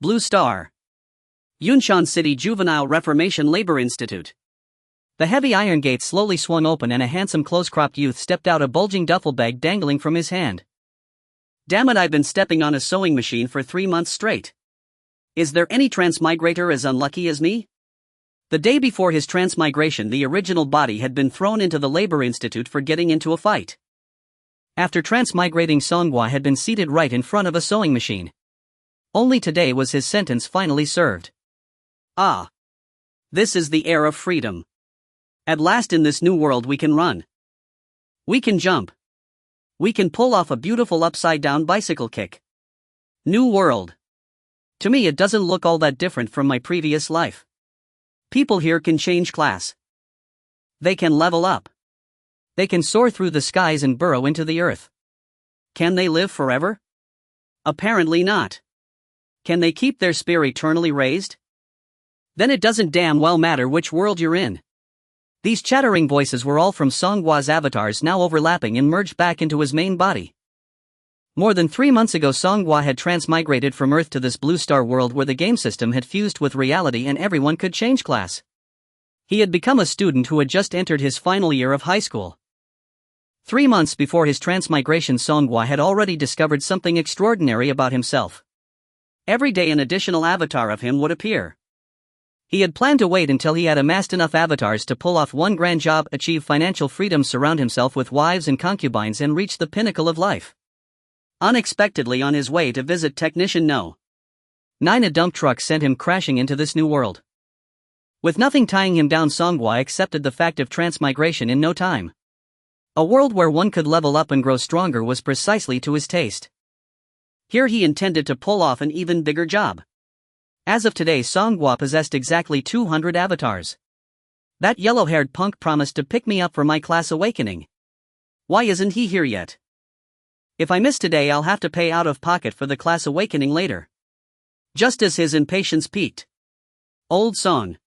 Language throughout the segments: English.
Blue Star. Yunshan City Juvenile Reformation Labor Institute. The heavy iron gate slowly swung open and a handsome close-cropped youth stepped out, a bulging duffel bag dangling from his hand. Damn it, I've been stepping on a sewing machine for 3 months straight. Is there any transmigrator as unlucky as me? The day before his transmigration, the original body had been thrown into the Labor Institute for getting into a fight. After transmigrating, Songhua had been seated right in front of a sewing machine. Only today was his sentence finally served. Ah. This is the air of freedom. At last in this new world we can run. We can jump. We can pull off a beautiful upside-down bicycle kick. New world. To me it doesn't look all that different from my previous life. People here can change class. They can level up. They can soar through the skies and burrow into the earth. Can they live forever? Apparently not. Can they keep their spear eternally raised? Then it doesn't damn well matter which world you're in. These chattering voices were all from Songhua's avatars, now overlapping and merged back into his main body. More than 3 months ago, Songhua had transmigrated from Earth to this Blue Star world where the game system had fused with reality and everyone could change class. He had become a student who had just entered his final year of high school. 3 months before his transmigration, Songhua had already discovered something extraordinary about himself. Every day an additional avatar of him would appear. He had planned to wait until he had amassed enough avatars to pull off one grand job, achieve financial freedom, surround himself with wives and concubines, and reach the pinnacle of life. Unexpectedly, on his way to visit Technician No. 9, a dump truck sent him crashing into this new world. With nothing tying him down, Songhua accepted the fact of transmigration in no time. A world where one could level up and grow stronger was precisely to his taste. Here he intended to pull off an even bigger job. As of today, Songhua possessed exactly 200 avatars. That yellow-haired punk promised to pick me up for my class awakening. Why isn't he here yet? If I miss today, I'll have to pay out of pocket for the class awakening later. Just as his impatience peaked. Old song.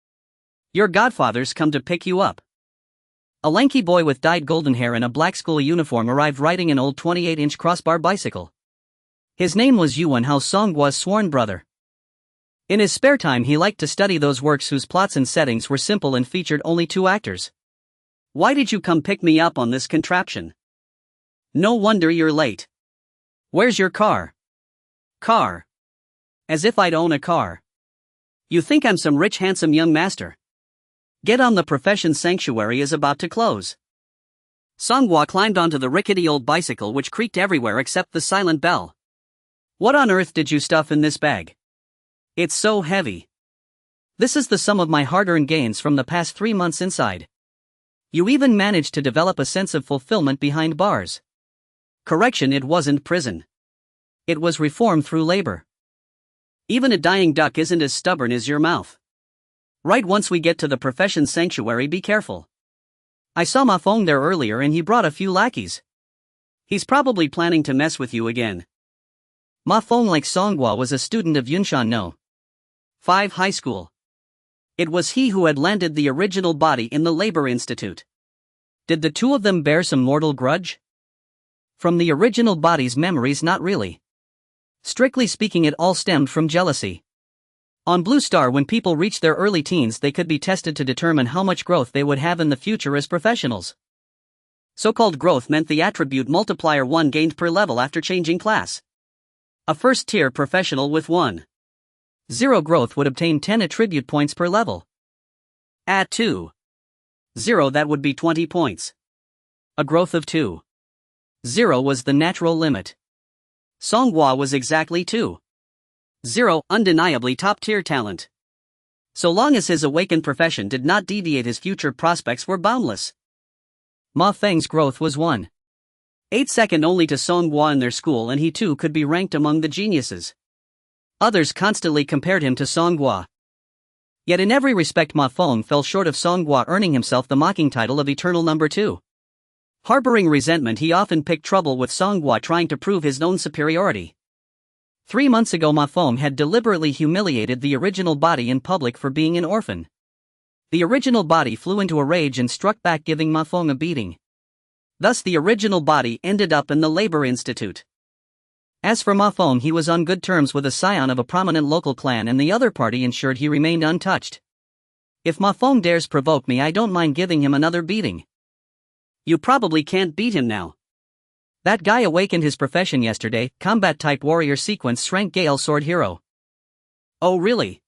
Your godfather's come to pick you up. A lanky boy with dyed golden hair and a black school uniform arrived riding an old 28-inch crossbar bicycle. His name was Yuan Hao, Songhua's sworn brother. In his spare time he liked to study those works whose plots and settings were simple and featured only 2 actors. Why did you come pick me up on this contraption? No wonder you're late. Where's your car? Car. As if I'd own a car. You think I'm some rich handsome young master? Get on, the profession sanctuary is about to close. Songhua climbed onto the rickety old bicycle, which creaked everywhere except the silent bell. What on earth did you stuff in this bag? It's so heavy. This is the sum of my hard-earned gains from the past 3 months inside. You even managed to develop a sense of fulfillment behind bars. Correction, it wasn't prison. It was reform through labor. Even a dying duck isn't as stubborn as your mouth. Right, once we get to the profession sanctuary, be careful. I saw Ma Feng there earlier and he brought a few lackeys. He's probably planning to mess with you again. Ma Feng, like Songhua, was a student of Yunshan No. 5 high school. It was he who had landed the original body in the Labor Institute. Did the 2 of them bear some mortal grudge? From the original body's memories, not really. Strictly speaking, it all stemmed from jealousy. On Blue Star, when people reached their early teens, they could be tested to determine how much growth they would have in the future as professionals. So-called growth meant the attribute multiplier 1 gained per level after changing class. A first-tier professional with 1.0 growth would obtain 10 attribute points per level. At 2.0, that would be 20 points. A growth of 2.0 was the natural limit. Songhua was exactly 2.0, undeniably top-tier talent. So long as his awakened profession did not deviate, his future prospects were boundless. Ma Feng's growth was 1.8 second only to Songhua in their school, and he too could be ranked among the geniuses. Others constantly compared him to Songhua. Yet in every respect Ma Feng fell short of Songhua, earning himself the mocking title of Eternal Number 2. Harboring resentment, he often picked trouble with Songhua, trying to prove his own superiority. 3 months ago, Ma Feng had deliberately humiliated the original body in public for being an orphan. The original body flew into a rage and struck back, giving Ma Feng a beating. Thus the original body ended up in the Labor Institute. As for mahjong, he was on good terms with a scion of a prominent local clan, and the other party ensured he remained untouched. If mahjong dares provoke me, I don't mind giving him another beating. You probably can't beat him now. That guy awakened his profession yesterday, combat-type warrior sequence rank Gale Sword Hero. Oh really?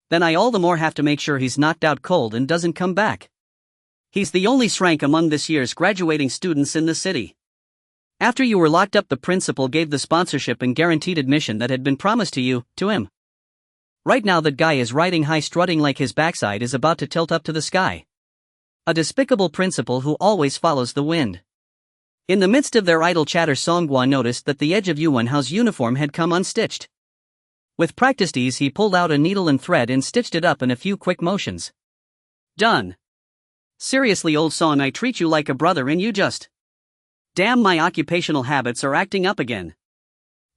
Then I all the more have to make sure he's knocked out cold and doesn't come back. He's the only rank among this year's graduating students in the city. After you were locked up, the principal gave the sponsorship and guaranteed admission that had been promised to you, to him. Right now that guy is riding high, strutting like his backside is about to tilt up to the sky. A despicable principal who always follows the wind. In the midst of their idle chatter, Songhua noticed that the edge of Yuan Hao's uniform had come unstitched. With practiced ease, he pulled out a needle and thread and stitched it up in a few quick motions. Done. Seriously, old Song, I treat you like a brother and you just... Damn, my occupational habits are acting up again.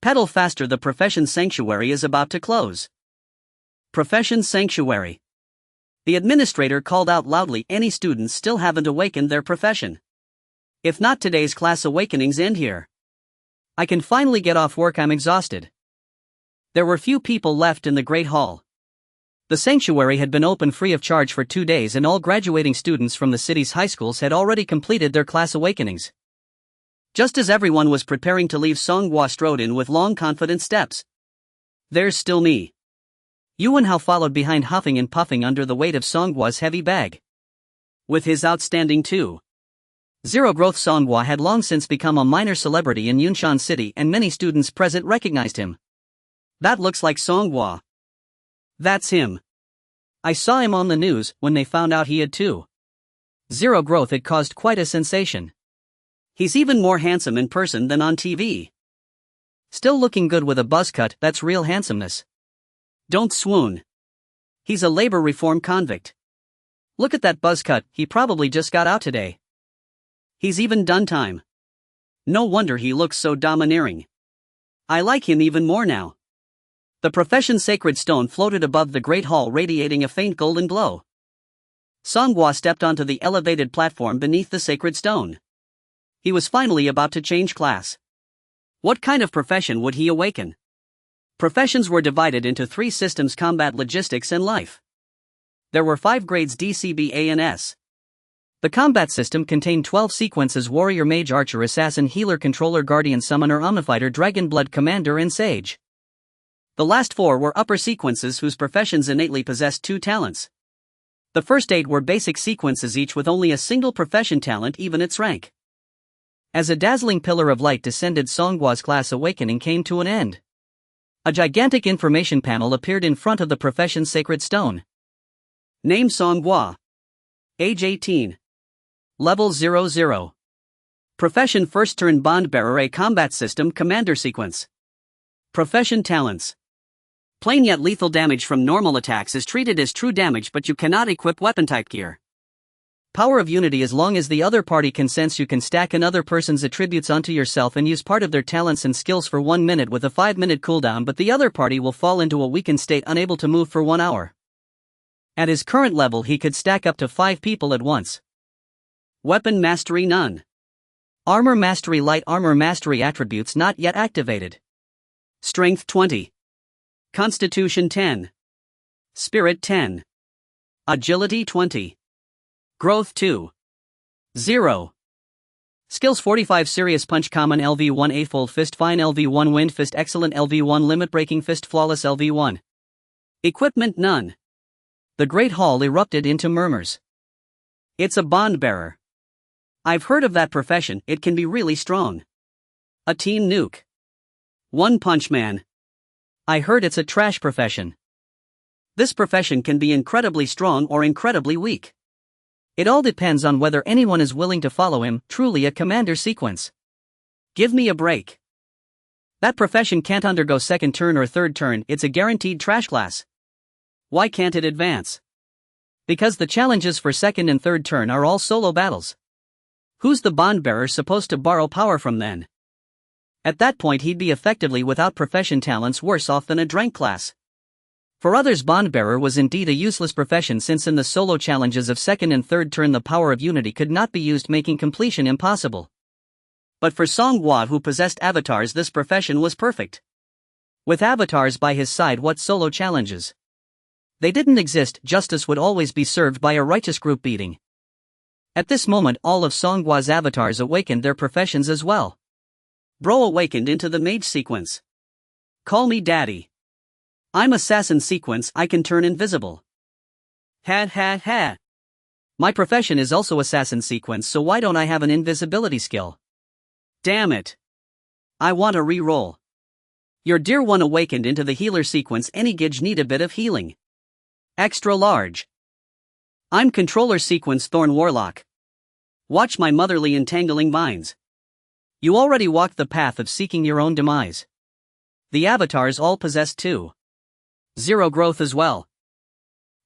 Pedal faster, the profession sanctuary is about to close. Profession sanctuary. The administrator called out loudly, any students still haven't awakened their profession? If not, today's class awakenings end here. I can finally get off work, I'm exhausted. There were few people left in the Great Hall. The sanctuary had been open free of charge for 2 days, and all graduating students from the city's high schools had already completed their class awakenings. Just as everyone was preparing to leave, Songhua strode in with long, confident steps. There's still me. Yuan Hao followed behind, huffing and puffing under the weight of Songhua's heavy bag. With his outstanding 2.0 growth, Songhua had long since become a minor celebrity in Yunshan City, and many students present recognized him. That looks like Songhua. That's him. I saw him on the news. When they found out he had 2.0 growth, it caused quite a sensation. He's even more handsome in person than on TV. Still looking good with a buzz cut, that's real handsomeness. Don't swoon. He's a labor reform convict. Look at that buzz cut, he probably just got out today. He's even done time. No wonder he looks so domineering. I like him even more now. The profession's sacred stone floated above the Great Hall, radiating a faint golden glow. Songhua stepped onto the elevated platform beneath the sacred stone. He was finally about to change class. What kind of profession would he awaken? Professions were divided into 3 systems: combat, logistics, and life. There were 5 grades: D, C, B, A, and S. The combat system contained 12 sequences: warrior, mage, archer, assassin, healer, controller, guardian, summoner, omnifighter, dragon blood, commander, and sage. The last 4 were upper sequences whose professions innately possessed 2 talents. The first 8 were basic sequences, each with only a single profession talent, even its rank. As a dazzling pillar of light descended, Songhua's class awakening came to an end. A gigantic information panel appeared in front of the profession's sacred stone. Name: Songhua. Age 18. Level 00. Profession: first turn bond bearer, a combat system commander sequence. Profession talents. Plain yet lethal damage from normal attacks is treated as true damage, but you cannot equip weapon type gear. Power of unity: as long as the other party consents, you can stack another person's attributes onto yourself and use part of their talents and skills for 1 minute with a 5-minute cooldown, but the other party will fall into a weakened state, unable to move for 1 hour. At his current level, he could stack up to 5 people at once. Weapon mastery: none. Armor mastery: light armor mastery attributes not yet activated. Strength 20. Constitution 10. Spirit 10. Agility 20. Growth 2.0. Skills: 45 Serious Punch, Common LV1, A Full Fist, Fine LV1, Wind Fist, Excellent LV1, Limit Breaking Fist, Flawless LV1. Equipment: none. The Great Hall erupted into murmurs. It's a bond bearer. I've heard of that profession, it can be really strong. A teen nuke. One Punch Man. I heard it's a trash profession. This profession can be incredibly strong or incredibly weak. It all depends on whether anyone is willing to follow him. Truly a commander sequence. Give me a break. That profession can't undergo second turn or third turn, it's a guaranteed trash class. Why can't it advance? Because the challenges for second and third turn are all solo battles. Who's the bond bearer supposed to borrow power from then? At that point he'd be effectively without profession talents, worse off than a drank class. For others, bond bearer was indeed a useless profession, since in the solo challenges of second and third turn the power of unity could not be used, making completion impossible. But for Songhua, who possessed avatars, this profession was perfect. With avatars by his side, what solo challenges? They didn't exist. Justice would always be served by a righteous group beating. At this moment, all of Songhua's avatars awakened their professions as well. Bro awakened into the mage sequence. Call me daddy. I'm assassin sequence, I can turn invisible. Ha. My profession is also assassin sequence, so why don't I have an invisibility skill? Damn it. I want a re-roll. Your dear one awakened into the healer sequence. Any gidge need a bit of healing. Extra large. I'm controller sequence Thorn Warlock. Watch my motherly entangling vines. You already walked the path of seeking your own demise. The avatars all possess 2.0 growth as well.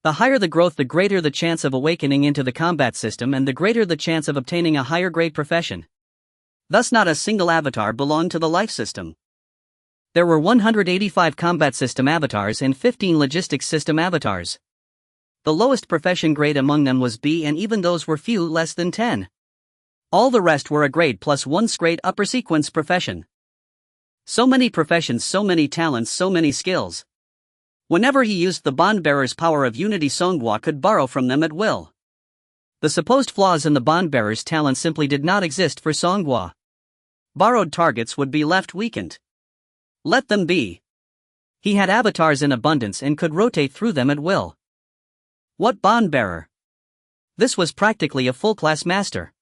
The higher the growth, the greater the chance of awakening into the combat system, and the greater the chance of obtaining a higher grade profession. Thus not a single avatar belonged to the life system. There were 185 combat system avatars and 15 logistics system avatars. The lowest profession grade among them was B, and even those were few less than 10. All the rest were a grade plus 1 grade upper sequence profession. So many professions, so many talents, so many skills. Whenever he used the Bond-Bearer's power of unity, Songhua could borrow from them at will. The supposed flaws in the Bond-Bearer's talent simply did not exist for Songhua. Borrowed targets would be left weakened. Let them be. He had avatars in abundance and could rotate through them at will. What Bond-Bearer? This was practically a full-class master.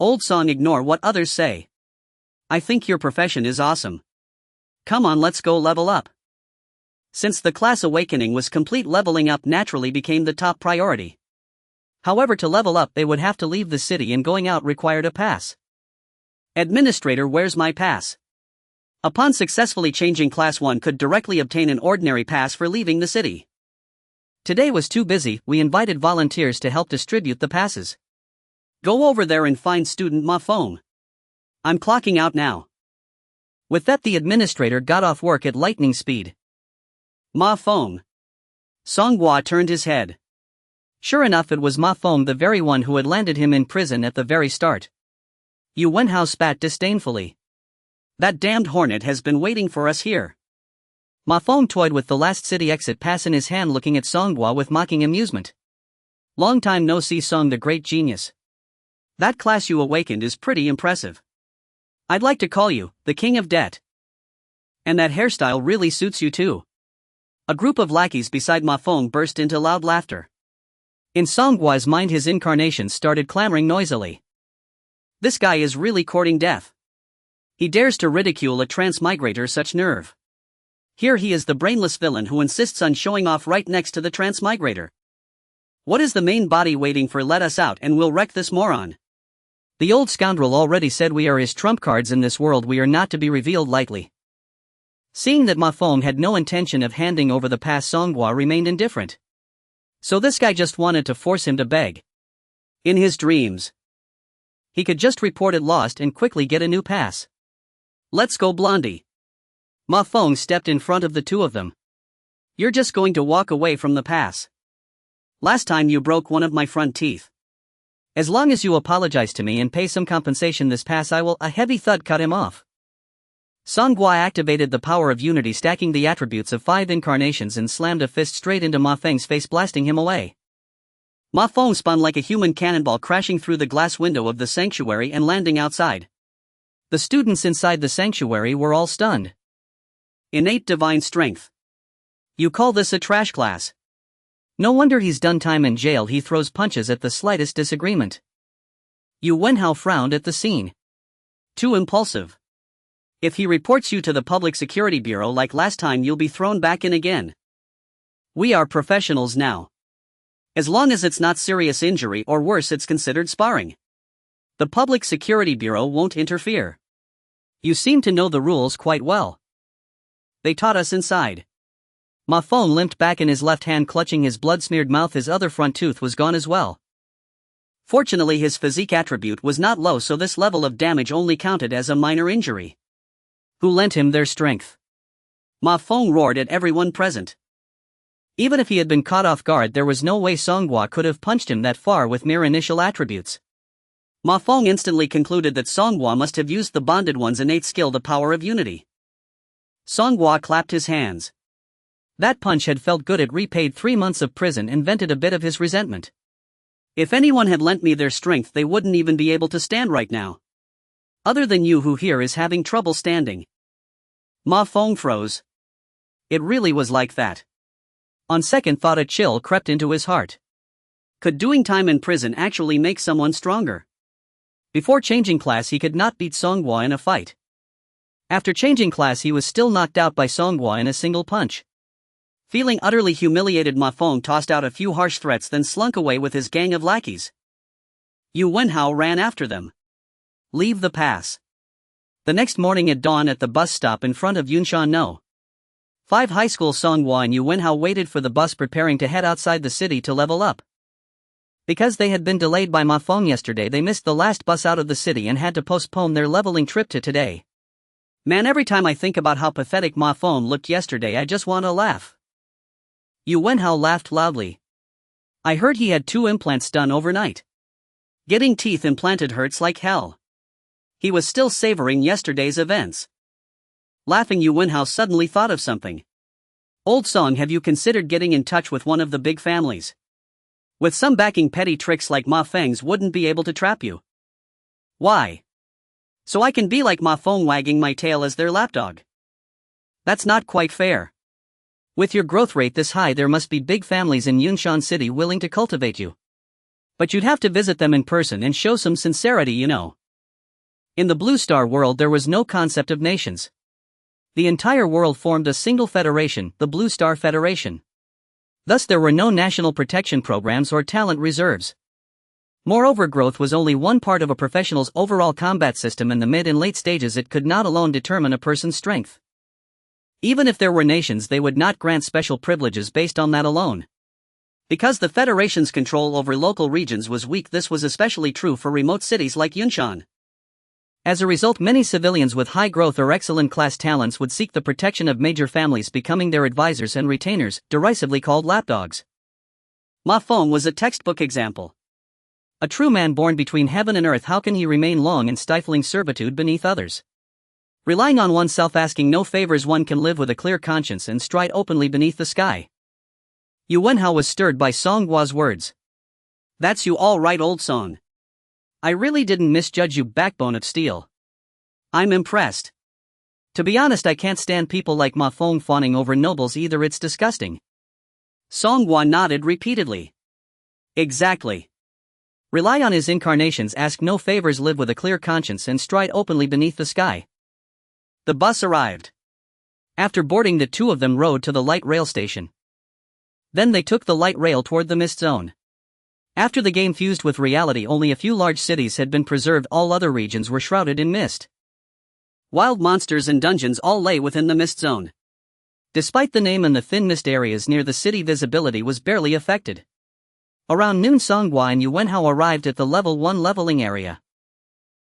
Old song, ignore what others say. I think your profession is awesome. Come on, let's go level up. Since the class awakening was complete, leveling up naturally became the top priority. However, to level up they would have to leave the city, and going out required a pass. Administrator, where's my pass? Upon successfully changing class, one could directly obtain an ordinary pass for leaving the city. Today was too busy, we invited volunteers to help distribute the passes. Go over there and find student mahjong. I'm clocking out now. With that, the administrator got off work at lightning speed. Mahjong. Songhua turned his head. Sure enough, it was Mahjong, the very one who had landed him in prison at the very start. Yu Wenhao spat disdainfully. That damned hornet has been waiting for us here. Mahjong toyed with the last city exit pass in his hand, looking at Songhua with mocking amusement. Long time no see, Song the great genius. That class you awakened is pretty impressive. I'd like to call you the king of debt. And that hairstyle really suits you too. A group of lackeys beside Mahjong burst into loud laughter. In Songhua's mind, his incarnations started clamoring noisily. This guy is really courting death. He dares to ridicule a transmigrator, such nerve. Here he is, the brainless villain who insists on showing off right next to the transmigrator. What is the main body waiting for? Let us out and we'll wreck this moron. The old scoundrel already said we are his trump cards in this world, we are not to be revealed lightly. Seeing that Mahjong had no intention of handing over the pass, Songhua remained indifferent. So this guy just wanted to force him to beg. In his dreams, he could just report it lost and quickly get a new pass. Let's go, Blondie. Mahjong stepped in front of the two of them. You're just going to walk away from the pass. Last time you broke one of my front teeth. As long as you apologize to me and pay some compensation, this pass I will. A heavy thud cut him off. Songhua activated the power of unity, stacking the attributes of 5 incarnations, and slammed a fist straight into Mahjong's face, blasting him away. Mahjong spun like a human cannonball, crashing through the glass window of the sanctuary and landing outside. The students inside the sanctuary were all stunned. Innate divine strength. You call this a trash class? No wonder he's done time in jail. He throws punches at the slightest disagreement. Yu Wenhao frowned at the scene. Too impulsive. If he reports you to the Public Security Bureau like last time, you'll be thrown back in again. We are professionals now. As long as it's not serious injury or worse, it's considered sparring. The Public Security Bureau won't interfere. You seem to know the rules quite well. They taught us inside. Mahjong limped back in his left hand, clutching his blood-smeared mouth. His other front tooth was gone as well. Fortunately, his physique attribute was not low, so this level of damage only counted as a minor injury. Who lent him their strength? Mahjong roared at everyone present. Even if he had been caught off guard, there was no way Songhua could have punched him that far with mere initial attributes. Ma Feng instantly concluded that Songhua must have used the bonded one's innate skill, the power of unity. Songhua clapped his hands. That punch had felt good. It repaid 3 months of prison and vented a bit of his resentment. If anyone had lent me their strength, they wouldn't even be able to stand right now. Other than you, who here is having trouble standing. Ma Feng froze. It really was like that. On second thought, a chill crept into his heart. Could doing time in prison actually make someone stronger? Before changing class, he could not beat Songhua in a fight. After changing class, he was still knocked out by Songhua in a single punch. Feeling utterly humiliated, Ma Feng tossed out a few harsh threats, then slunk away with his gang of lackeys. Yu Wenhao ran after them. Leave the pass. The next morning at dawn, at the bus stop in front of Yunshan No. 5 high school, Songhua and Yu Wenhao waited for the bus, preparing to head outside the city to level up. Because they had been delayed by Ma Feng yesterday, they missed the last bus out of the city and had to postpone their leveling trip to today. Man, every time I think about how pathetic Ma Feng looked yesterday, I just want to laugh. Yu Wenhao laughed loudly. I heard he had 2 implants done overnight. Getting teeth implanted hurts like hell. He was still savoring yesterday's events. Laughing, Yu Wenhao suddenly thought of something. Old Song, have you considered getting in touch with one of the big families? With some backing, petty tricks like Ma Feng's wouldn't be able to trap you. Why? So I can be like Ma Feng, wagging my tail as their lapdog. That's not quite fair. With your growth rate this high, there must be big families in Yunshan City willing to cultivate you. But you'd have to visit them in person and show some sincerity, you know. In the Blue Star world, there was no concept of nations. The entire world formed a single federation, the Blue Star Federation. Thus there were no national protection programs or talent reserves. Moreover, growth was only one part of a professional's overall combat system. In the mid and late stages, it could not alone determine a person's strength. Even if there were nations, they would not grant special privileges based on that alone. Because the Federation's control over local regions was weak, this was especially true for remote cities like Yunshan. As a result, many civilians with high growth or excellent class talents would seek the protection of major families, becoming their advisors and retainers, derisively called lapdogs. Ma Feng was a textbook example. A true man born between heaven and earth, how can he remain long in stifling servitude beneath others? Relying on oneself, asking no favors, one can live with a clear conscience and stride openly beneath the sky. Yu Wenhao was stirred by Songhua's words. That's you all right, Old Song. I really didn't misjudge you, backbone of steel. I'm impressed. To be honest, I can't stand people like Ma Feng fawning over nobles either, it's disgusting. Songhua nodded repeatedly. Exactly. Rely on his incarnations, ask no favors, live with a clear conscience, and stride openly beneath the sky. The bus arrived. After boarding, the 2 of them rode to the light rail station. Then they took the light rail toward the mist zone. After the game fused with reality, only a few large cities had been preserved, all other regions were shrouded in mist. Wild monsters and dungeons all lay within the mist zone. Despite the name and the thin mist areas near the city, visibility was barely affected. Around noon, Songhua and Yu Wenhao arrived at the level 1 leveling area.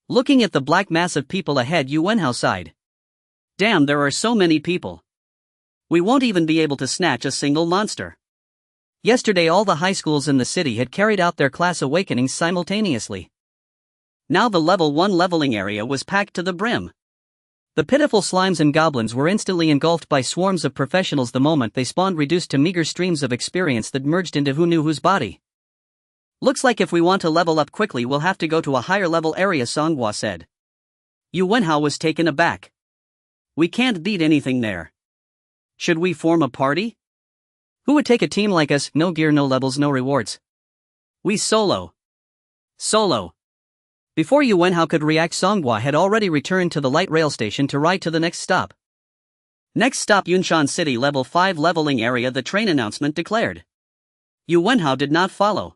Looking at the black mass of people ahead, Yu Wenhao sighed. Damn, there are so many people. We won't even be able to snatch a single monster. Yesterday, all the high schools in the city had carried out their class awakenings simultaneously. Now the level 1 leveling area was packed to the brim. The pitiful slimes and goblins were instantly engulfed by swarms of professionals the moment they spawned, reduced to meager streams of experience that merged into who knew whose body. Looks like if we want to level up quickly, we'll have to go to a higher level area, Songhua said. Yu Wenhao was taken aback. We can't beat anything there. Should we form a party? Who would take a team like us? No gear, no levels, no rewards. We solo. Solo. Before Yu Wenhao could react, Songhua had already returned to the light rail station to ride to the next stop. Next stop, Yunshan City, level 5 leveling area, the train announcement declared. Yu Wenhao did not follow.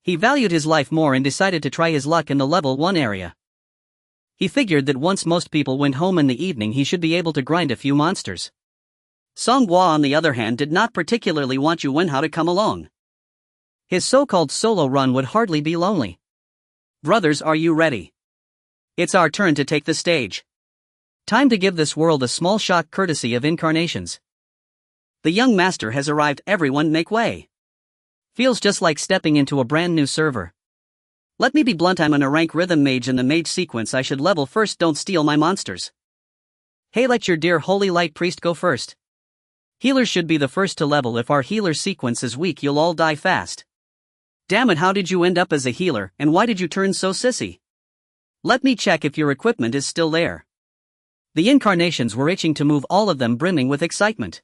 He valued his life more and decided to try his luck in the level 1 area. He figured that once most people went home in the evening, he should be able to grind a few monsters. Songhua, on the other hand, did not particularly want Yu Wenhao to come along. His so-called solo run would hardly be lonely. Brothers, are you ready? It's our turn to take the stage. Time to give this world a small shock courtesy of incarnations. The young master has arrived, everyone make way. Feels just like stepping into a brand new server. Let me be blunt, I'm a rank rhythm mage in the mage sequence. I should level first, don't steal my monsters. Hey, let your dear holy light priest go first. Healers should be the first to level. If our healer sequence is weak, you'll all die fast. Damn it, how did you end up as a healer, and why did you turn so sissy? Let me check if your equipment is still there. The incarnations were itching to move, all of them brimming with excitement.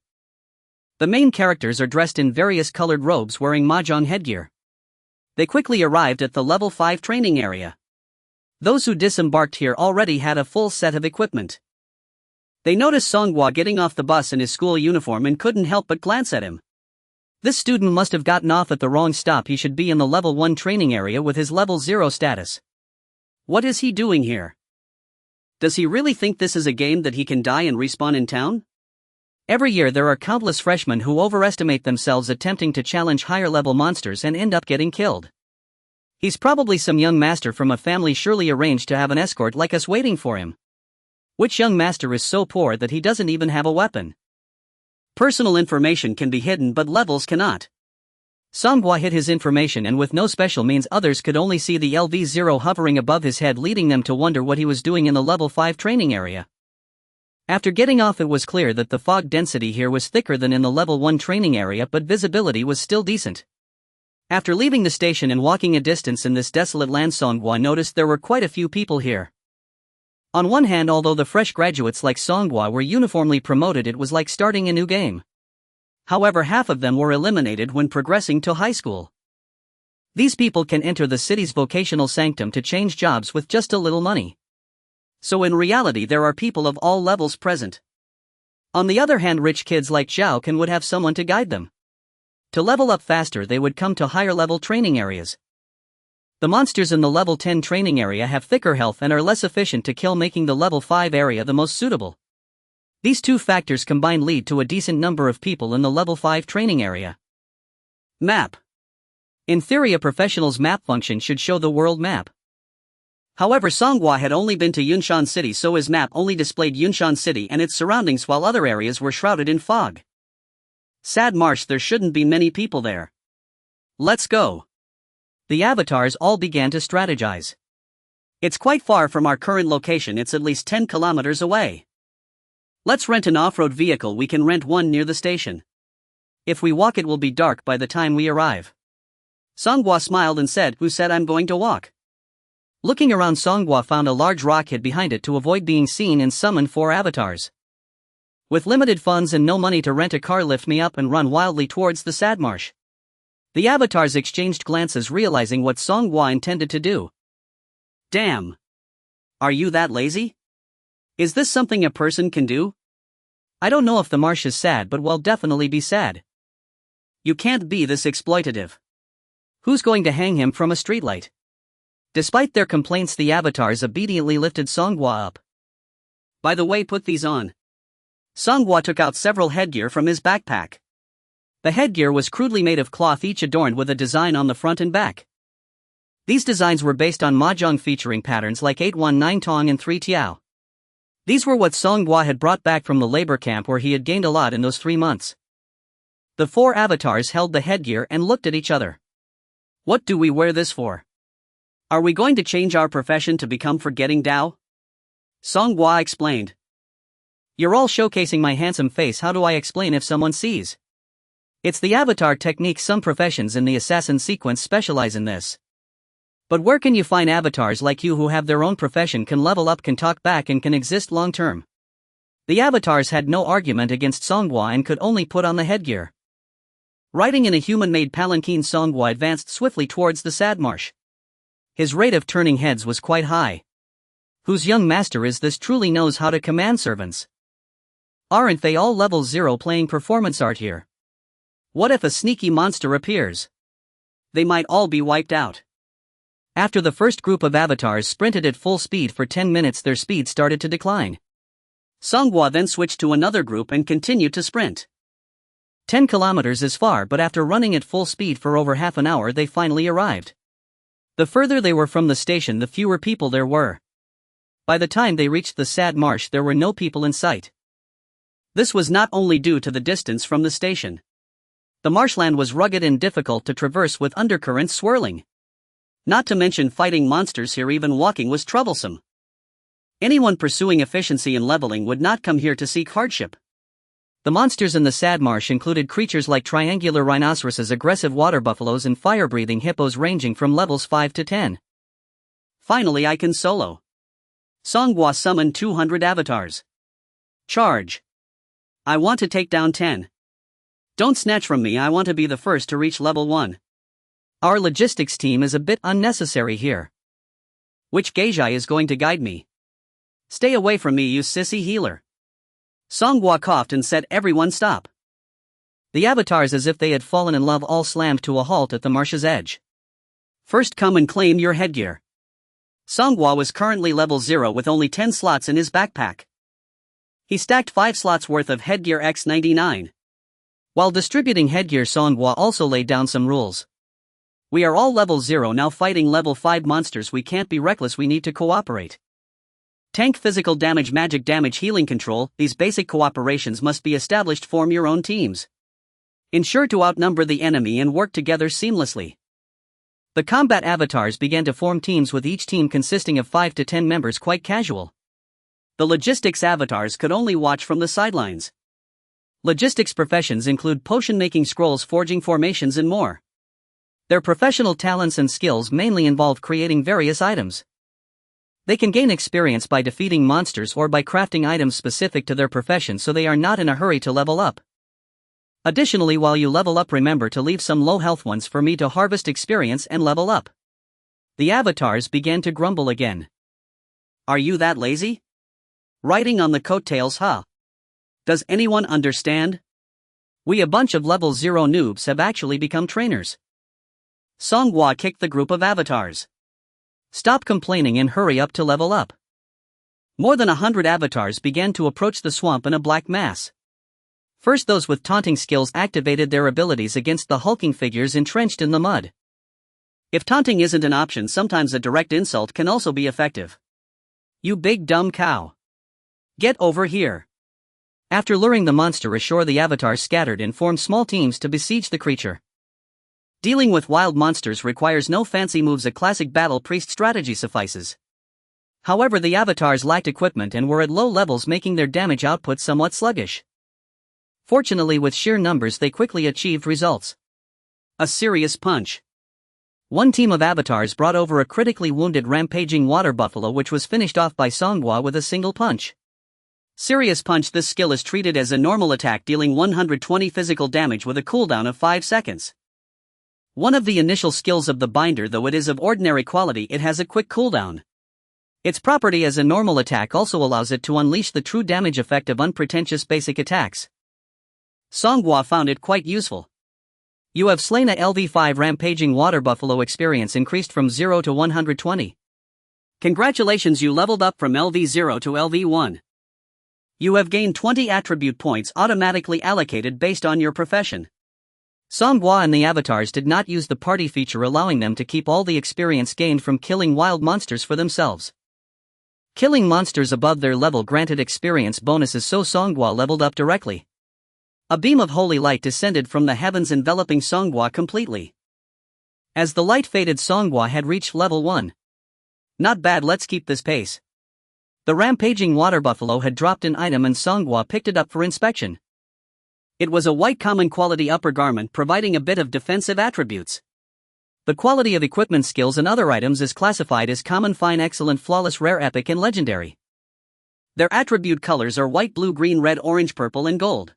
The main characters are dressed in various colored robes wearing mahjong headgear. They quickly arrived at the level 5 training area. Those who disembarked here already had a full set of equipment. They noticed Songhua getting off the bus in his school uniform and couldn't help but glance at him. This student must have gotten off at the wrong stop. He should be in the level 1 training area with his level 0 status. What is he doing here? Does he really think this is a game that he can die and respawn in town? Every year there are countless freshmen who overestimate themselves attempting to challenge higher level monsters and end up getting killed. He's probably some young master from a family surely arranged to have an escort like us waiting for him. Which young master is so poor that he doesn't even have a weapon? Personal information can be hidden but levels cannot. Songhua hid his information, and with no special means others could only see the LV0 hovering above his head, leading them to wonder what he was doing in the level 5 training area. After getting off, it was clear that the fog density here was thicker than in the level 1 training area, but visibility was still decent. After leaving the station and walking a distance in this desolate land, Songhua noticed there were quite a few people here. On one hand, although the fresh graduates like Songhua were uniformly promoted, it was like starting a new game. However, half of them were eliminated when progressing to high school. These people can enter the city's vocational sanctum to change jobs with just a little money. So in reality there are people of all levels present. On the other hand, rich kids like Zhao Can would have someone to guide them. To level up faster, they would come to higher level training areas. The monsters in the level 10 training area have thicker health and are less efficient to kill, making the level 5 area the most suitable. These two factors combined lead to a decent number of people in the level 5 training area. Map. In theory, a professional's map function should show the world map. However, Songhua had only been to Yunshan City, so his map only displayed Yunshan City and its surroundings, while other areas were shrouded in fog. Sad marsh, there shouldn't be many people there. Let's go. The avatars all began to strategize. It's quite far from our current location, it's at least 10 kilometers away. Let's rent an off-road vehicle. We can rent one near the station. If we walk, it will be dark by the time we arrive. Songhua smiled and said, "Who said I'm going to walk?" Looking around, Songhua found a large rock hid behind it to avoid being seen and summoned 4 avatars. With limited funds and no money to rent a car, lift me up and run wildly towards the sad marsh. The avatars exchanged glances, realizing what Songhua intended to do. Damn. Are you that lazy? Is this something a person can do? I don't know if the marsh is sad, but will definitely be sad. You can't be this exploitative. Who's going to hang him from a streetlight? Despite their complaints, the avatars obediently lifted Songhua up. By the way, put these on. Songhua took out several headgear from his backpack. The headgear was crudely made of cloth, each adorned with a design on the front and back. These designs were based on mahjong, featuring patterns like 819 Tong and 3 Tiao. These were what Songhua had brought back from the labor camp, where he had gained a lot in those 3 months. The 4 avatars held the headgear and looked at each other. What do we wear this for? Are we going to change our profession to become forgetting Dao? Songhua explained. You're all showcasing my handsome face. How do I explain if someone sees? It's the avatar technique. Some professions in the assassin sequence specialize in this. But where can you find avatars like you who have their own profession, can level up, can talk back, and can exist long term? The avatars had no argument against Songhua and could only put on the headgear. Riding in a human-made palanquin, Songhua advanced swiftly towards the sad marsh. His rate of turning heads was quite high. Whose young master is this? Truly knows how to command servants. Aren't they all level 0 playing performance art here? What if a sneaky monster appears? They might all be wiped out. After the first group of avatars sprinted at full speed for 10 minutes, their speed started to decline. Songhua then switched to another group and continued to sprint. 10 kilometers is far, but after running at full speed for over half an hour, they finally arrived. The further they were from the station, the fewer people there were. By the time they reached the sad marsh, there were no people in sight. This was not only due to the distance from the station. The marshland was rugged and difficult to traverse, with undercurrents swirling. Not to mention fighting monsters here, even walking was troublesome. Anyone pursuing efficiency in leveling would not come here to seek hardship. The monsters in the Sad Marsh included creatures like triangular rhinoceroses, aggressive water buffaloes, and fire-breathing hippos ranging from levels 5 to 10. Finally, I can solo. Songhua summoned 200 avatars. Charge. I want to take down 10. Don't snatch from me, I want to be the first to reach level 1. Our logistics team is a bit unnecessary here. Which Geijai is going to guide me? Stay away from me, you sissy healer. Songhua coughed and said, everyone stop. The avatars, as if they had fallen in love, all slammed to a halt at the marsh's edge. First come and claim your headgear. Songhua was currently level 0 with only 10 slots in his backpack. He stacked 5 slots worth of headgear x99. While distributing headgear, Songhua also laid down some rules. We are all level 0 now, fighting level 5 monsters. We can't be reckless, we need to cooperate. Tank, physical damage, magic damage, healing, control, these basic cooperations must be established. Form your own teams. Ensure to outnumber the enemy and work together seamlessly. The combat avatars began to form teams, with each team consisting of 5 to 10 members, quite casual. The logistics avatars could only watch from the sidelines. Logistics professions include potion making, scrolls, forging, formations, and more. Their professional talents and skills mainly involve creating various items. They can gain experience by defeating monsters or by crafting items specific to their profession, so they are not in a hurry to level up. Additionally, while you level up, remember to leave some low health ones for me to harvest experience and level up. The avatars began to grumble again. Are you that lazy? Riding on the coattails, huh? Does anyone understand? We, a bunch of level 0 noobs, have actually become trainers. Songhua kicked the group of avatars. Stop complaining and hurry up to level up. More than 100 avatars began to approach the swamp in a black mass. First, those with taunting skills activated their abilities against the hulking figures entrenched in the mud. If taunting isn't an option, sometimes a direct insult can also be effective. You big dumb cow. Get over here. After luring the monster ashore, the avatars scattered and formed small teams to besiege the creature. Dealing with wild monsters requires no fancy moves, a classic battle priest strategy suffices. However, the avatars lacked equipment and were at low levels, making their damage output somewhat sluggish. Fortunately, with sheer numbers, they quickly achieved results. A serious punch. One team of avatars brought over a critically wounded rampaging water buffalo, which was finished off by Songhua with a single punch. Serious punch. This skill is treated as a normal attack, dealing 120 physical damage with a cooldown of 5 seconds. One of the initial skills of the binder, though it is of ordinary quality, it has a quick cooldown. Its property as a normal attack also allows it to unleash the true damage effect of unpretentious basic attacks. Songhua found it quite useful. You have slain a LV5 rampaging water buffalo. Experience increased from 0 to 120. Congratulations, you leveled up from LV0 to LV1. You have gained 20 attribute points automatically allocated based on your profession. Songhua and the avatars did not use the party feature, allowing them to keep all the experience gained from killing wild monsters for themselves. Killing monsters above their level granted experience bonuses, so Songhua leveled up directly. A beam of holy light descended from the heavens, enveloping Songhua completely. As the light faded, Songhua had reached level 1. Not bad, let's keep this pace. The rampaging water buffalo had dropped an item and Songhua picked it up for inspection. It was a white common quality upper garment, providing a bit of defensive attributes. The quality of equipment, skills, and other items is classified as common, fine, excellent, flawless, rare, epic, and legendary. Their attribute colors are white, blue, green, red, orange, purple, and gold.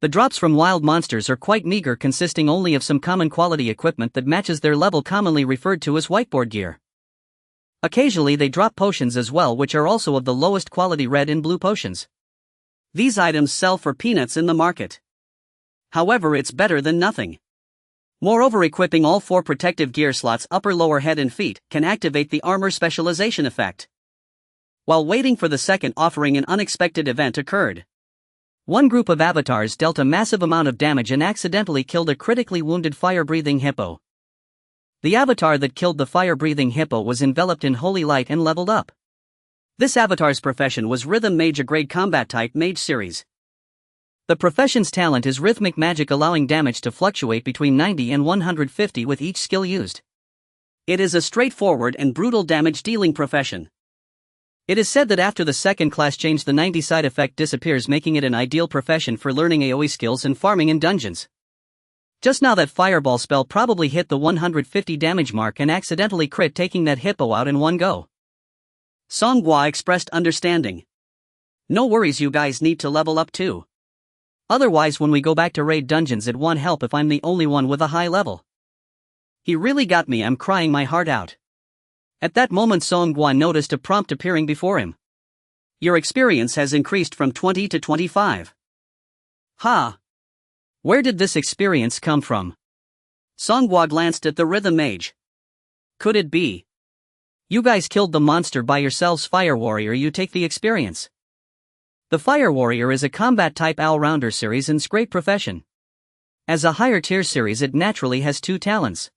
The drops from wild monsters are quite meager, consisting only of some common quality equipment that matches their level, commonly referred to as whiteboard gear. Occasionally they drop potions as well, which are also of the lowest quality, red and blue potions. These items sell for peanuts in the market. However, it's better than nothing. Moreover, equipping all 4 protective gear slots, upper, lower, head and feet, can activate the armor specialization effect. While waiting for the second offering, an unexpected event occurred. One group of avatars dealt a massive amount of damage and accidentally killed a critically wounded fire-breathing hippo. The avatar that killed the fire-breathing hippo was enveloped in holy light and leveled up. This avatar's profession was Rhythm Mage, a grade combat type mage series. The profession's talent is rhythmic magic, allowing damage to fluctuate between 90 and 150 with each skill used. It is a straightforward and brutal damage-dealing profession. It is said that after the second class change, the 90 side effect disappears, making it an ideal profession for learning AoE skills and farming in dungeons. Just now that fireball spell probably hit the 150 damage mark and accidentally crit, taking that hippo out in one go. Songhua expressed understanding. No worries, you guys need to level up too. Otherwise when we go back to raid dungeons it won't help if I'm the only one with a high level. He really got me, I'm crying my heart out. At that moment Songhua noticed a prompt appearing before him. Your experience has increased from 20 to 25. Ha! Where did this experience come from? Songhua glanced at the rhythm mage. Could it be? You guys killed the monster by yourselves, Fire Warrior, you take the experience. The Fire Warrior is a combat type all-rounder series in Scrape profession. As a higher tier series it naturally has two talents.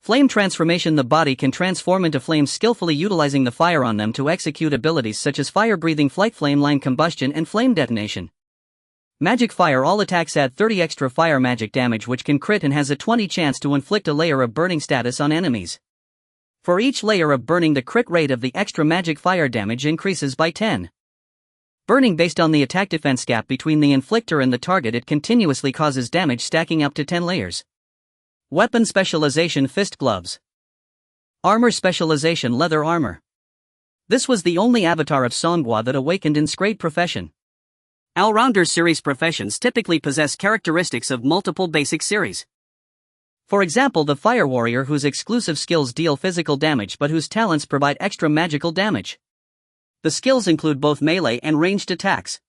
Flame transformation, the body can transform into flames, skillfully utilizing the fire on them to execute abilities such as fire breathing, flight, flame line combustion and flame detonation. Magic fire, all attacks add 30 extra fire magic damage which can crit and has a 20 chance to inflict a layer of burning status on enemies. For each layer of burning the crit rate of the extra magic fire damage increases by 10. Burning based on the attack defense gap between the inflictor and the target, it continuously causes damage stacking up to 10 layers. Weapon specialization, fist gloves. Armor specialization, leather armor. This was the only avatar of Songhua that awakened in Scrape profession. All-rounder series professions typically possess characteristics of multiple basic series. For example, the Fire Warrior, whose exclusive skills deal physical damage but whose talents provide extra magical damage. The skills include both melee and ranged attacks.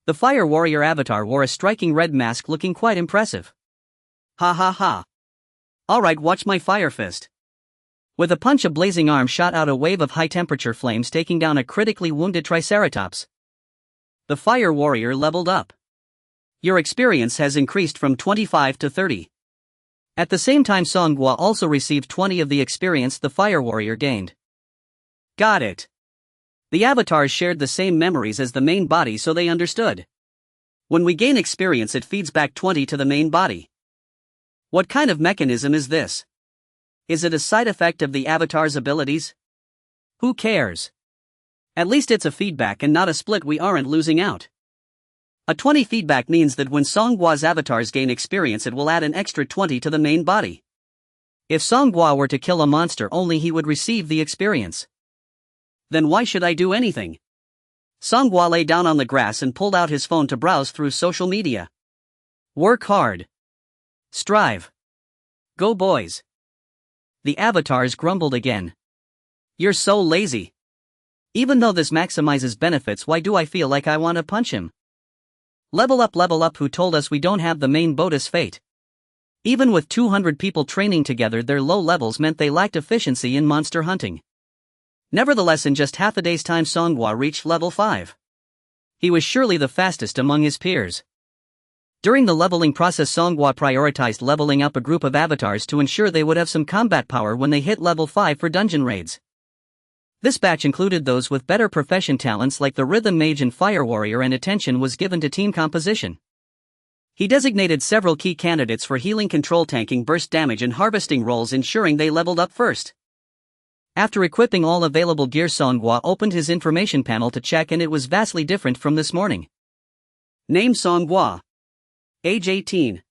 The Fire Warrior avatar wore a striking red mask, looking quite impressive. Ha ha ha. Alright, watch my fire fist. With a punch, a blazing arm shot out a wave of high-temperature flames, taking down a critically wounded Triceratops. The Fire Warrior leveled up. Your experience has increased from 25 to 30. At the same time, Songhua also received 20 of the experience the Fire Warrior gained. Got it. The avatars shared the same memories as the main body, so they understood. When we gain experience, it feeds back 20 to the main body. What kind of mechanism is this? Is it a side effect of the avatar's abilities? Who cares? At least it's a feedback and not a split, we aren't losing out. A 20 feedback means that when Songhua's avatars gain experience it will add an extra 20 to the main body. If Songhua were to kill a monster, only he would receive the experience. Then why should I do anything? Songhua lay down on the grass and pulled out his phone to browse through social media. Work hard. Strive. Go boys. The avatars grumbled again. You're so lazy. Even though this maximizes benefits, why do I feel like I want to punch him? Level up, who told us we don't have the main bonus fate? Even with 200 people training together, their low levels meant they lacked efficiency in monster hunting. Nevertheless, in just half a day's time Songhua reached level 5. He was surely the fastest among his peers. During the leveling process, Songhua prioritized leveling up a group of avatars to ensure they would have some combat power when they hit level 5 for dungeon raids. This batch included those with better profession talents like the Rhythm Mage and Fire Warrior, and attention was given to team composition. He designated several key candidates for healing, control, tanking, burst damage and harvesting roles, ensuring they leveled up first. After equipping all available gear, Songhua opened his information panel to check, and it was vastly different from this morning. Name Songhua. Age 18.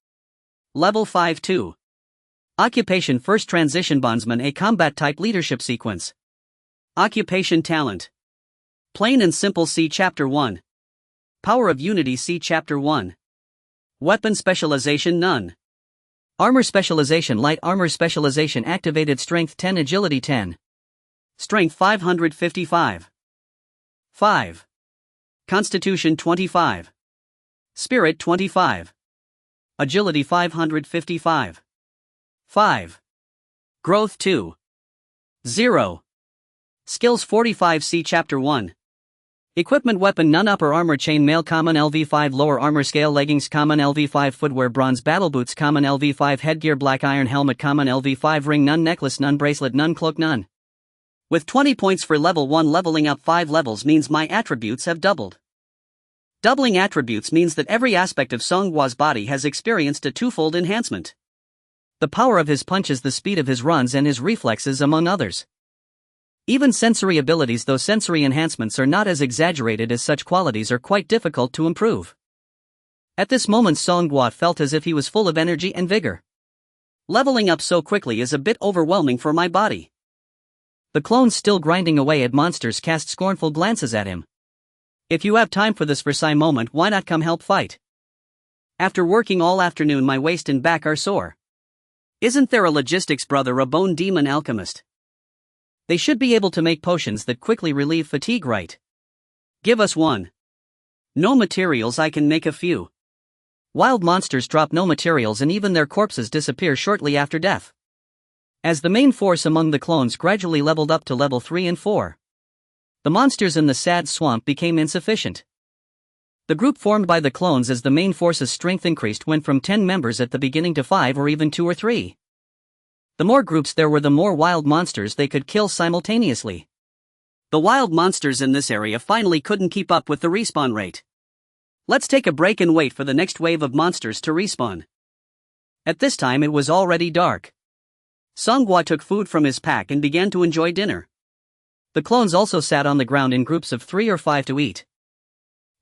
Level 5-2. Occupation first transition bondsman, a combat type leadership sequence. Occupation talent. Plain and simple, see chapter 1. Power of unity, see chapter 1. Weapon specialization, none. Armor specialization, light armor specialization activated, strength 10, agility 10. Strength 555. 5. Constitution 25. Spirit 25. Agility 555. 5. Growth 2. 0. Skills 45, see chapter 1. Equipment, weapon none, upper armor chain mail common LV5, lower armor scale leggings common LV5, footwear bronze, battle boots common LV5, headgear black iron helmet common LV5, ring none, necklace none, bracelet none, cloak none. With 20 points for level 1, leveling up 5 levels means my attributes have doubled. Doubling attributes means that every aspect of Songhua's body has experienced a twofold enhancement. The power of his punches, the speed of his runs, and his reflexes, among others. Even sensory abilities, though sensory enhancements are not as exaggerated as such qualities, are quite difficult to improve. At this moment Songhua felt as if he was full of energy and vigor. Leveling up so quickly is a bit overwhelming for my body. The clones, still grinding away at monsters, cast scornful glances at him. If you have time for this Versailles moment, why not come help fight? After working all afternoon, my waist and back are sore. Isn't there a logistics brother, a bone demon alchemist? They should be able to make potions that quickly relieve fatigue, right? Give us one. No materials, I can make a few. Wild monsters drop no materials and even their corpses disappear shortly after death. As the main force among the clones gradually leveled up to level 3 and 4, the monsters in the sad swamp became insufficient. The group formed by the clones as the main force's strength increased went from 10 members at the beginning to 5 or even 2 or 3. The more groups there were, the more wild monsters they could kill simultaneously. The wild monsters in this area finally couldn't keep up with the respawn rate. Let's take a break and wait for the next wave of monsters to respawn. At this time it was already dark. Songhua took food from his pack and began to enjoy dinner. The clones also sat on the ground in groups of 3 or 5 to eat.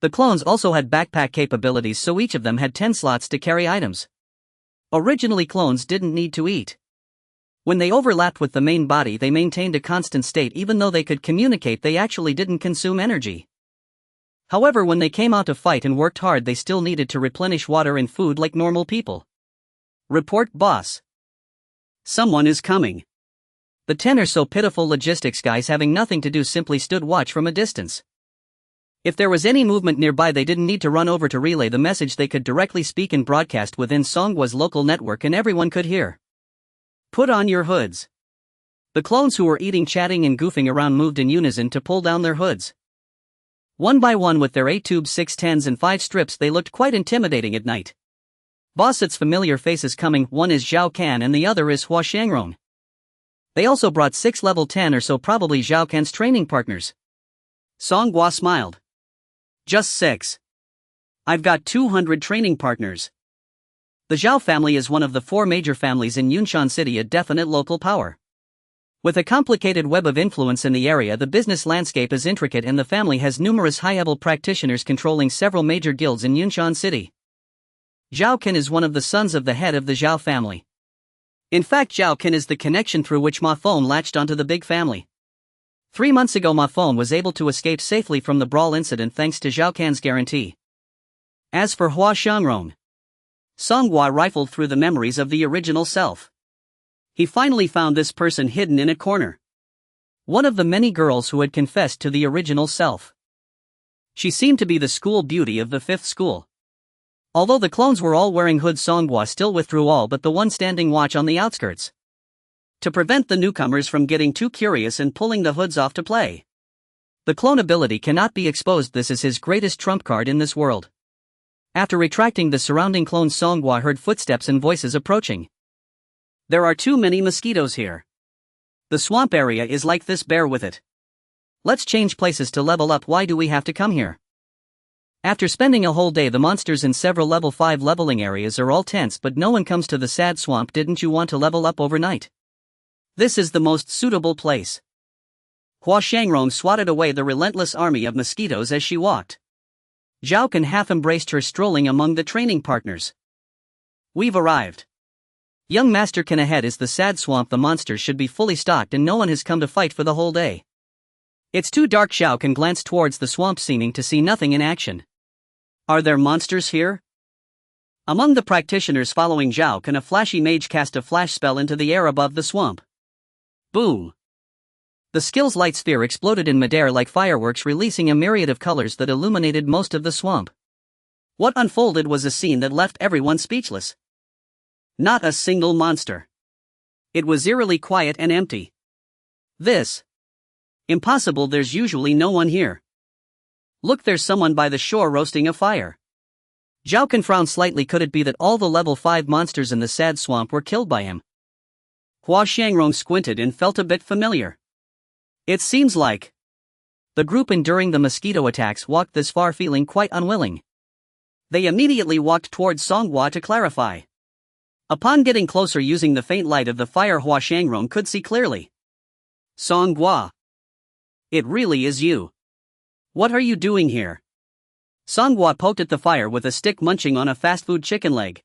The clones also had backpack capabilities, so each of them had 10 slots to carry items. Originally clones didn't need to eat. When they overlapped with the main body, they maintained a constant state. Even though they could communicate, they actually didn't consume energy. However, when they came out to fight and worked hard, they still needed to replenish water and food like normal people. Report, boss. Someone is coming. The 10 or so pitiful logistics guys, having nothing to do, simply stood watch from a distance. If there was any movement nearby, they didn't need to run over to relay the message. They could directly speak and broadcast within Songhua's local network, and everyone could hear. Put on your hoods. The clones who were eating, chatting, and goofing around moved in unison to pull down their hoods. One by one, with their 8 tubes, 6 10s, and 5 strips, they looked quite intimidating at night. Boss, its familiar faces coming. One is Zhao Kan and the other is Hua Shangrong. They also brought 6 level 10 or so, probably Zhao Kan's training partners. Songhua smiled. Just 6. I've got 200 training partners. The Zhao family is one of the 4 major families in Yunshan City, a definite local power. With a complicated web of influence in the area, the business landscape is intricate, and the family has numerous high-level practitioners controlling several major guilds in Yunshan City. Zhao Kan is one of the sons of the head of the Zhao family. In fact, Zhao Kan is the connection through which Ma Feng latched onto the big family. 3 months ago, Ma Feng was able to escape safely from the brawl incident thanks to Zhao Kan's guarantee. As for Hua Shangrong, Songhua rifled through the memories of the original self. He finally found this person hidden in a corner. One of the many girls who had confessed to the original self. She seemed to be the school beauty of the 5th school. Although the clones were all wearing hoods, Songhua still withdrew all but the one standing watch on the outskirts, to prevent the newcomers from getting too curious and pulling the hoods off to play. The clone ability cannot be exposed. This is his greatest trump card in this world. After retracting the surrounding clones, Songhua heard footsteps and voices approaching. There are too many mosquitoes here. The swamp area is like this, bear with it. Let's change places to level up. Why do we have to come here? After spending a whole day, the monsters in several level 5 leveling areas are all tense, but no one comes to the sad swamp. Didn't you want to level up overnight? This is the most suitable place. Hua Shangrong swatted away the relentless army of mosquitoes as she walked. Zhao Kan half embraced her, strolling among the training partners. We've arrived. Young Master Kan, ahead is the sad swamp. The monsters should be fully stocked and no one has come to fight for the whole day. It's too dark. Zhao Kan glanced towards the swamp, seeming to see nothing in action. Are there monsters here? Among the practitioners following Zhao Kan, a flashy mage cast a flash spell into the air above the swamp. Boom! The skill's light sphere exploded in midair like fireworks, releasing a myriad of colors that illuminated most of the swamp. What unfolded was a scene that left everyone speechless. Not a single monster. It was eerily quiet and empty. This. Impossible, there's usually no one here. Look, there's someone by the shore roasting a fire. Zhao Kan frowned slightly. Could it be that all the level 5 monsters in the sad swamp were killed by him? Hua Shangrong squinted and felt a bit familiar. It seems like. The group enduring the mosquito attacks walked this far feeling quite unwilling. They immediately walked towards Songhua to clarify. Upon getting closer using the faint light of the fire, Hua Shangrong could see clearly. Song Gua. It really is you. What are you doing here? Song Gua poked at the fire with a stick, munching on a fast food chicken leg.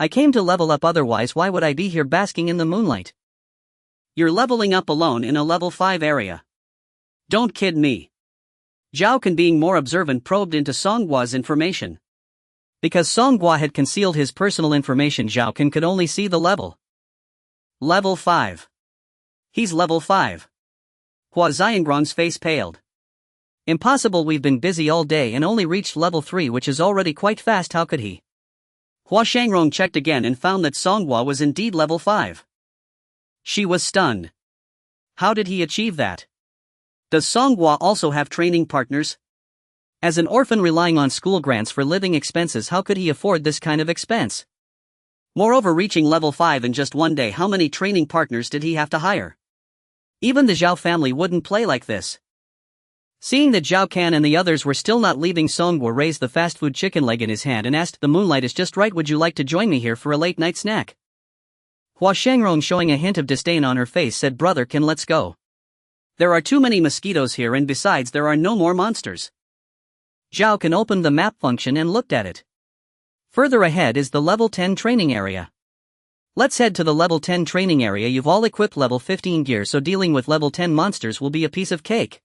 I came to level up, otherwise why would I be here basking in the moonlight? You're leveling up alone in a level 5 area. Don't kid me. Zhao Can, being more observant, probed into Song Gua's information. Because Song Gua had concealed his personal information, Zhao Can could only see the level. Level 5. He's level 5. Hua Xiangrong's face paled. Impossible, we've been busy all day and only reached level 3, which is already quite fast, how could he? Hua Shangrong checked again and found that Song Gua was indeed level 5. She was stunned. How did he achieve that? Does Song Gua also have training partners? As an orphan relying on school grants for living expenses, how could he afford this kind of expense? Moreover, reaching level 5 in just one day, how many training partners did he have to hire? Even the Zhao family wouldn't play like this. Seeing that Zhao Can and the others were still not leaving, Song Gua raised the fast food chicken leg in his hand and asked, "The moonlight is just right, would you like to join me here for a late night snack?" Hua Shangrong, showing a hint of disdain on her face, said, "Brother Can, let's go. There are too many mosquitoes here, and besides there are no more monsters." Zhao Can opened the map function and looked at it. Further ahead is the level 10 training area. Let's head to the level 10 training area. You've all equipped level 15 gear, so dealing with level 10 monsters will be a piece of cake.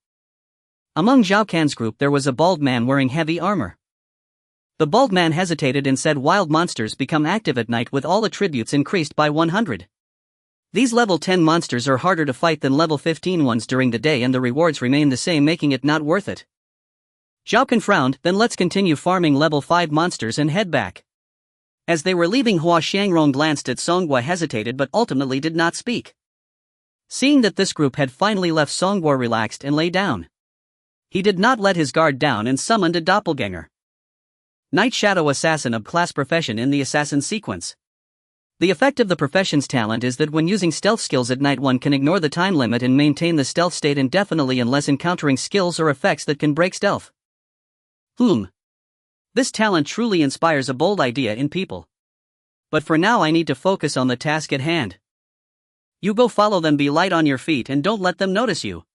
Among Zhao Can's group there was a bald man wearing heavy armor. The bald man hesitated and said, "Wild monsters become active at night with all attributes increased by 100. These level 10 monsters are harder to fight than level 15 ones during the day, and the rewards remain the same, making it not worth it." Zhao Can frowned. "Then let's continue farming level 5 monsters and head back." As they were leaving, Hua Shangrong glanced at Song Gua, hesitated but ultimately did not speak. Seeing that this group had finally left, Song Gua relaxed and lay down. He did not let his guard down and summoned a doppelganger. Night Shadow Assassin, of class profession in the assassin sequence. The effect of the profession's talent is that when using stealth skills at night, one can ignore the time limit and maintain the stealth state indefinitely unless encountering skills or effects that can break stealth. This talent truly inspires a bold idea in people. But for now I need to focus on the task at hand. You go follow them, be light on your feet and don't let them notice you.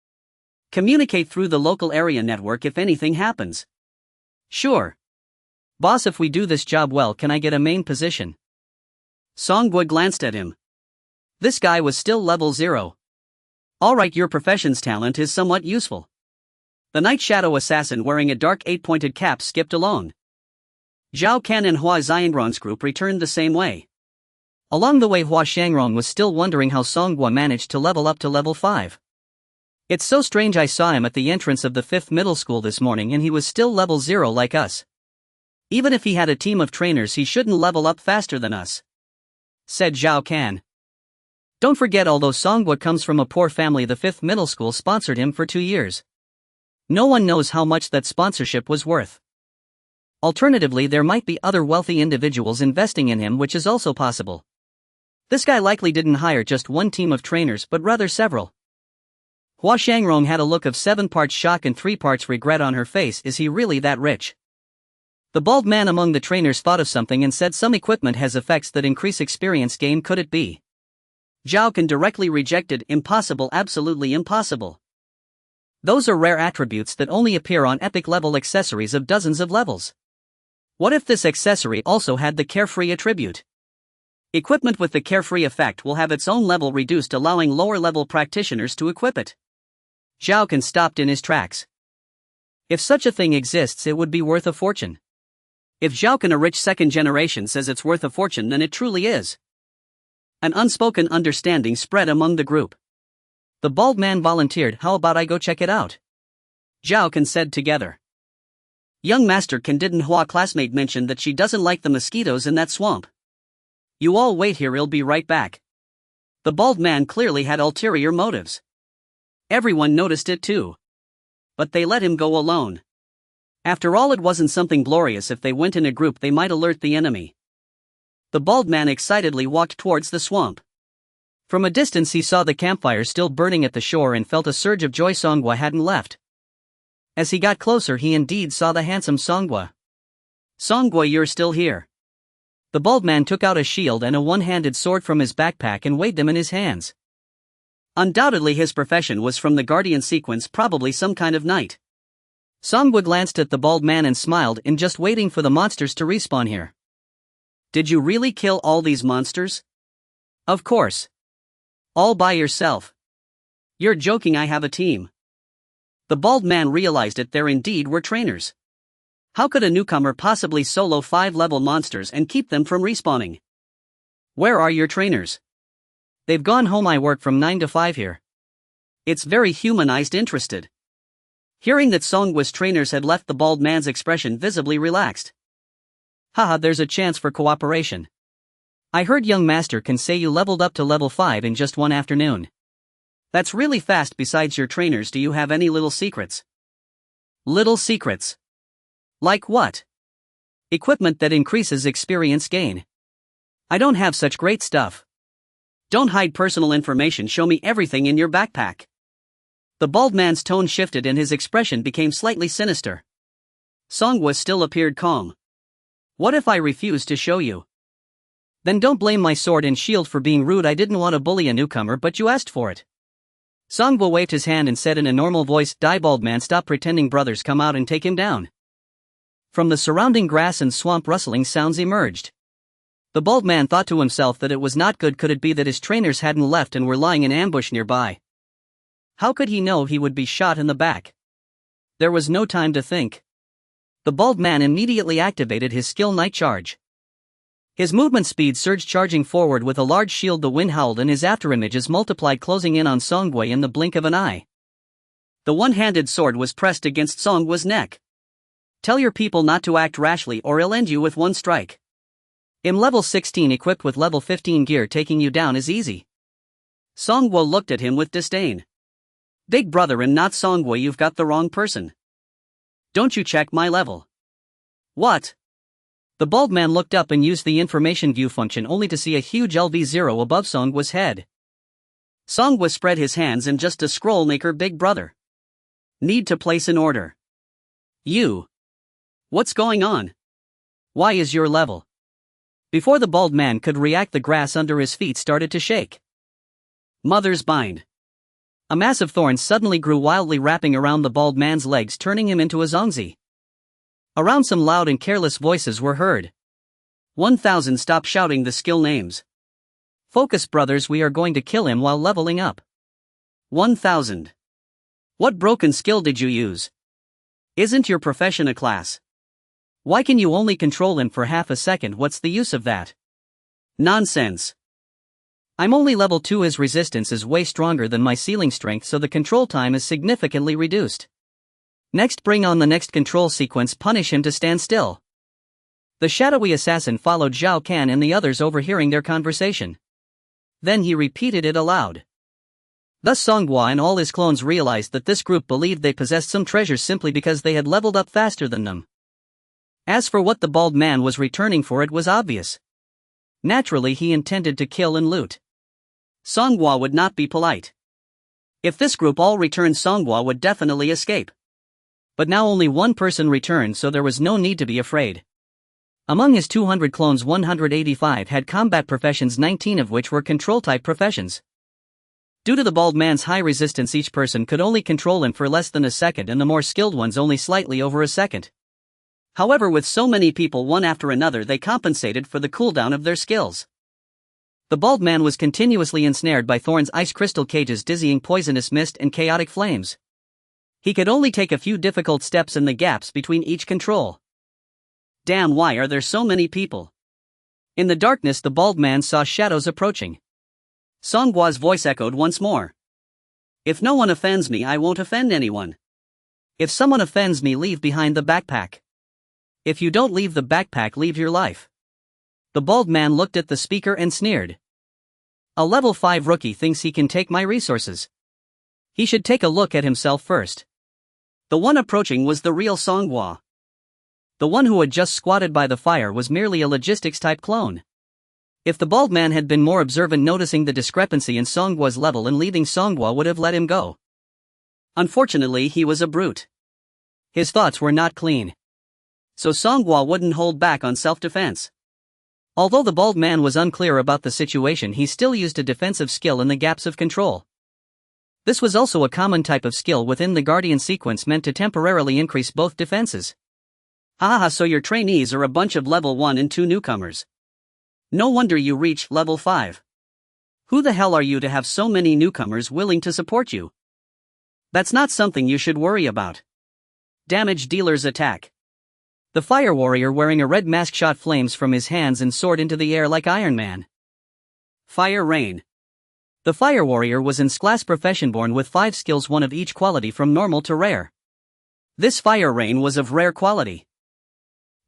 Communicate through the local area network if anything happens. Sure. Boss, if we do this job well, can I get a main position? Song Gua glanced at him. This guy was still level 0. Alright, your profession's talent is somewhat useful. The Night Shadow Assassin, wearing a dark 8-pointed cap, skipped along. Zhao Can and Hua Xiangrong's group returned the same way. Along the way, Hua Shangrong was still wondering how Song Gua managed to level up to level 5. It's so strange, I saw him at the entrance of the 5th middle school this morning and he was still level 0 like us. Even if he had a team of trainers, he shouldn't level up faster than us," said Zhao Can. Don't forget, although Song Gua comes from a poor family, the 5th middle school sponsored him for 2 years. No one knows how much that sponsorship was worth. Alternatively, there might be other wealthy individuals investing in him, which is also possible. This guy likely didn't hire just one team of trainers but rather several. Hua Shangrong had a look of 7 parts shock and 3 parts regret on her face. Is he really that rich? The bald man among the trainers thought of something and said, "Some equipment has effects that increase experience gain, could it be?" Zhao Can directly rejected, "Impossible, absolutely impossible. Those are rare attributes that only appear on epic level accessories of dozens of levels. What if this accessory also had the carefree attribute? Equipment with the carefree effect will have its own level reduced, allowing lower level practitioners to equip it." Zhao Can stopped in his tracks. If such a thing exists, it would be worth a fortune. If Zhao Can, a rich second generation, says it's worth a fortune, then it truly is. An unspoken understanding spread among the group. The bald man volunteered, "How about I go check it out?" Zhao Can said together. "Young Master Can, didn't Hua classmate mention that she doesn't like the mosquitoes in that swamp? You all wait here, he'll be right back." The bald man clearly had ulterior motives. Everyone noticed it too. But they let him go alone. After all, it wasn't something glorious. If they went in a group, they might alert the enemy. The bald man excitedly walked towards the swamp. From a distance he saw the campfire still burning at the shore and felt a surge of joy. Song Gua hadn't left. As he got closer, he indeed saw the handsome Song Gua. "Song Gua, you're still here. The bald man took out a shield and a one-handed sword from his backpack and weighed them in his hands. Undoubtedly his profession was from the Guardian sequence, probably some kind of knight. Songwa glanced at the bald man and smiled, in just waiting for the monsters to respawn here. Did you really kill all these monsters? Of course. All by yourself. You're joking, I have a team. The bald man realized it, there indeed were trainers. How could a newcomer possibly solo 5-level monsters and keep them from respawning? Where are your trainers? They've gone home, I work from 9 to 5 here. It's very humanized, interested. Hearing that Songwa's trainers had left, the bald man's expression visibly relaxed. Haha, there's a chance for cooperation. I heard young master can say you leveled up to level 5 in just one afternoon. That's really fast. Besides your trainers, do you have any little secrets? Little secrets? Like what? Equipment that increases experience gain. I don't have such great stuff. Don't hide personal information, show me everything in your backpack. The bald man's tone shifted and his expression became slightly sinister. Songwa still appeared calm. What if I refuse to show you? Then don't blame my sword and shield for being rude. I didn't want to bully a newcomer, but you asked for it. Songwa waved his hand and said in a normal voice, "Die, bald man, stop pretending. Brothers, come out and take him down." From the surrounding grass and swamp, rustling sounds emerged. The bald man thought to himself that it was not good. Could it be that his trainers hadn't left and were lying in ambush nearby? How could he know he would be shot in the back? There was no time to think. The bald man immediately activated his skill Night Charge. His movement speed surged, charging forward with a large shield. The wind howled and his afterimages multiplied, closing in on Songwa in the blink of an eye. The one-handed sword was pressed against Songwa's neck. Tell your people not to act rashly or I'll end you with one strike. I'm level 16 equipped with level 15 gear. Taking you down is easy. Songwa looked at him with disdain. Big brother and not Songwa, you've got the wrong person. Don't you check my level? What? The bald man looked up and used the information view function only to see a huge LV0 above Songwa's head. Songwa spread his hands and just a scroll maker. Big brother. Need to place an order. You. What's going on? Why is your level? Before the bald man could react, the grass under his feet started to shake. Mother's bind. A mass of thorns suddenly grew wildly, wrapping around the bald man's legs, turning him into a zongzi. Around, some loud and careless voices were heard. 1000, stop shouting the skill names. Focus, brothers, we are going to kill him while leveling up. 1000. What broken skill did you use? Isn't your profession a class? Why can you only control him for half a second? What's the use of that? Nonsense. I'm only level 2. His resistance is way stronger than my ceiling strength, so the control time is significantly reduced. Next, bring on the next control sequence. Punish him to stand still. The shadowy assassin followed Zhao Kan and the others, overhearing their conversation. Then he repeated it aloud. Thus Songwa and all his clones realized that this group believed they possessed some treasures simply because they had leveled up faster than them. As for what the bald man was returning for, it was obvious. Naturally, he intended to kill and loot. Songwa would not be polite. If this group all returned, Songwa would definitely escape. But now only one person returned, so there was no need to be afraid. Among his 200 clones, 185 had combat professions, 19 of which were control-type professions. Due to the bald man's high resistance, each person could only control him for less than a second, and the more skilled ones only slightly over a second. However, with so many people one after another, they compensated for the cooldown of their skills. The bald man was continuously ensnared by thorns, ice crystal cages, dizzying poisonous mist, and chaotic flames. He could only take a few difficult steps in the gaps between each control. Damn, why are there so many people? In the darkness, the bald man saw shadows approaching. Songwa's voice echoed once more. If no one offends me, I won't offend anyone. If someone offends me, leave behind the backpack. If you don't leave the backpack, leave your life. The bald man looked at the speaker and sneered. A level 5 rookie thinks he can take my resources. He should take a look at himself first. The one approaching was the real Songwa. The one who had just squatted by the fire was merely a logistics-type clone. If the bald man had been more observant, noticing the discrepancy in Songwa's level and leaving, Songwa would have let him go. Unfortunately, he was a brute. His thoughts were not clean. So Songwa wouldn't hold back on self-defense. Although the bald man was unclear about the situation, he still used a defensive skill in the gaps of control. This was also a common type of skill within the Guardian sequence meant to temporarily increase both defenses. Haha, so your trainees are a bunch of level 1 and 2 newcomers. No wonder you reach level 5. Who the hell are you to have so many newcomers willing to support you? That's not something you should worry about. Damage dealers attack. The fire warrior wearing a red mask shot flames from his hands and soared into the air like Iron Man. Fire rain. The fire warrior was in class profession born with 5 skills, one of each quality from normal to rare. This fire rain was of rare quality.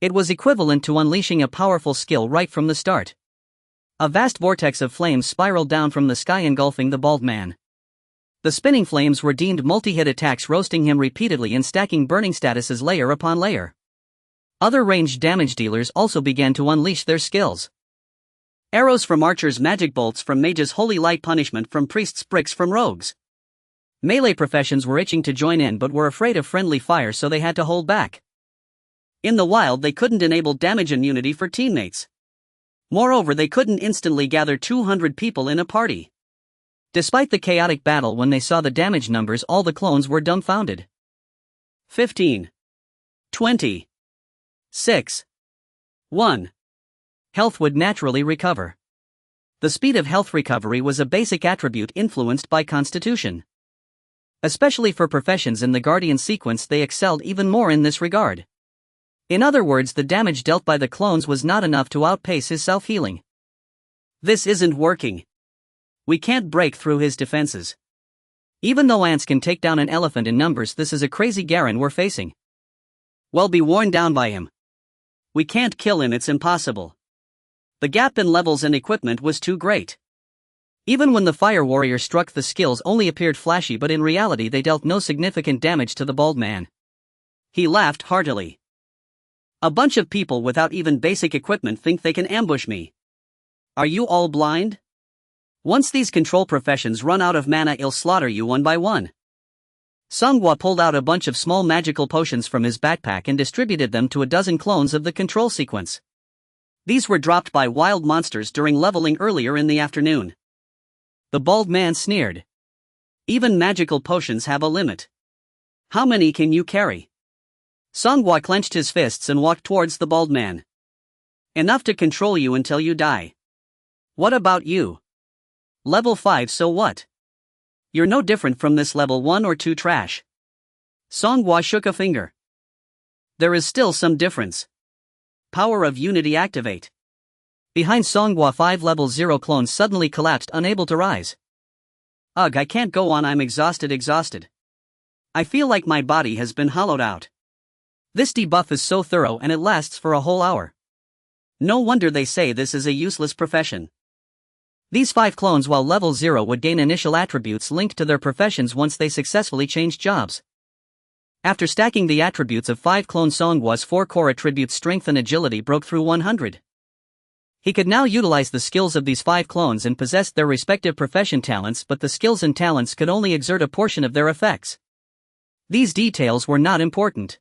It was equivalent to unleashing a powerful skill right from the start. A vast vortex of flames spiraled down from the sky, engulfing the bald man. The spinning flames were deemed multi-hit attacks, roasting him repeatedly and stacking burning statuses layer upon layer. Other ranged damage dealers also began to unleash their skills. Arrows from archers, magic bolts from mages, holy light punishment from priests, bricks from rogues. Melee professions were itching to join in but were afraid of friendly fire, so they had to hold back. In the wild, they couldn't enable damage immunity for teammates. Moreover, they couldn't instantly gather 200 people in a party. Despite the chaotic battle, when they saw the damage numbers, all the clones were dumbfounded. 15. 20. 6. 1. Health would naturally recover. The speed of health recovery was a basic attribute influenced by constitution. Especially for professions in the Guardian sequence, they excelled even more in this regard. In other words, the damage dealt by the clones was not enough to outpace his self-healing. This isn't working. We can't break through his defenses. Even though ants can take down an elephant in numbers, this is a crazy Garen we're facing. We'll be worn down by him. We can't kill him, it's impossible. The gap in levels and equipment was too great. Even when the fire warrior struck, the skills only appeared flashy, but in reality they dealt no significant damage to the bald man. He laughed heartily. A bunch of people without even basic equipment think they can ambush me. Are you all blind? Once these control professions run out of mana, I'll slaughter you one by one. Songhua pulled out a bunch of small magical potions from his backpack and distributed them to a dozen clones of the control sequence. These were dropped by wild monsters during leveling earlier in the afternoon. The bald man sneered. Even magical potions have a limit. How many can you carry? Songhua clenched his fists and walked towards the bald man. Enough to control you until you die. What about you? Level 5, so what? You're no different from this level 1 or 2 trash. Songhua shook a finger. There is still some difference. Power of Unity activate. Behind Songhua, 5 level 0 clones suddenly collapsed, unable to rise. Ugh, I can't go on, I'm exhausted. I feel like my body has been hollowed out. This debuff is so thorough and it lasts for a whole hour. No wonder they say this is a useless profession. These 5 clones, while level 0, would gain initial attributes linked to their professions once they successfully changed jobs. After stacking the attributes of 5 clone, Songhua's 4 core attributes, strength and agility, broke through 100. He could now utilize the skills of these 5 clones and possessed their respective profession talents, but the skills and talents could only exert a portion of their effects. These details were not important.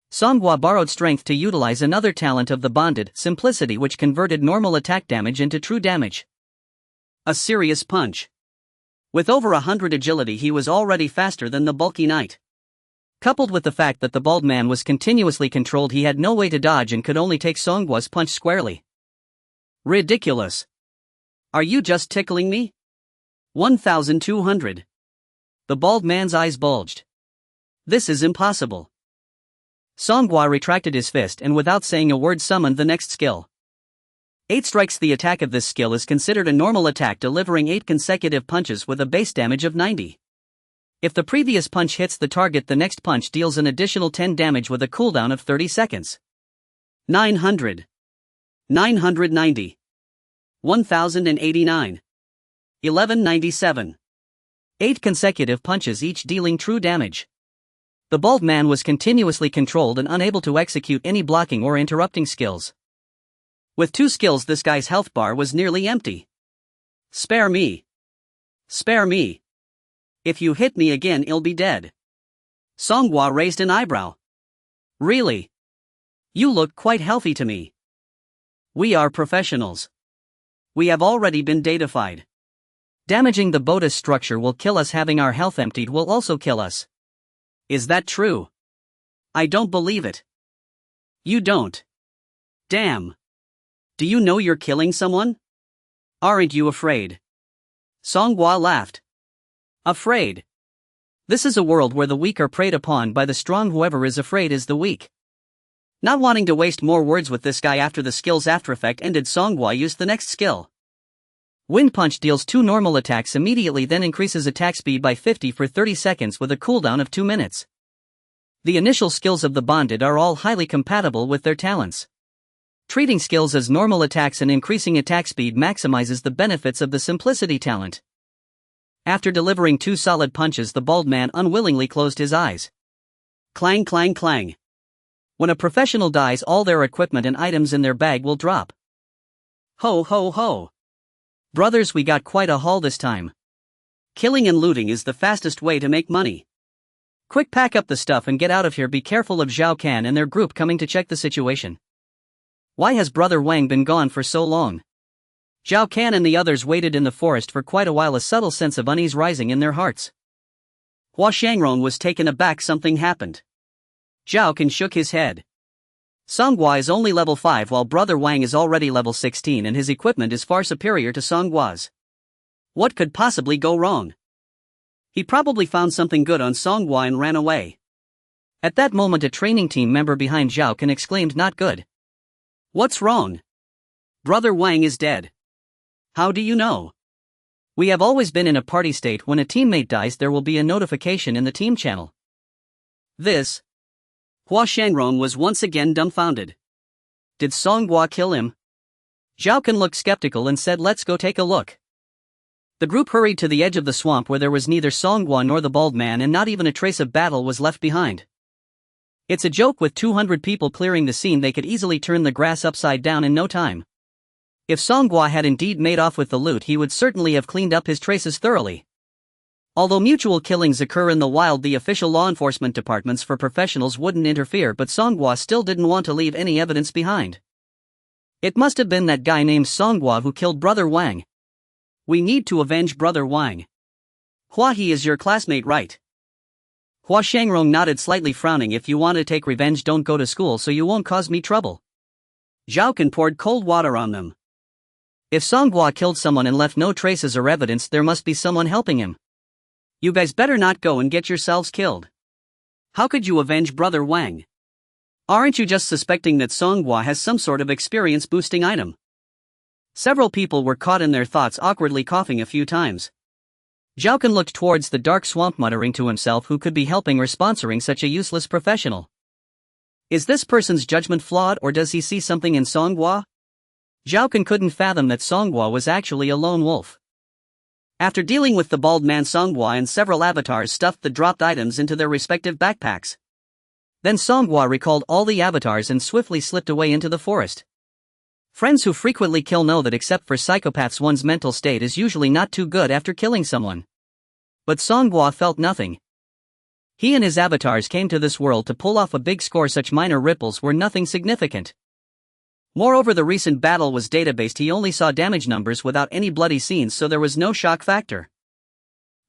Songhua borrowed strength to utilize another talent of the bonded, simplicity, which converted normal attack damage into true damage. A serious punch. With over 100 agility, he was already faster than the bulky knight. Coupled with the fact that the bald man was continuously controlled, he had no way to dodge and could only take Songhua's punch squarely. Ridiculous. Are you just tickling me? 1,200. The bald man's eyes bulged. This is impossible. Songhua retracted his fist and without saying a word summoned the next skill. 8 strikes. The attack of this skill is considered a normal attack, delivering 8 consecutive punches with a base damage of 90. If the previous punch hits the target, the next punch deals an additional 10 damage with a cooldown of 30 seconds. 900. 990. 1089. 1197. 8 consecutive punches, each dealing true damage. The bald man was continuously controlled and unable to execute any blocking or interrupting skills. With 2 skills, this guy's health bar was nearly empty. Spare me. Spare me. If you hit me again, I'll be dead. Songhua raised an eyebrow. Really? You look quite healthy to me. We are professionals. We have already been datafied. Damaging the BOTUS structure will kill us. Having our health emptied will also kill us. Is that true? I don't believe it. You don't. Damn. Do you know you're killing someone? Aren't you afraid? Songhua laughed. Afraid? This is a world where the weak are preyed upon by the strong. Whoever is afraid is the weak. Not wanting to waste more words with this guy after the skill's aftereffect ended, Songhua used the next skill. Wind Punch deals 2 normal attacks immediately, then increases attack speed by 50 for 30 seconds with a cooldown of 2 minutes. The initial skills of the bonded are all highly compatible with their talents. Treating skills as normal attacks and increasing attack speed maximizes the benefits of the simplicity talent. After delivering 2 solid punches, the bald man unwillingly closed his eyes. Clang clang clang. When a professional dies, all their equipment and items in their bag will drop. Ho ho ho. Brothers, we got quite a haul this time. Killing and looting is the fastest way to make money. Quick, pack up the stuff and get out of here. Be careful of Zhao Kan and their group coming to check the situation. Why has Brother Wang been gone for so long? Zhao Kan and the others waited in the forest for quite a while, a subtle sense of unease rising in their hearts. Hua Shangrong was taken aback. Something happened. Zhao Kan shook his head. Songhua is only level 5 while Brother Wang is already level 16 and his equipment is far superior to Songhua's. What could possibly go wrong? He probably found something good on Songhua and ran away. At that moment, a training team member behind Zhao Kan exclaimed, "Not good." What's wrong? Brother Wang is dead. How do you know? We have always been in a party state. When a teammate dies, there will be a notification in the team channel. This. Hua Shangrong was once again dumbfounded. Did Songhua kill him? Zhao Kan looked skeptical and said, "Let's go take a look." The group hurried to the edge of the swamp where there was neither Songhua nor the bald man, and not even a trace of battle was left behind. It's a joke, with 200 people clearing the scene they could easily turn the grass upside down in no time. If Songhua had indeed made off with the loot, he would certainly have cleaned up his traces thoroughly. Although mutual killings occur in the wild, the official law enforcement departments for professionals wouldn't interfere, but Songhua still didn't want to leave any evidence behind. It must have been that guy named Songhua who killed Brother Wang. We need to avenge Brother Wang. Hua, he is your classmate, right? Hua Shangrong nodded, slightly frowning. If you want to take revenge, don't go to school so you won't cause me trouble. Zhao Kan poured cold water on them. If Songhua killed someone and left no traces or evidence, there must be someone helping him. You guys better not go and get yourselves killed. How could you avenge Brother Wang? Aren't you just suspecting that Songhua has some sort of experience-boosting item? Several people were caught in their thoughts, awkwardly coughing a few times. Zhao Kan looked towards the dark swamp, muttering to himself, who could be helping or sponsoring such a useless professional? Is this person's judgment flawed, or does he see something in Songhua? Zhao Kan couldn't fathom that Songhua was actually a lone wolf. After dealing with the bald man, Songhua and several avatars stuffed the dropped items into their respective backpacks. Then Songhua recalled all the avatars and swiftly slipped away into the forest. Friends who frequently kill know that except for psychopaths, one's mental state is usually not too good after killing someone. But Songhua felt nothing. He and his avatars came to this world to pull off a big score. Such minor ripples were nothing significant. Moreover, the recent battle was data-based. He only saw damage numbers without any bloody scenes, so there was no shock factor.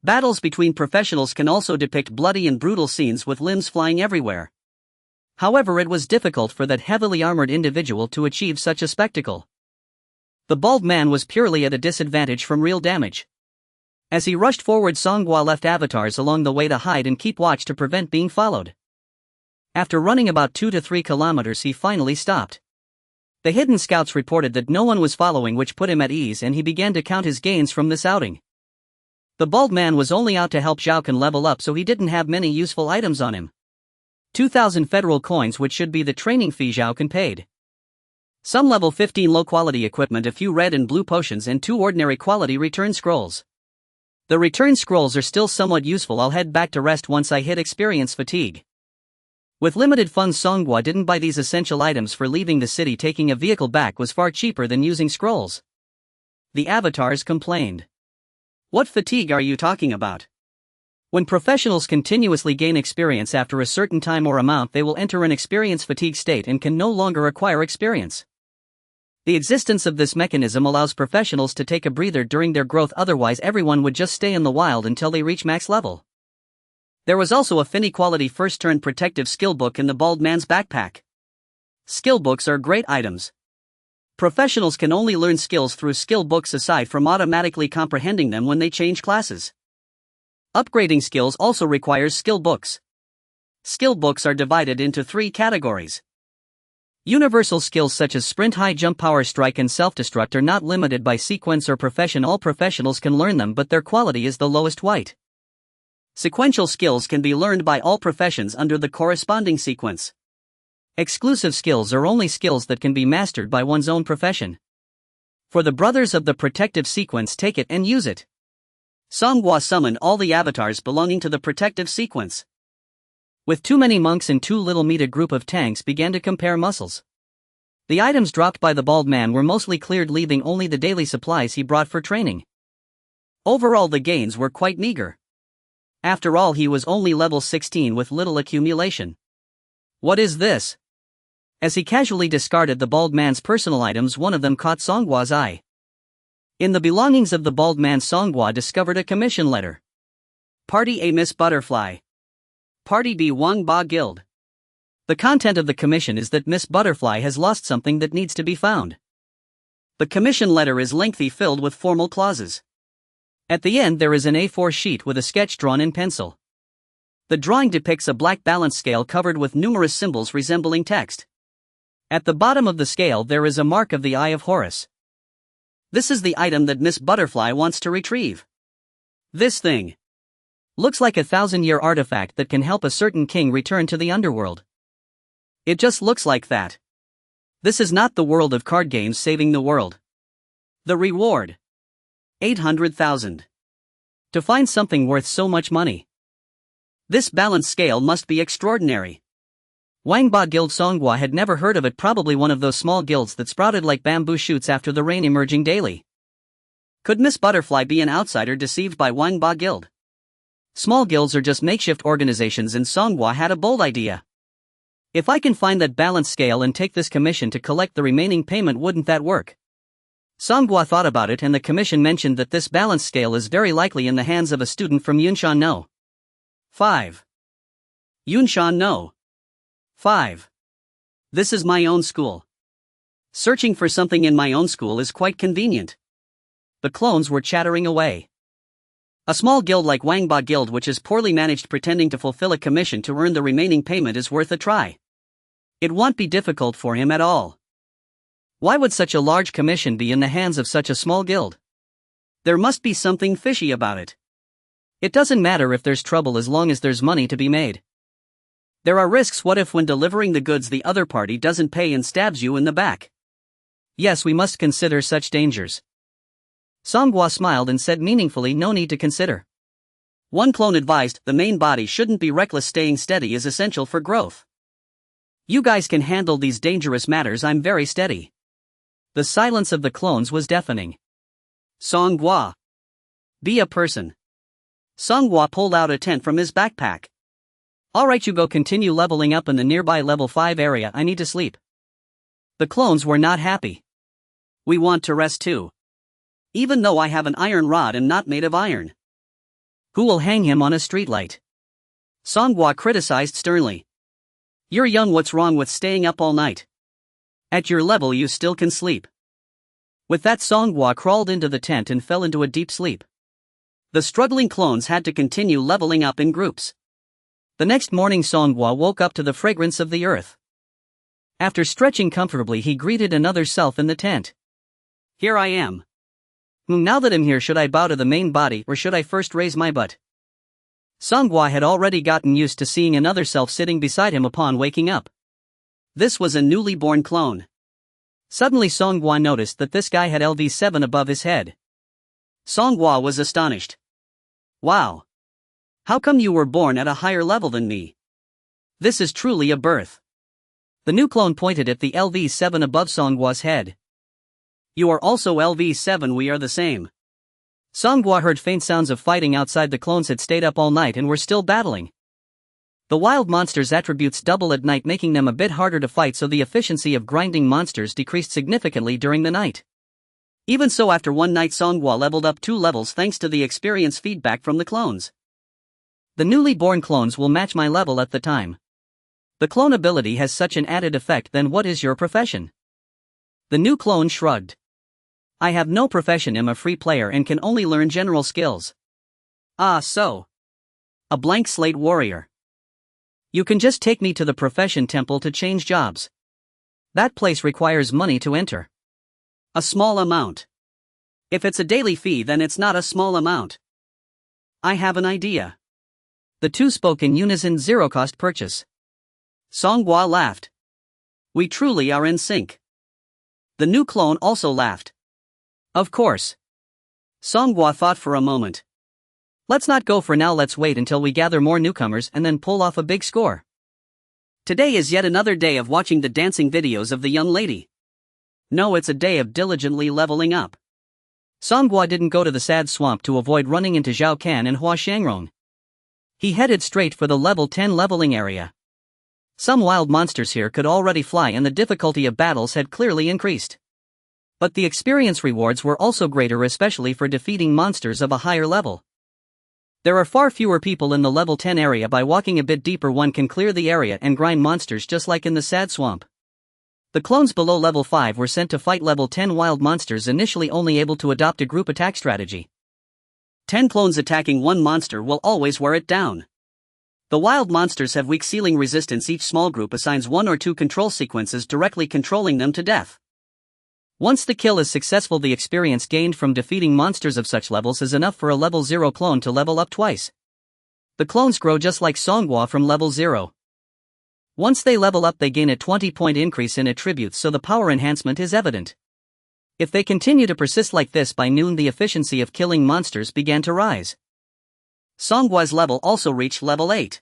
Battles between professionals can also depict bloody and brutal scenes with limbs flying everywhere. However, it was difficult for that heavily armored individual to achieve such a spectacle. The bald man was purely at a disadvantage from real damage. As he rushed forward, Songhua left avatars along the way to hide and keep watch to prevent being followed. After running about 2 to 3 kilometers, he finally stopped. The hidden scouts reported that no one was following, which put him at ease, and he began to count his gains from this outing. The bald man was only out to help Zhao Kan level up, so he didn't have many useful items on him. 2,000 federal coins, which should be the training fee Zhao Kan paid. Some level 15 low-quality equipment, a few red and blue potions, and 2 ordinary quality return scrolls. The return scrolls are still somewhat useful. I'll head back to rest once I hit experience fatigue. With limited funds, Songhua didn't buy these essential items for leaving the city. Taking a vehicle back was far cheaper than using scrolls. The avatars complained. What fatigue are you talking about? When professionals continuously gain experience, after a certain time or amount, they will enter an experience fatigue state and can no longer acquire experience. The existence of this mechanism allows professionals to take a breather during their growth, otherwise everyone would just stay in the wild until they reach max level. There was also a Finny quality first turn protective skill book in the bald man's backpack. Skill books are great items. Professionals can only learn skills through skill books aside from automatically comprehending them when they change classes. Upgrading skills also requires skill books. Skill books are divided into 3 categories. Universal skills such as sprint, high jump, power strike and self-destruct are not limited by sequence or profession. All professionals can learn them, but their quality is the lowest white. Sequential skills can be learned by all professions under the corresponding sequence. Exclusive skills are only skills that can be mastered by one's own profession. For the brothers of the protective sequence, take it and use it. Songhua summoned all the avatars belonging to the protective sequence. With too many monks and too little meat, a group of tanks began to compare muscles. The items dropped by the bald man were mostly cleared, leaving only the daily supplies he brought for training. Overall, the gains were quite meager. After all, he was only level 16 with little accumulation. What is this? As he casually discarded the bald man's personal items, one of them caught Songhua's eye. In the belongings of the bald man, Songhua discovered a commission letter. Party A, Miss Butterfly. Party B, Wang Ba Guild. The content of the commission is that Miss Butterfly has lost something that needs to be found. The commission letter is lengthy, filled with formal clauses. At the end there is an A4 sheet with a sketch drawn in pencil. The drawing depicts a black balance scale covered with numerous symbols resembling text. At the bottom of the scale there is a mark of the Eye of Horus. This is the item that Miss Butterfly wants to retrieve. This thing looks like a 1,000-year artifact that can help a certain king return to the underworld. It just looks like that. This is not the world of card games saving the world. The reward: 800,000. To find something worth so much money. This balance scale must be extraordinary. Wangba Guild. Songhua had never heard of it, probably one of those small guilds that sprouted like bamboo shoots after the rain, emerging daily. Could Miss Butterfly be an outsider deceived by Wangba Guild? Small guilds are just makeshift organizations, and Songhua had a bold idea. If I can find that balance scale and take this commission to collect the remaining payment, wouldn't that work? Songhua thought about it, and the commission mentioned that this balance scale is very likely in the hands of a student from Yunshan No. 5. Yunshan No. 5. This is my own school. Searching for something in my own school is quite convenient. The clones were chattering away. A small guild like Wangba Guild, which is poorly managed, pretending to fulfill a commission to earn the remaining payment, is worth a try. It won't be difficult for him at all. Why would such a large commission be in the hands of such a small guild? There must be something fishy about it. It doesn't matter if there's trouble as long as there's money to be made. There are risks. What if when delivering the goods the other party doesn't pay and stabs you in the back? Yes, we must consider such dangers. Songhua smiled and said meaningfully, no need to consider. One clone advised, the main body shouldn't be reckless. Staying steady is essential for growth. You guys can handle these dangerous matters. I'm very steady. The silence of the clones was deafening. Songhua. Be a person. Songhua pulled out a tent from his backpack. Alright, you go continue leveling up in the nearby level 5 area. I need to sleep. The clones were not happy. We want to rest too. Even though I have an iron rod and not made of iron. Who will hang him on a streetlight? Songhua criticized sternly. You're young, what's wrong with staying up all night? At your level you still can sleep. With that, Songhua crawled into the tent and fell into a deep sleep. The struggling clones had to continue leveling up in groups. The next morning Songhua woke up to the fragrance of the earth. After stretching comfortably, he greeted another self in the tent. Here I am. Now that I'm here, should I bow to the main body or should I first raise my butt? Songhua had already gotten used to seeing another self sitting beside him upon waking up. This was a newly born clone. Suddenly Songhua noticed that this guy had LV7 above his head. Songhua was astonished. Wow. How come you were born at a higher level than me? This is truly a birth. The new clone pointed at the LV7 above Songhua's head. You are also LV7, we are the same. Songhua heard faint sounds of fighting outside. The clones had stayed up all night and were still battling. The wild monsters' attributes double at night, making them a bit harder to fight, so the efficiency of grinding monsters decreased significantly during the night. Even so, after one night, Songhua leveled up 2 levels thanks to the experience feedback from the clones. The newly born clones will match my level at the time. The clone ability has such an added effect. Then what is your profession? The new clone shrugged. I have no profession, I'm a free player and can only learn general skills. Ah, so. A blank slate warrior. You can just take me to the profession temple to change jobs. That place requires money to enter. A small amount. If it's a daily fee, then it's not a small amount. I have an idea. The two spoke in unison. Zero-cost purchase. Songhua laughed. We truly are in sync. The new clone also laughed. Of course. Songhua thought for a moment. Let's not go for now, let's wait until we gather more newcomers and then pull off a big score. Today is yet another day of watching the dancing videos of the young lady. No, it's a day of diligently leveling up. Songhua didn't go to the sad swamp to avoid running into Zhao Kan and Hua Shangrong. He headed straight for the level 10 leveling area. Some wild monsters here could already fly and the difficulty of battles had clearly increased. But the experience rewards were also greater, especially for defeating monsters of a higher level. There are far fewer people in the level 10 area. By walking a bit deeper, one can clear the area and grind monsters just like in the sad swamp. The clones below level 5 were sent to fight level 10 wild monsters, initially only able to adopt a group attack strategy. 10 clones attacking one monster will always wear it down. The wild monsters have weak ceiling resistance. Each small group assigns 1 or 2 control sequences directly controlling them to death. Once the kill is successful, the experience gained from defeating monsters of such levels is enough for a level 0 clone to level up twice. The clones grow just like Songhua from level 0. Once they level up, they gain a 20-point increase in attributes, so the power enhancement is evident. If they continue to persist like this, by noon the efficiency of killing monsters began to rise. Songhua's level also reached level 8.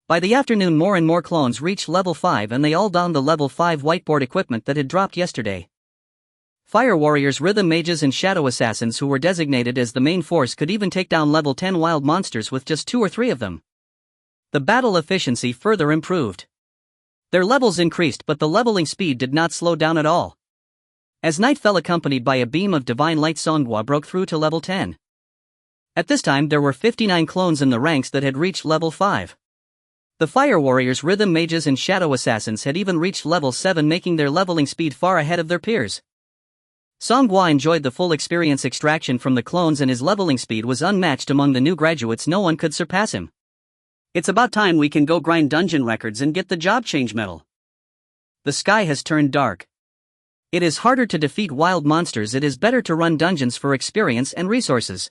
By the afternoon, more and more clones reached level 5 and they all donned the level 5 whiteboard equipment that had dropped yesterday. Fire warriors, rhythm mages and shadow assassins who were designated as the main force could even take down level 10 wild monsters with just 2 or 3 of them. The battle efficiency further improved. Their levels increased, but the leveling speed did not slow down at all. As night fell, accompanied by a beam of divine light, Songhua broke through to level 10. At this time there were 59 clones in the ranks that had reached level 5. The fire warriors, rhythm mages and shadow assassins had even reached level 7, making their leveling speed far ahead of their peers. Songhua enjoyed the full experience extraction from the clones and his leveling speed was unmatched among the new graduates. No one could surpass him. It's about time we can go grind dungeon records and get the job change medal. The sky has turned dark. It is harder to defeat wild monsters. It is better to run dungeons for experience and resources.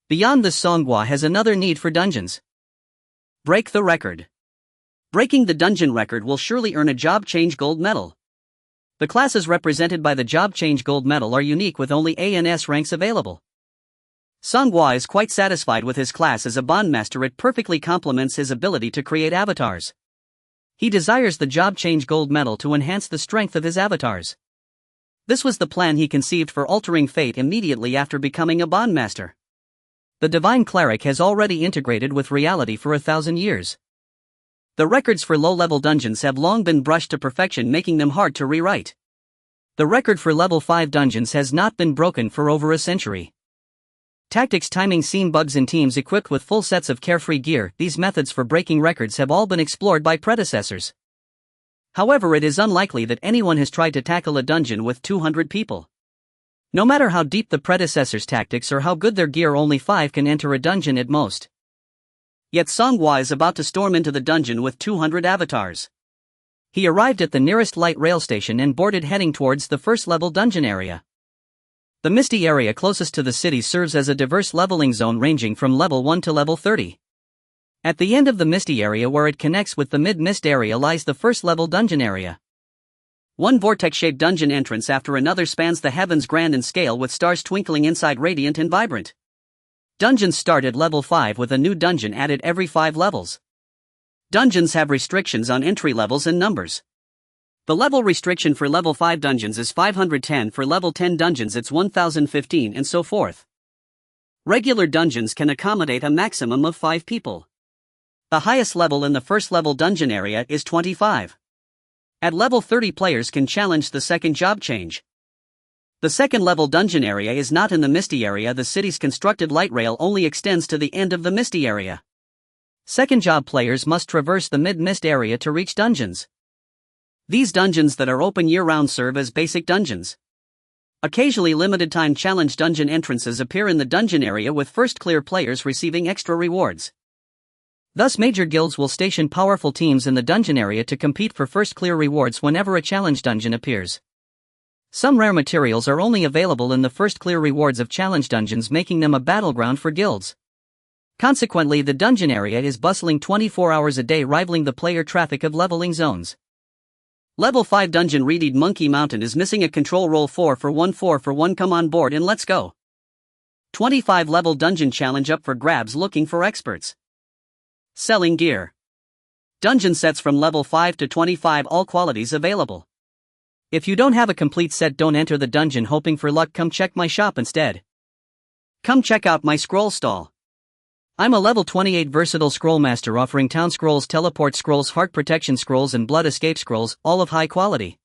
Beyond this, Songhua has another need for dungeons. Break the record. Breaking the dungeon record will surely earn a job change gold medal. The classes represented by the job change gold medal are unique, with only A and S ranks available. Songhua is quite satisfied with his class as a bondmaster. It perfectly complements his ability to create avatars. He desires the job change gold medal to enhance the strength of his avatars. This was the plan he conceived for altering fate immediately after becoming a bondmaster. The divine cleric has already integrated with reality for 1,000 years. The records for low-level dungeons have long been brushed to perfection, making them hard to rewrite. The record for level 5 dungeons has not been broken for over a century. Tactics, timing, scene bugs in teams equipped with full sets of carefree gear. These methods for breaking records have all been explored by predecessors. However, it is unlikely that anyone has tried to tackle a dungeon with 200 people. No matter how deep the predecessors' tactics or how good their gear, only 5 can enter a dungeon at most. Yet Songhua is about to storm into the dungeon with 200 avatars. He arrived at the nearest light rail station and boarded, heading towards the first level dungeon area. The misty area closest to the city serves as a diverse leveling zone ranging from level 1 to level 30. At the end of the misty area, where it connects with the mid-mist area, lies the first level dungeon area. One vortex-shaped dungeon entrance after another spans the heavens, grand in scale, with stars twinkling inside, radiant and vibrant. Dungeons start at level 5 with a new dungeon added every 5 levels. Dungeons have restrictions on entry levels and numbers. The level restriction for level 5 dungeons is 510, for level 10 dungeons it's 1015, and so forth. Regular dungeons can accommodate a maximum of 5 people. The highest level in the first level dungeon area is 25. At level 30 players can challenge the second job change. The second level dungeon area is not in the Misty area. The city's constructed light rail only extends to the end of the Misty area. Second job players must traverse the mid-mist area to reach dungeons. These dungeons that are open year-round serve as basic dungeons. Occasionally limited time challenge dungeon entrances appear in the dungeon area, with first clear players receiving extra rewards. Thus major guilds will station powerful teams in the dungeon area to compete for first clear rewards whenever a challenge dungeon appears. Some rare materials are only available in the first clear rewards of challenge dungeons, making them a battleground for guilds. Consequently, the dungeon area is bustling 24 hours a day, rivaling the player traffic of leveling zones. Level 5 dungeon Reedy Monkey Mountain is missing a control roll. 4 for 1. Come on board and let's go. 25 level dungeon challenge up for grabs, looking for experts. Selling gear. Dungeon sets from level 5 to 25, all qualities available. If you don't have a complete set, don't enter the dungeon hoping for luck. Come check my shop instead. Come check out my scroll stall. I'm a level 28 versatile scroll master offering town scrolls, teleport scrolls, heart protection scrolls and blood escape scrolls, all of high quality.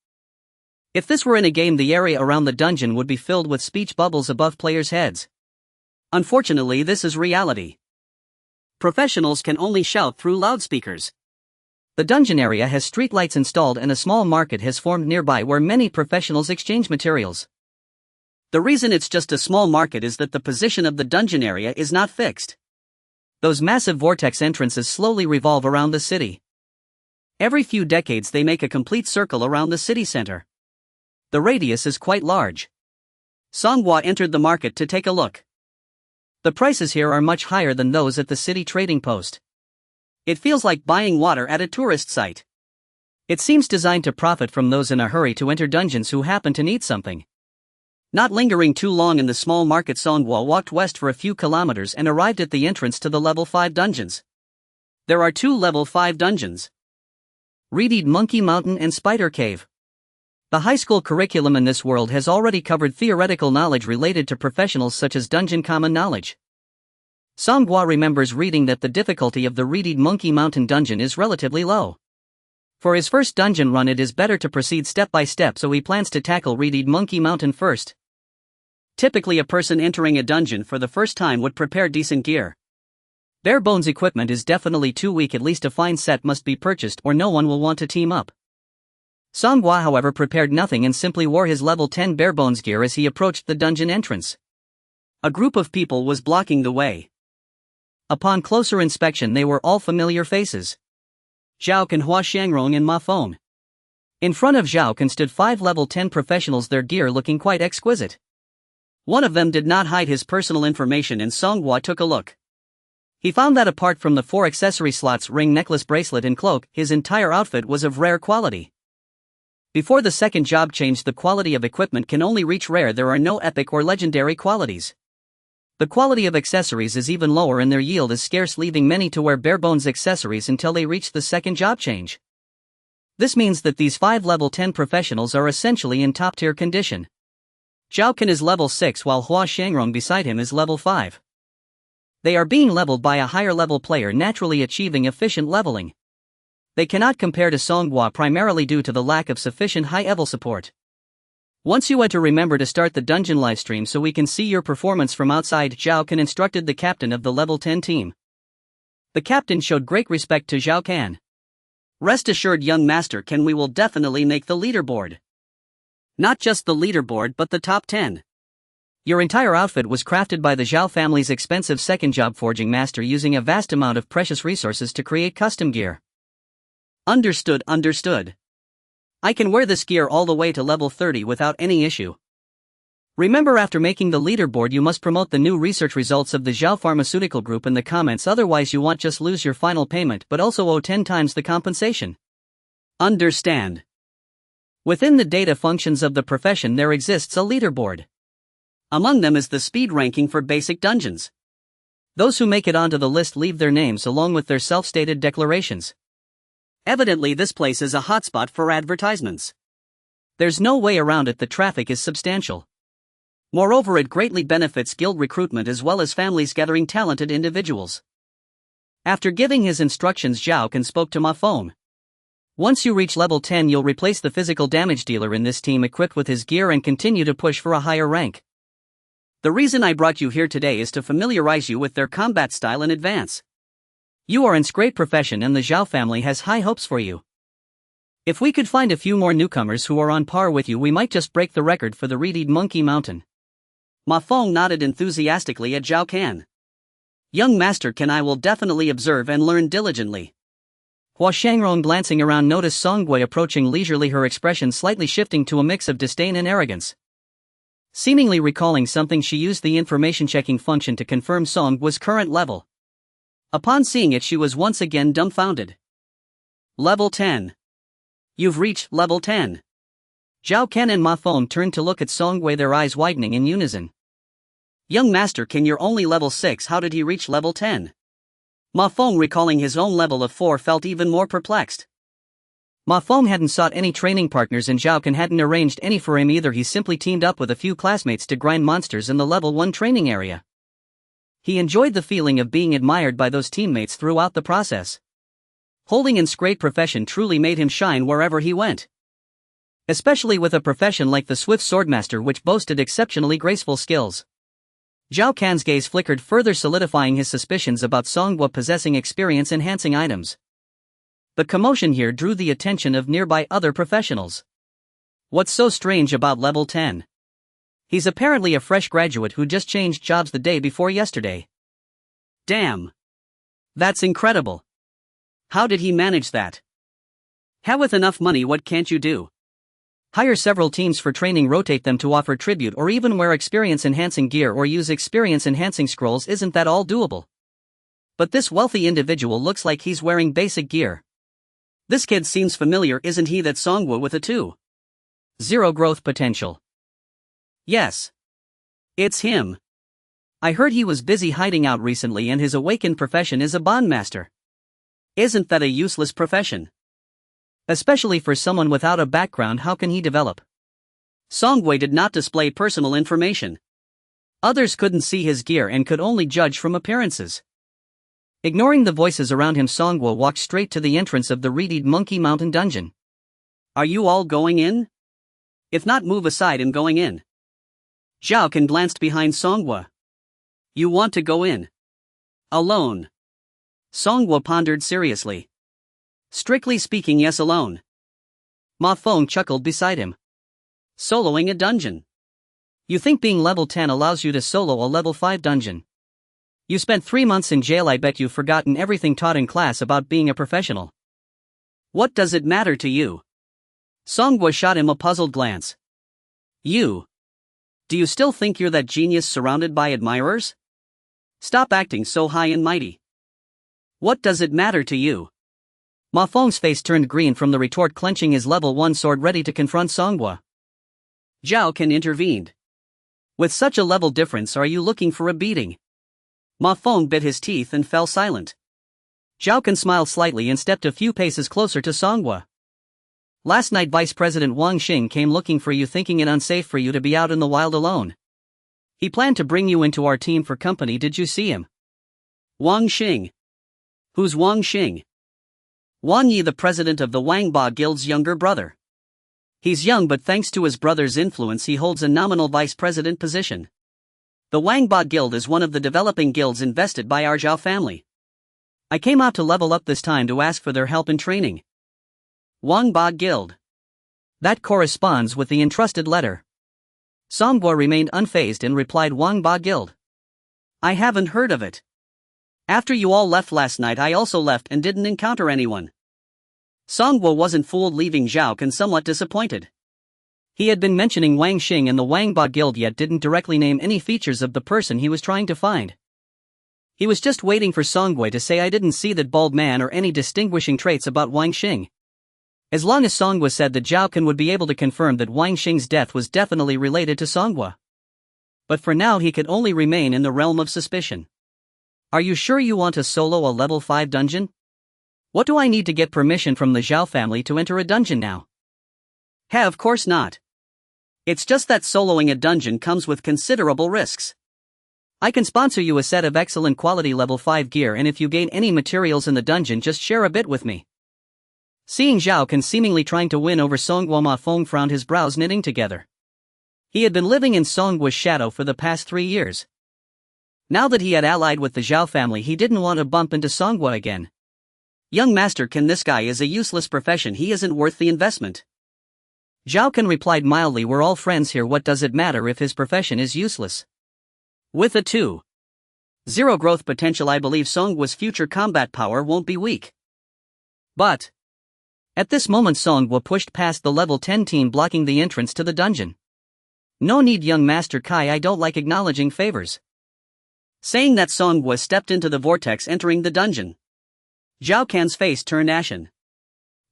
If this were in a game, the area around the dungeon would be filled with speech bubbles above players' heads. Unfortunately, this is reality. Professionals can only shout through loudspeakers. The dungeon area has streetlights installed and a small market has formed nearby where many professionals exchange materials. The reason it's just a small market is that the position of the dungeon area is not fixed. Those massive vortex entrances slowly revolve around the city. Every few decades they make a complete circle around the city center. The radius is quite large. Songhua entered the market to take a look. The prices here are much higher than those at the city trading post. It feels like buying water at a tourist site. It seems designed to profit from those in a hurry to enter dungeons who happen to need something. Not lingering too long in the small market, Songhua walked west for a few kilometers and arrived at the entrance to the level 5 dungeons. There are 2 level 5 dungeons: Reedy Monkey Mountain and Spider Cave. The high school curriculum in this world has already covered theoretical knowledge related to professionals such as dungeon common knowledge. Songhua remembers reading that the difficulty of the Reedy Monkey Mountain dungeon is relatively low. For his first dungeon run, it is better to proceed step by step, so he plans to tackle Reedy Monkey Mountain first. Typically, a person entering a dungeon for the first time would prepare decent gear. Bare bones equipment is definitely too weak. At least a fine set must be purchased or no one will want to team up. Songhua, however, prepared nothing and simply wore his level 10 bare bones gear as he approached the dungeon entrance. A group of people was blocking the way. Upon closer inspection, they were all familiar faces: Zhao Kan, Hua Shangrong and Ma Feng. In front of Zhao Kan stood 5 level 10 professionals, their gear looking quite exquisite. One of them did not hide his personal information and Songhua took a look. He found that apart from the 4 accessory slots, ring, necklace, bracelet and cloak, his entire outfit was of rare quality. Before the second job change, the quality of equipment can only reach rare. There are no epic or legendary qualities. The quality of accessories is even lower and their yield is scarce, leaving many to wear bare-bones accessories until they reach the second job change. This means that these 5 level 10 professionals are essentially in top-tier condition. Zhao Kan is level 6 while Hua Shangrong beside him is level 5. They are being leveled by a higher level player, naturally achieving efficient leveling. They cannot compare to Songhua primarily due to the lack of sufficient high-level support. Once you enter, remember to start the dungeon livestream so we can see your performance from outside, Zhao Kan instructed the captain of the level 10 team. The captain showed great respect to Zhao Kan. Rest assured, young master Kan, we will definitely make the leaderboard. Not just the leaderboard but the top 10. Your entire outfit was crafted by the Zhao family's expensive second job forging master using a vast amount of precious resources to create custom gear. Understood. I can wear this gear all the way to level 30 without any issue. Remember, after making the leaderboard you must promote the new research results of the Zhao Pharmaceutical Group in the comments, otherwise you won't just lose your final payment but also owe 10 times the compensation. Understand. Within the data functions of the profession there exists a leaderboard. Among them is the speed ranking for basic dungeons. Those who make it onto the list leave their names along with their self-stated declarations. Evidently this place is a hotspot for advertisements. There's no way around it, the traffic is substantial. Moreover, it greatly benefits guild recruitment as well as families gathering talented individuals. After giving his instructions, Zhao Can spoke to mahjong. Once you reach level 10, you'll replace the physical damage dealer in this team equipped with his gear and continue to push for a higher rank. The reason I brought you here today is to familiarize you with their combat style in advance. You are in great profession and the Zhao family has high hopes for you. If we could find a few more newcomers who are on par with you, we might just break the record for the Reeded Monkey Mountain. Mahjong nodded enthusiastically at Zhao Can. Young Master Can, I will definitely observe and learn diligently. Hua Shangrong, glancing around, noticed Songgui approaching leisurely, her expression slightly shifting to a mix of disdain and arrogance. Seemingly recalling something, she used the information checking function to confirm Songgui's current level. Upon seeing it, she was once again dumbfounded. Level 10. You've reached level 10. Zhao Can and mahjong turned to look at Songgui, their eyes widening in unison. Young Master Can, you're only level 6, how did he reach level 10? Mahjong, recalling his own level of 4, felt even more perplexed. Mahjong hadn't sought any training partners and Zhao Can hadn't arranged any for him either. He simply teamed up with a few classmates to grind monsters in the level 1 training area. He enjoyed the feeling of being admired by those teammates throughout the process. Holding in great profession truly made him shine wherever he went. Especially with a profession like the Swift Swordmaster, which boasted exceptionally graceful skills. Zhao Can's gaze flickered, further solidifying his suspicions about Songgui possessing experience-enhancing items. The commotion here drew the attention of nearby other professionals. What's so strange about level 10? He's apparently a fresh graduate who just changed jobs the day before yesterday. Damn! That's incredible! How did he manage that? How, with enough money, what can't you do? Hire several teams for training, rotate them to offer tribute, or even wear experience-enhancing gear or use experience-enhancing scrolls. Isn't that all doable? But this wealthy individual looks like he's wearing basic gear. This kid seems familiar, isn't he? That Songgui with a 2.0 growth potential. Yes. It's him. I heard he was busy hiding out recently and his awakened profession is a bondmaster. Isn't that a useless profession? Especially for someone without a background, how can he develop? Songgui did not display personal information. Others couldn't see his gear and could only judge from appearances. Ignoring the voices around him, Songgui walked straight to the entrance of the Reeded Monkey Mountain dungeon. Are you all going in? If not, move aside, I'm going in. Zhao Can glanced behind Songgui. You want to go in? Alone? Songgui pondered seriously. Strictly speaking, yes, alone. Mahjong chuckled beside him. Soloing a dungeon. You think being level 10 allows you to solo a level 5 dungeon? You spent 3 months in jail, I bet you've forgotten everything taught in class about being a professional. What does it matter to you? Songgui shot him a puzzled glance. You? Do you still think you're that genius surrounded by admirers? Stop acting so high and mighty. What does it matter to you? Mahjong's face turned green from the retort, clenching his level 1 sword ready to confront Songgui. Zhao Can intervened. With such a level difference, are you looking for a beating? Mahjong bit his teeth and fell silent. Zhao Can smiled slightly and stepped a few paces closer to Songgui. Last night Vice President Wang Xing came looking for you, thinking it unsafe for you to be out in the wild alone. He planned to bring you into our team for company. Did you see him? Wang Xing? Who's Wang Xing? Wang Yi, the president of the Wangba Guild's younger brother. He's young, but thanks to his brother's influence he holds a nominal vice president position. The Wangba Guild is one of the developing guilds invested by our Zhao family. I came out to level up this time to ask for their help in training. Wangba Guild. That corresponds with the entrusted letter. Songgui remained unfazed and replied, Wangba Guild. I haven't heard of it. After you all left last night, I also left and didn't encounter anyone. Songgui wasn't fooled, leaving Zhao Can somewhat disappointed. He had been mentioning Wang Xing and the Wangba Guild, yet didn't directly name any features of the person he was trying to find. He was just waiting for Songgui to say, I didn't see that bald man or any distinguishing traits about Wang Xing. As long as Songgui said that, Zhao Can would be able to confirm that Wang Xing's death was definitely related to Songgui. But for now he could only remain in the realm of suspicion. Are you sure you want to solo a level 5 dungeon? What do I need to get permission from the Zhao family to enter a dungeon now? Of course not. It's just that soloing a dungeon comes with considerable risks. I can sponsor you a set of excellent quality level 5 gear, and if you gain any materials in the dungeon, just share a bit with me. Seeing Zhao Kun seemingly trying to win over Songguo, Ma Feng frowned, his brows knitting together. He had been living in Songguo's shadow for the past 3 years. Now that he had allied with the Zhao family, he didn't want to bump into Songguo again. Young Master Kun, this guy is a useless profession, he isn't worth the investment. Zhao Kun replied mildly, we're all friends here, what does it matter if his profession is useless? With a 2.0 growth potential, I believe Songguo's future combat power won't be weak. But at this moment Songguo pushed past the level 10 team blocking the entrance to the dungeon. No need, young Master Kai, I don't like acknowledging favors. Saying that, Songguo stepped into the vortex, entering the dungeon. Zhao Kan's face turned ashen.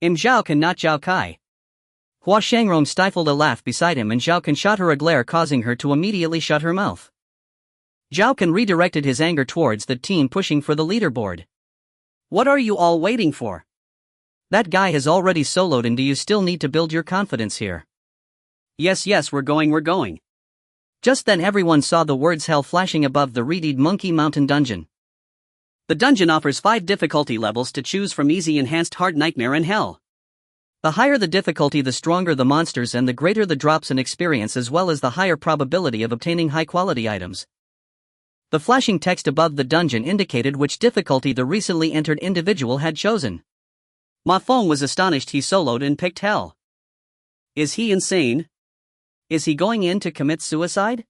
Zhao Kan, not Zhao Kai. Hua Shangrong stifled a laugh beside him, and Zhao Kan shot her a glare, causing her to immediately shut her mouth. Zhao Kan redirected his anger towards the team pushing for the leaderboard. What are you all waiting for? That guy has already soloed, and do you still need to build your confidence here? Yes, we're going. Just then everyone saw the words hell flashing above the reeded Monkey Mountain dungeon. The dungeon offers 5 difficulty levels to choose from: easy, enhanced, hard, nightmare, and hell. The higher the difficulty, the stronger the monsters and the greater the drops in experience, as well as the higher probability of obtaining high-quality items. The flashing text above the dungeon indicated which difficulty the recently entered individual had chosen. Ma Feng was astonished. He soloed and picked hell. Is he insane? Is he going in to commit suicide?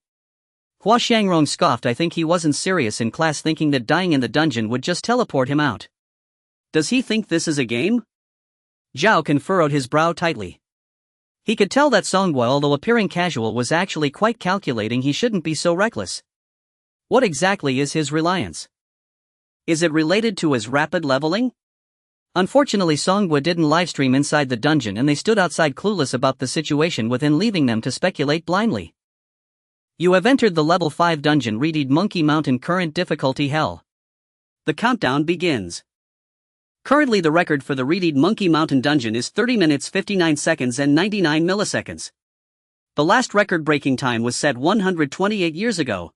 Hua Shangrong scoffed. I think he wasn't serious in class, thinking that dying in the dungeon would just teleport him out. Does he think this is a game? Zhao Kun furrowed his brow tightly. He could tell that Songguo, although appearing casual, was actually quite calculating. He shouldn't be so reckless. What exactly is his reliance? Is it related to his rapid leveling? Unfortunately, Songguo didn't livestream inside the dungeon, and they stood outside clueless about the situation within, leaving them to speculate blindly. You have entered the level 5 dungeon, reeded Monkey Mountain, current difficulty hell. The countdown begins. Currently the record for the reeded Monkey Mountain dungeon is 30 minutes 59 seconds and 99 milliseconds. The last record-breaking time was set 128 years ago.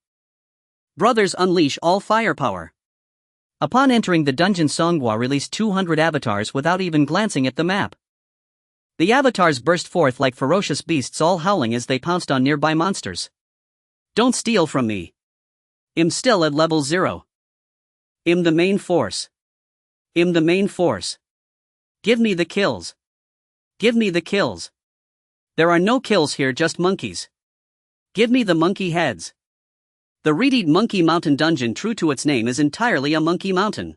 Brothers, unleash all firepower. Upon entering the dungeon, Songguo released 200 avatars without even glancing at the map. The avatars burst forth like ferocious beasts, all howling as they pounced on nearby monsters. Don't steal from me. I'm still at level 0. I'm the main force. I'm the main force. Give me the kills. Give me the kills. There are no kills here, just monkeys. Give me the monkey heads. The reeded Monkey Mountain dungeon, true to its name, is entirely a monkey mountain.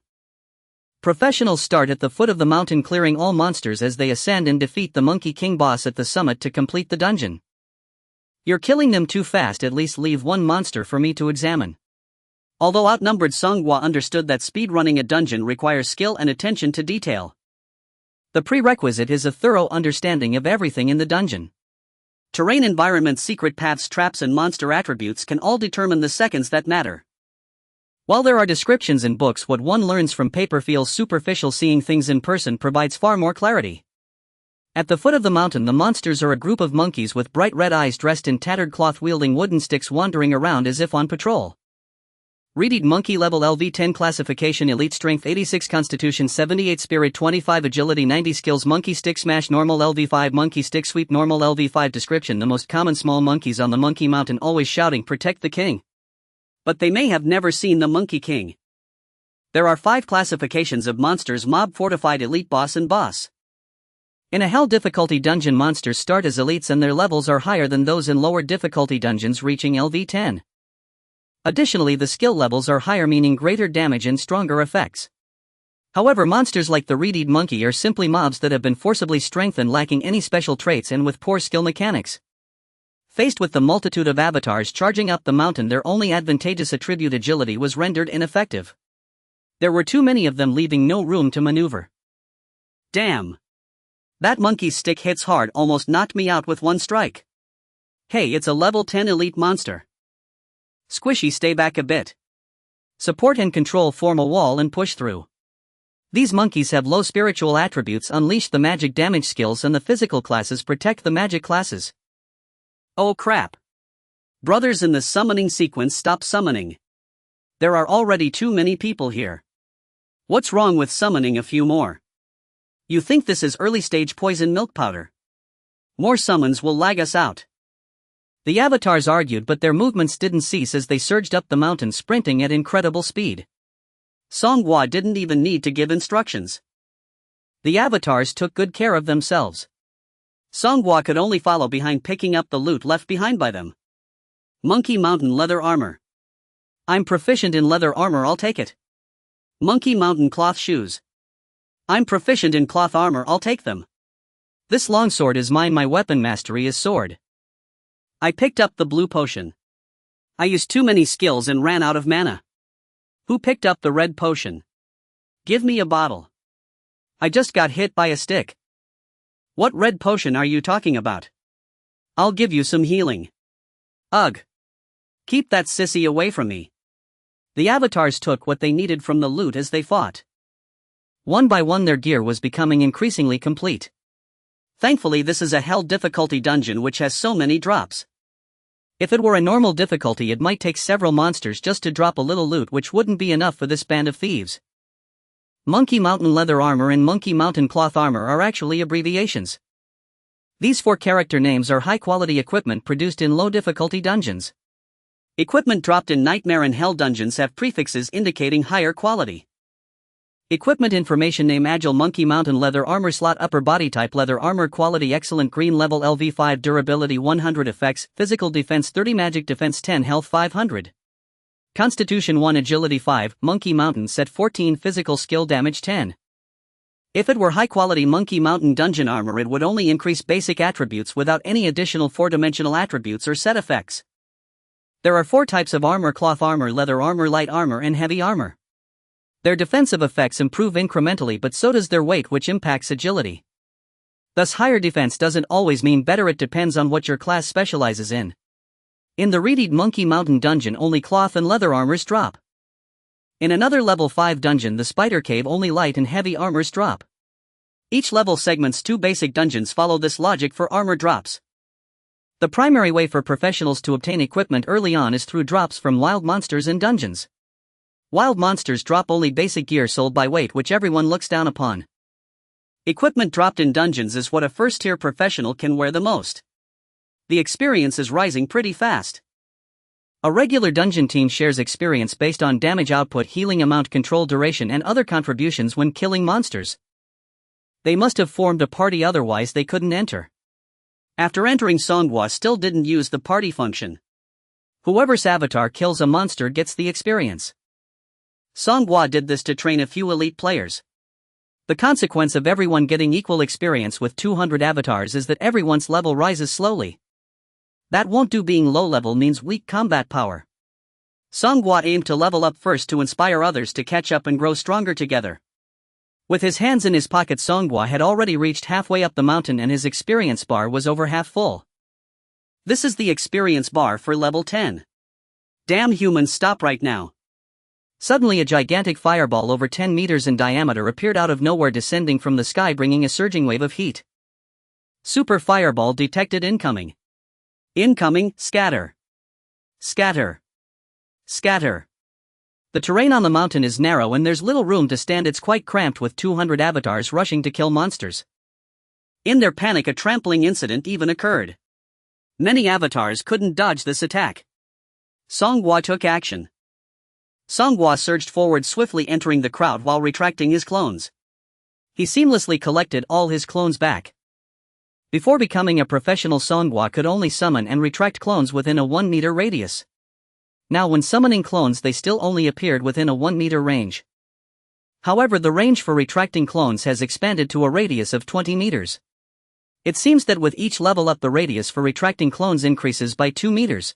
Professionals start at the foot of the mountain, clearing all monsters as they ascend and defeat the Monkey King boss at the summit to complete the dungeon. You're killing them too fast, at least leave one monster for me to examine. Although outnumbered, Songguo understood that speedrunning a dungeon requires skill and attention to detail. The prerequisite is a thorough understanding of everything in the dungeon. Terrain, environment, secret paths, traps, and monster attributes can all determine the seconds that matter. While there are descriptions in books, what one learns from paper feels superficial. Seeing things in person provides far more clarity. At the foot of the mountain, the monsters are a group of monkeys with bright red eyes, dressed in tattered cloth, wielding wooden sticks, wandering around as if on patrol. Reeded Monkey, level LV10, classification elite, strength 86, constitution 78, spirit 25, agility 90, skills monkey stick smash, normal LV5, monkey stick sweep, normal LV5. Description: the most common small monkeys on the Monkey Mountain, always shouting protect the king. But they may have never seen the Monkey King. There are 5 classifications of monsters: mob, fortified, elite, boss, and boss. In a hell difficulty dungeon, monsters start as elites and their levels are higher than those in lower difficulty dungeons, reaching LV10. Additionally, the skill levels are higher, meaning greater damage and stronger effects. However, monsters like the reeded monkey are simply mobs that have been forcibly strengthened, lacking any special traits and with poor skill mechanics. Faced with the multitude of avatars charging up the mountain, their only advantageous attribute, agility, was rendered ineffective. There were too many of them, leaving no room to maneuver. Damn! That monkey's stick hits hard, almost knocked me out with one strike. Hey, it's a level 10 elite monster. Squishy, stay back a bit. Support and control form a wall and push through. These monkeys have low spiritual attributes. Unleash the magic damage skills, and the physical classes protect the magic classes. Oh crap. Brothers, in the summoning sequence, stop summoning. There are already too many people here. What's wrong with summoning a few more? You think this is early-stage poison milk powder? More summons will lag us out. The avatars argued, but their movements didn't cease as they surged up the mountain, sprinting at incredible speed. Songhua didn't even need to give instructions. The avatars took good care of themselves. Songhua could only follow behind, picking up the loot left behind by them. Monkey Mountain leather armor. I'm proficient in leather armor, I'll take it. Monkey Mountain cloth shoes. I'm proficient in cloth armor, I'll take them. This longsword is mine, my weapon mastery is sword. I picked up the blue potion. I used too many skills and ran out of mana. Who picked up the red potion? Give me a bottle. I just got hit by a stick. What red potion are you talking about? I'll give you some healing. Ugh. Keep that sissy away from me. The avatars took what they needed from the loot as they fought. One by one their gear was becoming increasingly complete. Thankfully this is a hell difficulty dungeon which has so many drops. If it were a normal difficulty it might take several monsters just to drop a little loot, which wouldn't be enough for this band of thieves. Monkey Mountain leather armor and Monkey Mountain cloth armor are actually abbreviations. These 4 character names are high-quality equipment produced in low-difficulty dungeons. Equipment dropped in Nightmare and Hell dungeons have prefixes indicating higher quality. Equipment information: name Agile Monkey Mountain leather armor slot upper body type leather armor quality excellent green level LV5 durability 100 effects physical defense 30 magic defense 10 health 500 Constitution 1 agility 5 Monkey Mountain set 14 physical skill damage 10. If it were high-quality Monkey Mountain dungeon armor it would only increase basic attributes without any additional 4-dimensional attributes or set effects. There are 4 types of armor: cloth armor, leather armor, light armor and heavy armor. Their defensive effects improve incrementally, but so does their weight, which impacts agility. Thus higher defense doesn't always mean better, it depends on what your class specializes in. In the Reedied Monkey Mountain dungeon only cloth and leather armors drop. In another level 5 dungeon, the Spider Cave, only light and heavy armors drop. Each level segments 2 basic dungeons follow this logic for armor drops. The primary way for professionals to obtain equipment early on is through drops from wild monsters in dungeons. Wild monsters drop only basic gear sold by weight, which everyone looks down upon. Equipment dropped in dungeons is what a first-tier professional can wear the most. The experience is rising pretty fast. A regular dungeon team shares experience based on damage output, healing amount, control duration and other contributions when killing monsters. They must have formed a party, otherwise they couldn't enter. After entering, Songhua still didn't use the party function. Whoever's avatar kills a monster gets the experience. Songhua did this to train a few elite players. The consequence of everyone getting equal experience with 200 avatars is that everyone's level rises slowly. That won't do. Being low level means weak combat power. Songhua aimed to level up first to inspire others to catch up and grow stronger together. With his hands in his pocket, Songhua had already reached halfway up the mountain and his experience bar was over half full. This is the experience bar for level 10. Damn humans, stop right now. Suddenly a gigantic fireball over 10 meters in diameter appeared out of nowhere, descending from the sky, bringing a surging wave of heat. Super fireball detected incoming. Incoming, scatter. Scatter. Scatter. The terrain on the mountain is narrow and there's little room to stand. It's quite cramped with 200 avatars rushing to kill monsters. In their panic, a trampling incident even occurred. Many avatars couldn't dodge this attack. Songhua took action. Songhua surged forward swiftly, entering the crowd while retracting his clones. He seamlessly collected all his clones back. Before becoming a professional, Songhua could only summon and retract clones within a 1-meter radius. Now when summoning clones they still only appeared within a 1-meter range. However, the range for retracting clones has expanded to a radius of 20 meters. It seems that with each level up the radius for retracting clones increases by 2 meters.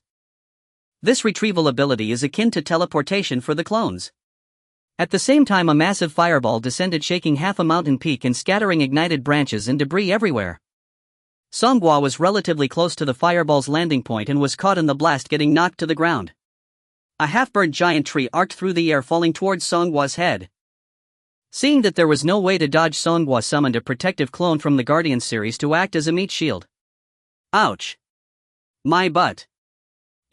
This retrieval ability is akin to teleportation for the clones. At the same time, a massive fireball descended, shaking half a mountain peak and scattering ignited branches and debris everywhere. Songhua was relatively close to the fireball's landing point and was caught in the blast, getting knocked to the ground. A half-burned giant tree arced through the air, falling towards Songhua's head. Seeing that there was no way to dodge, Songhua summoned a protective clone from the Guardian series to act as a meat shield. Ouch! My butt!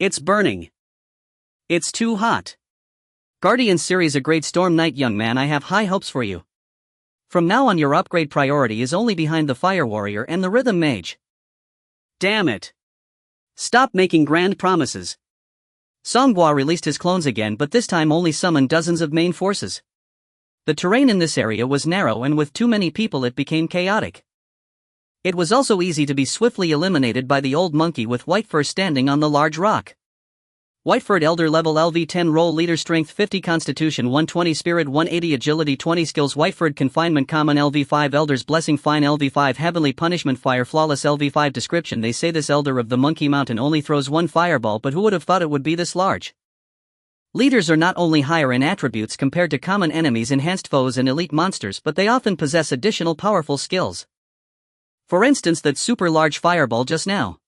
It's burning! It's too hot! Guardian series, a great Storm Knight. Young man, I have high hopes for you. From now on your upgrade priority is only behind the Fire Warrior and the Rhythm Mage. Damn it. Stop making grand promises. Songhua released his clones again, but this time only summoned dozens of main forces. The terrain in this area was narrow, and with too many people it became chaotic. It was also easy to be swiftly eliminated by the old monkey with white fur standing on the large rock. Whiteford Elder, level LV10, role leader, strength 50, constitution 120, spirit 180, agility 20, skills Whiteford confinement, common LV5, elders blessing, fine LV5, heavenly punishment, fire flawless LV5. Description: they say this elder of the Monkey Mountain only throws one fireball, but who would have thought it would be this large? Leaders are not only higher in attributes compared to common enemies, enhanced foes and elite monsters, but they often possess additional powerful skills. For instance, that super large fireball just now.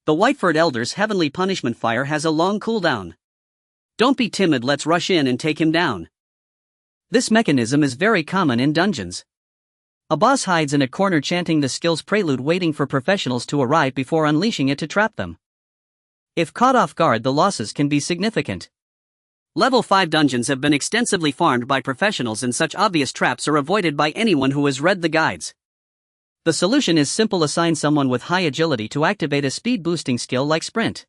The Whiteford Elder's heavenly punishment fire has a long cooldown. Don't be timid, let's rush in and take him down. This mechanism is very common in dungeons. A boss hides in a corner chanting the skill's prelude, waiting for professionals to arrive before unleashing it to trap them. If caught off guard, the losses can be significant. Level 5 dungeons have been extensively farmed by professionals, and such obvious traps are avoided by anyone who has read the guides. The solution is simple: assign someone with high agility to activate a speed boosting skill like sprint.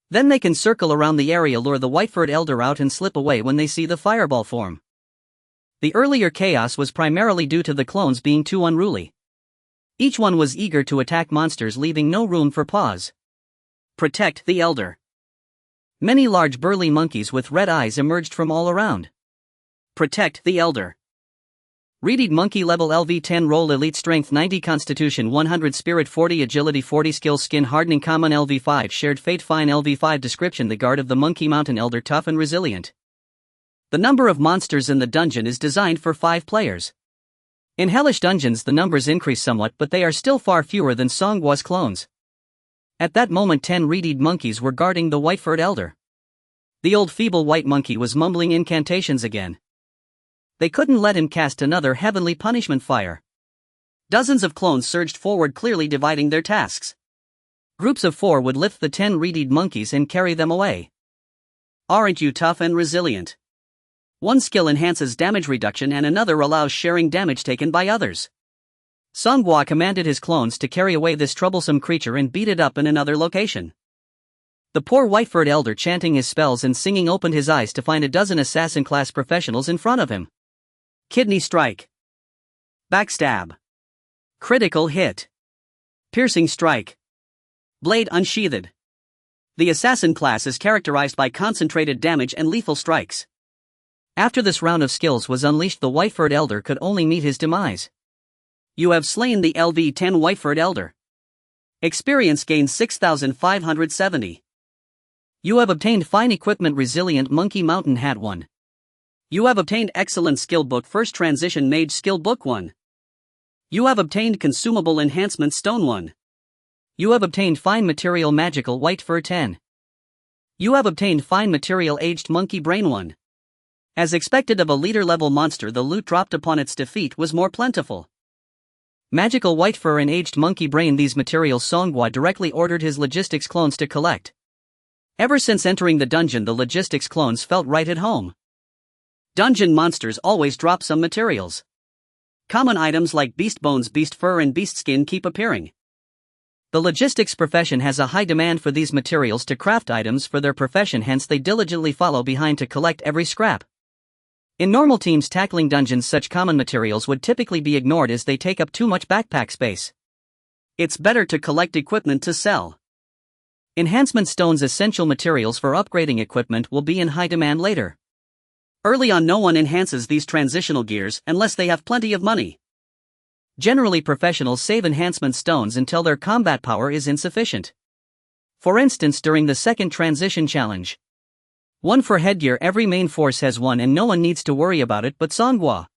Then they can circle around the area, lure the Whiteford Elder out and slip away when they see the fireball form. The earlier chaos was primarily due to the clones being too unruly. Each one was eager to attack monsters, leaving no room for pause. Protect the Elder. Many large burly monkeys with red eyes emerged from all around. Protect the Elder. Reeded monkey, level LV10, role elite, strength 90, constitution 100, spirit 40, agility 40, skills skin hardening, common LV5, shared fate, fine LV5. Description: the guard of the Monkey Mountain Elder, tough and resilient. The number of monsters in the dungeon is designed for 5 players. In hellish dungeons the numbers increase somewhat, but they are still far fewer than Songhua's clones. At that moment 10 reeded monkeys were guarding the Whiteford Elder. The old feeble white monkey was mumbling incantations again. They couldn't let him cast another heavenly punishment fire. Dozens of clones surged forward, clearly dividing their tasks. Groups of 4 would lift the 10 reeded monkeys and carry them away. Aren't you tough and resilient? One skill enhances damage reduction and another allows sharing damage taken by others. Songhua commanded his clones to carry away this troublesome creature and beat it up in another location. The poor Whiteford Elder, chanting his spells and singing, opened his eyes to find a dozen assassin-class professionals in front of him. Kidney strike. Backstab. Critical hit. Piercing strike. Blade unsheathed. The assassin class is characterized by concentrated damage and lethal strikes. After this round of skills was unleashed, the Whiteford Elder could only meet his demise. You have slain the LV10 Whiteford Elder. Experience gain 6,570. You have obtained fine equipment, resilient Monkey Mountain Hat 1. You have obtained excellent skill book, first transition mage skill book 1. You have obtained consumable enhancement stone 1. You have obtained fine material magical white fur 10. You have obtained fine material aged monkey brain 1. As expected of a leader level monster, the loot dropped upon its defeat was more plentiful. Magical white fur and aged monkey brain, these materials Songhua directly ordered his logistics clones to collect. Ever since entering the dungeon, the logistics clones felt right at home. Dungeon monsters always drop some materials. Common items like beast bones, beast fur and beast skin keep appearing. The logistics profession has a high demand for these materials to craft items for their profession, hence they diligently follow behind to collect every scrap. In normal teams tackling dungeons, such common materials would typically be ignored as they take up too much backpack space. It's better to collect equipment to sell. Enhancement stones, essential materials for upgrading equipment, will be in high demand later. Early on, no one enhances these transitional gears unless they have plenty of money. Generally, professionals save enhancement stones until their combat power is insufficient. For instance, during the second transition challenge. 1 for headgear, every main force has 1 and no one needs to worry about it but Songhua.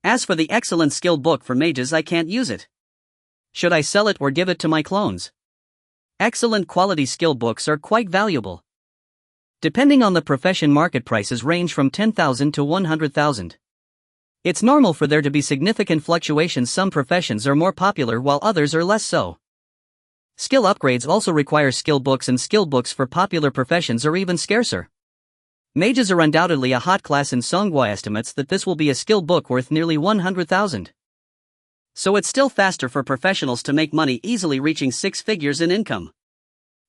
As for the excellent skill book for mages, I can't use it. Should I sell it or give it to my clones? Excellent quality skill books are quite valuable. Depending on the profession, market prices range from 10,000 to 100,000. It's normal for there to be significant fluctuations. Some professions are more popular while others are less so. Skill upgrades also require skill books, and skill books for popular professions are even scarcer. Mages are undoubtedly a hot class, and Songhua estimates that this will be a skill book worth nearly 100,000. So it's still faster for professionals to make money, easily reaching 6 figures in income.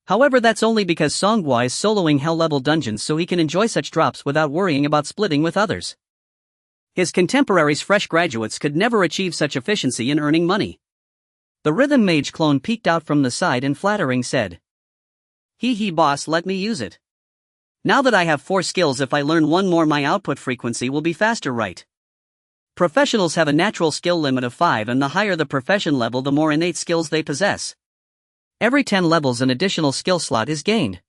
However, that's only because Songhua is soloing hell-level dungeons, so he can enjoy such drops without worrying about splitting with others. His contemporaries, fresh graduates, could never achieve such efficiency in earning money. The rhythm mage clone peeked out from the side and flattering said, "Hee boss, let me use it. Now that I have 4 skills, if I learn one more my output frequency will be faster, right?" Professionals have a natural skill limit of 5, and the higher the profession level, the more innate skills they possess. Every 10 levels an additional skill slot is gained.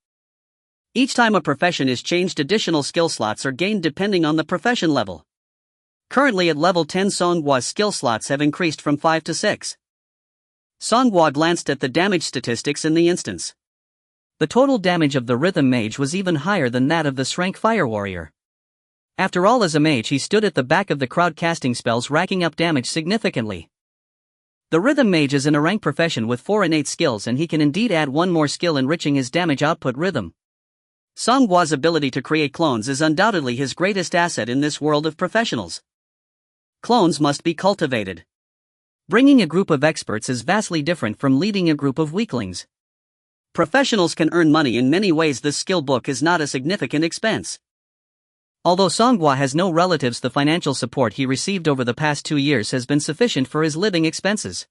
Each time a profession is changed, additional skill slots are gained depending on the profession level. Currently at level 10, Songhua's skill slots have increased from 5 to 6. Songhua glanced at the damage statistics in the instance. The total damage of the rhythm mage was even higher than that of the Shrank Fire Warrior. After all, as a mage he stood at the back of the crowd casting spells, racking up damage significantly. The rhythm mage is in a rank profession with 4 innate skills, and he can indeed add one more skill, enriching his damage output rhythm. Songhua's ability to create clones is undoubtedly his greatest asset in this world of professionals. Clones must be cultivated. Bringing a group of experts is vastly different from leading a group of weaklings. Professionals can earn money in many ways. This skill book is not a significant expense. Although Songhua has no relatives, the financial support he received over the past 2 years has been sufficient for his living expenses.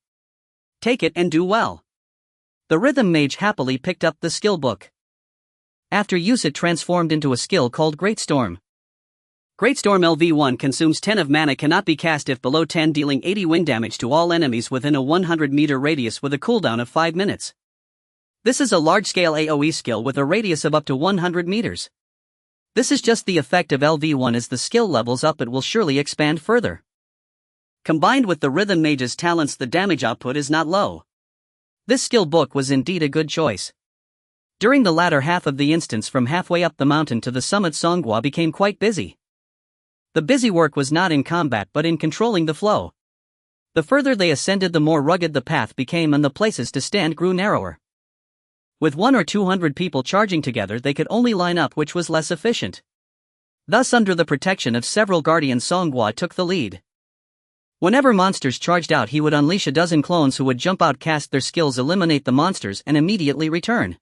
Take it and do well. The rhythm mage happily picked up the skill book. After use, it transformed into a skill called Great Storm. Great Storm LV1 consumes 10 of mana, cannot be cast if below 10, dealing 80 wind damage to all enemies within a 100-meter radius with a cooldown of 5 minutes. This is a large-scale AoE skill with a radius of up to 100 meters. This is just the effect of LV1. As the skill levels up, it will surely expand further. Combined with the rhythm mage's talents, the damage output is not low. This skill book was indeed a good choice. During the latter half of the instance, from halfway up the mountain to the summit, Songhua became quite busy. The busy work was not in combat but in controlling the flow. The further they ascended, the more rugged the path became, and the places to stand grew narrower. With 100 or 200 people charging together, they could only line up, which was less efficient. Thus, under the protection of several guardians, Songhua took the lead. Whenever monsters charged out, he would unleash a dozen clones who would jump out, cast their skills, eliminate the monsters, and immediately return.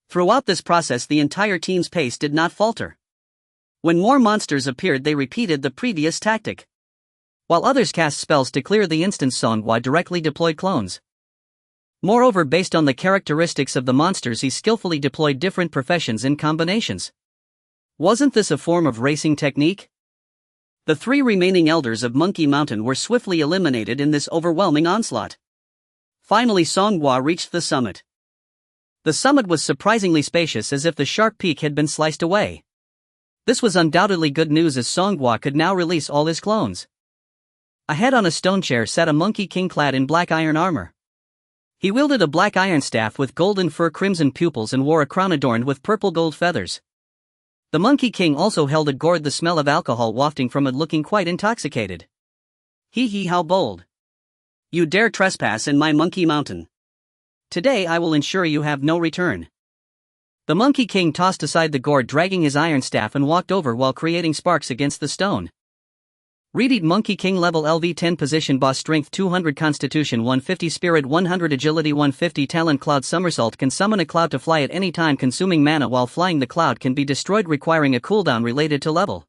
Throughout this process, the entire team's pace did not falter. When more monsters appeared, they repeated the previous tactic. While others cast spells to clear the instance, Songhua directly deployed clones. Moreover, based on the characteristics of the monsters, he skillfully deployed different professions in combinations. Wasn't this a form of racing technique? The 3 remaining elders of Monkey Mountain were swiftly eliminated in this overwhelming onslaught. Finally, Songhua reached the summit. The summit was surprisingly spacious, as if the sharp peak had been sliced away. This was undoubtedly good news, as Songhua could now release all his clones. Ahead on a stone chair sat a Monkey King clad in black iron armor. He wielded a black iron staff with golden fur, crimson pupils, and wore a crown adorned with purple gold feathers. The Monkey King also held a gourd, the smell of alcohol wafting from it, looking quite intoxicated. "Hee, how bold. You dare trespass in my Monkey Mountain. Today I will ensure you have no return." The Monkey King tossed aside the gourd, dragging his iron staff, and walked over while creating sparks against the stone. Read Monkey King level LV10 position boss strength 200 constitution 150 spirit 100 agility 150 talent cloud somersault can summon a cloud to fly at any time, consuming mana while flying. The cloud can be destroyed, requiring a cooldown related to level.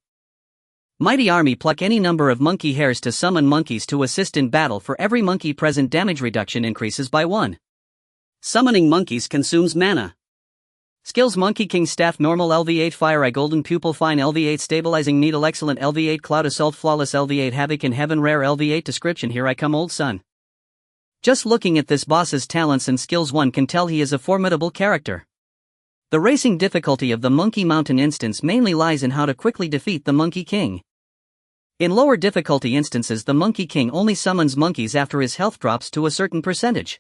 Mighty army pluck any number of monkey hairs to summon monkeys to assist in battle. For every monkey present, damage reduction increases by 1. Summoning monkeys consumes mana. Skills: Monkey King Staff normal LV8 Fire Eye Golden Pupil Fine LV8 Stabilizing Needle Excellent LV8 Cloud Assault Flawless LV8 Havoc in Heaven Rare LV8 Description: Here I come, old son. Just looking at this boss's talents and skills, one can tell he is a formidable character. The racing difficulty of the Monkey Mountain instance mainly lies in how to quickly defeat the Monkey King. In lower difficulty instances, the Monkey King only summons monkeys after his health drops to a certain percentage.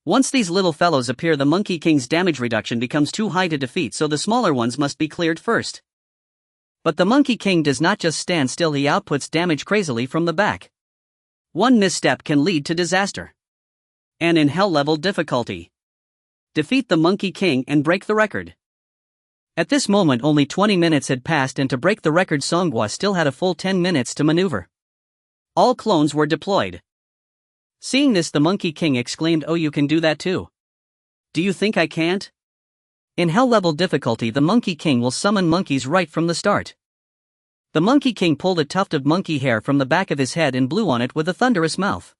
Once these little fellows appear, the Monkey King's damage reduction becomes too high to defeat, so the smaller ones must be cleared first. But the Monkey King does not just stand still, he outputs damage crazily from the back. One misstep can lead to disaster. And in hell level difficulty, defeat the Monkey King and break the record. At this moment only 20 minutes had passed, and to break the record Songhua still had a full 10 minutes to maneuver. All clones were deployed. Seeing this, the Monkey King exclaimed, "Oh, you can do that too? Do you think I can't?" In hell level difficulty, the Monkey King will summon monkeys right from the start. The Monkey King pulled a tuft of monkey hair from the back of his head and blew on it with a thunderous mouth.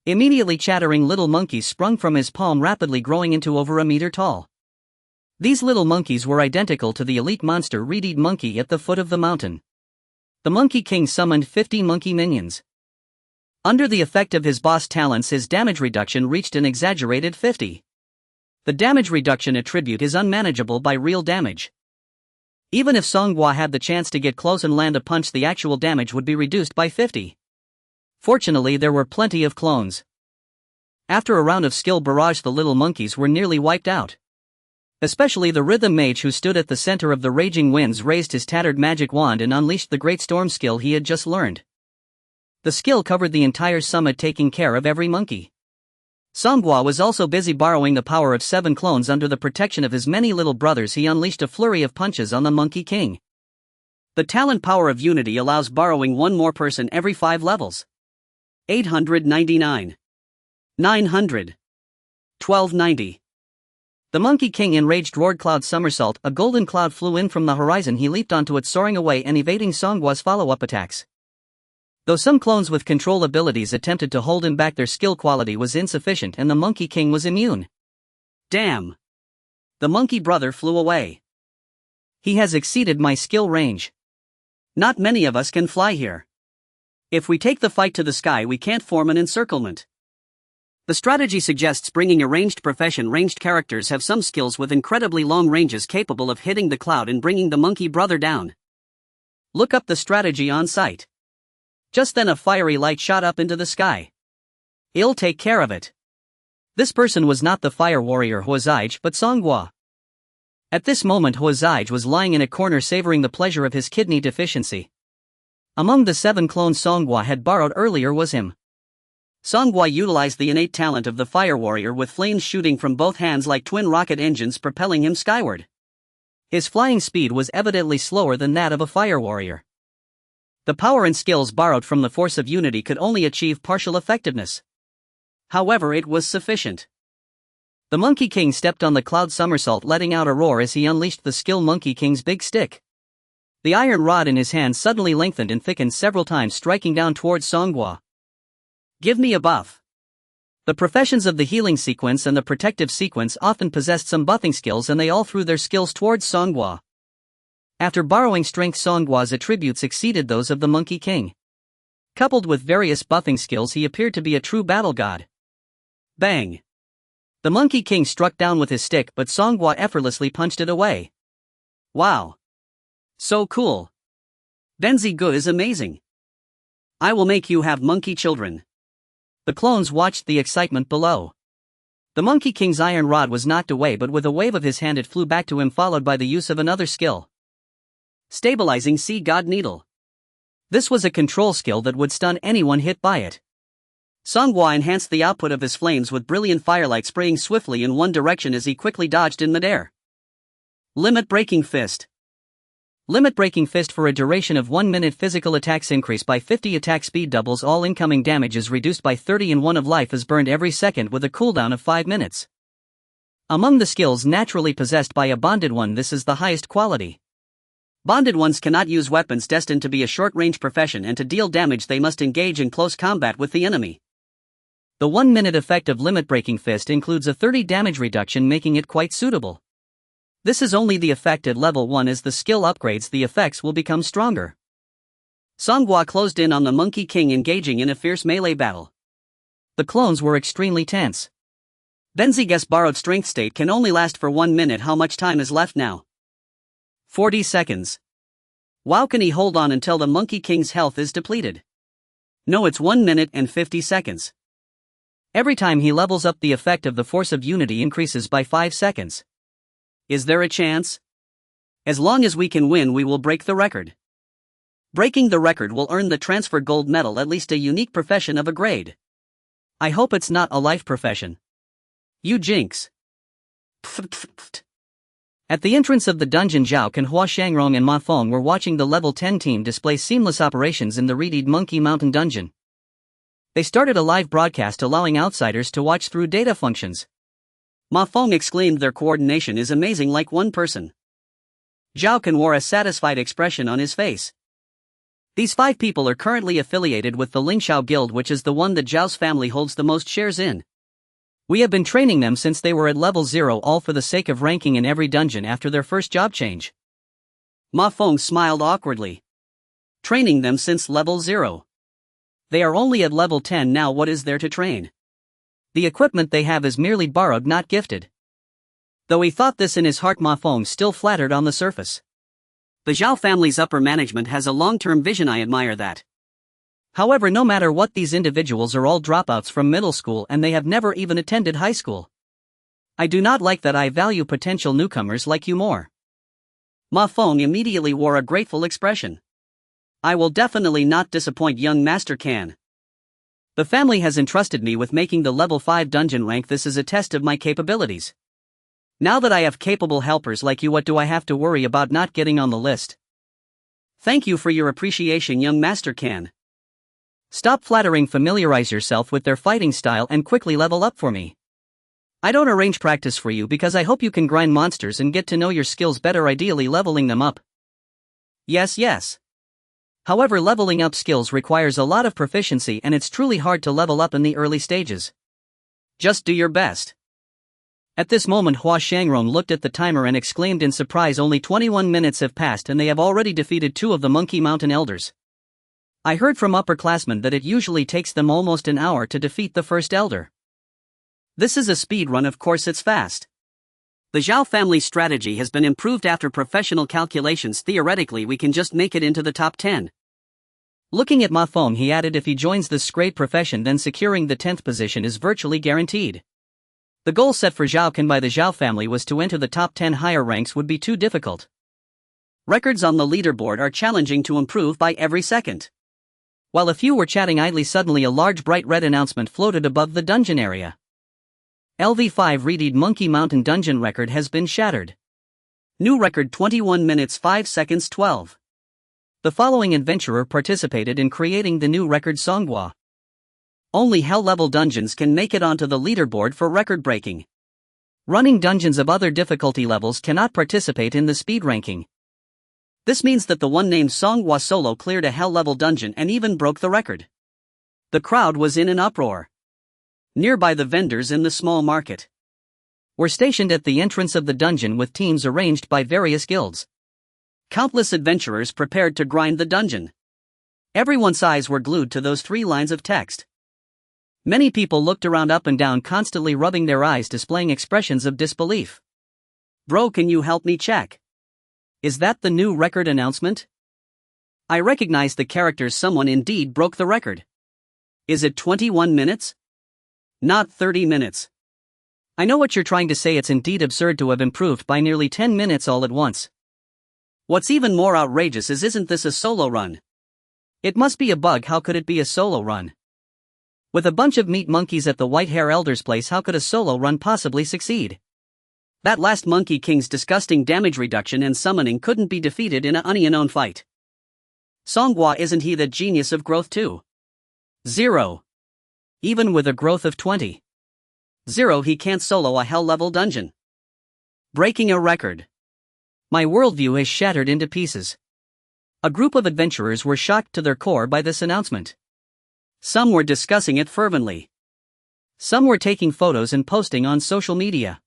Immediately chattering little monkeys sprung from his palm, rapidly growing into over a meter tall. These little monkeys were identical to the elite monster reed monkey at the foot of the mountain. The Monkey King summoned 50 monkey minions. Under the effect of his boss talents, his damage reduction reached an exaggerated 50. The damage reduction attribute is unmanageable by real damage. Even if Songhua had the chance to get close and land a punch, the actual damage would be reduced by 50. Fortunately, there were plenty of clones. After a round of skill barrage, the little monkeys were nearly wiped out. Especially the rhythm mage, who stood at the center of the raging winds, raised his tattered magic wand and unleashed the great storm skill he had just learned. The skill covered the entire summit, taking care of every monkey. Songhua was also busy borrowing the power of 7 clones. Under the protection of his many little brothers, he unleashed a flurry of punches on the Monkey King. The talent power of Unity allows borrowing one more person every 5 levels. 899. 900. 1290. The Monkey King, enraged, roared, "Cloud somersault!" A golden cloud flew in from the horizon. He leaped onto it, soaring away and evading Songhua's follow-up attacks. Though some clones with control abilities attempted to hold him back, their skill quality was insufficient and the Monkey King was immune. Damn! The monkey brother flew away. He has exceeded my skill range. Not many of us can fly here. If we take the fight to the sky, we can't form an encirclement. The strategy suggests bringing a ranged profession. Ranged characters have some skills with incredibly long ranges capable of hitting the cloud and bringing the monkey brother down. Look up the strategy on site. Just then a fiery light shot up into the sky. I'll take care of it. This person was not the fire warrior Huazij, but Songhua. At this moment Huazij was lying in a corner, savoring the pleasure of his kidney deficiency. Among the 7 clones Songhua had borrowed earlier was him. Songhua utilized the innate talent of the fire warrior, with flames shooting from both hands like twin rocket engines propelling him skyward. His flying speed was evidently slower than that of a fire warrior. The power and skills borrowed from the force of Unity could only achieve partial effectiveness. However, it was sufficient. The Monkey King stepped on the cloud somersault, letting out a roar as he unleashed the skill Monkey King's big stick. The iron rod in his hand suddenly lengthened and thickened several times, striking down towards Songhua. Give me a buff. The professions of the healing sequence and the protective sequence often possessed some buffing skills, and they all threw their skills towards Songhua. After borrowing strength, Songhua's attributes exceeded those of the Monkey King. Coupled with various buffing skills, he appeared to be a true battle god. Bang! The Monkey King struck down with his stick, but Songhua effortlessly punched it away. Wow! So cool! Benzi Gu is amazing. I will make you have monkey children. The clones watched the excitement below. The Monkey King's iron rod was knocked away, but with a wave of his hand it flew back to him, followed by the use of another skill. Stabilizing Sea God Needle. This was a control skill that would stun anyone hit by it. Songhua enhanced the output of his flames with brilliant firelight spraying swiftly in one direction as he quickly dodged in midair. Limit Breaking Fist. Limit Breaking Fist. For a duration of 1 minute, physical attacks increase by 50, attack speed doubles, all incoming damage is reduced by 30, and 1 of life is burned every second with a cooldown of 5 minutes. Among the skills naturally possessed by a bonded one, this is the highest quality. Bonded ones cannot use weapons, destined to be a short-range profession, and to deal damage they must engage in close combat with the enemy. The 1 minute effect of Limit Breaking Fist includes a 30 damage reduction, making it quite suitable. This is only the effect at level 1. As the skill upgrades, the effects will become stronger. Songhua closed in on the Monkey King, engaging in a fierce melee battle. The clones were extremely tense. Benzige's borrowed strength state can only last for 1 minute. How much time is left now? 40 seconds. Wow, can he hold on until the Monkey King's health is depleted? No, it's 1 minute and 50 seconds. Every time he levels up, the effect of the Force of Unity increases by 5 seconds. Is there a chance? As long as we can win, we will break the record. Breaking the record will earn the transfer gold medal, at least a unique profession of a grade. I hope it's not a life profession. You jinx. At the entrance of the dungeon, Zhao Can, Hua Shangrong and Ma Feng were watching the level 10 team display seamless operations in the reeded Monkey Mountain dungeon. They started a live broadcast allowing outsiders to watch through data functions. Ma Feng exclaimed, "Their coordination is amazing, like one person." Zhao Can wore a satisfied expression on his face. These 5 people are currently affiliated with the Lingxiao Guild, which is the one that Zhao's family holds the most shares in. We have been training them since they were at level 0, all for the sake of ranking in every dungeon after their first job change. Ma Feng smiled awkwardly. Training them since level 0. They are only at level 10 now. What is there to train? The equipment they have is merely borrowed, not gifted. Though he thought this in his heart, Ma Feng still flattered on the surface. The Zhao family's upper management has a long-term vision. I admire that. However, no matter what, these individuals are all dropouts from middle school and they have never even attended high school. I do not like that. I value potential newcomers like you more. Ma Feng immediately wore a grateful expression. I will definitely not disappoint, young Master Can. The family has entrusted me with making the level 5 dungeon rank. This is a test of my capabilities. Now that I have capable helpers like you, what do I have to worry about not getting on the list? Thank you for your appreciation, young Master Can. Stop flattering, familiarize yourself with their fighting style and quickly level up for me. I don't arrange practice for you because I hope you can grind monsters and get to know your skills better, ideally leveling them up. Yes. However, leveling up skills requires a lot of proficiency and it's truly hard to level up in the early stages. Just do your best. At this moment, Hua Shangrong looked at the timer and exclaimed in surprise, only 21 minutes have passed and they have already defeated 2 of the Monkey Mountain elders. I heard from upperclassmen that it usually takes them almost an hour to defeat the first elder. This is a speed run, of course it's fast. The Zhao family's strategy has been improved after professional calculations. Theoretically, we can just make it into the top 10. Looking at Ma Feng, he added, if he joins this great profession, then securing the 10th position is virtually guaranteed. The goal set for Zhao Can by the Zhao family was to enter the top 10. Higher ranks would be too difficult. Records on the leaderboard are challenging to improve by every second. While a few were chatting idly, suddenly a large bright red announcement floated above the dungeon area. LV5 reeded Monkey Mountain dungeon record has been shattered. New record 21 minutes 5 seconds 12. The following adventurer participated in creating the new record, Songhua. Only hell-level dungeons can make it onto the leaderboard for record breaking. Running dungeons of other difficulty levels cannot participate in the speed ranking. This means that the one named Songhua solo cleared a hell-level dungeon and even broke the record. The crowd was in an uproar. Nearby, the vendors in the small market were stationed at the entrance of the dungeon with teams arranged by various guilds. Countless adventurers prepared to grind the dungeon. Everyone's eyes were glued to those 3 lines of text. Many people looked around up and down, constantly rubbing their eyes, displaying expressions of disbelief. Bro, can you help me check? Is that the new record announcement? I recognize the characters. Someone indeed broke the record. Is it 21 minutes? Not 30 minutes. I know what you're trying to say. It's indeed absurd to have improved by nearly 10 minutes all at once. What's even more outrageous is, isn't this a solo run? It must be a bug. How could it be a solo run? With a bunch of meat monkeys at the White Hair Elder's place, how could a solo run possibly succeed? That last Monkey King's disgusting damage reduction and summoning couldn't be defeated in a unknown fight. Songhua, isn't he the genius of growth too? 0. Even with a growth of 20. 0, he can't solo a hell-level dungeon. Breaking a record. My worldview is shattered into pieces. A group of adventurers were shocked to their core by this announcement. Some were discussing it fervently. Some were taking photos and posting on social media.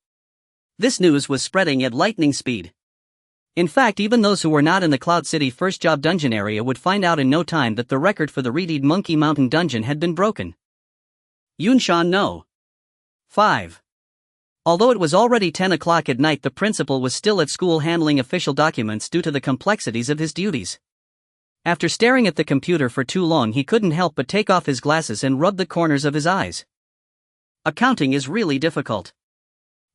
This news was spreading at lightning speed. In fact, even those who were not in the Cloud City first job dungeon area would find out in no time that the record for the reeded Monkey Mountain dungeon had been broken. Yunshan No. 5. Although it was already 10 o'clock at night, the principal was still at school handling official documents due to the complexities of his duties. After staring at the computer for too long, he couldn't help but take off his glasses and rub the corners of his eyes. Accounting is really difficult.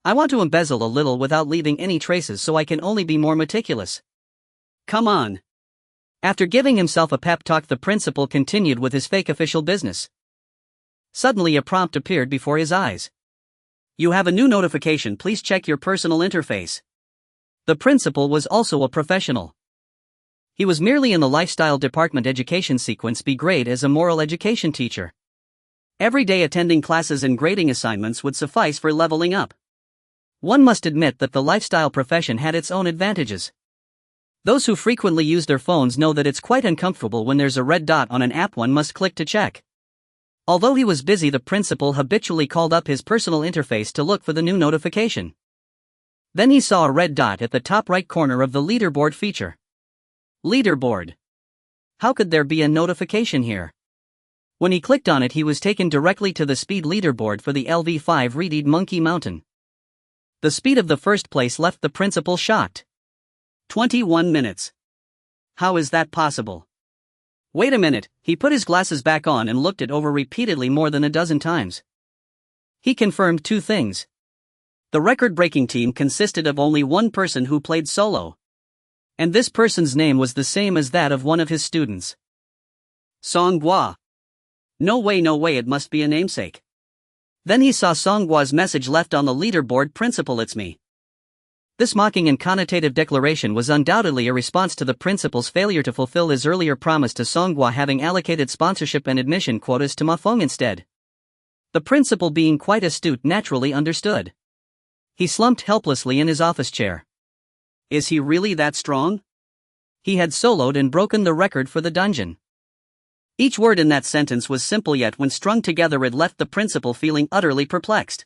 I want to embezzle a little without leaving any traces, so I can only be more meticulous. Come on. After giving himself a pep talk, the principal continued with his fake official business. Suddenly a prompt appeared before his eyes. You have a new notification. Please check your personal interface. The principal was also a professional. He was merely in the lifestyle department education sequence B grade as a moral education teacher. Every day attending classes and grading assignments would suffice for leveling up. One must admit that the lifestyle profession had its own advantages. Those who frequently use their phones know that it's quite uncomfortable when there's a red dot on an app one must click to check. Although he was busy, the principal habitually called up his personal interface to look for the new notification. Then he saw a red dot at the top right corner of the leaderboard feature. Leaderboard. How could there be a notification here? When he clicked on it, he was taken directly to the speed leaderboard for the LV5 Reed Monkey Mountain. The speed of the first place left the principal shocked. 21 minutes. How is that possible? Wait a minute, he put his glasses back on and looked it over repeatedly more than a dozen times. He confirmed two things. The record-breaking team consisted of only one person who played solo. And this person's name was the same as that of one of his students. Songhua. No way, it must be a namesake. Then he saw Songhua's message left on the leaderboard: "Principal, it's me." This mocking and connotative declaration was undoubtedly a response to the principal's failure to fulfill his earlier promise to Songhua, having allocated sponsorship and admission quotas to Mahjong instead. The principal, being quite astute, naturally understood. He slumped helplessly in his office chair. Is he really that strong? He had soloed and broken the record for the dungeon. Each word in that sentence was simple, yet when strung together it left the principal feeling utterly perplexed.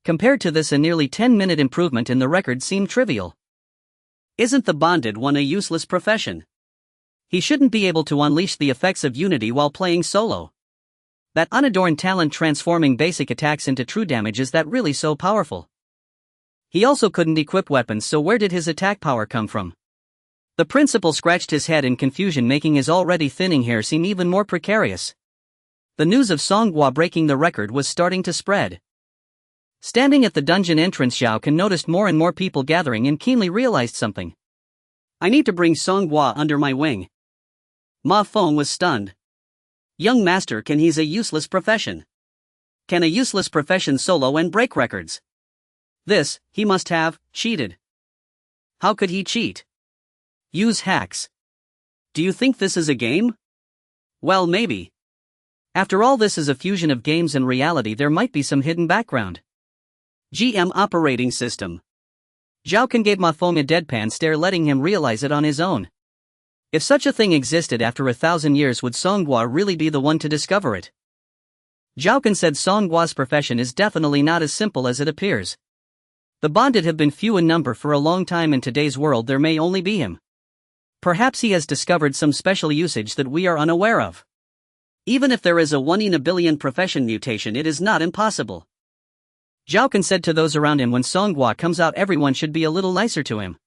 Compared to this, a nearly 10-minute improvement in the record seemed trivial. Isn't the bonded one a useless profession? He shouldn't be able to unleash the effects of unity while playing solo. That unadorned talent transforming basic attacks into true damage, is that really so powerful? He also couldn't equip weapons, so where did his attack power come from? The principal scratched his head in confusion, making his already thinning hair seem even more precarious. The news of Songhua breaking the record was starting to spread. Standing at the dungeon entrance, Zhao Kun noticed more and more people gathering and keenly realized something. I need to bring Songhua under my wing. Ma Feng was stunned. Young master, he's a useless profession. Can a useless profession solo and break records? This, he must have cheated. How could he cheat? Use hacks. Do you think this is a game? Well, maybe. After all, this is a fusion of games and reality. There might be some hidden background. GM operating system. Zhao Kun gave Ma Feng a deadpan stare, letting him realize it on his own. If such a thing existed after 1,000 years, would Songhua really be the one to discover it? Zhao Kun said Songhua's profession is definitely not as simple as it appears. The bonded have been few in number for a long time. In today's world there may only be him. Perhaps he has discovered some special usage that we are unaware of. Even if there is a 1 in a billion profession mutation, it is not impossible. Zhao Kun said to those around him, when Songhua comes out, everyone should be a little nicer to him.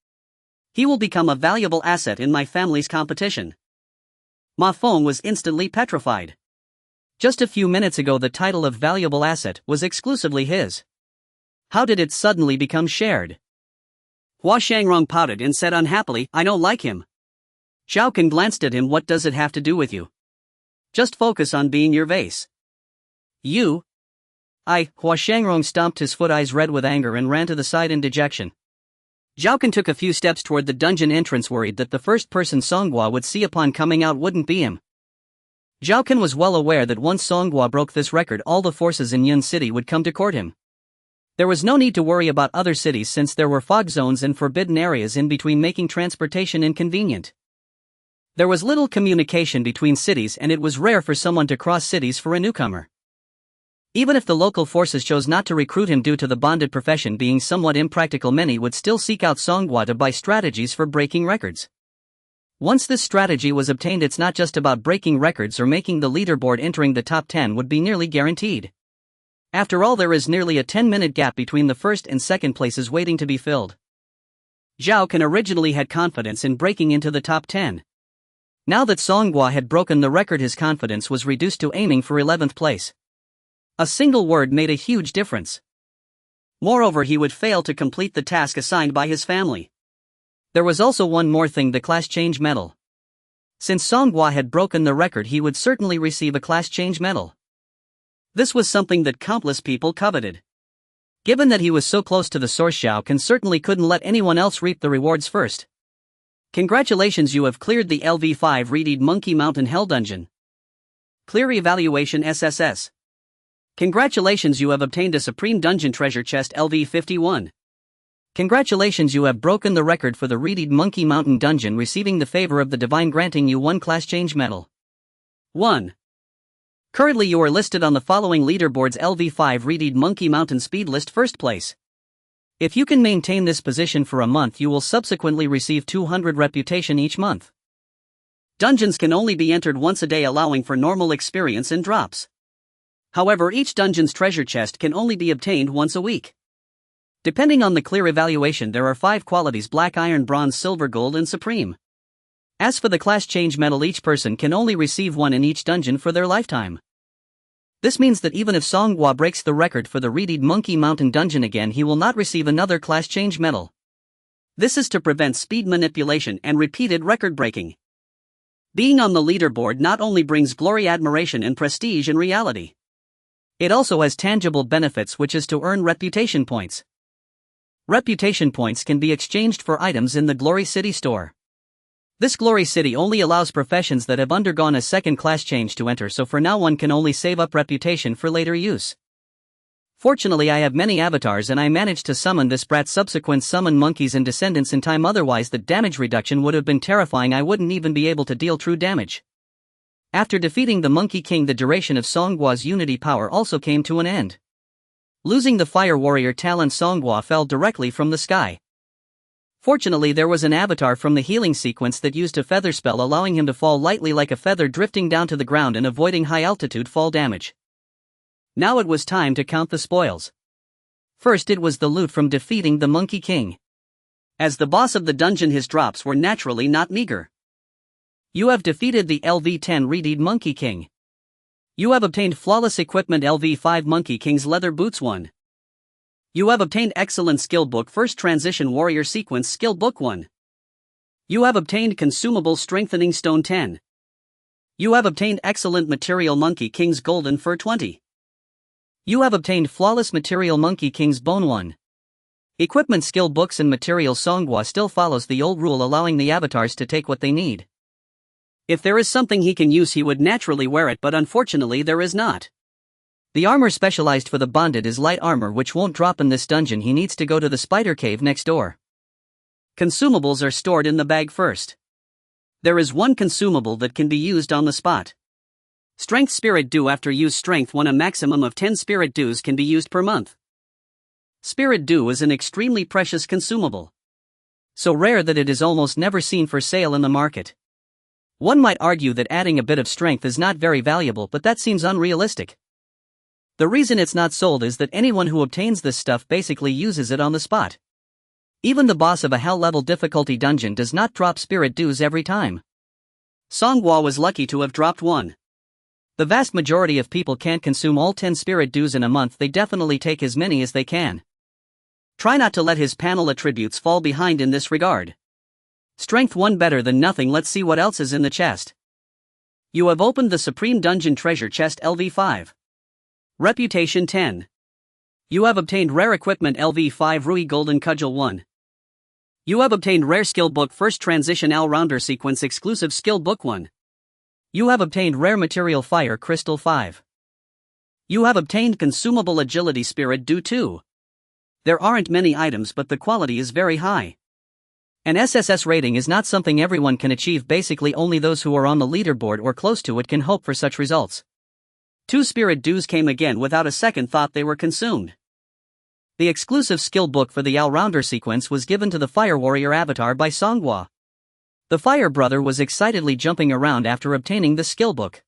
He will become a valuable asset in my family's competition. Ma Feng was instantly petrified. Just a few minutes ago the title of valuable asset was exclusively his. How did it suddenly become shared? Hua Shangrong pouted and said unhappily, I don't like him. Zhao Kun glanced at him. What does it have to do with you? Just focus on being your vase. You? Hua Shangrong stomped his foot, eyes red with anger, and ran to the side in dejection. Zhao Kun took a few steps toward the dungeon entrance, worried that the first person Songhua would see upon coming out wouldn't be him. Zhao Kun was well aware that once Songhua broke this record, all the forces in Yun City would come to court him. There was no need to worry about other cities, since there were fog zones and forbidden areas in between, making transportation inconvenient. There was little communication between cities, and it was rare for someone to cross cities for a newcomer. Even if the local forces chose not to recruit him due to the bonded profession being somewhat impractical, many would still seek out Songhua to buy strategies for breaking records. Once this strategy was obtained, it's not just about breaking records or making the leaderboard. Entering the top 10 would be nearly guaranteed. After all, there is nearly a 10-minute gap between the first and second places waiting to be filled. Zhao Kun originally had confidence in breaking into the top 10. Now that Songhua had broken the record, his confidence was reduced to aiming for 11th place. A single word made a huge difference. Moreover, he would fail to complete the task assigned by his family. There was also one more thing: the class change medal. Since Songhua had broken the record, he would certainly receive a class change medal. This was something that countless people coveted. Given that he was so close to the source, Xiao Can certainly couldn't let anyone else reap the rewards first. Congratulations, you have cleared the LV5 Reed Monkey Mountain Hell Dungeon. Clear Evaluation SSS. Congratulations, you have obtained a Supreme Dungeon Treasure Chest LV51. Congratulations, you have broken the record for the Reed Monkey Mountain Dungeon, receiving the favor of the Divine, granting you 1 class change medal. 1. Currently you are listed on the following leaderboards: LV5 Reed Monkey Mountain Speed List, first place. If you can maintain this position for a month, you will subsequently receive 200 reputation each month. Dungeons can only be entered once a day, allowing for normal experience and drops. However, each dungeon's treasure chest can only be obtained once a week. Depending on the clear evaluation, there are 5 qualities: black, iron, bronze, silver, gold, and supreme. As for the class change medal, each person can only receive 1 in each dungeon for their lifetime. This means that even if Songhua breaks the record for the Reed Monkey Mountain Dungeon again, he will not receive another class change medal. This is to prevent speed manipulation and repeated record breaking. Being on the leaderboard not only brings glory, admiration, and prestige in reality. It also has tangible benefits, which is to earn reputation points. Reputation points can be exchanged for items in the Glory City store. This Glory City only allows professions that have undergone a second class change to enter, so for now one can only save up reputation for later use. Fortunately, I have many avatars and I managed to summon this brat, subsequent summon monkeys and descendants in time, otherwise the damage reduction would have been terrifying. I wouldn't even be able to deal true damage. After defeating the Monkey King, the duration of Songhua's unity power also came to an end. Losing the Fire Warrior talent, Songhua fell directly from the sky. Fortunately, there was an avatar from the healing sequence that used a feather spell, allowing him to fall lightly like a feather, drifting down to the ground and avoiding high altitude fall damage. Now it was time to count the spoils. First, it was the loot from defeating the Monkey King. As the boss of the dungeon, his drops were naturally not meager. You have defeated the LV10 Reed Monkey King. You have obtained flawless equipment LV5 Monkey King's leather boots 1. You have obtained excellent skill book First Transition Warrior Sequence skill book 1. You have obtained consumable strengthening stone 10. You have obtained excellent material Monkey King's golden fur 20. You have obtained flawless material Monkey King's bone 1. Equipment skill books and materials. Songhua still follows the old rule, allowing the avatars to take what they need. If there is something he can use, he would naturally wear it, but unfortunately there is not. The armor specialized for the bonded is light armor, which won't drop in this dungeon. He needs to go to the spider cave next door. Consumables are stored in the bag first. There is 1 consumable that can be used on the spot. Strength Spirit Dew. After use Strength 1, a maximum of 10 Spirit Dews can be used per month. Spirit Dew is an extremely precious consumable. So rare that it is almost never seen for sale in the market. One might argue that adding a bit of strength is not very valuable, but that seems unrealistic. The reason it's not sold is that anyone who obtains this stuff basically uses it on the spot. Even the boss of a hell level difficulty dungeon does not drop Spirit Dews every time. Songhua was lucky to have dropped 1. The vast majority of people can't consume all 10 Spirit Dews in a month. They definitely take as many as they can. Try not to let his panel attributes fall behind in this regard. Strength 1, better than nothing. Let's see what else is in the chest. You have opened the Supreme Dungeon Treasure Chest LV5. Reputation 10. You have obtained rare equipment LV5 Rui Golden Cudgel 1. You have obtained rare skill book First Transition All-Rounder Sequence exclusive skill book 1. You have obtained rare material Fire Crystal 5. You have obtained consumable Agility Spirit Dew 2. There aren't many items, but the quality is very high. An SSS rating is not something everyone can achieve. Basically only those who are on the leaderboard or close to it can hope for such results. 2 Spirit Dews came again without a second thought. They were consumed. The exclusive skill book for the All-Rounder sequence was given to the Fire Warrior avatar by Songhua. The Fire Brother was excitedly jumping around after obtaining the skill book.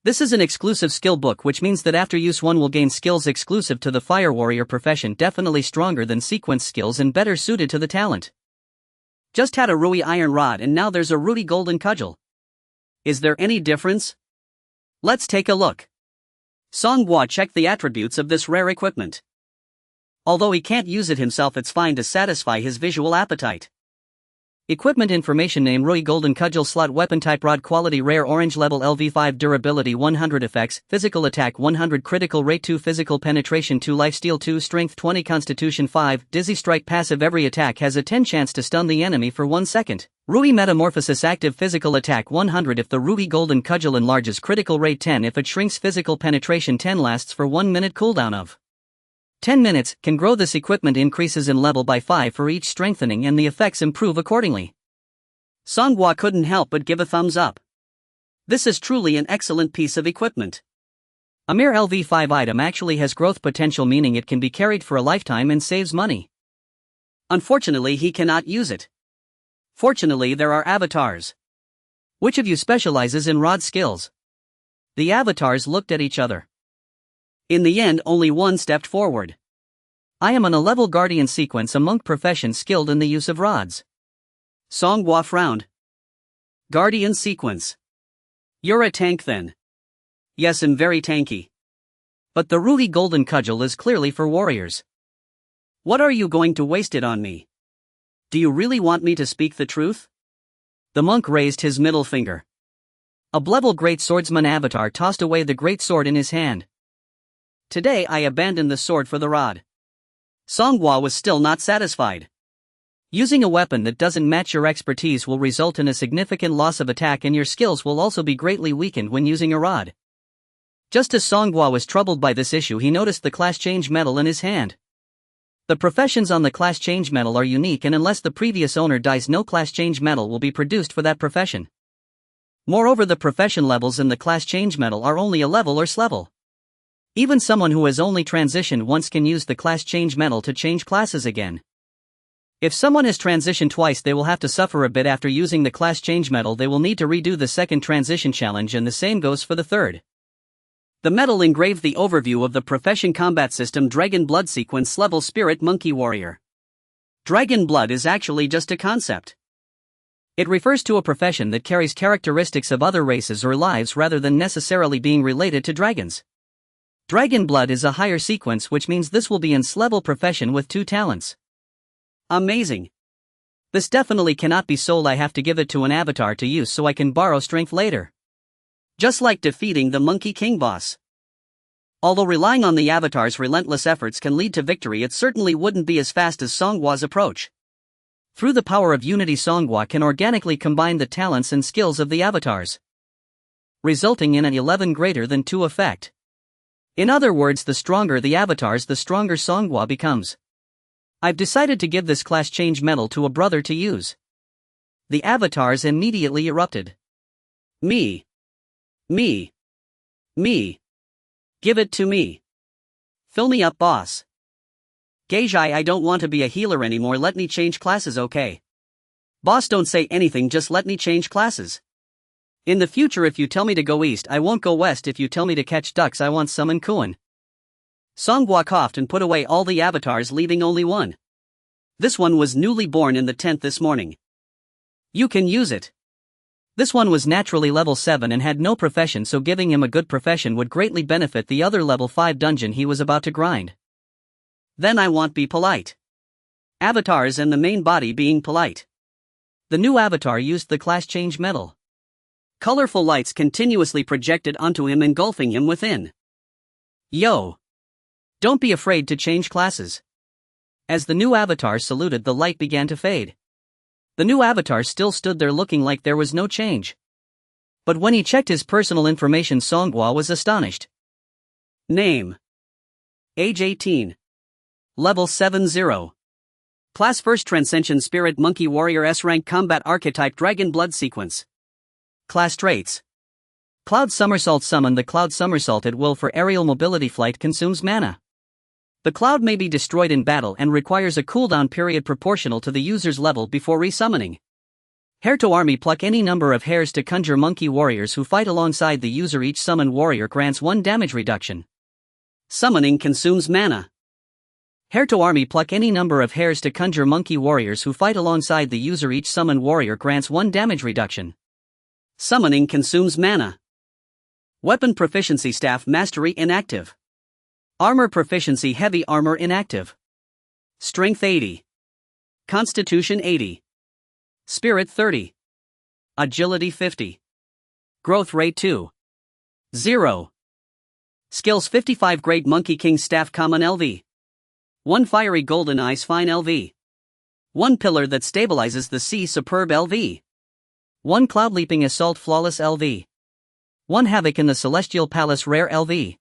This is an exclusive skill book, which means that after use one will gain skills exclusive to the Fire Warrior profession, definitely stronger than sequence skills and better suited to the talent. Just had a Rui Iron Rod and now there's a Rudi Golden Cudgel. Is there any difference? Let's take a look. Songhua checked the attributes of this rare equipment. Although he can't use it himself, it's fine to satisfy his visual appetite. Equipment information: name Rui golden cudgel slot, weapon type rod, quality rare orange, level LV5, durability 100, effects physical attack 100, critical rate 2, physical penetration 2, lifesteal 2, strength 20, constitution 5, dizzy strike passive. Every attack has a 10 chance to stun the enemy for 1 second. Rui metamorphosis active, physical attack 100 if the Rui golden cudgel enlarges, critical rate 10 if it shrinks, physical penetration 10, lasts for 1 minute, cooldown of 10 minutes, can grow. This equipment increases in level by 5 for each strengthening and the effects improve accordingly. Songhua couldn't help but give a thumbs up. This is truly an excellent piece of equipment. A mere LV5 item actually has growth potential, meaning it can be carried for a lifetime and saves money. Unfortunately, he cannot use it. Fortunately, there are avatars. Which of you specializes in rod skills? The avatars looked at each other. In the end, only one stepped forward. I am on a level guardian sequence, a monk profession skilled in the use of rods. Songhua frowned. Guardian sequence. You're a tank then. Yes, I'm very tanky. But the Rui golden cudgel is clearly for warriors. What are you going to waste it on me? Do you really want me to speak the truth? The monk raised his middle finger. A level great swordsman avatar tossed away the great sword in his hand. Today I abandon the sword for the rod. Songhua was still not satisfied. Using a weapon that doesn't match your expertise will result in a significant loss of attack, and your skills will also be greatly weakened when using a rod. Just as Songhua was troubled by this issue, he noticed the class change medal in his hand. The professions on the class change medal are unique, and unless the previous owner dies, no class change medal will be produced for that profession. Moreover, the profession levels in the class change medal are only a level or S-level. Even someone who has only transitioned once can use the class change medal to change classes again. If someone has transitioned twice, they will have to suffer a bit after using the class change medal. They will need to redo the second transition challenge, and the same goes for the third. The medal engraved the overview of the profession combat system: Dragon Blood sequence, level Spirit Monkey Warrior. Dragon Blood is actually just a concept. It refers to a profession that carries characteristics of other races or lives rather than necessarily being related to dragons. Dragon Blood is a higher sequence, which means this will be an S-level profession with 2 talents. Amazing. This definitely cannot be sold. I have to give it to an avatar to use so I can borrow strength later. Just like defeating the Monkey King boss. Although relying on the avatar's relentless efforts can lead to victory, it certainly wouldn't be as fast as Songhua's approach. Through the power of unity, Songhua can organically combine the talents and skills of the avatars, resulting in an 11 greater than 2 effect. In other words, the stronger the avatars, the stronger Songhua becomes. I've decided to give this class change medal to a brother to use. The avatars immediately erupted. Me. Me. Me. Give it to me. Fill me up, boss. Geijai, I don't want to be a healer anymore. Let me change classes, okay? Boss, don't say anything, just let me change classes. In the future, if you tell me to go east, I won't go west. If you tell me to catch ducks, I won't summon Kuan. Songhua coughed and put away all the avatars, leaving only one. This one was newly born in the 10th this morning. You can use it. This one was naturally level 7 and had no profession, so giving him a good profession would greatly benefit the other level 5 dungeon he was about to grind. Then I won't be polite. Avatars and the main body being polite. The new avatar used the class change medal. Colorful lights continuously projected onto him, engulfing him within. Yo! Don't be afraid to change classes. As the new avatar saluted, the light began to fade. The new avatar still stood there looking like there was no change. But when he checked his personal information, Songhua was astonished. Name. Age 18. Level 70. Class 1st Transcension Spirit Monkey Warrior, S-Rank Combat Archetype, Dragon Blood sequence. Class traits. Cloud Somersault. Summon the Cloud Somersault at will for aerial mobility. Flight consumes mana. The cloud may be destroyed in battle and requires a cooldown period proportional to the user's level before resummoning. Hair to Army. Pluck any number of hairs to conjure monkey warriors who fight alongside the user. Each summoned warrior grants 1 damage reduction. Summoning consumes mana. Hair to Army. Pluck any number of hairs to conjure monkey warriors who fight alongside the user. Each summoned warrior grants 1 damage reduction. Summoning consumes mana. Weapon Proficiency. Staff Mastery inactive. Armor Proficiency. Heavy Armor inactive. Strength 80. Constitution 80. Spirit 30. Agility 50. Growth rate 2. 0. Skills 55 Great Monkey King Staff Common LV. 1 Fiery Golden Eyes Fine LV. 1 Pillar that Stabilizes the Sea Superb LV. 1 Cloud Leaping Assault Flawless LV. 1 Havoc in the Celestial Palace Rare LV.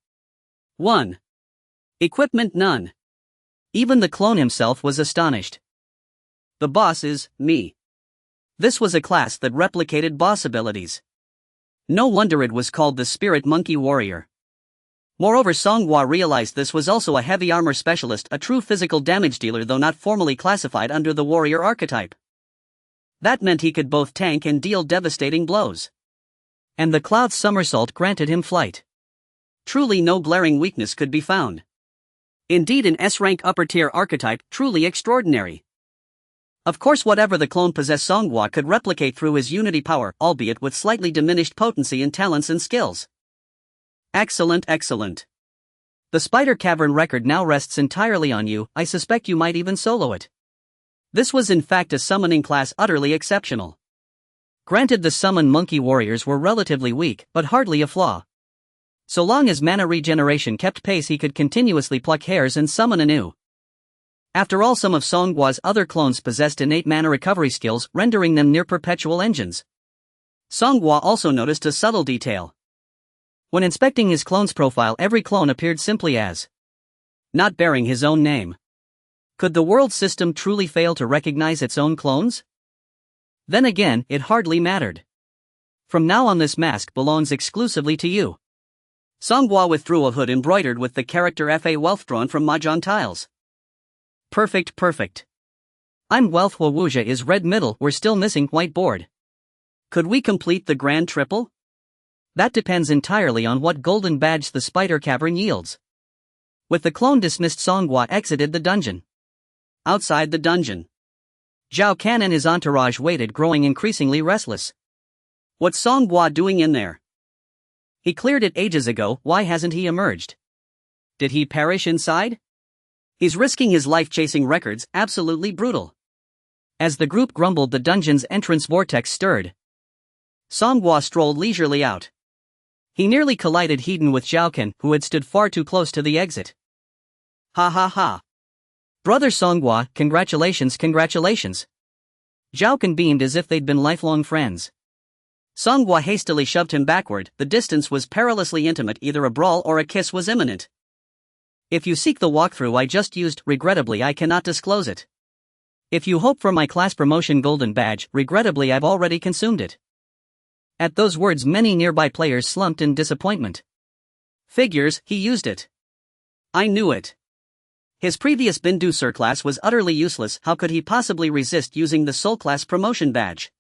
1. Equipment none. Even the clone himself was astonished. The boss is me. This was a class that replicated boss abilities. No wonder it was called the Spirit Monkey Warrior. Moreover, Songhua realized this was also a heavy armor specialist, a true physical damage dealer though not formally classified under the warrior archetype. That meant he could both tank and deal devastating blows. And the Cloud Somersault granted him flight. Truly no glaring weakness could be found. Indeed, an S-rank upper-tier archetype, truly extraordinary. Of course, whatever the clone possessed, Songhua could replicate through his unity power, albeit with slightly diminished potency in talents and skills. Excellent, excellent. The Spider Cavern record now rests entirely on you. I suspect you might even solo it. This was in fact a summoning class utterly exceptional. Granted, the Summon Monkey Warriors were relatively weak, but hardly a flaw. So long as mana regeneration kept pace, he could continuously pluck hairs and summon anew. After all, some of Songhua's other clones possessed innate mana recovery skills, rendering them near-perpetual engines. Songhua also noticed a subtle detail. When inspecting his clone's profile, every clone appeared simply as not bearing his own name. Could the world system truly fail to recognize its own clones? Then again, it hardly mattered. From now on, this mask belongs exclusively to you. Songhua withdrew a hood embroidered with the character Fa Wealth drawn from mahjong tiles. Perfect, perfect. I'm Wealth Wawuja is red middle, we're still missing whiteboard. Could we complete the grand triple? That depends entirely on what golden badge the Spider Cavern yields. With the clone dismissed, Songhua exited the dungeon. Outside the dungeon, Zhao Kan and his entourage waited, growing increasingly restless. What's Songhua doing in there? He cleared it ages ago, why hasn't he emerged? Did he perish inside? He's risking his life chasing records, absolutely brutal. As the group grumbled, the dungeon's entrance vortex stirred. Songhua strolled leisurely out. He nearly collided head-on with Zhao Kan, who had stood far too close to the exit. Ha ha ha. Brother Songhua, congratulations, congratulations. Zhao Kan beamed as if they'd been lifelong friends. Songhua hastily shoved him backward. The distance was perilously intimate, either a brawl or a kiss was imminent. If you seek the walkthrough I just used, regrettably I cannot disclose it. If you hope for my class promotion golden badge, regrettably I've already consumed it. At those words, many nearby players slumped in disappointment. Figures, he used it. I knew it. His previous Bindu class was utterly useless, how could he possibly resist using the Soul class promotion badge?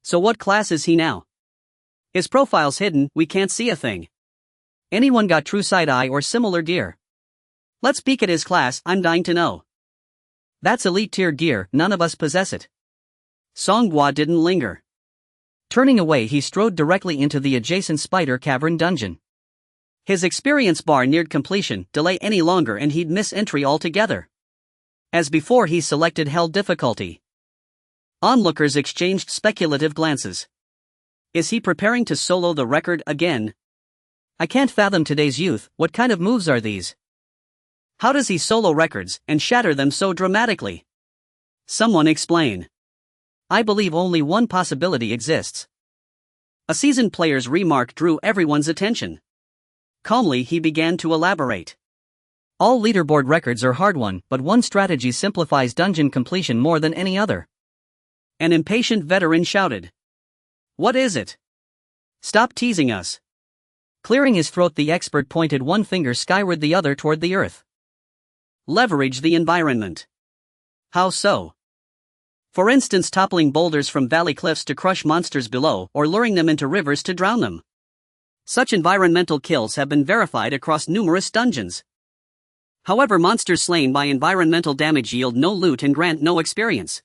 So what class is he now? His profile's hidden, we can't see a thing. Anyone got true side-eye or similar gear? Let's peek at his class, I'm dying to know. That's elite tier gear, none of us possess it. Songhua didn't linger. Turning away, he strode directly into the adjacent Spider Cavern dungeon. His experience bar neared completion, delay any longer and he'd miss entry altogether. As before, he selected Hell difficulty. Onlookers exchanged speculative glances. Is he preparing to solo the record again? I can't fathom today's youth, what kind of moves are these? How does he solo records and shatter them so dramatically? Someone explain. I believe only one possibility exists. A seasoned player's remark drew everyone's attention. Calmly he began to elaborate. All leaderboard records are hard-won, but one strategy simplifies dungeon completion more than any other. An impatient veteran shouted. What is it? Stop teasing us. Clearing his throat, the expert pointed one finger skyward, the other toward the earth. Leverage the environment. How so? For instance, toppling boulders from valley cliffs to crush monsters below, or luring them into rivers to drown them. Such environmental kills have been verified across numerous dungeons. However, monsters slain by environmental damage yield no loot and grant no experience.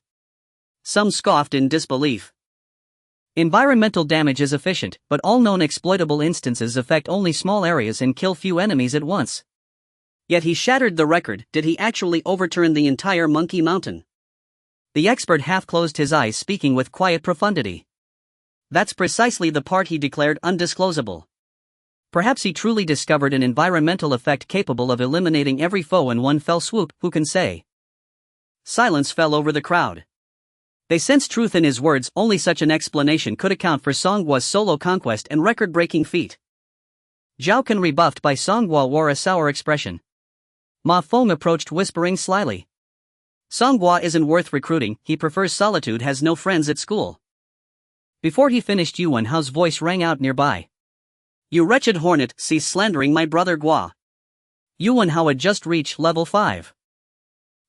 Some scoffed in disbelief. Environmental damage is efficient, but all known exploitable instances affect only small areas and kill few enemies at once. Yet he shattered the record. Did he actually overturn the entire Monkey Mountain? The expert half-closed his eyes, speaking with quiet profundity. That's precisely the part he declared undisclosable. Perhaps he truly discovered an environmental effect capable of eliminating every foe in one fell swoop, who can say? Silence fell over the crowd. They sensed truth in his words. Only such an explanation could account for Songhua's solo conquest and record-breaking feat. Zhao Kun, rebuffed by Songhua, wore a sour expression. Ma Feng approached, whispering slyly. Songhua isn't worth recruiting, he prefers solitude, has no friends at school. Before he finished, Yuan Hao's voice rang out nearby. You wretched hornet, cease slandering my brother Gua. Yuan Hao had just reached level 5.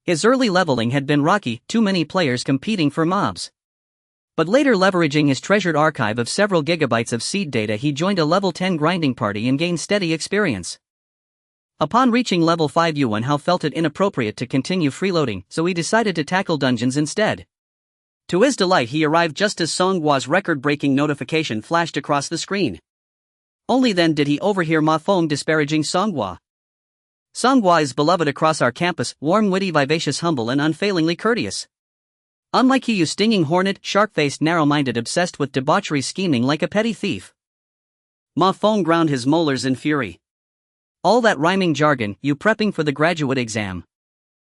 His early leveling had been rocky, too many players competing for mobs. But later, leveraging his treasured archive of several gigabytes of seed data, he joined a level 10 grinding party and gained steady experience. Upon reaching level 5, Yuan Hao felt it inappropriate to continue freeloading, so he decided to tackle dungeons instead. To his delight, he arrived just as Songhua's record-breaking notification flashed across the screen. Only then did he overhear Ma Feng disparaging Songhua. Songhua is beloved across our campus, warm, witty, vivacious, humble, and unfailingly courteous. Unlike you stinging hornet, shark-faced, narrow-minded, obsessed with debauchery, scheming like a petty thief. Ma Feng ground his molars in fury. All that rhyming jargon, you prepping for the graduate exam.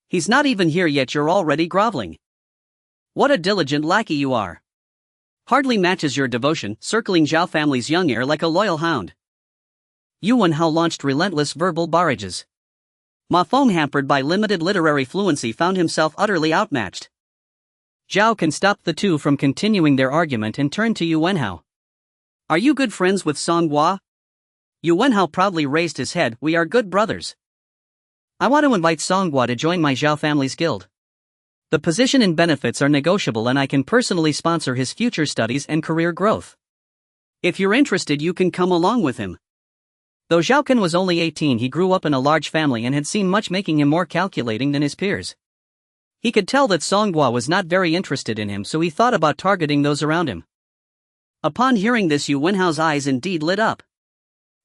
He's not even here yet, you're already groveling. What a diligent lackey you are. Hardly matches your devotion, circling Zhao family's young heir like a loyal hound. Yuan Hao launched relentless verbal barrages. Ma Feng, hampered by limited literary fluency, found himself utterly outmatched. Zhao Kun stopped the two from continuing their argument and turned to Yuan Hao. Are you good friends with Songhua? Yuan Hao proudly raised his head. We are good brothers. I want to invite Songhua to join my Zhao family's guild. The position and benefits are negotiable, and I can personally sponsor his future studies and career growth. If you're interested, you can come along with him. Though Zhao Kun was only 18, he grew up in a large family and had seen much, making him more calculating than his peers. He could tell that Songhua was not very interested in him, so he thought about targeting those around him. Upon hearing this, Yuan Hao's eyes indeed lit up.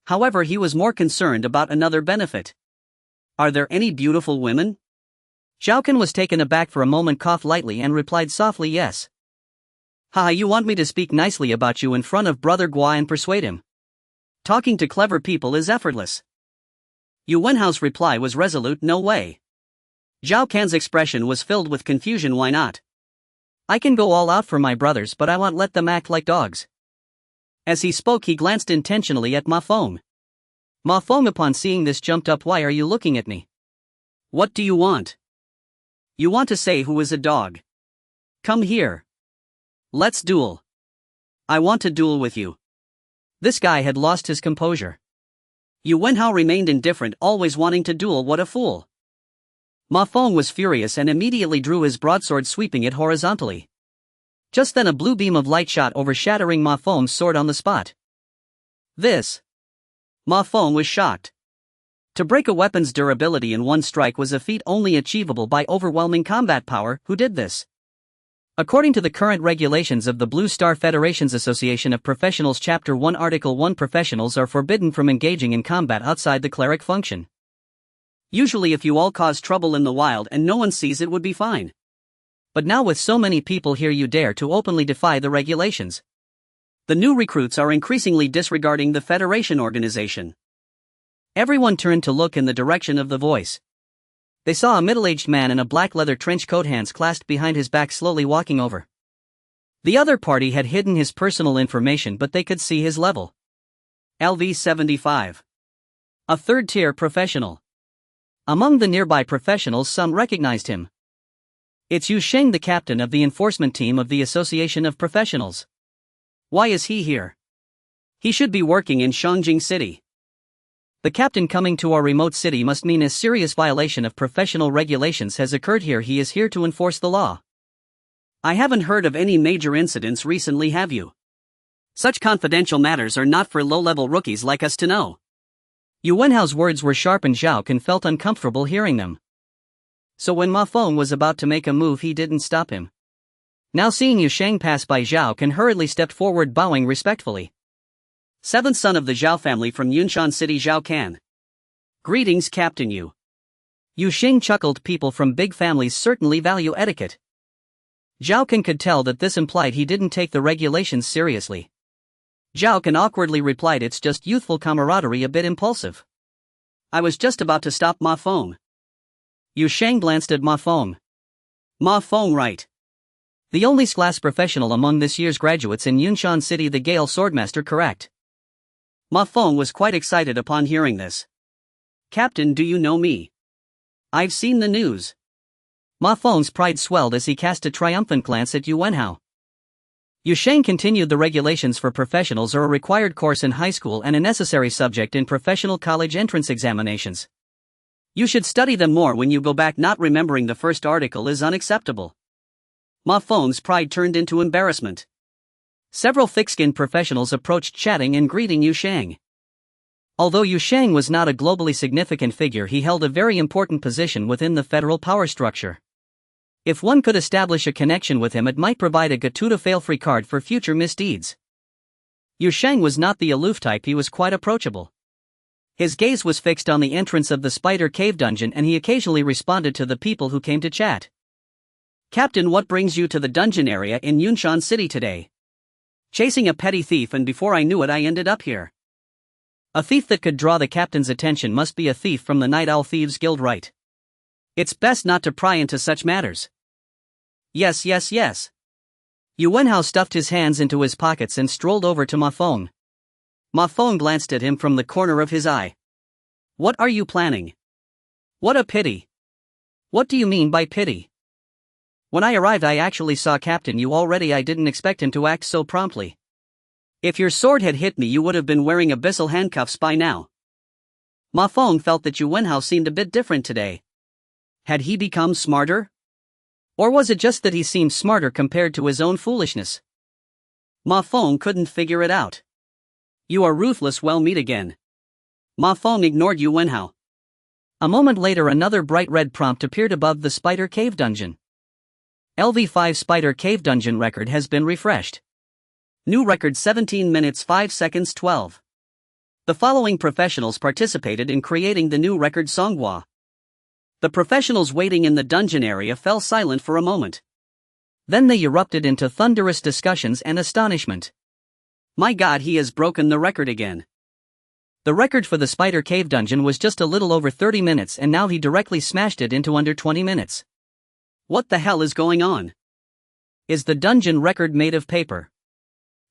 However, he was more concerned about another benefit. Are there any beautiful women? Zhao Kun was taken aback for a moment, coughed lightly, and replied softly, yes. Haha, you want me to speak nicely about you in front of brother Gua and persuade him? Talking to clever people is effortless. Yuan Hao's reply was resolute, no way. Zhao Kun's expression was filled with confusion. Why not? I can go all out for my brothers, but I won't let them act like dogs. As he spoke, he glanced intentionally at Ma Feng. Ma Feng, upon seeing this, jumped up. Why are you looking at me? What do you want? You want to say who is a dog? Come here. Let's duel. I want to duel with you. This guy had lost his composure. Yuan Hao remained indifferent, always wanting to duel. What a fool. Ma Feng was furious and immediately drew his broadsword, sweeping it horizontally. Just then a blue beam of light shot over, shattering Ma Feng's sword on the spot. This. Ma Feng was shocked. To break a weapon's durability in one strike was a feat only achievable by overwhelming combat power. Who did this? According to the current regulations of the Blue Star Federation's Association of Professionals, Chapter 1, Article 1, professionals are forbidden from engaging in combat outside the cleric function. Usually, if you all cause trouble in the wild and no one sees, it would be fine. But now, with so many people here, you dare to openly defy the regulations. The new recruits are increasingly disregarding the Federation organization. Everyone turned to look in the direction of the voice. They saw a middle-aged man in a black leather trench coat, hands clasped behind his back, slowly walking over. The other party had hidden his personal information, but they could see his level. LV 75. A third-tier professional. Among the nearby professionals, some recognized him. It's Yu Sheng, the captain of the enforcement team of the Association of Professionals. Why is he here? He should be working in Shangjing City. The captain coming to our remote city must mean a serious violation of professional regulations has occurred here. He is here to enforce the law. I haven't heard of any major incidents recently, have you? Such confidential matters are not for low-level rookies like us to know. Yuan Hao's words were sharp and Zhao Kun felt uncomfortable hearing them. So when Ma Feng was about to make a move, he didn't stop him. Now seeing Yu Sheng pass by, Zhao Kun hurriedly stepped forward, bowing respectfully. Seventh son of the Zhao family from Yunshan City, Zhao Kan. Greetings, Captain Yu. Yu Sheng chuckled. People from big families certainly value etiquette. Zhao Can could tell that this implied he didn't take the regulations seriously. Zhao Can awkwardly replied, "It's just youthful camaraderie, a bit impulsive. I was just about to stop Ma Feng." Yu Sheng glanced at Ma Feng. "Ma Feng, right? The only class professional among this year's graduates in Yunshan City, the Gale Swordmaster, correct?" Ma Feng was quite excited upon hearing this. "Captain, do you know me? I've seen the news." Ma Feng's pride swelled as he cast a triumphant glance at Yu Wenhao. Yu Sheng continued, "The regulations for professionals are a required course in high school and a necessary subject in professional college entrance examinations. You should study them more when you go back. Not remembering the first article is unacceptable." Ma Feng's pride turned into embarrassment. Several thick-skinned professionals approached, chatting and greeting Yu Sheng. Although Yu Sheng was not a globally significant figure, he held a very important position within the federal power structure. If one could establish a connection with him, it might provide a get-to fail-free card for future misdeeds. Yu Sheng was not the aloof type, he was quite approachable. His gaze was fixed on the entrance of the Spider Cave dungeon, and he occasionally responded to the people who came to chat. "Captain, what brings you to the dungeon area in Yunshan City today?" "Chasing a petty thief, and before I knew it I ended up here." "A thief that could draw the captain's attention must be a thief from the Night Owl Thieves Guild, right? It's best not to pry into such matters." Yes. Yu Wenhao stuffed his hands into his pockets and strolled over to Ma Feng. Ma Feng glanced at him from the corner of his eye. "What are you planning?" "What a pity." "What do you mean by pity?" "When I arrived I actually saw Captain Yu already. I didn't expect him to act so promptly. If your sword had hit me you would have been wearing abyssal handcuffs by now." Ma Feng felt that Yu Wenhao seemed a bit different today. Had he become smarter? Or was it just that he seemed smarter compared to his own foolishness? Ma Feng couldn't figure it out. "You are ruthless, we'll meet again." Ma Feng ignored Yu Wenhao. A moment later another bright red prompt appeared above the Spider Cave dungeon. LV5 Spider Cave dungeon record has been refreshed. New record 17 minutes 5 seconds 12. The following professionals participated in creating the new record Songhua. The professionals waiting in the dungeon area fell silent for a moment. Then they erupted into thunderous discussions and astonishment. "My God, he has broken the record again." The record for the Spider Cave dungeon was just a little over 30 minutes, and now he directly smashed it into under 20 minutes. What the hell is going on? Is the dungeon record made of paper?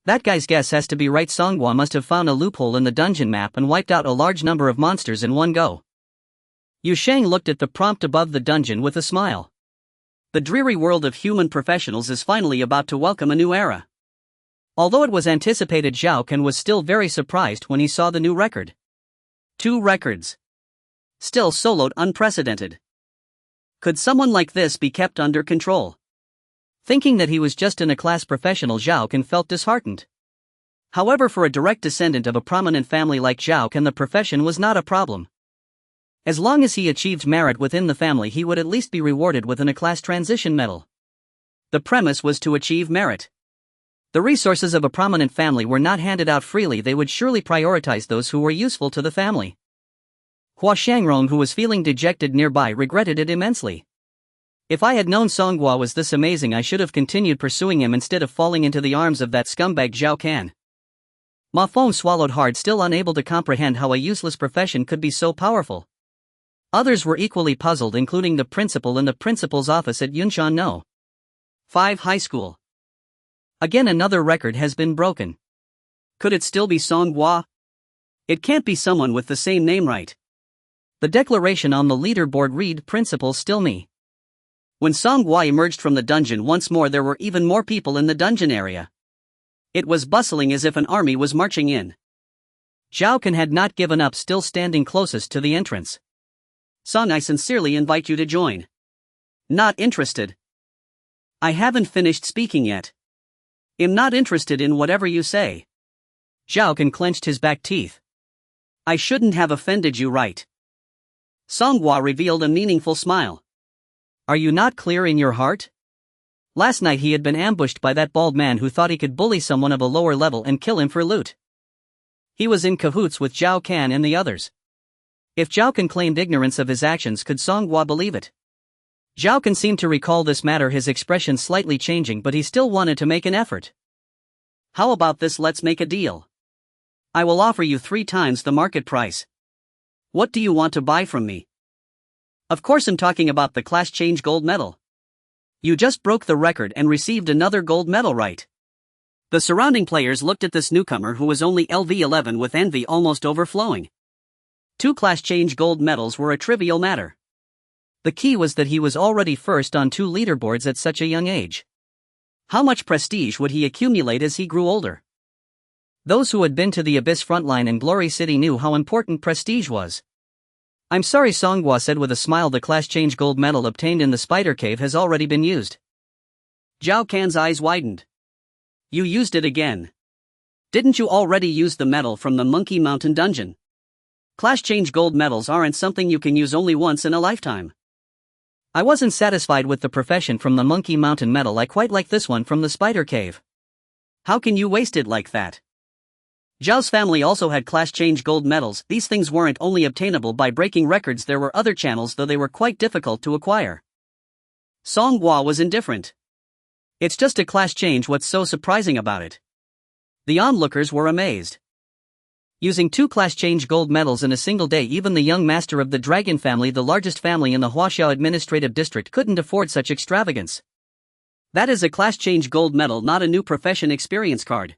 That guy's guess has to be right. Songhua must have found a loophole in the dungeon map and wiped out a large number of monsters in one go. Yu Sheng looked at the prompt above the dungeon with a smile. The dreary world of human professionals is finally about to welcome a new era. Although it was anticipated, Zhao Can was still very surprised when he saw the new record. 2 records. Still soloed, unprecedented. Could someone like this be kept under control? Thinking that he was just in a class professional, Zhao Can felt disheartened. However, for a direct descendant of a prominent family like Zhao Can, the profession was not a problem. As long as he achieved merit within the family, he would at least be rewarded with a class transition medal. The premise was to achieve merit. The resources of a prominent family were not handed out freely, they would surely prioritize those who were useful to the family. Hua Shangrong, who was feeling dejected nearby, regretted it immensely. If I had known Songhua was this amazing, I should have continued pursuing him instead of falling into the arms of that scumbag Zhao Can. Ma Feng swallowed hard, still unable to comprehend how a useless profession could be so powerful. Others were equally puzzled, including the principal in the principal's office at Yunshan No. 5 High School. Again another record has been broken. Could it still be Songhua? It can't be someone with the same name, right? The declaration on the leaderboard read, "Principal still me." When Songhua emerged from the dungeon once more, there were even more people in the dungeon area. It was bustling as if an army was marching in. Zhao Can had not given up, still standing closest to the entrance. "Song, I sincerely invite you to join." "Not interested." "I haven't finished speaking yet." "I'm not interested in whatever you say." Zhao Can clenched his back teeth. "I shouldn't have offended you, right?" Songhua revealed a meaningful smile. "Are you not clear in your heart? Last night he had been ambushed by that bald man who thought he could bully someone of a lower level and kill him for loot. He was in cahoots with Zhao Can and the others. If Zhao Can claimed ignorance of his actions, could Songhua believe it? Zhao Can seemed to recall this matter, his expression slightly changing, but he still wanted to make an effort. How about this, let's make a deal. I will offer you 3 times the market price. What do you want to buy from me? Of course I'm talking about the class change gold medal. You just broke the record and received another gold medal, right? The surrounding players looked at this newcomer who was only LV11 with envy almost overflowing. 2 class change gold medals were a trivial matter. The key was that he was already first on 2 leaderboards at such a young age. How much prestige would he accumulate as he grew older? Those who had been to the Abyss frontline in Glory City knew how important prestige was. I'm sorry, Songhua said with a smile, the class change gold medal obtained in the Spider Cave has already been used. Zhao Can's eyes widened. You used it again. Didn't you already use the medal from the Monkey Mountain dungeon? Class change gold medals aren't something you can use only once in a lifetime. I wasn't satisfied with the profession from the Monkey Mountain medal, I quite like this one from the Spider Cave. How can you waste it like that? Zhao's family also had class change gold medals. These things weren't only obtainable by breaking records, there were other channels, though they were quite difficult to acquire. Songhua was indifferent. It's just a class change, what's so surprising about it? The onlookers were amazed. Using 2 class change gold medals in a single day, even the young master of the Dragon family, the largest family in the Huaxiao administrative district, couldn't afford such extravagance. That is a class change gold medal, not a new profession experience card.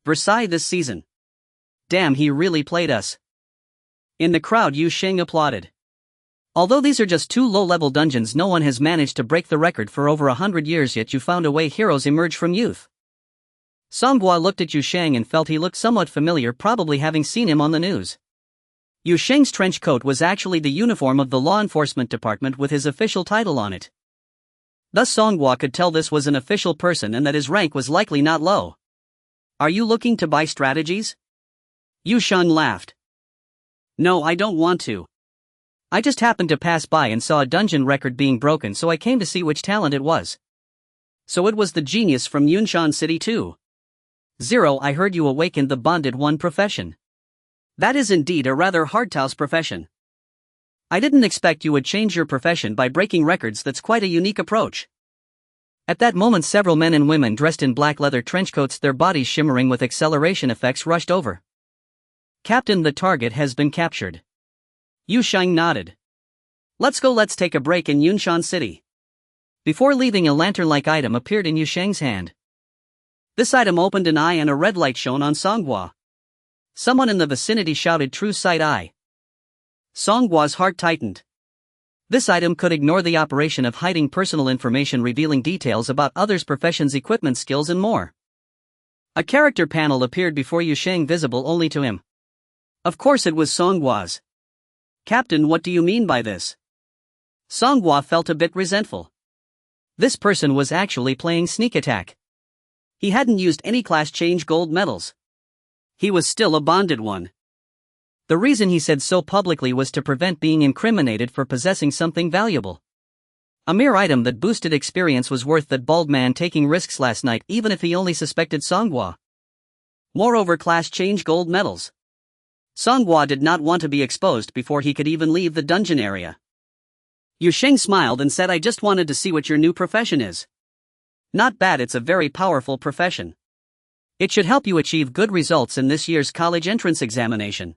Versailles this season. Damn, he really played us. In the crowd, Yu Sheng applauded. Although these are just 2 low-level dungeons, no one has managed to break the record for over 100 years, yet you found a way. Heroes emerge from youth. Songhua looked at Yu Sheng and felt he looked somewhat familiar, probably having seen him on the news. Yu Sheng's trench coat was actually the uniform of the law enforcement department with his official title on it. Thus Songhua could tell this was an official person and that his rank was likely not low. Are you looking to buy strategies? Yu Sheng laughed. No, I don't want to. I just happened to pass by and saw a dungeon record being broken, so I came to see which talent it was. So it was the genius from Yunshan City too. 0. I heard you awakened the bonded one profession. That is indeed a rather hardhouse profession. I didn't expect you would change your profession by breaking records. That's quite a unique approach. At that moment, several men and women dressed in black leather trenchcoats, their bodies shimmering with acceleration effects, rushed over. Captain, the target has been captured. Yu Sheng nodded. Let's go, let's take a break in Yunshan City. Before leaving, a lantern-like item appeared in Yu Sheng's hand. This item opened an eye and a red light shone on Songhua. Someone in the vicinity shouted, "True sight eye." Songhua's heart tightened. This item could ignore the operation of hiding personal information, revealing details about others' professions, equipment, skills, and more. A character panel appeared before Yu Sheng, visible only to him. Of course it was Songhua's. Captain, what do you mean by this? Songhua felt a bit resentful. This person was actually playing sneak attack. He hadn't used any class change gold medals. He was still a bonded one. The reason he said so publicly was to prevent being incriminated for possessing something valuable. A mere item that boosted experience was worth that bald man taking risks last night, even if he only suspected Songhua. Moreover, class change gold medals. Songhua did not want to be exposed before he could even leave the dungeon area. Yu Sheng smiled and said, I just wanted to see what your new profession is. Not bad, it's a very powerful profession. It should help you achieve good results in this year's college entrance examination.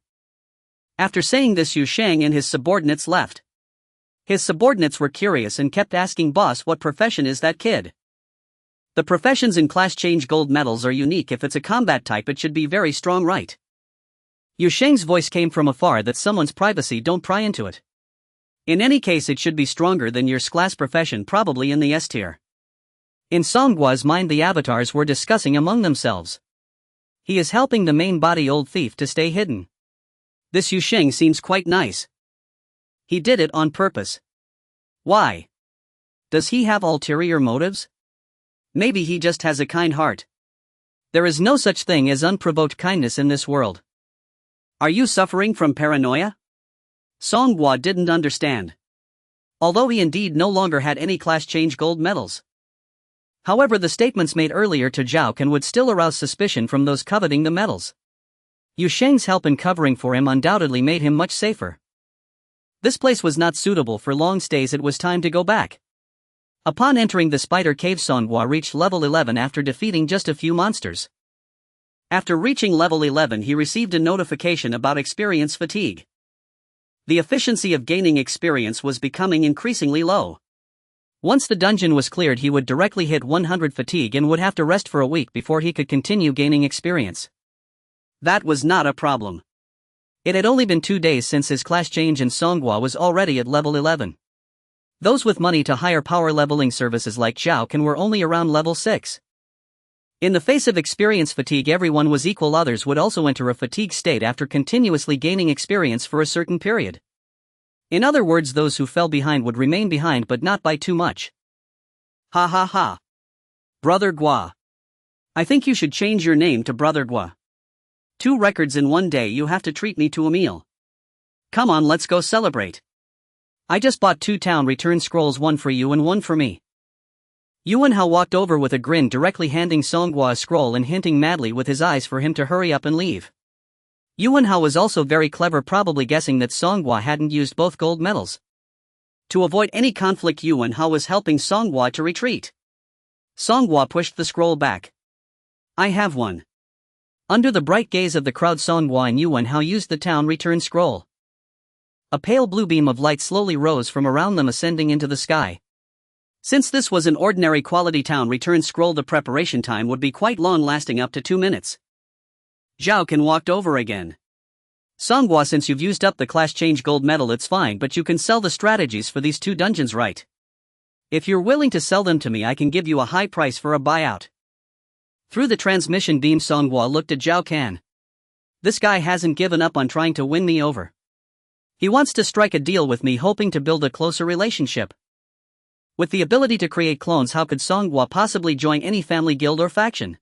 After saying this, Yu Sheng and his subordinates left. His subordinates were curious and kept asking, boss, what profession is that kid? The professions in class change gold medals are unique. If it's a combat type, it should be very strong, right? Yu Sheng's voice came from afar, that someone's privacy, don't pry into it. In any case, it should be stronger than your class profession, probably in the S tier. In Songhua's mind, the avatars were discussing among themselves. He is helping the main body old thief to stay hidden. This Yu Sheng seems quite nice. He did it on purpose. Why? Does he have ulterior motives? Maybe he just has a kind heart. There is no such thing as unprovoked kindness in this world. Are you suffering from paranoia? Songhua didn't understand. Although he indeed no longer had any class change gold medals. However, the statements made earlier to Zhao Can would still arouse suspicion from those coveting the medals. Yu Sheng's help in covering for him undoubtedly made him much safer. This place was not suitable for long stays, it was time to go back. Upon entering the spider cave, Songhua reached level 11 after defeating just a few monsters. After reaching level 11, he received a notification about experience fatigue. The efficiency of gaining experience was becoming increasingly low. Once the dungeon was cleared, he would directly hit 100 fatigue and would have to rest for a week before he could continue gaining experience. That was not a problem. It had only been 2 days since his class change and Songhua was already at level 11. Those with money to hire power leveling services like Zhao Can were only around level 6. In the face of experience fatigue, everyone was equal. Others would also enter a fatigue state after continuously gaining experience for a certain period. In other words, those who fell behind would remain behind, but not by too much. Ha ha ha. Brother Gua. I think you should change your name to Brother Gua. 2 records in 1 day, you have to treat me to a meal. Come on, let's go celebrate. I just bought 2 town return scrolls, 1 for you and 1 for me. Yuan Hao walked over with a grin, directly handing Songhua a scroll and hinting madly with his eyes for him to hurry up and leave. Yuan Hao was also very clever, probably guessing that Songhua hadn't used both gold medals. To avoid any conflict, Yuan Hao was helping Songhua to retreat. Songhua pushed the scroll back. I have one. Under the bright gaze of the crowd, Songhua and Yuan Hao used the town return scroll. A pale blue beam of light slowly rose from around them, ascending into the sky. Since this was an ordinary quality town return scroll, the preparation time would be quite long, lasting up to 2 minutes. Zhao Can walked over again. Songhua, since you've used up the class change gold medal, it's fine, but you can sell the strategies for these 2 dungeons, right? If you're willing to sell them to me, I can give you a high price for a buyout. Through the transmission beam, Songhua looked at Zhao Can. This guy hasn't given up on trying to win me over. He wants to strike a deal with me, hoping to build a closer relationship. With the ability to create clones, how could Songhua possibly join any family, guild, or faction?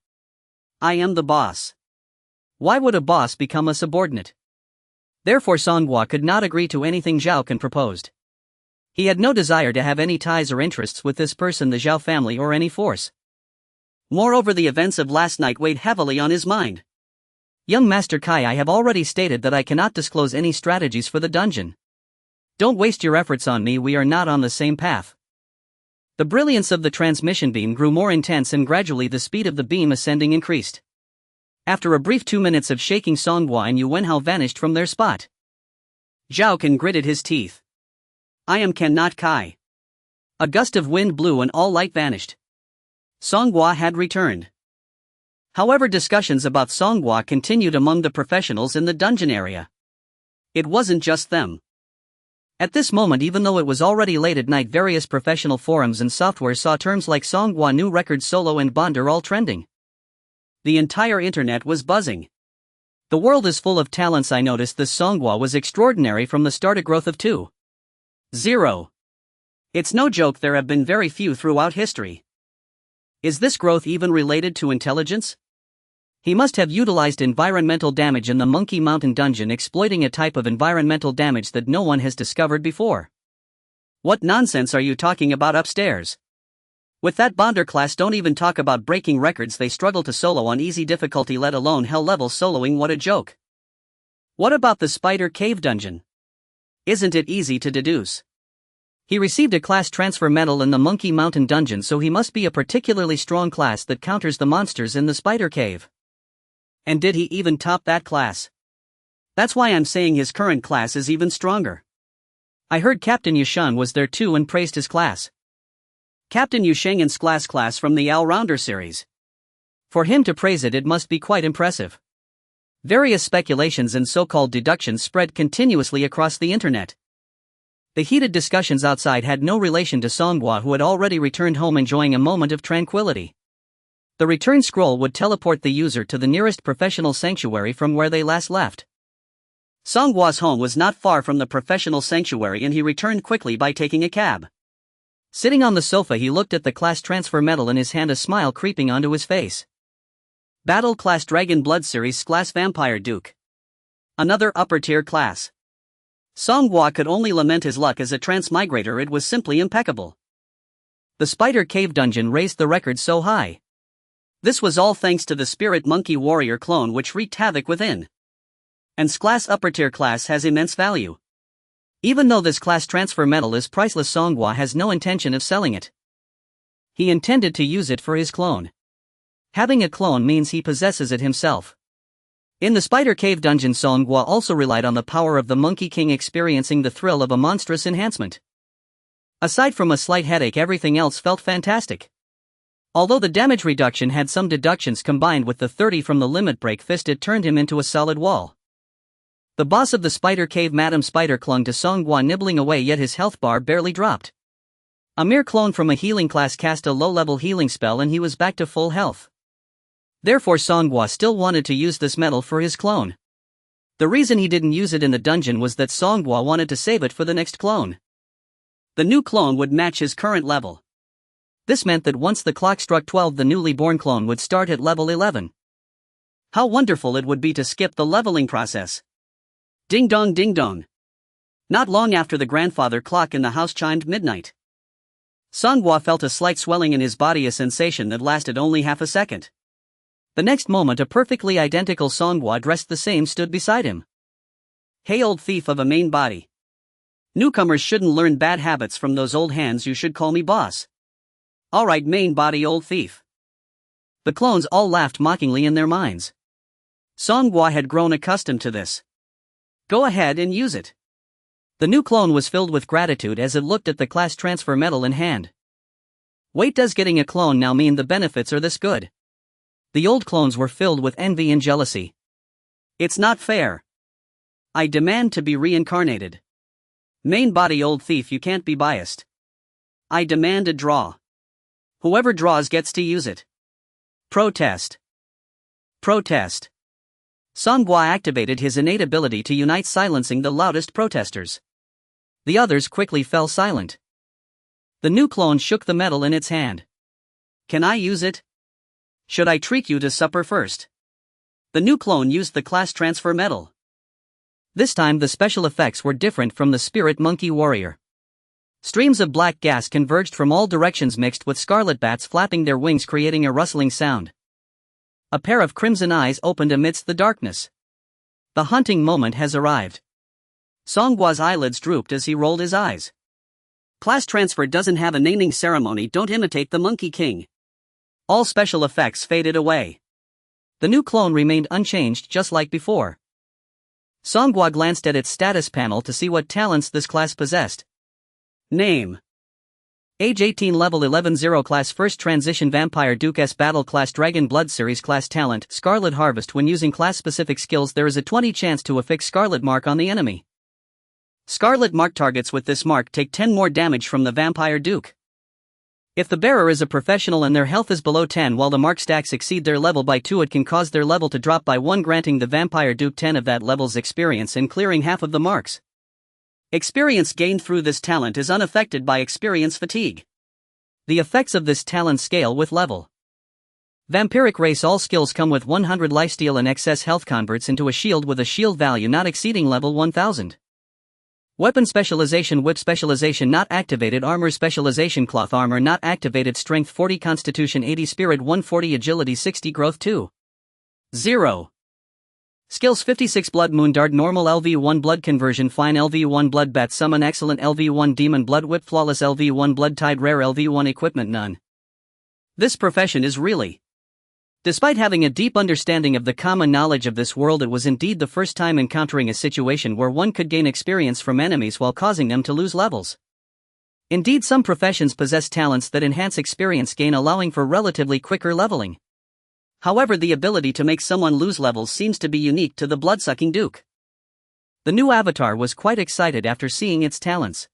I am the boss. Why would a boss become a subordinate? Therefore, Songhua could not agree to anything Zhao Can proposed. He had no desire to have any ties or interests with this person, the Zhao family, or any force. Moreover, the events of last night weighed heavily on his mind. Young Master Kai, I have already stated that I cannot disclose any strategies for the dungeon. Don't waste your efforts on me, we are not on the same path. The brilliance of the transmission beam grew more intense, and gradually the speed of the beam ascending increased. After a brief 2 minutes of shaking, Songhua and Yuan Hao vanished from their spot. Zhao Can gritted his teeth. I am Can, not Kai. A gust of wind blew and all light vanished. Songhua had returned. However, discussions about Songhua continued among the professionals in the dungeon area. It wasn't just them. At this moment, even though it was already late at night, various professional forums and software saw terms like Songhua new record, solo, and bonder all trending. The entire internet was buzzing. The world is full of talents. I noticed this Songhua was extraordinary from the start, a growth of 2.0. It's no joke, there have been very few throughout history. Is this growth even related to intelligence? He must have utilized environmental damage in the Monkey Mountain dungeon, exploiting a type of environmental damage that no one has discovered before. What nonsense are you talking about upstairs? With that bonder class, don't even talk about breaking records. They struggle to solo on easy difficulty, let alone hell level soloing. What a joke. What about the spider cave dungeon? Isn't it easy to deduce? He received a class transfer medal in the Monkey Mountain dungeon, so he must be a particularly strong class that counters the monsters in the spider cave. And did he even top that class? That's why I'm saying his current class is even stronger. I heard Captain Yushan was there too and praised his class. Captain Yusheng's class from the All-Rounder series. For him to praise it, it must be quite impressive. Various speculations and so-called deductions spread continuously across the internet. The heated discussions outside had no relation to Songhua, who had already returned home enjoying a moment of tranquility. The return scroll would teleport the user to the nearest professional sanctuary from where they last left. Songhua's home was not far from the professional sanctuary, and he returned quickly by taking a cab. Sitting on the sofa, he looked at the class transfer medal in his hand, a smile creeping onto his face. Battle Class Dragon Blood Series Class Vampire Duke. Another upper-tier class. Songhua could only lament his luck as a transmigrator, it was simply impeccable. The Spider Cave Dungeon raised the record so high. This was all thanks to the Spirit Monkey Warrior clone, which wreaked havoc within. And class upper-tier class has immense value. Even though this class transfer medal is priceless, Songhua has no intention of selling it. He intended to use it for his clone. Having a clone means he possesses it himself. In the Spider Cave dungeon, Songhua also relied on the power of the Monkey King, experiencing the thrill of a monstrous enhancement. Aside from a slight headache, everything else felt fantastic. Although the damage reduction had some deductions combined with the 30 from the limit break fist, it turned him into a solid wall. The boss of the Spider Cave, Madam Spider, clung to Songhua, nibbling away, yet his health bar barely dropped. A mere clone from a healing class cast a low-level healing spell and he was back to full health. Therefore Songhua still wanted to use this medal for his clone. The reason he didn't use it in the dungeon was that Songhua wanted to save it for the next clone. The new clone would match his current level. This meant that once the clock struck 12, the newly born clone would start at level 11. How wonderful it would be to skip the leveling process. Ding dong, ding dong. Not long after the grandfather clock in the house chimed midnight. Songhua felt a slight swelling in his body, a sensation that lasted only half a second. The next moment, a perfectly identical Songhua dressed the same stood beside him. Hey, old thief of a main body. Newcomers shouldn't learn bad habits from those old hands, you should call me boss. Alright, main body, old thief. The clones all laughed mockingly in their minds. Songhua had grown accustomed to this. Go ahead and use it. The new clone was filled with gratitude as it looked at the class transfer medal in hand. Wait, does getting a clone now mean the benefits are this good? The old clones were filled with envy and jealousy. It's not fair. I demand to be reincarnated. Main body, old thief, you can't be biased. I demand a draw. Whoever draws gets to use it. Protest. Protest. Songhua activated his innate ability to unite, silencing the loudest protesters. The others quickly fell silent. The new clone shook the medal in its hand. Can I use it? Should I treat you to supper first? The new clone used the class transfer medal. This time the special effects were different from the Spirit Monkey Warrior. Streams of black gas converged from all directions, mixed with scarlet bats flapping their wings, creating a rustling sound. A pair of crimson eyes opened amidst the darkness. The hunting moment has arrived. Songhua's eyelids drooped as he rolled his eyes. Class transfer doesn't have a naming ceremony, don't imitate the Monkey King. All special effects faded away. The new clone remained unchanged, just like before. Songhua glanced at its status panel to see what talents this class possessed. Name. Age 18, level 11, 0, class first transition, Vampire Duke S, battle class Dragon Blood series, class talent Scarlet Harvest. When using class specific skills, there is a 20 chance to affix Scarlet Mark on the enemy. Scarlet Mark targets with this mark take 10 more damage from the Vampire Duke. If the bearer is a professional and their health is below 10 while the mark stacks exceed their level by 2, it can cause their level to drop by 1, granting the Vampire Duke 10 of that level's experience and clearing half of the marks. Experience gained through this talent is unaffected by experience fatigue. The effects of this talent scale with level. Vampiric race, all skills come with 100 lifesteal and excess health, converts into a shield with a shield value not exceeding level 1000. Weapon specialization, whip specialization not activated, armor specialization, cloth armor not activated, strength 40, constitution 80, spirit 140, agility 60, growth 2. 0. Skills 56, blood moon dart, normal LV1, blood conversion, fine LV1, blood bat, summon, excellent LV1, demon blood whip, flawless LV1, blood tide, rare LV1, equipment none. This profession is really. Despite having a deep understanding of the common knowledge of this world, it was indeed the first time encountering a situation where one could gain experience from enemies while causing them to lose levels. Indeed, some professions possess talents that enhance experience gain, allowing for relatively quicker leveling. However, the ability to make someone lose levels seems to be unique to the Bloodsucking Duke. The new avatar was quite excited after seeing its talents.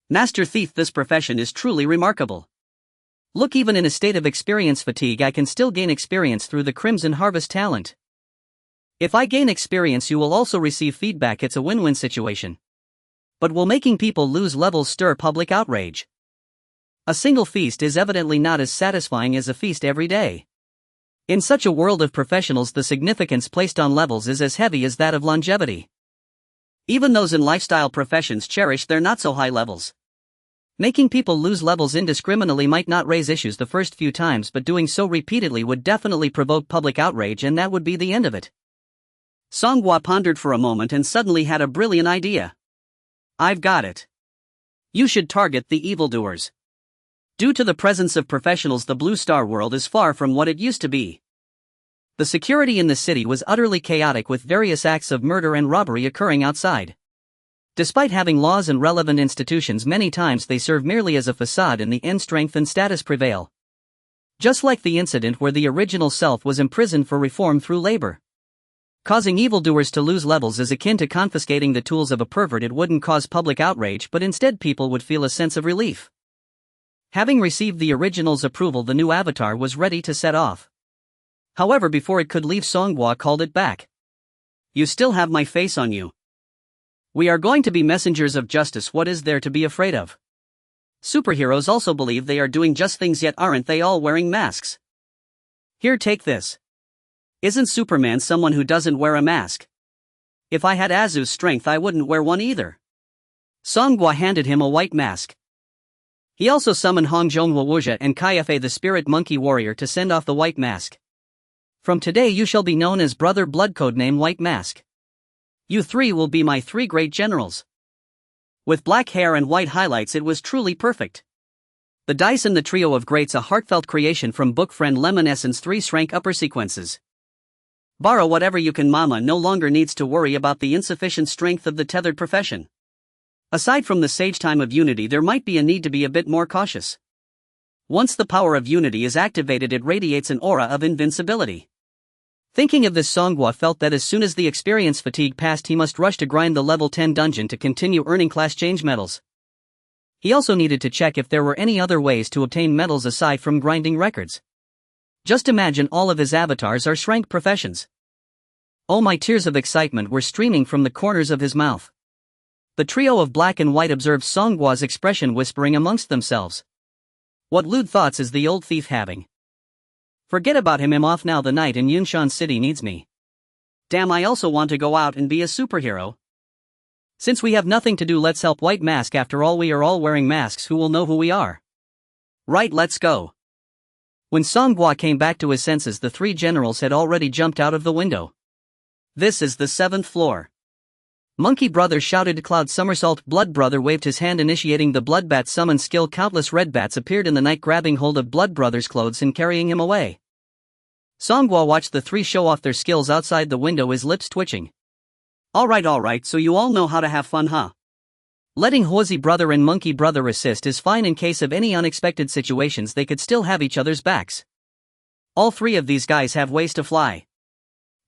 Master Thief, this profession is truly remarkable. Look, even in a state of experience fatigue, I can still gain experience through the Crimson Harvest talent. If I gain experience, you will also receive feedback. It's a win-win situation. But will making people lose levels stir public outrage? A single feast is evidently not as satisfying as a feast every day. In such a world of professionals, the significance placed on levels is as heavy as that of longevity. Even those in lifestyle professions cherish their not-so-high levels. Making people lose levels indiscriminately might not raise issues the first few times, but doing so repeatedly would definitely provoke public outrage, and that would be the end of it. Songhua pondered for a moment and suddenly had a brilliant idea. I've got it. You should target the evildoers. Due to the presence of professionals, the Blue Star world is far from what it used to be. The security in the city was utterly chaotic, with various acts of murder and robbery occurring outside. Despite having laws and relevant institutions, many times they serve merely as a facade. In the end, strength and status prevail. Just like the incident where the original self was imprisoned for reform through labor. Causing evildoers to lose levels is akin to confiscating the tools of a pervert. It wouldn't cause public outrage, but instead people would feel a sense of relief. Having received the original's approval, the new avatar was ready to set off. However, before it could leave, Songhua called it back. You still have my face on you. We are going to be messengers of justice. What is there to be afraid of? Superheroes also believe they are doing just things, yet aren't they all wearing masks? Here, take this. Isn't Superman someone who doesn't wear a mask? If I had Azu's strength, I wouldn't wear one either. Songhua handed him a white mask. He also summoned Hongjong and Kaife the spirit monkey warrior to send off the white mask. From today you shall be known as Brother Blood, codename White Mask. You three will be my three great generals. With black hair and white highlights, it was truly perfect. The dice and the trio of greats, a heartfelt creation from book friend Lemon Essence. 3 shrank upper sequences. Borrow whatever you can. Mama no longer needs to worry about the insufficient strength of the tethered profession. Aside from the sage time of unity, there might be a need to be a bit more cautious. Once the power of unity is activated, it radiates an aura of invincibility. Thinking of this, Songhua felt that as soon as the experience fatigue passed, he must rush to grind the level 10 dungeon to continue earning class change medals. He also needed to check if there were any other ways to obtain medals aside from grinding records. Just imagine all of his avatars are shrank professions. Oh, my tears of excitement were streaming from the corners of his mouth. The trio of black and white observed Songhua's expression, whispering amongst themselves. What lewd thoughts is the old thief having? Forget about him, I'm off now. The night in Yunshan City needs me. Damn, I also want to go out and be a superhero. Since we have nothing to do, let's help White Mask. After all, we are all wearing masks. Who will know who we are? Right, let's go. When Songhua came back to his senses, the 3 generals had already jumped out of the window. This is the 7th floor. Monkey Brother shouted. Cloud somersault. Blood Brother waved his hand, initiating the Bloodbat summon skill. Countless red bats appeared in the night, grabbing hold of Blood Brother's clothes and carrying him away. Songhua watched the 3 show off their skills outside the window, his lips twitching. Alright, so you all know how to have fun, huh? Letting Hozi Brother and Monkey Brother assist is fine. In case of any unexpected situations, they could still have each other's backs. All 3 of these guys have ways to fly.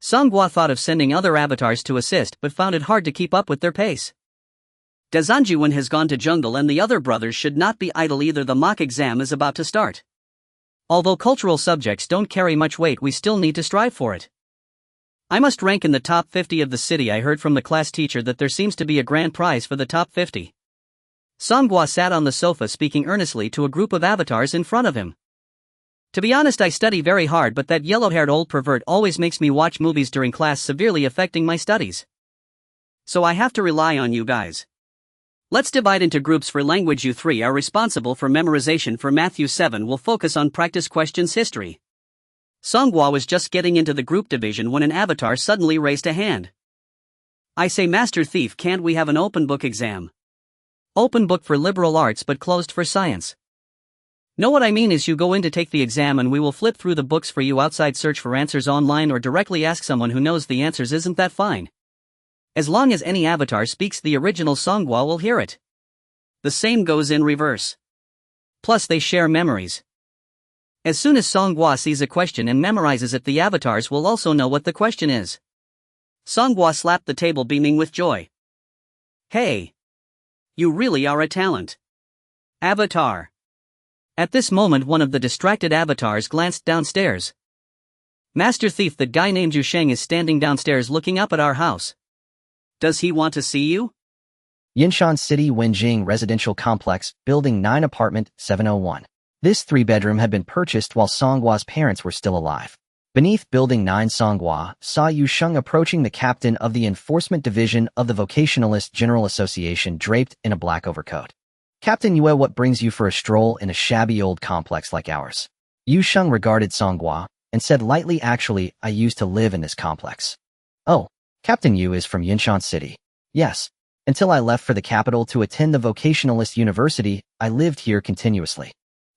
Songhua thought of sending other avatars to assist, but found it hard to keep up with their pace. Dazanjuan has gone to jungle, and the other brothers should not be idle either. The mock exam is about to start. Although cultural subjects don't carry much weight, we still need to strive for it. I must rank in the top 50 of the city. I heard from the class teacher that there seems to be a grand prize for the top 50. Songhua sat on the sofa, speaking earnestly to a group of avatars in front of him. To be honest, I study very hard, but that yellow-haired old pervert always makes me watch movies during class, severely affecting my studies. So I have to rely on you guys. Let's divide into groups for language. You 3 are responsible for memorization. For math, you 7 will focus on practice questions. History. Songhua was just getting into the group division when an avatar suddenly raised a hand. I say, Master Thief, can't we have an open book exam? Open book for liberal arts but closed for science. No, what I mean is you go in to take the exam and we will flip through the books for you outside. Search for answers online or directly ask someone who knows the answers. Isn't that fine? As long as any avatar speaks the original, Songhua will hear it. The same goes in reverse. Plus they share memories. As soon as Songhua sees a question and memorizes it, the avatars will also know what the question is. Songhua slapped the table, beaming with joy. Hey! You really are a talent. Avatar. At this moment, one of the distracted avatars glanced downstairs. Master Thief, that guy named Zhu Sheng is standing downstairs looking up at our house. Does he want to see you? Yinshan City, Wenjing Residential Complex, Building 9, Apartment 701. This 3-bedroom had been purchased while Songhua's parents were still alive. Beneath Building 9, Songhua saw Yu Sheng approaching the captain of the Enforcement Division of the Vocationalist General Association, draped in a black overcoat. Captain Yue, what brings you for a stroll in a shabby old complex like ours? Yu Sheng regarded Songhua and said lightly, actually, I used to live in this complex. Oh, Captain Yu is from Yinshan City. Yes. Until I left for the capital to attend the vocationalist university, I lived here continuously.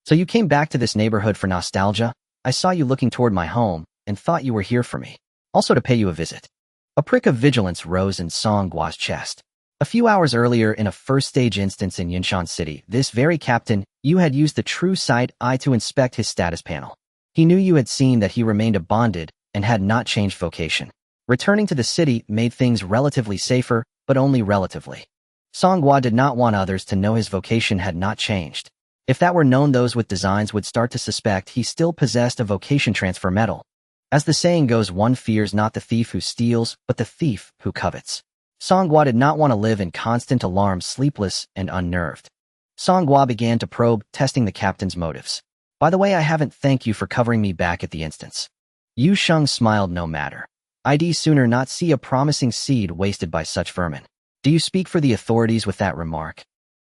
So you came back to this neighborhood for nostalgia? I saw you looking toward my home and thought you were here for me. Also to pay you a visit. A prick of vigilance rose in Song Gua's chest. A few hours earlier in a first-stage instance in Yinshan City, this very captain, you had used the true sight eye to inspect his status panel. He knew you had seen that he remained a bonded and had not changed vocation. Returning to the city made things relatively safer, but only relatively. Song Gua did not want others to know his vocation had not changed. If that were known, those with designs would start to suspect he still possessed a vocation transfer medal. As the saying goes, one fears not the thief who steals, but the thief who covets. Song Gua did not want to live in constant alarm, sleepless and unnerved. Song Gua began to probe, testing the captain's motives. By the way, I haven't thanked you for covering me back at the instance. Yu Sheng smiled. No matter. I'd sooner not see a promising seed wasted by such vermin. Do you speak for the authorities with that remark?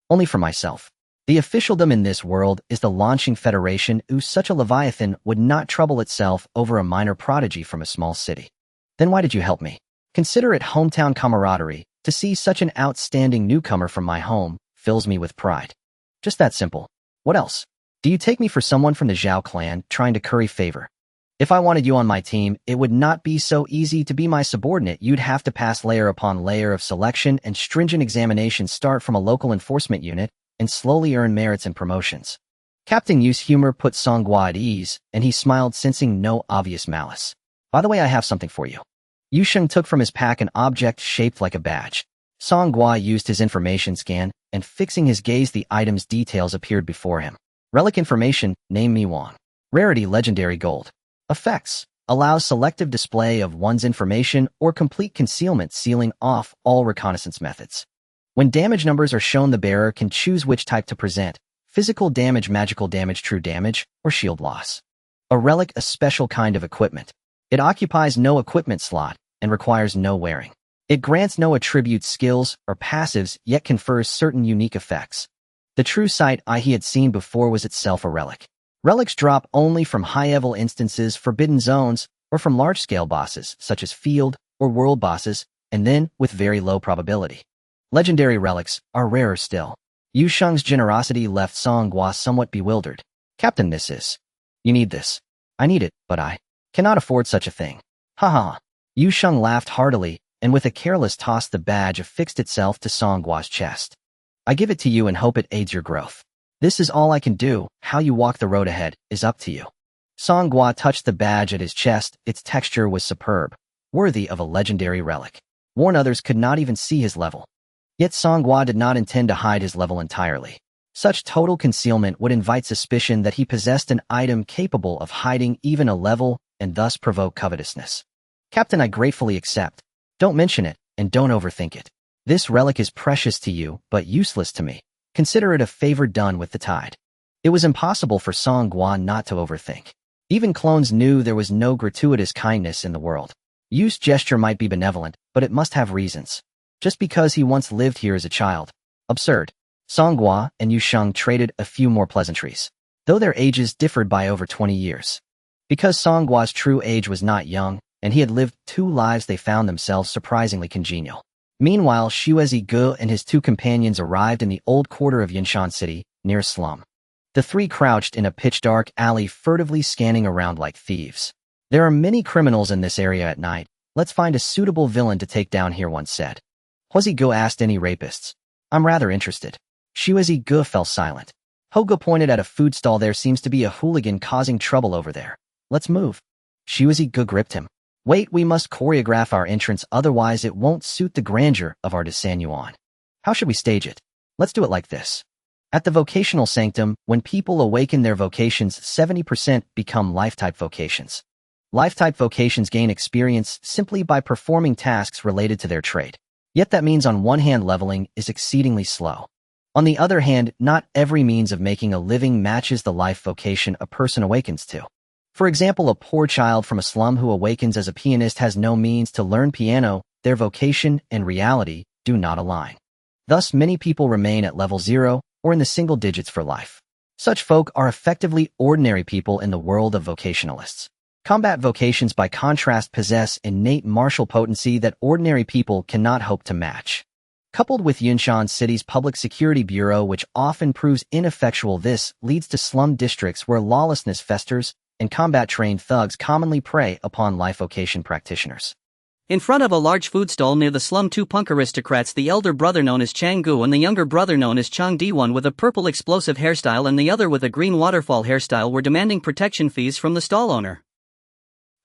Only for myself. The officialdom in this world is the launching federation who such a leviathan would not trouble itself over a minor prodigy from a small city. Then why did you help me? Consider it hometown camaraderie. To see such an outstanding newcomer from my home fills me with pride. Just that simple. What else? Do you take me for someone from the Zhao clan trying to curry favor? If I wanted you on my team, it would not be so easy to be my subordinate. You'd have to pass layer upon layer of selection and stringent examinations, start from a local enforcement unit, and slowly earn merits and promotions. Captain Yu's humor put Song Gua at ease, and he smiled, sensing no obvious malice. By the way, I have something for you. Yu Sheng took from his pack an object shaped like a badge. Song Gua used his information scan, and fixing his gaze, the item's details appeared before him. Relic information, name Mi Wang. Rarity, legendary gold. Effects, allows selective display of one's information or complete concealment, sealing off all reconnaissance methods. When damage numbers are shown, the bearer can choose which type to present: physical damage, magical damage, true damage, or shield loss. A relic, a special kind of equipment. It occupies no equipment slot and requires no wearing. It grants no attributes, skills, or passives, yet confers certain unique effects. The true sight eye he had seen before was itself a relic. Relics drop only from high-level instances, forbidden zones, or from large-scale bosses, such as field or world bosses, and then with very low probability. Legendary relics are rarer still. Yu Sheng's generosity left Song Gua somewhat bewildered. Captain, this is. You need this. I need it, but I cannot afford such a thing. Haha. Yu Sheng laughed heartily, and with a careless toss the badge affixed itself to Song Gua's chest. I give it to you and hope it aids your growth. This is all I can do. How you walk the road ahead is up to you. Song Gua touched the badge at his chest. Its texture was superb, worthy of a legendary relic. Worn, others could not even see his level. Yet Song Gua did not intend to hide his level entirely. Such total concealment would invite suspicion that he possessed an item capable of hiding even a level and thus provoke covetousness. Captain, I gratefully accept. Don't mention it, and don't overthink it. This relic is precious to you, but useless to me. Consider it a favor done with the tide. It was impossible for Song Gua not to overthink. Even clones knew there was no gratuitous kindness in the world. Yu's gesture might be benevolent, but it must have reasons. Just because he once lived here as a child. Absurd. Song Gua and Yu Sheng traded a few more pleasantries, though their ages differed by over 20 years. Because Song Gua's true age was not young, and he had lived 2 lives, they found themselves surprisingly congenial. Meanwhile, Xuezi Ge and his 2 companions arrived in the old quarter of Yinshan City, near a slum. The 3 crouched in a pitch-dark alley, furtively scanning around like thieves. There are many criminals in this area at night. Let's find a suitable villain to take down here, one said. Xuezi Ge asked, any rapists? I'm rather interested. Xuezi Ge fell silent. Hoge pointed at a food stall. There seems to be a hooligan causing trouble over there. Let's move. Xuezi Ge gripped him. Wait, we must choreograph our entrance, otherwise it won't suit the grandeur of our San Yuan. How should we stage it? Let's do it like this. At the vocational sanctum, when people awaken their vocations, 70% become life-type vocations. Life-type vocations gain experience simply by performing tasks related to their trade. Yet that means on one hand leveling is exceedingly slow. On the other hand, not every means of making a living matches the life vocation a person awakens to. For example, a poor child from a slum who awakens as a pianist has no means to learn piano. Their vocation and reality do not align. Thus, many people remain at level 0 or in the single digits for life. Such folk are effectively ordinary people in the world of vocationalists. Combat vocations, by contrast, possess innate martial potency that ordinary people cannot hope to match. Coupled with Yunshan City's Public Security Bureau, which often proves ineffectual, this leads to slum districts where lawlessness festers and combat-trained thugs commonly prey upon life-vocation practitioners. In front of a large food stall near the slum, two punk aristocrats, the elder brother known as Chang-gu and the younger brother known as Chang-di, one with a purple explosive hairstyle and the other with a green waterfall hairstyle, were demanding protection fees from the stall owner.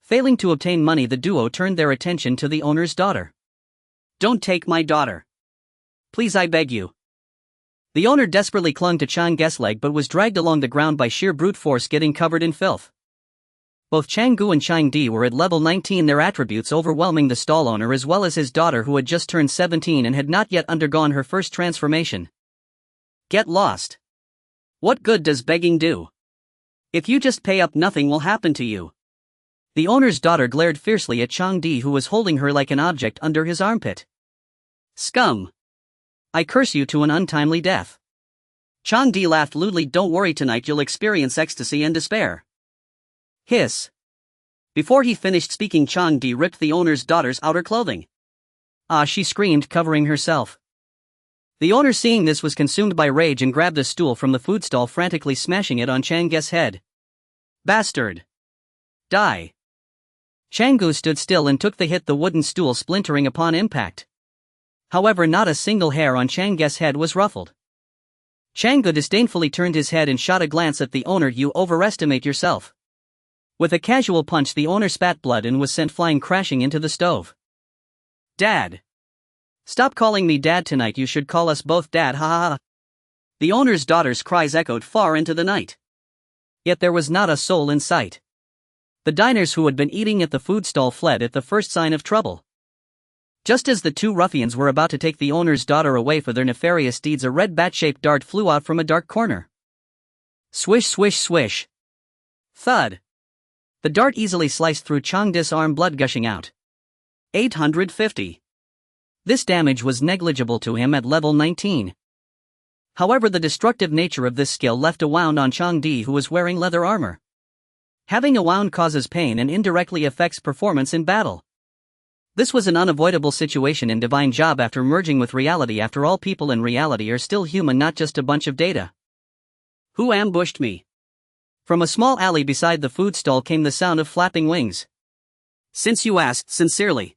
Failing to obtain money, the duo turned their attention to the owner's daughter. "Don't take my daughter. Please, I beg you." The owner desperately clung to Chang-ge's leg but was dragged along the ground by sheer brute force, getting covered in filth. Both Chang-gu and Chang-di were at level 19, their attributes overwhelming the stall owner as well as his daughter, who had just turned 17 and had not yet undergone her first transformation. "Get lost. What good does begging do? If you just pay up, nothing will happen to you." The owner's daughter glared fiercely at Chang-di, who was holding her like an object under his armpit. "Scum! I curse you to an untimely death." Chang-di laughed lewdly. "Don't worry, tonight you'll experience ecstasy and despair." Hiss. Before he finished speaking, Chang-di ripped the owner's daughter's outer clothing. "Ah," she screamed, covering herself. The owner, seeing this, was consumed by rage and grabbed a stool from the food stall, frantically smashing it on Chang-ge's head. "Bastard! Die!" Chang-gu stood still and took the hit, the wooden stool splintering upon impact. However, not a single hair on Chang-ge's head was ruffled. Chang-gu disdainfully turned his head and shot a glance at the owner. "You overestimate yourself." With a casual punch, the owner spat blood and was sent flying crashing into the stove. "Dad! Stop calling me Dad tonight, you should call us both Dad, ha ha ha." The owner's daughter's cries echoed far into the night. Yet there was not a soul in sight. The diners who had been eating at the food stall fled at the first sign of trouble. Just as the two ruffians were about to take the owner's daughter away for their nefarious deeds, a red bat-shaped dart flew out from a dark corner. Swish, swish, swish. Thud. The dart easily sliced through Chang-di's arm, blood gushing out. 850. This damage was negligible to him at level 19. However, the destructive nature of this skill left a wound on Chang-di, who was wearing leather armor. Having a wound causes pain and indirectly affects performance in battle. This was an unavoidable situation in Divine Job after merging with reality. After all, people in reality are still human, not just a bunch of data. "Who ambushed me?" From a small alley beside the food stall came the sound of flapping wings. "Since you asked, sincerely,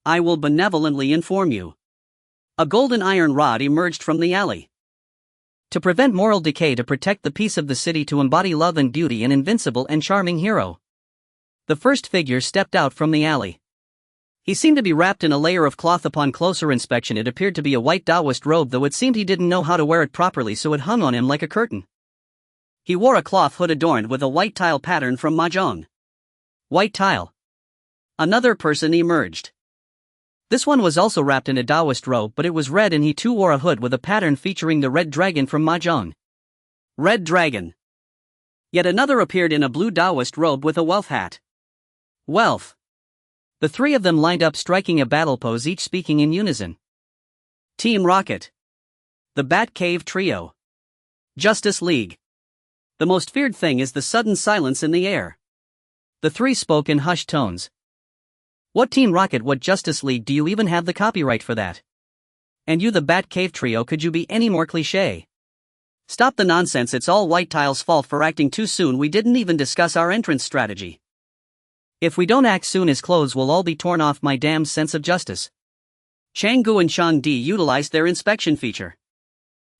I will benevolently inform you." A golden iron rod emerged from the alley. To prevent moral decay, to protect the peace of the city, to embody love and beauty, an invincible and charming hero. The first figure stepped out from the alley. He seemed to be wrapped in a layer of cloth. Upon closer inspection, it appeared to be a white Taoist robe, though it seemed he didn't know how to wear it properly, so it hung on him like a curtain. He wore a cloth hood adorned with a white tile pattern from mahjong. White tile. Another person emerged. This one was also wrapped in a Taoist robe, but it was red, and he too wore a hood with a pattern featuring the red dragon from mahjong. Red dragon. Yet another appeared in a blue Taoist robe with a wealth hat. Wealth. The three of them lined up, striking a battle pose, each speaking in unison. Team Rocket. The Bat Cave Trio. Justice League. The most feared thing is the sudden silence in the air. The three spoke in hushed tones. What Team Rocket, what Justice League, do you even have the copyright for that? And you, the Bat Cave Trio, could you be any more cliché? Stop the nonsense, it's all White Tile's fault for acting too soon. We didn't even discuss our entrance strategy. If we don't act soon, his clothes will all be torn off. My damn sense of justice. Chang-gu and Chang-di utilized their inspection feature.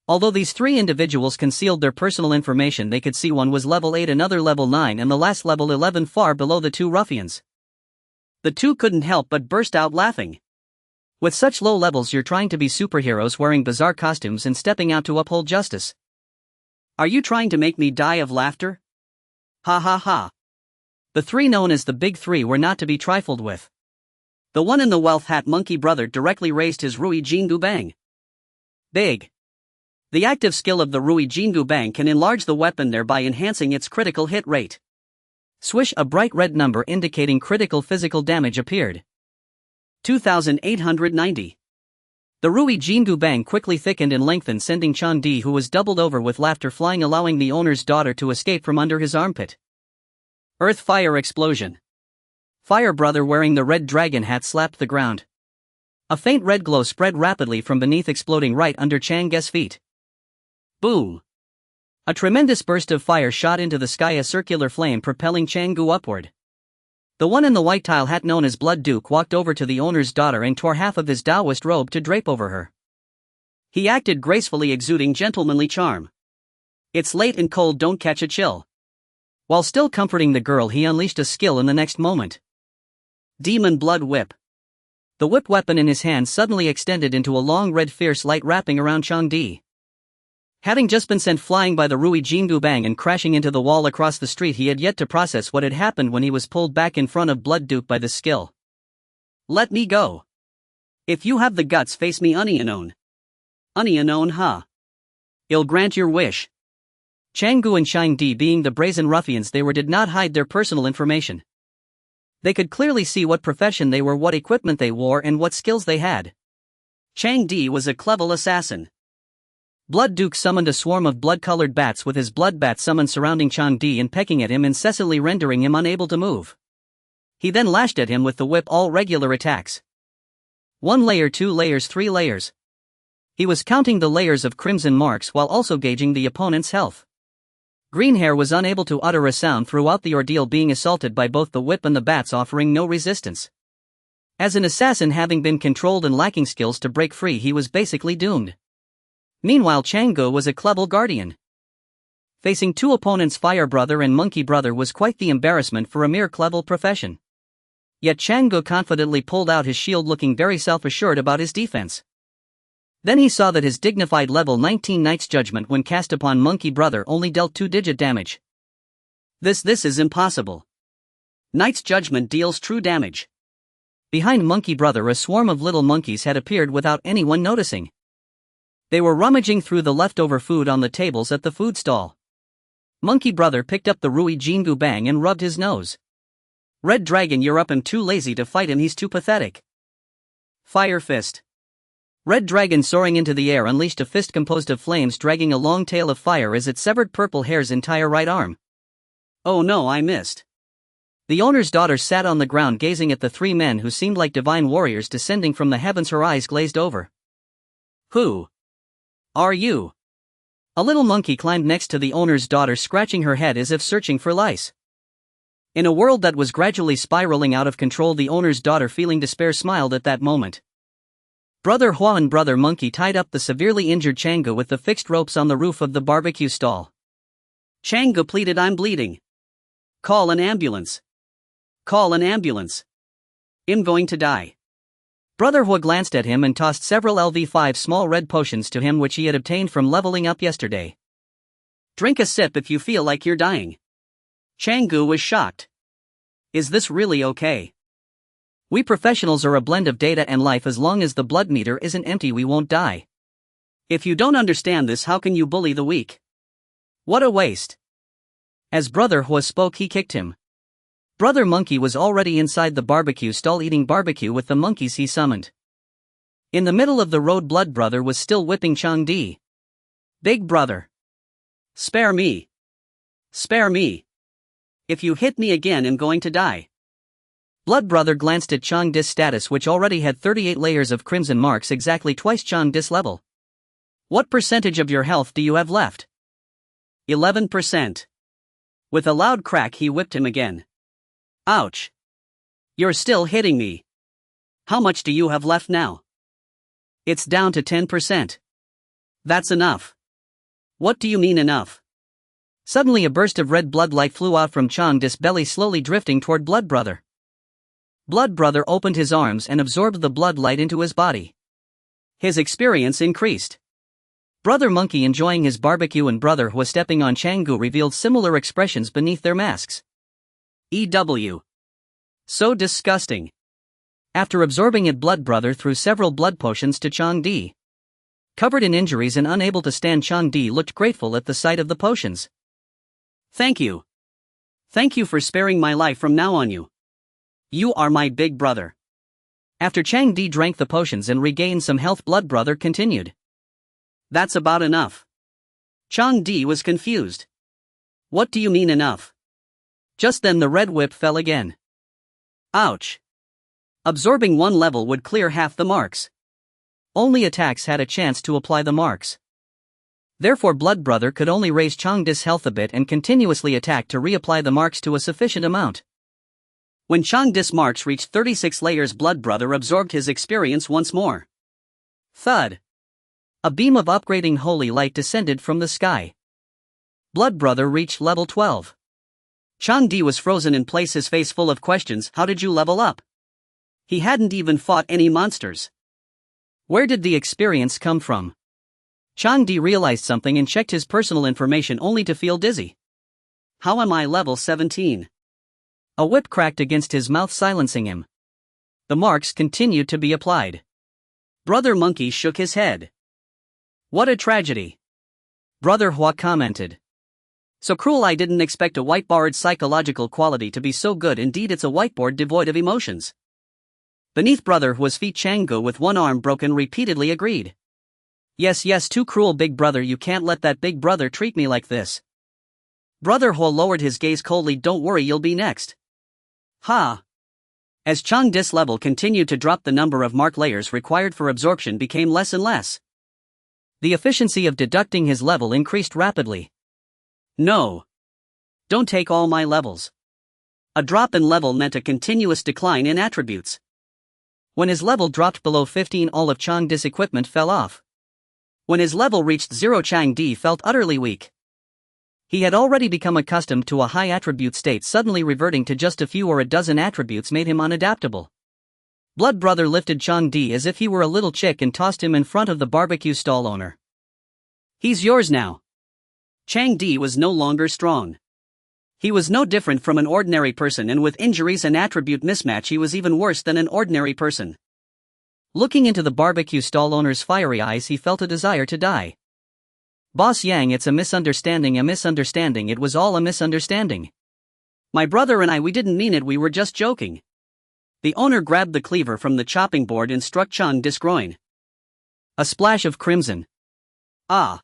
Although these three individuals concealed their personal information, they could see one was level 8, another level 9, and the last level 11, far below the two ruffians. The two couldn't help but burst out laughing. With such low levels, you're trying to be superheroes wearing bizarre costumes and stepping out to uphold justice. Are you trying to make me die of laughter? Ha ha ha. The three known as the Big Three were not to be trifled with. The one in the wealth hat, monkey brother, directly raised his Rui Jingu Bang. Big. The active skill of the Rui Jingu Bang can enlarge the weapon, thereby enhancing its critical hit rate. Swish, a bright red number indicating critical physical damage appeared. 2,890. The Rui Jingu Bang quickly thickened and lengthened, sending Chang-di, who was doubled over with laughter, flying, allowing the owner's daughter to escape from under his armpit. Earth Fire Explosion. Fire brother wearing the red dragon hat slapped the ground. A faint red glow spread rapidly from beneath, exploding right under Chang Ge's feet. Boom! A tremendous burst of fire shot into the sky, a circular flame propelling Chang Gu upward. The one in the white tile hat known as Blood Duke walked over to the owner's daughter and tore half of his Taoist robe to drape over her. He acted gracefully, exuding gentlemanly charm. It's late and cold, don't catch a chill. While still comforting the girl, he unleashed a skill in the next moment. Demon Blood Whip. The whip weapon in his hand suddenly extended into a long red fierce light wrapping around Chang Di. Having just been sent flying by the Rui Jingu Bang and crashing into the wall across the street, he had yet to process what had happened when he was pulled back in front of Blood Duke by this skill. Let me go. If you have the guts, face me unknown. Unknown, huh? I'll grant your wish. Chang Gu and Chang Di, being the brazen ruffians they were, did not hide their personal information. They could clearly see what profession they were, what equipment they wore, and what skills they had. Chang Di was a clever assassin. Blood Duke summoned a swarm of blood-colored bats, with his blood bat summoned surrounding Chang Di and pecking at him, incessantly rendering him unable to move. He then lashed at him with the whip, all regular attacks. 1 layer, 2 layers, 3 layers. He was counting the layers of crimson marks while also gauging the opponent's health. Greenhair was unable to utter a sound throughout the ordeal, being assaulted by both the whip and the bats, offering no resistance. As an assassin, having been controlled and lacking skills to break free, he was basically doomed. Meanwhile, Chang Gu was a clever guardian. Facing 2 opponents, Fire Brother and Monkey Brother, was quite the embarrassment for a mere clever profession. Yet Chang Gu confidently pulled out his shield, looking very self-assured about his defense. Then he saw that his dignified level 19 Knight's Judgment, when cast upon Monkey Brother, only dealt 2-digit damage. This is impossible. Knight's Judgment deals true damage. Behind Monkey Brother, a swarm of little monkeys had appeared without anyone noticing. They were rummaging through the leftover food on the tables at the food stall. Monkey Brother picked up the Rui Jingu Bang and rubbed his nose. Red Dragon, you're up. I'm too lazy to fight him, he's too pathetic. Fire Fist. Red Dragon, soaring into the air, unleashed a fist composed of flames, dragging a long tail of fire as it severed Purple Hair's entire right arm. Oh no, I missed. The owner's daughter sat on the ground, gazing at the 3 men who seemed like divine warriors descending from the heavens, her eyes glazed over. Who are you? A little monkey climbed next to the owner's daughter, scratching her head as if searching for lice. In a world that was gradually spiraling out of control, the owner's daughter, feeling despair, smiled at that moment. Brother Hua and Brother Monkey tied up the severely injured Chang Gu with the fixed ropes on the roof of the barbecue stall. Chang Gu pleaded, I'm bleeding. Call an ambulance. Call an ambulance. I'm going to die. Brother Hua glanced at him and tossed several LV5 small red potions to him, which he had obtained from leveling up yesterday. Drink a sip if you feel like you're dying. Chang Gu was shocked. Is this really okay? We professionals are a blend of data and life. As long as the blood meter isn't empty, we won't die. If you don't understand this, how can you bully the weak? What a waste. As Brother Hua spoke, he kicked him. Brother Monkey was already inside the barbecue stall, eating barbecue with the monkeys he summoned. In the middle of the road, Blood Brother was still whipping Chang Di. Big Brother. Spare me. Spare me. If you hit me again, I'm going to die. Blood Brother glanced at Chang Di's status, which already had 38 layers of crimson marks, exactly twice Chang Di's level. What percentage of your health do you have left? 11%. With a loud crack, he whipped him again. Ouch. You're still hitting me. How much do you have left now? It's down to 10%. That's enough. What do you mean enough? Suddenly a burst of red blood light flew out from Chang Di's belly, slowly drifting toward Blood Brother. Blood Brother opened his arms and absorbed the blood light into his body. His experience increased. Brother Monkey, enjoying his barbecue, and Brother Hua, stepping on Chang Gu, revealed similar expressions beneath their masks. EW. So disgusting. After absorbing it, Blood Brother threw several blood potions to Chang Di. Covered in injuries and unable to stand, Chang Di looked grateful at the sight of the potions. Thank you. Thank you for sparing my life. From now on, you are my big brother. After Chang Di drank the potions and regained some health, Blood Brother continued. That's about enough. Chang Di was confused. What do you mean enough? Just then the red whip fell again. Ouch. Absorbing one level would clear half the marks. Only attacks had a chance to apply the marks. Therefore Blood Brother could only raise Changdi's health a bit and continuously attack to reapply the marks to a sufficient amount. When Changdi's marks reached 36 layers, Blood Brother absorbed his experience once more. Thud. A beam of upgrading holy light descended from the sky. Blood Brother reached level 12. Changdi was frozen in place, his face full of questions. How did you level up? He hadn't even fought any monsters. Where did the experience come from? Changdi realized something and checked his personal information only to feel dizzy. How am I level 17? A whip cracked against his mouth, silencing him. The marks continued to be applied. Brother Monkey shook his head. What a tragedy. Brother Hua commented. So cruel, I didn't expect a whiteboard's psychological quality to be so good. Indeed, it's a whiteboard devoid of emotions. Beneath Brother Hua's feet, Changgu, with one arm broken, repeatedly agreed. Yes, too cruel, big brother. You can't let that big brother treat me like this. Brother Hua lowered his gaze coldly. Don't worry, you'll be next. Ha! As Changdi's level continued to drop, the number of mark layers required for absorption became less and less. The efficiency of deducting his level increased rapidly. No. Don't take all my levels. A drop in level meant a continuous decline in attributes. When his level dropped below 15, all of Changdi's equipment fell off. When his level reached 0, Changdi felt utterly weak. He had already become accustomed to a high attribute state. Suddenly reverting to just a few or a dozen attributes made him unadaptable. Blood Brother lifted Changdi as if he were a little chick and tossed him in front of the barbecue stall owner. He's yours now. Changdi was no longer strong. He was no different from an ordinary person, and with injuries and attribute mismatch he was even worse than an ordinary person. Looking into the barbecue stall owner's fiery eyes, he felt a desire to die. Boss Yang, it's a misunderstanding, it was all a misunderstanding. My brother and I, we didn't mean it, we were just joking. The owner grabbed the cleaver from the chopping board and struck Changdi's groin. A splash of crimson. Ah.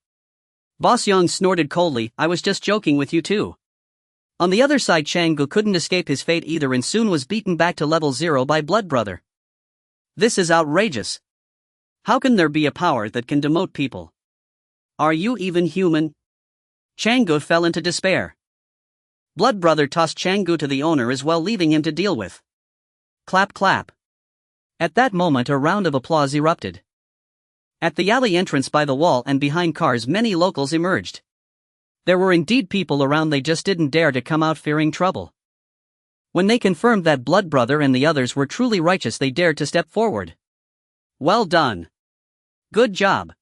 Boss Yang snorted coldly, I was just joking with you too. On the other side, Changgu couldn't escape his fate either and soon was beaten back to level 0 by Blood Brother. This is outrageous. How can there be a power that can demote people? Are you even human? Changgu fell into despair. Blood Brother tossed Changgu to the owner as well, leaving him to deal with. Clap clap. At that moment a round of applause erupted. At the alley entrance by the wall and behind cars, many locals emerged. There were indeed people around, they just didn't dare to come out fearing trouble. When they confirmed that Blood Brother and the others were truly righteous, they dared to step forward. Well done. Good job.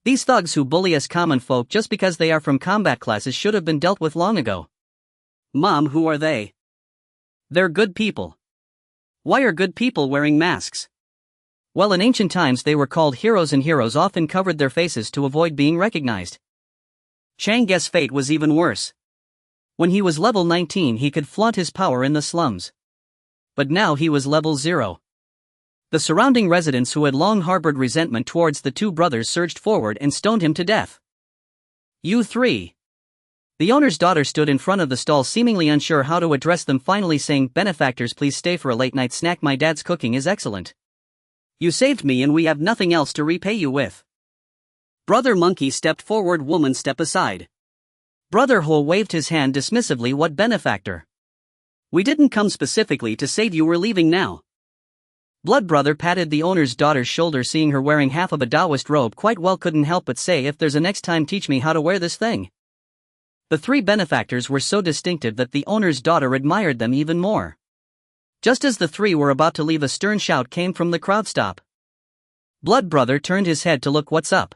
These thugs who bully us common folk just because they are from combat classes should have been dealt with long ago. Mom, who are they? They're good people. Why are good people wearing masks? Well, in ancient times they were called heroes, and heroes often covered their faces to avoid being recognized. Changgu's fate was even worse. When he was level 19 he could flaunt his power in the slums. But now he was level 0. The surrounding residents, who had long harbored resentment towards the two brothers, surged forward and stoned him to death. You three. The owner's daughter stood in front of the stall, seemingly unsure how to address them, finally saying, benefactors, please stay for a late night snack, my dad's cooking is excellent. You saved me and we have nothing else to repay you with. Brother Monkey stepped forward, woman step aside. Brother Hua waved his hand dismissively, what benefactor? We didn't come specifically to save you, we're leaving now. Blood Brother patted the owner's daughter's shoulder, seeing her wearing half of a Taoist robe, quite well couldn't help but say, if there's a next time, teach me how to wear this thing. The three benefactors were so distinctive that the owner's daughter admired them even more. Just as the three were about to leave, a stern shout came from the crowd, stop. Blood Brother turned his head to look, what's up?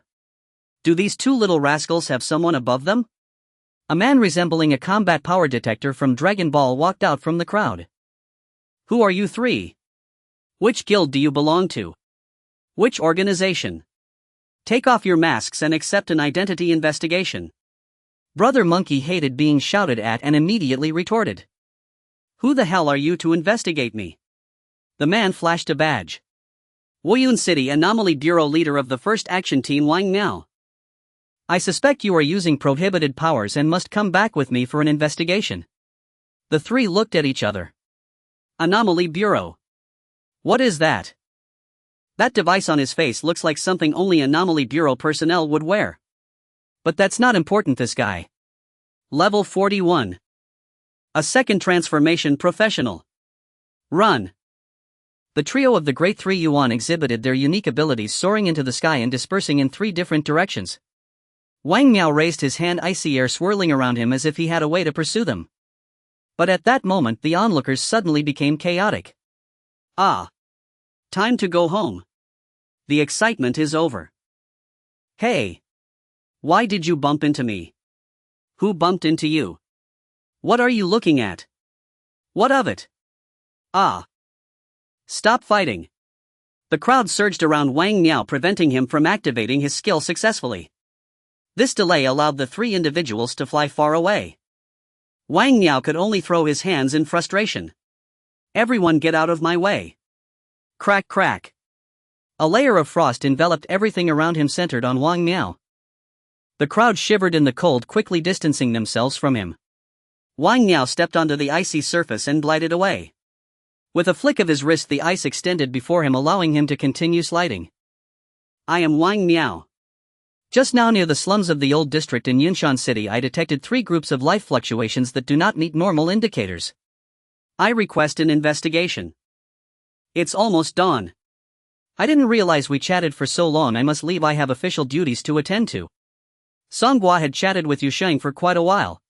Do these two little rascals have someone above them? A man resembling a combat power detector from Dragon Ball walked out from the crowd. Who are you three? Which guild do you belong to? Which organization? Take off your masks and accept an identity investigation. Brother Monkey hated being shouted at and immediately retorted. Who the hell are you to investigate me? The man flashed a badge. Woyun City Anomaly Bureau leader of the First Action Team, Wang Miao. I suspect you are using prohibited powers and must come back with me for an investigation. The three looked at each other. Anomaly Bureau. What is that? That device on his face looks like something only Anomaly Bureau personnel would wear. But that's not important, this guy. Level 41. A second transformation professional. Run. The trio of the Great Three Yuan exhibited their unique abilities, soaring into the sky and dispersing in 3 different directions. Wang Miao raised his hand, icy air swirling around him as if he had a way to pursue them. But at that moment the onlookers suddenly became chaotic. Ah. Time to go home. The excitement is over. Hey. Why did you bump into me? Who bumped into you? What are you looking at? What of it? Ah. Stop fighting. The crowd surged around Wang Miao, preventing him from activating his skill successfully. This delay allowed the 3 individuals to fly far away. Wang Miao could only throw his hands in frustration. Everyone get out of my way. Crack crack. A layer of frost enveloped everything around him, centered on Wang Miao. The crowd shivered in the cold, quickly distancing themselves from him. Wang Miao stepped onto the icy surface and glided away. With a flick of his wrist, the ice extended before him, allowing him to continue sliding. I am Wang Miao. Just now, near the slums of the old district in Yunshan City, I detected 3 groups of life fluctuations that do not meet normal indicators. I request an investigation. It's almost dawn. I didn't realize we chatted for so long. I must leave, I have official duties to attend to. Songhua had chatted with Yusheng for quite a while.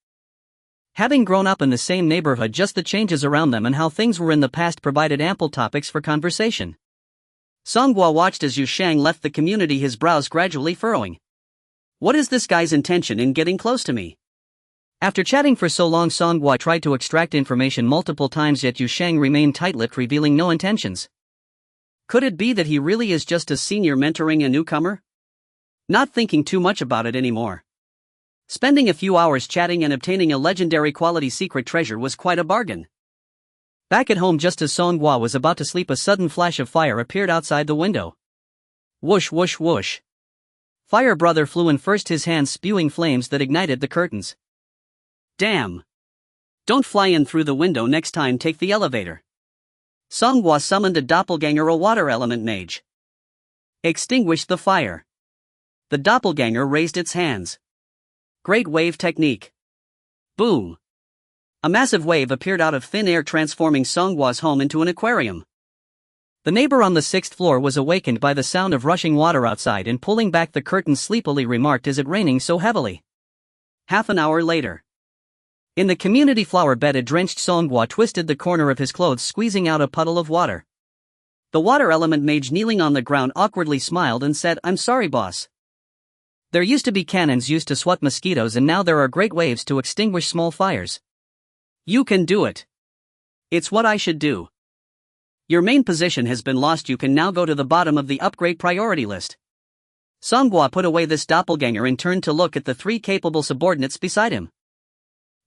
Having grown up in the same neighborhood, just the changes around them and how things were in the past provided ample topics for conversation. Songhua watched as Yusheng left the community, his brows gradually furrowing. What is this guy's intention in getting close to me? After chatting for so long, Songhua tried to extract information multiple times, yet Yusheng remained tight-lipped, revealing no intentions. Could it be that he really is just a senior mentoring a newcomer? Not thinking too much about it anymore. Spending a few hours chatting and obtaining a legendary quality secret treasure was quite a bargain. Back at home, just as Songhua was about to sleep, a sudden flash of fire appeared outside the window. Whoosh whoosh whoosh. Fire Brother flew in first, his hands spewing flames that ignited the curtains. Damn. Don't fly in through the window next time, take the elevator. Songhua summoned a doppelganger, a water element mage. Extinguish the fire. The doppelganger raised its hands. Great wave technique. Boom. A massive wave appeared out of thin air, transforming Songhua's home into an aquarium. The neighbor on the 6th floor was awakened by the sound of rushing water outside and, pulling back the curtains, sleepily remarked, "Is it raining so heavily?" Half an hour later. In the community flower bed, a drenched Songhua twisted the corner of his clothes, squeezing out a puddle of water. The water element mage, kneeling on the ground, awkwardly smiled and said, "I'm sorry, boss. There used to be cannons used to swat mosquitoes, and now there are great waves to extinguish small fires. You can do it. It's what I should do. Your main position has been lost. You can now go to the bottom of the upgrade priority list." Songhua put away this doppelganger and turned to look at the 3 capable subordinates beside him.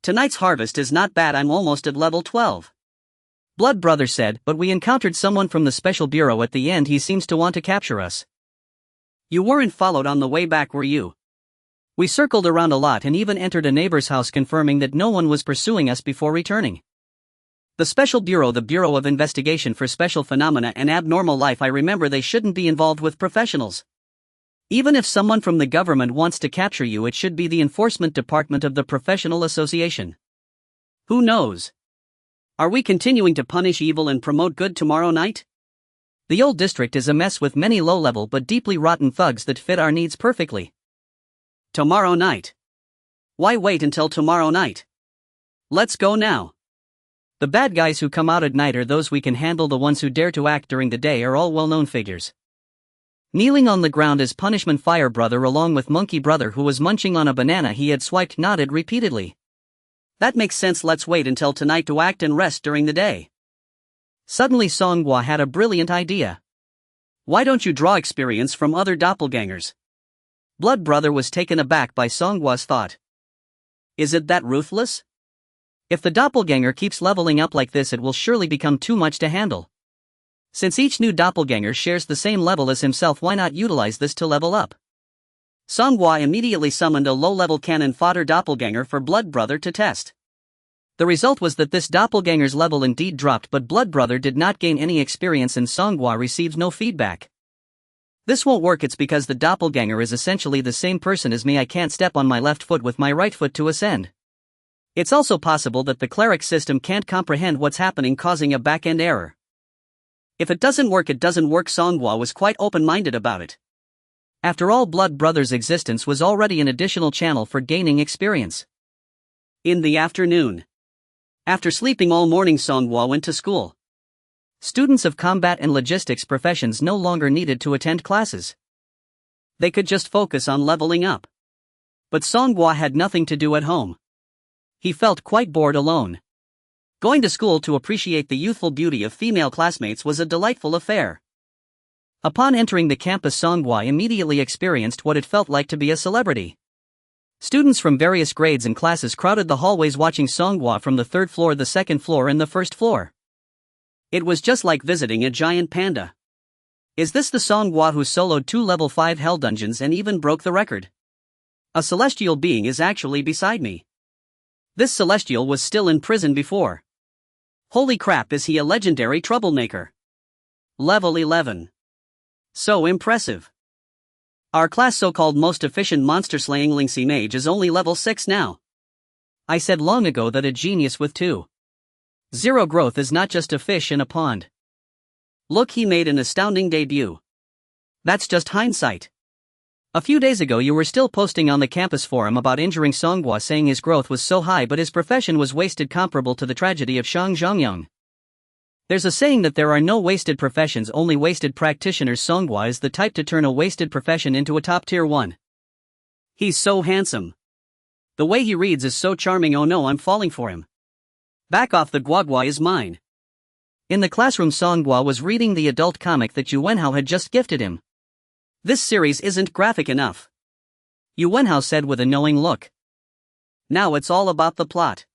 Tonight's harvest is not bad. I'm almost at level 12. Blood Brother said, "But we encountered someone from the special bureau at the end. He seems to want to capture us." You weren't followed on the way back, were you? We circled around a lot and even entered a neighbor's house, confirming that no one was pursuing us before returning. The Special Bureau, the Bureau of Investigation for Special Phenomena and Abnormal Life. I remember they shouldn't be involved with professionals. Even if someone from the government wants to capture you, it should be the enforcement department of the professional association. Who knows? Are we continuing to punish evil and promote good tomorrow night? The old district is a mess with many low-level but deeply rotten thugs that fit our needs perfectly. Tomorrow night. Why wait until tomorrow night? Let's go now. The bad guys who come out at night are those we can handle. The ones who dare to act during the day are all well-known figures. Kneeling on the ground as punishment, Fire Brother, along with Monkey Brother, who was munching on a banana he had swiped, nodded repeatedly. That makes sense. Let's wait until tonight to act and rest during the day. Suddenly Songhua had a brilliant idea. Why don't you draw experience from other doppelgangers? Blood Brother was taken aback by Songhua's thought. Is it that ruthless? If the doppelganger keeps leveling up like this, it will surely become too much to handle. Since each new doppelganger shares the same level as himself, why not utilize this to level up? Songhua immediately summoned a low-level cannon fodder doppelganger for Blood Brother to test. The result was that this doppelganger's level indeed dropped, but blood brother did not gain any experience and Songhua received no feedback. This won't work. It's because the doppelganger is essentially the same person as me. I can't step on my left foot with my right foot to ascend. It's also possible that the cleric system can't comprehend what's happening, causing a back-end error. If it doesn't work, it doesn't work. Songhua was quite open-minded about it. After all, blood brother's existence was already an additional channel for gaining experience. In the afternoon, after sleeping all morning, Songhua went to school. Students of combat and logistics professions no longer needed to attend classes. They could just focus on leveling up. But Songhua had nothing to do at home. He felt quite bored alone. Going to school to appreciate the youthful beauty of female classmates was a delightful affair. Upon entering the campus, Songhua immediately experienced what it felt like to be a celebrity. Students from various grades and classes crowded the hallways watching Songhua from the third floor, the second floor, and the first floor. It was just like visiting a giant panda. Is this the Songhua who soloed 2 level 5 hell dungeons and even broke the record? A celestial being is actually beside me. This celestial was still in prison before. Holy crap, is he a legendary troublemaker? Level 11. So impressive. Our class so-called most efficient monster-slaying Lingxi mage is only level 6 now. I said long ago that a genius with 2.0 growth is not just a fish in a pond. Look, he made an astounding debut. That's just hindsight. A few days ago you were still posting on the campus forum about injuring Songhua, saying his growth was so high but his profession was wasted, comparable to the tragedy of Shang Zhongyang. There's a saying that there are no wasted professions, only wasted practitioners. Songhua is the type to turn a wasted profession into a top tier one. He's so handsome. The way he reads is so charming. Oh no, I'm falling for him. Back off, the guagua is mine. In the classroom, Songhua was reading the adult comic that Yu Wenhao had just gifted him. This series isn't graphic enough, Yu Wenhao said with a knowing look. Now it's all about the plot.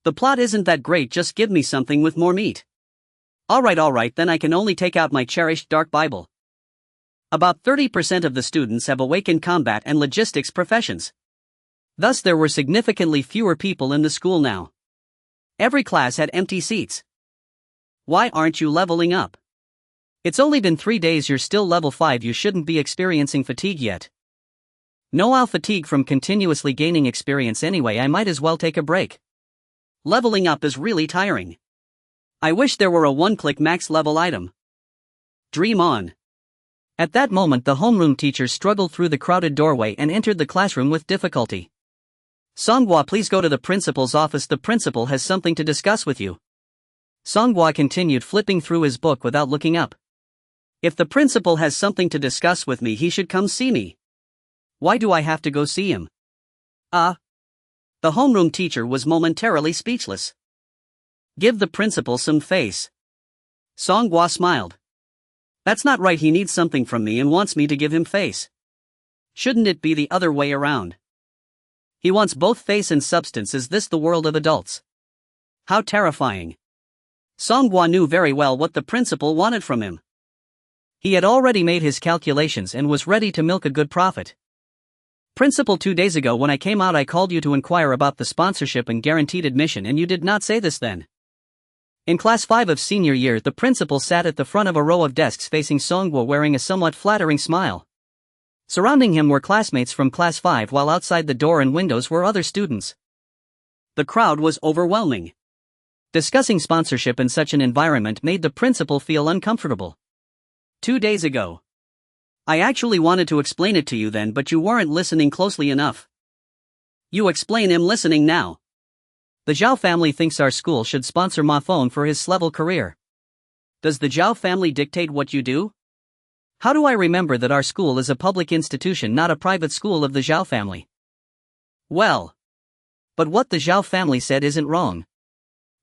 The plot isn't that great, just give me something with more meat. Alright, then I can only take out my cherished Dark Bible. About 30% of the students have awakened combat and logistics professions. Thus there were significantly fewer people in the school now. Every class had empty seats. Why aren't you leveling up? It's only been 3 days, you're still level 5, you shouldn't be experiencing fatigue yet. No, I'll fatigue from continuously gaining experience anyway, I might as well take a break. Leveling up is really tiring. I wish there were a one-click max level item. Dream on. At that moment the homeroom teacher struggled through the crowded doorway and entered the classroom with difficulty. Songhua, please go to the principal's office, the principal has something to discuss with you. Songhua continued flipping through his book without looking up. If the principal has something to discuss with me, he should come see me. Why do I have to go see him? The homeroom teacher was momentarily speechless. Give the principal some face. Songhua smiled. That's not right, he needs something from me and wants me to give him face. Shouldn't it be the other way around? He wants both face and substance. Is this the world of adults? How terrifying. Songhua knew very well what the principal wanted from him. He had already made his calculations and was ready to milk a good profit. Principal, 2 days ago when I came out I called you to inquire about the sponsorship and guaranteed admission, and you did not say this then. In class 5 of senior year, the principal sat at the front of a row of desks facing Songhua, wearing a somewhat flattering smile. Surrounding him were classmates from class 5, while outside the door and windows were other students. The crowd was overwhelming. Discussing sponsorship in such an environment made the principal feel uncomfortable. 2 days ago. I actually wanted to explain it to you then, but you weren't listening closely enough. You explain, I'm listening now. The Zhao family thinks our school should sponsor Ma Feng for his level career. Does the Zhao family dictate what you do? How do I remember that our school is a public institution, not a private school of the Zhao family? Well, but what the Zhao family said isn't wrong.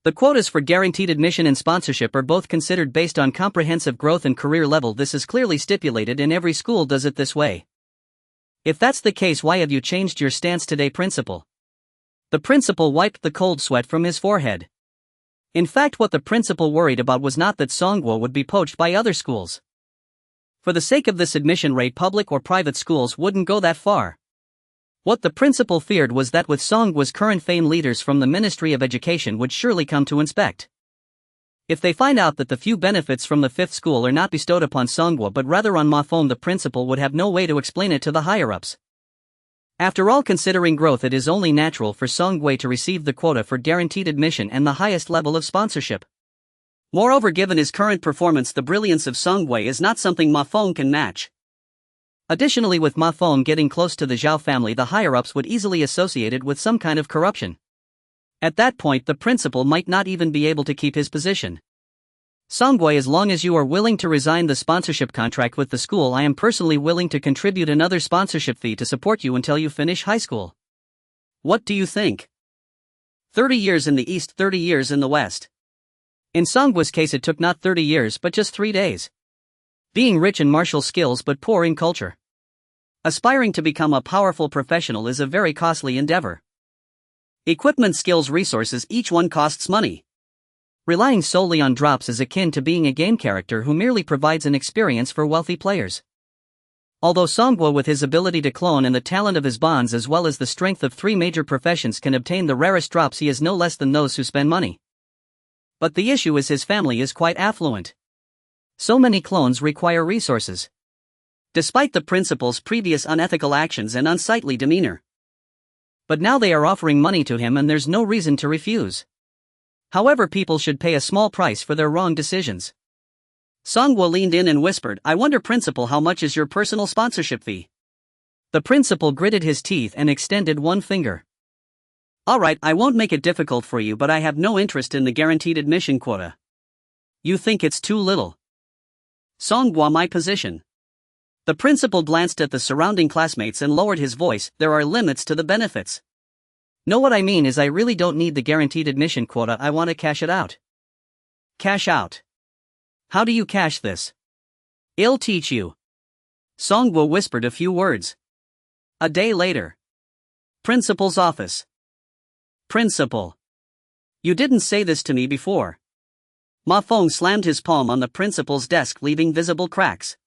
The quotas for guaranteed admission and sponsorship are both considered based on comprehensive growth and career level. This is clearly stipulated and every school does it this way. If that's the case, why have you changed your stance today, principal? The principal wiped the cold sweat from his forehead. In fact, what the principal worried about was not that Songhua would be poached by other schools. For the sake of this admission rate, public or private schools wouldn't go that far. What the principal feared was that with Songhwa's current fame, leaders from the Ministry of Education would surely come to inspect. If they find out that the few benefits from the fifth school are not bestowed upon Songhwa but rather on Ma Fong, the principal would have no way to explain it to the higher-ups. After all, considering growth, it is only natural for Songhwa to receive the quota for guaranteed admission and the highest level of sponsorship. Moreover, given his current performance, the brilliance of Songhwa is not something Ma Fong can match. Additionally, with Ma Fong getting close to the Zhao family, the higher-ups would easily associate it with some kind of corruption. At that point, the principal might not even be able to keep his position. Songhwa, as long as you are willing to resign the sponsorship contract with the school, I am personally willing to contribute another sponsorship fee to support you until you finish high school. What do you think? 30 years in the East, 30 years in the West. In Songhwa's case, it took not 30 years but just 3 days. Being rich in martial skills but poor in culture. Aspiring to become a powerful professional is a very costly endeavor. Equipment, skills, resources, each one costs money. Relying solely on drops is akin to being a game character who merely provides an experience for wealthy players. Although Songhwa, with his ability to clone and the talent of his bonds as well as the strength of 3 major professions, can obtain the rarest drops, he is no less than those who spend money. But the issue is his family is quite affluent. So many clones require resources. Despite the principal's previous unethical actions and unsightly demeanor. But now they are offering money to him and there's no reason to refuse. However, people should pay a small price for their wrong decisions. Songhwa leaned in and whispered, "I wonder, principal, how much is your personal sponsorship fee?" The principal gritted his teeth and extended one finger. "Alright, I won't make it difficult for you, but I have no interest in the guaranteed admission quota." "You think it's too little?" "Songhwa, my position." The principal glanced at the surrounding classmates and lowered his voice, "There are limits to the benefits. Know what I mean is I really don't need the guaranteed admission quota, I want to cash it out." "Cash out? How do you cash this?" "I'll teach you." Songhwa whispered a few words. A day later. Principal's office. "Principal. You didn't say this to me before." Ma Fong slammed his palm on the principal's desk, leaving visible cracks.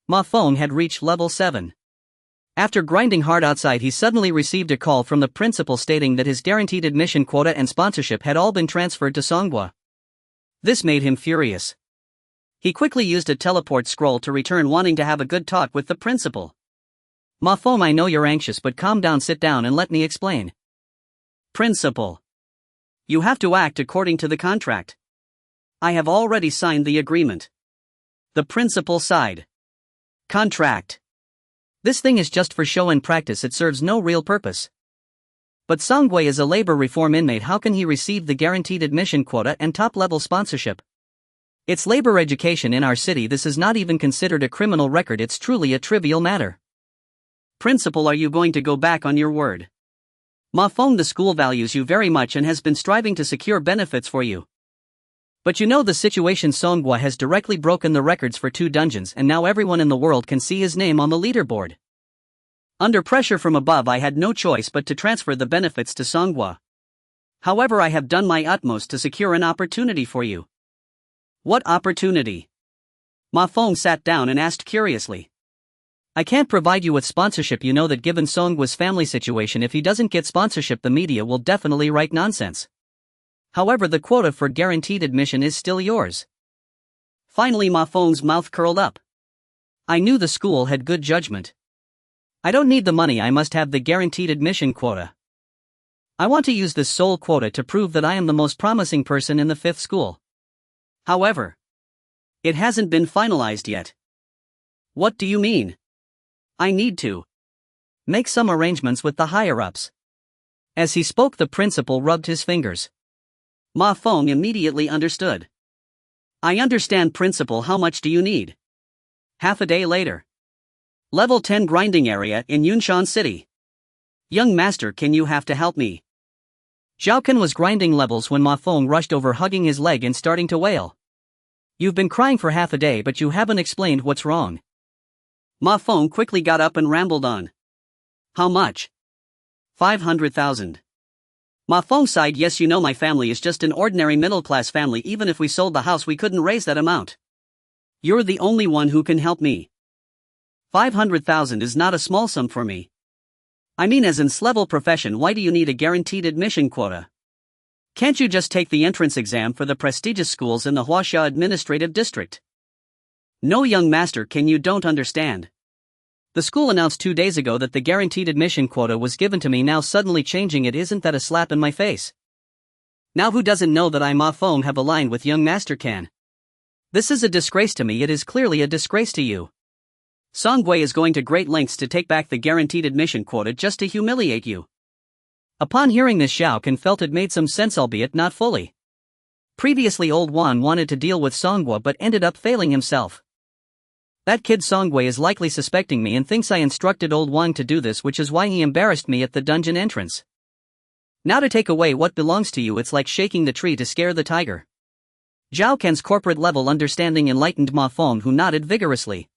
Ma Fong had reached level 7. After grinding hard outside, he suddenly received a call from the principal stating that his guaranteed admission quota and sponsorship had all been transferred to Songhwa. This made him furious. He quickly used a teleport scroll to return, wanting to have a good talk with the principal. "Ma Fong, I know you're anxious, but calm down, sit down and let me explain." "Principal. You have to act according to the contract. I have already signed the agreement." The principal sighed. "Contract? This thing is just for show and practice, it serves no real purpose." But Songhwa is a labor reform inmate, how can he receive the guaranteed admission quota and top-level sponsorship? It's labor education in our city, this is not even considered a criminal record, it's truly a trivial matter. "Principal, are you going to go back on your word? Ma Fong, the school values you very much and has been striving to secure benefits for you. But you know the situation, Songhwa has directly broken the records for 2 dungeons and now everyone in the world can see his name on the leaderboard. Under pressure from above, I had no choice but to transfer the benefits to Songhwa. However, I have done my utmost to secure an opportunity for you." "What opportunity?" Ma Fong sat down and asked curiously. "I can't provide you with sponsorship. You know that given Songhwa's family situation, if he doesn't get sponsorship, the media will definitely write nonsense. However, the quota for guaranteed admission is still yours." Finally, Ma Fong's mouth curled up. I knew the school had good judgment. "I don't need the money, I must have the guaranteed admission quota. I want to use this sole quota to prove that I am the most promising person in the 5th school. However, it hasn't been finalized yet." "What do you mean?" "I need to make some arrangements with the higher-ups." As he spoke, the principal rubbed his fingers. Ma Fong immediately understood. "I understand, principal, how much do you need?" Half a day later. Level 10 grinding area in Yunshan City. "Young master, can you have to help me?" Zhao Kun was grinding levels when Ma Fong rushed over, hugging his leg and starting to wail. "You've been crying for half a day but you haven't explained what's wrong." Ma Fong quickly got up and rambled on. "How much?" 500,000. Ma Fong sighed. "Yes, you know my family is just an ordinary middle-class family. Even if we sold the house we couldn't raise that amount. You're the only one who can help me. 500,000 is not a small sum for me. I mean, as in level profession, why do you need a guaranteed admission quota? Can't you just take the entrance exam for the prestigious schools in the Huaxia Administrative District? No, young master, you don't understand. The school announced 2 days ago that the guaranteed admission quota was given to me. Now suddenly changing it, isn't that a slap in my face? Now who doesn't know that I Ma Feng have aligned with young master Can? This is a disgrace to me. It is clearly a disgrace to you. Song Gui is going to great lengths to take back the guaranteed admission quota just to humiliate you. Upon hearing this, Xiao Can felt it made some sense, albeit not fully. Previously Old Wan wanted to deal with Song Gui but ended up failing himself. That kid Song Gui is likely suspecting me and thinks I instructed Old Wan to do this, which is why he embarrassed me at the dungeon entrance. Now to take away what belongs to you, it's like shaking the tree to scare the tiger. Zhao Can's corporate level understanding enlightened Ma Feng, who nodded vigorously.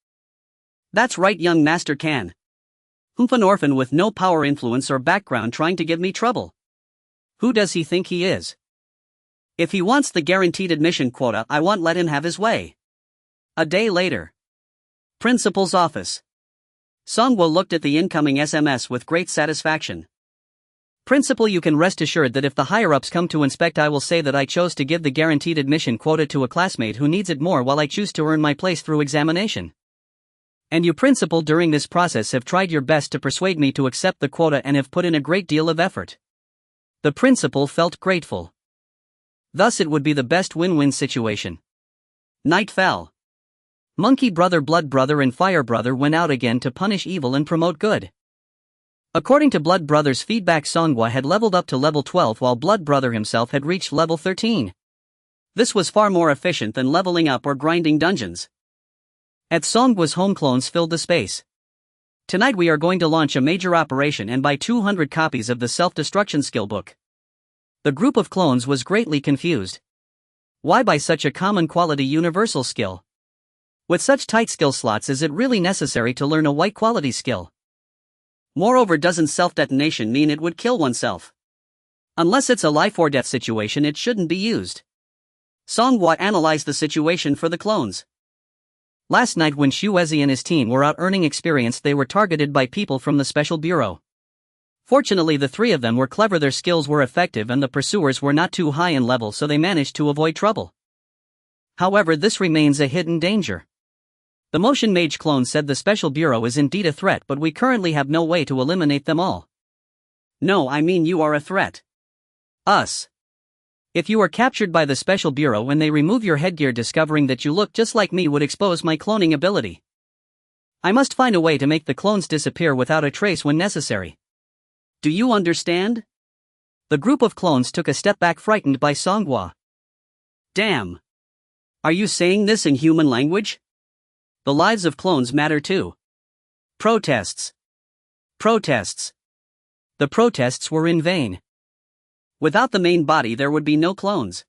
That's right, young master Can. Who's an orphan with no power, influence or background trying to give me trouble? Who does he think he is? If he wants the guaranteed admission quota, I won't let him have his way. A day later. Principal's office. Song Gui looked at the incoming SMS with great satisfaction. Principal, you can rest assured that if the higher-ups come to inspect, I will say that I chose to give the guaranteed admission quota to a classmate who needs it more, while I choose to earn my place through examination. And you, Principal, during this process have tried your best to persuade me to accept the quota and have put in a great deal of effort. The principal felt grateful. Thus it would be the best win-win situation. Night fell. Monkey Brother, Blood Brother and Fire Brother went out again to punish evil and promote good. According to Blood Brother's feedback, Song Gui had leveled up to level 12 while Blood Brother himself had reached level 13. This was far more efficient than leveling up or grinding dungeons. At Song Gui's home, clones filled the space. Tonight we are going to launch a major operation and buy 200 copies of the self-destruction skill book. The group of clones was greatly confused. Why buy such a common quality universal skill? With such tight skill slots, is it really necessary to learn a white quality skill? Moreover, doesn't self-detonation mean it would kill oneself? Unless it's a life or death situation, it shouldn't be used. Song Gui analyzed the situation for the clones. Last night when Xu Wezi and his team were out earning experience, they were targeted by people from the Special Bureau. Fortunately, the three of them were clever, their skills were effective and the pursuers were not too high in level, so they managed to avoid trouble. However, this remains a hidden danger. The Motion Mage clone said the Special Bureau is indeed a threat, but we currently have no way to eliminate them all. No, I mean you are a threat. Us. If you are captured by the Special Bureau and they remove your headgear, discovering that you look just like me would expose my cloning ability. I must find a way to make the clones disappear without a trace when necessary. Do you understand? The group of clones took a step back, frightened by Song Gui. Damn. Are you saying this in human language? The lives of clones matter too. Protests. Protests. The protests were in vain. Without the main body there would be no clones.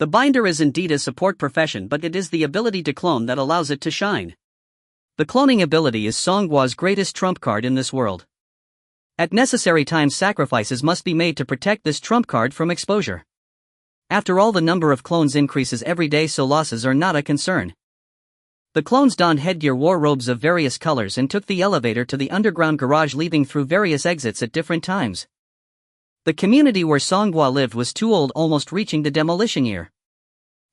The binder is indeed a support profession, but it is the ability to clone that allows it to shine. The cloning ability is Song Gui's greatest trump card in this world. At necessary times, sacrifices must be made to protect this trump card from exposure. After all, the number of clones increases every day, so losses are not a concern. The clones donned headgear, wore robes of various colors and took the elevator to the underground garage, leaving through various exits at different times. The community where Song Gui lived was too old, almost reaching the demolition year.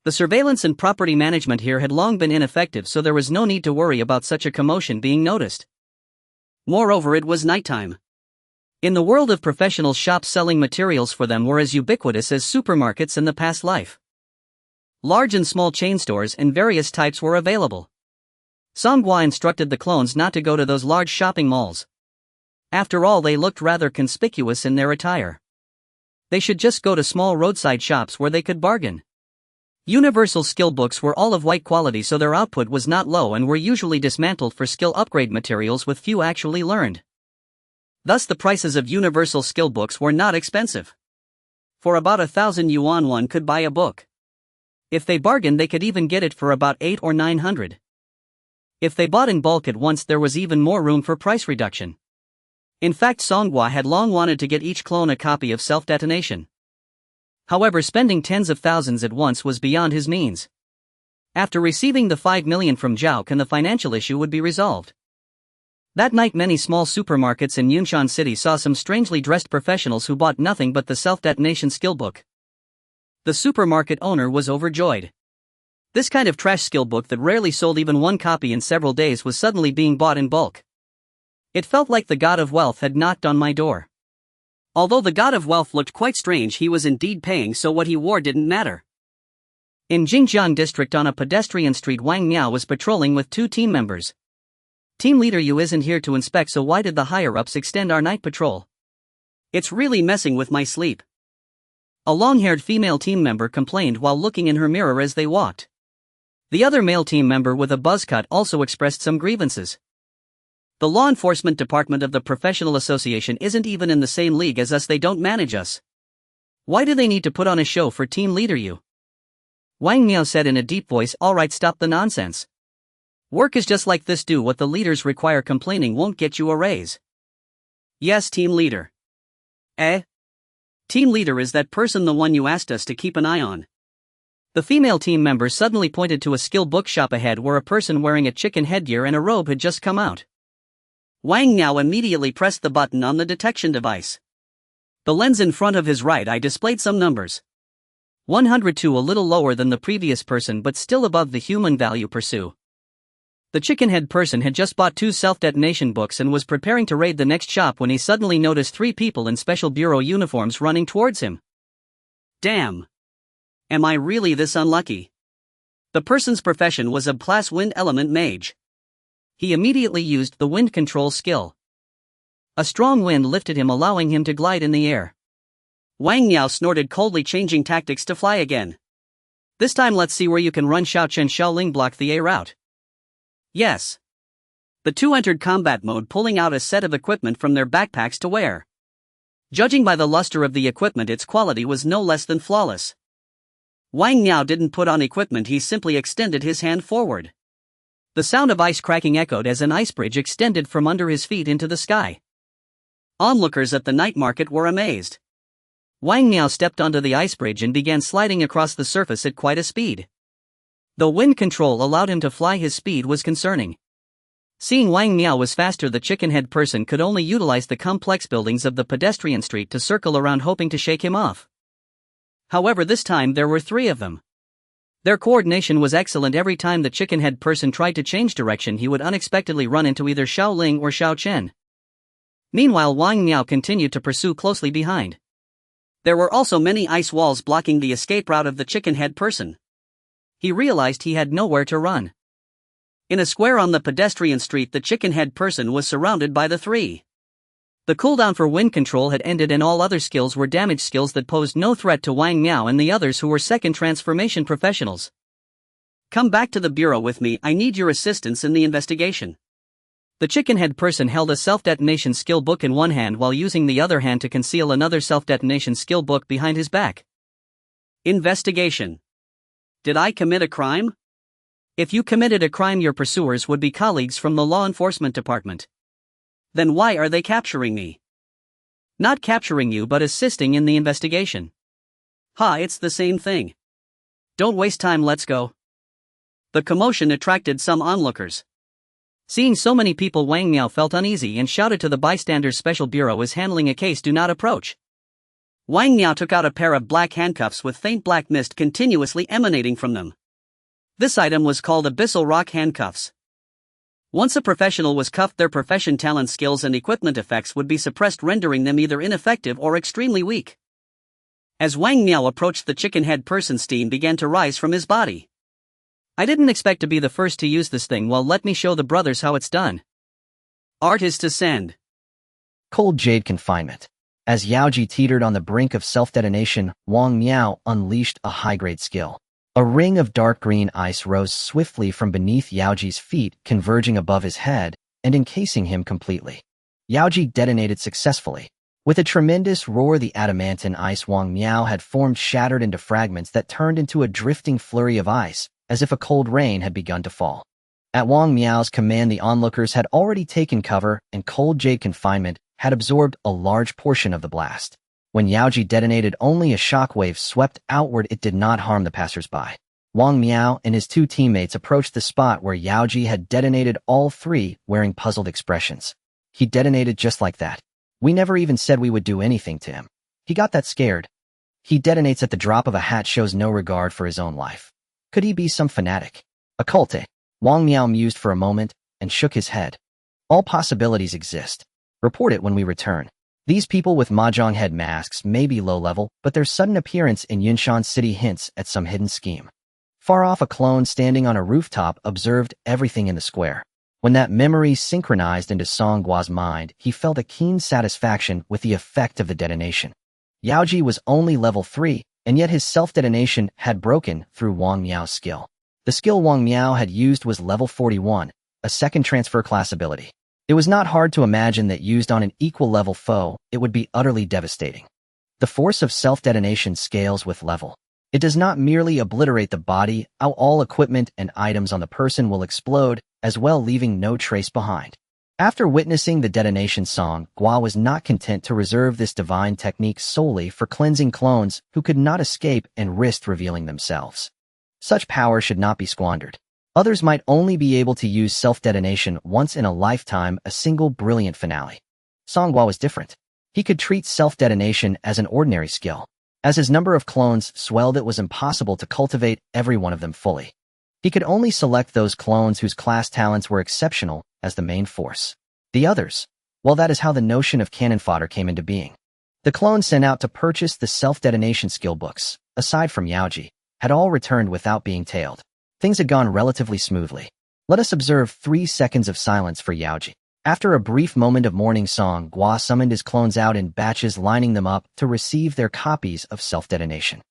The surveillance and property management here had long been ineffective, so there was no need to worry about such a commotion being noticed. Moreover, it was nighttime. In the world of professionals, shops selling materials for them were as ubiquitous as supermarkets in the past life. Large and small chain stores and various types were available. Song Gui instructed the clones not to go to those large shopping malls. After all, they looked rather conspicuous in their attire. They should just go to small roadside shops where they could bargain. Universal skill books were all of white quality, so their output was not low and were usually dismantled for skill upgrade materials, with few actually learned. Thus the prices of universal skill books were not expensive. For about 1,000 yuan one could buy a book. If they bargained, they could even get it for about 800 or 900. If they bought in bulk at once, there was even more room for price reduction. In fact, Song Gui had long wanted to get each clone a copy of self-detonation. However, spending tens of thousands at once was beyond his means. After receiving the 5 million from Zhao Can, the financial issue would be resolved. That night many small supermarkets in Yunshan City saw some strangely dressed professionals who bought nothing but the self-detonation skill book. The supermarket owner was overjoyed. This kind of trash skill book that rarely sold even one copy in several days was suddenly being bought in bulk. It felt like the god of wealth had knocked on my door. Although the god of wealth looked quite strange, he was indeed paying, so what he wore didn't matter. In Jingjiang district on a pedestrian street, Wang Miao was patrolling with 2 team members. Team leader Yu isn't here to inspect, so why did the higher-ups extend our night patrol? It's really messing with my sleep. A long-haired female team member complained while looking in her mirror as they walked. The other male team member with a buzz cut also expressed some grievances. The law enforcement department of the professional association isn't even in the same league as us, they don't manage us. Why do they need to put on a show for team leader Yu? Wang Miao said in a deep voice, "Alright, stop the nonsense. Work is just like this, do what the leaders require, complaining won't get you a raise." "Yes, team leader." "Eh? Team leader is that person, the one you asked us to keep an eye on." The female team member suddenly pointed to a skill bookshop ahead where a person wearing a chicken headgear and a robe had just come out. Wang Miao immediately pressed the button on the detection device. The lens in front of his right eye displayed some numbers. 102, a little lower than the previous person but still above the human value. Pursue. The chicken-head person had just bought 2 self-detonation books and was preparing to raid the next shop when he suddenly noticed 3 people in special bureau uniforms running towards him. Damn. Am I really this unlucky? The person's profession was a class wind element mage. He immediately used the wind control skill. A strong wind lifted him, allowing him to glide in the air. Wang Miao snorted coldly, changing tactics to fly again. This time let's see where you can run. Xiao Chen Xiaoling blocked the A route. Yes. The 2 entered combat mode, pulling out a set of equipment from their backpacks to wear. Judging by the luster of the equipment, its quality was no less than flawless. Wang Miao didn't put on equipment, he simply extended his hand forward. The sound of ice cracking echoed as an ice bridge extended from under his feet into the sky. Onlookers at the night market were amazed. Wang Miao stepped onto the ice bridge and began sliding across the surface at quite a speed. Though wind control allowed him to fly, his speed was concerning. Seeing Wang Miao was faster, the chicken-head person could only utilize the complex buildings of the pedestrian street to circle around, hoping to shake him off. However, this time there were 3 of them. Their coordination was excellent. Every time the chicken-head person tried to change direction, he would unexpectedly run into either Xiao Ling or Xiao Chen. Meanwhile, Wang Miao continued to pursue closely behind. There were also many ice walls blocking the escape route of the chicken-head person. He realized he had nowhere to run. In a square on the pedestrian street, the chicken-head person was surrounded by the 3. The cooldown for wind control had ended and all other skills were damage skills that posed no threat to Wang Miao and the others who were second transformation professionals. "Come back to the bureau with me, I need your assistance in the investigation." The chicken-head person held a self-detonation skill book in one hand while using the other hand to conceal another self-detonation skill book behind his back. Investigation. Did I commit a crime? If you committed a crime, your pursuers would be colleagues from the law enforcement department. Then why are they capturing me? Not capturing you but assisting in the investigation. Ha, it's the same thing. Don't waste time, let's go. The commotion attracted some onlookers. Seeing so many people, Wang Miao felt uneasy and shouted to the bystanders, "Special Bureau is handling a case, do not approach." Wang Miao took out a pair of black handcuffs with faint black mist continuously emanating from them. This item was called Abyssal Rock Handcuffs. Once a professional was cuffed, their profession, talent, skills and equipment effects would be suppressed, rendering them either ineffective or extremely weak. As Wang Miao approached the chicken-head person, steam began to rise from his body. "I didn't expect to be the first to use this thing. Well, let me show the brothers how it's done." Art is to send. Cold Jade Confinement. As Yaoji teetered on the brink of self-detonation, Wang Miao unleashed a high-grade skill. A ring of dark green ice rose swiftly from beneath Yaoji's feet, converging above his head and encasing him completely. Yaoji detonated successfully. With a tremendous roar, the adamantine ice Wang Miao had formed shattered into fragments that turned into a drifting flurry of ice, as if a cold rain had begun to fall. At Wang Miao's command, the onlookers had already taken cover, and Cold Jade Confinement had absorbed a large portion of the blast. When Yaoji detonated, only a shockwave swept outward. It did not harm the passers-by. Wang Miao and his two teammates approached the spot where Yaoji had detonated, all three wearing puzzled expressions. He detonated just like that. We never even said we would do anything to him. He got that scared. He detonates at the drop of a hat, shows no regard for his own life. Could he be some fanatic? Occulte? Wang Miao mused for a moment and shook his head. All possibilities exist. Report it when we return. These people with mahjong head masks may be low-level, but their sudden appearance in Yunshan City hints at some hidden scheme. Far off, a clone standing on a rooftop observed everything in the square. When that memory synchronized into Song Gua's mind, he felt a keen satisfaction with the effect of the detonation. Yaoji was only level 3, and yet his self-detonation had broken through Wang Miao's skill. The skill Wang Miao had used was level 41, a second transfer class ability. It was not hard to imagine that used on an equal-level foe, it would be utterly devastating. The force of self-detonation scales with level. It does not merely obliterate the body, all equipment and items on the person will explode, as well, leaving no trace behind. After witnessing the detonation, Song Gua was not content to reserve this divine technique solely for cleansing clones who could not escape and risked revealing themselves. Such power should not be squandered. Others might only be able to use self-detonation once in a lifetime, a single brilliant finale. Song Gua was different. He could treat self-detonation as an ordinary skill. As his number of clones swelled, it was impossible to cultivate every one of them fully. He could only select those clones whose class talents were exceptional as the main force. The others, well, that is how the notion of cannon fodder came into being. The clones sent out to purchase the self-detonation skill books, aside from Yaoji, had all returned without being tailed. Things had gone relatively smoothly. Let us observe 3 seconds of silence for Yaoji. After a brief moment of mourning, Song Gua summoned his clones out in batches, lining them up to receive their copies of self-detonation.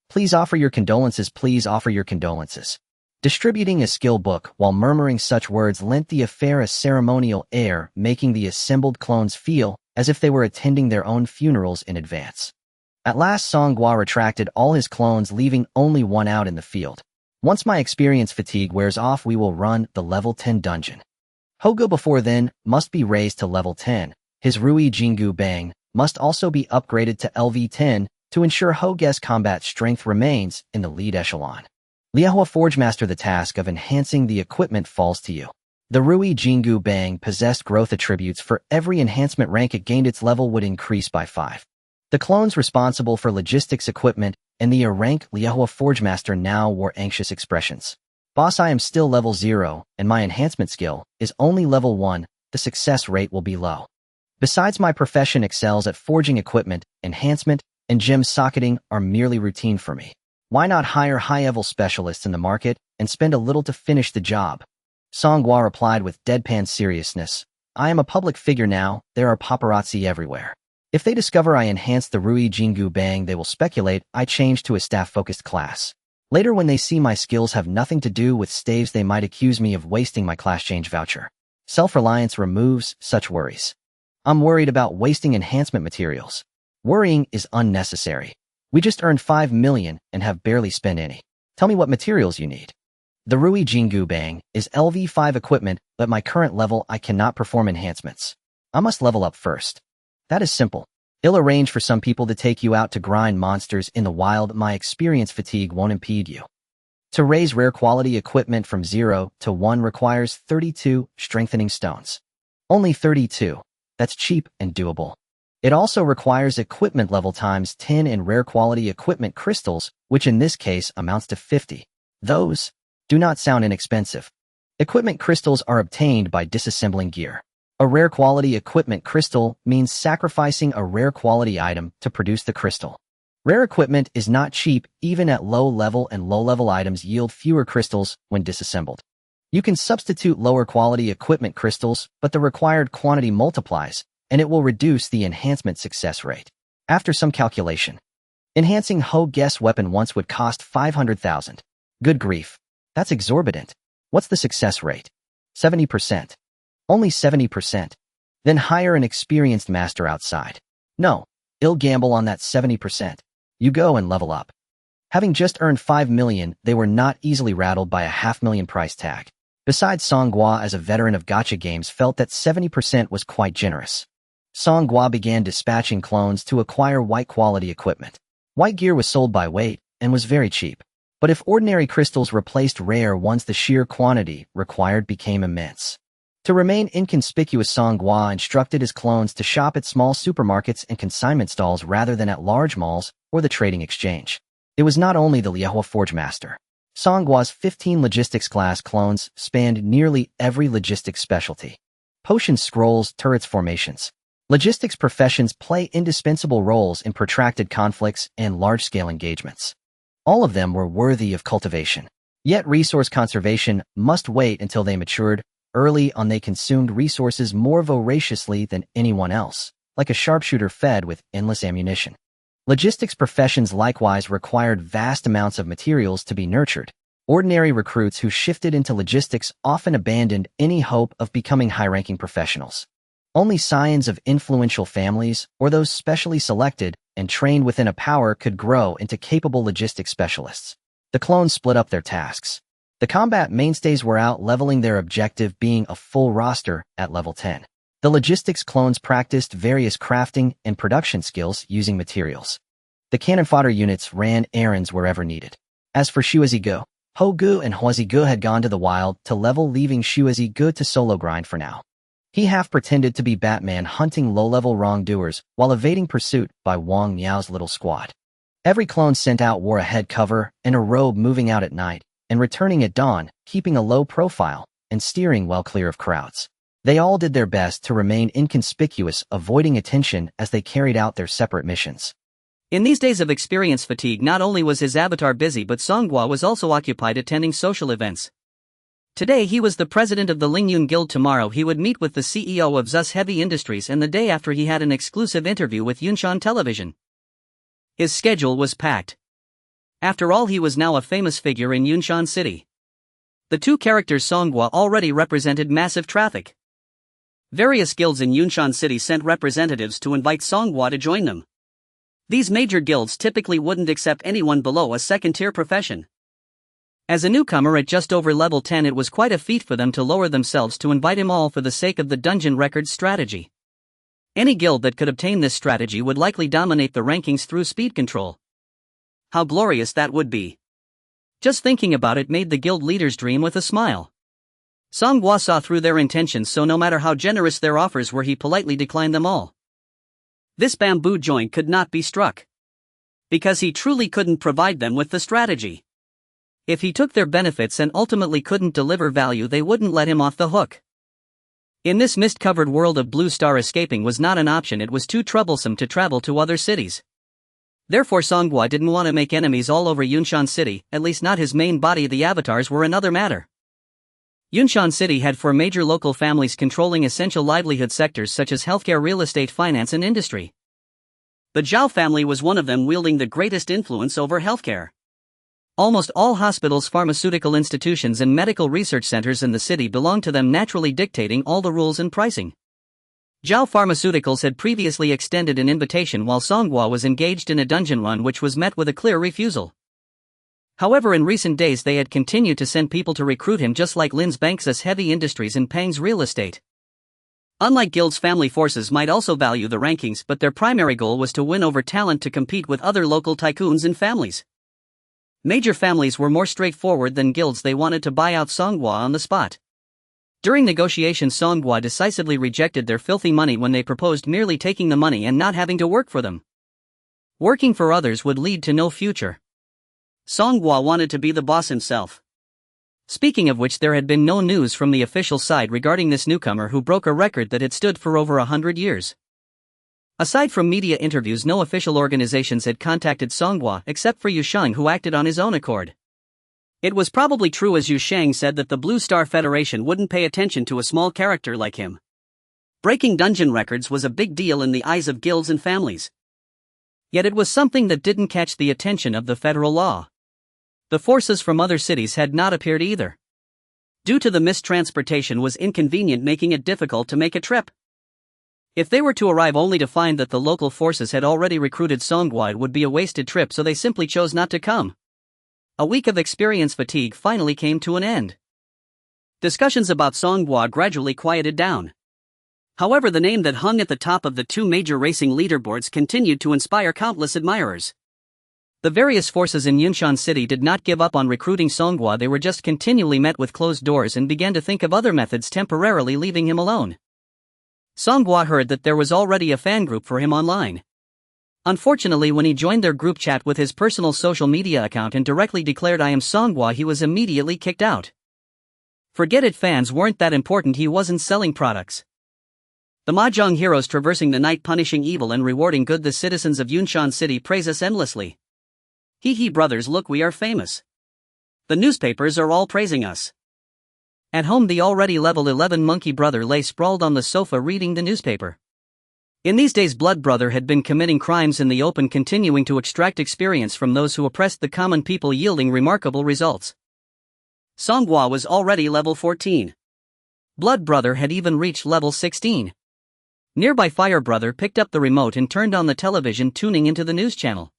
Please offer your condolences, please offer your condolences. Distributing a skill book while murmuring such words lent the affair a ceremonial air, making the assembled clones feel as if they were attending their own funerals in advance. At last, Song Gua retracted all his clones, leaving only one out in the field. Once my experience fatigue wears off, we will run the level 10 dungeon. Hogo before then must be raised to level 10. His Rui Jingu Bang must also be upgraded to LV10 to ensure Hoge's combat strength remains in the lead echelon. Liahua Forgemaster, the task of enhancing the equipment falls to you. The Rui Jingu Bang possessed growth attributes. For every enhancement rank it gained, its level would increase by 5. The clones responsible for logistics equipment and the rank Liahua Forgemaster now wore anxious expressions. Boss, I am still level 0, and my enhancement skill is only level 1, the success rate will be low. Besides, my profession excels at forging equipment, enhancement, and gem socketing are merely routine for me. Why not hire high-level specialists in the market and spend a little to finish the job? Song Gua replied with deadpan seriousness. I am a public figure now, there are paparazzi everywhere. If they discover I enhanced the Rui Jingu Bang, they will speculate I changed to a staff-focused class. Later, when they see my skills have nothing to do with staves, they might accuse me of wasting my class change voucher. Self-reliance removes such worries. I'm worried about wasting enhancement materials. Worrying is unnecessary. We just earned 5 million and have barely spent any. Tell me what materials you need. The Rui Jingu Bang is LV5 equipment, but at my current level I cannot perform enhancements. I must level up first. That is simple. I'll arrange for some people to take you out to grind monsters in the wild. My experience fatigue won't impede you. To raise rare quality equipment from 0 to 1 requires 32 strengthening stones. Only 32. That's cheap and doable. It also requires equipment level times 10 in rare quality equipment crystals, which in this case amounts to 50. Those do not sound inexpensive. Equipment crystals are obtained by disassembling gear. A rare quality equipment crystal means sacrificing a rare quality item to produce the crystal. Rare equipment is not cheap. Even at low level, and low level items yield fewer crystals when disassembled. You can substitute lower quality equipment crystals, but the required quantity multiplies, and it will reduce the enhancement success rate. After some calculation, enhancing Hoge's weapon once would cost 500,000. Good grief. That's exorbitant. What's the success rate? 70%. Only 70%. Then hire an experienced master outside. No, I'll gamble on that 70%. You go and level up. Having just earned 5 million, they were not easily rattled by a 500,000 price tag. Besides, Song Gua, as a veteran of gacha games, felt that 70% was quite generous. Song Gua began dispatching clones to acquire white quality equipment. White gear was sold by weight and was very cheap. But if ordinary crystals replaced rare ones, the sheer quantity required became immense. To remain inconspicuous, Songhua instructed his clones to shop at small supermarkets and consignment stalls rather than at large malls or the trading exchange. It was not only the Liehua Forge Master. Songhua's 15 logistics-class clones spanned nearly every logistics specialty. Potions, scrolls, turrets, formations. Logistics professions play indispensable roles in protracted conflicts and large-scale engagements. All of them were worthy of cultivation. Yet resource conservation must wait until they matured. Early on, they consumed resources more voraciously than anyone else, like a sharpshooter fed with endless ammunition. Logistics professions likewise required vast amounts of materials to be nurtured. Ordinary recruits who shifted into logistics often abandoned any hope of becoming high-ranking professionals. Only scions of influential families, or those specially selected and trained within a power, could grow into capable logistics specialists. The clones split up their tasks. The combat mainstays were out, leveling, their objective being a full roster at level 10. The logistics clones practiced various crafting and production skills using materials. The cannon fodder units ran errands wherever needed. As for Shuazigu, Hogu and Huazigu had gone to the wild to level, leaving Shuazigu to solo grind for now. He half pretended to be Batman, hunting low-level wrongdoers while evading pursuit by Wang Miao's little squad. Every clone sent out wore a head cover and a robe, moving out at night and returning at dawn, keeping a low profile and steering well clear of crowds. They all did their best to remain inconspicuous, avoiding attention as they carried out their separate missions. In these days of experience fatigue, not only was his avatar busy, but Songhua was also occupied attending social events. Today he was the president of the Lingyun Guild. Tomorrow he would meet with the CEO of Zus Heavy Industries, and the day after he had an exclusive interview with Yunshan Television. His schedule was packed. After all, he was now a famous figure in Yunshan City. The two characters Songhua already represented massive traffic. Various guilds in Yunshan City sent representatives to invite Songhua to join them. These major guilds typically wouldn't accept anyone below a second-tier profession. As a newcomer at just over level 10, it was quite a feat for them to lower themselves to invite him, all for the sake of the dungeon records strategy. Any guild that could obtain this strategy would likely dominate the rankings through speed control. How glorious that would be! Just thinking about it made the guild leaders dream with a smile. Songhua saw through their intentions, so no matter how generous their offers were, he politely declined them all. This bamboo joint could not be struck. Because he truly couldn't provide them with the strategy. If he took their benefits and ultimately couldn't deliver value, they wouldn't let him off the hook. In this mist-covered world of Blue Star, escaping was not an option. It was too troublesome to travel to other cities. Therefore Songhua didn't want to make enemies all over Yunshan City, at least not his main body. The avatars were another matter. Yunshan City had 4 major local families controlling essential livelihood sectors such as healthcare, real estate, finance, and industry. The Zhao family was one of them, wielding the greatest influence over healthcare. Almost all hospitals, pharmaceutical institutions, and medical research centers in the city belonged to them, naturally dictating all the rules and pricing. Zhao Pharmaceuticals had previously extended an invitation while Songhua was engaged in a dungeon run, which was met with a clear refusal. However, in recent days they had continued to send people to recruit him, just like Lin's Bank's Heavy Industries and Pang's Real Estate. Unlike guilds, family forces might also value the rankings, but their primary goal was to win over talent to compete with other local tycoons and families. Major families were more straightforward than guilds. They wanted to buy out Songhua on the spot. During negotiations, Songhua decisively rejected their filthy money when they proposed merely taking the money and not having to work for them. Working for others would lead to no future. Songhua wanted to be the boss himself. Speaking of which, there had been no news from the official side regarding this newcomer who broke a record that had stood for over 100 years. Aside from media interviews, no official organizations had contacted Songhua except for Yu Sheng, who acted on his own accord. It was probably true, as Yu Sheng said, that the Blue Star Federation wouldn't pay attention to a small character like him. Breaking dungeon records was a big deal in the eyes of guilds and families. Yet it was something that didn't catch the attention of the federal law. The forces from other cities had not appeared either. Due to the missed transportation was inconvenient, making it difficult to make a trip. If they were to arrive only to find that the local forces had already recruited Songhua, it would be a wasted trip, so they simply chose not to come. A week of experience fatigue finally came to an end. Discussions about Songhua gradually quieted down. However, the name that hung at the top of the 2 major racing leaderboards continued to inspire countless admirers. The various forces in Yunshan City did not give up on recruiting Songhua. They were just continually met with closed doors and began to think of other methods, temporarily leaving him alone. Songhua heard that there was already a fan group for him online. Unfortunately, when he joined their group chat with his personal social media account and directly declared "I am Songhua," he was immediately kicked out. Forget it, fans weren't that important, he wasn't selling products. The mahjong heroes traversing the night, punishing evil and rewarding good. The citizens of Yunshan City praise us endlessly. Hee hee, brothers, look, we are famous. The newspapers are all praising us. At home, the already level 11 monkey brother lay sprawled on the sofa reading the newspaper. In these days, Blood Brother had been committing crimes in the open, continuing to extract experience from those who oppressed the common people, yielding remarkable results. Songhua was already level 14. Blood Brother had even reached level 16. Nearby Fire Brother picked up the remote and turned on the television, tuning into the news channel.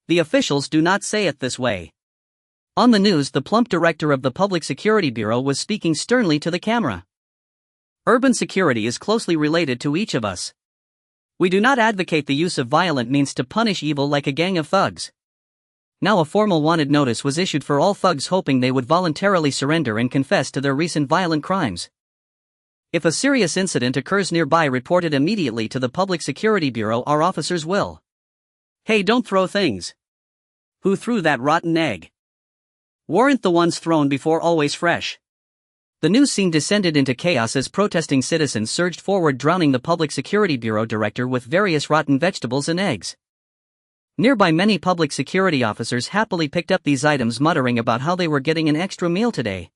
The officials do not say it this way. On the news, the plump director of the Public Security Bureau was speaking sternly to the camera. Urban security is closely related to each of us. We do not advocate the use of violent means to punish evil like a gang of thugs. Now a formal wanted notice was issued for all thugs, hoping they would voluntarily surrender and confess to their recent violent crimes. If a serious incident occurs nearby, report it immediately to the Public Security Bureau. Our officers will. Hey, don't throw things. Who threw that rotten egg? Weren't the ones thrown before always fresh? The news scene descended into chaos as protesting citizens surged forward, drowning the Public Security Bureau director with various rotten vegetables and eggs. Nearby, many public security officers happily picked up these items, muttering about how they were getting an extra meal today.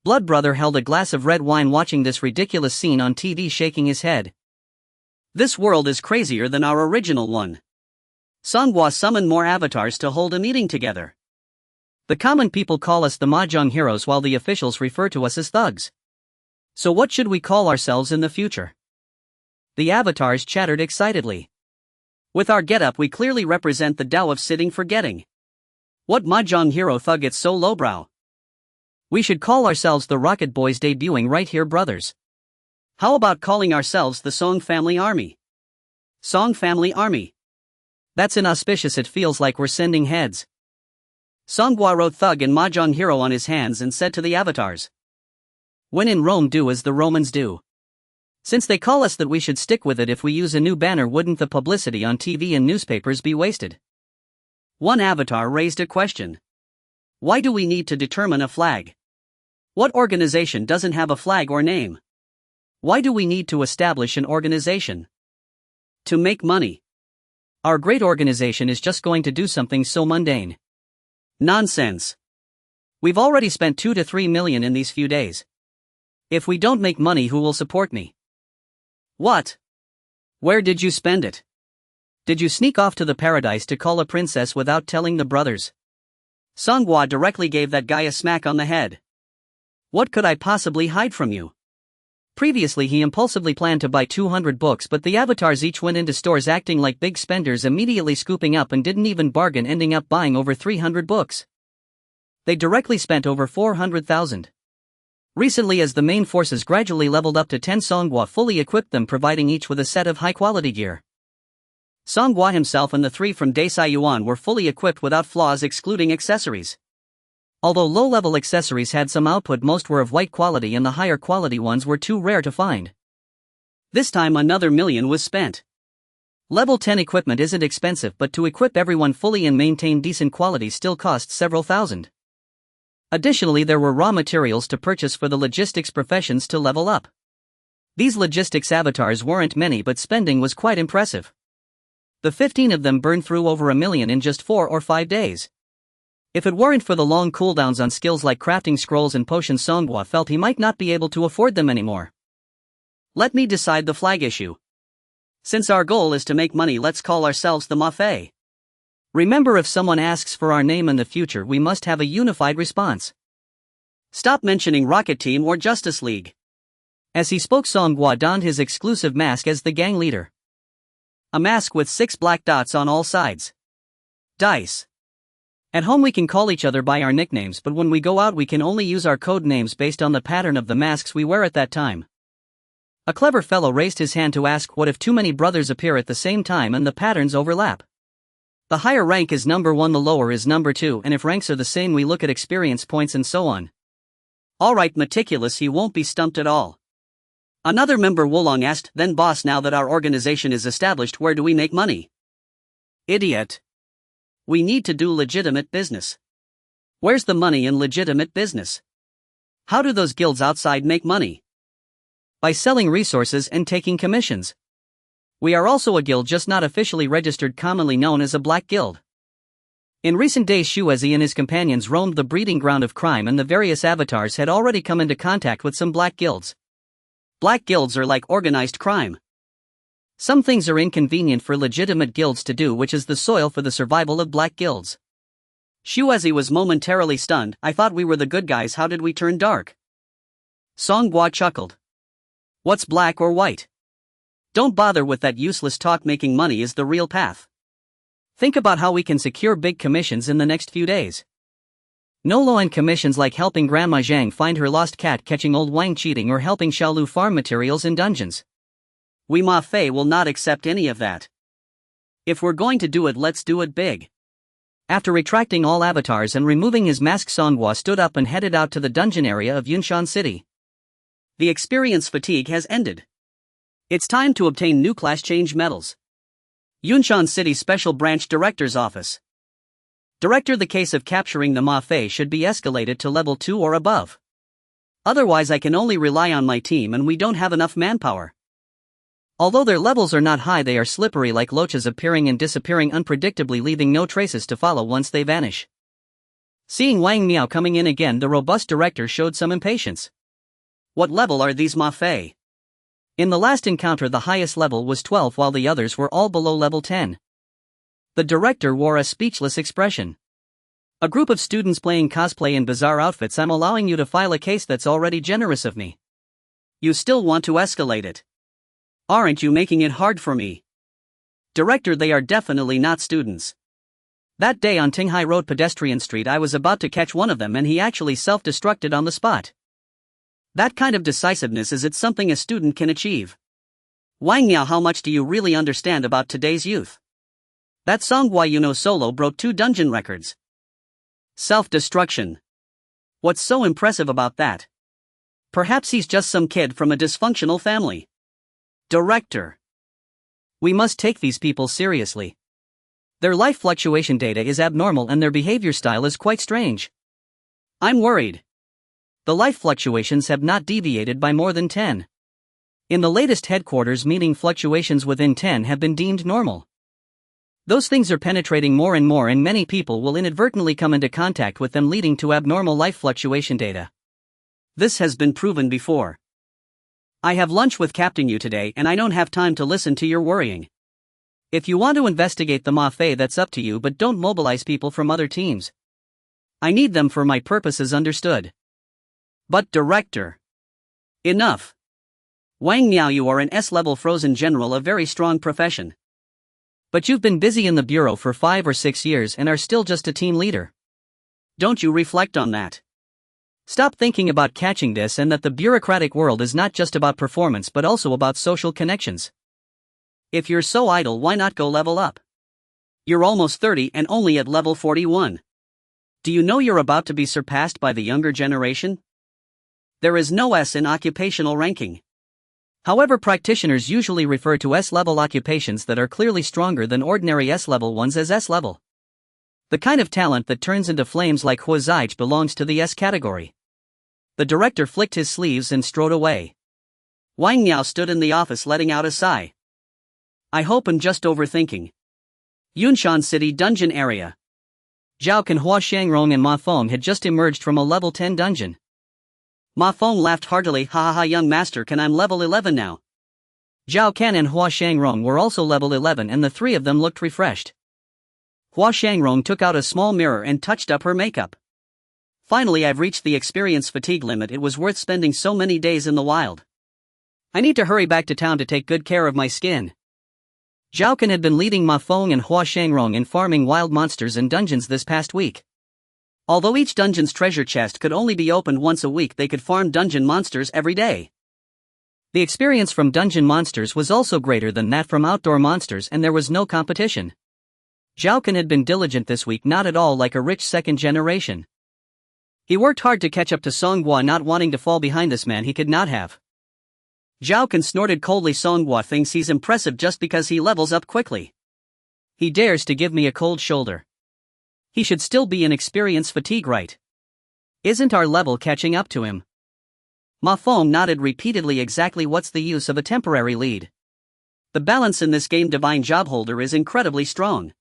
Blood Brother held a glass of red wine, watching this ridiculous scene on TV, shaking his head. This world is crazier than our original one. Songhua summoned more avatars to hold a meeting together. The common people call us the mahjong heroes, while the officials refer to us as thugs. So what should we call ourselves in the future? The avatars chattered excitedly. With our getup, we clearly represent the Tao of sitting forgetting. What mahjong hero thug gets so lowbrow? We should call ourselves the Rocket Boys, debuting right here, brothers. How about calling ourselves the Song Family Army? Song Family Army. That's inauspicious, it feels like we're sending heads. Songhua wrote thug and mahjong hero on his hands and said to the avatars, "When in Rome, do as the Romans do." Since they call us that, we should stick with it. If we use a new banner, wouldn't the publicity on TV and newspapers be wasted? One avatar raised a question. Why do we need to determine a flag? What organization doesn't have a flag or name? Why do we need to establish an organization? To make money. Our great organization is just going to do something so mundane. Nonsense. We've already spent 2 to 3 million in these few days. If we don't make money, who will support me? What? Where did you spend it? Did you sneak off to the paradise to call a princess without telling the brothers? Songhua directly gave that guy a smack on the head. What could I possibly hide from you? Previously, he impulsively planned to buy 200 books, but the avatars each went into stores acting like big spenders, immediately scooping up and didn't even bargain, ending up buying over 300 books. They directly spent over 400,000. Recently, as the main forces gradually leveled up to 10, Songhua fully equipped them, providing each with a set of high-quality gear. Songhua himself and the 3 from Desai Yuan were fully equipped without flaws, excluding accessories. Although low-level accessories had some output, most were of white quality and the higher quality ones were too rare to find. This time another million was spent. Level 10 equipment isn't expensive, but to equip everyone fully and maintain decent quality still costs several thousand. Additionally, there were raw materials to purchase for the logistics professions to level up. These logistics avatars weren't many, but spending was quite impressive. The 15 of them burned through over 1 million in just 4 or 5 days. If it weren't for the long cooldowns on skills like crafting scrolls and potions, Songhua felt he might not be able to afford them anymore. Let me decide the flag issue. Since our goal is to make money, let's call ourselves the Mafei. Remember, if someone asks for our name in the future, we must have a unified response. Stop mentioning Rocket Team or Justice League. As he spoke, Songhua donned his exclusive mask as the gang leader. A mask with 6 black dots on all sides. Dice. At home we can call each other by our nicknames, but when we go out we can only use our code names based on the pattern of the masks we wear at that time. A clever fellow raised his hand to ask, what if too many brothers appear at the same time and the patterns overlap? The higher rank is number 1, the lower is number 2, and if ranks are the same we look at experience points and so on. Alright, meticulous, he won't be stumped at all. Another member Wolong asked, then boss, now that our organization is established, where do we make money? Idiot. We need to do legitimate business. Where's the money in legitimate business? How do those guilds outside make money? By selling resources and taking commissions. We are also a guild, just not officially registered, commonly known as a black guild. In recent days, Shuezi and his companions roamed the breeding ground of crime, and the various avatars had already come into contact with some black guilds. Black guilds are like organized crime. Some things are inconvenient for legitimate guilds to do, which is the soil for the survival of black guilds. Shuezi was momentarily stunned. I thought we were the good guys, how did we turn dark? Songhua chuckled. What's black or white? Don't bother with that useless talk, making money is the real path. Think about how we can secure big commissions in the next few days. No low-end commissions like helping Grandma Zhang find her lost cat, catching old Wang cheating, or helping Xiaolu farm materials in dungeons. We Ma Fei will not accept any of that. If we're going to do it, let's do it big. After retracting all avatars and removing his mask, Songhua stood up and headed out to the dungeon area of Yunshan City. The experience fatigue has ended. It's time to obtain new class change medals. Yunshan City Special Branch Director's Office. Director, the case of capturing the Ma Fei should be escalated to level 2 or above. Otherwise I can only rely on my team and we don't have enough manpower. Although their levels are not high, they are slippery like loaches, appearing and disappearing unpredictably, leaving no traces to follow once they vanish. Seeing Wang Miao coming in again, the robust director showed some impatience. What level are these Ma Fei? In the last encounter the highest level was 12 while the others were all below level 10. The director wore a speechless expression. A group of students playing cosplay in bizarre outfits. I'm allowing you to file a case, that's already generous of me. You still want to escalate it? Aren't you making it hard for me? Director, they are definitely not students. That day on Tinghai Road Pedestrian Street I was about to catch one of them and he actually self-destructed on the spot. That kind of decisiveness, is it something a student can achieve? Wang Miao, how much do you really understand about today's youth? That Songhua solo broke 2 dungeon records. Self-destruction. What's so impressive about that? Perhaps he's just some kid from a dysfunctional family. Director. We must take these people seriously. Their life fluctuation data is abnormal and their behavior style is quite strange. I'm worried. The life fluctuations have not deviated by more than 10. In the latest headquarters meeting, fluctuations within 10 have been deemed normal. Those things are penetrating more and more, and many people will inadvertently come into contact with them, leading to abnormal life fluctuation data. This has been proven before. I have lunch with Captain Yu today and I don't have time to listen to your worrying. If you want to investigate the Ma Fei, that's up to you, but don't mobilize people from other teams. I need them for my purposes, understood? But director. Enough. Wang Miao, you are an S-level frozen general, a very strong profession. But you've been busy in the bureau for 5 or 6 years and are still just a team leader. Don't you reflect on that? Stop thinking about catching this, and that the bureaucratic world is not just about performance but also about social connections. If you're so idle, why not go level up? You're almost 30 and only at level 41. Do you know you're about to be surpassed by the younger generation? There is no S in occupational ranking. However, practitioners usually refer to S-level occupations that are clearly stronger than ordinary S-level ones as S-level. The kind of talent that turns into flames like Huazaich belongs to the S category. The director flicked his sleeves and strode away. Wang Miao stood in the office, letting out a sigh. I hope I'm just overthinking. Yunshan City Dungeon Area. Zhao Kan, Hua Shangrong and Ma Feng had just emerged from a level 10 dungeon. Ma Feng laughed heartily. Ha ha ha, young master, can I'm level 11 now. Zhao Kan and Hua Shangrong were also level 11 and the three of them looked refreshed. Hua Shangrong took out a small mirror and touched up her makeup. Finally, I've reached the experience fatigue limit. It was worth spending so many days in the wild. I need to hurry back to town to take good care of my skin. Zhao Kan had been leading Ma Feng and Hua Shangrong in farming wild monsters in dungeons this past week. Although each dungeon's treasure chest could only be opened once a week, they could farm dungeon monsters every day. The experience from dungeon monsters was also greater than that from outdoor monsters, and there was no competition. Zhao Kun had been diligent this week, not at all like a rich second generation. He worked hard to catch up to Songhua, not wanting to fall behind this man he could not have. Zhao Kun snorted coldly. Songhua thinks he's impressive just because he levels up quickly. He dares to give me a cold shoulder. He should still be in experience fatigue, right? Isn't our level catching up to him? Ma Feng nodded repeatedly. Exactly, what's the use of a temporary lead? The balance in this game, divine job holder, is incredibly strong.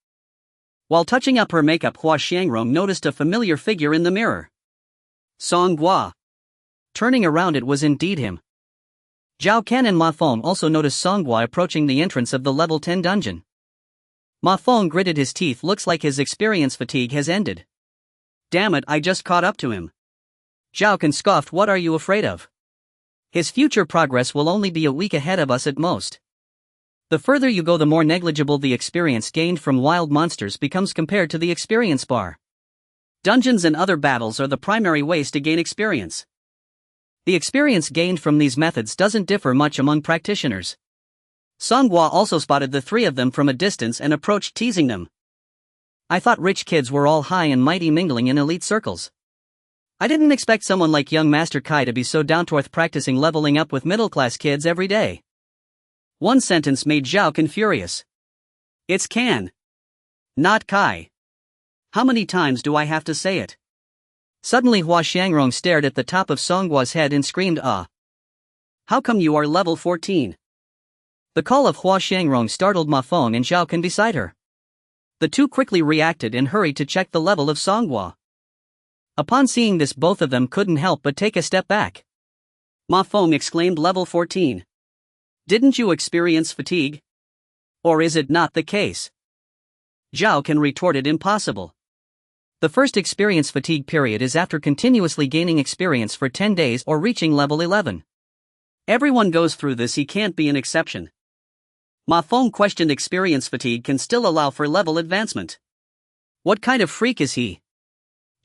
While touching up her makeup, Hua Xiangrong noticed a familiar figure in the mirror. Songhua. Turning around, it was indeed him. Zhao Can and Ma Feng also noticed Songhua approaching the entrance of the level 10 dungeon. Ma Feng gritted his teeth. Looks like his experience fatigue has ended. Damn it, I just caught up to him. Zhao Can scoffed. What are you afraid of? His future progress will only be a week ahead of us at most. The further you go, the more negligible the experience gained from wild monsters becomes compared to the experience bar. Dungeons and other battles are the primary ways to gain experience. The experience gained from these methods doesn't differ much among practitioners. Songhua also spotted the three of them from a distance and approached, teasing them. I thought rich kids were all high and mighty, mingling in elite circles. I didn't expect someone like young Master Kai to be so down-to-earth, practicing leveling up with middle-class kids every day. One sentence made Zhao Kun furious. It's Kan. Not Kai. How many times do I have to say it? Suddenly Hua Xiangrong stared at the top of Songhua's head and screamed, ah! How come you are level 14? The call of Hua Xiangrong startled Ma Feng and Zhao Kun beside her. The two quickly reacted and hurried to check the level of Songhua. Upon seeing this, both of them couldn't help but take a step back. Ma Feng exclaimed, level 14. Didn't you experience fatigue? Or is it not the case? Zhao Kun retorted, impossible. The first experience fatigue period is after continuously gaining experience for 10 days or reaching level 11. Everyone goes through this, he can't be an exception. Ma Feng questioned, experience fatigue can still allow for level advancement. What kind of freak is he?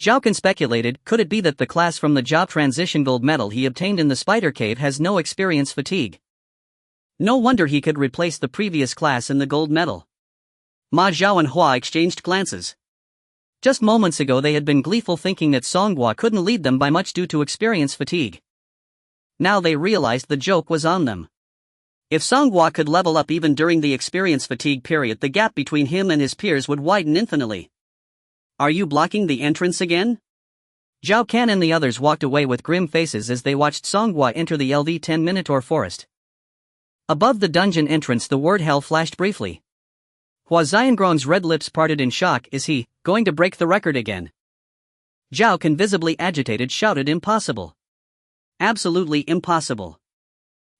Zhao Kun speculated, could it be that the class from the job transition gold medal he obtained in the spider cave has no experience fatigue? No wonder he could replace the previous class in the gold medal. Ma Zhao and Hua exchanged glances. Just moments ago they had been gleeful, thinking that Songhua couldn't lead them by much due to experience fatigue. Now they realized the joke was on them. If Songhua could level up even during the experience fatigue period, the gap between him and his peers would widen infinitely. Are you blocking the entrance again? Zhao Can and the others walked away with grim faces as they watched Songhua enter the LV-10 Minotaur Forest. Above the dungeon entrance the word hell flashed briefly. Hua Xiangrong's red lips parted in shock. Is he going to break the record again? Zhao Kun, visibly agitated, shouted, impossible. Absolutely impossible.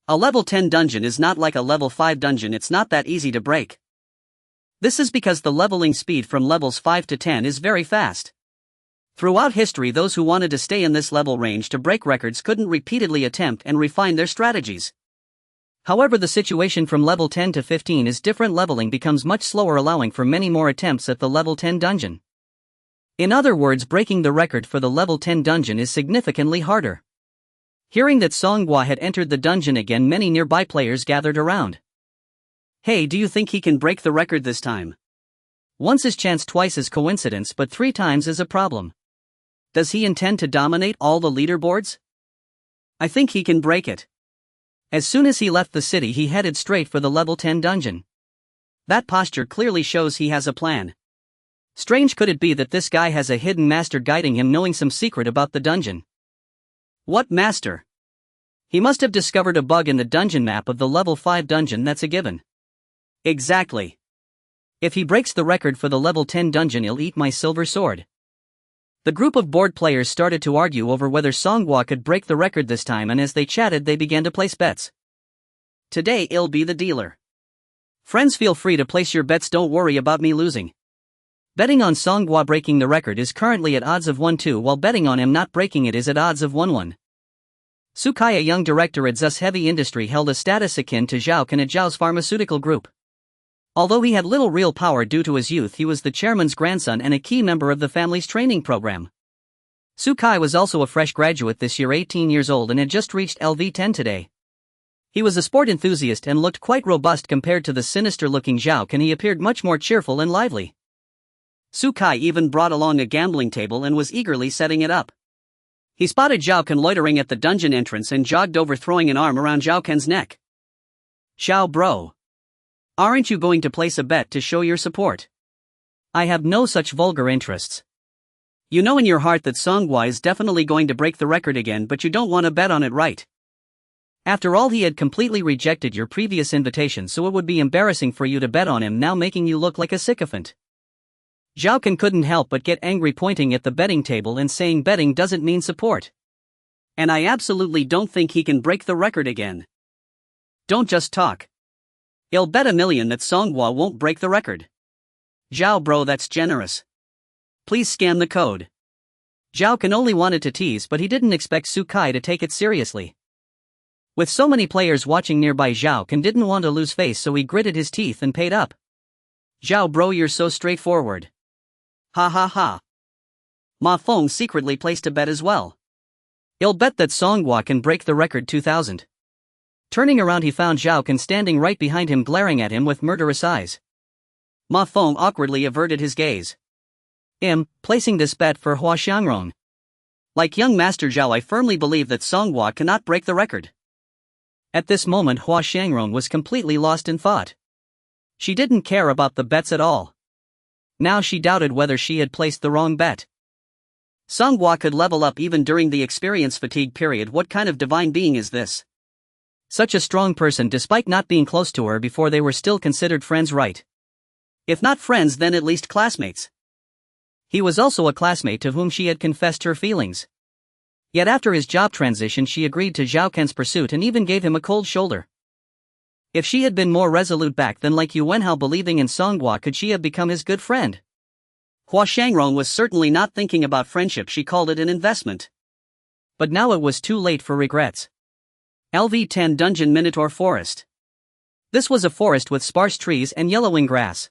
A level 10 dungeon is not like a level 5 dungeon, it's not that easy to break. This is because the leveling speed from levels 5 to 10 is very fast. Throughout history, those who wanted to stay in this level range to break records couldn't repeatedly attempt and refine their strategies. However, the situation from level 10 to 15 is different. Leveling becomes much slower, allowing for many more attempts at the level 10 dungeon. In other words, breaking the record for the level 10 dungeon is significantly harder. Hearing that Songhua had entered the dungeon again, many nearby players gathered around. Hey, do you think he can break the record this time? Once is chance, twice is coincidence, but 3 times is a problem. Does he intend to dominate all the leaderboards? I think he can break it. As soon as he left the city, he headed straight for the level 10 dungeon. That posture clearly shows he has a plan. Strange, could it be that this guy has a hidden master guiding him, knowing some secret about the dungeon? What master? He must have discovered a bug in the dungeon map of the level 5 dungeon, that's a given. Exactly. If he breaks the record for the level 10 dungeon, he'll eat my silver sword. The group of bored players started to argue over whether Songhua could break the record this time, and as they chatted they began to place bets. Today I'll be the dealer. Friends, feel free to place your bets, don't worry about me losing. Betting on Songhua breaking the record is currently at odds of 1-2, while betting on him not breaking it is at odds of 1-1. Sukai, a young director at Zus Heavy Industry, held a status akin to Zhao Kun at Zhao's pharmaceutical group. Although he had little real power due to his youth, he was the chairman's grandson and a key member of the family's training program. Sukai was also a fresh graduate this year, 18 years old, and had just reached LV10 today. He was a sport enthusiast and looked quite robust compared to the sinister-looking Zhao Kun. He appeared much more cheerful and lively. Su Kai even brought along a gambling table and was eagerly setting it up. He spotted Zhao Ken loitering at the dungeon entrance and jogged over, throwing an arm around Zhao Ken's neck. "Xiao bro. Aren't you going to place a bet to show your support?" "I have no such vulgar interests. You know in your heart that Songhua is definitely going to break the record again, but you don't want to bet on it, right? After all, he had completely rejected your previous invitation, so it would be embarrassing for you to bet on him now, making you look like a sycophant." Zhao Ken couldn't help but get angry, pointing at the betting table and saying betting doesn't mean support. "And I absolutely don't think he can break the record again." "Don't just talk. I'll bet $1 million that Songhua won't break the record." "Zhao bro, that's generous. Please scan the code." Zhao Ken only wanted to tease, but he didn't expect Su Kai to take it seriously. With so many players watching nearby, Zhao Ken didn't want to lose face, so he gritted his teeth and paid up. "Zhao bro, you're so straightforward. Ha ha ha." Ma Feng secretly placed a bet as well. "I'll bet that Songhua can break the record 2000. Turning around, he found Zhao Ken standing right behind him, glaring at him with murderous eyes. Ma Feng awkwardly averted his gaze. Placing this bet for Hua Xiangrong. Like young Master Zhao, I firmly believe that Songhua cannot break the record." At this moment, Hua Xiangrong was completely lost in thought. She didn't care about the bets at all. Now she doubted whether she had placed the wrong bet. Songhua could level up even during the experience fatigue period. What kind of divine being is this? Such a strong person despite not being close to her before. They were still considered friends, right? If not friends, then at least classmates. He was also a classmate to whom she had confessed her feelings. Yet after his job transition, she agreed to Zhao Ken's pursuit and even gave him a cold shoulder. If she had been more resolute back then, like Yuan, how believing in Songhua could she have become his good friend? Hua Xiangrong was certainly not thinking about friendship, she called it an investment. But now it was too late for regrets. LV10 Dungeon Minotaur Forest. This was a forest with sparse trees and yellowing grass.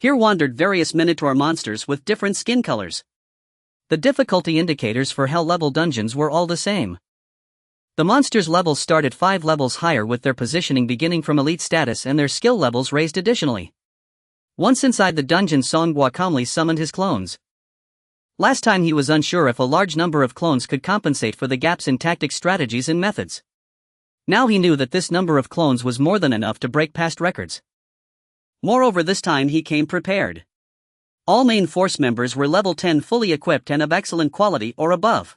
Here wandered various minotaur monsters with different skin colors. The difficulty indicators for hell-level dungeons were all the same. The monsters' levels started 5 levels higher, with their positioning beginning from elite status and their skill levels raised additionally. Once inside the dungeon, Songhua calmly summoned his clones. Last time he was unsure if a large number of clones could compensate for the gaps in tactics, strategies and methods. Now he knew that this number of clones was more than enough to break past records. Moreover, this time he came prepared. All main force members were level 10, fully equipped and of excellent quality or above.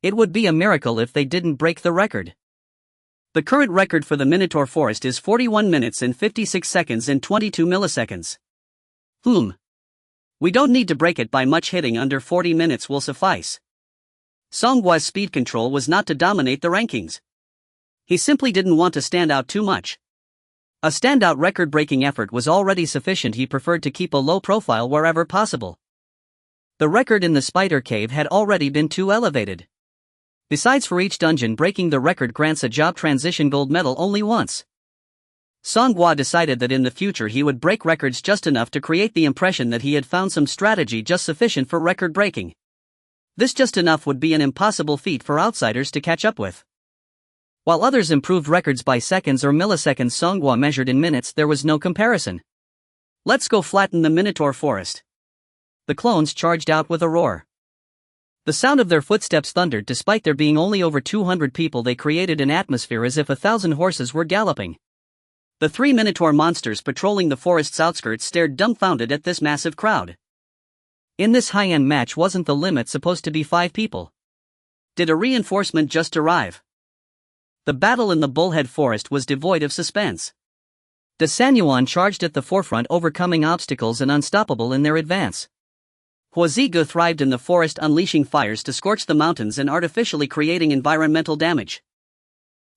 It would be a miracle if they didn't break the record. The current record for the Minotaur Forest is 41 minutes and 56 seconds and 22 milliseconds. We don't need to break it by much, hitting under 40 minutes will suffice. Songhua's speed control was not to dominate the rankings. He simply didn't want to stand out too much. A standout record-breaking effort was already sufficient. He preferred to keep a low profile wherever possible. The record in the Spider Cave had already been too elevated. Besides, for each dungeon, breaking the record grants a job transition gold medal only once. Songhua decided that in the future he would break records just enough to create the impression that he had found some strategy just sufficient for record breaking. This just enough would be an impossible feat for outsiders to catch up with. While others improved records by seconds or milliseconds, Songhua measured in minutes. There was no comparison. Let's go flatten the Minotaur Forest. The clones charged out with a roar. The sound of their footsteps thundered. Despite there being only over 200 people, they created an atmosphere as if 1,000 horses were galloping. The 3 Minotaur monsters patrolling the forest's outskirts stared dumbfounded at this massive crowd. In this high-end match, wasn't the limit supposed to be 5 people? Did a reinforcement just arrive? The battle in the Bullhead Forest was devoid of suspense. De Sanyuan charged at the forefront, overcoming obstacles and unstoppable in their advance. Huazigu thrived in the forest, unleashing fires to scorch the mountains and artificially creating environmental damage.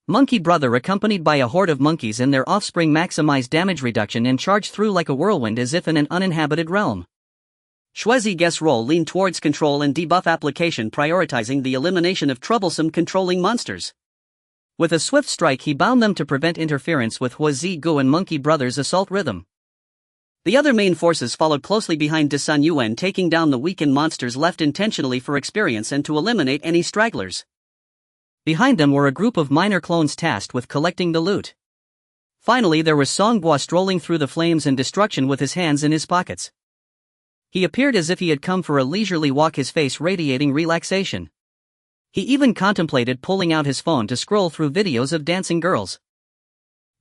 Monkey Brother, accompanied by a horde of monkeys and their offspring, maximized damage reduction and charged through like a whirlwind as if in an uninhabited realm. Shuezi Guess Roll leaned towards control and debuff application, prioritizing the elimination of troublesome controlling monsters. With a swift strike, he bound them to prevent interference with Huazigu and Monkey Brother's assault rhythm. The other main forces followed closely behind De Sun Yuan, taking down the weakened monsters left intentionally for experience and to eliminate any stragglers. Behind them were a group of minor clones tasked with collecting the loot. Finally, there was Songhua strolling through the flames and destruction with his hands in his pockets. He appeared as if he had come for a leisurely walk, his face radiating relaxation. He even contemplated pulling out his phone to scroll through videos of dancing girls.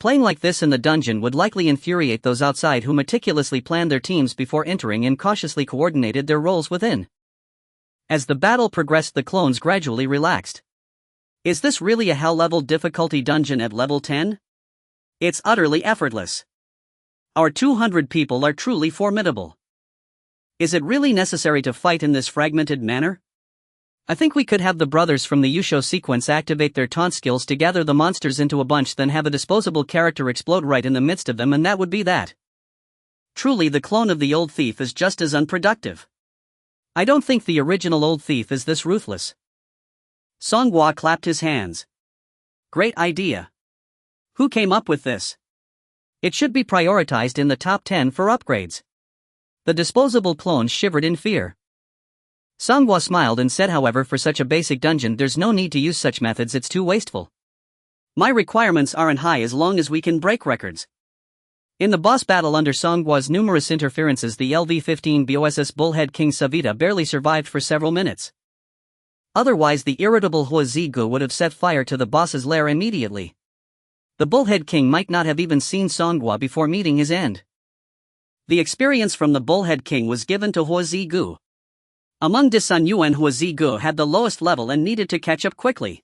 Playing like this in the dungeon would likely infuriate those outside who meticulously planned their teams before entering and cautiously coordinated their roles within. As the battle progressed, the clones gradually relaxed. Is this really a hell-level difficulty dungeon at level 10? It's utterly effortless. Our 200 people are truly formidable. Is it really necessary to fight in this fragmented manner? I think we could have the brothers from the Yusho sequence activate their taunt skills to gather the monsters into a bunch, then have a disposable character explode right in the midst of them, and that would be that. Truly, the clone of the old thief is just as unproductive. I don't think the original old thief is this ruthless. Songhua clapped his hands. Great idea. Who came up with this? It should be prioritized in the top 10 for upgrades. The disposable clones shivered in fear. Songhua smiled and said, however, for such a basic dungeon there's no need to use such methods, it's too wasteful. My requirements aren't high as long as we can break records. In the boss battle under Songhua's numerous interferences, the LV-15 BOSS Bullhead King Savita barely survived for several minutes. Otherwise, the irritable Huazigu would have set fire to the boss's lair immediately. The Bullhead King might not have even seen Songhua before meeting his end. The experience from the Bullhead King was given to Huazigu. Among Disan Yuan, Huazigu had the lowest level and needed to catch up quickly.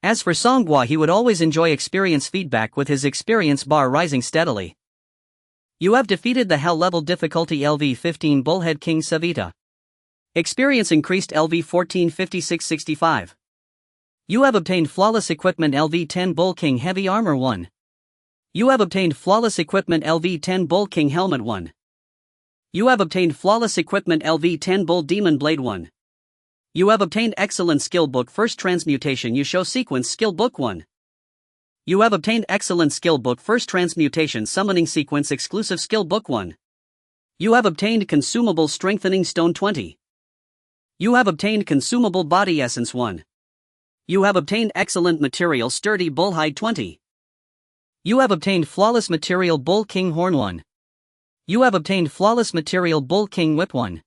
As for Songhua, he would always enjoy experience feedback, with his experience bar rising steadily. You have defeated the hell-level difficulty LV-15 Bullhead King Savita. Experience increased LV-14 5665. You have obtained flawless equipment LV-10 Bull King Heavy Armor 1. You have obtained flawless equipment LV-10 Bull King Helmet 1. You have obtained flawless equipment LV-10 Bull Demon Blade 1. You have obtained excellent skill book First Transmutation Yusho Sequence Skill Book 1. You have obtained excellent skill book First Transmutation Summoning Sequence Exclusive Skill Book 1. You have obtained consumable Strengthening Stone 20. You have obtained consumable Body Essence 1. You have obtained excellent material Sturdy Bullhide 20. You have obtained flawless material Bull King Horn 1. You have obtained flawless material Bull King Whip 1.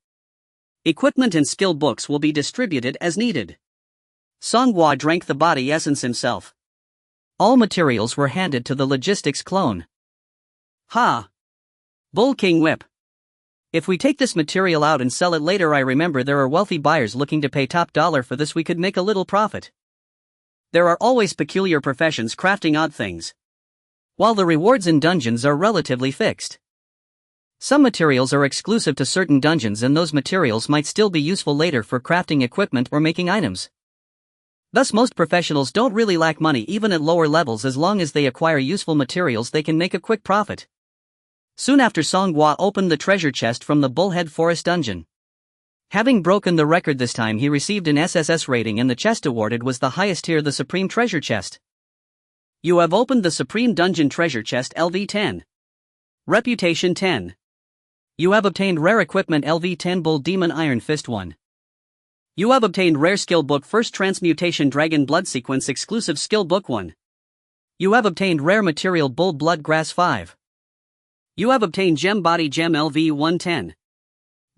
Equipment and skill books will be distributed as needed. Songhua drank the body essence himself. All materials were handed to the logistics clone. Ha! Bull King Whip. If we take this material out and sell it later, I remember there are wealthy buyers looking to pay top dollar for this, we could make a little profit. There are always peculiar professions crafting odd things. While the rewards in dungeons are relatively fixed. Some materials are exclusive to certain dungeons, and those materials might still be useful later for crafting equipment or making items. Thus, most professionals don't really lack money even at lower levels. As long as they acquire useful materials, they can make a quick profit. Soon after, Songhua opened the treasure chest from the Bullhead Forest dungeon. Having broken the record this time, he received an SSS rating, and the chest awarded was the highest tier, the Supreme Treasure Chest. You have opened the Supreme Dungeon Treasure Chest LV-10. Reputation 10. You have obtained rare equipment LV-10 Bull Demon Iron Fist 1. You have obtained rare skill book First Transmutation Dragon Blood Sequence Exclusive Skill Book 1. You have obtained rare material Bull Blood Grass 5. You have obtained Gem Body Gem LV-110.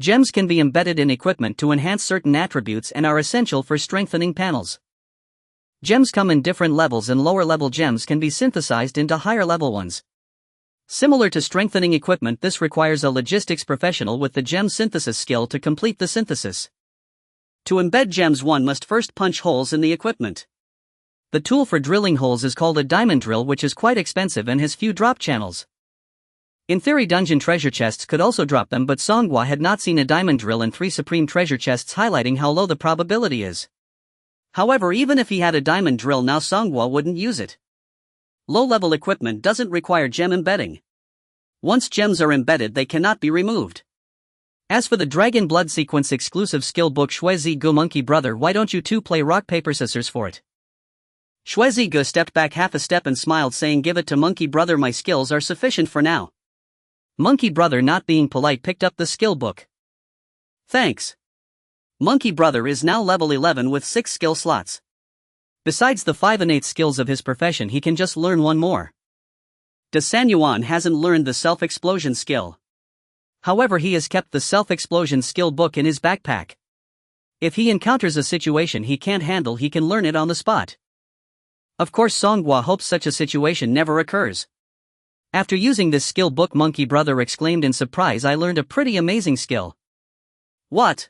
Gems can be embedded in equipment to enhance certain attributes and are essential for strengthening panels. Gems come in different levels, and lower level gems can be synthesized into higher level ones. Similar to strengthening equipment, this requires a logistics professional with the gem synthesis skill to complete the synthesis. To embed gems, one must first punch holes in the equipment. The tool for drilling holes is called a diamond drill, which is quite expensive and has few drop channels. In theory, dungeon treasure chests could also drop them, but Songhua had not seen a diamond drill in 3 supreme treasure chests, highlighting how low the probability is. However, even if he had a diamond drill now, Songhua wouldn't use it. Low-level equipment doesn't require gem embedding. Once gems are embedded, they cannot be removed. As for the Dragon Blood Sequence exclusive skill book, Shuezigu, Monkey Brother, why don't you two play rock paper scissors for it? Shuezigu stepped back half a step and smiled, saying, give it to Monkey Brother, my skills are sufficient for now. Monkey Brother, not being polite, picked up the skill book. Thanks. Monkey Brother is now level 11 with 6 skill slots. Besides the 5 innate skills of his profession, he can just learn one more. San Yuan hasn't learned the self-explosion skill. However, he has kept the self-explosion skill book in his backpack. If he encounters a situation he can't handle, he can learn it on the spot. Of course, Songhua hopes such a situation never occurs. After using this skill book, Monkey Brother exclaimed in surprise, "I learned a pretty amazing skill." What?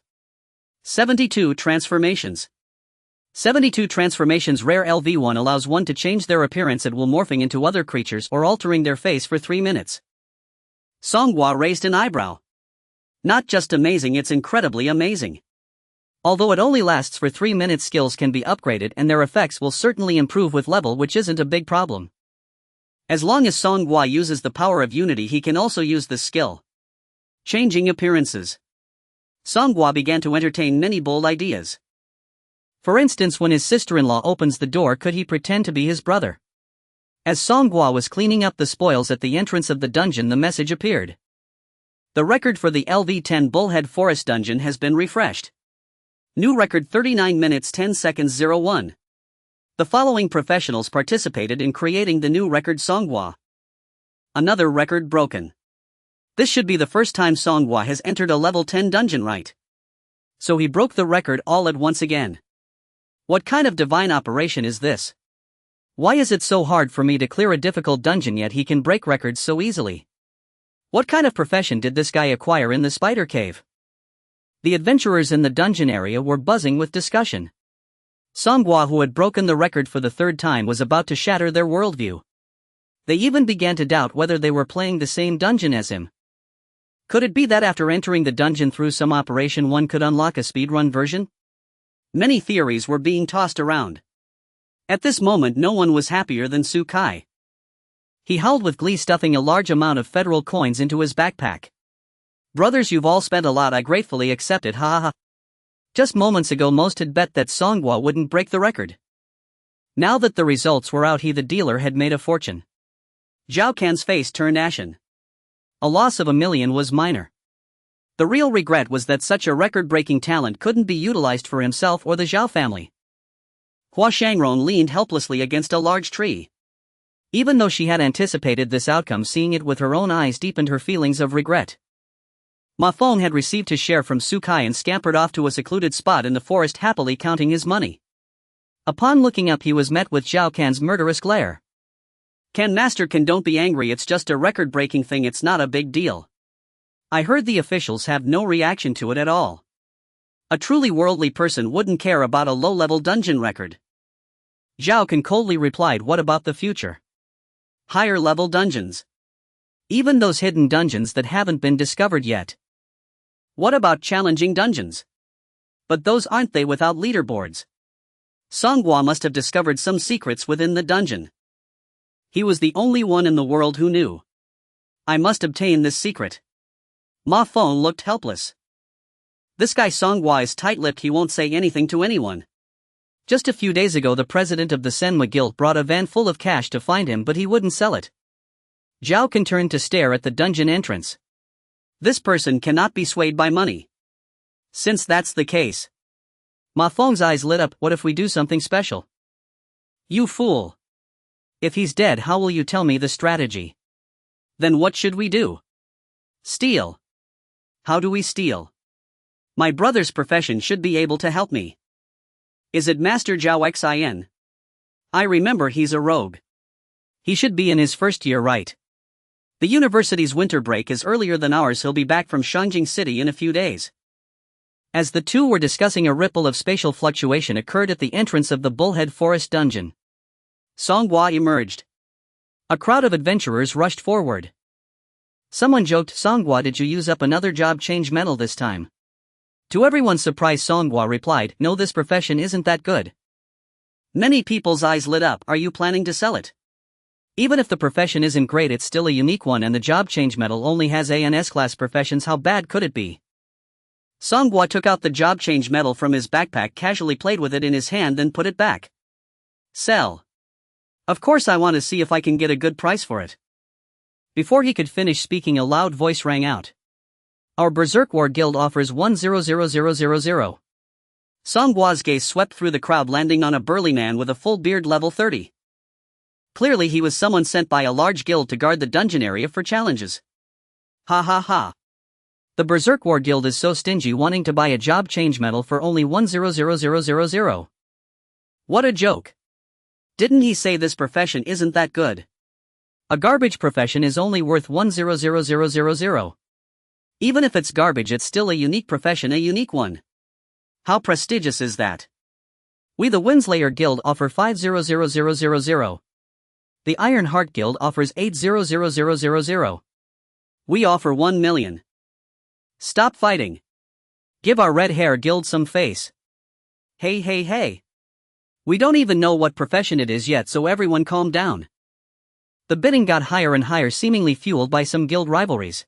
72 transformations. 72 transformations. Rare LV1 allows one to change their appearance at will, morphing into other creatures or altering their face for 3 minutes. Songhua raised an eyebrow. Not just amazing, it's incredibly amazing. Although it only lasts for 3 minutes, skills can be upgraded and their effects will certainly improve with level, which isn't a big problem. As long as Songhua uses the power of unity, he can also use this skill. Changing appearances. Songhua began to entertain many bold ideas. For instance, when his sister-in-law opens the door, could he pretend to be his brother? As Songhua was cleaning up the spoils at the entrance of the dungeon, the message appeared. The record for the LV10 Bullhead Forest dungeon has been refreshed. New record: 39 minutes 10 seconds 01. The following professionals participated in creating the new record. Songhua. Another record broken. This should be the first time Songhua has entered a level 10 dungeon, right? So he broke the record all at once again. What kind of divine operation is this? Why is it so hard for me to clear a difficult dungeon, yet he can break records so easily? What kind of profession did this guy acquire in the spider cave? The adventurers in the dungeon area were buzzing with discussion. Songhua, who had broken the record for the third time, was about to shatter their worldview. They even began to doubt whether they were playing the same dungeon as him. Could it be that after entering the dungeon through some operation one could unlock a speedrun version? Many theories were being tossed around. At this moment no one was happier than Sukai. He howled with glee, stuffing a large amount of federal coins into his backpack. "Brothers, you've all spent a lot, I gratefully accept it, ha ha ha." Just moments ago most had bet that Songhua wouldn't break the record. Now that the results were out, he, the dealer, had made a fortune. Zhao Can's face turned ashen. A loss of $1 million was minor. The real regret was that such a record-breaking talent couldn't be utilized for himself or the Zhao family. Hua Shangron leaned helplessly against a large tree. Even though she had anticipated this outcome, seeing it with her own eyes deepened her feelings of regret. Ma Feng had received his share from Sukai and scampered off to a secluded spot in the forest, happily counting his money. Upon looking up, he was met with Zhao Can's murderous glare. "Can Master Can, don't be angry, it's just a record-breaking thing, it's not a big deal. I heard the officials have no reaction to it at all. A truly worldly person wouldn't care about a low-level dungeon record." Zhao Can coldly replied, "What about the future? Higher-level dungeons? Even those hidden dungeons that haven't been discovered yet? What about challenging dungeons? But those aren't they without leaderboards? Songhua must have discovered some secrets within the dungeon. He was the only one in the world who knew. I must obtain this secret." Ma Feng looked helpless. This guy Songhua is tight-lipped, he won't say anything to anyone. Just a few days ago the president of the Senma Guild brought a van full of cash to find him, but he wouldn't sell it. Zhao Can turned to stare at the dungeon entrance. This person cannot be swayed by money. Since that's the case. Ma Feng's eyes lit up. "What if we do something special?" "You fool. If he's dead, how will you tell me the strategy? Then what should we do? Steal. How do we steal? My brother's profession should be able to help me. Is it Master Zhao Xin? I remember he's a rogue. He should be in his first year, right? The university's winter break is earlier than ours, he'll be back from Shangjing City in a few days." As the two were discussing, a ripple of spatial fluctuation occurred at the entrance of the Bullhead Forest dungeon. Songhua emerged. A crowd of adventurers rushed forward. Someone joked, "Songhua, did you use up another job change medal this time?" To everyone's surprise, Songhua replied, "No, this profession isn't that good." Many people's eyes lit up. "Are you planning to sell it? Even if the profession isn't great, it's still a unique one, and the job change medal only has ANS class professions. How bad could it be?" Songhua took out the job change medal from his backpack, casually played with it in his hand, then put it back. "Sell. Of course, I want to see if I can get a good price for it." Before he could finish speaking, a loud voice rang out. "Our Berserk War Guild offers 100,000. Songhua's gaze swept through the crowd, landing on a burly man with a full beard, level 30. Clearly he was someone sent by a large guild to guard the dungeon area for challenges. Ha ha ha. The Berserk War Guild is so stingy, wanting to buy a job change medal for only 1,000,000. What a joke. Didn't he say this profession isn't that good? A garbage profession is only worth 1,000,000. Even if it's garbage, it's still a unique profession, a unique one. How prestigious is that? We the Windslayer Guild offer 5,000,000. The Iron Heart Guild offers 8,000,000. We offer 1 million. Stop fighting. Give our Red Hair Guild some face. Hey hey hey. We don't even know what profession it is yet, so everyone calm down. The bidding got higher and higher, seemingly fueled by some guild rivalries.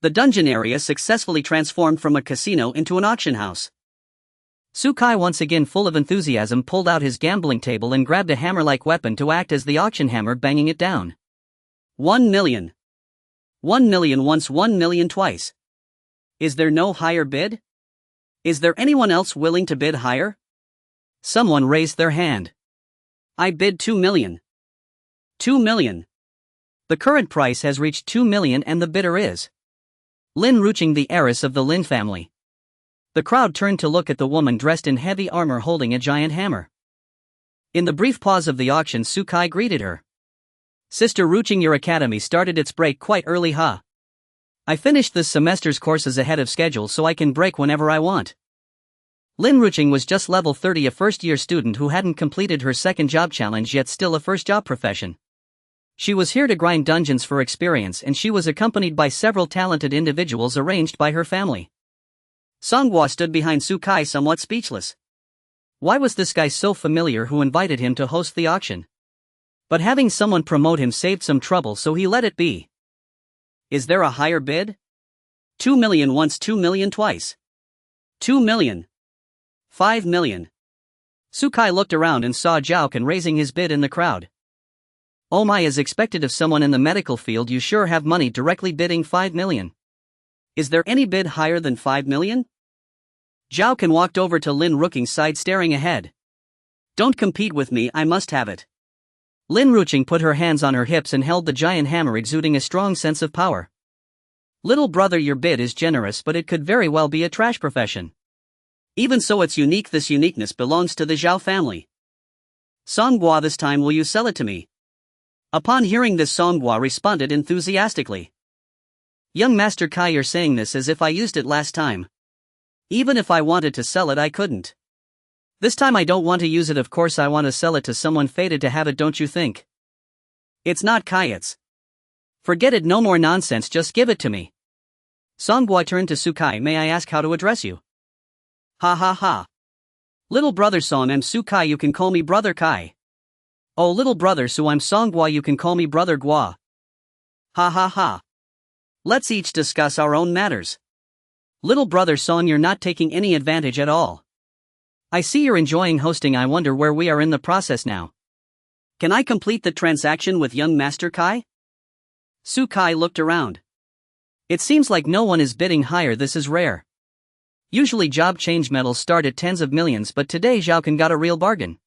The dungeon area successfully transformed from a casino into an auction house. Sukai, once again full of enthusiasm, pulled out his gambling table and grabbed a hammer-like weapon to act as the auction hammer, banging it down. 1 million. 1 million once, 1 million twice. Is there no higher bid? Is there anyone else willing to bid higher? Someone raised their hand. I bid 2 million. 2 million. The current price has reached 2 million and the bidder is Lin Ruching, the heiress of the Lin family. The crowd turned to look at the woman dressed in heavy armor holding a giant hammer. In the brief pause of the auction, Sukai greeted her. Sister Ruching, your academy started its break quite early, huh? I finished this semester's courses ahead of schedule so I can break whenever I want. Lin Ruching was just level 30, a first-year student who hadn't completed her second job challenge yet, still a first job profession. She was here to grind dungeons for experience, and she was accompanied by several talented individuals arranged by her family. Songhua stood behind Sukai, somewhat speechless. Why was this guy so familiar who invited him to host the auction? But having someone promote him saved some trouble, so he let it be. Is there a higher bid? 2 million once, 2 million twice. 2 million. 5 million. Sukai looked around and saw Zhao Kun raising his bid in the crowd. Oh my, as expected of someone in the medical field, you sure have money, directly bidding 5 million. Is there any bid higher than 5 million? Zhao Kun walked over to Lin Ruching's side, staring ahead. Don't compete with me, I must have it. Lin Ruching put her hands on her hips and held the giant hammer, exuding a strong sense of power. Little brother, your bid is generous, but it could very well be a trash profession. Even so, it's unique. This uniqueness belongs to the Zhao family. Songhua, this time will you sell it to me? Upon hearing this, Songhua responded enthusiastically. Young Master Kai, you're saying this as if I used it last time. Even if I wanted to sell it, I couldn't. This time I don't want to use it, of course I want to sell it to someone fated to have it, don't you think? It's not Kai, it's... Forget it, no more nonsense, just give it to me. Songhua turned to Sukai. May I ask how to address you? Ha ha ha. Little brother Song, I'm Sukai, you can call me brother Kai. Oh little brother Su, I'm Songhua, you can call me brother Gua. Ha ha ha. Let's each discuss our own matters. Little brother Song, you're not taking any advantage at all. I see you're enjoying hosting. I wonder where we are in the process now. Can I complete the transaction with young Master Kai? Sukai looked around. It seems like no one is bidding higher. This is rare. Usually job change medals start at tens of millions, but today Zhao Kun got a real bargain.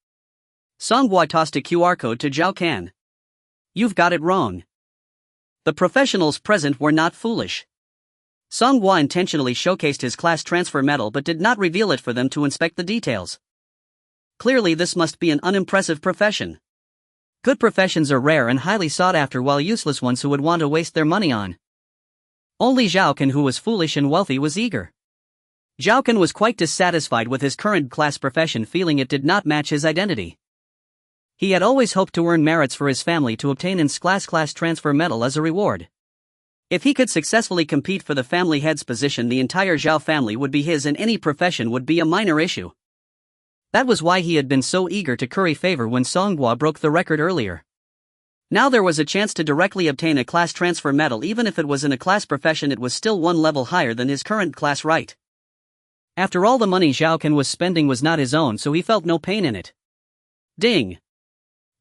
Songhua tossed a QR code to Zhao Kun. You've got it wrong. The professionals present were not foolish. Songhua intentionally showcased his class transfer medal but did not reveal it for them to inspect the details. Clearly this must be an unimpressive profession. Good professions are rare and highly sought after, while useless ones who would want to waste their money on. Only Zhao Kun, who was foolish and wealthy, was eager. Zhao Kun was quite dissatisfied with his current class profession, feeling it did not match his identity. He had always hoped to earn merits for his family to obtain an class transfer medal as a reward. If he could successfully compete for the family head's position, the entire Zhao family would be his and any profession would be a minor issue. That was why he had been so eager to curry favor when Songhua broke the record earlier. Now there was a chance to directly obtain a class transfer medal. Even if it was in a class profession, it was still one level higher than his current class right. After all, the money Zhao Kun was spending was not his own, so he felt no pain in it. Ding!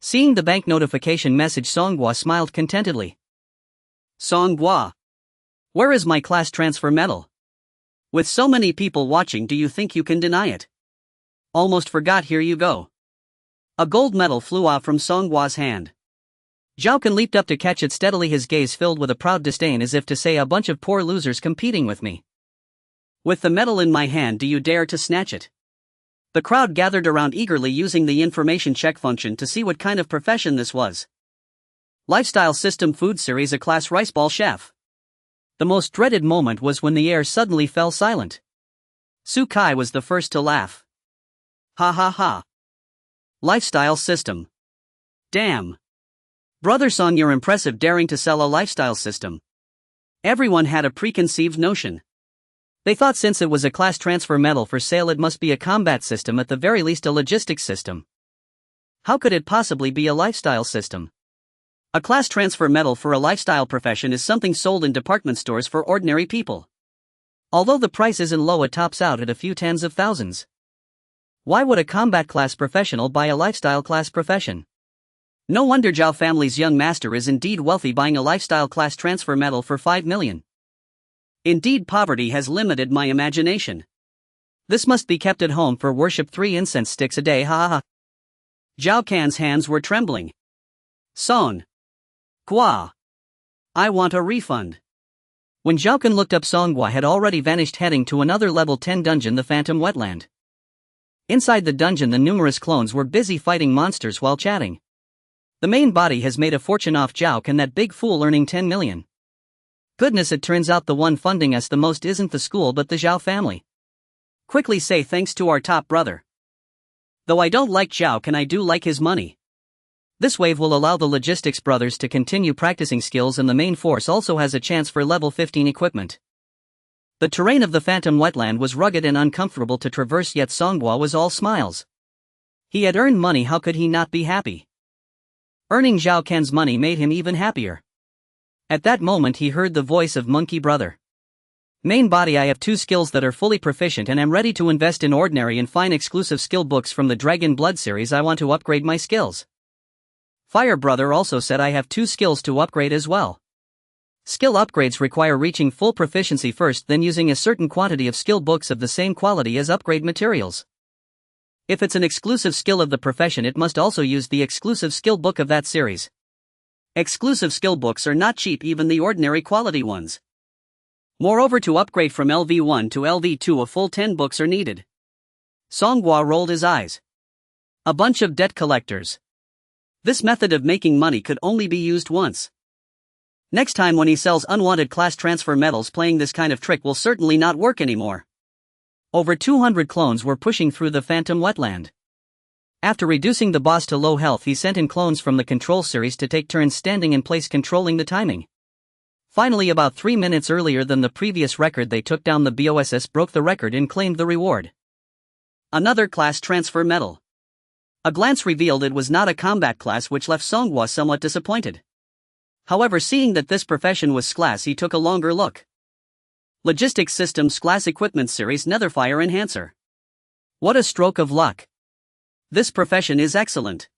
Seeing the bank notification message, Songhua smiled contentedly. Songhua, where is my class transfer medal? With so many people watching, do you think you can deny it? Almost forgot, here you go. A gold medal flew off from Songhua's hand. Zhao Kun leaped up to catch it steadily, his gaze filled with a proud disdain, as if to say, a bunch of poor losers competing with me. With the medal in my hand, do you dare to snatch it? The crowd gathered around eagerly, using the information check function to see what kind of profession this was. Lifestyle System Food Series, a class rice ball chef. The most dreaded moment was when the air suddenly fell silent. Su Kai was the first to laugh. Ha ha ha. Lifestyle system. Damn. Brother Song, you're impressive, daring to sell a lifestyle system. Everyone had a preconceived notion. They thought since it was a class transfer medal for sale, it must be a combat system, at the very least a logistics system. How could it possibly be a lifestyle system? A class transfer medal for a lifestyle profession is something sold in department stores for ordinary people. Although the price isn't low, it tops out at a few tens of thousands. Why would a combat class professional buy a lifestyle class profession? No wonder Zhao family's young master is indeed wealthy, buying a lifestyle class transfer medal for 5 million. Indeed, poverty has limited my imagination. This must be kept at home for worship, 3 incense sticks a day, ha ha ha. Zhao Kan's hands were trembling. Son. Gua. I want a refund. When Zhao Kan looked up, Song Gua had already vanished, heading to another level 10 dungeon, the Phantom Wetland. Inside the dungeon, the numerous clones were busy fighting monsters while chatting. The main body has made a fortune off Zhao Kan, that big fool, earning 10 million. Goodness, it turns out the one funding us the most isn't the school but the Zhao family. Quickly say thanks to our top brother. Though I don't like Zhao Kan, I do like his money. This wave will allow the logistics brothers to continue practicing skills, and the main force also has a chance for level 15 equipment. The terrain of the Phantom Wetland was rugged and uncomfortable to traverse, yet Songhua was all smiles. He had earned money, how could he not be happy? Earning Zhao Kan's money made him even happier. At that moment he heard the voice of Monkey Brother. Main body, I have 2 skills that are fully proficient and am ready to invest in ordinary and fine exclusive skill books from the Dragon Blood series. I want to upgrade my skills. Fire Brother also said, I have 2 skills to upgrade as well. Skill upgrades require reaching full proficiency first, then using a certain quantity of skill books of the same quality as upgrade materials. If it's an exclusive skill of the profession, it must also use the exclusive skill book of that series. Exclusive skill books are not cheap, even the ordinary quality ones. Moreover, to upgrade from LV1 to LV2, a full 10 books are needed. Songhua rolled his eyes. A bunch of debt collectors. This method of making money could only be used once. Next time when he sells unwanted class transfer medals, playing this kind of trick will certainly not work anymore. Over 200 clones were pushing through the Phantom Wetland. After reducing the boss to low health, he sent in clones from the control series to take turns standing in place controlling the timing. Finally, about 3 minutes earlier than the previous record, they took down the BOSS, broke the record and claimed the reward. Another class transfer medal. A glance revealed it was not a combat class, which left Songhua somewhat disappointed. However, seeing that this profession was class, he took a longer look. Logistics Systems Class Equipment Series Netherfire Enhancer. What a stroke of luck. This profession is excellent.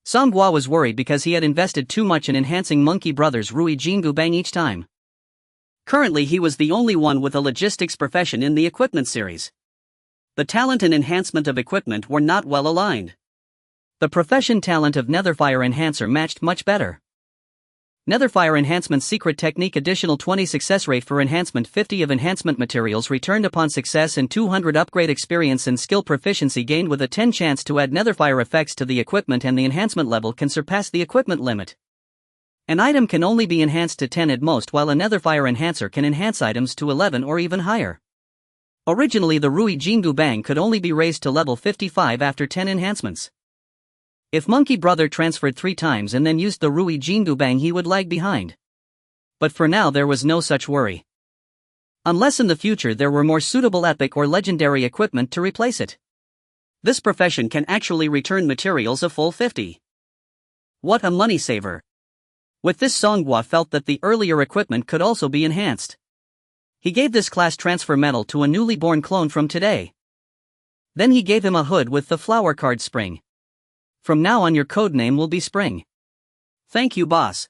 Songhua was worried because he had invested too much in enhancing Monkey Brothers' Rui Jingu Bang each time. Currently he was the only one with a logistics profession in the equipment series. The talent and enhancement of equipment were not well aligned. The profession talent of Netherfire Enhancer matched much better. Netherfire Enhancement Secret Technique, additional 20 success rate for enhancement, 50 of enhancement materials returned upon success, and 200 upgrade experience and skill proficiency gained, with a 10 chance to add Netherfire effects to the equipment, and the enhancement level can surpass the equipment limit. An item can only be enhanced to 10 at most, while a Netherfire Enhancer can enhance items to 11 or even higher. Originally the Rui Jingu Bang could only be raised to level 55 after 10 enhancements. If Monkey Brother transferred 3 times and then used the Rui Jingu Bang, he would lag behind. But for now there was no such worry. Unless in the future there were more suitable epic or legendary equipment to replace it. This profession can actually return materials a full 50. What a money saver. With this, Songhua felt that the earlier equipment could also be enhanced. He gave this class transfer medal to a newly born clone from today. Then he gave him a hood with the flower card Spring. From now on your codename will be Spring. Thank you, boss.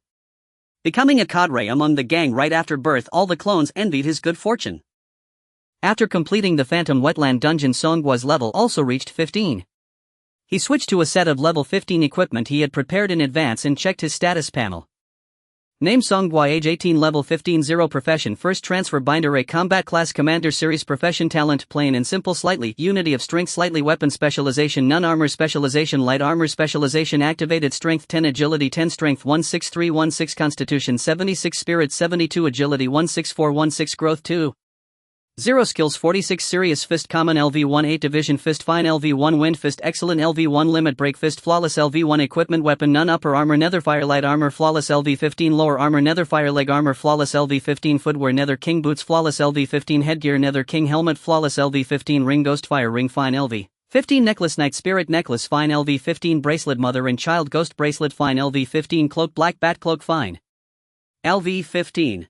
Becoming a cadre among the gang right after birth, all the clones envied his good fortune. After completing the Phantom Wetland dungeon, Songhua's level also reached 15. He switched to a set of level 15 equipment he had prepared in advance and checked his status panel. Name Songhua, age 18, level 15, 0 profession, first transfer binder, a combat class commander series, profession talent plain and simple, slightly, unity of strength slightly, weapon specialization none, armor specialization light, armor specialization activated, strength 10, agility 10, strength 16316, constitution 76, spirit 72, agility 16416, growth 2. 0 skills 46, serious fist common, LV1 8 division fist fine, LV1 wind fist excellent, LV1 limit break fist flawless, LV1 equipment weapon none, upper armor netherfire light armor flawless, LV15 lower armor netherfire leg armor flawless, LV15 footwear nether king boots flawless, LV15 headgear nether king helmet flawless, LV15 ring ghost fire ring fine, LV15 necklace night spirit necklace fine, LV15 bracelet mother and child ghost bracelet fine, LV15 cloak black bat cloak fine. LV15.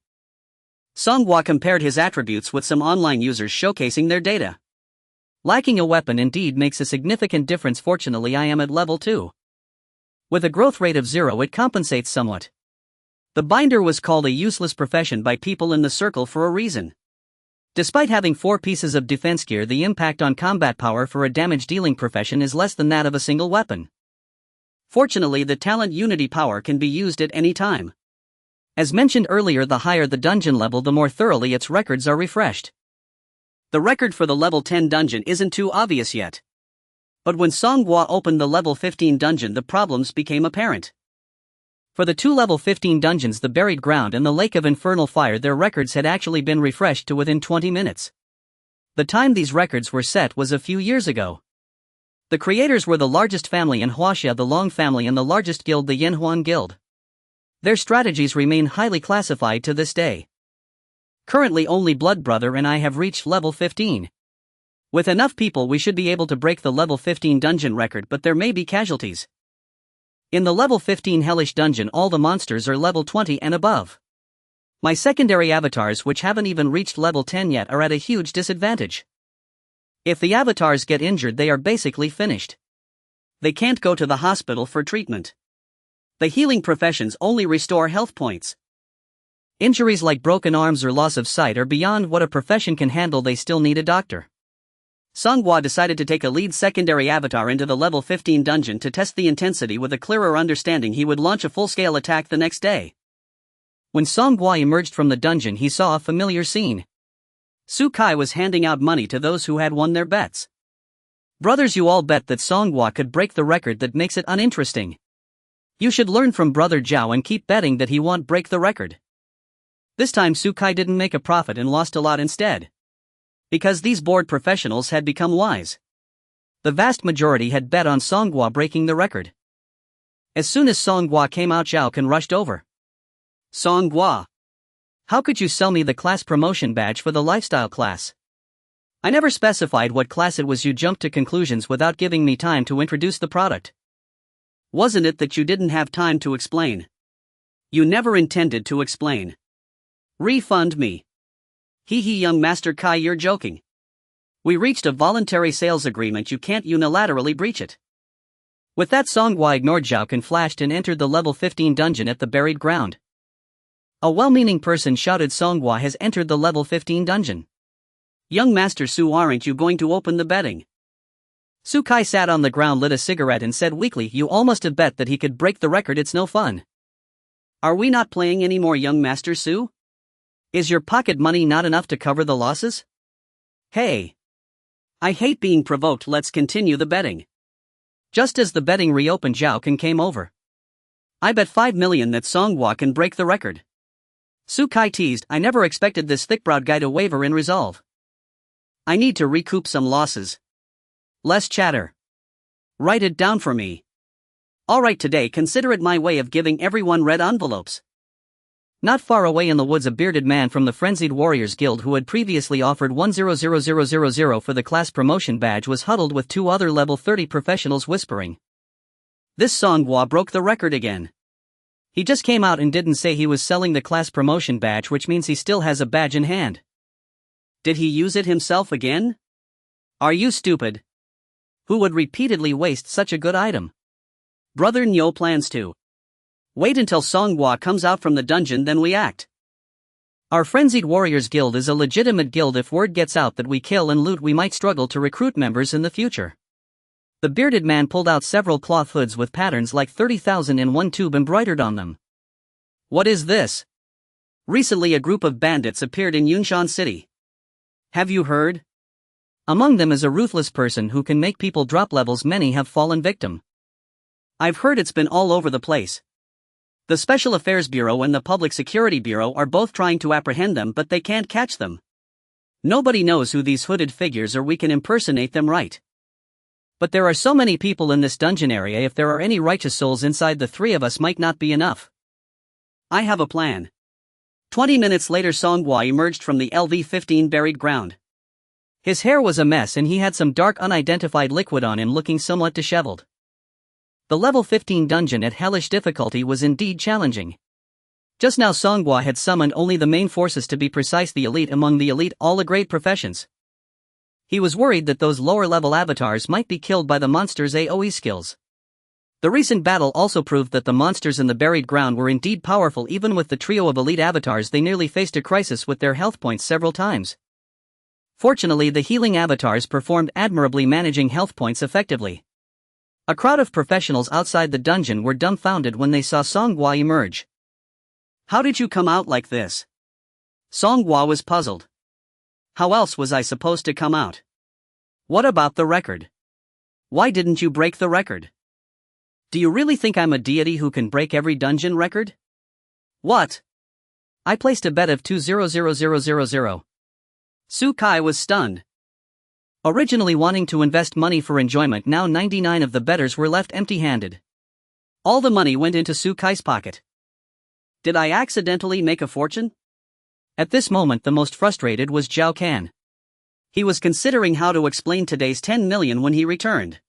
Songhua compared his attributes with some online users showcasing their data. Lacking a weapon indeed makes a significant difference. Fortunately, I am at level 2. With a growth rate of 0, it compensates somewhat. The binder was called a useless profession by people in the circle for a reason. Despite having 4 pieces of defense gear, the impact on combat power for a damage-dealing profession is less than that of a single weapon. Fortunately, the talent unity power can be used at any time. As mentioned earlier, the higher the dungeon level, the more thoroughly its records are refreshed. The record for the level 10 dungeon isn't too obvious yet. But when Songhua opened the level 15 dungeon, the problems became apparent. For the 2 level 15 dungeons, the Buried Ground and the Lake of Infernal Fire, their records had actually been refreshed to within 20 minutes. The time these records were set was a few years ago. The creators were the largest family in Huaxia, the Long family, and the largest guild, the Yanhuan Guild. Their strategies remain highly classified to this day. Currently only Blood Brother and I have reached level 15. With enough people we should be able to break the level 15 dungeon record, but there may be casualties. In the level 15 Hellish dungeon, all the monsters are level 20 and above. My secondary avatars, which haven't even reached level 10 yet, are at a huge disadvantage. If the avatars get injured, they are basically finished. They can't go to the hospital for treatment. The healing professions only restore health points. Injuries like broken arms or loss of sight are beyond what a profession can handle. They still need a doctor. Songhua decided to take a lead secondary avatar into the level 15 dungeon to test the intensity. With a clearer understanding, he would launch a full-scale attack the next day. When Songhua emerged from the dungeon, he saw a familiar scene. Su Kai was handing out money to those who had won their bets. Brothers, you all bet that Songhua could break the record. That makes it uninteresting. You should learn from Brother Zhao and keep betting that he won't break the record. This time Su Kai didn't make a profit and lost a lot instead. Because these bored professionals had become wise. The vast majority had bet on Songhua breaking the record. As soon as Songhua came out, Zhao Kun rushed over. Songhua, how could you sell me the class promotion badge for the lifestyle class? I never specified what class it was. You jumped to conclusions without giving me time to introduce the product. Wasn't it that you didn't have time to explain? You never intended to explain. Refund me. Hee hee, young Master Kai, you're joking. We reached a voluntary sales agreement. You can't unilaterally breach it. With that, Songhua ignored Zhao Kun, flashed and entered the level 15 dungeon at the Buried Ground. A well-meaning person shouted, Songhua has entered the level 15 dungeon. Young Master Su, aren't you going to open the betting? Su Kai sat on the ground, lit a cigarette and said weakly, you all must have bet that he could break the record. It's no fun. Are we not playing anymore, young Master Su? Is your pocket money not enough to cover the losses? Hey. I hate being provoked. Let's continue the betting. Just as the betting reopened, Zhao Kun came over. I bet 5 million that Songhua can break the record. Su Kai teased, I never expected this thick-browed guy to waver in resolve. I need to recoup some losses. Less chatter. Write it down for me. Alright, today consider it my way of giving everyone red envelopes. Not far away in the woods, a bearded man from the Frenzied Warriors Guild, who had previously offered 100,000 for the class promotion badge, was huddled with 2 other level 30 professionals, whispering. This Songhua broke the record again. He just came out and didn't say he was selling the class promotion badge, which means he still has a badge in hand. Did he use it himself again? Are you stupid? Who would repeatedly waste such a good item? Brother Nyo plans to. Wait until Songhua comes out from the dungeon, then we act. Our Frenzied Warriors Guild is a legitimate guild. If word gets out that we kill and loot, we might struggle to recruit members in the future. The bearded man pulled out several cloth hoods with patterns like 30,001 tube embroidered on them. What is this? Recently a group of bandits appeared in Yunshan City. Have you heard? Among them is a ruthless person who can make people drop levels. Many have fallen victim. I've heard it's been all over the place. The Special Affairs Bureau and the Public Security Bureau are both trying to apprehend them, but they can't catch them. Nobody knows who these hooded figures are. We can impersonate them, right? But there are so many people in this dungeon area. If there are any righteous souls inside, the three of us might not be enough. I have a plan. 20 minutes later, Songhua emerged from the LV-15 buried ground. His hair was a mess and he had some dark unidentified liquid on him, looking somewhat disheveled. The level 15 dungeon at hellish difficulty was indeed challenging. Just now Songhua had summoned only the main forces, to be precise the elite among the elite, all the great professions. He was worried that those lower level avatars might be killed by the monsters' AoE skills. The recent battle also proved that the monsters in the buried ground were indeed powerful. Even with the trio of elite avatars, they nearly faced a crisis with their health points several times. Fortunately, the healing avatars performed admirably, managing health points effectively. A crowd of professionals outside the dungeon were dumbfounded when they saw Songhua emerge. How did you come out like this? Songhua was puzzled. How else was I supposed to come out? What about the record? Why didn't you break the record? Do you really think I'm a deity who can break every dungeon record? What? I placed a bet of 2,000,000. Su Kai was stunned. Originally wanting to invest money for enjoyment, now 99 of the bettors were left empty-handed. All the money went into Su Kai's pocket. Did I accidentally make a fortune? At this moment the most frustrated was Zhao Kan. He was considering how to explain today's 10 million when he returned.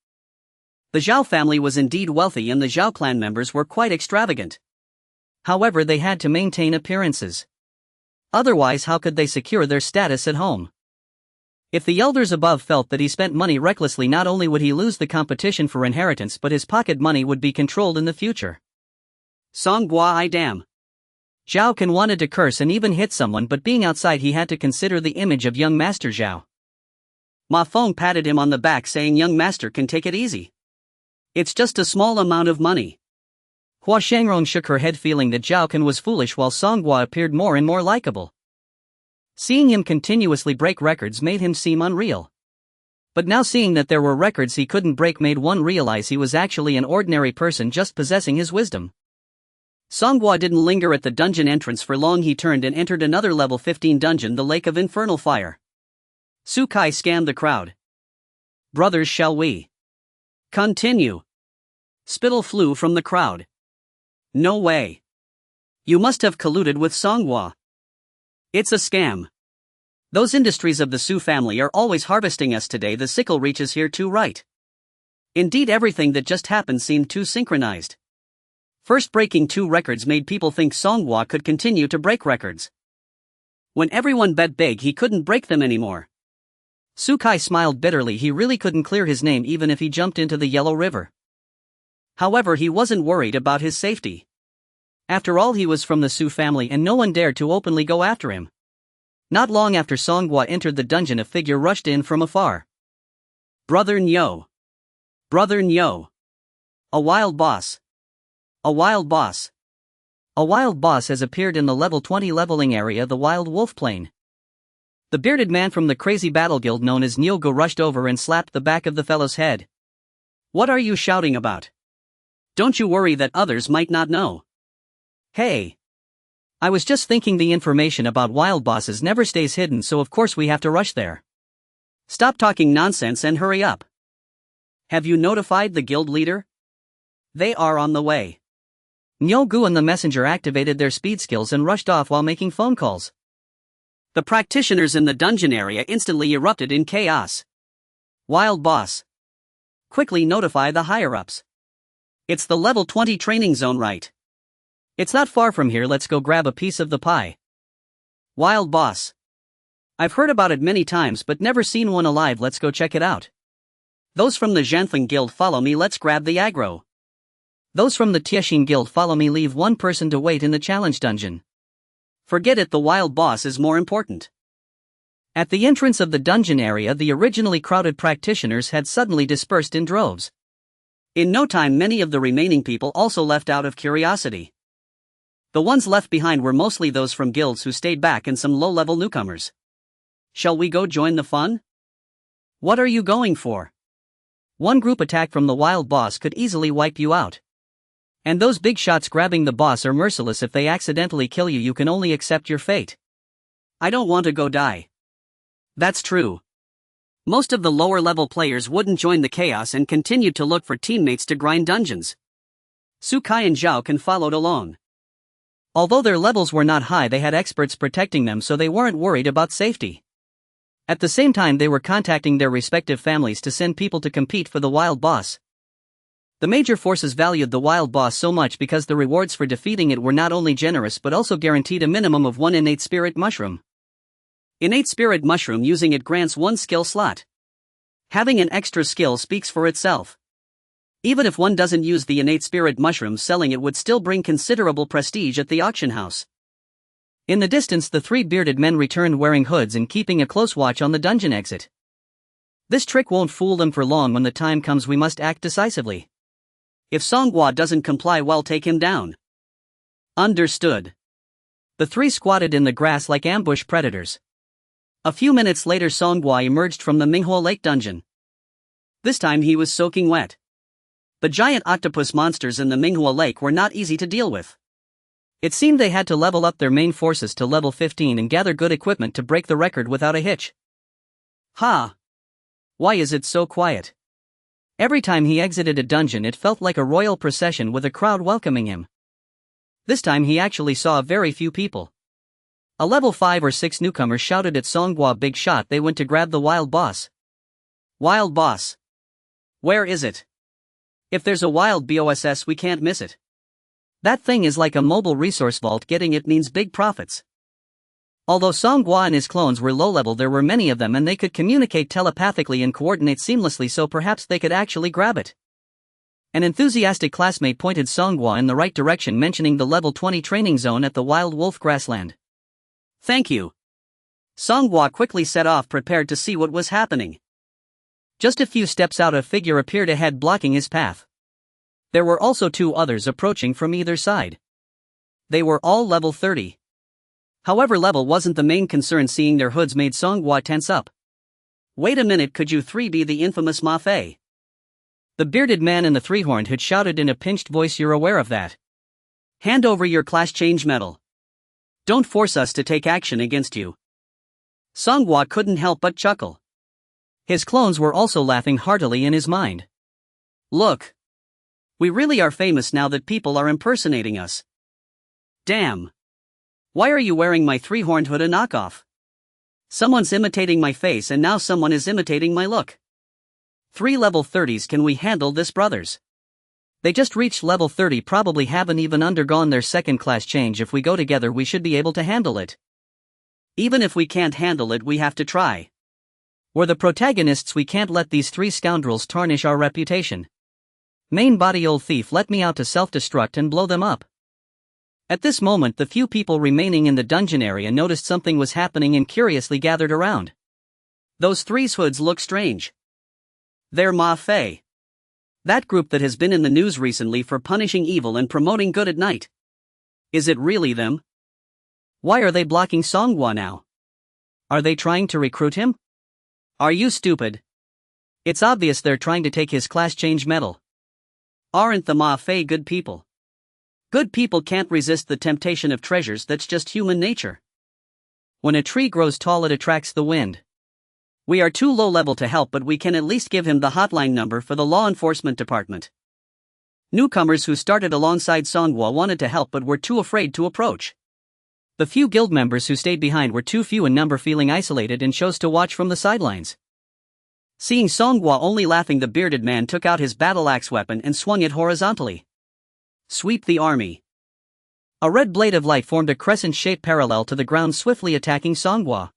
The Zhao family was indeed wealthy and the Zhao clan members were quite extravagant. However, they had to maintain appearances. Otherwise, how could they secure their status at home? If the elders above felt that he spent money recklessly, not only would he lose the competition for inheritance, but his pocket money would be controlled in the future. Songhua, I damn. Zhao Kan wanted to curse and even hit someone, but being outside he had to consider the image of young Master Zhao. Ma Feng patted him on the back, saying, "Young Master can take it easy. It's just a small amount of money." Hua Shangrong shook her head, feeling that Zhao Kan was foolish, while Songhua appeared more and more likable. Seeing him continuously break records made him seem unreal. But now seeing that there were records he couldn't break made one realize he was actually an ordinary person just possessing his wisdom. Songhua didn't linger at the dungeon entrance for long. He turned and entered another level 15 dungeon, the Lake of Infernal Fire. Su Kai scanned the crowd. "Brothers, shall we continue?" Spittle flew from the crowd. "No way. You must have colluded with Songhua. It's a scam. Those industries of the Su family are always harvesting us. Today the sickle reaches here too, right?" Indeed, everything that just happened seemed too synchronized. First, breaking 2 records made people think Songhua could continue to break records. When everyone bet big, he couldn't break them anymore. Su Kai smiled bitterly. He really couldn't clear his name even if he jumped into the Yellow River. However, he wasn't worried about his safety. After all, he was from the Su family and no one dared to openly go after him. Not long after Songhua entered the dungeon, a figure rushed in from afar. "Brother Nyo! Brother Nyo! A wild boss! A wild boss! A wild boss has appeared in the level 20 leveling area, the Wild Wolf Plain." The bearded man from the crazy battle guild known as Nyogo rushed over and slapped the back of the fellow's head. "What are you shouting about? Don't you worry that others might not know." "Hey! I was just thinking the information about wild bosses never stays hidden, so of course we have to rush there. Stop talking nonsense and hurry up. Have you notified the guild leader? They are on the way." Nyogu and the messenger activated their speed skills and rushed off while making phone calls. The practitioners in the dungeon area instantly erupted in chaos. "Wild boss! Quickly notify the higher-ups. It's the level 20 training zone, right? It's not far from here, let's go grab a piece of the pie." "Wild boss! I've heard about it many times but never seen one alive, let's go check it out. Those from the Zhanthling guild follow me, let's grab the aggro. Those from the Tiexin guild follow me, leave one person to wait in the challenge dungeon. Forget it, the wild boss is more important." At the entrance of the dungeon area, the originally crowded practitioners had suddenly dispersed in droves. In no time, many of the remaining people also left out of curiosity. The ones left behind were mostly those from guilds who stayed back and some low-level newcomers. Shall we go join the fun? What are you going for? One group attack from the wild boss could easily wipe you out. And those big shots grabbing the boss are merciless. If they accidentally kill you, you can only accept your fate. I don't want to go die. That's true. Most of the lower-level players wouldn't join the chaos and continued to look for teammates to grind dungeons. Sukai and Zhao Kun followed along. Although their levels were not high, they had experts protecting them, so they weren't worried about safety. At the same time, they were contacting their respective families to send people to compete for the wild boss. The major forces valued the wild boss so much because the rewards for defeating it were not only generous but also guaranteed a minimum of 1 innate spirit mushroom. Innate spirit mushroom using it grants 1 skill slot. Having an extra skill speaks for itself. Even if one doesn't use the innate spirit mushroom, selling it would still bring considerable prestige at the auction house. In the distance, the 3 bearded men returned wearing hoods and keeping a close watch on the dungeon exit. This trick won't fool them for long. When the time comes, we must act decisively. If Songhua doesn't comply, well, take him down. Understood. The 3 squatted in the grass like ambush predators. A few minutes later, Songhua emerged from the Minghua Lake dungeon. This time he was soaking wet. The giant octopus monsters in the Minghua Lake were not easy to deal with. It seemed they had to level up their main forces to level 15 and gather good equipment to break the record without a hitch. Ha! Why is it so quiet? Every time he exited a dungeon, it felt like a royal procession with a crowd welcoming him. This time he actually saw very few people. A level 5 or 6 newcomer shouted at Songhua, "Big shot!" They went to grab the wild boss. Wild boss? Where is it? If there's a wild boss, we can't miss it. That thing is like a mobile resource vault. Getting it means big profits. Although Songhua and his clones were low-level, there were many of them and they could communicate telepathically and coordinate seamlessly, so perhaps they could actually grab it. An enthusiastic classmate pointed Songhua in the right direction, mentioning the level 20 training zone at the Wild Wolf Grassland. Thank you. Songhua quickly set off, prepared to see what was happening. Just a few steps out, a figure appeared ahead, blocking his path. There were also 2 others approaching from either side. They were all level 30. However, level wasn't the main concern. Seeing their hoods made Songhua tense up. Wait a minute, could you 3 be the infamous Ma Fei? The bearded man in the 3-horned hood shouted in a pinched voice. You're aware of that? Hand over your class change medal. Don't force us to take action against you. Songhua couldn't help but chuckle. His clones were also laughing heartily in his mind. Look. We really are famous now that people are impersonating us. Damn. Why are you wearing my 3-horned hood? A knockoff. Someone's imitating my face and now someone is imitating my look. 3 level 30s, can we handle this, brothers? They just reached level 30, probably haven't even undergone their 2nd class change. If we go together, we should be able to handle it. Even if we can't handle it, we have to try. We're the protagonists, we can't let these 3 scoundrels tarnish our reputation. Main body, old thief, let me out to self-destruct and blow them up. At this moment, the few people remaining in the dungeon area noticed something was happening and curiously gathered around. Those 3's hoods look strange. They're Ma Fei. That group that has been in the news recently for punishing evil and promoting good at night. Is it really them? Why are they blocking Songhua now? Are they trying to recruit him? Are you stupid? It's obvious they're trying to take his class change medal. Aren't the Ma Fei good people? Good people can't resist the temptation of treasures, that's just human nature. When a tree grows tall, it attracts the wind. We are too low level to help, but we can at least give him the hotline number for the law enforcement department. Newcomers who started alongside Songhua wanted to help but were too afraid to approach. The few guild members who stayed behind were too few in number, feeling isolated, and chose to watch from the sidelines. Seeing Songhua only laughing, the bearded man took out his battle axe weapon and swung it horizontally. Sweep the army. A red blade of light formed a crescent shape parallel to the ground, swiftly attacking Songhua.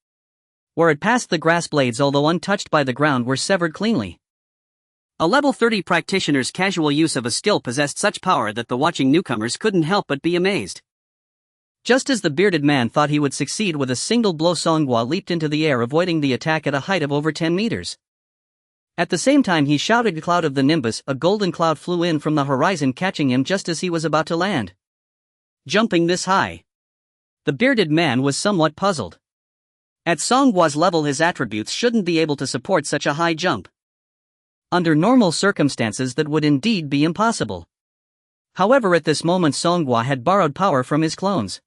Where it passed, the grass blades, although untouched by the ground, were severed cleanly. A level 30 practitioner's casual use of a skill possessed such power that the watching newcomers couldn't help but be amazed. Just as the bearded man thought he would succeed with a single blow, Songhua leaped into the air, avoiding the attack at a height of over 10 meters. At the same time he shouted, "Cloud of the Nimbus!" A golden cloud flew in from the horizon, catching him just as he was about to land. Jumping this high? The bearded man was somewhat puzzled. At Songhua's level his attributes shouldn't be able to support such a high jump. Under normal circumstances that would indeed be impossible. However, at this moment Songhua had borrowed power from his clones.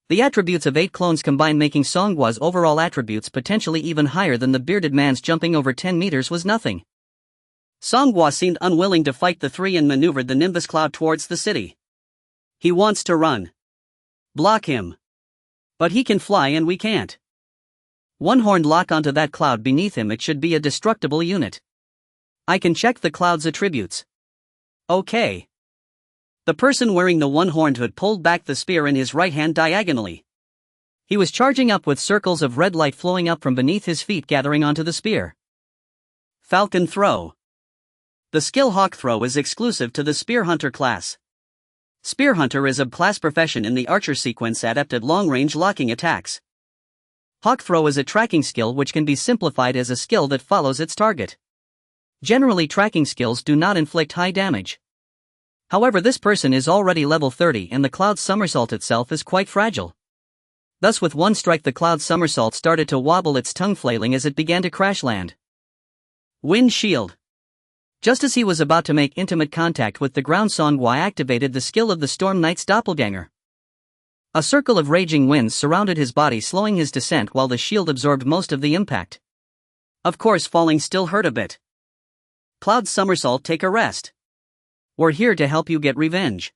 The attributes of 8 clones combined, making Songhua's overall attributes potentially even higher than the bearded man's. Jumping over 10 meters was nothing. Songhua seemed unwilling to fight the 3 and maneuvered the Nimbus cloud towards the city. He wants to run. Block him. But he can fly and we can't. One-horned lock onto that cloud beneath him. It should be a destructible unit. I can check the cloud's attributes. Okay. The person wearing the one-horned hood pulled back the spear in his right hand diagonally. He was charging up with circles of red light flowing up from beneath his feet, gathering onto the spear. Falcon Throw. The skill Hawk Throw is exclusive to the Spear Hunter class. Spear Hunter is a class profession in the Archer sequence, adept at long-range locking attacks. Hawk Throw is a tracking skill which can be simplified as a skill that follows its target. Generally, tracking skills do not inflict high damage. However, this person is already level 30 and the cloud's somersault itself is quite fragile. Thus with one strike the cloud's somersault started to wobble, its tongue flailing as it began to crash land. Wind Shield. Just as he was about to make intimate contact with the ground, Songhua activated the skill of the Storm Knight's doppelganger. A circle of raging winds surrounded his body, slowing his descent while the shield absorbed most of the impact. Of course, falling still hurt a bit. Cloud's somersault, take a rest. We're here to help you get revenge.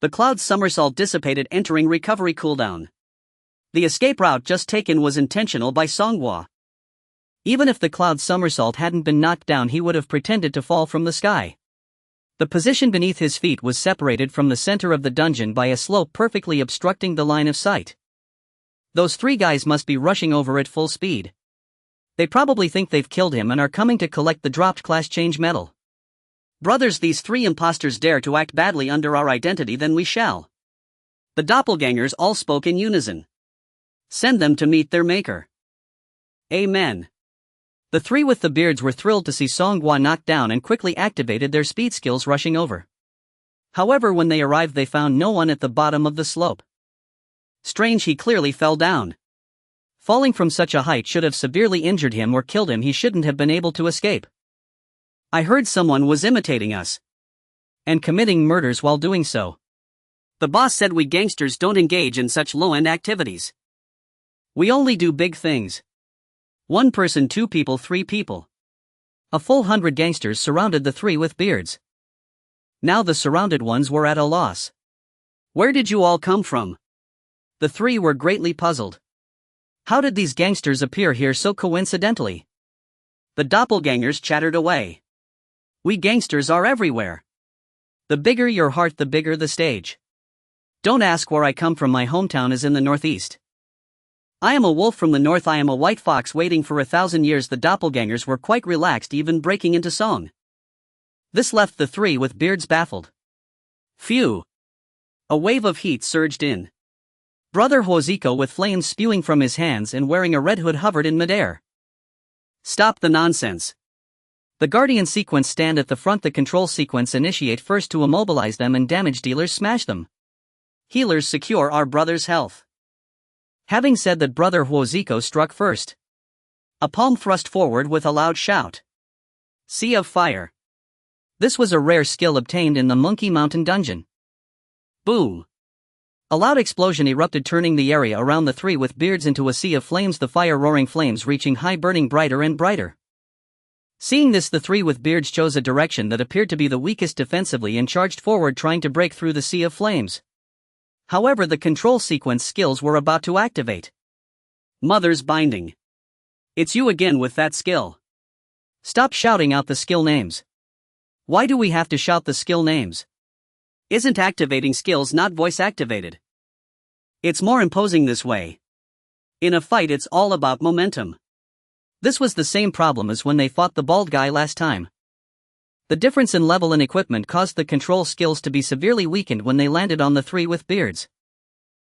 The cloud's somersault dissipated, entering recovery cooldown. The escape route just taken was intentional by Songhua. Even if the cloud's somersault hadn't been knocked down, he would have pretended to fall from the sky. The position beneath his feet was separated from the center of the dungeon by a slope perfectly obstructing the line of sight. Those 3 guys must be rushing over at full speed. They probably think they've killed him and are coming to collect the dropped class change medal. Brothers, these 3 imposters dare to act badly under our identity, then we shall. The doppelgangers all spoke in unison. Send them to meet their maker. Amen. The 3 with the beards were thrilled to see Songhua knocked down and quickly activated their speed skills, rushing over. However, when they arrived they found no one at the bottom of the slope. Strange, he clearly fell down. Falling from such a height should have severely injured him or killed him. He shouldn't have been able to escape. I heard someone was imitating us. And committing murders while doing so. The boss said we gangsters don't engage in such low-end activities. We only do big things. 1 person, 2 people, 3 people. A full 100 gangsters surrounded the 3 with beards. Now the surrounded ones were at a loss. Where did you all come from? The 3 were greatly puzzled. How did these gangsters appear here so coincidentally? The doppelgangers chattered away. We gangsters are everywhere. The bigger your heart, the bigger the stage. Don't ask where I come from. My hometown is in the northeast. I am a wolf from the north. I am a white fox waiting for 1,000 years. The doppelgangers were quite relaxed, even breaking into song. This left the 3 with beards baffled. Phew. A wave of heat surged in. Brother Hoziko, with flames spewing from his hands and wearing a red hood, hovered in midair. Stop the nonsense. The Guardian sequence stand at the front. The control sequence initiate first to immobilize them and damage dealers smash them. Healers secure our brother's health. Having said that, Brother Hoziko struck first. A palm thrust forward with a loud shout. Sea of Fire. This was a rare skill obtained in the Monkey Mountain dungeon. Boom. A loud explosion erupted, turning the area around the 3 with beards into a sea of flames, the fire roaring flames reaching high, burning brighter and brighter. Seeing this, the 3 with beards chose a direction that appeared to be the weakest defensively and charged forward, trying to break through the sea of flames. However, the control sequence skills were about to activate. Mother's Binding. It's you again with that skill. Stop shouting out the skill names. Why do we have to shout the skill names? Isn't activating skills not voice activated? It's more imposing this way. In a fight, it's all about momentum. This was the same problem as when they fought the bald guy last time. The difference in level and equipment caused the control skills to be severely weakened when they landed on the 3 with beards.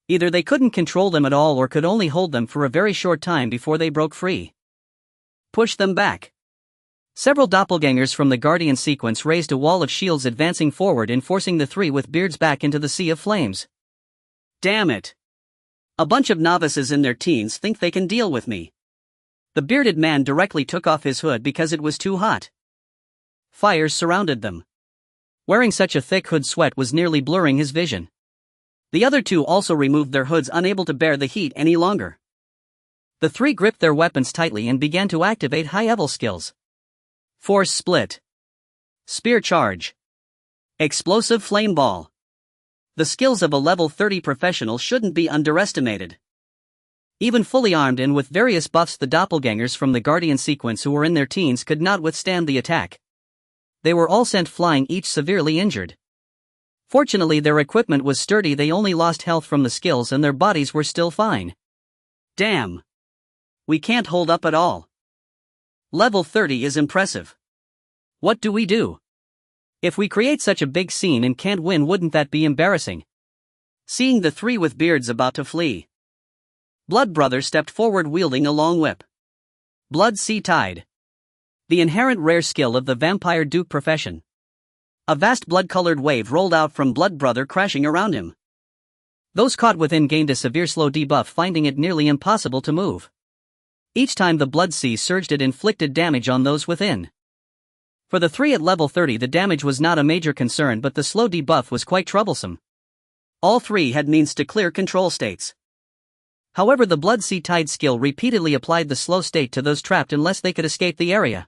Either they couldn't control them at all or could only hold them for a very short time before they broke free. Push them back. Several doppelgangers from the Guardian sequence raised a wall of shields advancing forward and forcing the three with beards back into the sea of flames. Damn it. A bunch of novices in their teens think they can deal with me. The bearded man directly took off his hood because it was too hot. Fires surrounded them. Wearing such a thick hood, sweat was nearly blurring his vision. The other two also removed their hoods, unable to bear the heat any longer. The three gripped their weapons tightly and began to activate high-level skills. Force split. Spear charge. Explosive flame ball. The skills of a level 30 professional shouldn't be underestimated. Even fully armed and with various buffs, the doppelgangers from the Guardian sequence who were in their teens could not withstand the attack. They were all sent flying, each severely injured. Fortunately, their equipment was sturdy. They only lost health from the skills and their bodies were still fine. Damn. We can't hold up at all. Level 30 is impressive. What do we do? If we create such a big scene and can't win, wouldn't that be embarrassing? Seeing the three with beards about to flee, Blood Brother stepped forward wielding a long whip. Blood Sea Tide. The inherent rare skill of the Vampire Duke profession. A vast blood-colored wave rolled out from Blood Brother, crashing around him. Those caught within gained a severe slow debuff, finding it nearly impossible to move. Each time the blood sea surged, it inflicted damage on those within. For the three at level 30, the damage was not a major concern, but the slow debuff was quite troublesome. All three had means to clear control states. However, the Blood Sea Tide skill repeatedly applied the slow state to those trapped unless they could escape the area.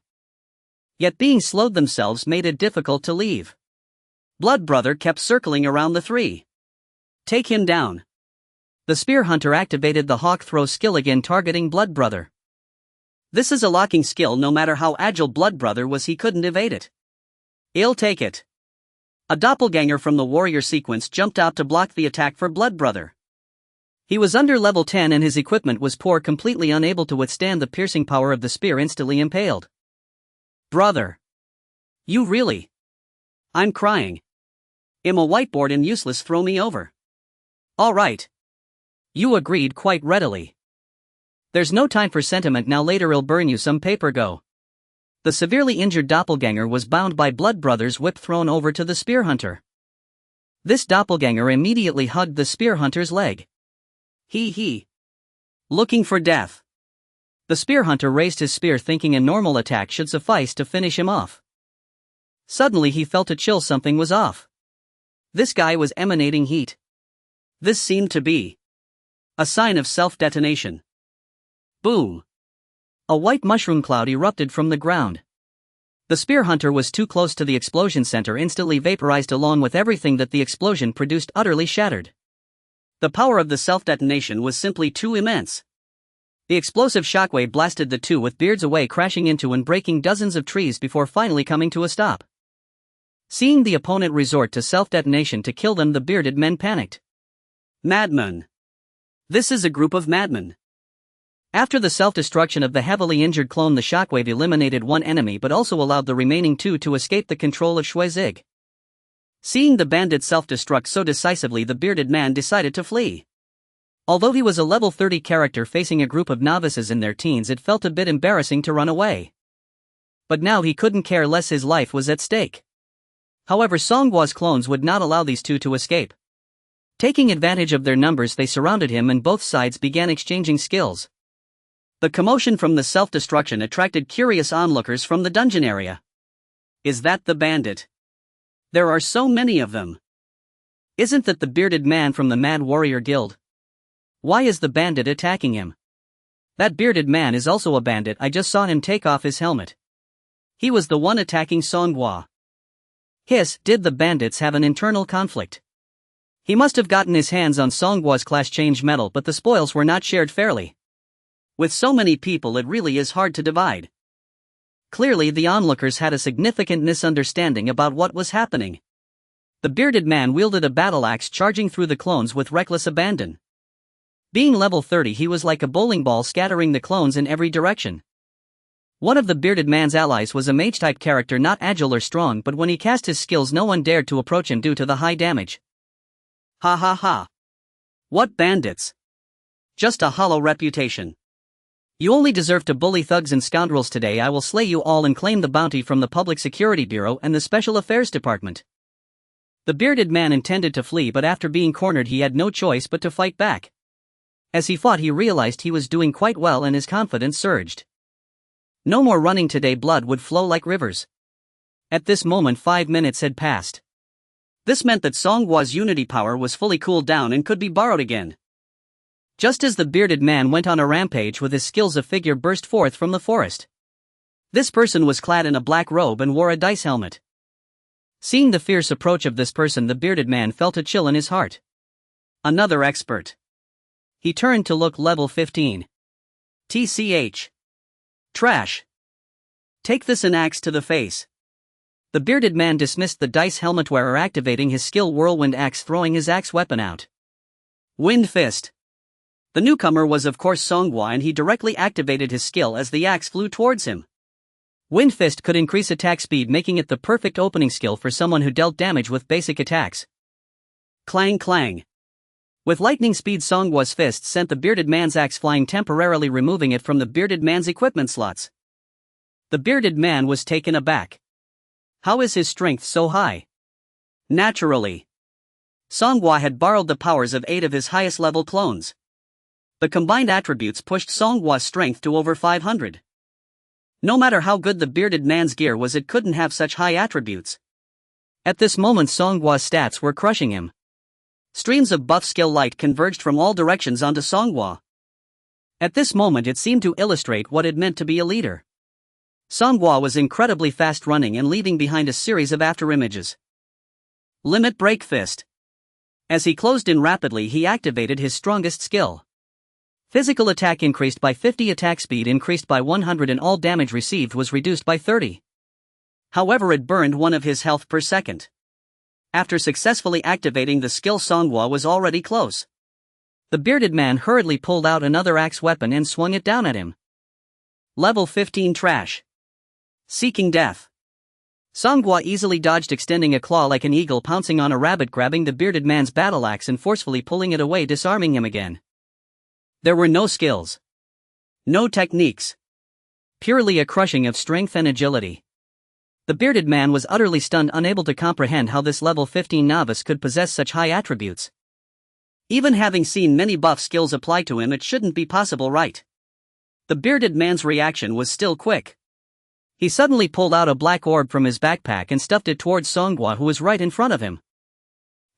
Yet being slowed themselves made it difficult to leave. Blood Brother kept circling around the three. Take him down. The Spear Hunter activated the Hawk Throw skill again, targeting Blood Brother. This is a locking skill. No matter how agile Blood Brother was, he couldn't evade it. He'll take it. A doppelganger from the warrior sequence jumped out to block the attack for Blood Brother. He was under level 10 and his equipment was poor, completely unable to withstand the piercing power of the spear, instantly impaled. Brother. You really? I'm crying. I'm a whiteboard and useless, throw me over. All right. You agreed quite readily. There's no time for sentiment now, later I'll burn you some paper, go. The severely injured doppelganger was bound by Blood Brother's whip, thrown over to the Spear Hunter. This doppelganger immediately hugged the Spear Hunter's leg. He. Looking for death. The Spear Hunter raised his spear, thinking a normal attack should suffice to finish him off. Suddenly he felt a chill, something was off. This guy was emanating heat. This seemed to be a sign of self-detonation. Boom! A white mushroom cloud erupted from the ground. The Spear Hunter was too close to the explosion center, instantly vaporized along with everything that the explosion produced, utterly shattered. The power of the self-detonation was simply too immense. The explosive shockwave blasted the two with beards away, crashing into and breaking dozens of trees before finally coming to a stop. Seeing the opponent resort to self-detonation to kill them, the bearded men panicked. Madmen. This is a group of madmen. After the self-destruction of the heavily injured clone, the shockwave eliminated one enemy but also allowed the remaining two to escape the control of Shuizig. Seeing the bandit self-destruct so decisively, the bearded man decided to flee. Although he was a level 30 character facing a group of novices in their teens, it felt a bit embarrassing to run away. But now he couldn't care less, his life was at stake. However, Songhua's clones would not allow these two to escape. Taking advantage of their numbers, they surrounded him and both sides began exchanging skills. The commotion from the self-destruction attracted curious onlookers from the dungeon area. Is that the bandit? There are so many of them. Isn't that the bearded man from the Mad Warrior Guild? Why is the bandit attacking him? That bearded man is also a bandit, I just saw him take off his helmet. He was the one attacking Songhua. Hiss, did the bandits have an internal conflict? He must have gotten his hands on Songhua's class change medal, but the spoils were not shared fairly. With so many people, it really is hard to divide. Clearly, the onlookers had a significant misunderstanding about what was happening. The bearded man wielded a battle axe, charging through the clones with reckless abandon. Being level 30, he was like a bowling ball, scattering the clones in every direction. One of the bearded man's allies was a mage-type character, not agile or strong, but when he cast his skills no one dared to approach him due to the high damage. Ha ha ha. What bandits? Just a hollow reputation. You only deserve to bully thugs and scoundrels today. I will slay you all and claim the bounty from the Public Security Bureau and the Special Affairs Department. The bearded man intended to flee, but after being cornered he had no choice but to fight back. As he fought, he realized he was doing quite well and his confidence surged. No more running today, blood would flow like rivers. At this moment 5 minutes had passed. This meant that Songwa's unity power was fully cooled down and could be borrowed again. Just as the bearded man went on a rampage with his skills, a figure burst forth from the forest. This person was clad in a black robe and wore a dice helmet. Seeing the fierce approach of this person, the bearded man felt a chill in his heart. Another expert. He turned to look. Level 15. TCH. Trash. Take this, an axe to the face. The bearded man dismissed the dice helmet wearer, activating his skill Whirlwind Axe, throwing his axe weapon out. Wind Fist. The newcomer was of course Songwa, and he directly activated his skill as the axe flew towards him. Wind Fist could increase attack speed, making it the perfect opening skill for someone who dealt damage with basic attacks. Clang clang. With lightning speed, Songwa's fist sent the bearded man's axe flying, temporarily removing it from the bearded man's equipment slots. The bearded man was taken aback. How is his strength so high? Naturally. Songwa had borrowed the powers of 8 of his highest level clones. The combined attributes pushed Songwa's strength to over 500. No matter how good the bearded man's gear was, it couldn't have such high attributes. At this moment Songwa's stats were crushing him. Streams of buff skill light converged from all directions onto Songwa. At this moment it seemed to illustrate what it meant to be a leader. Songwa was incredibly fast, running and leaving behind a series of afterimages. Limit Break Fist. As he closed in rapidly, he activated his strongest skill. Physical attack increased by 50, attack speed increased by 100, and all damage received was reduced by 30. However, it burned 1 of his health per second. After successfully activating the skill, Songwa was already close. The bearded man hurriedly pulled out another axe weapon and swung it down at him. Level 15 Trash. Seeking Death. Songwa easily dodged, extending a claw like an eagle, pouncing on a rabbit, grabbing the bearded man's battle axe and forcefully pulling it away, disarming him again. There were no skills. No techniques. Purely a crushing of strength and agility. The bearded man was utterly stunned, unable to comprehend how this level 15 novice could possess such high attributes. Even having seen many buff skills apply to him, it shouldn't be possible, right? The bearded man's reaction was still quick. He suddenly pulled out a black orb from his backpack and stuffed it towards Songwa, who was right in front of him.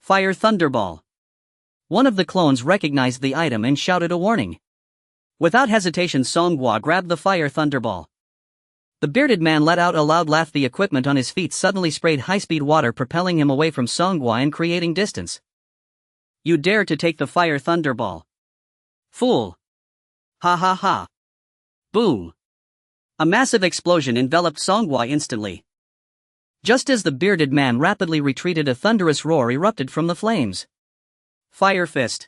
Fire Thunderball. One of the clones recognized the item and shouted a warning. Without hesitation, Songwa grabbed the Fire Thunderball. The bearded man let out a loud laugh. The equipment on his feet suddenly sprayed high-speed water, propelling him away from Songwa and creating distance. You dare to take the Fire Thunderball? Fool! Ha ha ha! Boom! A massive explosion enveloped Songwa instantly. Just as the bearded man rapidly retreated, a thunderous roar erupted from the flames. Fire Fist.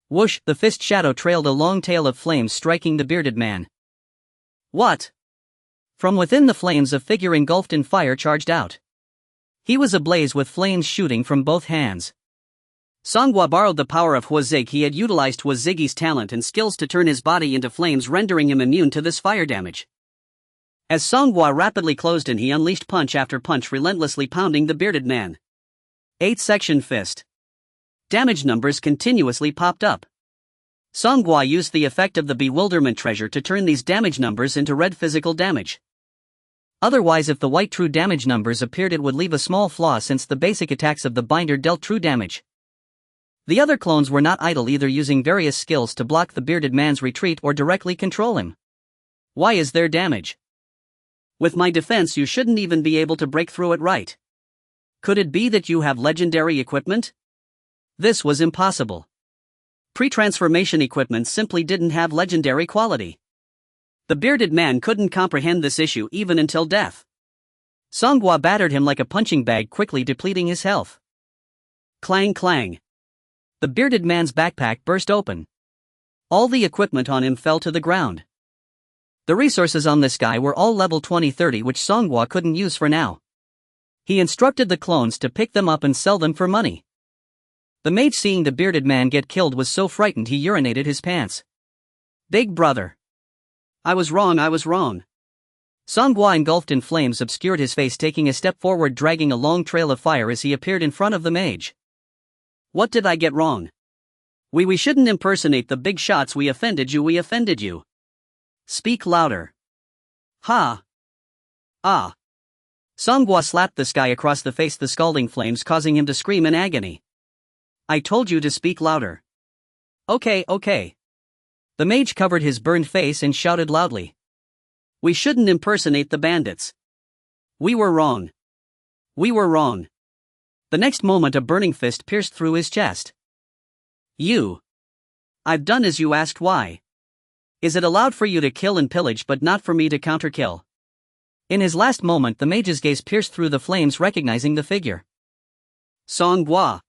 Whoosh! The fist shadow trailed a long tail of flames, striking the bearded man. What? From within the flames, a figure engulfed in fire charged out. He was ablaze with flames shooting from both hands. Songwa borrowed the power of Huazig. He had utilized Huazig's talent and skills to turn his body into flames, rendering him immune to this fire damage. As Songwa rapidly closed in, he unleashed punch after punch, relentlessly pounding the bearded man. 8 Section Fist. Damage numbers continuously popped up. Songwa used the effect of the bewilderment treasure to turn these damage numbers into red physical damage. Otherwise, if the white true damage numbers appeared, it would leave a small flaw, since the basic attacks of the binder dealt true damage. The other clones were not idle, either using various skills to block the bearded man's retreat or directly control him. Why is there damage? With my defense, you shouldn't even be able to break through it, right? Could it be that you have legendary equipment? This was impossible. Pre-transformation equipment simply didn't have legendary quality. The bearded man couldn't comprehend this issue even until death. Songwa battered him like a punching bag, quickly depleting his health. Clang clang. The bearded man's backpack burst open. All the equipment on him fell to the ground. The resources on this guy were all level 20-30, which Songwa couldn't use for now. He instructed the clones to pick them up and sell them for money. The mage, seeing the bearded man get killed, was so frightened he urinated his pants. Big brother. I was wrong. Songhua, engulfed in flames, obscured his face, taking a step forward, dragging a long trail of fire as he appeared in front of the mage. What did I get wrong? We shouldn't impersonate the big shots. We offended you. Speak louder. Ha. Ah. Songhua slapped this guy across the face, the scalding flames causing him to scream in agony. I told you to speak louder. Okay. The mage covered his burned face and shouted loudly. We shouldn't impersonate the bandits. We were wrong. The next moment a burning fist pierced through his chest. I've done as you asked. Why? Is it allowed for you to kill and pillage but not for me to counterkill? In his last moment the mage's gaze pierced through the flames, recognizing the figure. Songhua.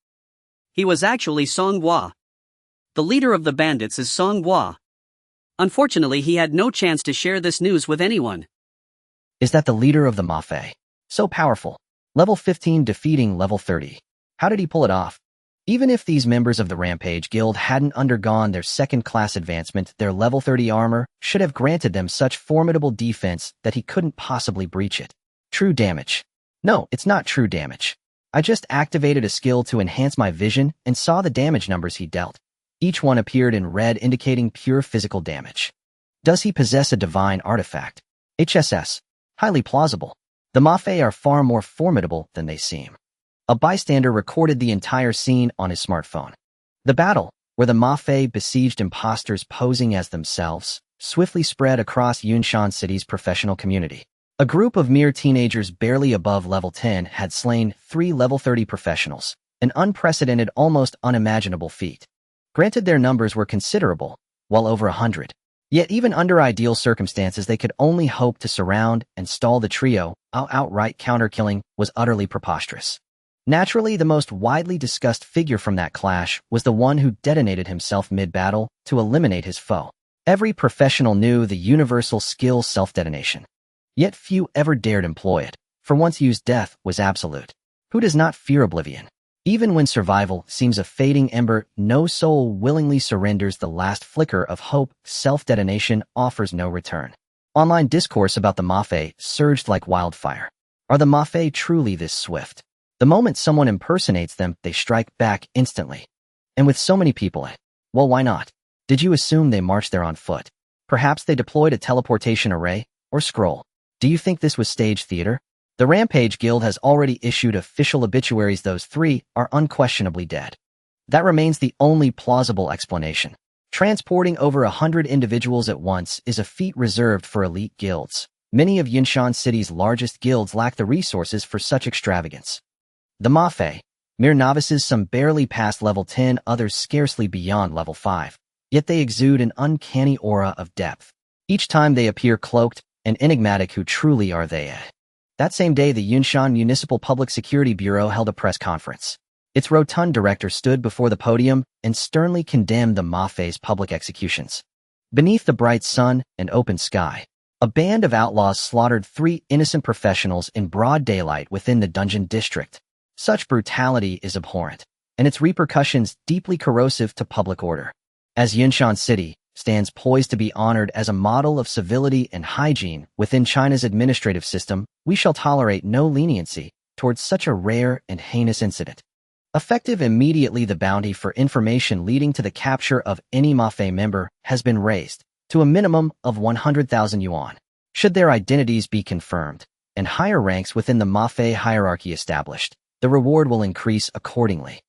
He was actually Songhua. The leader of the bandits is Songhua. Unfortunately, he had no chance to share this news with anyone. Is that the leader of the Mafei? So powerful. Level 15 defeating level 30. How did he pull it off? Even if these members of the Rampage Guild hadn't undergone their second-class advancement, their level 30 armor should have granted them such formidable defense that he couldn't possibly breach it. True damage. No, it's not true damage. I just activated a skill to enhance my vision and saw the damage numbers he dealt. Each one appeared in red, indicating pure physical damage. Does he possess a divine artifact? HSS. Highly plausible. The Mafei are far more formidable than they seem. A bystander recorded the entire scene on his smartphone. The battle, where the Mafei besieged imposters posing as themselves, swiftly spread across Yunshan City's professional community. A group of mere teenagers barely above level 10 had slain 3 level 30 professionals, an unprecedented, almost unimaginable feat. Granted, their numbers were considerable, well over 100. Yet even under ideal circumstances they could only hope to surround and stall the trio. Outright counter-killing was utterly preposterous. Naturally, the most widely discussed figure from that clash was the one who detonated himself mid-battle to eliminate his foe. Every professional knew the universal skill self-detonation. Yet few ever dared employ it, for once used death was absolute. Who does not fear oblivion? Even when survival seems a fading ember, no soul willingly surrenders the last flicker of hope. Self-detonation offers no return. Online discourse about the Mafei surged like wildfire. Are the Mafei truly this swift? The moment someone impersonates them, they strike back instantly. And with so many people, well, why not? Did you assume they marched there on foot? Perhaps they deployed a teleportation array or scroll. Do you think this was stage theater? The Rampage Guild has already issued official obituaries. Those 3 are unquestionably dead. That remains the only plausible explanation. Transporting over 100 individuals at once is a feat reserved for elite guilds. Many of Yunshan City's largest guilds lack the resources for such extravagance. The Mafei, mere novices, some barely past level 10, others scarcely beyond level 5. Yet they exude an uncanny aura of depth. Each time they appear cloaked and enigmatic. Who truly are they? That same day, the Yunshan Municipal Public Security Bureau held a press conference. Its rotund director stood before the podium and sternly condemned the Mafei's public executions. Beneath the bright sun and open sky, a band of outlaws slaughtered 3 innocent professionals in broad daylight within the dungeon district. Such brutality is abhorrent, and its repercussions deeply corrosive to public order. As Yunshan City stands poised to be honored as a model of civility and hygiene within China's administrative system, we shall tolerate no leniency towards such a rare and heinous incident. Effective immediately, the bounty for information leading to the capture of any Mafei member has been raised to a minimum of 100,000 yuan. Should their identities be confirmed and higher ranks within the Mafei hierarchy established, the reward will increase accordingly.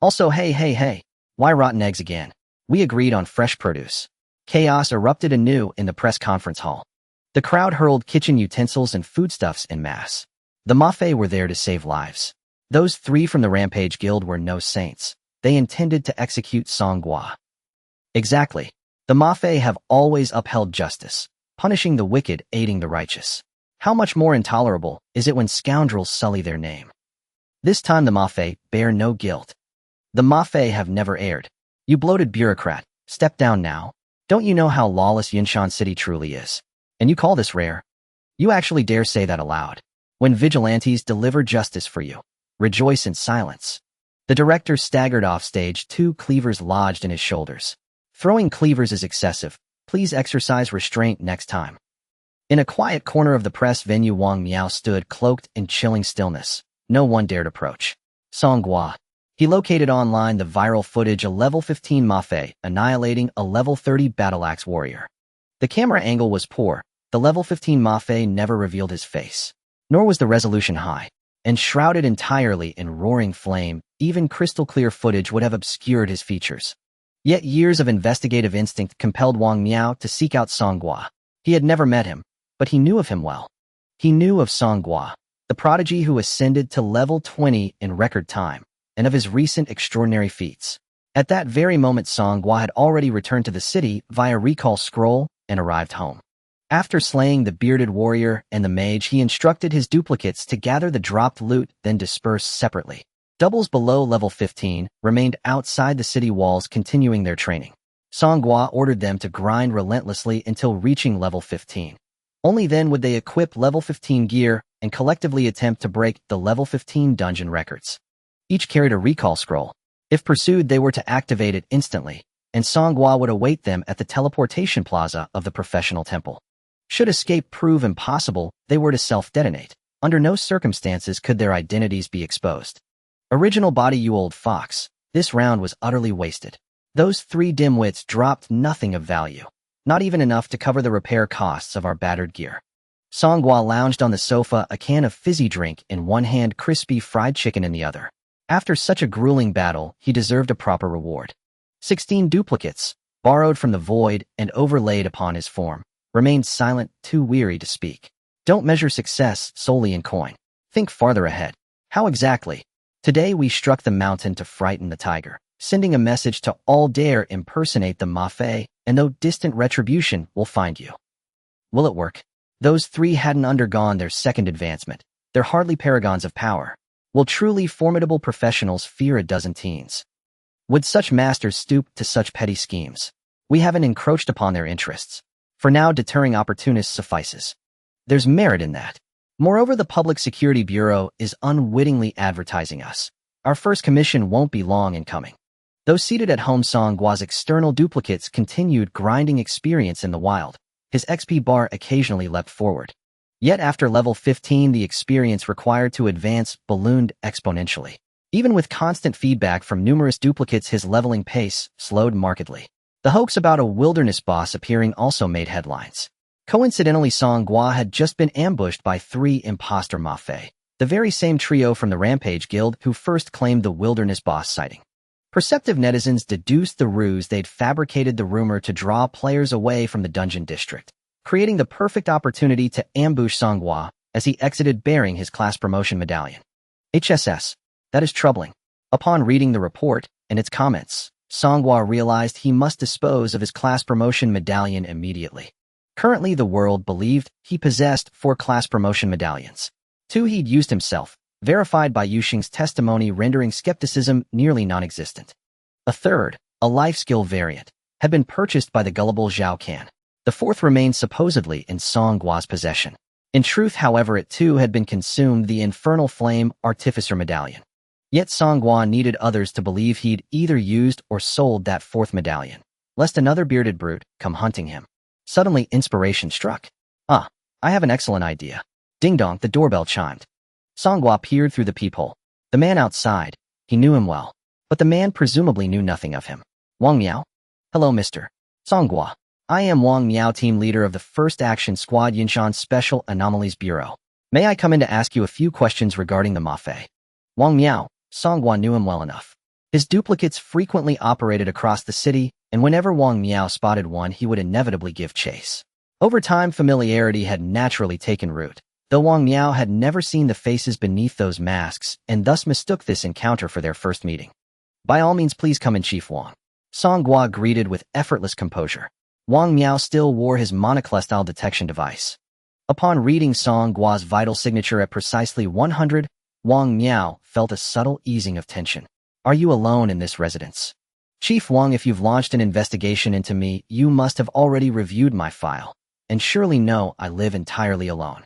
Also, hey, why rotten eggs again? We agreed on fresh produce. Chaos erupted anew in the press conference hall. The crowd hurled kitchen utensils and foodstuffs en masse. The Mafei were there to save lives. Those 3 from the Rampage Guild were no saints. They intended to execute Songhua. Exactly. The Mafei have always upheld justice, punishing the wicked, aiding the righteous. How much more intolerable is it when scoundrels sully their name? This time the Mafei bear no guilt. The Mafei have never erred. You bloated bureaucrat, step down now. Don't you know how lawless Yunshan City truly is? And you call this rare? You actually dare say that aloud. When vigilantes deliver justice for you, rejoice in silence. The director staggered off stage, 2 cleavers lodged in his shoulders. Throwing cleavers is excessive. Please exercise restraint next time. In a quiet corner of the press venue, Wang Miao stood, cloaked in chilling stillness. No one dared approach. Song Gua. He located online the viral footage of level 15 Ma Fei annihilating a level 30 battle axe warrior. The camera angle was poor. The level 15 Ma Fei never revealed his face. Nor was the resolution high. Enshrouded entirely in roaring flame, even crystal-clear footage would have obscured his features. Yet years of investigative instinct compelled Wang Miao to seek out Song Gua. He had never met him, but he knew of him well. He knew of Song Gua, the prodigy who ascended to level 20 in record time, and of his recent extraordinary feats. At that very moment, Song Gua had already returned to the city via recall scroll and arrived home. After slaying the bearded warrior and the mage, he instructed his duplicates to gather the dropped loot, then disperse separately. Doubles below level 15 remained outside the city walls, continuing their training. Song Gua ordered them to grind relentlessly until reaching level 15. Only then would they equip level 15 gear and collectively attempt to break the level 15 dungeon records. Each carried a recall scroll. If pursued, they were to activate it instantly, and Song Gua would await them at the teleportation plaza of the professional temple. Should escape prove impossible, they were to self-detonate. Under no circumstances could their identities be exposed. Original body, you old fox. This round was utterly wasted. Those 3 dimwits dropped nothing of value. Not even enough to cover the repair costs of our battered gear. Song Gua lounged on the sofa, a can of fizzy drink in one hand, crispy fried chicken in the other. After such a grueling battle, he deserved a proper reward. 16 duplicates, borrowed from the void and overlaid upon his form, remained silent, too weary to speak. Don't measure success solely in coin. Think farther ahead. How exactly? Today we struck the mountain to frighten the tiger, sending a message to all dare impersonate the Ma Fei, and though distant retribution will find you. Will it work? Those 3 hadn't undergone their second advancement. They're hardly paragons of power. Will truly formidable professionals fear a dozen teens? Would such masters stoop to such petty schemes? We haven't encroached upon their interests. For now, deterring opportunists suffices. There's merit in that. Moreover, the Public Security Bureau is unwittingly advertising us. Our first commission won't be long in coming. Though seated at home, Song Gua's external duplicates continued grinding experience in the wild. His XP bar occasionally leapt forward. Yet after level 15, the experience required to advance ballooned exponentially. Even with constant feedback from numerous duplicates, his leveling pace slowed markedly. The hoax about a wilderness boss appearing also made headlines. Coincidentally, Song Gua had just been ambushed by 3 imposter Ma Fei, the very same trio from the Rampage Guild who first claimed the wilderness boss sighting. Perceptive netizens deduced the ruse. They'd fabricated the rumor to draw players away from the dungeon district, creating the perfect opportunity to ambush Song Gua as he exited bearing his class promotion medallion. HSS. That is troubling. Upon reading the report and its comments, Song Gua realized he must dispose of his class promotion medallion immediately. Currently, the world believed he possessed 4 class promotion medallions. 2 he'd used himself, verified by Yuxing's testimony, rendering skepticism nearly non-existent. A 3rd, a life skill variant, had been purchased by the gullible Zhao Can. The 4th remained supposedly in Song Gua's possession. In truth, however, it too had been consumed, the Infernal Flame Artificer Medallion. Yet Song Gua needed others to believe he'd either used or sold that 4th medallion, lest another bearded brute come hunting him. Suddenly, inspiration struck. I have an excellent idea. Ding-dong, the doorbell chimed. Song Gua peered through the peephole. The man outside, he knew him well, but the man presumably knew nothing of him. Wang Miao? Hello, Mr. Song Gua. I am Wang Miao, team leader of the 1st Action Squad Yinshan Special Anomalies Bureau. May I come in to ask you a few questions regarding the Ma Fei? Wang Miao. Song Gua knew him well enough. His duplicates frequently operated across the city, and whenever Wang Miao spotted one, he would inevitably give chase. Over time, familiarity had naturally taken root, though Wang Miao had never seen the faces beneath those masks and thus mistook this encounter for their first meeting. By all means, please come in, Chief Wang. Song Gua greeted with effortless composure. Wang Miao still wore his monocle-style detection device. Upon reading Song Gua's vital signature at precisely 100, Wang Miao felt a subtle easing of tension. Are you alone in this residence? Chief Wang, if you've launched an investigation into me, you must have already reviewed my file, and surely know I live entirely alone.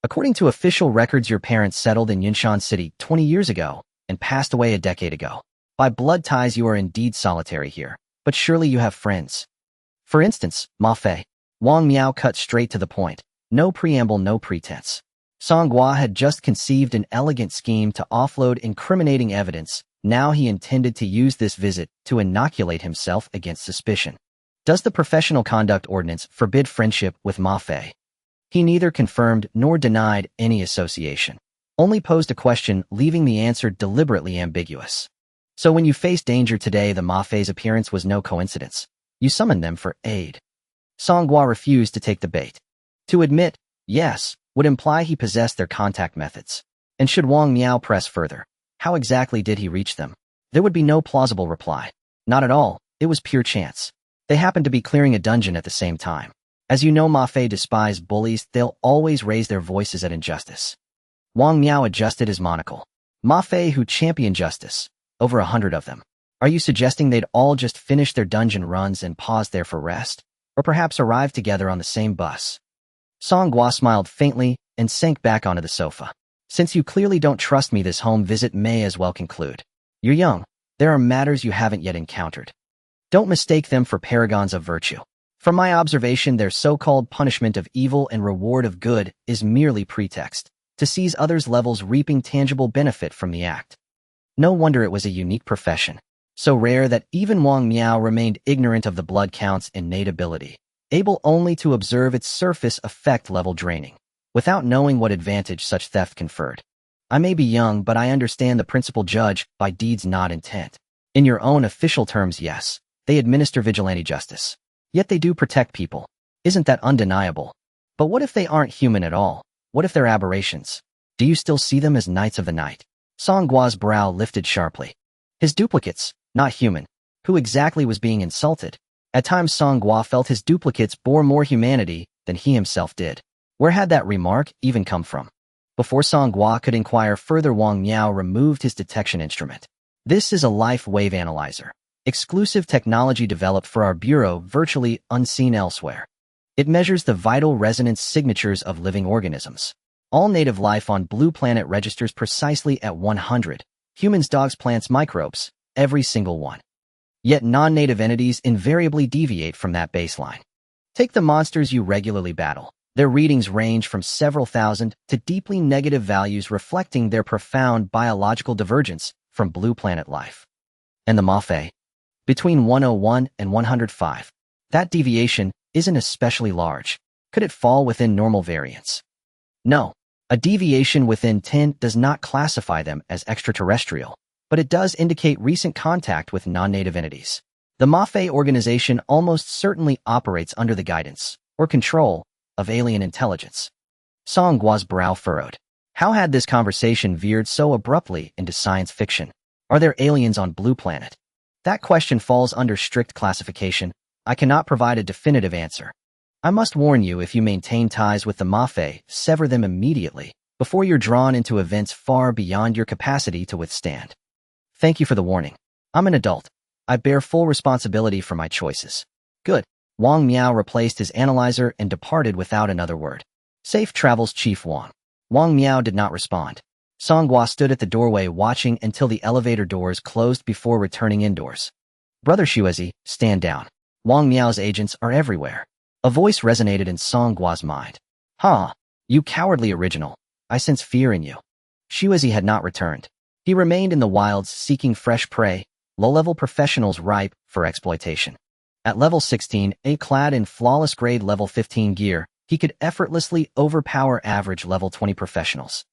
According to official records, your parents settled in Yinshan City 20 years ago, and passed away a decade ago. By blood ties you are indeed solitary here, but surely you have friends. For instance, Ma Fei. Wang Miao cut straight to the point. No preamble, no pretense. Song Gua had just conceived an elegant scheme to offload incriminating evidence. Now he intended to use this visit to inoculate himself against suspicion. Does the Professional Conduct Ordinance forbid friendship with Ma Fei? He neither confirmed nor denied any association, only posed a question, leaving the answer deliberately ambiguous. So when you face danger today, the Ma Fei's appearance was no coincidence. You summoned them for aid. Song Gua refused to take the bait. To admit yes would imply he possessed their contact methods. And should Wang Miao press further, how exactly did he reach them? There would be no plausible reply. Not at all, it was pure chance. They happened to be clearing a dungeon at the same time. As you know, Ma Fei despise bullies, they'll always raise their voices at injustice. Wang Miao adjusted his monocle. Ma Fei who champion justice. Over 100 of them. Are you suggesting they'd all just finish their dungeon runs and pause there for rest? Or perhaps arrive together on the same bus? Song Gua smiled faintly and sank back onto the sofa. Since you clearly don't trust me, this home visit may as well conclude. You're young. There are matters you haven't yet encountered. Don't mistake them for paragons of virtue. From my observation, their so-called punishment of evil and reward of good is merely pretext to seize others' levels, reaping tangible benefit from the act. No wonder it was a unique profession, so rare that even Wang Miao remained ignorant of the blood count's innate ability, able only to observe its surface effect level draining, without knowing what advantage such theft conferred. I may be young, but I understand the principle, judge by deeds, not intent. In your own official terms, yes, they administer vigilante justice. Yet they do protect people. Isn't that undeniable? But what if they aren't human at all? What if they're aberrations? Do you still see them as knights of the night? Song Gua's brow lifted sharply. His duplicates, not human. Who exactly was being insulted? At times Song Gua felt his duplicates bore more humanity than he himself did. Where had that remark even come from? Before Song Gua could inquire further, Wang Miao removed his detection instrument. This is a life wave analyzer. Exclusive technology developed for our bureau, virtually unseen elsewhere. It measures the vital resonance signatures of living organisms. All native life on Blue Planet registers precisely at 100. Humans, dogs, plants, microbes, every single one. Yet non-native entities invariably deviate from that baseline. Take the monsters you regularly battle. Their readings range from several thousand to deeply negative values, reflecting their profound biological divergence from Blue Planet life. And the Ma Fei? Between 101 and 105. That deviation isn't especially large. Could it fall within normal variance? No. A deviation within 10 does not classify them as extraterrestrial, but it does indicate recent contact with non-native entities. The Ma Fei organization almost certainly operates under the guidance or control of alien intelligence. Song Gua's brow furrowed. How had this conversation veered so abruptly into science fiction? Are there aliens on Blue Planet? That question falls under strict classification. I cannot provide a definitive answer. I must warn you, if you maintain ties with the Ma Fei, sever them immediately, before you're drawn into events far beyond your capacity to withstand. Thank you for the warning. I'm an adult. I bear full responsibility for my choices. Good. Wang Miao replaced his analyzer and departed without another word. Safe travels, Chief Wang. Wang Miao did not respond. Song Gua stood at the doorway watching until the elevator doors closed before returning indoors. Brother Xuezi, stand down. Wang Miao's agents are everywhere. A voice resonated in Song Gua's mind. Ha! You cowardly original. I sense fear in you. Xuezi had not returned. He remained in the wilds seeking fresh prey, low-level professionals ripe for exploitation. At level 16, clad in flawless grade level 15 gear, he could effortlessly overpower average level 20 professionals.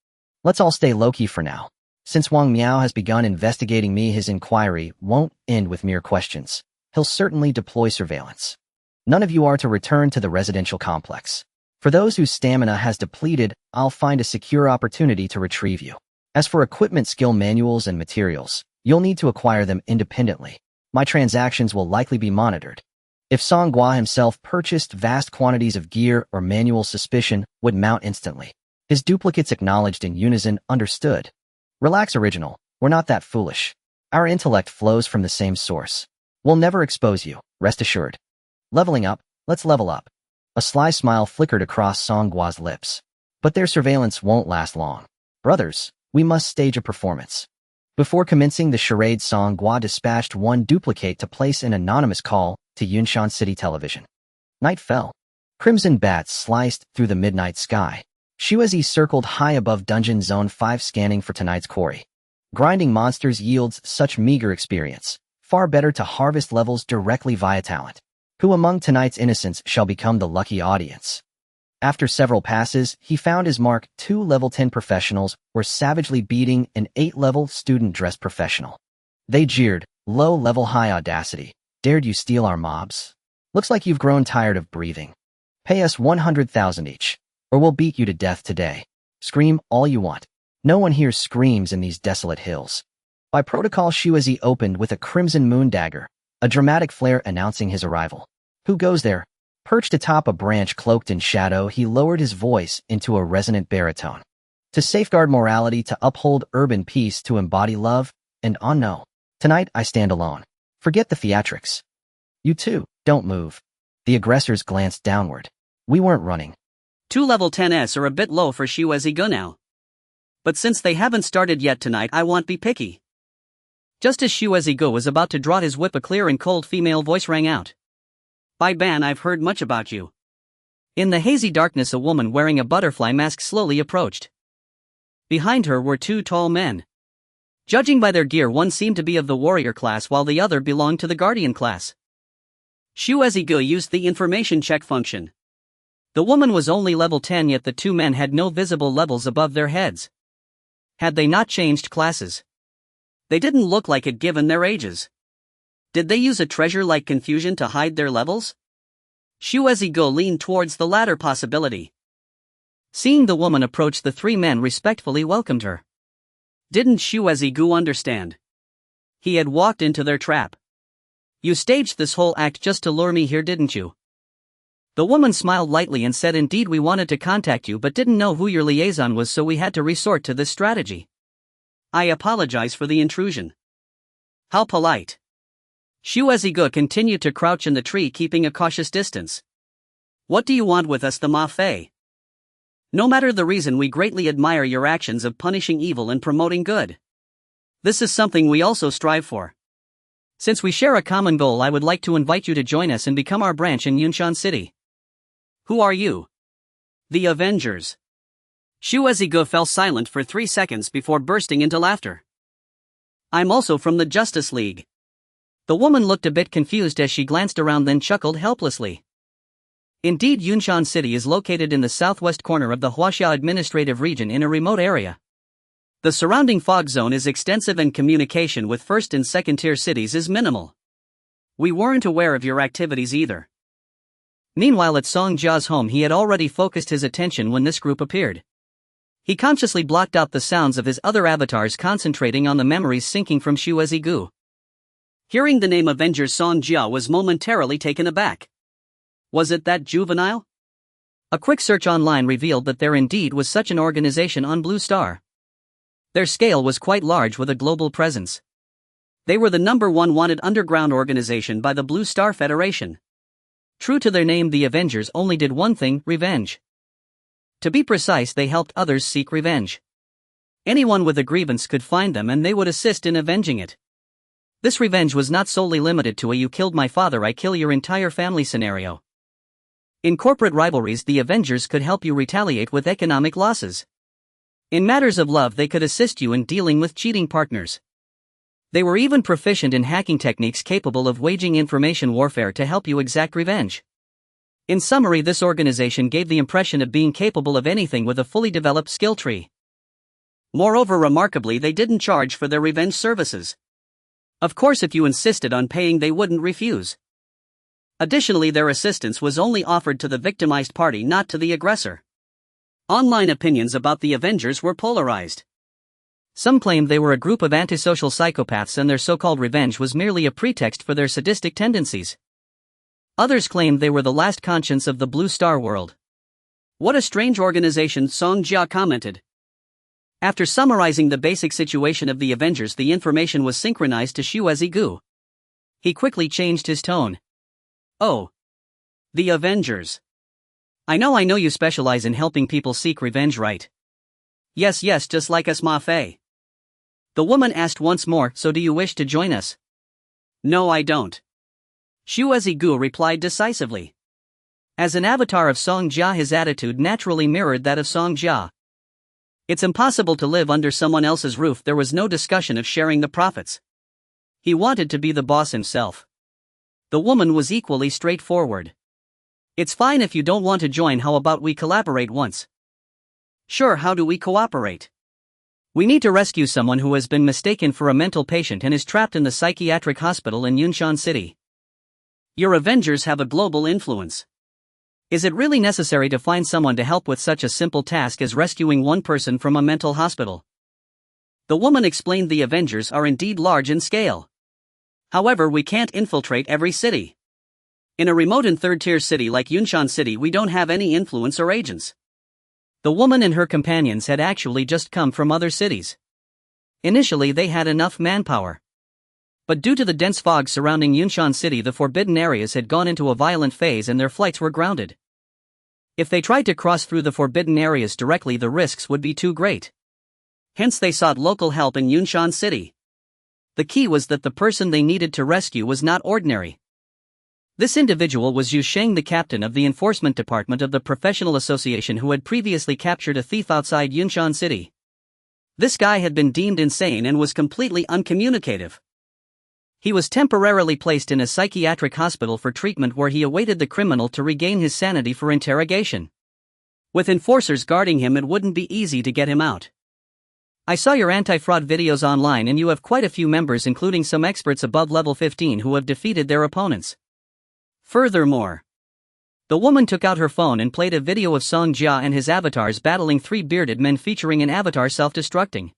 Let's all stay low-key for now. Since Wang Miao has begun investigating me, his inquiry won't end with mere questions. He'll certainly deploy surveillance. None of you are to return to the residential complex. For those whose stamina has depleted, I'll find a secure opportunity to retrieve you. As for equipment, skill manuals, and materials, you'll need to acquire them independently. My transactions will likely be monitored. If Song Gua himself purchased vast quantities of gear or manual, suspicion would mount instantly. His duplicates acknowledged in unison, understood. Relax, original. We're not that foolish. Our intellect flows from the same source. We'll never expose you, rest assured. Leveling up, let's level up. A sly smile flickered across Song Gua's lips. But their surveillance won't last long. Brothers, we must stage a performance. Before commencing the charade, Song Gua dispatched one duplicate to place an anonymous call to Yunshan City Television. Night fell. Crimson bats sliced through the midnight sky. Shuezi circled high above Dungeon Zone 5 scanning for tonight's quarry. Grinding monsters yields such meager experience. Far better to harvest levels directly via talent. Who among tonight's innocents shall become the lucky audience? After several passes, he found his mark. 2 level 10 professionals were savagely beating an 8-level student-dressed professional. They jeered, low level high audacity. Dared you steal our mobs? Looks like you've grown tired of breathing. Pay us 100,000 each, or we'll beat you to death today. Scream all you want. No one here screams in these desolate hills. By protocol, Shuezi opened with a crimson moon dagger, a dramatic flare announcing his arrival. Who goes there? Perched atop a branch cloaked in shadow, he lowered his voice into a resonant baritone. To safeguard morality, to uphold urban peace, to embody love, and no. Tonight I stand alone. Forget the theatrics. You too, don't move. The aggressors glanced downward. We weren't running. 2 level 10s are a bit low for Shuezi Gu now. But since they haven't started yet tonight, I won't be picky. Just as Shuezi Gu was about to draw his whip, a clear and cold female voice rang out. Bai Ban, I've heard much about you. In the hazy darkness, a woman wearing a butterfly mask slowly approached. Behind her were 2 tall men. Judging by their gear, one seemed to be of the warrior class while the other belonged to the guardian class. Shuezi Gu used the information check function. The woman was only level 10, yet the 2 men had no visible levels above their heads. Had they not changed classes? They didn't look like it given their ages. Did they use a treasure-like confusion to hide their levels? Shuezi Gu leaned towards the latter possibility. Seeing the woman approach, the 3 men respectfully welcomed her. Didn't Shuezi Gu understand? He had walked into their trap. You staged this whole act just to lure me here, didn't you? The woman smiled lightly and said, indeed, we wanted to contact you but didn't know who your liaison was, so we had to resort to this strategy. I apologize for the intrusion. How polite. Shuezi Gu continued to crouch in the tree, keeping a cautious distance. What do you want with us, the Ma Fei? No matter the reason, we greatly admire your actions of punishing evil and promoting good. This is something we also strive for. Since we share a common goal, I would like to invite you to join us and become our branch in Yunshan City. Who are you? The Avengers. Shuezi Gu fell silent for 3 seconds before bursting into laughter. I'm also from the Justice League. The woman looked a bit confused as she glanced around, then chuckled helplessly. Indeed, Yunshan City is located in the southwest corner of the Huaxia administrative region in a remote area. The surrounding fog zone is extensive and communication with first and second tier cities is minimal. We weren't aware of your activities either. Meanwhile, at Song Jia's home, he had already focused his attention when this group appeared. He consciously blocked out the sounds of his other avatars, concentrating on the memories sinking from Shuezi Gu. Hearing the name Avengers, Song Jia was momentarily taken aback. Was it that juvenile? A quick search online revealed that there indeed was such an organization on Blue Star. Their scale was quite large, with a global presence. They were the #1 wanted underground organization by the Blue Star Federation. True to their name, the Avengers only did one thing: revenge. To be precise, they helped others seek revenge. Anyone with a grievance could find them and they would assist in avenging it. This revenge was not solely limited to a "you killed my father, I kill your entire family" scenario. In corporate rivalries, the Avengers could help you retaliate with economic losses. In matters of love, they could assist you in dealing with cheating partners. They were even proficient in hacking techniques capable of waging information warfare to help you exact revenge. In summary, this organization gave the impression of being capable of anything with a fully developed skill tree. Moreover, remarkably, they didn't charge for their revenge services. Of course, if you insisted on paying, they wouldn't refuse. Additionally, their assistance was only offered to the victimized party, not to the aggressor. Online opinions about the Avengers were polarized. Some claimed they were a group of antisocial psychopaths and their so-called revenge was merely a pretext for their sadistic tendencies. Others claimed they were the last conscience of the Blue Star world. What a strange organization, Song Jia commented. After summarizing the basic situation of the Avengers, the information was synchronized to Shuezi Gu. He quickly changed his tone. Oh. The Avengers. I know you specialize in helping people seek revenge, right? Yes, just like us, Ma Fei. The woman asked once more, so do you wish to join us? No, I don't. Shuezi Gu replied decisively. As an avatar of Song Jia, his attitude naturally mirrored that of Song Jia. It's impossible to live under someone else's roof. There was no discussion of sharing the profits. He wanted to be the boss himself. The woman was equally straightforward. It's fine if you don't want to join. How about we collaborate once? Sure, how do we cooperate? We need to rescue someone who has been mistaken for a mental patient and is trapped in the psychiatric hospital in Yunshan City. Your Avengers have a global influence. Is it really necessary to find someone to help with such a simple task as rescuing one person from a mental hospital? The woman explained the Avengers are indeed large in scale. However, we can't infiltrate every city. In a remote and third-tier city like Yunshan City, we don't have any influence or agents. The woman and her companions had actually just come from other cities. Initially, they had enough manpower. But due to the dense fog surrounding Yunshan City, the forbidden areas had gone into a violent phase and their flights were grounded. If they tried to cross through the forbidden areas directly, the risks would be too great. Hence they sought local help in Yunshan City. The key was that the person they needed to rescue was not ordinary. This individual was Yu Sheng, the captain of the enforcement department of the professional association who had previously captured a thief outside Yunshan City. This guy had been deemed insane and was completely uncommunicative. He was temporarily placed in a psychiatric hospital for treatment where he awaited the criminal to regain his sanity for interrogation. With enforcers guarding him, it wouldn't be easy to get him out. I saw your anti-fraud videos online and you have quite a few members, including some experts above level 15 who have defeated their opponents. Furthermore, the woman took out her phone and played a video of Song Jia and his avatars battling 3 bearded men featuring an avatar self-destructing.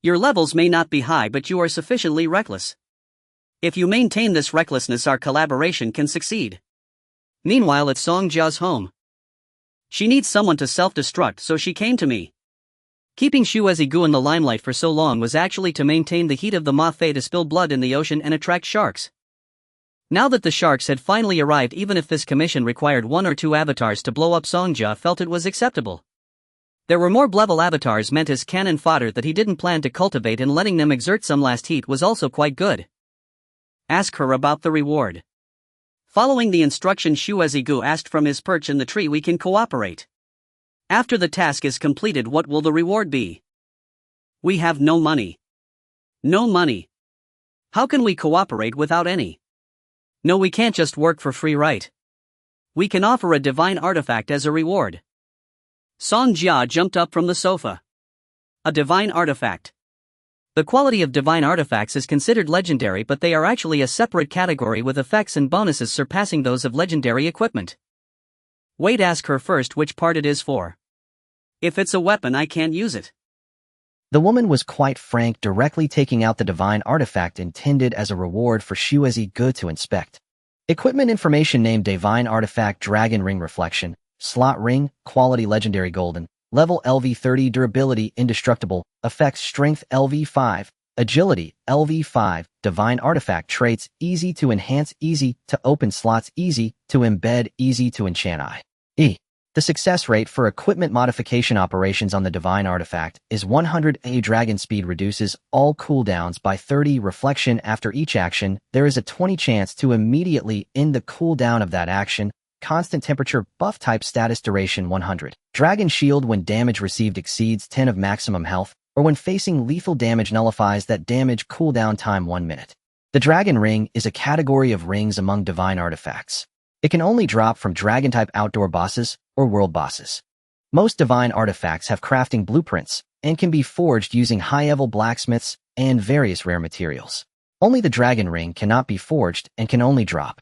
Your levels may not be high, but you are sufficiently reckless. If you maintain this recklessness, our collaboration can succeed. Meanwhile, at Song Jia's home, she needs someone to self-destruct, so she came to me. Keeping Shuezi Gu in the limelight for so long was actually to maintain the heat of the Ma Fei to spill blood in the ocean and attract sharks. Now that the sharks had finally arrived, even if this commission required 1 or 2 avatars to blow up, Song Jia felt it was acceptable. There were more level avatars meant as cannon fodder that he didn't plan to cultivate, and letting them exert some last heat was also quite good. Ask her about the reward. Following the instructions Shuezi Gu asked from his perch in the tree, we can cooperate. After the task is completed, what will the reward be? We have no money. No money. How can we cooperate without any? No, we can't just work for free, right? We can offer a divine artifact as a reward. Song Jia jumped up from the sofa. A divine artifact. The quality of divine artifacts is considered legendary, but they are actually a separate category with effects and bonuses surpassing those of legendary equipment. Wait, ask her first which part it is for. If it's a weapon, I can't use it. The woman was quite frank, directly taking out the divine artifact intended as a reward for Shuezi Gu to inspect. Equipment information named Divine Artifact Dragon Ring Reflection, Slot Ring, Quality Legendary Golden, Level LV30, Durability Indestructible, Effects Strength LV5, Agility LV5, Divine Artifact Traits Easy to Enhance, Easy to Open Slots, Easy to Embed, Easy to Enchant I.E. The success rate for equipment modification operations on the Divine Artifact is 100. Dragon Speed reduces all cooldowns by 30. Reflection after each action, there is a 20 chance to immediately end the cooldown of that action. Constant temperature buff type status duration 100. Dragon Shield when damage received exceeds 10 of maximum health, or when facing lethal damage nullifies that damage cooldown time 1 minute. The Dragon Ring is a category of rings among Divine Artifacts. It can only drop from Dragon-type outdoor bosses or world bosses. Most Divine Artifacts have crafting blueprints and can be forged using high-level blacksmiths and various rare materials. Only the Dragon Ring cannot be forged and can only drop.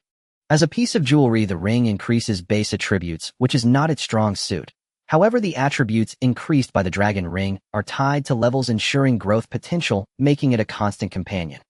As a piece of jewelry, the ring increases base attributes, which is not its strong suit. However, the attributes increased by the Dragon Ring are tied to levels ensuring growth potential, making it a constant companion.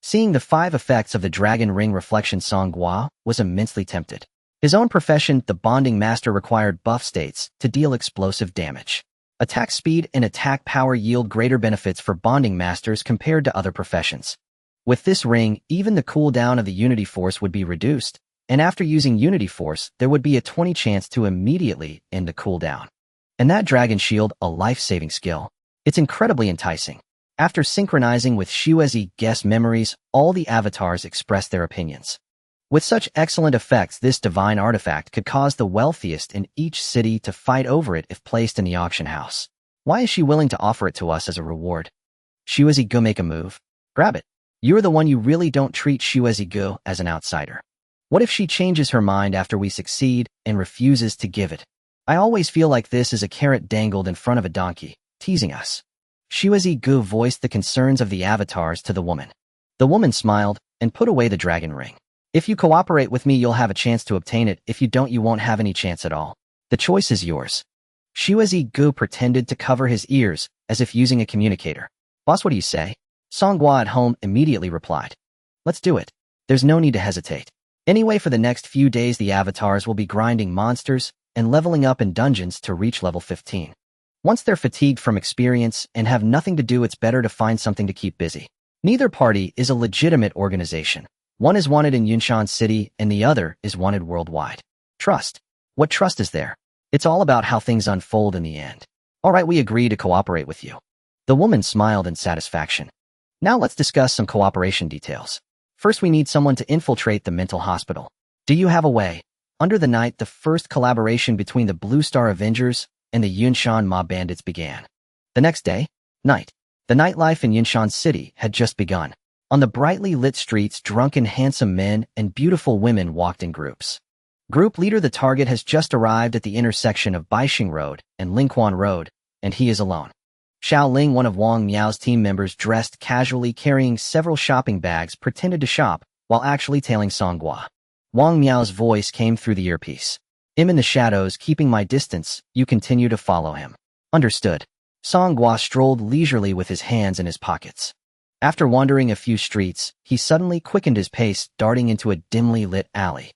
Seeing the 5 effects of the Dragon Ring Reflection, Song Gua was immensely tempted. His own profession, the Bonding Master, required buff states to deal explosive damage. Attack speed and attack power yield greater benefits for Bonding Masters compared to other professions. With this ring, even the cooldown of the Unity Force would be reduced, and after using Unity Force, there would be a 20 chance to immediately end the cooldown. And that Dragon Shield, a life-saving skill. It's incredibly enticing. After synchronizing with Xuezi guest memories, all the avatars expressed their opinions. With such excellent effects, this divine artifact could cause the wealthiest in each city to fight over it if placed in the auction house. Why is she willing to offer it to us as a reward? Xuezi go make a move. Grab it. You're the one. You really don't treat Xuezi go as an outsider. What if she changes her mind after we succeed and refuses to give it? I always feel like this is a carrot dangled in front of a donkey, teasing us. Xuezi go voiced the concerns of the avatars to the woman. The woman smiled and put away the dragon ring. If you cooperate with me, you'll have a chance to obtain it. If you don't, you won't have any chance at all. The choice is yours. Xuezi go pretended to cover his ears as if using a communicator. Boss, what do you say? Songhua at home immediately replied. Let's do it. There's no need to hesitate. Anyway, for the next few days, the avatars will be grinding monsters and leveling up in dungeons to reach level 15. Once they're fatigued from experience and have nothing to do, it's better to find something to keep busy. Neither party is a legitimate organization. One is wanted in Yunshan City and the other is wanted worldwide. Trust. What trust is there? It's all about how things unfold in the end. All right, we agree to cooperate with you. The woman smiled in satisfaction. Now let's discuss some cooperation details. First, we need someone to infiltrate the mental hospital. Do you have a way? Under the night, the first collaboration between the Blue Star Avengers and the Yunshan mob bandits began. The next day, night. The nightlife in Yunshan City had just begun. On the brightly lit streets, drunken handsome men and beautiful women walked in groups. Group leader, the target, has just arrived at the intersection of Baixing Road and Lingquan Road, and he is alone. Xiao Ling, one of Wang Miao's team members, dressed casually, carrying several shopping bags, pretended to shop while actually tailing Songhua. Wang Miao's voice came through the earpiece. I'm in the shadows, keeping my distance. You continue to follow him. Understood. Songhua strolled leisurely with his hands in his pockets. After wandering a few streets, he suddenly quickened his pace, darting into a dimly lit alley.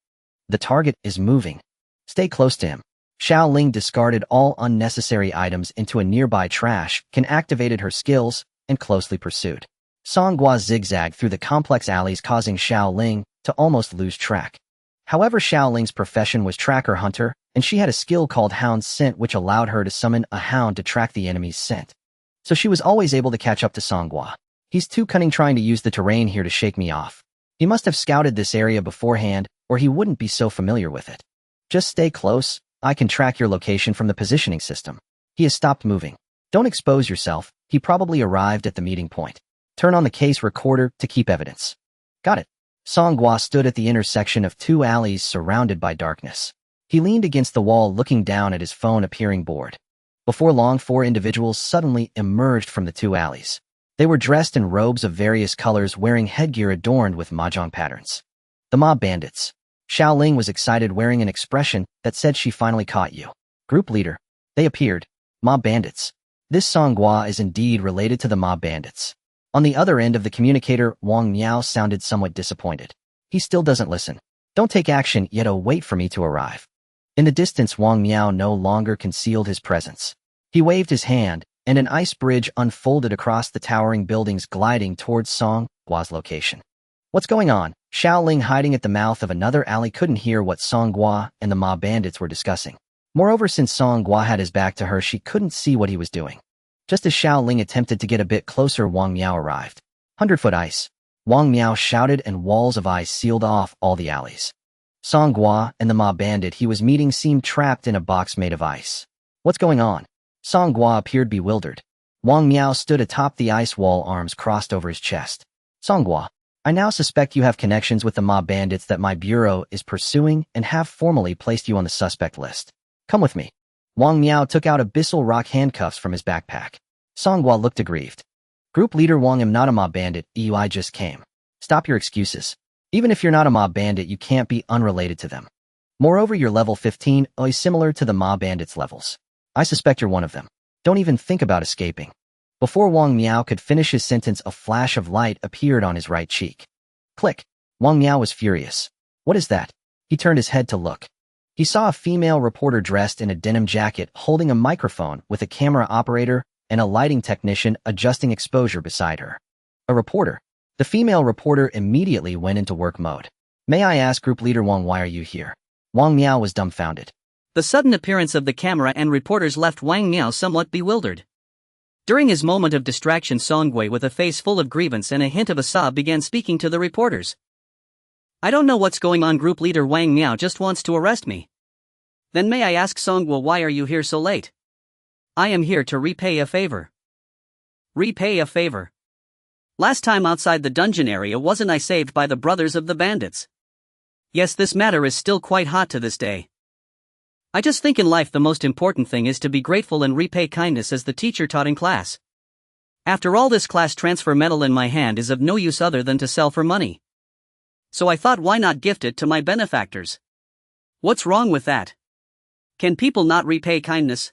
The target is moving. Stay close to him. Xiao Ling discarded all unnecessary items into a nearby trash can, activated her skills, and closely pursued. Songhua zigzagged through the complex alleys, causing Xiao Ling to almost lose track. However, Xiao Ling's profession was tracker hunter, and she had a skill called Hound Scent, which allowed her to summon a hound to track the enemy's scent. So she was always able to catch up to Songhua. He's too cunning, trying to use the terrain here to shake me off. He must have scouted this area beforehand, or he wouldn't be so familiar with it. Just stay close. I can track your location from the positioning system. He has stopped moving. Don't expose yourself. He probably arrived at the meeting point. Turn on the case recorder to keep evidence. Got it. Songhua stood at the intersection of two alleys surrounded by darkness. He leaned against the wall, looking down at his phone, appearing bored. Before long, 4 individuals suddenly emerged from the 2 alleys. They were dressed in robes of various colors, wearing headgear adorned with mahjong patterns. The mob bandits. Xiao Ling was excited, wearing an expression that said she finally caught you. Group leader. They appeared. Mob bandits. This Songhua is indeed related to the mob bandits. On the other end of the communicator, Wang Miao sounded somewhat disappointed. He still doesn't listen. Don't take action yet. Oh, wait for me to arrive. In the distance, Wang Miao no longer concealed his presence. He waved his hand, and an ice bridge unfolded across the towering buildings, gliding towards Songhua's location. What's going on? Xiao Ling, hiding at the mouth of another alley, couldn't hear what Songhua and the mob bandits were discussing. Moreover, since Songhua had his back to her, she couldn't see what he was doing. Just as Xiao Ling attempted to get a bit closer, Wang Miao arrived. 100-foot ice. Wang Miao shouted, and walls of ice sealed off all the alleys. Songhua and the mob bandit he was meeting seemed trapped in a box made of ice. What's going on? Songhua appeared bewildered. Wang Miao stood atop the ice wall, arms crossed over his chest. Songhua, I now suspect you have connections with the mob bandits that my bureau is pursuing and have formally placed you on the suspect list. Come with me. Wang Miao took out abyssal rock handcuffs from his backpack. Songhua looked aggrieved. Group leader Wang, am not a mob bandit. I just came. Stop your excuses. Even if you're not a mob bandit, you can't be unrelated to them. Moreover, you're level 15, is similar to the mob bandits' levels. I suspect you're one of them. Don't even think about escaping. Before Wang Miao could finish his sentence, a flash of light appeared on his right cheek. Click. Wang Miao was furious. What is that? He turned his head to look. He saw a female reporter dressed in a denim jacket, holding a microphone with a camera operator and a lighting technician adjusting exposure beside her. A reporter. The female reporter immediately went into work mode. May I ask, Group Leader Wang, why are you here? Wang Miao was dumbfounded. The sudden appearance of the camera and reporters left Wang Miao somewhat bewildered. During his moment of distraction, Songwei, with a face full of grievance and a hint of a sob, began speaking to the reporters. I don't know what's going on. Group leader Wang Miao just wants to arrest me. Then may I ask Songwei, why are you here so late? I am here to repay a favor. Repay a favor. Last time outside the dungeon area, wasn't I saved by the brothers of the bandits? Yes, this matter is still quite hot to this day. I just think in life the most important thing is to be grateful and repay kindness, as the teacher taught in class. After all, this class transfer medal in my hand is of no use other than to sell for money. So I thought, why not gift it to my benefactors? What's wrong with that? Can people not repay kindness?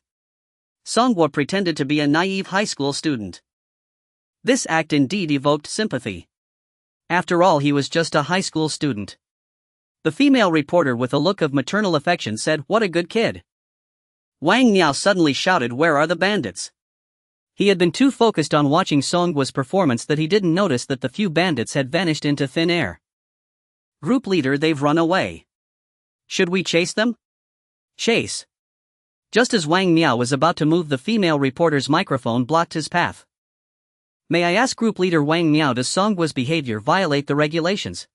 Songwa pretended to be a naive high school student. This act indeed evoked sympathy. After all, he was just a high school student. The female reporter, with a look of maternal affection, said, "What a good kid." Wang Miao suddenly shouted, "Where are the bandits?" He had been too focused on watching Songwa's performance that he didn't notice that the few bandits had vanished into thin air. Group leader, they've run away. Should we chase them? Chase. Just as Wang Miao was about to move, the female reporter's microphone blocked his path. May I ask Group leader Wang Miao, does Songwa's behavior violate the regulations?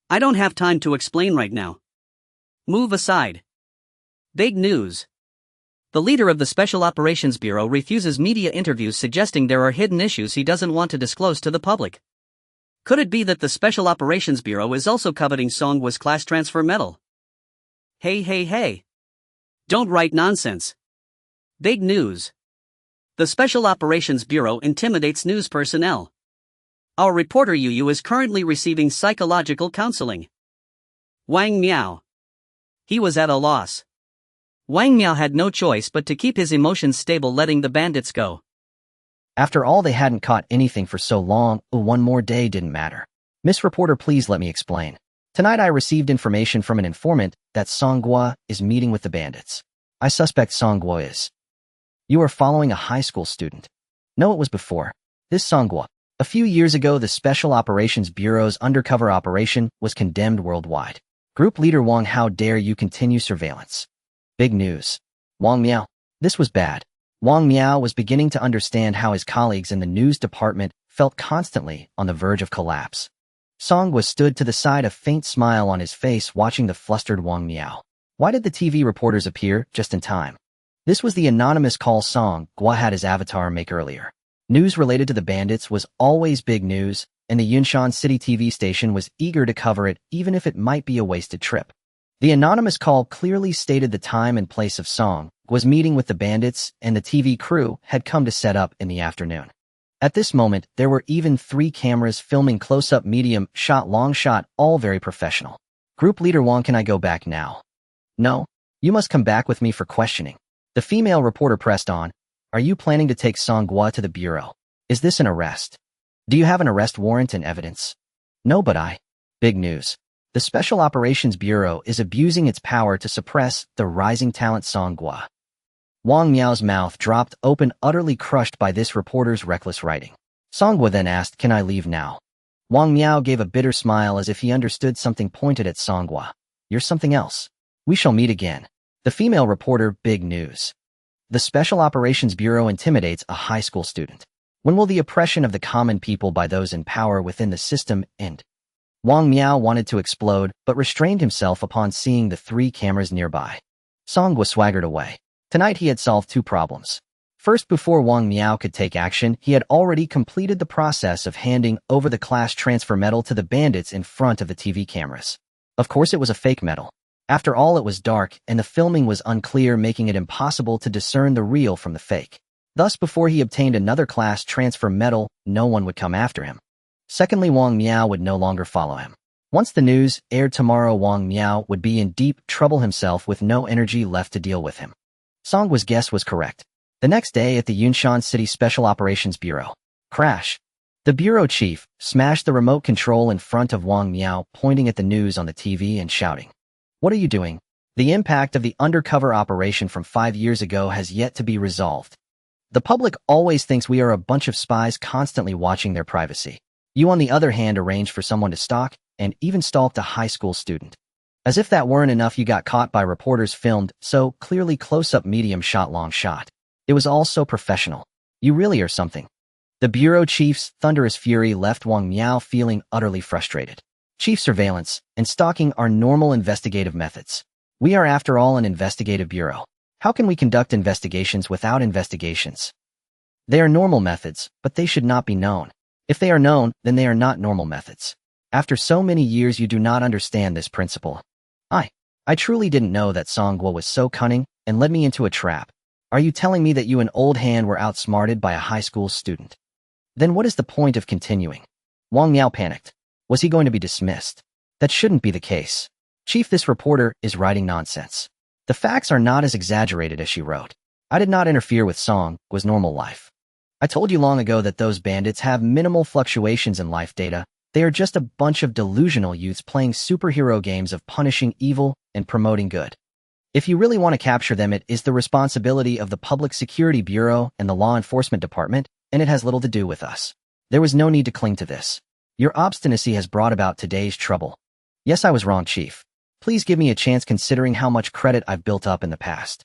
I don't have time to explain right now. Move aside. Big news. The leader of the Special Operations Bureau refuses media interviews, suggesting there are hidden issues he doesn't want to disclose to the public. Could it be that the Special Operations Bureau is also coveting Songwa's class transfer medal? Hey. Don't write nonsense. Big news. The Special Operations Bureau intimidates news personnel. Our reporter Yu is currently receiving psychological counseling. Wang Miao. He was at a loss. Wang Miao had no choice but to keep his emotions stable, letting the bandits go. After all, they hadn't caught anything for so long, one more day didn't matter. Miss Reporter, please let me explain. Tonight I received information from an informant that Songwa is meeting with the bandits. I suspect Songwa is. You are following a high school student. No, it was before. This Songwa. A few years ago, the Special Operations Bureau's undercover operation was condemned worldwide. Group leader Wang, how dare you continue surveillance? Big news. Wang Miao. This was bad. Wang Miao was beginning to understand how his colleagues in the news department felt, constantly on the verge of collapse. Songwa stood to the side, a faint smile on his face, watching the flustered Wang Miao. Why did the TV reporters appear just in time? This was the anonymous call Songwa had his avatar make earlier. News related to the bandits was always big news, and the Yunshan City TV station was eager to cover it, even if it might be a wasted trip. The anonymous call clearly stated the time and place of Songwa's meeting with the bandits, and the TV crew had come to set up in the afternoon. At this moment, there were even 3 cameras filming close-up, medium shot, long shot, all very professional. Group leader Wang, can I go back now? No. You must come back with me for questioning. The female reporter pressed on. Are you planning to take Songwa to the bureau? Is this an arrest? Do you have an arrest warrant and evidence? No, but Big news. The Special Operations Bureau is abusing its power to suppress the rising talent Songwa. Wang Miao's mouth dropped open, utterly crushed by this reporter's reckless writing. Songwa then asked, can I leave now? Wang Miao gave a bitter smile as if he understood something, pointed at Songwa. You're something else. We shall meet again. The female reporter, big news. The Special Operations Bureau intimidates a high school student. When will the oppression of the common people by those in power within the system end? Wang Miao wanted to explode, but restrained himself upon seeing the 3 cameras nearby. Songwa swaggered away. Tonight he had solved 2 problems. First, before Wang Miao could take action, he had already completed the process of handing over the class transfer medal to the bandits in front of the TV cameras. Of course, it was a fake medal. After all, it was dark, and the filming was unclear, making it impossible to discern the real from the fake. Thus, before he obtained another class transfer medal, no one would come after him. Secondly, Wang Miao would no longer follow him. Once the news aired tomorrow, Wang Miao would be in deep trouble himself, with no energy left to deal with him. Songwa's guess was correct. The next day at the Yunshan City Special Operations Bureau. Crash. The bureau chief smashed the remote control in front of Wang Miao, pointing at the news on the TV and shouting, "What are you doing? The impact of the undercover operation from 5 years ago has yet to be resolved. The public always thinks we are a bunch of spies constantly watching their privacy. You, on the other hand, arranged for someone to stalk and even stalked a high school student. As if that weren't enough, you got caught by reporters, filmed so clearly, close-up, medium shot, long shot. It was all so professional. You really are something. The bureau chief's thunderous fury left Wang Miao feeling utterly frustrated. Chief surveillance and stalking are normal investigative methods. We are, after all, an investigative bureau. How can we conduct investigations without investigations? They are normal methods, but they should not be known. If they are known, then they are not normal methods. After so many years, you do not understand this principle. I truly didn't know that Song Guo was so cunning and led me into a trap. Are you telling me that you, an old hand, were outsmarted by a high school student? Then what is the point of continuing? Wang Miao panicked. Was he going to be dismissed? That shouldn't be the case. Chief, this reporter is writing nonsense. The facts are not as exaggerated as she wrote. I did not interfere with Song Guo's normal life. I told you long ago that those bandits have minimal fluctuations in life data. They are just a bunch of delusional youths playing superhero games of punishing evil and promoting good. If you really want to capture them, it is the responsibility of the Public Security Bureau and the Law Enforcement Department, and it has little to do with us. There was no need to cling to this. Your obstinacy has brought about today's trouble. Yes, I was wrong, Chief. Please give me a chance, considering how much credit I've built up in the past.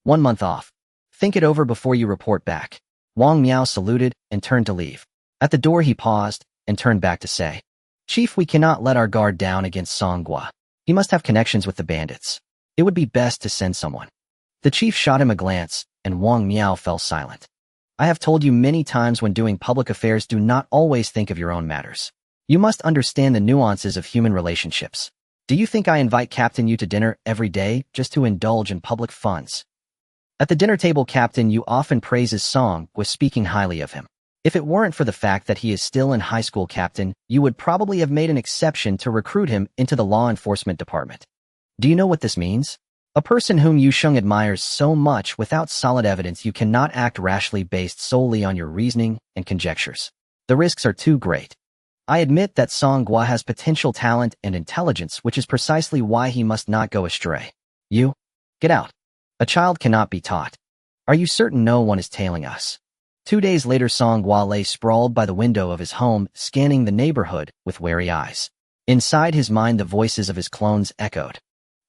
1 month off. Think it over before you report back. Wang Miao saluted and turned to leave. At the door, he paused and turned back to say, Chief, we cannot let our guard down against Song Guo. He must have connections with the bandits. It would be best to send someone. The chief shot him a glance, and Wang Miao fell silent. I have told you many times, when doing public affairs, do not always think of your own matters. You must understand the nuances of human relationships. Do you think I invite Captain Yu to dinner every day just to indulge in public funds? At the dinner table, Captain Yu often praises Song Guo, speaking highly of him. If it weren't for the fact that he is still in high school, Captain, you would probably have made an exception to recruit him into the law enforcement department. Do you know what this means? A person whom Yu Sheng admires so much, without solid evidence, you cannot act rashly based solely on your reasoning and conjectures. The risks are too great. I admit that Song Guo has potential talent and intelligence, which is precisely why he must not go astray. You? Get out. A child cannot be taught. Are you certain no one is tailing us? 2 days later, Song Guo lay sprawled by the window of his home, scanning the neighborhood with wary eyes. Inside his mind, the voices of his clones echoed.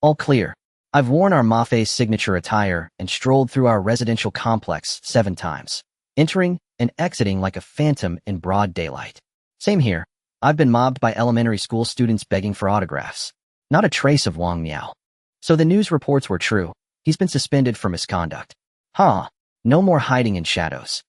All clear. I've worn our Mafei's signature attire and strolled through our residential complex 7 times, entering and exiting like a phantom in broad daylight. Same here. I've been mobbed by elementary school students begging for autographs. Not a trace of Wang Miao. So the news reports were true. He's been suspended for misconduct. No more hiding in shadows.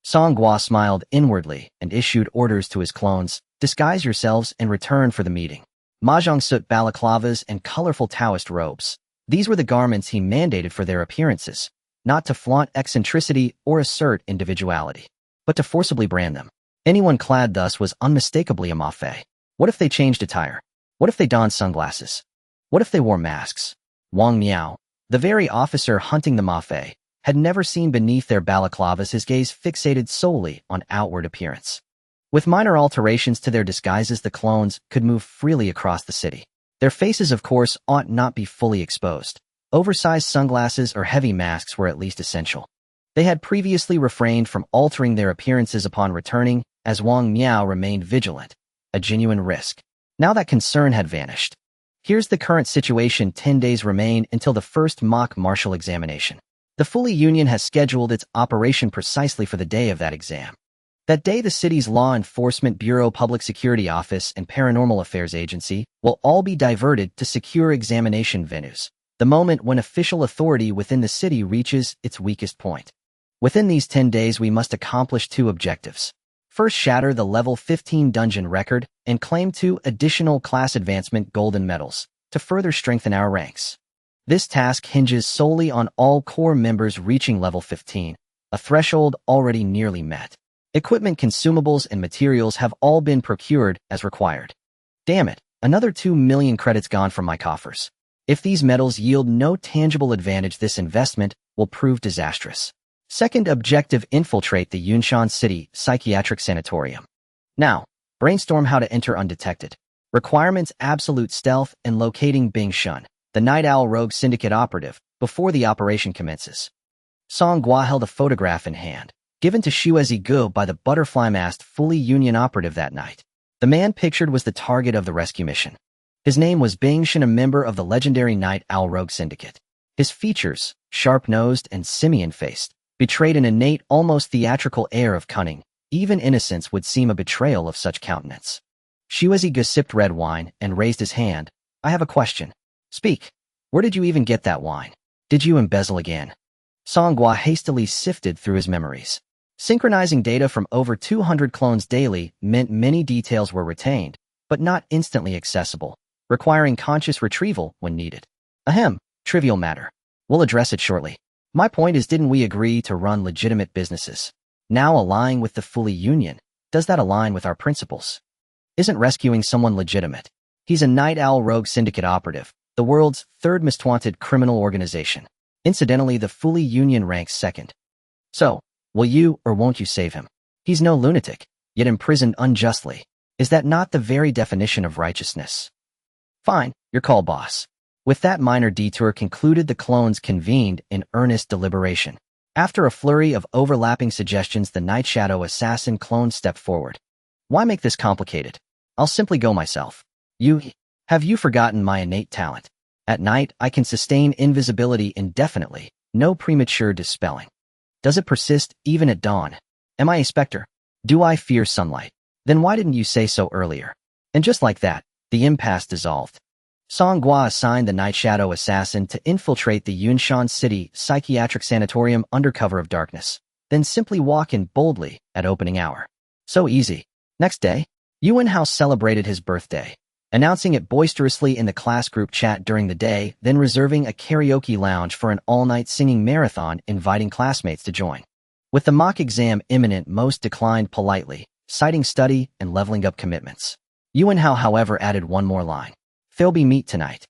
Song Guo smiled inwardly and issued orders to his clones. Disguise yourselves and return for the meeting. Mahjong-masked balaclavas and colorful Taoist robes. These were the garments he mandated for their appearances, not to flaunt eccentricity or assert individuality, but to forcibly brand them. Anyone clad thus was unmistakably a Mafei. What if they changed attire? What if they donned sunglasses? What if they wore masks? Wang Miao, the very officer hunting the Mafei, had never seen beneath their balaclavas, his gaze fixated solely on outward appearance. With minor alterations to their disguises, the clones could move freely across the city. Their faces, of course, ought not be fully exposed. Oversized sunglasses or heavy masks were at least essential. They had previously refrained from altering their appearances upon returning, as Wang Miao remained vigilant, a genuine risk. Now that concern had vanished. Here's the current situation. 10 days remain until the first mock martial examination. The Fully Union has scheduled its operation precisely for the day of that exam. That day, the city's Law Enforcement Bureau, Public Security Office, and Paranormal Affairs Agency will all be diverted to secure examination venues, the moment when official authority within the city reaches its weakest point. Within these 10 days, we must accomplish 2 objectives. First, shatter the level 15 dungeon record and claim 2 additional class advancement golden medals to further strengthen our ranks. This task hinges solely on all core members reaching level 15, a threshold already nearly met. Equipment, consumables, and materials have all been procured as required. Damn it, another 2 million credits gone from my coffers. If these medals yield no tangible advantage, this investment will prove disastrous. Second objective, infiltrate the Yunshan City Psychiatric Sanatorium. Now, brainstorm how to enter undetected. Requirements: absolute stealth and locating Bing Shun, the Night Owl rogue syndicate operative, before the operation commences. Song Guo held a photograph in hand, given to Shuezi Gu by the butterfly-masked Fully Union operative that night. The man pictured was the target of the rescue mission. His name was Bing Shun, a member of the legendary Night Owl rogue syndicate. His features, sharp-nosed and simian-faced, betrayed an innate, almost theatrical air of cunning. Even innocence would seem a betrayal of such countenance. Shiwaziga sipped red wine and raised his hand. I have a question. Speak. Where did you even get that wine? Did you embezzle again? Songhua hastily sifted through his memories. Synchronizing data from over 200 clones daily meant many details were retained, but not instantly accessible, requiring conscious retrieval when needed. Ahem, trivial matter. We'll address it shortly. My point is, didn't we agree to run legitimate businesses? Now allying with the Fully Union, does that align with our principles? Isn't rescuing someone legitimate? He's a Night Owl rogue syndicate operative, the world's third most wanted criminal organization. Incidentally, the Fully Union ranks second. So, will you or won't you save him? He's no lunatic, yet imprisoned unjustly. Is that not the very definition of righteousness? Fine, your call, boss. With that minor detour concluded, the clones convened in earnest deliberation. After a flurry of overlapping suggestions, the Night Shadow assassin clone stepped forward. Why make this complicated? I'll simply go myself. Have you forgotten my innate talent? At night, I can sustain invisibility indefinitely, no premature dispelling. Does it persist even at dawn? Am I a specter? Do I fear sunlight? Then why didn't you say so earlier? And just like that, the impasse dissolved. Songhua assigned the Night Shadow assassin to infiltrate the Yunshan City psychiatric sanatorium under cover of darkness, then simply walk in boldly at opening hour. So easy. Next day, Yuanhao celebrated his birthday, announcing it boisterously in the class group chat during the day, then reserving a karaoke lounge for an all-night singing marathon, inviting classmates to join. With the mock exam imminent, most declined politely, citing study and leveling up commitments. Yuanhao, however, added one more line. There'll be meat tonight.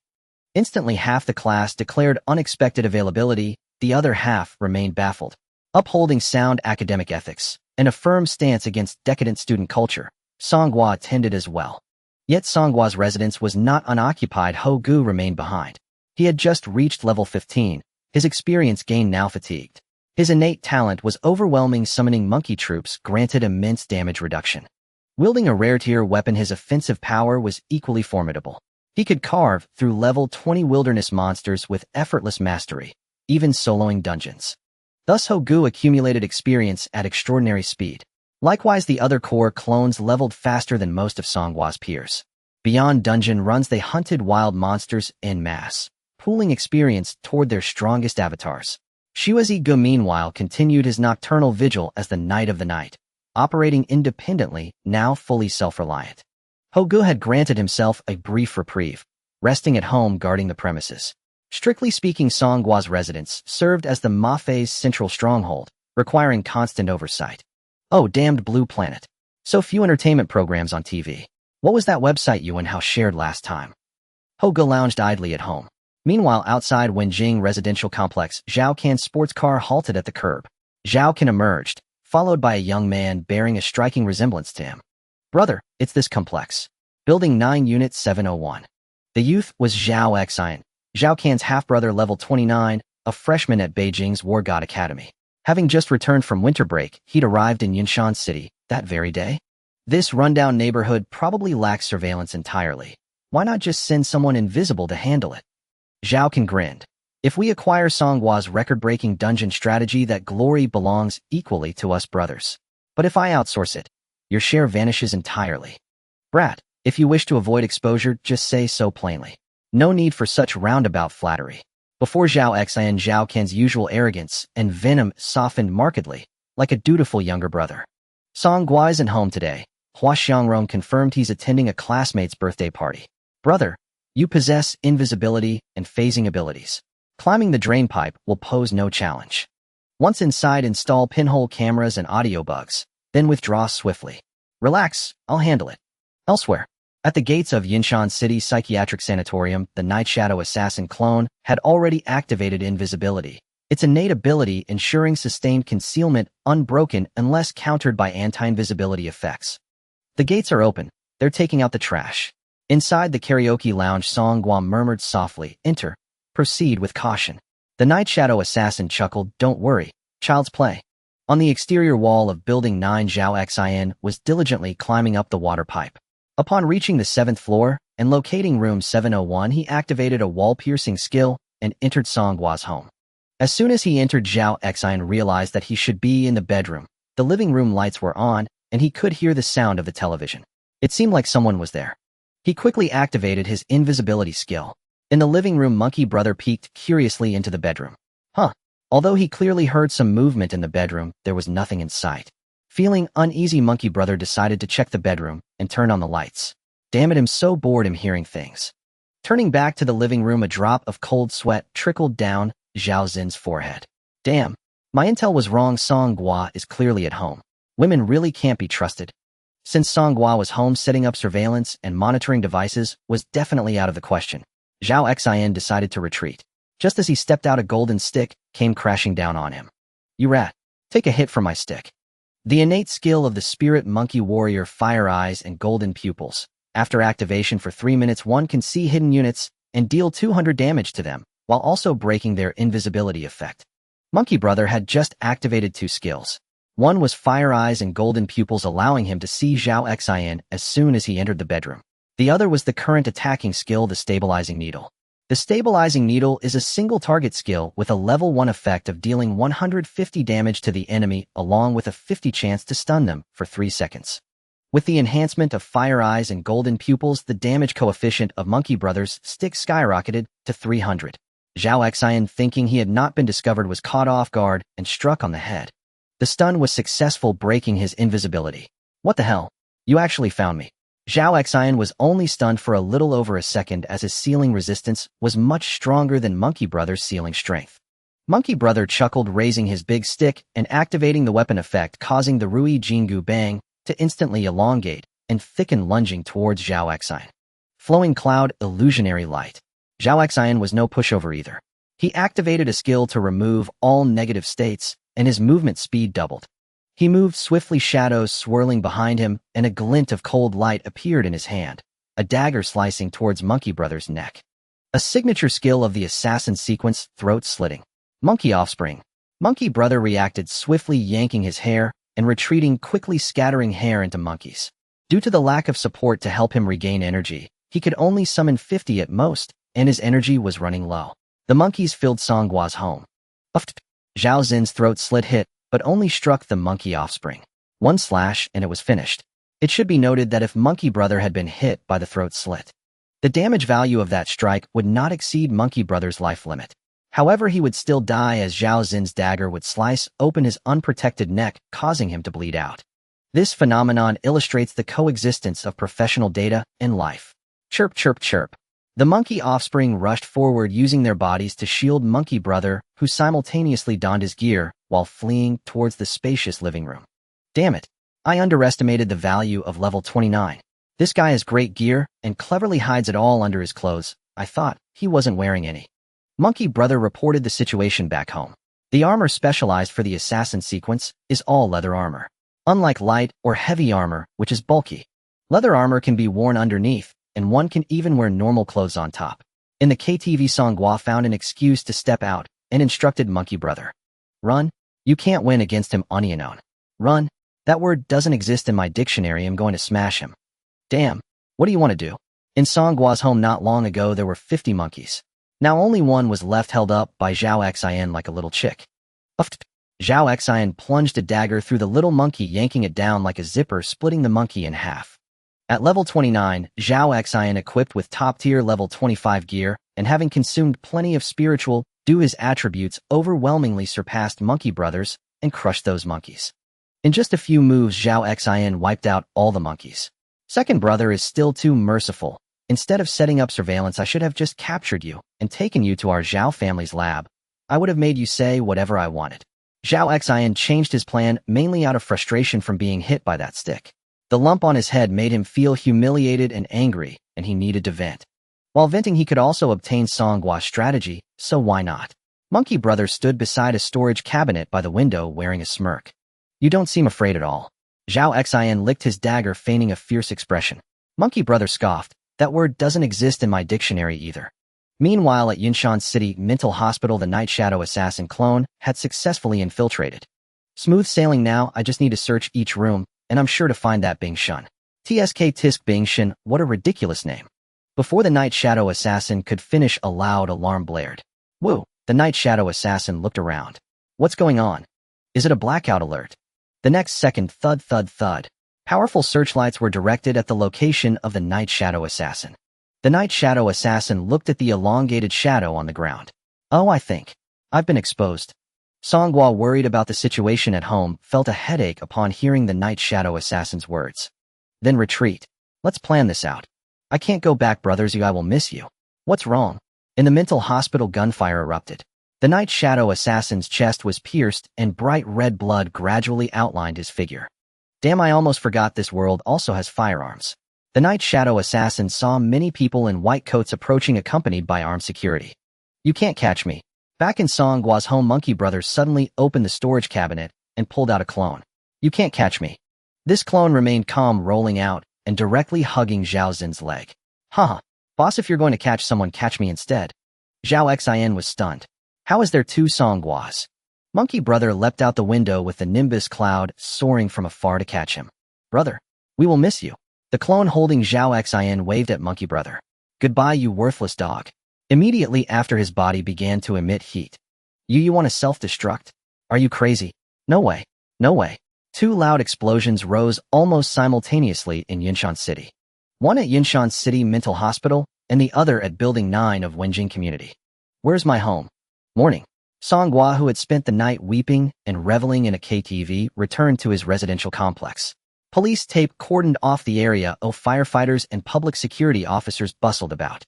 Instantly, half the class declared unexpected availability, the other half remained baffled. Upholding sound academic ethics and a firm stance against decadent student culture, Songhua attended as well. Yet Songhua's residence was not unoccupied. Hogu remained behind. He had just reached level 15, his experience gained now fatigued. His innate talent was overwhelming, summoning monkey troops granted immense damage reduction. Wielding a rare tier weapon, his offensive power was equally formidable. He could carve through level 20 wilderness monsters with effortless mastery, even soloing dungeons. Thus Hogu accumulated experience at extraordinary speed. Likewise, the other core clones leveled faster than most of Songhua's peers. Beyond dungeon runs, they hunted wild monsters en masse, pooling experience toward their strongest avatars. Shiwaziga meanwhile continued his nocturnal vigil as the Knight of the Night, operating independently, now fully self-reliant. Hogu had granted himself a brief reprieve, resting at home guarding the premises. Strictly speaking, Songhua's residence served as the Mafei's central stronghold, requiring constant oversight. Oh, damned blue planet. So few entertainment programs on TV. What was that website Yuanhao shared last time? Hogu lounged idly at home. Meanwhile, outside Wenjing residential complex, Zhao Can's sports car halted at the curb. Zhao Can emerged, followed by a young man bearing a striking resemblance to him. Brother, it's this complex. Building 9 Unit 701. The youth was Zhao Xian, Zhao Can's half-brother, level 29, a freshman at Beijing's War God Academy. Having just returned from winter break, he'd arrived in Yunshan City that very day. This rundown neighborhood probably lacks surveillance entirely. Why not just send someone invisible to handle it? Zhao Can grinned. If we acquire Songhua's record-breaking dungeon strategy, that glory belongs equally to us brothers. But if I outsource it, your share vanishes entirely. Brat, if you wish to avoid exposure, just say so plainly. No need for such roundabout flattery. Before Zhao Xian, Zhao Can's usual arrogance and venom softened markedly, like a dutiful younger brother. Songhua isn't home today. Hua Xiangrong confirmed he's attending a classmate's birthday party. Brother, you possess invisibility and phasing abilities. Climbing the drain pipe will pose no challenge. Once inside, install pinhole cameras and audio bugs, then withdraw swiftly. Relax, I'll handle it. Elsewhere, at the gates of Yunshan City Psychiatric Sanatorium, the Night Shadow assassin clone had already activated invisibility, its innate ability ensuring sustained concealment unbroken unless countered by anti-invisibility effects. The gates are open. They're taking out the trash. Inside the karaoke lounge, Songhua murmured softly, "Enter. Proceed with caution." The Night Shadow assassin chuckled, "Don't worry. Child's play." On the exterior wall of Building 9, Zhao Xian was diligently climbing up the water pipe. Upon reaching the 7th floor and locating room 701, he activated a wall-piercing skill and entered Songhua's home. As soon as he entered, Zhao Xian realized that he should be in the bedroom. The living room lights were on, and he could hear the sound of the television. It seemed like someone was there. He quickly activated his invisibility skill. In the living room, Monkey Brother peeked curiously into the bedroom. Although he clearly heard some movement in the bedroom, there was nothing in sight. Feeling uneasy, Monkey Brother decided to check the bedroom and turn on the lights. Damn it, I'm so bored I'm hearing things. Turning back to the living room, a drop of cold sweat trickled down Zhao Zin's forehead. Damn, my intel was wrong. Song Gua is clearly at home. Women really can't be trusted. Since Song Gua was home, setting up surveillance and monitoring devices was definitely out of the question. Zhao Xian decided to retreat. Just as he stepped out, a golden stick came crashing down on him. You rat, take a hit from my stick. The innate skill of the spirit monkey warrior, fire eyes and golden pupils. After activation for 3 minutes, one can see hidden units and deal 200 damage to them, while also breaking their invisibility effect. Monkey Brother had just activated 2 skills. One was fire eyes and golden pupils, allowing him to see Zhao Xian as soon as he entered the bedroom. The other was the current attacking skill, the stabilizing needle. The stabilizing needle is a single target skill with a level 1 effect of dealing 150 damage to the enemy, along with a 50 chance to stun them for 3 seconds. With the enhancement of fire eyes and golden pupils, the damage coefficient of Monkey Brother's stick skyrocketed to 300. Zhao Xian, thinking he had not been discovered, was caught off guard and struck on the head. The stun was successful, breaking his invisibility. What the hell? You actually found me. Zhao Xian was only stunned for a little over a second, as his sealing resistance was much stronger than Monkey Brother's sealing strength. Monkey Brother chuckled, raising his big stick and activating the weapon effect, causing the Rui Jingu Bang to instantly elongate and thicken, lunging towards Zhao Xian. Flowing Cloud, illusionary light. Zhao Xian was no pushover either. He activated a skill to remove all negative states, and his movement speed doubled. He moved swiftly, shadows swirling behind him, and a glint of cold light appeared in his hand, a dagger slicing towards Monkey Brother's neck. A signature skill of the assassin sequence, throat slitting. Monkey offspring. Monkey Brother reacted swiftly, yanking his hair and retreating quickly, scattering hair into monkeys. Due to the lack of support to help him regain energy, he could only summon 50 at most, and his energy was running low. The monkeys filled Song Gua's home. Zhao Zin's throat slit hit, but only struck the monkey offspring. 1 slash and it was finished. It should be noted that if Monkey Brother had been hit by the throat slit, the damage value of that strike would not exceed Monkey Brother's life limit. However, he would still die, as Zhao Zin's dagger would slice open his unprotected neck, causing him to bleed out. This phenomenon illustrates the coexistence of professional data and life. Chirp, chirp, chirp. The monkey offspring rushed forward, using their bodies to shield Monkey Brother, who simultaneously donned his gear while fleeing towards the spacious living room. Damn it. I underestimated the value of level 29. This guy has great gear and cleverly hides it all under his clothes. I thought he wasn't wearing any. Monkey Brother reported the situation back home. The armor specialized for the assassin sequence is all leather armor. Unlike light or heavy armor, which is bulky, leather armor can be worn underneath, and one can even wear normal clothes on top. In the KTV, Song Gua found an excuse to step out and instructed Monkey Brother. Run. You can't win against him, Onionon. Run. That word doesn't exist in my dictionary. I'm going to smash him. Damn. What do you want to do? In Song Gua's home not long ago, there were 50 monkeys. Now only one was left, held up by Zhao Xian like a little chick. Zhao Xian plunged a dagger through the little monkey, yanking it down like a zipper, splitting the monkey in half. At level 29, Zhao Xian, equipped with top-tier level 25 gear and having consumed plenty of spiritual, due his attributes overwhelmingly surpassed Monkey Brothers and crushed those monkeys. In just a few moves, Zhao Xian wiped out all the monkeys. Second brother is still too merciful. Instead of setting up surveillance, I should have just captured you and taken you to our Zhao family's lab. I would have made you say whatever I wanted. Zhao Xian changed his plan mainly out of frustration from being hit by that stick. The lump on his head made him feel humiliated and angry, and he needed to vent. While venting, he could also obtain Song Gua's strategy, so why not? Monkey Brother stood beside a storage cabinet by the window, wearing a smirk. You don't seem afraid at all. Zhao Xian licked his dagger, feigning a fierce expression. Monkey Brother scoffed. That word doesn't exist in my dictionary either. Meanwhile, at Yinshan City Mental Hospital, the Night Shadow assassin clone had successfully infiltrated. Smooth sailing now. I just need to search each room, and I'm sure to find that Bing Shun. TSK Tisk Bing Shun, what a ridiculous name. Before the Night Shadow assassin could finish, a loud alarm blared. Whoa, The night shadow assassin looked around. What's going on? Is it a blackout alert? The next second, thud, thud, thud. Powerful searchlights were directed at the location of the night shadow assassin. The night shadow assassin looked at the elongated shadow on the ground. Oh, I think I've been exposed. Songhua, worried about the situation at home, felt a headache upon hearing the night shadow assassin's words. Then retreat. Let's plan this out. I can't go back, brothers. I will miss you. What's wrong? In the mental hospital, gunfire erupted. The night shadow assassin's chest was pierced and bright red blood gradually outlined his figure. Damn, I almost forgot this world also has firearms. The night shadow assassin saw many people in white coats approaching, accompanied by armed security. You can't catch me. Back in Songhua's home, Monkey Brothers suddenly opened the storage cabinet and pulled out a clone. You can't catch me. This clone remained calm, rolling out and directly hugging Zhao Xin's leg. Haha. Boss, if you're going to catch someone, catch me instead. Zhao Xin was stunned. How is there two Songhuas? Monkey Brother leapt out the window with the nimbus cloud soaring from afar to catch him. Brother, we will miss you. The clone holding Zhao Xin waved at Monkey Brother. Goodbye, you worthless dog. Immediately after, his body began to emit heat. You want to self-destruct? Are you crazy? No way. No way. Two loud explosions rose almost simultaneously in Yinshan City. One at Yinshan City Mental Hospital and the other at Building 9 of Wenjing Community. Where's my home? Morning. Songhua, who had spent the night weeping and reveling in a KTV, returned to his residential complex. Police tape cordoned off the area. Firefighters and public security officers bustled about.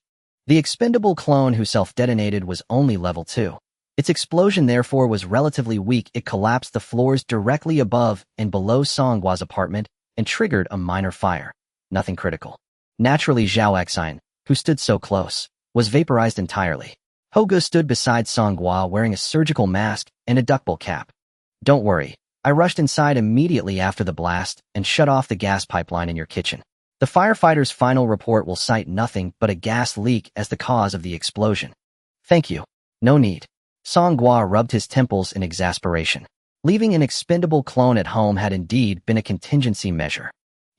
The expendable clone who self-detonated was only level 2. Its explosion therefore was relatively weak. It collapsed the floors directly above and below Songhua's apartment and triggered a minor fire. Nothing critical. Naturally, Zhao Xin, who stood so close, was vaporized entirely. Hogu stood beside Songhua wearing a surgical mask and a duckbill cap. Don't worry. I rushed inside immediately after the blast and shut off the gas pipeline in your kitchen. The firefighters' final report will cite nothing but a gas leak as the cause of the explosion. Thank you. No need. Songhua rubbed his temples in exasperation. Leaving an expendable clone at home had indeed been a contingency measure.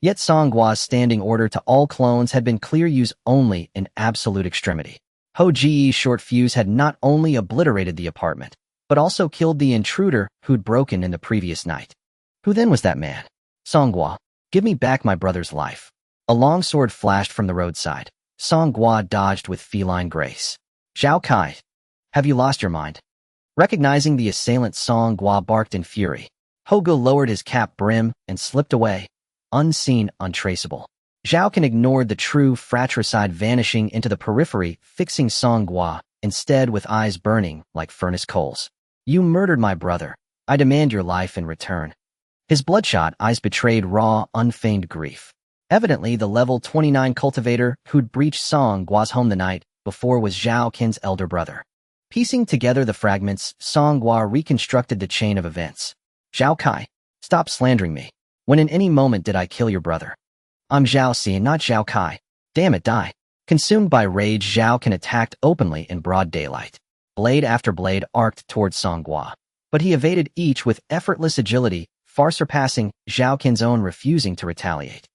Yet Songhua's standing order to all clones had been clear use only in absolute extremity. Ho Ji's short fuse had not only obliterated the apartment, but also killed the intruder who'd broken in the previous night. Who then was that man? Songhua, give me back my brother's life. A long sword flashed from the roadside. Songhua dodged with feline grace. Zhao Kai, have you lost your mind? Recognizing the assailant, Songhua barked in fury. Hogu lowered his cap brim and slipped away, unseen, untraceable. Zhao Kan ignored the true fratricide, vanishing into the periphery, fixing Songhua, instead with eyes burning like furnace coals. You murdered my brother. I demand your life in return. His bloodshot eyes betrayed raw, unfeigned grief. Evidently, the level 29 cultivator who'd breached Songhua's home the night before was Zhao Kin's elder brother. Piecing together the fragments, Songhua reconstructed the chain of events. Zhao Kai, stop slandering me. When in any moment did I kill your brother? I'm Zhao Xin, not Zhao Kai. Damn it, die. Consumed by rage, Zhao Kan attacked openly in broad daylight. Blade after blade arced towards Songhua, but he evaded each with effortless agility, far surpassing Zhao Kin's own refusing to retaliate.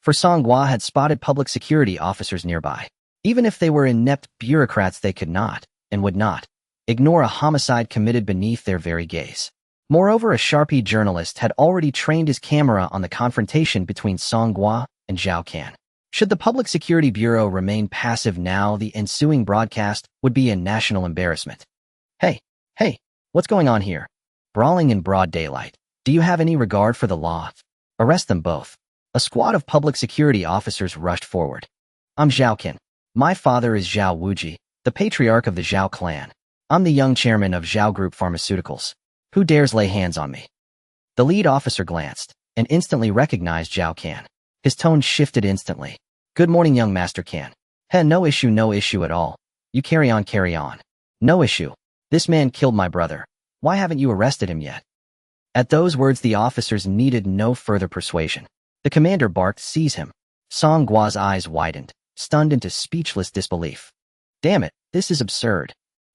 For Songhua had spotted public security officers nearby. Even if they were inept bureaucrats, they could not, and would not, ignore a homicide committed beneath their very gaze. Moreover, a Sharpie journalist had already trained his camera on the confrontation between Songhua and Zhao Kan. Should the Public Security Bureau remain passive now, the ensuing broadcast would be a national embarrassment. Hey, what's going on here? Brawling in broad daylight. Do you have any regard for the law? Arrest them both. A squad of public security officers rushed forward. I'm Zhao Kan. My father is Zhao Wuji, the patriarch of the Zhao clan. I'm the young chairman of Zhao Group Pharmaceuticals. Who dares lay hands on me? The lead officer glanced and instantly recognized Zhao Kan. His tone shifted instantly. Good morning, young Master Kan. No issue at all. You carry on. No issue. This man killed my brother. Why haven't you arrested him yet? At those words, the officers needed no further persuasion. The commander barked, seize him. Songhua's eyes widened, stunned into speechless disbelief. Damn it, this is absurd.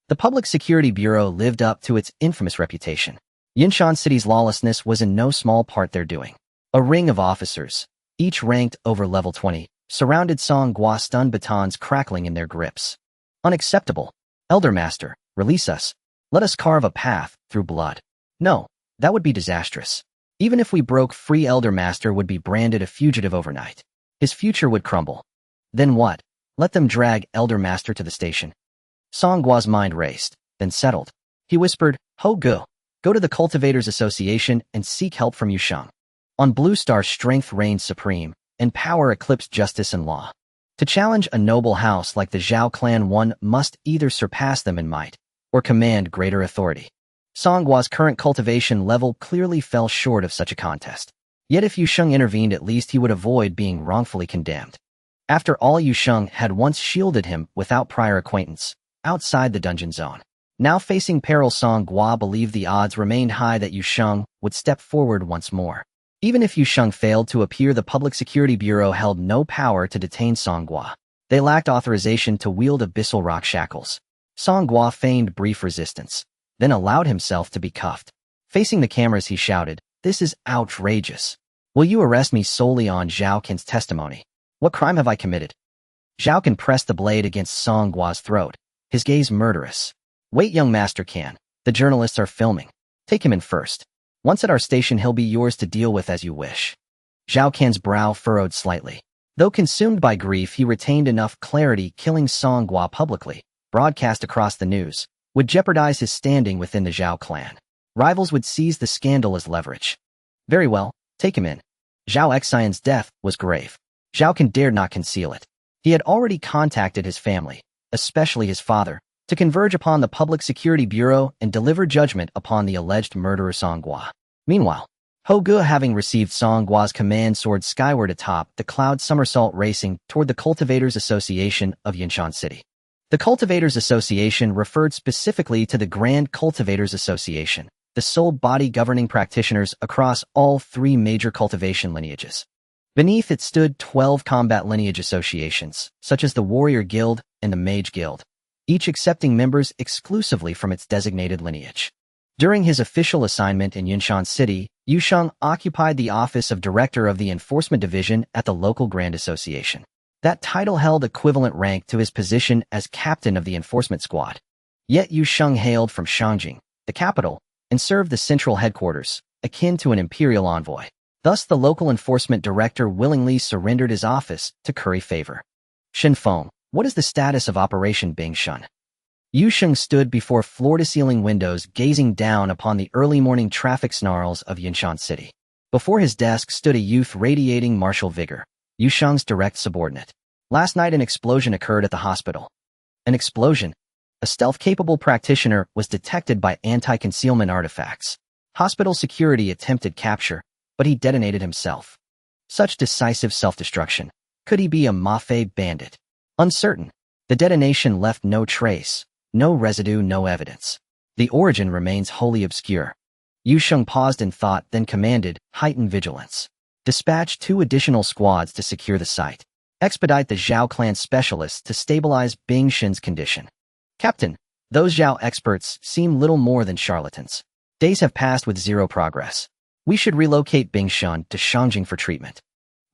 The Public Security Bureau lived up to its infamous reputation. Yinshan City's lawlessness was in no small part their doing. A ring of officers, each ranked over level 20, surrounded Songhua, stun batons crackling in their grips. Unacceptable. Elder Master, Release us. Let us carve a path through blood. No, that would be disastrous. Even if we broke free, Elder Master would be branded a fugitive overnight. His future would crumble. Then what? Let them drag Elder Master to the station. Songgua's mind raced, then settled. He whispered, Ho Gu, go to the Cultivators Association and seek help from Yusheng. On Blue Star, strength reigned supreme, and power eclipsed justice and law. To challenge a noble house like the Zhao clan, one must either surpass them in might, or command greater authority. Songgua's current cultivation level clearly fell short of such a contest. Yet if Yusheng intervened, at least he would avoid being wrongfully condemned. After all, Yusheng had once shielded him without prior acquaintance, outside the dungeon zone. Now facing peril, Songgua believed the odds remained high that Yusheng would step forward once more. Even if Yusheng failed to appear, the Public Security Bureau held no power to detain Songgua. They lacked authorization to wield abyssal rock shackles. Songgua feigned brief resistance, then allowed himself to be cuffed. Facing the cameras, he shouted, This is outrageous. Will you arrest me solely on Zhao Qin's testimony? What crime have I committed? Zhao Qin pressed the blade against Songgua's throat, his gaze murderous. Wait, young Master Can. The journalists are filming. Take him in first. Once at our station, he'll be yours to deal with as you wish. Zhao Qian's brow furrowed slightly. Though consumed by grief, he retained enough clarity. Killing Songgua publicly, broadcast across the news, would jeopardize his standing within the Zhao clan. Rivals would seize the scandal as leverage. Very well, take him in. Zhao Xian's death was grave. Zhao Qin dared not conceal it. He had already contacted his family, especially his father, to converge upon the Public Security Bureau and deliver judgment upon the alleged murderer Songgua. Meanwhile, Ho Gu, having received Songgua's command, soared skyward atop the cloud somersault, racing toward the Cultivators Association of Yinshan City. The Cultivators Association referred specifically to the Grand Cultivators Association, the sole body governing practitioners across all three major cultivation lineages. Beneath it stood 12 combat lineage associations, such as the Warrior Guild and the Mage Guild, each accepting members exclusively from its designated lineage. During his official assignment in Yinshan City, Yusheng occupied the office of Director of the Enforcement Division at the local Grand Association. That title held equivalent rank to his position as Captain of the Enforcement Squad. Yet Yusheng hailed from Shangjing, the capital, and served the central headquarters, akin to an imperial envoy. Thus, the local enforcement director willingly surrendered his office to curry favor. Shenfeng, what is the status of Operation Bingshun? Yusheng stood before floor-to-ceiling windows, gazing down upon the early morning traffic snarls of Yinshan City. Before his desk stood a youth radiating martial vigor, Yusheng's direct subordinate. Last night, an explosion occurred at the hospital. An explosion? A stealth-capable practitioner was detected by anti-concealment artifacts. Hospital security attempted capture, but he detonated himself. Such decisive self-destruction. Could he be a Mafei bandit? Uncertain. The detonation left no trace, no residue, no evidence. The origin remains wholly obscure. Yusheng paused in thought, then commanded, heighten vigilance. Dispatch 2 additional squads to secure the site. Expedite the Zhao clan specialists to stabilize Bingshun's condition. Captain, those Zhao experts seem little more than charlatans. Days have passed with zero progress. We should relocate Bingshun to Shangjing for treatment.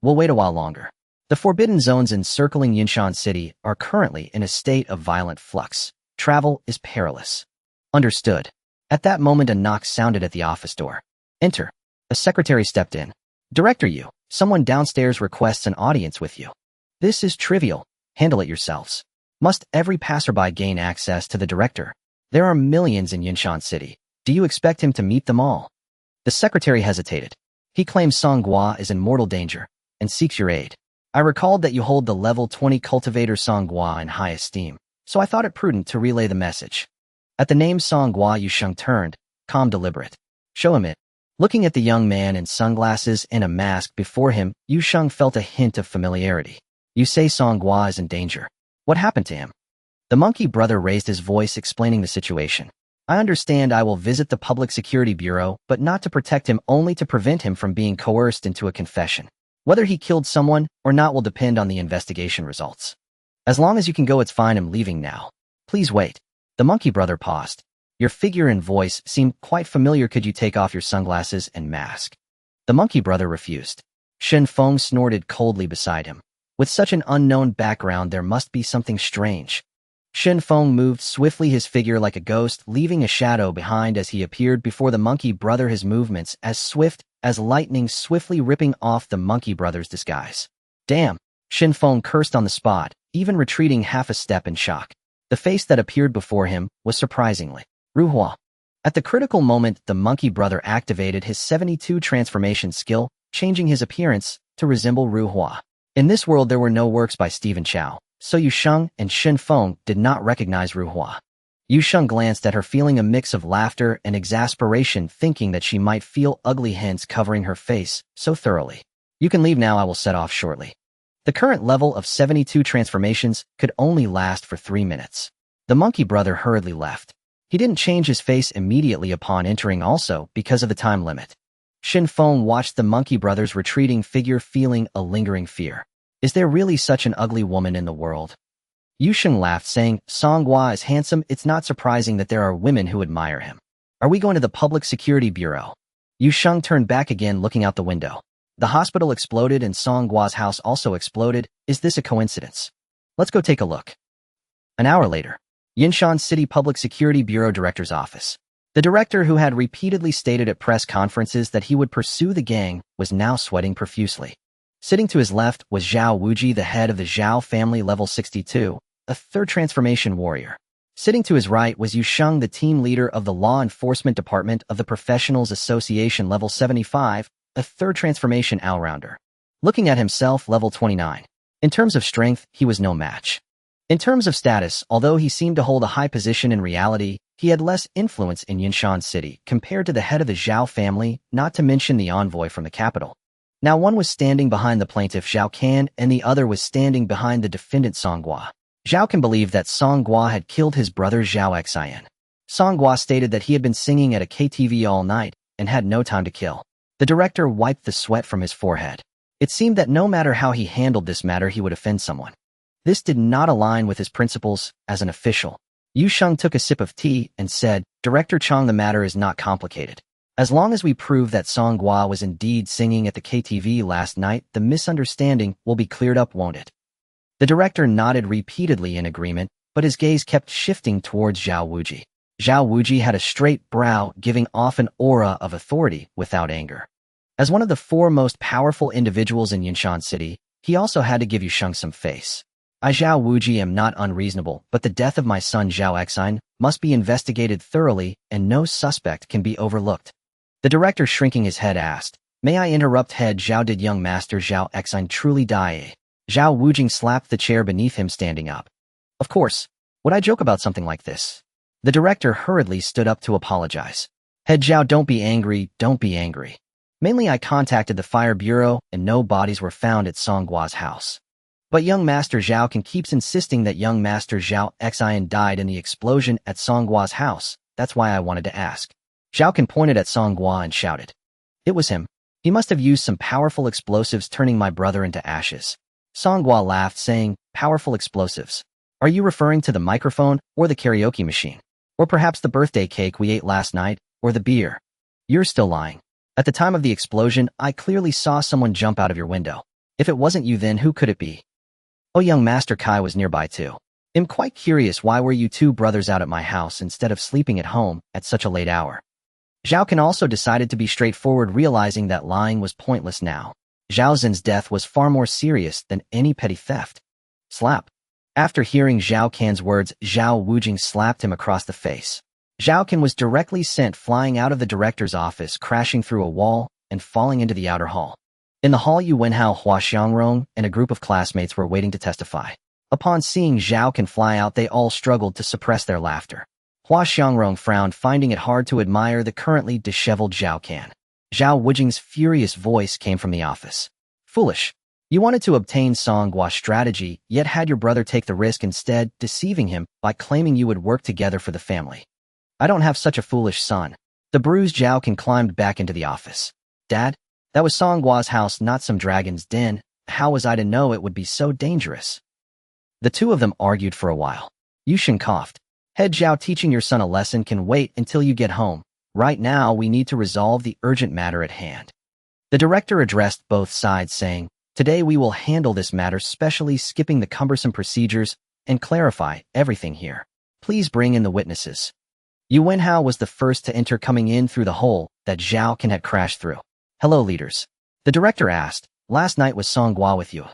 We'll wait a while longer. The forbidden zones encircling Yinshan City are currently in a state of violent flux. Travel is perilous. Understood. At that moment, a knock sounded at the office door. Enter. A secretary stepped in. Director Yu, someone downstairs requests an audience with you. This is trivial. Handle it yourselves. Must every passerby gain access to the director? There are millions in Yinshan City. Do you expect him to meet them all? The secretary hesitated. He claims Songgua is in mortal danger and seeks your aid. I recalled that you hold the level 20 cultivator Songgua in high esteem, so I thought it prudent to relay the message. At the name Songgua, Yusheng turned, calm, deliberate. Show him it. Looking at the young man in sunglasses and a mask before him, Yusheng felt a hint of familiarity. You say Songgua is in danger. What happened to him? The monkey brother raised his voice, explaining the situation. I understand. I will visit the Public Security Bureau, but not to protect him, only to prevent him from being coerced into a confession. Whether he killed someone or not will depend on the investigation results. As long as you can go, it's fine. I'm leaving now. Please wait. The monkey brother paused. Your figure and voice seem quite familiar. Could you take off your sunglasses and mask? The monkey brother refused. Shen Feng snorted coldly beside him. With such an unknown background, there must be something strange. Shen Feng moved swiftly, his figure like a ghost, leaving a shadow behind as he appeared before the monkey brother, his movements as swift as lightning, swiftly ripping off the monkey brother's disguise. Damn! Shen Feng cursed on the spot, even retreating half a step in shock. The face that appeared before him was surprisingly Ruhua. At the critical moment, the monkey brother activated his 72 transformation skill, changing his appearance to resemble Ruhua. In this world, there were no works by Stephen Chow, so Yu Sheng and Shen Feng did not recognize Ruhua. Yu Sheng glanced at her, feeling a mix of laughter and exasperation, thinking that she might feel ugly hints covering her face so thoroughly. You can leave now, I will set off shortly. The current level of 72 transformations could only last for 3 minutes. The monkey brother hurriedly left. He didn't change his face immediately upon entering, also because of the time limit. Shen Feng watched the monkey brother's retreating figure, feeling a lingering fear. Is there really such an ugly woman in the world? Yu Sheng laughed, saying, Songhua is handsome. It's not surprising that there are women who admire him. Are we going to the Public Security Bureau? Yu Sheng turned back again, looking out the window. The hospital exploded and Songhua's house also exploded. Is this a coincidence? Let's go take a look. An hour later, Yinshan City Public Security Bureau Director's office. The director, who had repeatedly stated at press conferences that he would pursue the gang, was now sweating profusely. Sitting to his left was Zhao Wuji, the head of the Zhao family, level 62, a third transformation warrior. Sitting to his right was Yu Sheng, the team leader of the Law Enforcement Department of the Professionals Association, level 75, a third transformation all-rounder. Looking at himself, level 29. In terms of strength, he was no match. In terms of status, although he seemed to hold a high position, in reality, he had less influence in Yinshan City compared to the head of the Zhao family, not to mention the envoy from the capital. Now one was standing behind the plaintiff Zhao Can, and the other was standing behind the defendant Songhua. Zhao Can believed that Songhua had killed his brother Zhao Xian. Songhua stated that he had been singing at a KTV all night and had no time to kill. The director wiped the sweat from his forehead. It seemed that no matter how he handled this matter, he would offend someone. This did not align with his principles as an official. Yu Sheng took a sip of tea and said, Director Chang, the matter is not complicated. As long as we prove that Songhua was indeed singing at the KTV last night, the misunderstanding will be cleared up, won't it? The director nodded repeatedly in agreement, but his gaze kept shifting towards Zhao Wuji. Zhao Wuji had a straight brow, giving off an aura of authority without anger. As one of the 4 most powerful individuals in Yinshan City, he also had to give Yu Sheng some face. I, Zhao Wuji, am not unreasonable, but the death of my son Zhao Xian must be investigated thoroughly, and no suspect can be overlooked. The director, shrinking his head, asked, May I interrupt, head Zhao? Did young master Zhao Xian truly die? Zhao Wuji slapped the chair beneath him, standing up. Of course. Would I joke about something like this? The director hurriedly stood up to apologize. Head Zhao, don't be angry, don't be angry. Mainly I contacted the fire bureau and no bodies were found at Songhua's house. But young master Zhao Can keeps insisting that young master Zhao Xian died in the explosion at Songhua's house. That's why I wanted to ask. Zhao Can pointed at Songhua and shouted. It was him. He must have used some powerful explosives, turning my brother into ashes. Songhua laughed, saying, Powerful explosives. Are you referring to the microphone or the karaoke machine? Or perhaps the birthday cake we ate last night, or the beer? You're still lying. At the time of the explosion, I clearly saw someone jump out of your window. If it wasn't you, then who could it be? Oh, young Master Kai was nearby too. I'm quite curious, why were you 2 brothers out at my house instead of sleeping at home at such a late hour? Zhao Can also decided to be straightforward, realizing that lying was pointless now. Zhao Zin's death was far more serious than any petty theft. Slap. After hearing Zhao Can's words, Zhao Wujing slapped him across the face. Zhao Can was directly sent flying out of the director's office, crashing through a wall and falling into the outer hall. In the hall, Yu Wenhao, Hua Xiangrong, and a group of classmates were waiting to testify. Upon seeing Zhao Can fly out, they all struggled to suppress their laughter. Hua Xiangrong frowned, finding it hard to admire the currently disheveled Zhao Can. Zhao Wujing's furious voice came from the office. Foolish. You wanted to obtain Songhua's strategy, yet had your brother take the risk instead, deceiving him by claiming you would work together for the family. I don't have such a foolish son. The bruised Zhao Can climbed back into the office. Dad, that was Songhua's house, not some dragon's den. How was I to know it would be so dangerous? The 2 of them argued for a while. Yu Sheng coughed. Head Zhao, teaching your son a lesson can wait until you get home. Right now, we need to resolve the urgent matter at hand. The director addressed both sides, saying, Today we will handle this matter specially, skipping the cumbersome procedures and clarify everything here. Please bring in the witnesses. Yu Wenhao was the first to enter, coming in through the hole that Zhao Ken had crashed through. Hello, leaders. The director asked. Last night was Song Gua with you?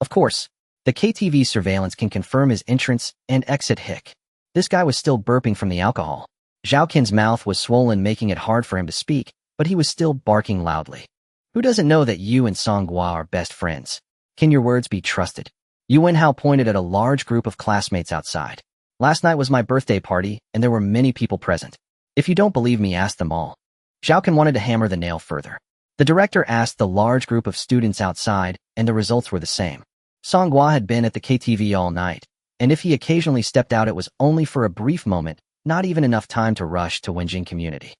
Of course. The KTV surveillance can confirm his entrance and exit hic. This guy was still burping from the alcohol. Zhao Ken's mouth was swollen, making it hard for him to speak, but he was still barking loudly. Who doesn't know that you and Song Gua are best friends? Can your words be trusted? Yu Wenhao pointed at a large group of classmates outside. Last night was my birthday party, and there were many people present. If you don't believe me, ask them all. Zhao Ken wanted to hammer the nail further. The director asked the large group of students outside, and the results were the same. Song Gua had been at the KTV all night, and if he occasionally stepped out, it was only for a brief moment, not even enough time to rush to Wenjing community.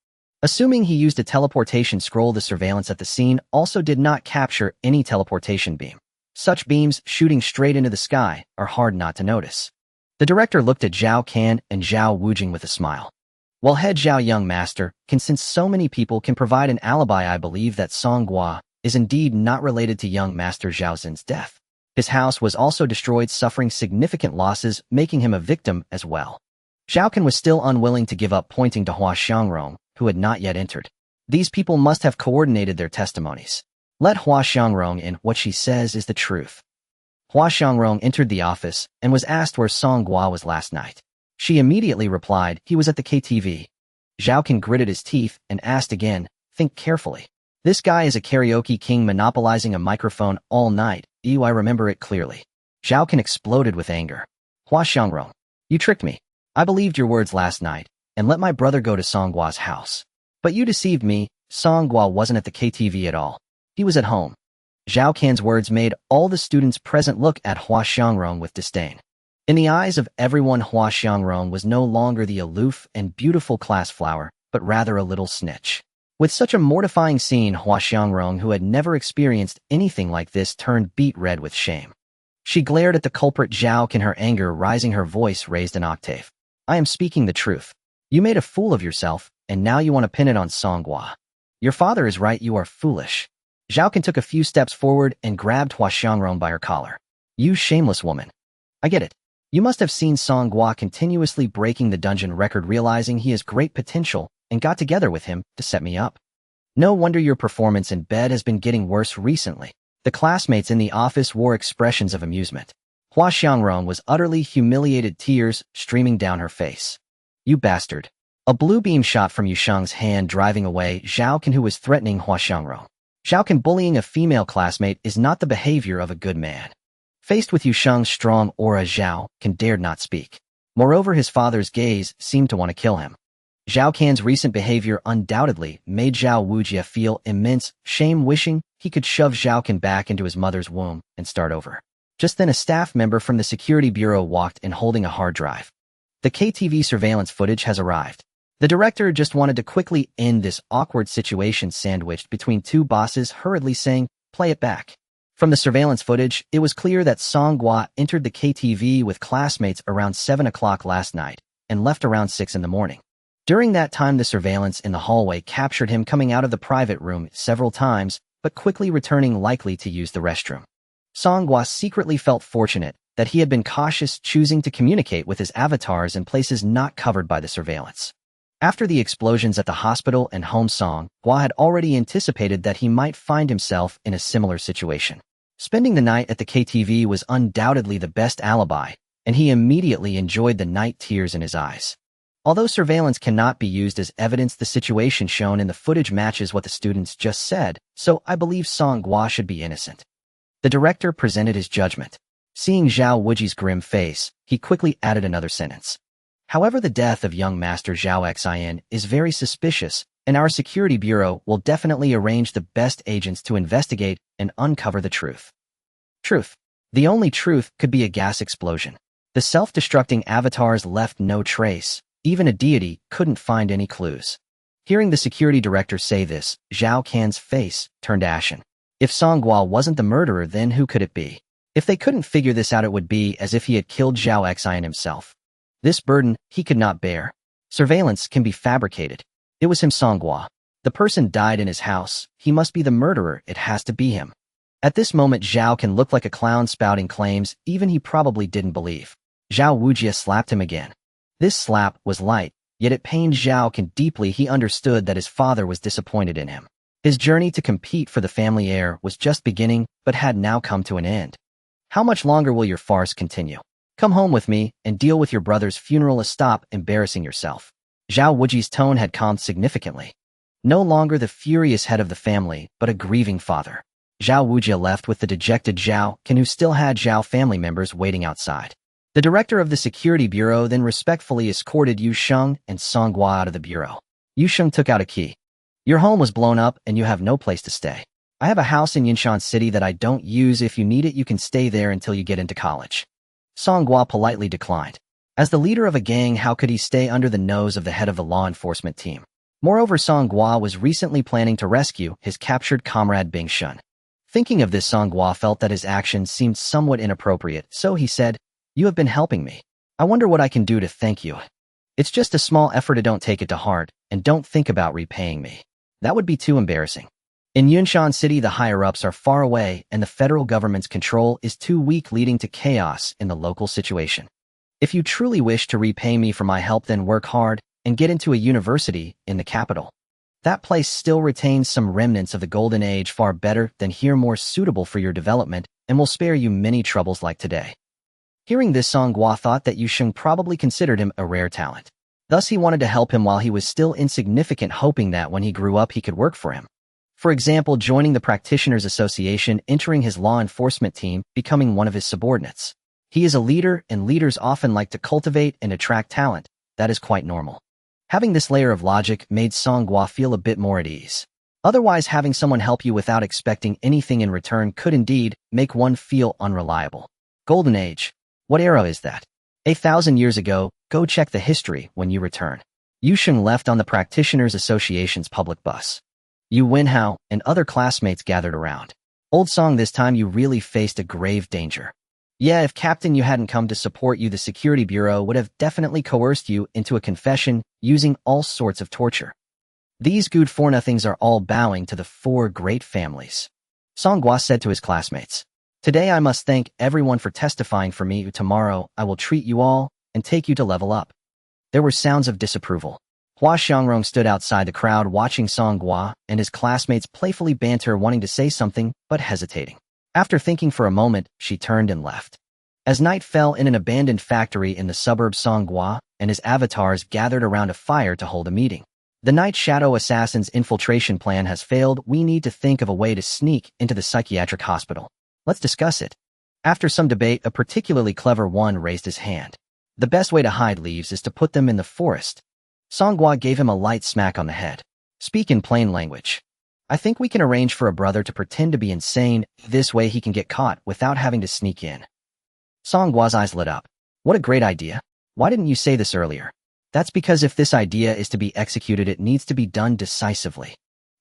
Assuming he used a teleportation scroll, the surveillance at the scene also did not capture any teleportation beam. Such beams shooting straight into the sky are hard not to notice. The director looked at Zhao Ken and Zhao Wujing with a smile. While head Zhao Young Master can, since so many people can provide an alibi, I believe that Song Gua is indeed not related to young Master Zhao Xin's death. His house was also destroyed, suffering significant losses, making him a victim as well. Zhao Ken was still unwilling to give up, pointing to Hua Xiangrong, who had not yet entered. These people must have coordinated their testimonies. Let Hua Xiangrong in. What she says is the truth. Hua Xiangrong entered the office and was asked where Song Gua was last night. She immediately replied, he was at the KTV. Zhao Ken gritted his teeth and asked again, think carefully. This guy is a karaoke king monopolizing a microphone all night. Ew, I remember it clearly. Zhao Ken exploded with anger. Hua Xiangrong, you tricked me. I believed your words last night and let my brother go to Song Gua's house. But you deceived me. Song Gua wasn't at the KTV at all. He was at home. Zhao Ken's words made all the students present look at Hua Xiangrong with disdain. In the eyes of everyone, Hua Xiangrong was no longer the aloof and beautiful class flower, but rather a little snitch. With such a mortifying scene, Hua Xiangrong, who had never experienced anything like this, turned beet red with shame. She glared at the culprit Zhao Ken, her anger rising, her voice raised an octave. I am speaking the truth. You made a fool of yourself, and now you want to pin it on Song Gua. Your father is right, you are foolish. Zhao Ken took a few steps forward and grabbed Hua Xiangrong by her collar. You shameless woman. I get it. You must have seen Song Gua continuously breaking the dungeon record, realizing he has great potential, and got together with him to set me up. No wonder your performance in bed has been getting worse recently. The classmates in the office wore expressions of amusement. Hua Xiangrong was utterly humiliated, tears streaming down her face. You bastard. A blue beam shot from Yusheng's hand, driving away Zhao Ken, who was threatening Hua Xiangrong. Zhao Ken bullying a female classmate is not the behavior of a good man. Faced with Yusheng's strong aura, Zhao Ken dared not speak. Moreover, his father's gaze seemed to want to kill him. Zhao Ken's recent behavior undoubtedly made Zhao Wujia feel immense shame, wishing he could shove Zhao Ken back into his mother's womb and start over. Just then, a staff member from the security bureau walked in holding a hard drive. The KTV surveillance footage has arrived. The director just wanted to quickly end this awkward situation sandwiched between two bosses, hurriedly saying, play it back. From the surveillance footage, it was clear that Song Gua entered the KTV with classmates around 7 o'clock last night and left around 6 in the morning. During that time, the surveillance in the hallway captured him coming out of the private room several times, but quickly returning, likely to use the restroom. Song Gua secretly felt fortunate that he had been cautious, choosing to communicate with his avatars in places not covered by the surveillance. After the explosions at the hospital and home, Song Gua had already anticipated that he might find himself in a similar situation. Spending the night at the KTV was undoubtedly the best alibi, and he immediately enjoyed the night, tears in his eyes. Although surveillance cannot be used as evidence, the situation shown in the footage matches what the students just said, so I believe Song Gua should be innocent. The director presented his judgment. Seeing Zhao Wuji's grim face, he quickly added another sentence. However, the death of young Master Zhao Xin is very suspicious, and our security bureau will definitely arrange the best agents to investigate and uncover the truth. Truth. The only truth could be a gas explosion. The self-destructing avatars left no trace. Even a deity couldn't find any clues. Hearing the security director say this, Zhao Ken's face turned ashen. If Song Gua wasn't the murderer, then who could it be? If they couldn't figure this out, it would be as if he had killed Zhao Xin himself. This burden he could not bear. Surveillance can be fabricated. It was him, Song Gua. The person died in his house. He must be the murderer. It has to be him. At this moment, Zhao Ken looked like a clown spouting claims even he probably didn't believe. Zhao Wujia slapped him again. This slap was light, yet it pained Zhao Qian deeply. He understood that his father was disappointed in him. His journey to compete for the family heir was just beginning, but had now come to an end. How much longer will your farce continue? Come home with me and deal with your brother's funeral. Stop embarrassing yourself. Zhao Wuji's tone had calmed significantly. No longer the furious head of the family, but a grieving father. Zhao Wujia left with the dejected Zhao Qian, who still had Zhao family members waiting outside. The director of the security bureau then respectfully escorted Yu Sheng and Song Gua out of the bureau. Yu Sheng took out a key. Your home was blown up and you have no place to stay. I have a house in Yinshan City that I don't use. If you need it, you can stay there until you get into college. Song Gua politely declined. As the leader of a gang, how could he stay under the nose of the head of the law enforcement team? Moreover, Song Gua was recently planning to rescue his captured comrade Bing Shun. Thinking of this, Song Gua felt that his actions seemed somewhat inappropriate, so he said, "You have been helping me. I wonder what I can do to thank you. It's just a small effort. Don't take it to heart, and don't think about repaying me. That would be too embarrassing. In Yunshan City, the higher-ups are far away, and the federal government's control is too weak, leading to chaos in the local situation. If you truly wish to repay me for my help, then work hard and get into a university in the capital. That place still retains some remnants of the golden age, far better than here, more suitable for your development, and will spare you many troubles like today." Hearing this, Song Gua thought that Yu Sheng probably considered him a rare talent. Thus, he wanted to help him while he was still insignificant, hoping that when he grew up he could work for him. For example, joining the Practitioners Association, entering his law enforcement team, becoming one of his subordinates. He is a leader, and leaders often like to cultivate and attract talent. That is quite normal. Having this layer of logic made Song Gua feel a bit more at ease. Otherwise, having someone help you without expecting anything in return could indeed make one feel unreliable. Golden Age. What era is that? 1,000 years ago. Go check the history when you return. Yu Sheng left on the Practitioners Association's public bus. Yu Wenhao and other classmates gathered around. Old Song, this time you really faced a grave danger. Yeah, if Captain Yu hadn't come to support you, the security bureau would have definitely coerced you into a confession using all sorts of torture. These good for nothings are all bowing to the four great families. Song Gua said to his classmates. Today I must thank everyone for testifying for me. Tomorrow I will treat you all and take you to level up. There were sounds of disapproval. Hua Xiangrong stood outside the crowd watching Song Gua and his classmates playfully banter, wanting to say something but hesitating. After thinking for a moment, she turned and left. As night fell in an abandoned factory in the suburbs, Song Gua and his avatars gathered around a fire to hold a meeting. The Night Shadow Assassin's infiltration plan has failed. We need to think of a way to sneak into the psychiatric hospital. Let's discuss it. After some debate, a particularly clever one raised his hand. The best way to hide leaves is to put them in the forest. Song Gua gave him a light smack on the head. Speak in plain language. I think we can arrange for a brother to pretend to be insane. This way he can get caught without having to sneak in. Song Gua's eyes lit up. What a great idea. Why didn't you say this earlier? That's because if this idea is to be executed, it needs to be done decisively.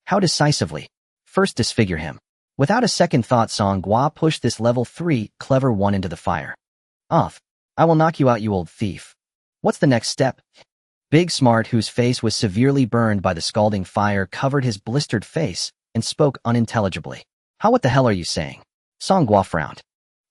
How decisively? First, disfigure him. Without a second thought, Song Gua pushed this level 3 clever one into the fire. Off. I will knock you out, you old thief. What's the next step? Big Smart, whose face was severely burned by the scalding fire, covered his blistered face and spoke unintelligibly. How, what the hell are you saying? Song Gua frowned.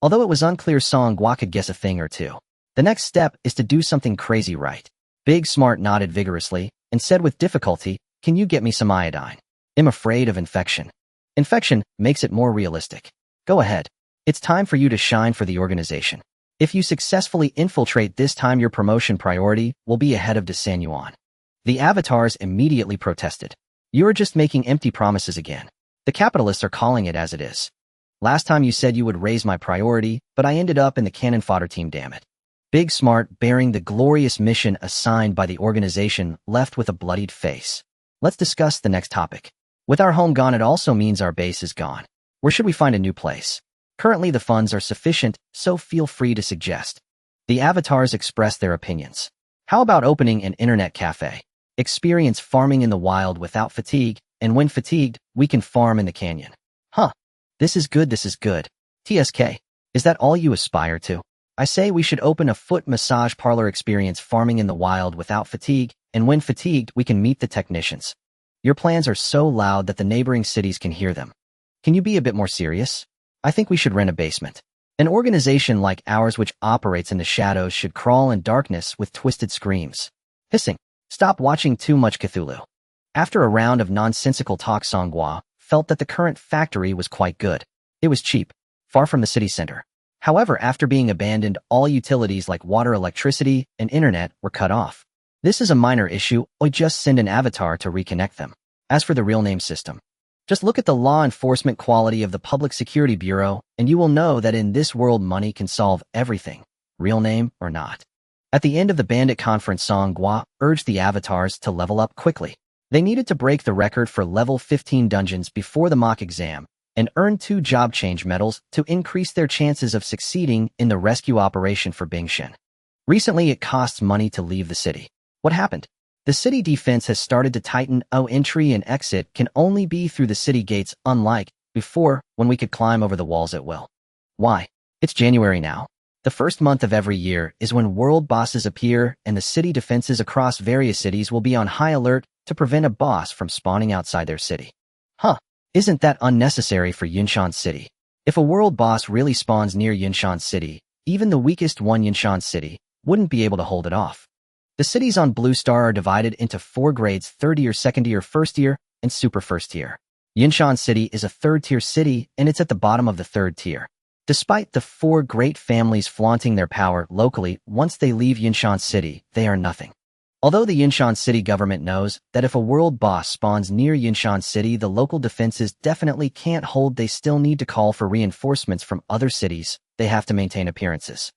Although it was unclear, Song Gua could guess a thing or two. The next step is to do something crazy, right? Big Smart nodded vigorously and said with difficulty, "Can you get me some iodine? I'm afraid of infection." Infection makes it more realistic. Go ahead. It's time for you to shine for the organization. If you successfully infiltrate this time, your promotion priority will be ahead of De San Yuan. The avatars immediately protested. You are just making empty promises again. The capitalists are calling it as it is. Last time you said you would raise my priority, but I ended up in the cannon fodder team, damn it. Big Smart, bearing the glorious mission assigned by the organization, left with a bloodied face. Let's discuss the next topic. With our home gone, it also means our base is gone. Where should we find a new place? Currently the funds are sufficient, so feel free to suggest. The avatars expressed their opinions. How about opening an internet cafe? Experience farming in the wild without fatigue, and when fatigued, we can farm in the canyon. Huh. This is good, this is good. TSK. Is that all you aspire to? I say we should open a foot massage parlor. Experience farming in the wild without fatigue, and when fatigued, we can meet the technicians. Your plans are so loud that the neighboring cities can hear them. Can you be a bit more serious? I think we should rent a basement. An organization like ours which operates in the shadows should crawl in darkness with twisted screams. Hissing. Stop watching too much Cthulhu. After a round of nonsensical talk, Songhua felt that the current factory was quite good. It was cheap, far from the city center. However, after being abandoned, all utilities like water, electricity, and internet were cut off. This is a minor issue, or just send an avatar to reconnect them. As for the real name system, just look at the law enforcement quality of the Public Security Bureau, and you will know that in this world money can solve everything, real name or not. At the end of the bandit conference, Songhua urged the avatars to level up quickly. They needed to break the record for level 15 dungeons before the mock exam and earn 2 job change medals to increase their chances of succeeding in the rescue operation for Bingshan. Recently, it costs money to leave the city. What happened? The city defense has started to tighten. Entry and exit can only be through the city gates, unlike before when we could climb over the walls at will. Why? It's January now. The first month of every year is when world bosses appear, and the city defenses across various cities will be on high alert to prevent a boss from spawning outside their city. Isn't that unnecessary for Yunshan City? If a world boss really spawns near Yunshan City, even the weakest one, Yunshan City, wouldn't be able to hold it off. The cities on Blue Star are divided into 4 grades: third tier, second tier, first tier, and super first tier. Yunshan City is a third-tier city, and it's at the bottom of the third tier. Despite the 4 great families flaunting their power locally, once they leave Yunshan City, they are nothing. Although the Yunshan City government knows that if a world boss spawns near Yunshan City, the local defenses definitely can't hold, they still need to call for reinforcements from other cities. They have to maintain appearances.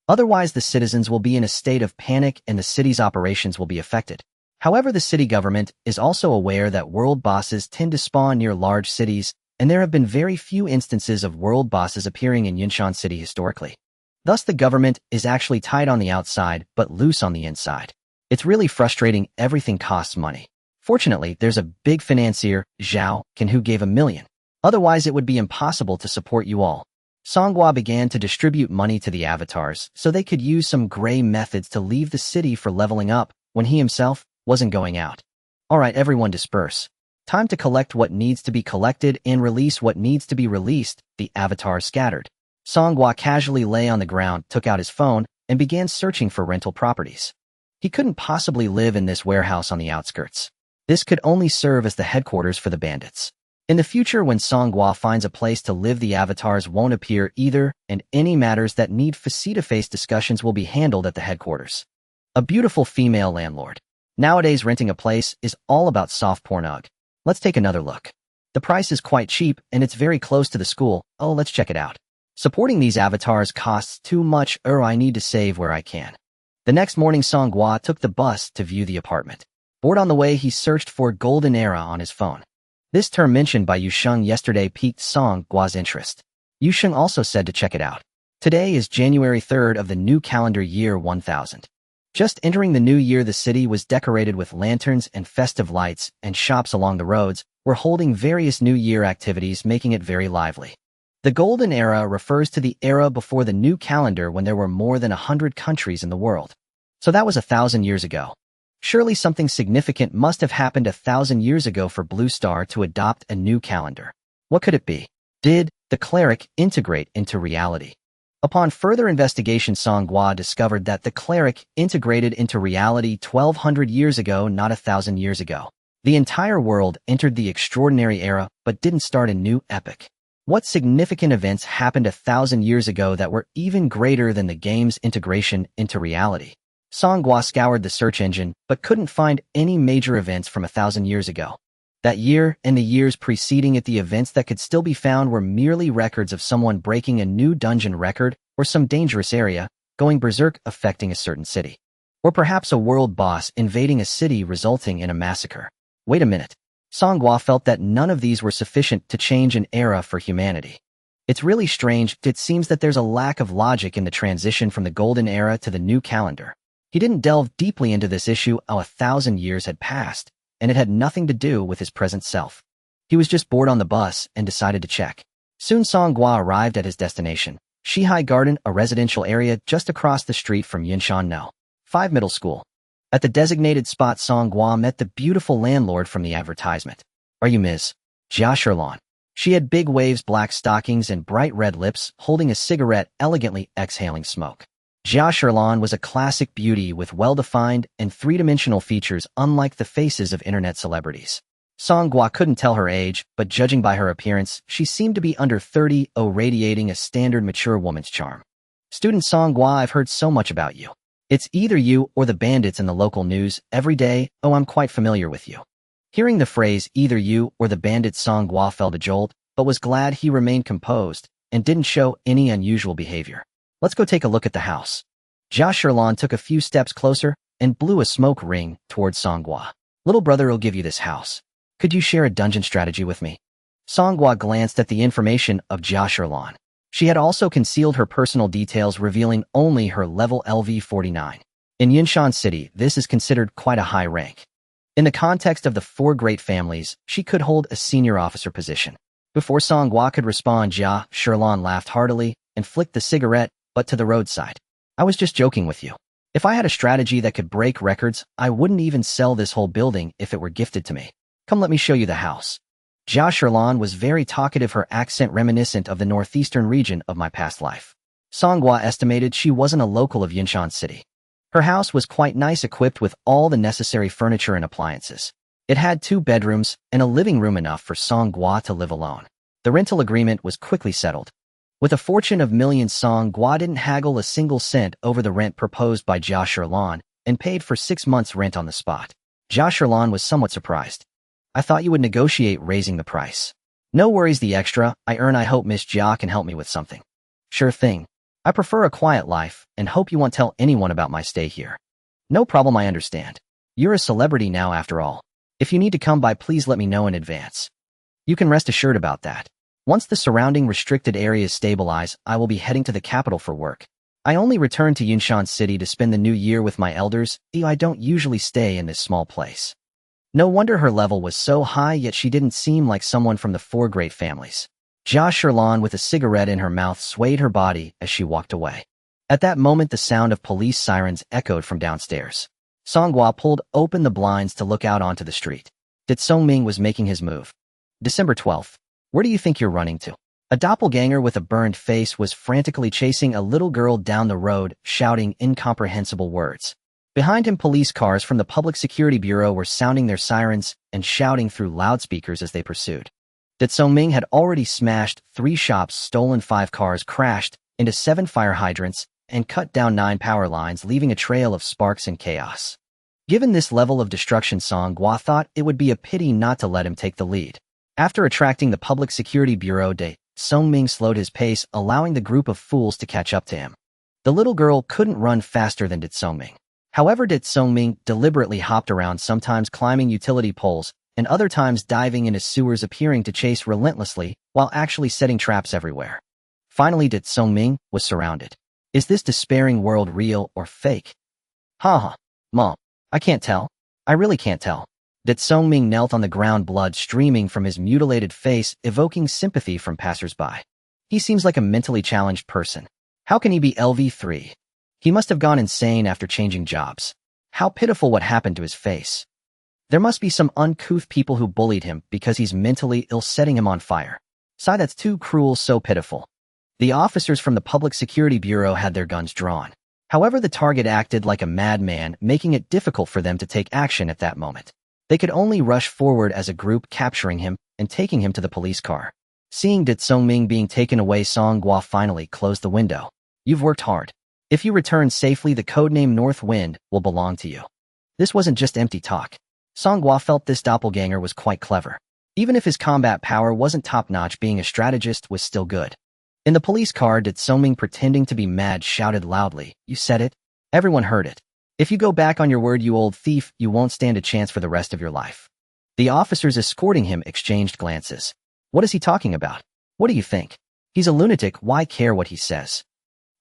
Otherwise, the citizens will be in a state of panic and the city's operations will be affected. However, the city government is also aware that world bosses tend to spawn near large cities, and there have been very few instances of world bosses appearing in Yunshan City historically. Thus, the government is actually tight on the outside, but loose on the inside. It's really frustrating. Everything costs money. Fortunately, there's a big financier, Zhao Ken, who gave $1 million. Otherwise, it would be impossible to support you all. Songhua began to distribute money to the avatars so they could use some gray methods to leave the city for leveling up when he himself wasn't going out. Alright, everyone disperse. Time to collect what needs to be collected and release what needs to be released. The avatars scattered. Songhua casually lay on the ground, took out his phone, and began searching for rental properties. He couldn't possibly live in this warehouse on the outskirts. This could only serve as the headquarters for the bandits. In the future, when Songhua finds a place to live, the avatars won't appear either, and any matters that need face-to-face discussions will be handled at the headquarters. A beautiful female landlord. Nowadays, renting a place is all about soft pornog. Let's take another look. The price is quite cheap, and it's very close to the school. Let's check it out. Supporting these avatars costs too much, I need to save where I can. The next morning, Songhua took the bus to view the apartment. Bored on the way, he searched for Golden Era on his phone. This term mentioned by Yusheng yesterday piqued Songhua's interest. Yusheng also said to check it out. Today is January 3rd of the new calendar year 1000. Just entering the new year, the city was decorated with lanterns and festive lights, and shops along the roads were holding various New Year activities, making it very lively. The Golden Era refers to the era before the new calendar when there were more than 100 countries in the world. So that was 1,000 years ago. Surely something significant must have happened 1,000 years ago for Blue Star to adopt a new calendar. What could it be? Did the cleric integrate into reality? Upon further investigation, Songhua discovered that the cleric integrated into reality 1,200 years ago, not 1,000 years ago. The entire world entered the extraordinary era, but didn't start a new epoch. What significant events happened 1,000 years ago that were even greater than the game's integration into reality? Songhua scoured the search engine, but couldn't find any major events from 1,000 years ago. That year and the years preceding it, the events that could still be found were merely records of someone breaking a new dungeon record or some dangerous area, going berserk affecting a certain city. Or perhaps a world boss invading a city resulting in a massacre. Wait a minute. Songhua felt that none of these were sufficient to change an era for humanity. It's really strange. It seems that there's a lack of logic in the transition from the golden era to the new calendar. He didn't delve deeply into this issue. 1,000 years had passed, and it had nothing to do with his present self. He was just bored on the bus and decided to check. Soon Songhua arrived at his destination, Shihai Garden, a residential area just across the street from Yunshan No. 5 Middle School. At the designated spot, Songhua met the beautiful landlord from the advertisement. Are you Ms. Jia Sherlon? She had big waves black stockings and bright red lips, holding a cigarette, elegantly exhaling smoke. Jia Sherlan was a classic beauty with well-defined and three-dimensional features unlike the faces of internet celebrities. Song Gua couldn't tell her age, but judging by her appearance, she seemed to be under 30, radiating a standard mature woman's charm. Student Song Gua, I've heard so much about you. It's either you or the bandits in the local news every day. Oh, I'm quite familiar with you. Hearing the phrase either you or the bandits, Song Gua felt a jolt, but was glad he remained composed and didn't show any unusual behavior. Let's go take a look at the house. Jia Sherlan took a few steps closer and blew a smoke ring towards Song Gua. Little brother will give you this house. Could you share a dungeon strategy with me? Song Gua glanced at the information of Jia Sherlan. She had also concealed her personal details, revealing only her level LV-49. In Yinshan City, this is considered quite a high rank. In the context of the four great families, she could hold a senior officer position. Before Song Gua could respond, Jia Sherlan laughed heartily and flicked the cigarette, but to the roadside. I was just joking with you. If I had a strategy that could break records, I wouldn't even sell this whole building if it were gifted to me. Come, let me show you the house. Jia Sherlan was very talkative, her accent reminiscent of the northeastern region of my past life. Song Gua estimated she wasn't a local of Yinshan City. Her house was quite nice, equipped with all the necessary furniture and appliances. It had 2 bedrooms and a living room, enough for Song Gua to live alone. The rental agreement was quickly settled. With a fortune of millions, Song Gua didn't haggle a single cent over the rent proposed by Jia Sherlan and paid for 6 months' rent on the spot. Jia Sherlan was somewhat surprised. I thought you would negotiate raising the price. No worries, the extra I earn, I hope Miss Jia can help me with something. Sure thing. I prefer a quiet life and hope you won't tell anyone about my stay here. No problem, I understand. You're a celebrity now after all. If you need to come by, please let me know in advance. You can rest assured about that. Once the surrounding restricted areas stabilize, I will be heading to the capital for work. I only return to Yinshan City to spend the new year with my elders. I don't usually stay in this small place. No wonder her level was so high, yet she didn't seem like someone from the four great families. Jia Sherlan, with a cigarette in her mouth, swayed her body as she walked away. At that moment, the sound of police sirens echoed from downstairs. Song Gua pulled open the blinds to look out onto the street. Dat Songming was making his move. December 12th. Where do you think you're running to? A doppelganger with a burned face was frantically chasing a little girl down the road, shouting incomprehensible words. Behind him, police cars from the Public Security Bureau were sounding their sirens and shouting through loudspeakers as they pursued. Dat Songming had already smashed 3 shops, stolen 5 cars, crashed into 7 fire hydrants, and cut down 9 power lines, leaving a trail of sparks and chaos. Given this level of destruction, Song Gua thought it would be a pity not to let him take the lead. After attracting the Public Security Bureau, Dat Songming slowed his pace, allowing the group of fools to catch up to him. The little girl couldn't run faster than Dat Songming. However, Dat Songming deliberately hopped around, sometimes climbing utility poles, and other times diving into sewers, appearing to chase relentlessly while actually setting traps everywhere. Finally, Dat Songming was surrounded. Is this despairing world real or fake? Haha, Mom. I can't tell. I really can't tell. Dat Songming knelt on the ground, blood streaming from his mutilated face, evoking sympathy from passers-by. He seems like a mentally challenged person. How can he be LV3? He must have gone insane after changing jobs. How pitiful what happened to his face. There must be some uncouth people who bullied him because he's mentally ill, setting him on fire. Sigh, that's too cruel, so pitiful. The officers from the Public Security Bureau had their guns drawn. However, the target acted like a madman, making it difficult for them to take action at that moment. They could only rush forward as a group, capturing him and taking him to the police car. Seeing Dat Songming being taken away, Song Gua finally closed the window. You've worked hard. If you return safely, the codename North Wind will belong to you. This wasn't just empty talk. Song Gua felt this doppelganger was quite clever. Even if his combat power wasn't top-notch, being a strategist was still good. In the police car, Dat Songming, pretending to be mad, shouted loudly, "You said it?" Everyone heard it. "If you go back on your word, you old thief, you won't stand a chance for the rest of your life." The officers escorting him exchanged glances. What is he talking about? What do you think? He's a lunatic, why care what he says?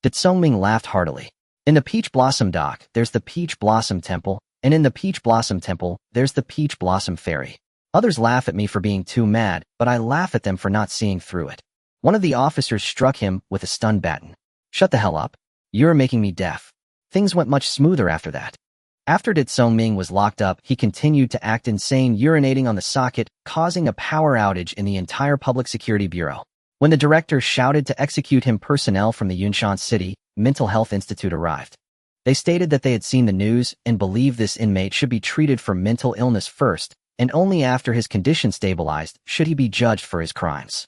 Dat Songming laughed heartily. In the Peach Blossom Dock, there's the Peach Blossom Temple, and in the Peach Blossom Temple, there's the Peach Blossom Fairy. Others laugh at me for being too mad, but I laugh at them for not seeing through it. One of the officers struck him with a stun baton. Shut the hell up. You're making me deaf. Things went much smoother after that. After Dat Songming was locked up, he continued to act insane, urinating on the socket, causing a power outage in the entire Public Security Bureau. When the director shouted to execute him, personnel from the Yunshan City Mental Health Institute arrived. They stated that they had seen the news and believed this inmate should be treated for mental illness first, and only after his condition stabilized should he be judged for his crimes.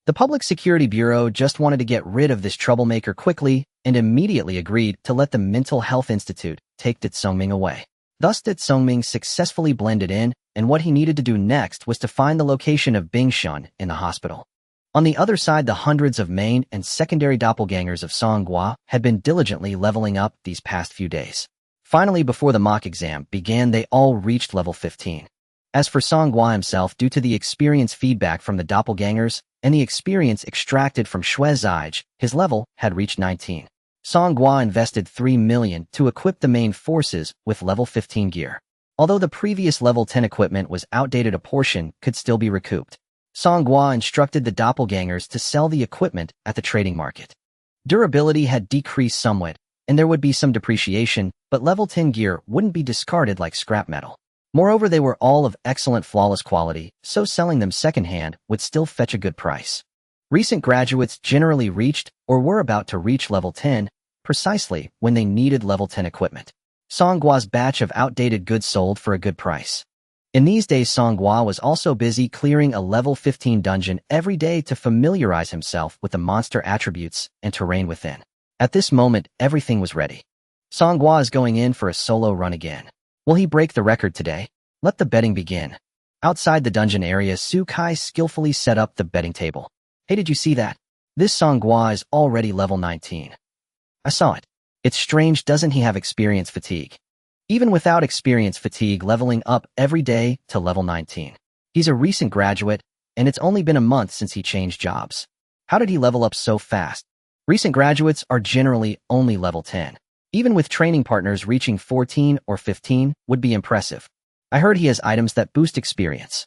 The Public Security Bureau just wanted to get rid of this troublemaker quickly and immediately agreed to let the Mental Health Institute take Dat Songming away. Thus, Dat Songming successfully blended in, and what he needed to do next was to find the location of Bingshun in the hospital. On the other side, the hundreds of main and secondary doppelgangers of Songhua had been diligently leveling up these past few days. Finally, before the mock exam began, they all reached level 15. As for Songhua himself, due to the experience feedback from the doppelgangers and the experience extracted from Shui Zige, his level had reached 19. Songhua invested 3 million to equip the main forces with level 15 gear. Although the previous level 10 equipment was outdated, a portion could still be recouped. Songhua instructed the doppelgangers to sell the equipment at the trading market. Durability had decreased somewhat, and there would be some depreciation, but level 10 gear wouldn't be discarded like scrap metal. Moreover, they were all of excellent, flawless quality, so selling them secondhand would still fetch a good price. Recent graduates generally reached or were about to reach level 10, precisely when they needed level 10 equipment. Songhua's batch of outdated goods sold for a good price. In these days, Songhua was also busy clearing a level 15 dungeon every day to familiarize himself with the monster attributes and terrain within. At this moment, everything was ready. Songhua is going in for a solo run again. Will he break the record today? Let the betting begin. Outside the dungeon area, Su Kai skillfully set up the betting table. Hey, did you see that? This Songhua is already level 19. I saw it. It's strange, doesn't he have experience fatigue? Even without experience fatigue, leveling up every day to level 19. He's a recent graduate, and it's only been a month since he changed jobs. How did he level up so fast? Recent graduates are generally only level 10. Even with training partners, reaching 14 or 15 would be impressive. I heard he has items that boost experience.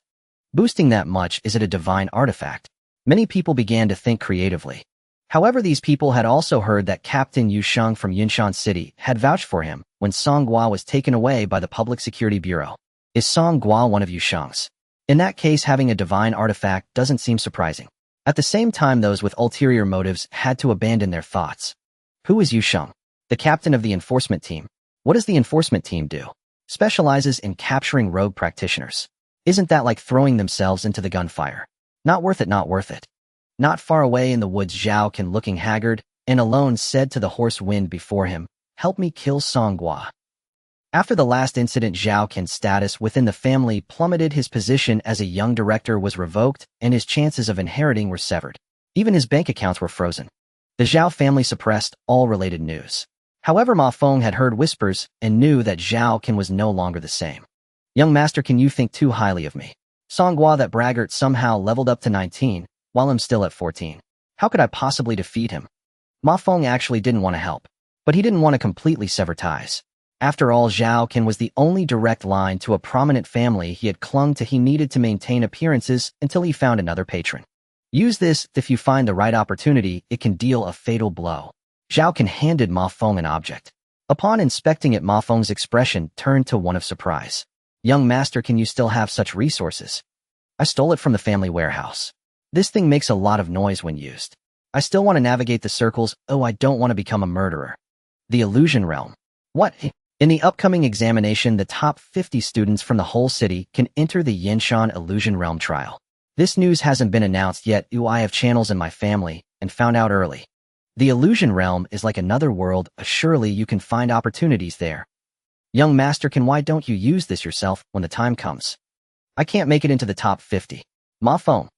Boosting that much, is it a divine artifact? Many people began to think creatively. However, these people had also heard that Captain Yu Sheng from Yunshan City had vouched for him when Songhua was taken away by the Public Security Bureau. Is Songhua one of Yu Sheng's? In that case, having a divine artifact doesn't seem surprising. At the same time, those with ulterior motives had to abandon their thoughts. Who is Yu Sheng? The captain of the enforcement team. What does the enforcement team do? Specializes in capturing rogue practitioners. Isn't that like throwing themselves into the gunfire? Not worth it, not worth it. Not far away in the woods, Zhao Qian, looking haggard and alone, said to the horse wind before him, "Help me kill Songhua." After the last incident, Zhao Qian's status within the family plummeted. His position as a young director was revoked, and his chances of inheriting were severed. Even his bank accounts were frozen. The Zhao family suppressed all related news. However, Ma Feng had heard whispers and knew that Zhao Qian was no longer the same. "Young master, can you think too highly of me? Songhua, that braggart, somehow leveled up to 19, while I'm still at 14. How could I possibly defeat him?" Ma Feng actually didn't want to help, but he didn't want to completely sever ties. After all, Zhao Qian was the only direct line to a prominent family he had clung to. He needed to maintain appearances until he found another patron. Use this. If you find the right opportunity, it can deal a fatal blow. Zhao Qian handed Ma Feng an object. Upon inspecting it, Ma Feng's expression turned to one of surprise. "Young master, can you still have such resources?" "I stole it from the family warehouse. This thing makes a lot of noise when used. I still want to navigate the circles. Oh, I don't want to become a murderer." The illusion realm. What? In the upcoming examination, the top 50 students from the whole city can enter the Yinshan Illusion Realm trial. This news hasn't been announced yet. I have channels in my family and found out early. The illusion realm is like another world. Surely you can find opportunities there. "Young master, why don't you use this yourself when the time comes?" "I can't make it into the top 50. Ma Feng,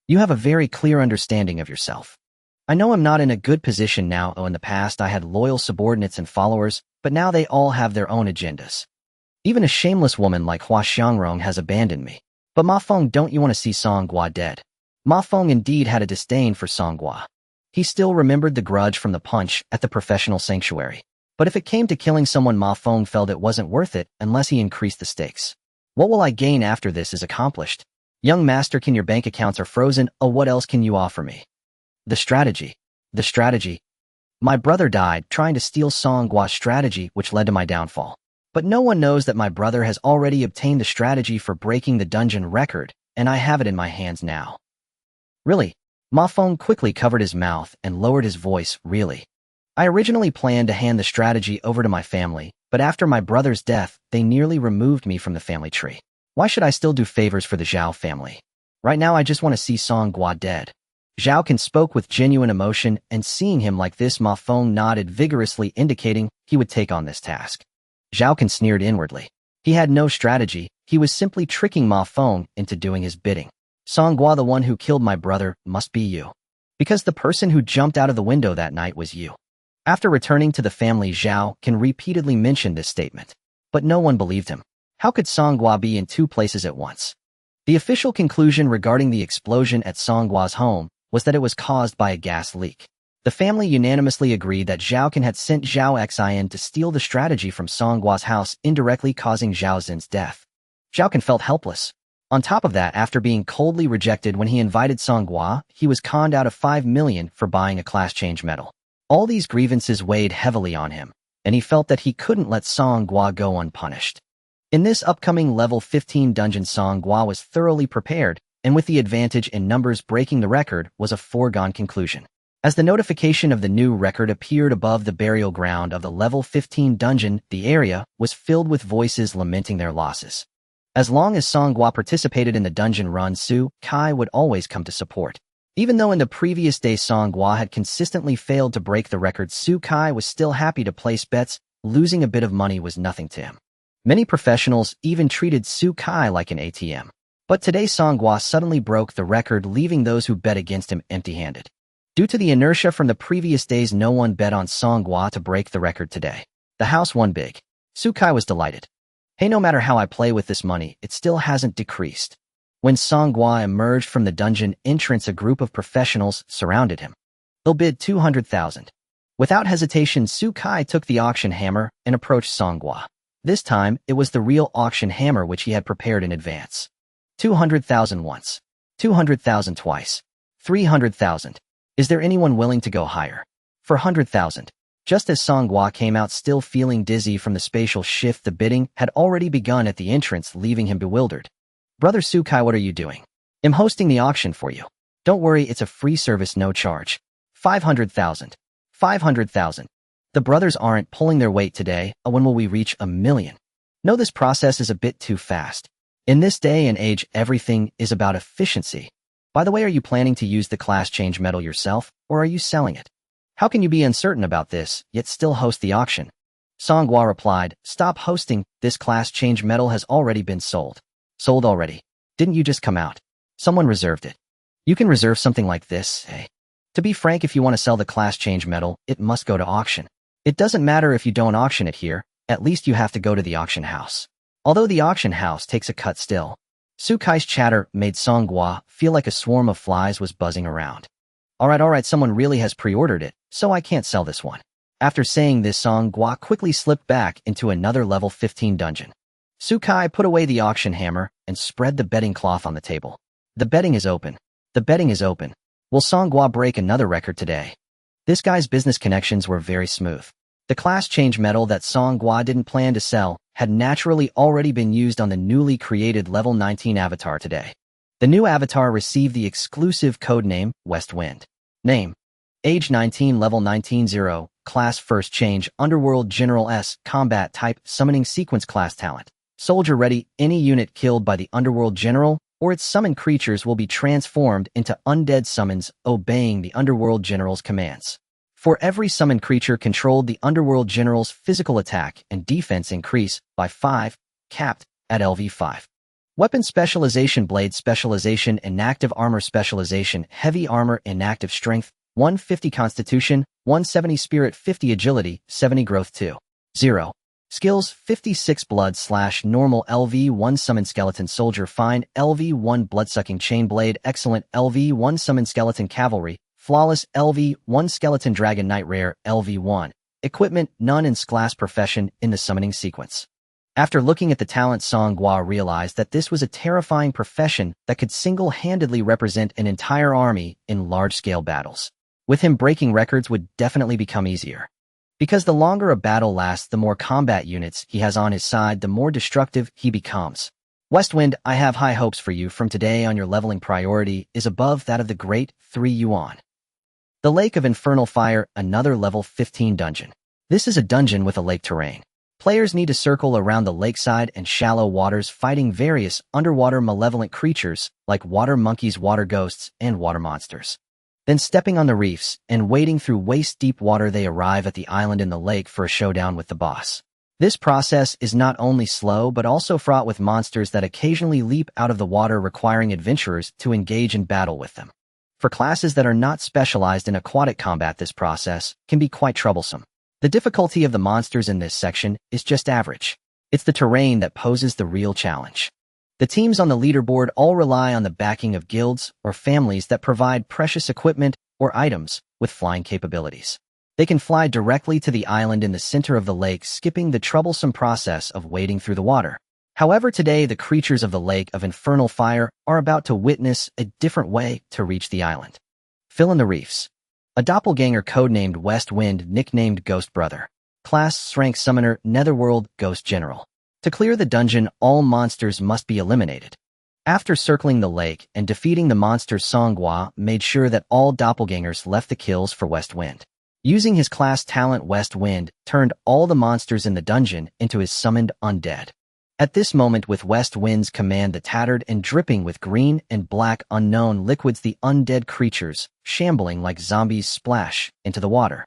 you have a very clear understanding of yourself. I know I'm not in a good position now. In the past I had loyal subordinates and followers, but now they all have their own agendas. Even a shameless woman like Hua Xiangrong has abandoned me. But Ma Feng, don't you want to see Songhua dead?" Ma Feng indeed had a disdain for Songhua. He still remembered the grudge from the punch at the professional sanctuary. But if it came to killing someone, Ma Feng felt it wasn't worth it unless he increased the stakes. "What will I gain after this is accomplished?" "Young master, your bank accounts are frozen. Oh, what else can you offer me?" The strategy. The strategy. My brother died trying to steal Songhua's strategy, which led to my downfall. But no one knows that my brother has already obtained the strategy for breaking the dungeon record, and I have it in my hands now. Really? Ma Feng quickly covered his mouth and lowered his voice. Really? I originally planned to hand the strategy over to my family, but after my brother's death, they nearly removed me from the family tree. Why should I still do favors for the Zhao family? Right now I just want to see Song Gua dead. Zhao Can spoke with genuine emotion, and seeing him like this, Ma Feng nodded vigorously, indicating he would take on this task. Zhao Can sneered inwardly. He had no strategy, he was simply tricking Ma Feng into doing his bidding. Song Gua, the one who killed my brother, must be you. Because the person who jumped out of the window that night was you. After returning to the family, Zhao Can repeatedly mentioned this statement. But no one believed him. How could Song Gua be in two places at once? The official conclusion regarding the explosion at Song Gua's home was that it was caused by a gas leak. The family unanimously agreed that Zhao Can had sent Zhao Xin to steal the strategy from Song Gua's house, indirectly causing Zhao Xin's death. Zhao Can felt helpless. On top of that, after being coldly rejected when he invited Song Gua, he was conned out of 5 million for buying a class change medal. All these grievances weighed heavily on him, and he felt that he couldn't let Song Gua go unpunished. In this upcoming level 15 dungeon, Song Gua was thoroughly prepared, and with the advantage in numbers, breaking the record was a foregone conclusion. As the notification of the new record appeared above the burial ground of the level 15 dungeon, the area was filled with voices lamenting their losses. As long as Song Gua participated in the dungeon run, Su Kai would always come to support. Even though in the previous day Song Gua had consistently failed to break the record, Su Kai was still happy to place bets. Losing a bit of money was nothing to him. Many professionals even treated Su Kai like an ATM. But today Song Gua suddenly broke the record, leaving those who bet against him empty-handed. Due to the inertia from the previous days, no one bet on Song Gua to break the record today. The house won big. Su Kai was delighted. Hey, no matter how I play with this money, it still hasn't decreased. When Song Gua emerged from the dungeon entrance, a group of professionals surrounded him. They'll bid 200,000. Without hesitation, Su Kai took the auction hammer and approached Song Gua. This time, it was the real auction hammer which he had prepared in advance. 200,000 once. 200,000 twice. 300,000. Is there anyone willing to go higher? For 100,000. Just as Song Gua came out still feeling dizzy from the spatial shift, the bidding had already begun at the entrance, leaving him bewildered. Brother Su Kai, what are you doing? I'm hosting the auction for you. Don't worry, it's a free service, no charge. 500,000. 500,000. The brothers aren't pulling their weight today. When will we reach 1 million? No, this process is a bit too fast. In this day and age, everything is about efficiency. By the way, are you planning to use the class change medal yourself, or are you selling it? How can you be uncertain about this, yet still host the auction? Song Gua replied, stop hosting, this class change medal has already been sold. Sold already? Didn't you just come out? Someone reserved it. You can reserve something like this, eh? To be frank, if you want to sell the class change medal, it must go to auction. It doesn't matter if you don't auction it here, at least you have to go to the auction house. Although the auction house takes a cut still. Su Kai's chatter made Song Gua feel like a swarm of flies was buzzing around. Alright, someone really has pre-ordered it, so I can't sell this one. After saying this, Song Gua quickly slipped back into another level 15 dungeon. Su Kai put away the auction hammer and spread the betting cloth on the table. The betting is open. The betting is open. Will Song Gua break another record today? This guy's business connections were very smooth. The class change medal that Song Gua didn't plan to sell had naturally already been used on the newly created level 19 avatar today. The new avatar received the exclusive codename West Wind. Name: Age 19, Level 19-0, Class First Change, Underworld General S, Combat Type, Summoning Sequence Class Talent. Soldier ready, any unit killed by the Underworld General or its summoned creatures will be transformed into undead summons, obeying the Underworld General's commands. For every summoned creature controlled, the Underworld General's physical attack and defense increase by 5, capped at LV5. Weapon specialization: Blade specialization, Inactive Armor specialization, Heavy Armor, Inactive Strength, 150 Constitution, 170 Spirit, 50 Agility, 70 Growth 2. 0. Skills: 56 Blood/Normal, LV1 Summon Skeleton Soldier, Fine, LV1 Bloodsucking Chain Blade, Excellent, LV1 Summon Skeleton Cavalry, Flawless, LV1 Skeleton Dragon Knight, Rare, LV1. Equipment: None in Class Profession in the Summoning Sequence. After looking at the talent, Song Gua realized that this was a terrifying profession that could single-handedly represent an entire army in large-scale battles. With him, breaking records would definitely become easier. Because the longer a battle lasts, the more combat units he has on his side, the more destructive he becomes. Westwind, I have high hopes for you from today on. Your leveling priority is above that of the Great 3 Yuan. The Lake of Infernal Fire, another level 15 dungeon. This is a dungeon with a lake terrain. Players need to circle around the lakeside and shallow waters, fighting various underwater malevolent creatures like water monkeys, water ghosts, and water monsters. Then stepping on the reefs and wading through waist-deep water, they arrive at the island in the lake for a showdown with the boss. This process is not only slow but also fraught with monsters that occasionally leap out of the water, requiring adventurers to engage in battle with them. For classes that are not specialized in aquatic combat, this process can be quite troublesome. The difficulty of the monsters in this section is just average. It's the terrain that poses the real challenge. The teams on the leaderboard all rely on the backing of guilds or families that provide precious equipment or items with flying capabilities. They can fly directly to the island in the center of the lake, skipping the troublesome process of wading through the water. However, today the creatures of the Lake of Infernal Fire are about to witness a different way to reach the island. Fill in the reefs. A doppelganger codenamed Westwind, nicknamed Ghost Brother. Class Strength Summoner, Netherworld Ghost General. To clear the dungeon, all monsters must be eliminated. After circling the lake and defeating the monsters, Songhua made sure that all doppelgangers left the kills for Westwind. Using his class talent, Westwind turned all the monsters in the dungeon into his summoned undead. At this moment, with Westwind's command, the tattered and dripping with green and black unknown liquids, the undead creatures, shambling like zombies, splash into the water.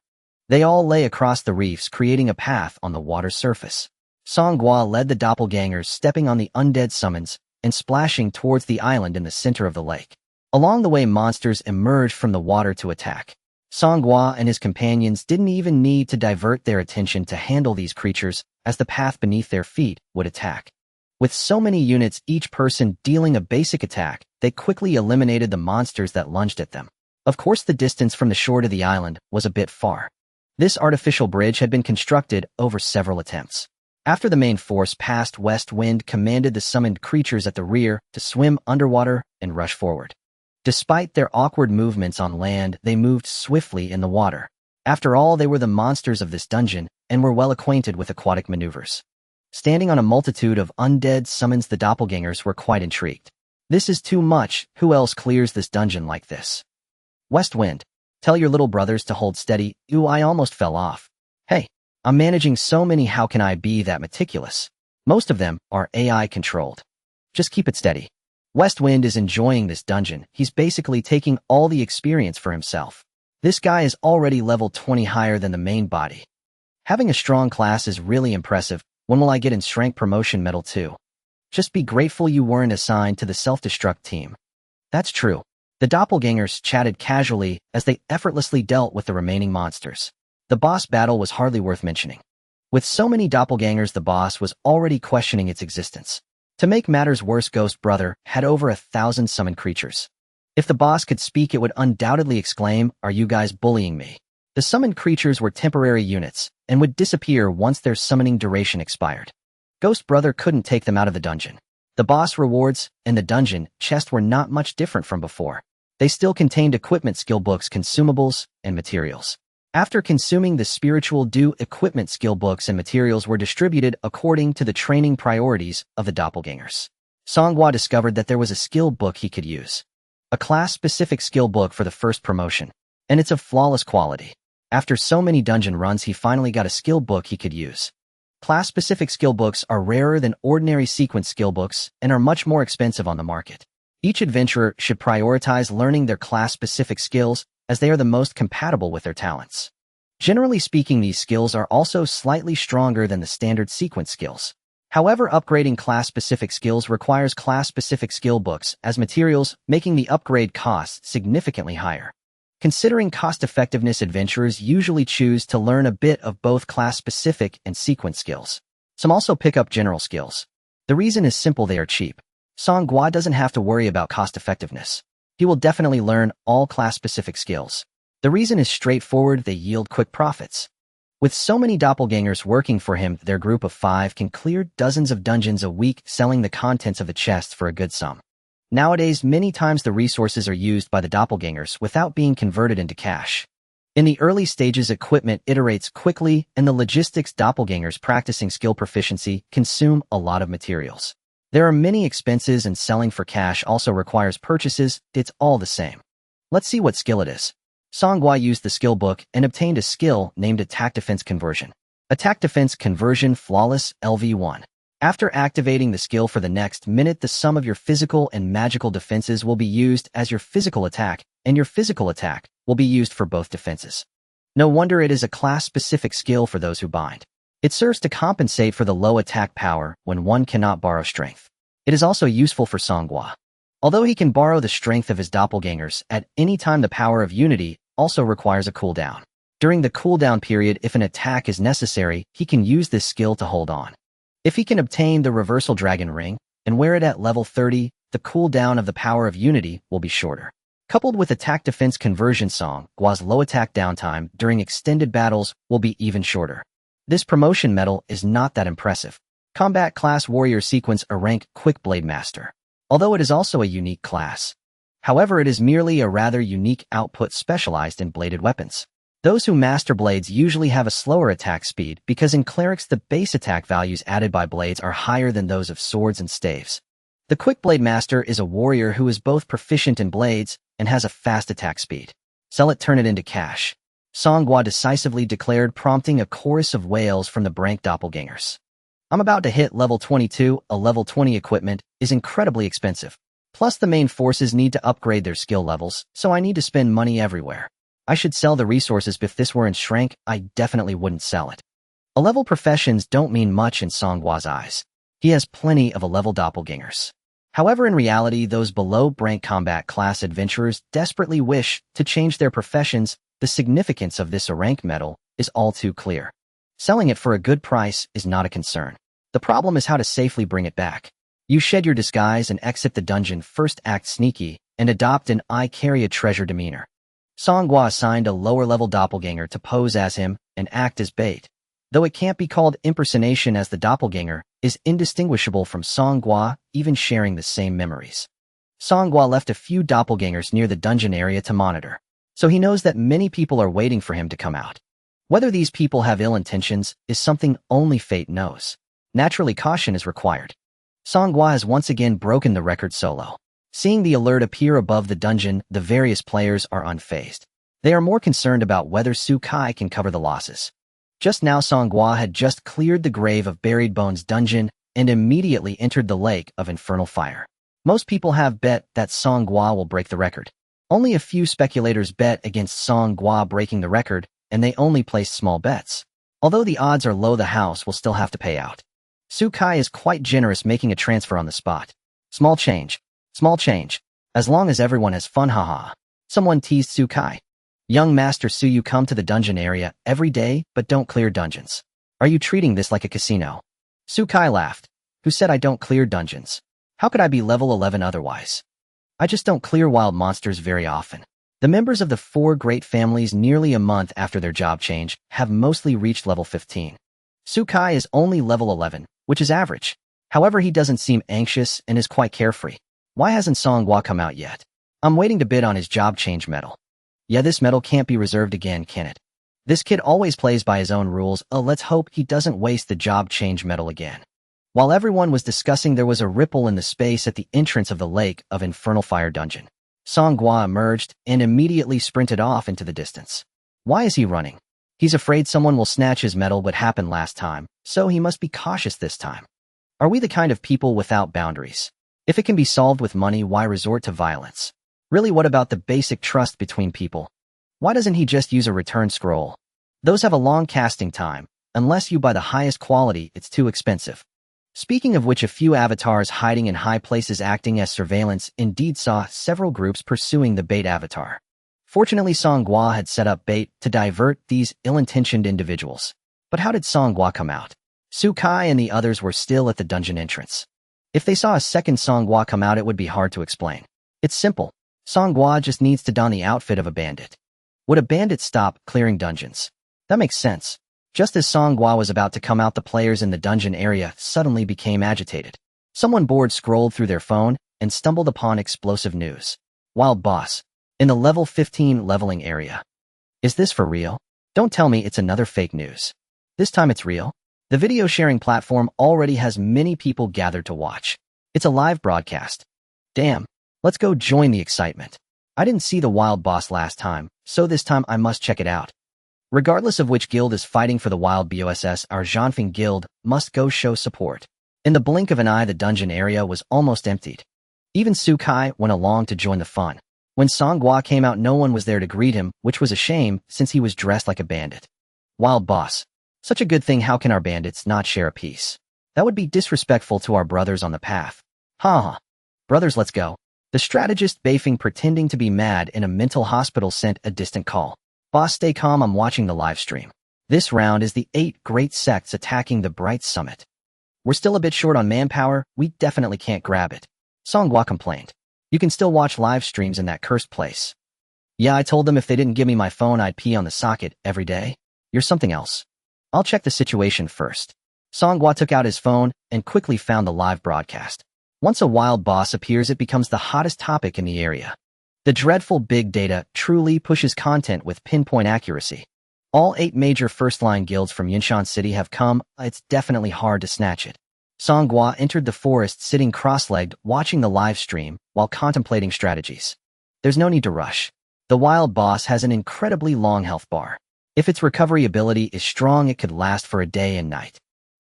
They all lay across the reefs, creating a path on the water's surface. Songhua led the doppelgangers, stepping on the undead summons and splashing towards the island in the center of the lake. Along the way, monsters emerged from the water to attack. Songhua and his companions didn't even need to divert their attention to handle these creatures, as the path beneath their feet would attack. With so many units, each person dealing a basic attack, they quickly eliminated the monsters that lunged at them. Of course, the distance from the shore to the island was a bit far. This artificial bridge had been constructed over several attempts. After the main force passed, Westwind commanded the summoned creatures at the rear to swim underwater and rush forward. Despite their awkward movements on land, they moved swiftly in the water. After all, they were the monsters of this dungeon and were well acquainted with aquatic maneuvers. Standing on a multitude of undead summons, the doppelgangers were quite intrigued. This is too much. Who else clears this dungeon like this? Westwind, tell your little brothers to hold steady. Ooh, I almost fell off. Hey, I'm managing so many. How can I be that meticulous? Most of them are AI controlled. Just keep it steady. Westwind is enjoying this dungeon. He's basically taking all the experience for himself. This guy is already level 20 higher than the main body. Having a strong class is really impressive. When will I get in strength promotion medal too? Just be grateful you weren't assigned to the self-destruct team. That's true. The doppelgangers chatted casually as they effortlessly dealt with the remaining monsters. The boss battle was hardly worth mentioning. With so many doppelgangers, the boss was already questioning its existence. To make matters worse, Ghost Brother had over 1,000 summoned creatures. If the boss could speak, it would undoubtedly exclaim, "Are you guys bullying me?" The summoned creatures were temporary units and would disappear once their summoning duration expired. Ghost Brother couldn't take them out of the dungeon. The boss rewards and the dungeon chest were not much different from before. They still contained equipment, skill books, consumables, and materials. After consuming the spiritual dew, equipment, skill books, and materials were distributed according to the training priorities of the doppelgangers. Songhua discovered that there was a skill book he could use. A class-specific skill book for the first promotion, and it's of flawless quality. After so many dungeon runs, he finally got a skill book he could use. Class-specific skill books are rarer than ordinary sequence skill books and are much more expensive on the market. Each adventurer should prioritize learning their class-specific skills as they are the most compatible with their talents. Generally speaking, these skills are also slightly stronger than the standard sequence skills. However, upgrading class-specific skills requires class-specific skill books as materials, making the upgrade costs significantly higher. Considering cost-effectiveness, adventurers usually choose to learn a bit of both class-specific and sequence skills. Some also pick up general skills. The reason is simple: they are cheap. Songhua doesn't have to worry about cost-effectiveness. He will definitely learn all class-specific skills. The reason is straightforward: they yield quick profits. With so many doppelgangers working for him, their group of 5 can clear dozens of dungeons a week, selling the contents of the chests for a good sum. Nowadays, many times the resources are used by the doppelgangers without being converted into cash. In the early stages, equipment iterates quickly, and the logistics doppelgangers practicing skill proficiency consume a lot of materials. There are many expenses, and selling for cash also requires purchases. It's all the same. Let's see what skill it is. Songhua used the skill book and obtained a skill named Attack Defense Conversion. Attack Defense Conversion Flawless LV1. After activating the skill for the next minute, the sum of your physical and magical defenses will be used as your physical attack, and your physical attack will be used for both defenses. No wonder it is a class-specific skill for those who bind. It serves to compensate for the low attack power when one cannot borrow strength. It is also useful for Songhua. Although he can borrow the strength of his doppelgangers at any time, the power of unity also requires a cooldown. During the cooldown period, if an attack is necessary, he can use this skill to hold on. If he can obtain the Reversal Dragon Ring and wear it at level 30, the cooldown of the power of unity will be shorter. Coupled with Attack Defense Conversion, Songhua's low attack downtime during extended battles will be even shorter. This promotion medal is not that impressive. Combat Class Warrior sequence a rank Quick Blade Master. Although it is also a unique class. However, it is merely a rather unique output specialized in bladed weapons. Those who master blades usually have a slower attack speed because in clerics the base attack values added by blades are higher than those of swords and staves. The Quick Blade Master is a warrior who is both proficient in blades and has a fast attack speed. Sell it, turn it into cash. Songhua decisively declared, prompting a chorus of wails from the Brank doppelgangers. I'm about to hit level 22. A level 20 equipment is incredibly expensive. Plus the main forces need to upgrade their skill levels, so I need to spend money everywhere. I should sell the resources. If this were in Shrank, I definitely wouldn't sell it. A-level professions don't mean much in Songhua's eyes. He has plenty of A-level doppelgangers. However, in reality, those below Brank combat class adventurers desperately wish to change their professions. The significance of this A-rank medal is all too clear. Selling it for a good price is not a concern. The problem is how to safely bring it back. You shed your disguise and exit the dungeon. First, act sneaky and adopt an I carry a treasure demeanor. Songhua assigned a lower-level doppelganger to pose as him and act as bait. Though it can't be called impersonation as the doppelganger is indistinguishable from Songhua, even sharing the same memories. Songhua left a few doppelgangers near the dungeon area to monitor, so he knows that many people are waiting for him to come out. Whether these people have ill intentions is something only fate knows. Naturally, caution is required. Songhua has once again broken the record solo. Seeing the alert appear above the dungeon, the various players are unfazed. They are more concerned about whether Sukai can cover the losses. Just now, Songhua had just cleared the Grave of Buried Bones dungeon and immediately entered the Lake of Infernal Fire. Most people have bet that Songhua will break the record. Only a few speculators bet against Songhua breaking the record, and they only place small bets. Although the odds are low, the house will still have to pay out. Sukai is quite generous, making a transfer on the spot. Small change. Small change. As long as everyone has fun, haha. Someone teased Sukai. Young Master Su, you come to the dungeon area every day, but don't clear dungeons. Are you treating this like a casino? Sukai laughed. Who said I don't clear dungeons? How could I be level 11 otherwise? I just don't clear wild monsters very often. The members of the 4 great families nearly a month after their job change have mostly reached level 15. Sukai is only level 11, which is average. However, he doesn't seem anxious and is quite carefree. Why hasn't Songhua come out yet? I'm waiting to bid on his job change medal. Yeah, this medal can't be reserved again, can it? This kid always plays by his own rules. Let's hope he doesn't waste the job change medal again. While everyone was discussing, there was a ripple in the space at the entrance of the Lake of Infernal Fire dungeon. Songhua emerged and immediately sprinted off into the distance. Why is he running? He's afraid someone will snatch his medal. What happened last time, so he must be cautious this time. Are we the kind of people without boundaries? If it can be solved with money, why resort to violence? Really, what about the basic trust between people? Why doesn't he just use a return scroll? Those have a long casting time. Unless you buy the highest quality, it's too expensive. Speaking of which, a few avatars hiding in high places acting as surveillance indeed saw several groups pursuing the bait avatar. Fortunately, Songhua had set up bait to divert these ill-intentioned individuals. But how did Songhua come out? Sukai and the others were still at the dungeon entrance. If they saw a second Songhua come out, it would be hard to explain. It's simple. Songhua just needs to don the outfit of a bandit. Would a bandit stop clearing dungeons? That makes sense. Just as Songhua was about to come out, the players in the dungeon area suddenly became agitated. Someone bored scrolled through their phone and stumbled upon explosive news. Wild boss. In the level 15 leveling area. Is this for real? Don't tell me it's another fake news. This time it's real. The video sharing platform already has many people gathered to watch. It's a live broadcast. Damn. Let's go join the excitement. I didn't see the wild boss last time, so this time I must check it out. Regardless of which guild is fighting for the wild boss, our Zhanfeng guild must go show support. In the blink of an eye, the dungeon area was almost emptied. Even Sukai went along to join the fun. When Songhua came out, no one was there to greet him, which was a shame since he was dressed like a bandit. Wild boss. Such a good thing, how can our bandits not share a piece? That would be disrespectful to our brothers on the path. Ha. Brothers, let's go. The strategist Beifeng, pretending to be mad in a mental hospital, sent a distant call. Boss, stay calm, I'm watching the live stream. This round is the 8 great sects attacking the Bright Summit. We're still a bit short on manpower, we definitely can't grab it. Songhua complained. You can still watch live streams in that cursed place. Yeah, I told them if they didn't give me my phone, I'd pee on the socket every day. You're something else. I'll check the situation first. Songhua took out his phone and quickly found the live broadcast. Once a wild boss appears, it becomes the hottest topic in the area. The dreadful big data truly pushes content with pinpoint accuracy. All 8 major first-line guilds from Yinshan City have come, it's definitely hard to snatch it. Songhua entered the forest sitting cross-legged, watching the live stream while contemplating strategies. There's no need to rush. The wild boss has an incredibly long health bar. If its recovery ability is strong, it could last for a day and night.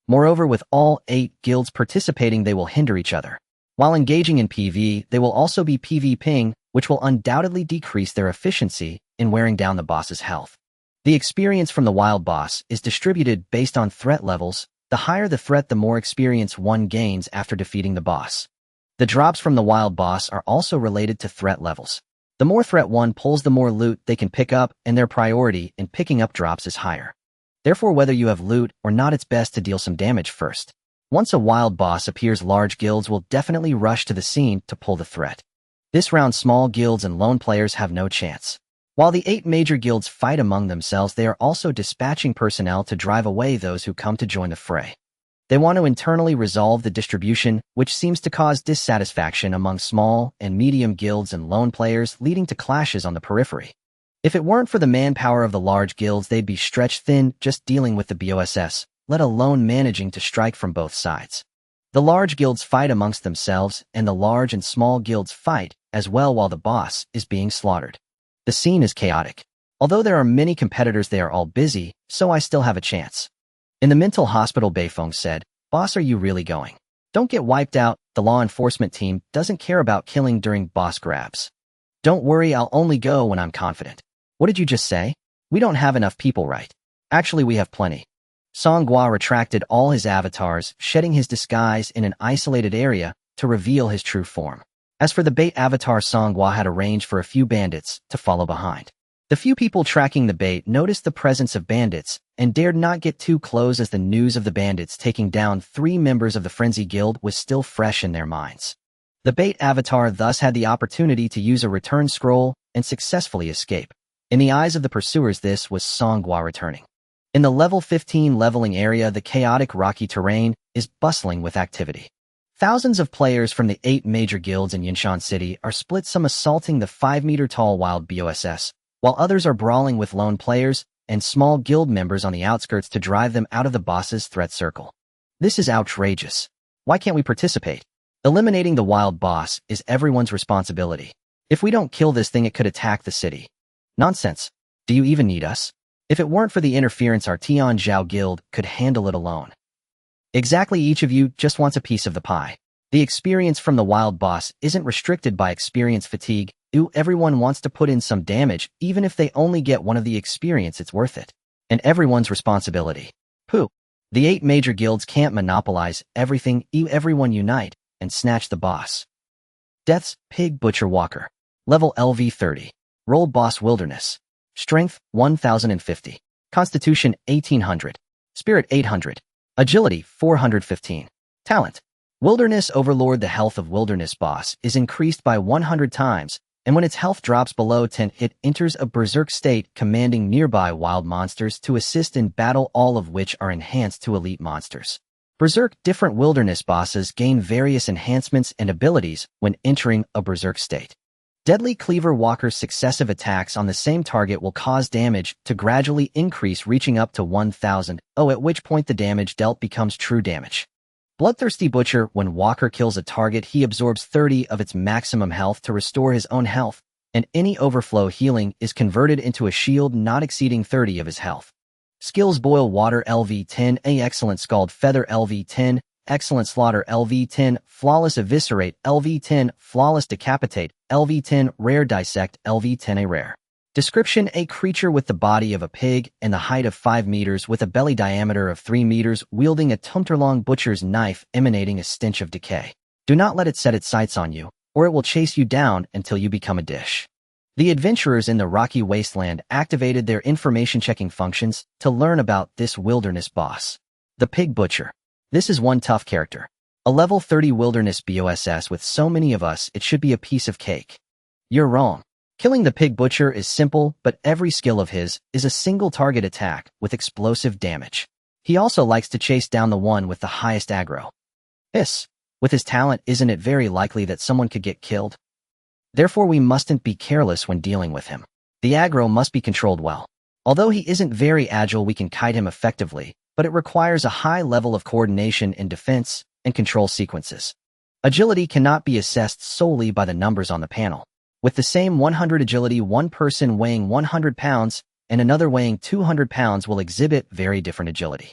Moreover, with all 8 guilds participating, they will hinder each other. While engaging in PvE, they will also be PvPing, which will undoubtedly decrease their efficiency in wearing down the boss's health. The experience from the wild boss is distributed based on threat levels. The higher the threat, the more experience one gains after defeating the boss. The drops from the wild boss are also related to threat levels. The more threat one pulls, the more loot they can pick up, and their priority in picking up drops is higher. Therefore, whether you have loot or not, it's best to deal some damage first. Once a wild boss appears, large guilds will definitely rush to the scene to pull the threat. This round, small guilds and lone players have no chance. While the 8 major guilds fight among themselves, they are also dispatching personnel to drive away those who come to join the fray. They want to internally resolve the distribution, which seems to cause dissatisfaction among small and medium guilds and lone players, leading to clashes on the periphery. If it weren't for the manpower of the large guilds, they'd be stretched thin just dealing with the BOSS, let alone managing to strike from both sides. The large guilds fight amongst themselves, and the large and small guilds fight as well while the boss is being slaughtered. The scene is chaotic. Although there are many competitors, they are all busy, so I still have a chance. In the mental hospital, Beifeng said, Boss, are you really going? Don't get wiped out. The law enforcement team doesn't care about killing during boss grabs. Don't worry, I'll only go when I'm confident. What did you just say? We don't have enough people, right? Actually, we have plenty. Songhua retracted all his avatars, shedding his disguise in an isolated area to reveal his true form. As for the bait avatar, Songhua had arranged for a few bandits to follow behind. The few people tracking the bait noticed the presence of bandits and dared not get too close, as the news of the bandits taking down 3 members of the Frenzy Guild was still fresh in their minds. The bait avatar thus had the opportunity to use a return scroll and successfully escape. In the eyes of the pursuers, this was Songhua returning. In the level 15 leveling area, the chaotic rocky terrain is bustling with activity. Thousands of players from the 8 major guilds in Yinshan City are split, some assaulting the 5-meter-tall wild boss, while others are brawling with lone players and small guild members on the outskirts to drive them out of the boss's threat circle. This is outrageous. Why can't we participate? Eliminating the wild boss is everyone's responsibility. If we don't kill this thing, it could attack the city. Nonsense. Do you even need us? If it weren't for the interference, our Tianzhao guild could handle it alone. Exactly, each of you just wants a piece of the pie. The experience from the wild boss isn't restricted by experience fatigue. Everyone wants to put in some damage, even if they only get 1 of the experience, it's worth it. And everyone's responsibility. Pooh. The 8 major guilds can't monopolize everything. Everyone unite and snatch the boss. Deaths, Pig Butcher Walker. Level LV 30. Role Boss Wilderness. Strength, 1050. Constitution, 1800. Spirit, 800. Agility, 415. Talent. Wilderness Overlord. The health of Wilderness Boss is increased by 100 times, and when its health drops below 10, it enters a berserk state, commanding nearby wild monsters to assist in battle, all of which are enhanced to elite monsters. Berserk. Different Wilderness bosses gain various enhancements and abilities when entering a berserk state. Deadly Cleaver Walker's successive attacks on the same target will cause damage to gradually increase, reaching up to 1,000, at which point the damage dealt becomes true damage. Bloodthirsty Butcher, when Walker kills a target, he absorbs 30 of its maximum health to restore his own health, and any overflow healing is converted into a shield not exceeding 30 of his health. Skills: Boil Water LV10, Excellent Scald Feather LV10, Excellent Slaughter LV10, Flawless Eviscerate LV10, Flawless Decapitate LV10, Rare Dissect LV10. A rare. Description: a creature with the body of a pig and the height of 5 meters with a belly diameter of 3 meters, wielding a tumtor-long butcher's knife emanating a stench of decay. Do not let it set its sights on you, or it will chase you down until you become a dish. The adventurers in the rocky wasteland activated their information-checking functions to learn about this wilderness boss. The Pig Butcher. This is one tough character. A level 30 wilderness boss with so many of us, it should be a piece of cake. You're wrong. Killing the Pig Butcher is simple, but every skill of his is a single target attack with explosive damage. He also likes to chase down the one with the highest aggro. With his talent, isn't it very likely that someone could get killed? Therefore, we mustn't be careless when dealing with him. The aggro must be controlled well. Although he isn't very agile, we can kite him effectively, but it requires a high level of coordination in defense and control sequences. Agility cannot be assessed solely by the numbers on the panel. With the same 100 agility, one person weighing 100 pounds and another weighing 200 pounds will exhibit very different agility.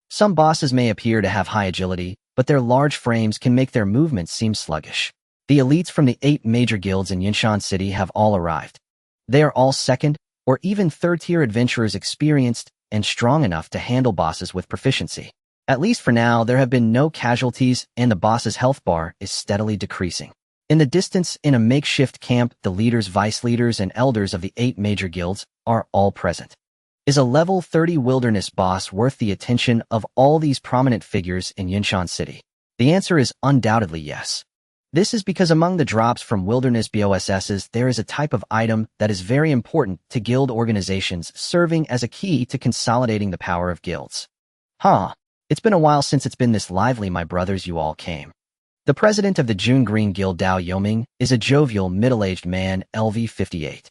Some bosses may appear to have high agility, but their large frames can make their movements seem sluggish. The elites from the 8 major guilds in Yinshan City have all arrived. They are all second or even third-tier adventurers, experienced and strong enough to handle bosses with proficiency. At least for now, there have been no casualties, and the boss's health bar is steadily decreasing. In the distance, in a makeshift camp, the leaders, vice leaders, and elders of the 8 major guilds are all present. Is a level 30 wilderness boss worth the attention of all these prominent figures in Yinshan City? The answer is undoubtedly yes. This is because among the drops from wilderness bosses, there is a type of item that is very important to guild organizations, serving as a key to consolidating the power of guilds. It's been a while since it's been this lively, my brothers. You all came. The president of the June Green Guild, Dao Yuming, is a jovial, middle-aged man, LV58.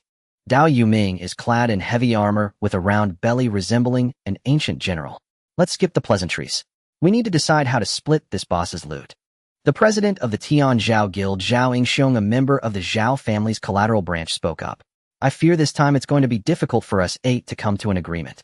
Dao Yuming is clad in heavy armor with a round belly resembling an ancient general. Let's skip the pleasantries. We need to decide how to split this boss's loot. The president of the Tian Zhao Guild, Zhao Yingxiong, a member of the Zhao family's collateral branch, spoke up. I fear this time it's going to be difficult for us 8 to come to an agreement.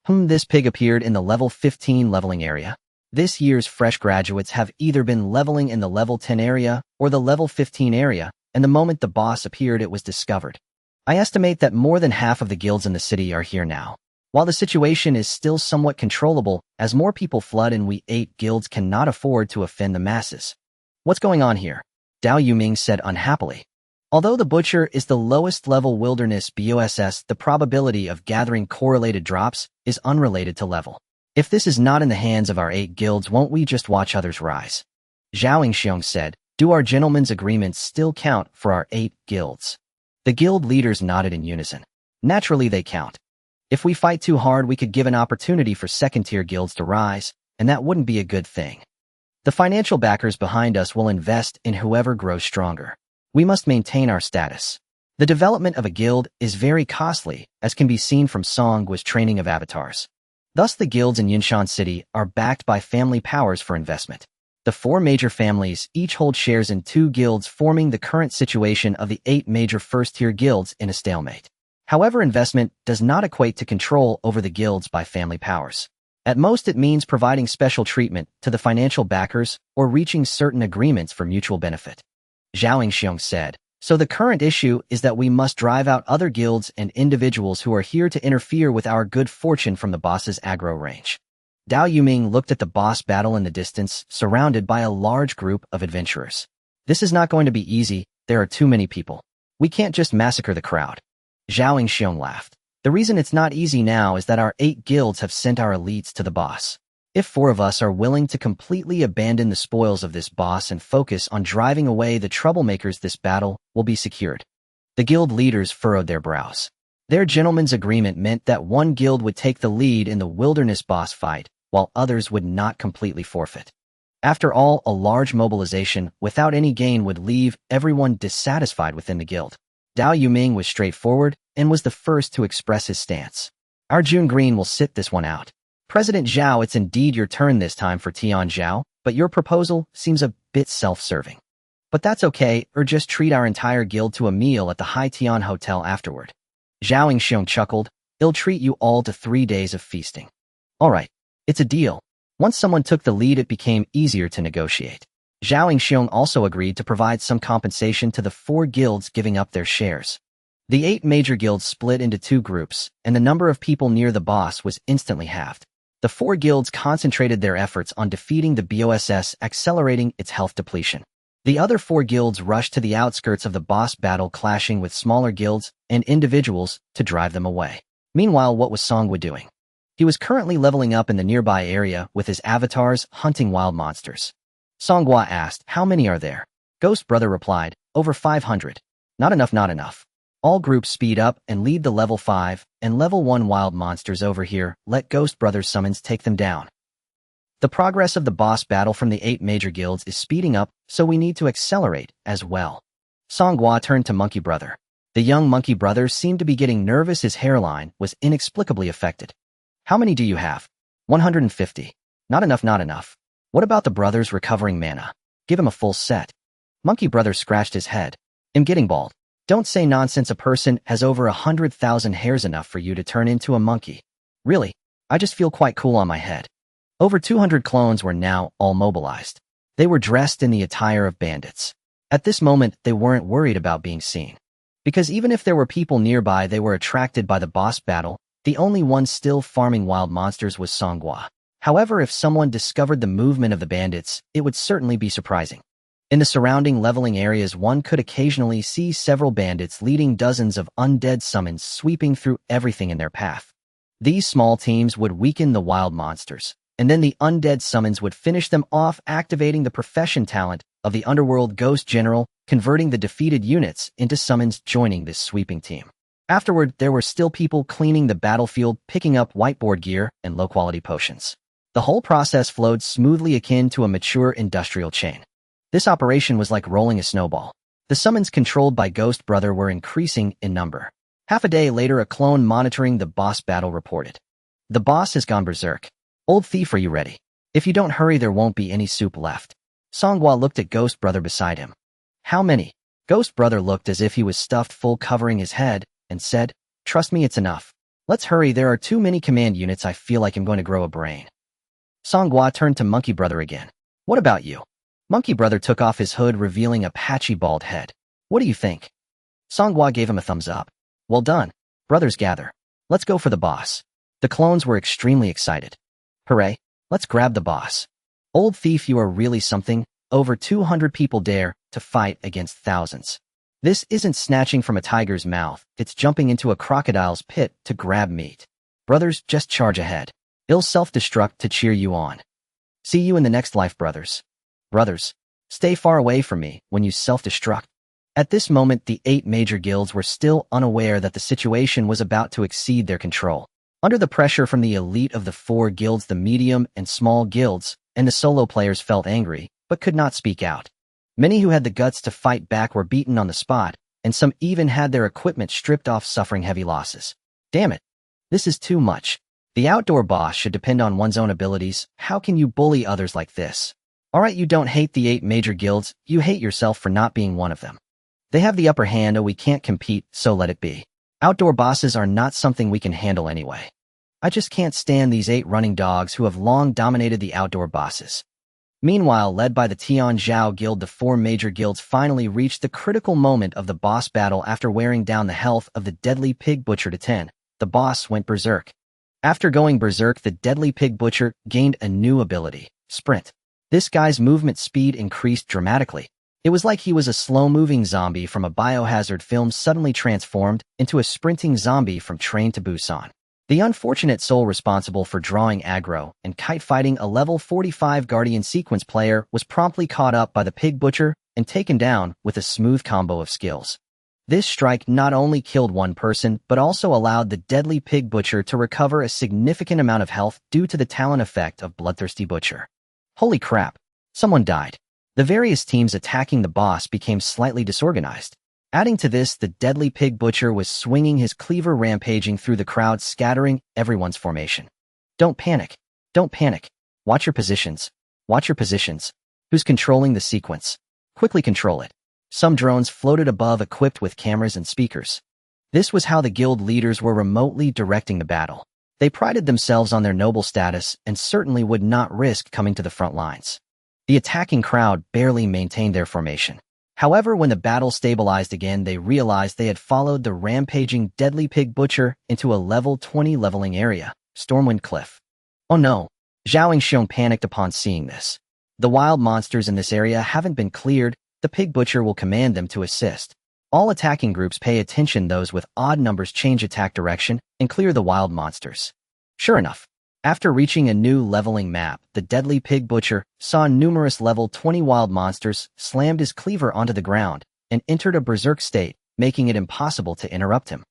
This pig appeared in the level 15 leveling area. This year's fresh graduates have either been leveling in the level 10 area or the level 15 area, and the moment the boss appeared, it was discovered. I estimate that more than half of the guilds in the city are here now. While the situation is still somewhat controllable, as more people flood in, we 8 guilds cannot afford to offend the masses. What's going on here? Dao Yuming said unhappily. Although the Butcher is the lowest level wilderness boss, the probability of gathering correlated drops is unrelated to level. If this is not in the hands of our 8 guilds, won't we just watch others rise? Zhao Yingxiong said, do our gentlemen's agreements still count for our 8 guilds? The guild leaders nodded in unison. Naturally they count. If we fight too hard, we could give an opportunity for second-tier guilds to rise, and that wouldn't be a good thing. The financial backers behind us will invest in whoever grows stronger. We must maintain our status. The development of a guild is very costly, as can be seen from Songwa's training of avatars. Thus, the guilds in Yinshan City are backed by family powers for investment. The 4 major families each hold shares in 2 guilds, forming the current situation of the 8 major first-tier guilds in a stalemate. However, investment does not equate to control over the guilds by family powers. At most, it means providing special treatment to the financial backers or reaching certain agreements for mutual benefit. Zhao Yingxiong said, so the current issue is that we must drive out other guilds and individuals who are here to interfere with our good fortune from the boss's aggro range. Dao Yuming looked at the boss battle in the distance, surrounded by a large group of adventurers. This is not going to be easy. There are too many people. We can't just massacre the crowd. Zhao Yingxiong laughed. The reason it's not easy now is that our 8 guilds have sent our elites to the boss. If 4 of us are willing to completely abandon the spoils of this boss and focus on driving away the troublemakers, this battle will be secured. The guild leaders furrowed their brows. Their gentleman's agreement meant that one guild would take the lead in the wilderness boss fight, while others would not completely forfeit. After all, a large mobilization without any gain would leave everyone dissatisfied within the guild. Dao Yuming was straightforward and was the first to express his stance. Our June Green will sit this one out. President Zhao, it's indeed your turn this time for Tian Zhao, but your proposal seems a bit self-serving. But that's okay, or just treat our entire guild to a meal at the Hai Tian Hotel afterward. Zhao Yingxiong chuckled, I'll treat you all to 3 days of feasting. All right, it's a deal. Once someone took the lead, it became easier to negotiate. Zhao Yingxiong also agreed to provide some compensation to the 4 guilds giving up their shares. The 8 major guilds split into 2 groups, and the number of people near the boss was instantly halved. The 4 guilds concentrated their efforts on defeating the BOSS, accelerating its health depletion. The other 4 guilds rushed to the outskirts of the boss battle, clashing with smaller guilds and individuals to drive them away. Meanwhile, what was Songwa doing? He was currently leveling up in the nearby area with his avatars, hunting wild monsters. Songwa asked, how many are there? Ghost Brother replied, over 500. Not enough, not enough. All groups speed up and lead the level 5 and level 1 wild monsters over here. Let Ghost Brother's summons take them down. The progress of the boss battle from the 8 major guilds is speeding up, so we need to accelerate as well. Songwa turned to Monkey Brother. The young Monkey Brother seemed to be getting nervous. His hairline was inexplicably affected. How many do you have? 150. Not enough, not enough. What about the brothers recovering mana? Give him a full set. Monkey Brother scratched his head. I'm getting bald. Don't say nonsense. A person has over 100,000 hairs, enough for you to turn into a monkey. Really? I just feel quite cool on my head. Over 200 clones were now all mobilized. They were dressed in the attire of bandits. At this moment, they weren't worried about being seen. Because even if there were people nearby, they were attracted by the boss battle. The only one still farming wild monsters was Songwa. However, if someone discovered the movement of the bandits, it would certainly be surprising. In the surrounding leveling areas, one could occasionally see several bandits leading dozens of undead summons sweeping through everything in their path. These small teams would weaken the wild monsters, and then the undead summons would finish them off, activating the profession talent of the underworld ghost general, converting the defeated units into summons joining this sweeping team. Afterward, there were still people cleaning the battlefield, picking up whiteboard gear and low-quality potions. The whole process flowed smoothly, akin to a mature industrial chain. This operation was like rolling a snowball. The summons controlled by Ghost Brother were increasing in number. Half a day later, a clone monitoring the boss battle reported. The boss has gone berserk. Old thief, are you ready? If you don't hurry, there won't be any soup left. Songwa looked at Ghost Brother beside him. How many? Ghost Brother looked as if he was stuffed full, covering his head, and said, trust me, it's enough. Let's hurry, there are too many command units. I feel like I'm going to grow a brain. Songwa turned to Monkey Brother again. What about you? Monkey Brother took off his hood, revealing a patchy bald head. What do you think? Songwa gave him a thumbs up. Well done. Brothers, gather. Let's go for the boss. The clones were extremely excited. Hooray, let's grab the boss. Old thief, you are really something. Over 200 people dare to fight against thousands. This isn't snatching from a tiger's mouth, it's jumping into a crocodile's pit to grab meat. Brothers, just charge ahead. I'll self-destruct to cheer you on. See you in the next life, brothers. Brothers, stay far away from me when you self-destruct. At this moment, the 8 major guilds were still unaware that the situation was about to exceed their control. Under the pressure from the elite of the 4 guilds, the medium and small guilds, and the solo players felt angry, but could not speak out. Many who had the guts to fight back were beaten on the spot, and some even had their equipment stripped off, suffering heavy losses. Damn it. This is too much. The outdoor boss should depend on one's own abilities. How can you bully others like this? Alright, you don't hate the 8 major guilds, you hate yourself for not being one of them. They have the upper hand, we can't compete, so let it be. Outdoor bosses are not something we can handle anyway. I just can't stand these 8 running dogs who have long dominated the outdoor bosses. Meanwhile, led by the Tian Zhao Guild, the 4 major guilds finally reached the critical moment of the boss battle. After wearing down the health of the deadly pig butcher to 10, the boss went berserk. After going berserk, the deadly pig butcher gained a new ability, Sprint. This guy's movement speed increased dramatically. It was like he was a slow-moving zombie from a biohazard film suddenly transformed into a sprinting zombie from Train to Busan. The unfortunate soul responsible for drawing aggro and kite-fighting a level 45 Guardian Sequence player was promptly caught up by the pig butcher and taken down with a smooth combo of skills. This strike not only killed one person, but also allowed the deadly pig butcher to recover a significant amount of health due to the talent effect of Bloodthirsty Butcher. Holy crap! Someone died. The various teams attacking the boss became slightly disorganized. Adding to this, the deadly pig butcher was swinging his cleaver rampaging through the crowd, scattering everyone's formation. Don't panic. Don't panic. Watch your positions. Watch your positions. Who's controlling the sequence? Quickly control it. Some drones floated above equipped with cameras and speakers. This was how the guild leaders were remotely directing the battle. They prided themselves on their noble status and certainly would not risk coming to the front lines. The attacking crowd barely maintained their formation. However, when the battle stabilized again, they realized they had followed the rampaging deadly pig butcher into a level 20 leveling area, Stormwind Cliff. Oh no! Zhao Xiong panicked upon seeing this. The wild monsters in this area haven't been cleared. The pig butcher will command them to assist. All attacking groups pay attention. Those with odd numbers change attack direction and clear the wild monsters. Sure enough, after reaching a new leveling map, the deadly pig butcher saw numerous level 20 wild monsters, slammed his cleaver onto the ground, and entered a berserk state, making it impossible to interrupt him.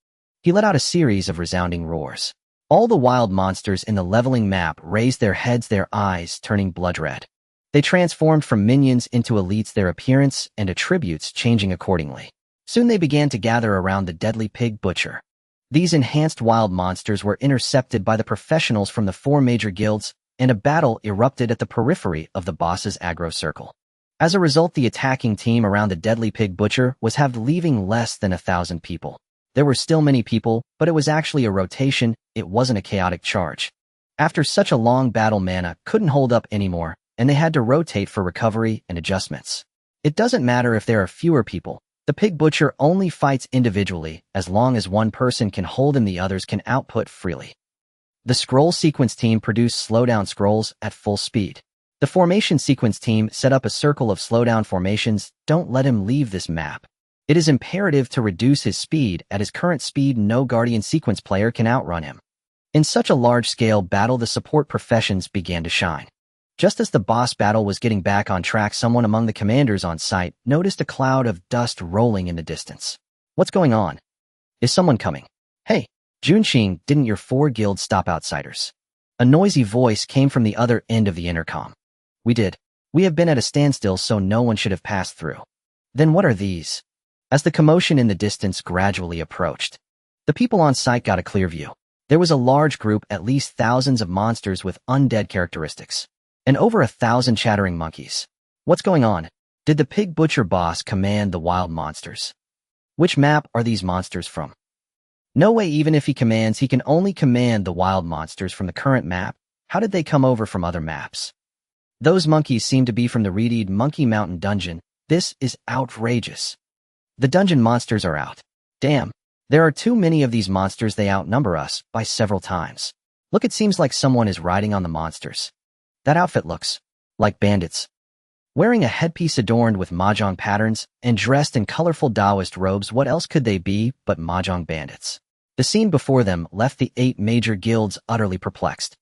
He let out a series of resounding roars. All the wild monsters in the leveling map raised their heads, their eyes turning blood red. They transformed from minions into elites, their appearance and attributes changing accordingly. Soon they began to gather around the deadly pig butcher. These enhanced wild monsters were intercepted by the professionals from the 4 major guilds, and a battle erupted at the periphery of the boss's aggro circle. As a result, the attacking team around the deadly pig butcher was halved, leaving less than 1,000 people. There were still many people, but it was actually a rotation, it wasn't a chaotic charge. After such a long battle, mana couldn't hold up anymore, and they had to rotate for recovery and adjustments. It doesn't matter if there are fewer people. The pig butcher only fights individually. As long as one person can hold him, the others can output freely. The scroll sequence team produced slowdown scrolls at full speed. The formation sequence team set up a circle of slowdown formations. Don't let him leave this map. It is imperative to reduce his speed. At his current speed, no guardian sequence player can outrun him. In such a large-scale battle, the support professions began to shine. Just as the boss battle was getting back on track, someone among the commanders on site noticed a cloud of dust rolling in the distance. What's going on? Is someone coming? Hey, Junqing, didn't your 4 guilds stop outsiders? A noisy voice came from the other end of the intercom. We did. We have been at a standstill, so no one should have passed through. Then what are these? As the commotion in the distance gradually approached, the people on site got a clear view. There was a large group, at least thousands of monsters with undead characteristics. And over 1,000 chattering monkeys. What's going on? Did the pig butcher boss command the wild monsters? Which map are these monsters from? No way, even if he commands, he can only command the wild monsters from the current map. How did they come over from other maps? Those monkeys seem to be from the Reeded Monkey Mountain dungeon. This is outrageous. The dungeon monsters are out. Damn, there are too many of these monsters. They outnumber us by several times. Look, it seems like someone is riding on the monsters. That outfit looks like bandits. Wearing a headpiece adorned with mahjong patterns and dressed in colorful Taoist robes, what else could they be but mahjong bandits? The scene before them left the 8 major guilds utterly perplexed.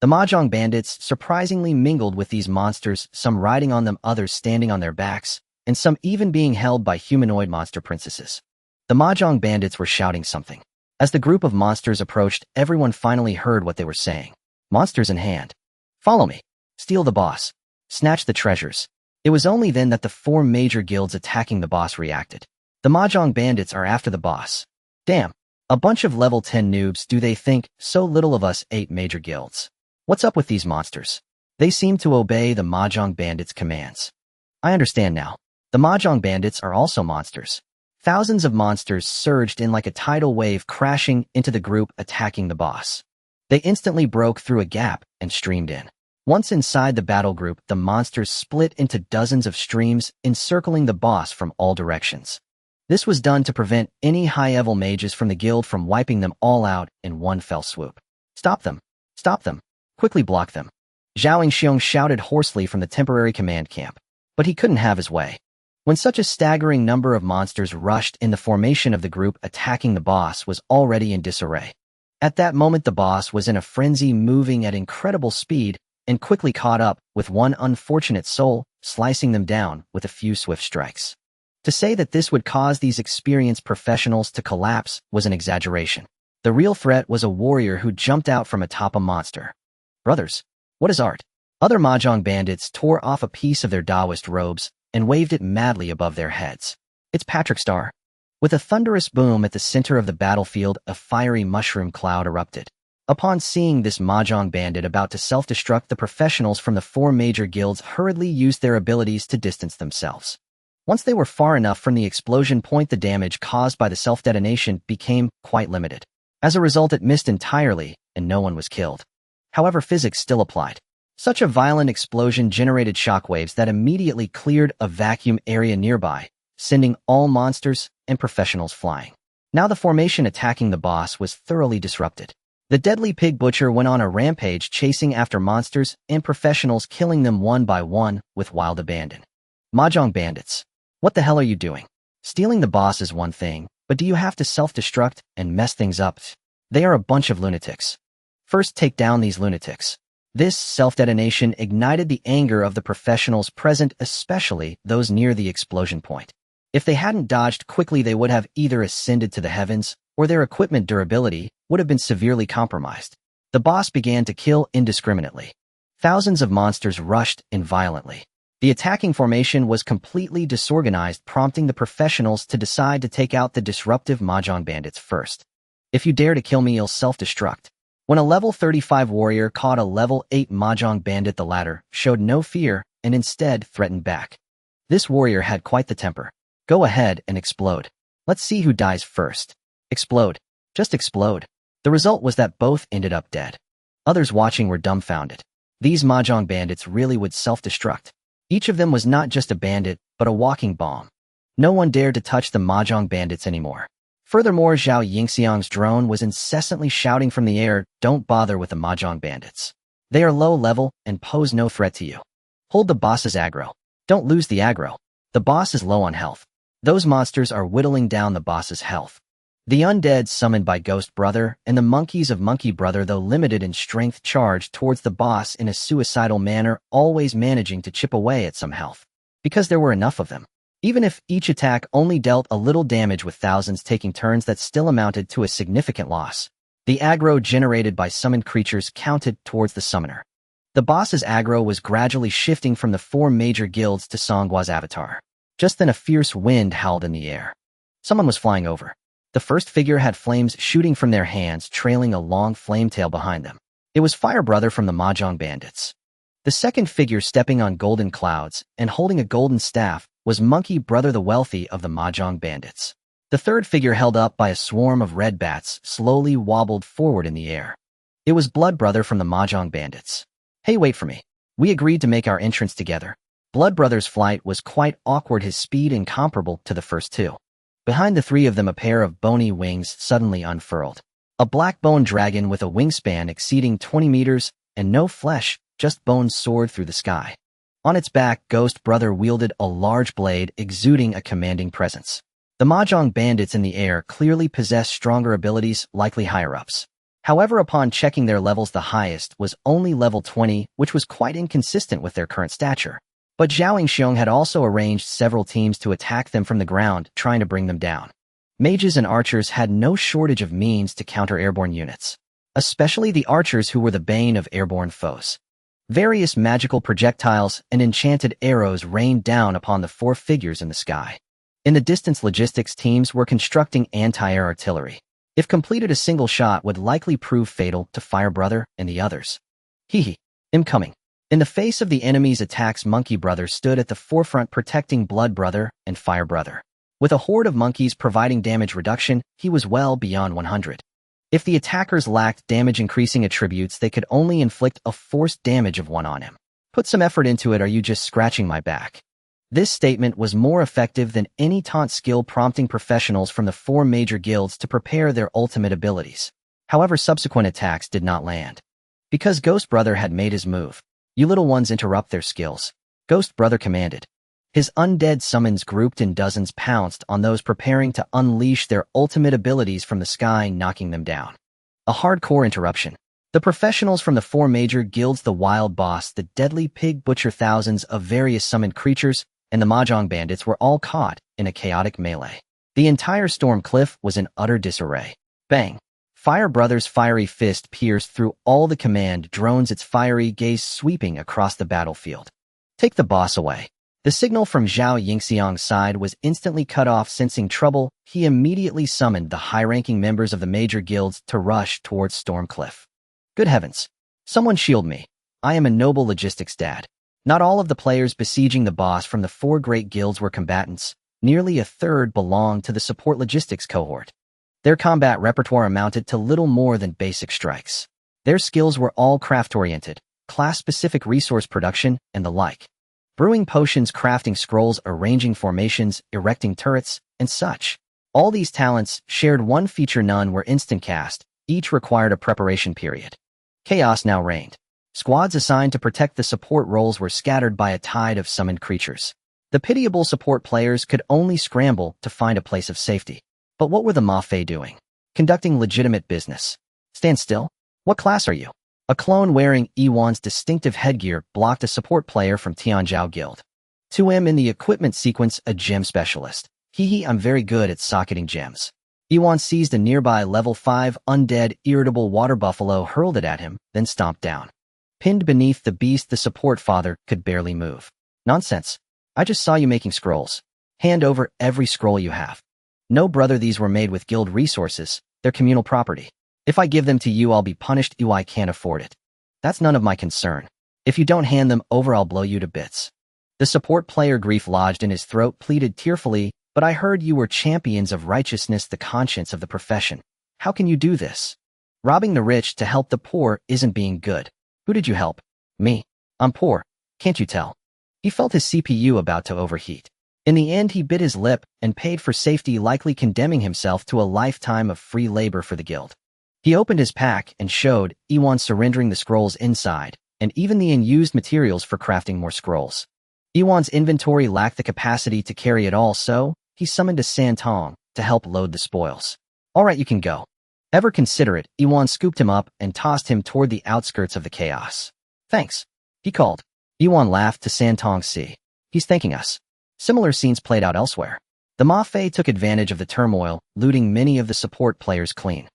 The mahjong bandits surprisingly mingled with these monsters, some riding on them, others standing on their backs, and some even being held by humanoid monster princesses. The mahjong bandits were shouting something. As the group of monsters approached, everyone finally heard what they were saying. Monsters in hand. Follow me. Steal the boss. Snatch the treasures. It was only then that the 4 major guilds attacking the boss reacted. The mahjong bandits are after the boss. Damn. A bunch of level 10 noobs. Do they think so little of us 8 major guilds? What's up with these monsters? They seem to obey the mahjong bandits' commands. I understand now. The mahjong bandits are also monsters. Thousands of monsters surged in like a tidal wave, crashing into the group attacking the boss. They instantly broke through a gap and streamed in. Once inside the battle group, the monsters split into dozens of streams, encircling the boss from all directions. This was done to prevent any high-level mages from the guild from wiping them all out in one fell swoop. Stop them! Stop them! Quickly block them! Zhao Xiong shouted hoarsely from the temporary command camp. But he couldn't have his way. When such a staggering number of monsters rushed in, the formation of the group attacking the boss was already in disarray. At that moment, the boss was in a frenzy, moving at incredible speed, and quickly caught up with one unfortunate soul, slicing them down with a few swift strikes. To say that this would cause these experienced professionals to collapse was an exaggeration. The real threat was a warrior who jumped out from atop a monster. Brothers, what is art? Other mahjong bandits tore off a piece of their Taoist robes and waved it madly above their heads. It's Patrick Star. With a thunderous boom at the center of the battlefield, a fiery mushroom cloud erupted. Upon seeing this mahjong bandit about to self-destruct, the professionals from the 4 major guilds hurriedly used their abilities to distance themselves. Once they were far enough from the explosion point, the damage caused by the self-detonation became quite limited. As a result, it missed entirely, and no one was killed. However, physics still applied. Such a violent explosion generated shockwaves that immediately cleared a vacuum area nearby, sending all monsters and professionals flying. Now the formation attacking the boss was thoroughly disrupted. The deadly pig butcher went on a rampage, chasing after monsters and professionals, killing them one by one with wild abandon. Mahjong bandits. What the hell are you doing? Stealing the boss is one thing, but do you have to self-destruct and mess things up? They are a bunch of lunatics. First, take down these lunatics. This self-detonation ignited the anger of the professionals present, especially those near the explosion point. If they hadn't dodged quickly, they would have either ascended to the heavens, or their equipment durability would have been severely compromised. The boss began to kill indiscriminately. Thousands of monsters rushed in violently. The attacking formation was completely disorganized, prompting the professionals to decide to take out the disruptive mahjong bandits first. If you dare to kill me, you'll self-destruct. When a level 35 warrior caught a level 8 mahjong bandit, the latter showed no fear and instead threatened back. This warrior had quite the temper. Go ahead and explode. Let's see who dies first. Explode. Just explode. The result was that both ended up dead. Others watching were dumbfounded. These mahjong bandits really would self-destruct. Each of them was not just a bandit, but a walking bomb. No one dared to touch the mahjong bandits anymore. Furthermore, Zhao Yingxiang's drone was incessantly shouting from the air, "Don't bother with the mahjong bandits. They are low level and pose no threat to you. Hold the boss's aggro. Don't lose the aggro. The boss is low on health. Those monsters are whittling down the boss's health." The undead summoned by Ghost Brother and the monkeys of Monkey Brother, though limited in strength, charged towards the boss in a suicidal manner, always managing to chip away at some health. Because there were enough of them. Even if each attack only dealt a little damage, with thousands taking turns, that still amounted to a significant loss. The aggro generated by summoned creatures counted towards the summoner. The boss's aggro was gradually shifting from the 4 major guilds to Songhua's avatar. Just then a fierce wind howled in the air. Someone was flying over. The first figure had flames shooting from their hands, trailing a long flame tail behind them. It was Fire Brother from the Mahjong Bandits. The second figure, stepping on golden clouds and holding a golden staff, was Monkey Brother the Wealthy of the Mahjong Bandits. The third figure, held up by a swarm of red bats, slowly wobbled forward in the air. It was Blood Brother from the Mahjong Bandits. "Hey, wait for me. We agreed to make our entrance together." Blood Brother's flight was quite awkward, his speed incomparable to the first two. Behind the three of them, a pair of bony wings suddenly unfurled. A black bone dragon with a wingspan exceeding 20 meters and no flesh, just bones, soared through the sky. On its back, Ghost Brother wielded a large blade, exuding a commanding presence. The Mahjong Bandits in the air clearly possessed stronger abilities, likely higher-ups. However, upon checking their levels, the highest was only level 20, which was quite inconsistent with their current stature. But Zhao Yingxiang had also arranged several teams to attack them from the ground, trying to bring them down. Mages and archers had no shortage of means to counter airborne units, especially the archers, who were the bane of airborne foes. Various magical projectiles and enchanted arrows rained down upon the 4 figures in the sky. In the distance, logistics teams were constructing anti-air artillery. If completed, a single shot would likely prove fatal to Fire Brother and the others. Incoming. In the face of the enemy's attacks, Monkey Brother stood at the forefront, protecting Blood Brother and Fire Brother. With a horde of monkeys providing damage reduction, he was well beyond 100. If the attackers lacked damage-increasing attributes, they could only inflict a forced damage of 1 on him. "Put some effort into it, are you just scratching my back?" This statement was more effective than any taunt skill, prompting professionals from the 4 major guilds to prepare their ultimate abilities. However, subsequent attacks did not land. Because Ghost Brother had made his move. "You little ones, interrupt their skills," Ghost Brother commanded. His undead summons, grouped in dozens, pounced on those preparing to unleash their ultimate abilities from the sky, knocking them down. A hardcore interruption. The professionals from the 4 major guilds, the Wild Boss, the Deadly Pig Butcher, thousands of various summoned creatures, and the Mahjong Bandits were all caught in a chaotic melee. The entire storm cliff was in utter disarray. Bang! Fire Brother's fiery fist pierced through all the command drones, its fiery gaze sweeping across the battlefield. "Take the boss away." The signal from Zhao Yingxiang's side was instantly cut off. Sensing trouble, he immediately summoned the high-ranking members of the major guilds to rush towards Stormcliff. Good heavens! Someone shield me. I am a noble logistics dad. Not all of the players besieging the boss from the 4 great guilds were combatants. Nearly a third belonged to the support logistics cohort. Their combat repertoire amounted to little more than basic strikes. Their skills were all craft-oriented, class-specific resource production, and the like. Brewing potions, crafting scrolls, arranging formations, erecting turrets, and such. All these talents shared one feature: none were instant cast, each required a preparation period. Chaos now reigned. Squads assigned to protect the support roles were scattered by a tide of summoned creatures. The pitiable support players could only scramble to find a place of safety. But what were the Mafei doing? Conducting legitimate business. Stand still? What class are you? A clone wearing Ewan's distinctive headgear blocked a support player from Tianzhao Guild. 2M in the equipment sequence, a gem specialist. Hehe, I'm very good at socketing gems. Ewan seized a nearby level 5 undead, irritable water buffalo, hurled it at him, then stomped down. Pinned beneath the beast, the support father could barely move. Nonsense. I just saw you making scrolls. Hand over every scroll you have. No, brother, these were made with guild resources. They're communal property. If I give them to you, I'll be punished. I can't afford it. That's none of my concern. If you don't hand them over, I'll blow you to bits. The support player, grief lodged in his throat, pleaded tearfully, but I heard you were champions of righteousness, the conscience of the profession. How can you do this? Robbing the rich to help the poor isn't being good. Who did you help? Me. I'm poor. Can't you tell? He felt his CPU about to overheat. In the end, he bit his lip and paid for safety, likely condemning himself to a lifetime of free labor for the guild. He opened his pack and showed Ewan, surrendering the scrolls inside, and even the unused materials for crafting more scrolls. Ewan's inventory lacked the capacity to carry it all, so he summoned a Santong to help load the spoils. All right, you can go. Ever considerate, Ewan scooped him up and tossed him toward the outskirts of the chaos. Thanks, he called. Ewan laughed to Santong. See, he's thanking us. Similar scenes played out elsewhere. The Mafei took advantage of the turmoil, looting many of the support players clean.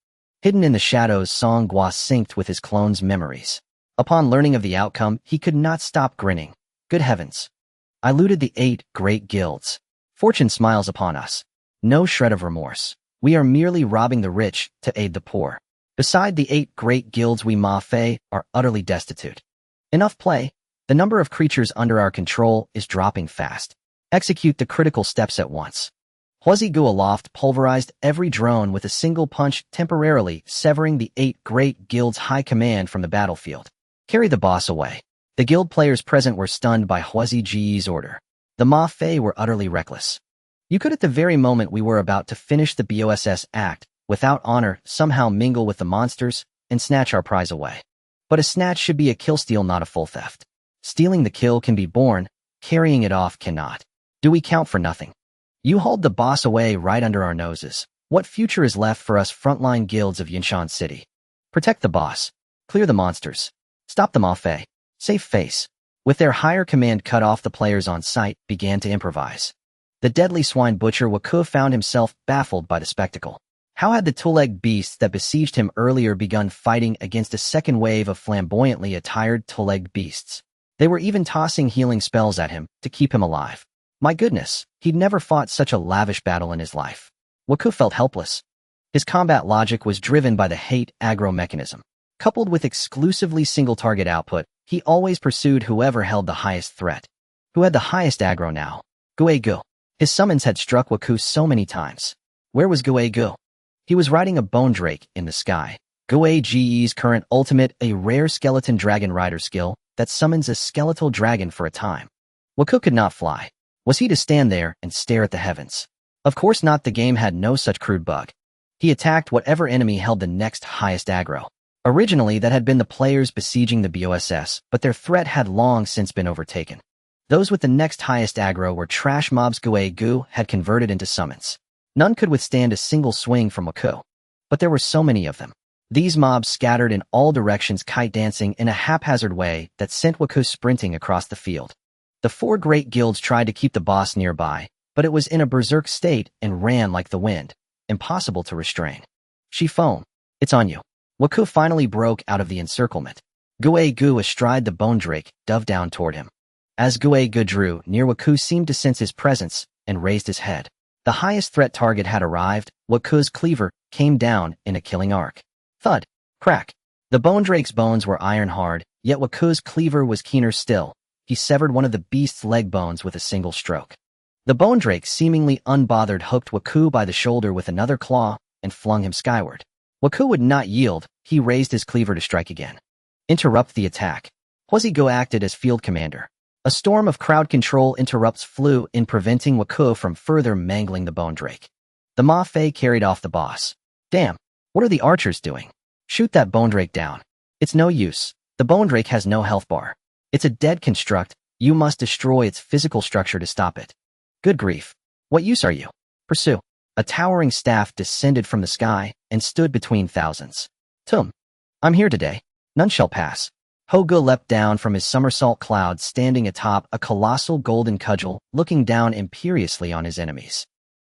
Hidden in the shadows, Song Gua synced with his clone's memories. Upon learning of the outcome, he could not stop grinning. Good heavens. I looted the 8 great guilds. Fortune smiles upon us. No shred of remorse. We are merely robbing the rich to aid the poor. Beside the 8 great guilds, we Mafei are utterly destitute. Enough play. The number of creatures under our control is dropping fast. Execute the critical steps at once. Huazi Gu aloft pulverized every drone with a single punch, temporarily severing the 8 great guilds' high command from the battlefield. Carry the boss away. The guild players present were stunned by Huazi Ji's order. The Mafei were utterly reckless. You could, at the very moment we were about to finish the BOSS act, without honor, somehow mingle with the monsters and snatch our prize away. But a snatch should be a kill-steal, not a full theft. Stealing the kill can be borne, carrying it off cannot. Do we count for nothing? You hauled the boss away right under our noses. What future is left for us frontline guilds of Yinshan City? Protect the boss. Clear the monsters. Stop the Mafei. Save face. With their higher command cut off, the players on site began to improvise. The deadly swine butcher Waku found himself baffled by the spectacle. How had the two-legged beasts that besieged him earlier begun fighting against a second wave of flamboyantly attired two-legged beasts? They were even tossing healing spells at him to keep him alive. My goodness, he'd never fought such a lavish battle in his life. Waku felt helpless. His combat logic was driven by the hate aggro mechanism. Coupled with exclusively single-target output, he always pursued whoever held the highest threat. Who had the highest aggro now? Gue Gu. His summons had struck Waku so many times. Where was Gue Gu? He was riding a bone drake in the sky. Gue Ge's current ultimate, a rare skeleton dragon rider skill that summons a skeletal dragon for a time. Waku could not fly. Was he to stand there and stare at the heavens? Of course not. The game had no such crude bug. He attacked whatever enemy held the next highest aggro. Originally, that had been the players besieging the BOSS, but their threat had long since been overtaken. Those with the next highest aggro were trash mobs Gue Gu had converted into summons. None could withstand a single swing from Waku. But there were so many of them. These mobs scattered in all directions, kite dancing in a haphazard way that sent Waku sprinting across the field. The 4 great guilds tried to keep the boss nearby, but it was in a berserk state and ran like the wind, impossible to restrain. She foamed. It's on you. Waku finally broke out of the encirclement. Gue Gu, astride the bone drake, dove down toward him. As Gue drew near, Waku seemed to sense his presence and raised his head. The highest threat target had arrived. Waku's cleaver came down in a killing arc. Thud. Crack. The bone drake's bones were iron hard, yet Waku's cleaver was keener still. He severed one of the beast's leg bones with a single stroke. The bone drake, seemingly unbothered, hooked Waku by the shoulder with another claw and flung him skyward. Waku would not yield. He raised his cleaver to strike again. Interrupt the attack. Huazigo acted as field commander. A storm of crowd control interrupts flew in, preventing Waku from further mangling the bone drake. The Ma Fei carried off the boss. Damn, what are the archers doing? Shoot that bone drake down. It's no use. The bone drake has no health bar. It's a dead construct. You must destroy its physical structure to stop it. Good grief. What use are you? Pursue. A towering staff descended from the sky and stood between thousands. Tum. I'm here today. None shall pass. Hogu leapt down from his somersault cloud, standing atop a colossal golden cudgel, looking down imperiously on his enemies.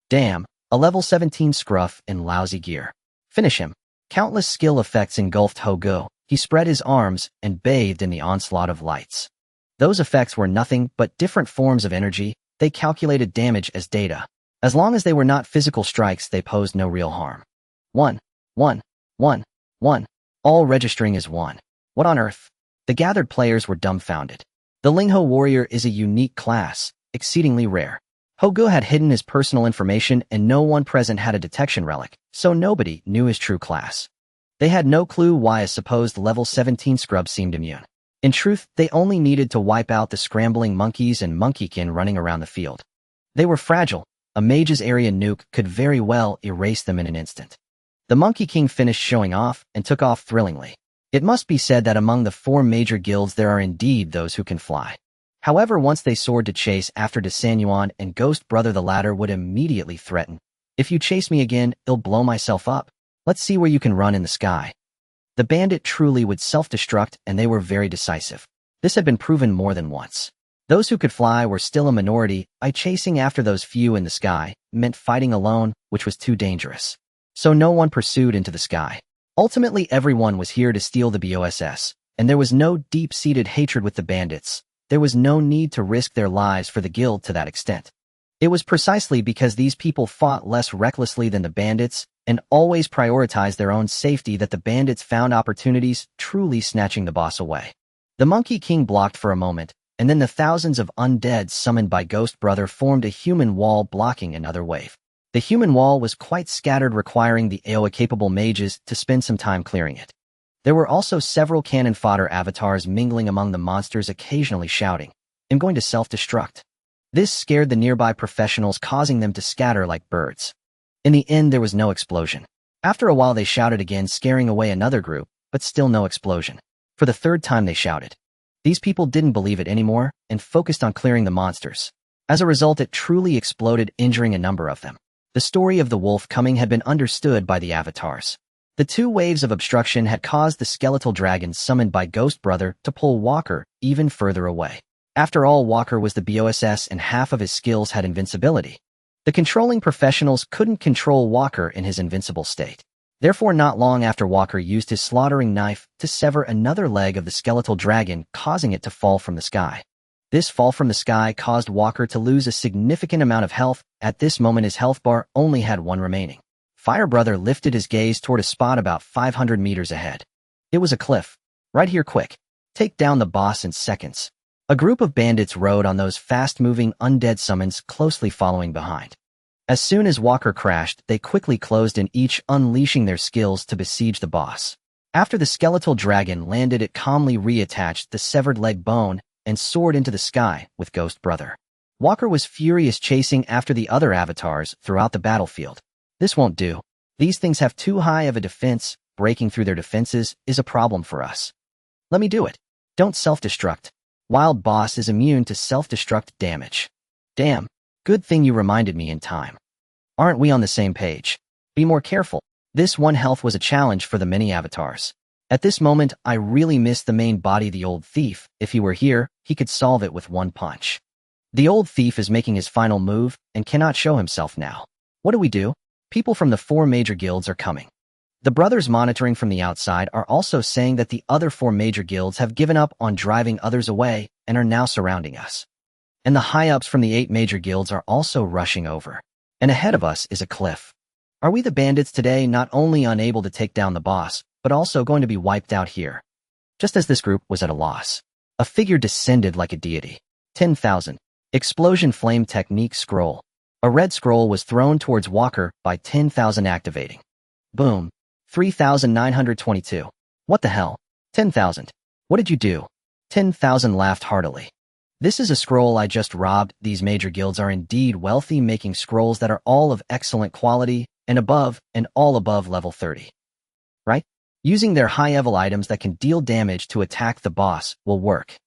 Damn, a level 17 scruff in lousy gear. Finish him. Countless skill effects engulfed Hogu. He spread his arms and bathed in the onslaught of lights. Those effects were nothing but different forms of energy. They calculated damage as data. As long as they were not physical strikes, they posed no real harm. 1, 1, 1, 1. All registering as 1. What on earth? The gathered players were dumbfounded. The Lingho warrior is a unique class, exceedingly rare. Hogu had hidden his personal information and no one present had a detection relic, so nobody knew his true class. They had no clue why a supposed level 17 scrub seemed immune. In truth, they only needed to wipe out the scrambling monkeys and monkeykin running around the field. They were fragile. A mage's area nuke could very well erase them in an instant. The Monkey King finished showing off and took off thrillingly. It must be said that among the 4 major guilds there are indeed those who can fly. However, once they soared to chase after De Sanyuan and Ghost Brother, the latter would immediately threaten. If you chase me again, I'll blow myself up. Let's see where you can run in the sky. The bandit truly would self-destruct, and they were very decisive. This had been proven more than once. Those who could fly were still a minority. Chasing after those few in the sky meant fighting alone, which was too dangerous. So no one pursued into the sky. Ultimately, everyone was here to steal the BOSS, and there was no deep-seated hatred with the bandits. There was no need to risk their lives for the guild to that extent. It was precisely because these people fought less recklessly than the bandits and always prioritized their own safety that the bandits found opportunities, truly snatching the boss away. The Monkey King blocked for a moment, and then the thousands of undead summoned by Ghost Brother formed a human wall blocking another wave. The human wall was quite scattered, requiring the AoE-capable mages to spend some time clearing it. There were also several cannon fodder avatars mingling among the monsters, occasionally shouting, "I'm going to self-destruct." This scared the nearby professionals, causing them to scatter like birds. In the end, there was no explosion. After a while, they shouted again, scaring away another group, but still no explosion. For the 3rd time, they shouted. These people didn't believe it anymore and focused on clearing the monsters. As a result, it truly exploded, injuring a number of them. The story of the wolf coming had been understood by the avatars. The 2 waves of obstruction had caused the skeletal dragon summoned by Ghost Brother to pull Walker even further away. After all, Walker was the BOSS and half of his skills had invincibility. The controlling professionals couldn't control Walker in his invincible state. Therefore, not long after, Walker used his slaughtering knife to sever another leg of the skeletal dragon, causing it to fall from the sky. This fall from the sky caused Walker to lose a significant amount of health. At this moment, his health bar only had 1 remaining. Fire Brother lifted his gaze toward a spot about 500 meters ahead. It was a cliff. Right here, quick. Take down the boss in seconds. A group of bandits rode on those fast-moving undead summons, closely following behind. As soon as Walker crashed, they quickly closed in, each unleashing their skills to besiege the boss. After the skeletal dragon landed, it calmly reattached the severed leg bone and soared into the sky with Ghost Brother. Walker was furious, chasing after the other avatars throughout the battlefield. This won't do. These things have too high of a defense. Breaking through their defenses is a problem for us. Let me do it. Don't self-destruct. Wild Boss is immune to self-destruct damage. Damn, good thing you reminded me in time. Aren't we on the same page? Be more careful. This 1 health was a challenge for the many avatars. At this moment, I really miss the main body, the old thief. If he were here, he could solve it with 1 punch. The old thief is making his final move and cannot show himself now. What do we do? People from the 4 major guilds are coming. The brothers monitoring from the outside are also saying that the other 4 major guilds have given up on driving others away and are now surrounding us. And the high-ups from the 8 major guilds are also rushing over. And ahead of us is a cliff. Are we the bandits today not only unable to take down the boss, but also going to be wiped out here? Just as this group was at a loss, a figure descended like a deity. 10,000. Explosion flame technique scroll. A red scroll was thrown towards Walker by 10,000 activating. Boom. 3,922. What the hell? 10,000. What did you do? 10,000 laughed heartily. This is a scroll I just robbed. These major guilds are indeed wealthy, making scrolls that are all of excellent quality and all above level 30. Right? Using their high-level items that can deal damage to attack the boss will work.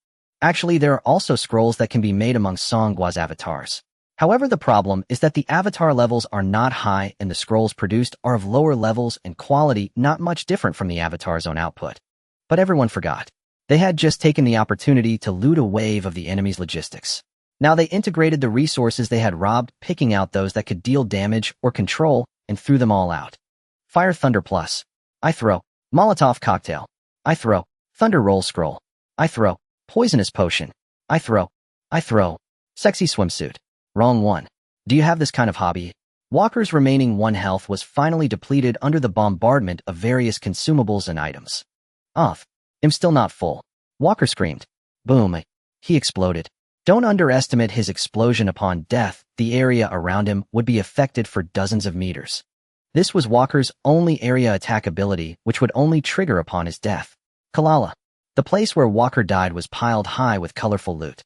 Actually, there are also scrolls that can be made among Songwa's avatars. However, the problem is that the avatar levels are not high and the scrolls produced are of lower levels and quality, not much different from the avatar's own output. But everyone forgot. They had just taken the opportunity to loot a wave of the enemy's logistics. Now they integrated the resources they had robbed, picking out those that could deal damage or control, and threw them all out. Fire Thunder Plus. I throw. Molotov Cocktail. I throw. Thunder Roll Scroll. I throw. Poisonous Potion. I throw. Sexy Swimsuit. Wrong one. Do you have this kind of hobby? Walker's remaining 1 health was finally depleted under the bombardment of various consumables and items. I'm still not full. Walker screamed. Boom. He exploded. Don't underestimate his explosion upon death. The area around him would be affected for dozens of meters. This was Walker's only area attack ability, which would only trigger upon his death. Kalala. The place where Walker died was piled high with colorful loot.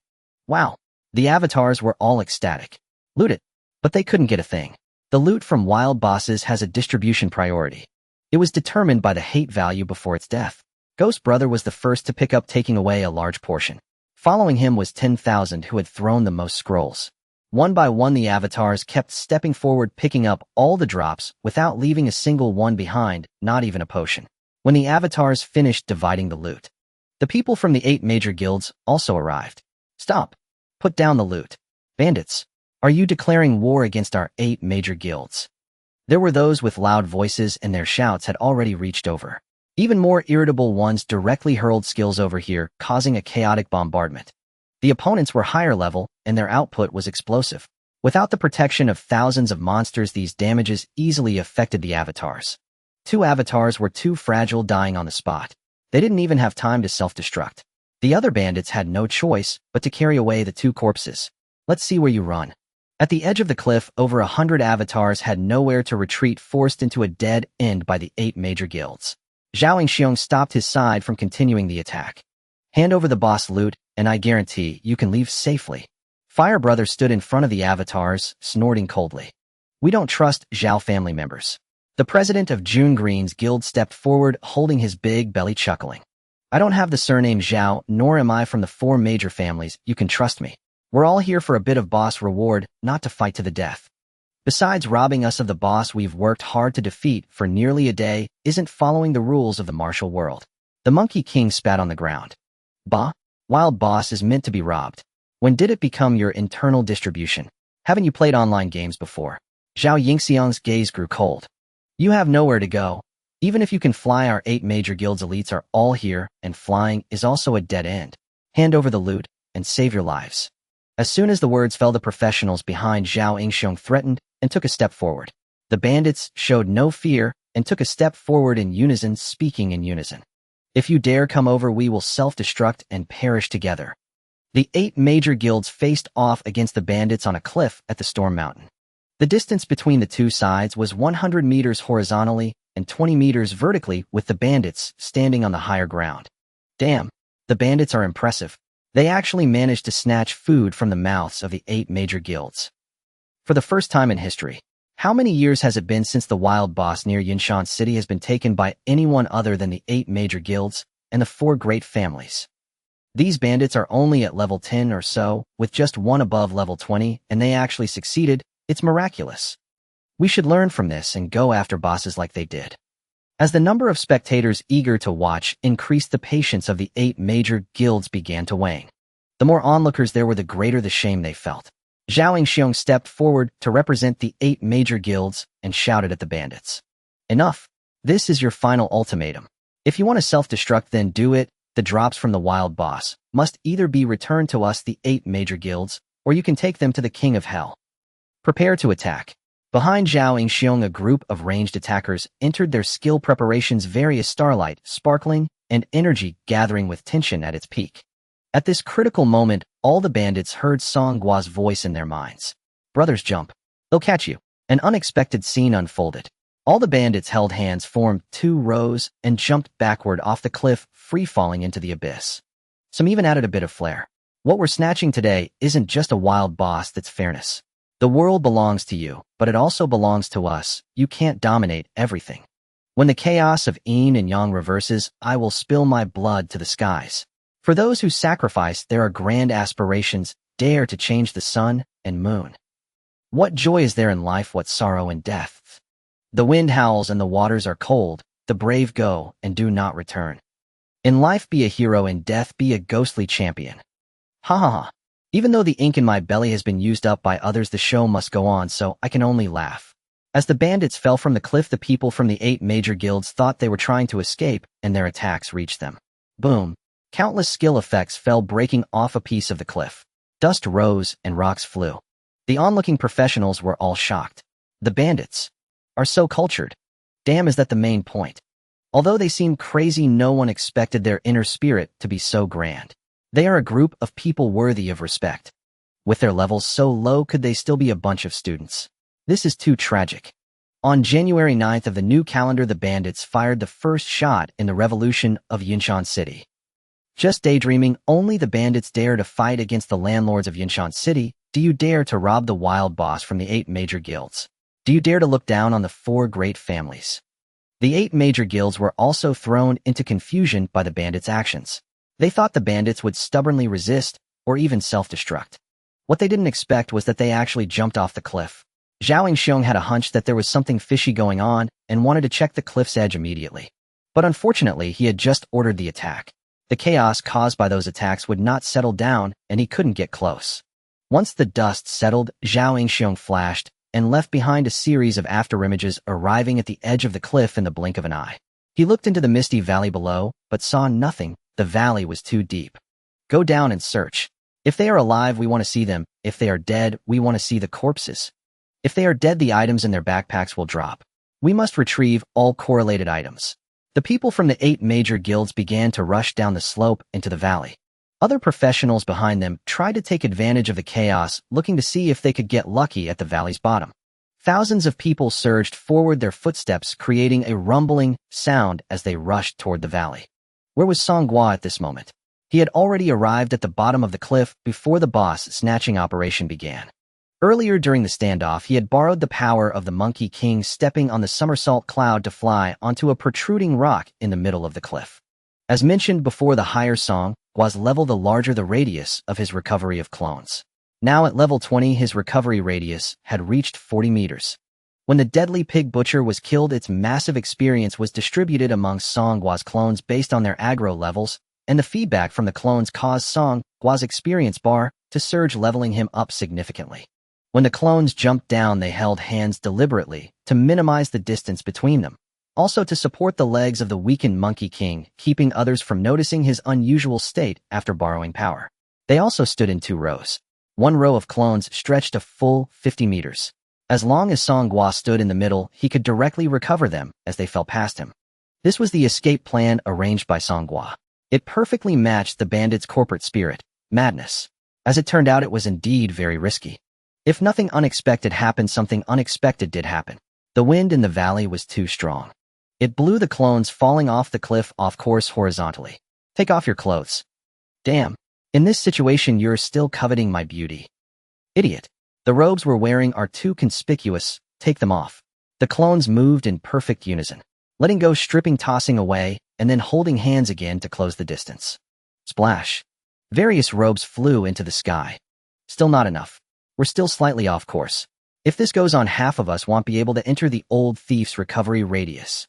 Wow. The avatars were all ecstatic. Loot it. But they couldn't get a thing. The loot from wild bosses has a distribution priority. It was determined by the hate value before its death. Ghost Brother was the first to pick up, taking away a large portion. Following him was 10,000 who had thrown the most scrolls. One by one the avatars kept stepping forward, picking up all the drops without leaving a single one behind, not even a potion. When the avatars finished dividing the loot, the people from the 8 major guilds also arrived. Stop. Put down the loot. Bandits, are you declaring war against our 8 major guilds? There were those with loud voices and their shouts had already reached over. Even more irritable ones directly hurled skills over here, causing a chaotic bombardment. The opponents were higher level and their output was explosive. Without the protection of thousands of monsters, these damages easily affected the avatars. 2 avatars were too fragile, dying on the spot. They didn't even have time to self-destruct. The other bandits had no choice but to carry away the 2 corpses. Let's see where you run. At the edge of the cliff, over 100 avatars had nowhere to retreat, forced into a dead end by the 8 major guilds. Zhao Yingxiong stopped his side from continuing the attack. Hand over the boss loot, and I guarantee you can leave safely. Fire Brother stood in front of the avatars, snorting coldly. We don't trust Zhao family members. The president of June Green's guild stepped forward, holding his big belly, chuckling. I don't have the surname Zhao, nor am I from the 4 major families. You can trust me. We're all here for a bit of boss reward, not to fight to the death. Besides, robbing us of the boss we've worked hard to defeat for nearly a day isn't following the rules of the martial world. The Monkey King spat on the ground. Bah? Wild boss is meant to be robbed. When did it become your internal distribution? Haven't you played online games before? Zhao Yingxiang's gaze grew cold. You have nowhere to go. Even if you can fly, our 8 major guilds elites are all here, and flying is also a dead end. Hand over the loot and save your lives. As soon as the words fell, the professionals behind Zhao Yingxiong threatened and took a step forward. The bandits showed no fear and took a step forward in unison, speaking in unison. If you dare come over, we will self-destruct and perish together. The 8 major guilds faced off against the bandits on a cliff at the Storm Mountain. The distance between the 2 sides was 100 meters horizontally and 20 meters vertically, with the bandits standing on the higher ground. Damn, the bandits are impressive. They actually managed to snatch food from the mouths of the 8 major guilds. For the first time in history, how many years has it been since the wild boss near Yinshan City has been taken by anyone other than the 8 major guilds and the 4 great families? These bandits are only at level 10 or so, with just one above level 20, and they actually succeeded. It's miraculous. We should learn from this and go after bosses like they did. As the number of spectators eager to watch increased, the patience of the 8 major guilds began to wane. The more onlookers there were, the greater the shame they felt. Zhao Yingxiong stepped forward to represent the 8 major guilds and shouted at the bandits. Enough. This is your final ultimatum. If you want to self-destruct, then do it. The drops from the wild boss must either be returned to us, the 8 major guilds, or you can take them to the King of Hell. Prepare to attack. Behind Zhao Ingxiong, a group of ranged attackers entered, their skill preparations various, starlight sparkling and energy gathering with tension at its peak. At this critical moment, all the bandits heard Song Gua's voice in their minds. Brothers, jump. They'll catch you. An unexpected scene unfolded. All the bandits held hands, formed 2 rows, and jumped backward off the cliff, free-falling into the abyss. Some even added a bit of flair. What we're snatching today isn't just a wild boss, that's fairness. The world belongs to you, but it also belongs to us. You can't dominate everything. When the chaos of yin and yang reverses, I will spill my blood to the skies. For those who sacrifice, there are grand aspirations. Dare to change the sun and moon. What joy is there in life, what sorrow in death? The wind howls and the waters are cold. The brave go and do not return. In life be a hero, in death be a ghostly champion. Ha ha ha. Even though the ink in my belly has been used up by others, the show must go on, so I can only laugh. As the bandits fell from the cliff, the people from the 8 major guilds thought they were trying to escape, and their attacks reached them. Boom. Countless skill effects fell, breaking off a piece of the cliff. Dust rose and rocks flew. The onlooking professionals were all shocked. The bandits are so cultured. Damn, is that the main point? Although they seem crazy, no one expected their inner spirit to be so grand. They are a group of people worthy of respect. With their levels so low, could they still be a bunch of students? This is too tragic. On January 9th of the new calendar, the bandits fired the first shot in the revolution of Yinshan City. Just daydreaming, only the bandits dare to fight against the landlords of Yinshan City. Do you dare to rob the wild boss from the 8 major guilds? Do you dare to look down on the 4 great families? The 8 major guilds were also thrown into confusion by the bandits' actions. They thought the bandits would stubbornly resist or even self-destruct. What they didn't expect was that they actually jumped off the cliff. Zhao Ingxiong had a hunch that there was something fishy going on and wanted to check the cliff's edge immediately. But unfortunately, he had just ordered the attack. The chaos caused by those attacks would not settle down, and he couldn't get close. Once the dust settled, Zhao Ingxiong flashed and left behind a series of afterimages, arriving at the edge of the cliff in the blink of an eye. He looked into the misty valley below, but saw nothing. The valley was too deep. Go down and search. If they are alive, we want to see them. If they are dead, we want to see the corpses. If they are dead, the items in their backpacks will drop. We must retrieve all correlated items. The people from the 8 major guilds began to rush down the slope into the valley. Other professionals behind them tried to take advantage of the chaos, looking to see if they could get lucky at the valley's bottom. Thousands of people surged forward, their footsteps creating a rumbling sound as they rushed toward the valley. Where was Song Gua at this moment? He had already arrived at the bottom of the cliff before the boss snatching operation began. Earlier during the standoff, he had borrowed the power of the Monkey King, stepping on the somersault cloud to fly onto a protruding rock in the middle of the cliff. As mentioned before, the higher Song Gua's level, the larger the radius of his recovery of clones. Now at level 20, his recovery radius had reached 40 meters. When the deadly pig butcher was killed, its massive experience was distributed among Song Gua's clones based on their aggro levels, and the feedback from the clones caused Song Gua's experience bar to surge, leveling him up significantly. When the clones jumped down, they held hands deliberately to minimize the distance between them, also to support the legs of the weakened Monkey King, keeping others from noticing his unusual state after borrowing power. They also stood in 2 rows. One row of clones stretched a full 50 meters. As long as Song Gua stood in the middle, he could directly recover them as they fell past him. This was the escape plan arranged by Song Gua. It perfectly matched the bandits' corporate spirit, madness. As it turned out, it was indeed very risky. If nothing unexpected happened, something unexpected did happen. The wind in the valley was too strong. It blew the clones falling off the cliff off course horizontally. Take off your clothes. Damn. In this situation, you're still coveting my beauty. Idiot. The robes we're wearing are too conspicuous. Take them off. The clones moved in perfect unison, letting go, stripping, tossing away, and then holding hands again to close the distance. Splash. Various robes flew into the sky. Still not enough. We're still slightly off course. If this goes on, half of us won't be able to enter the old thief's recovery radius.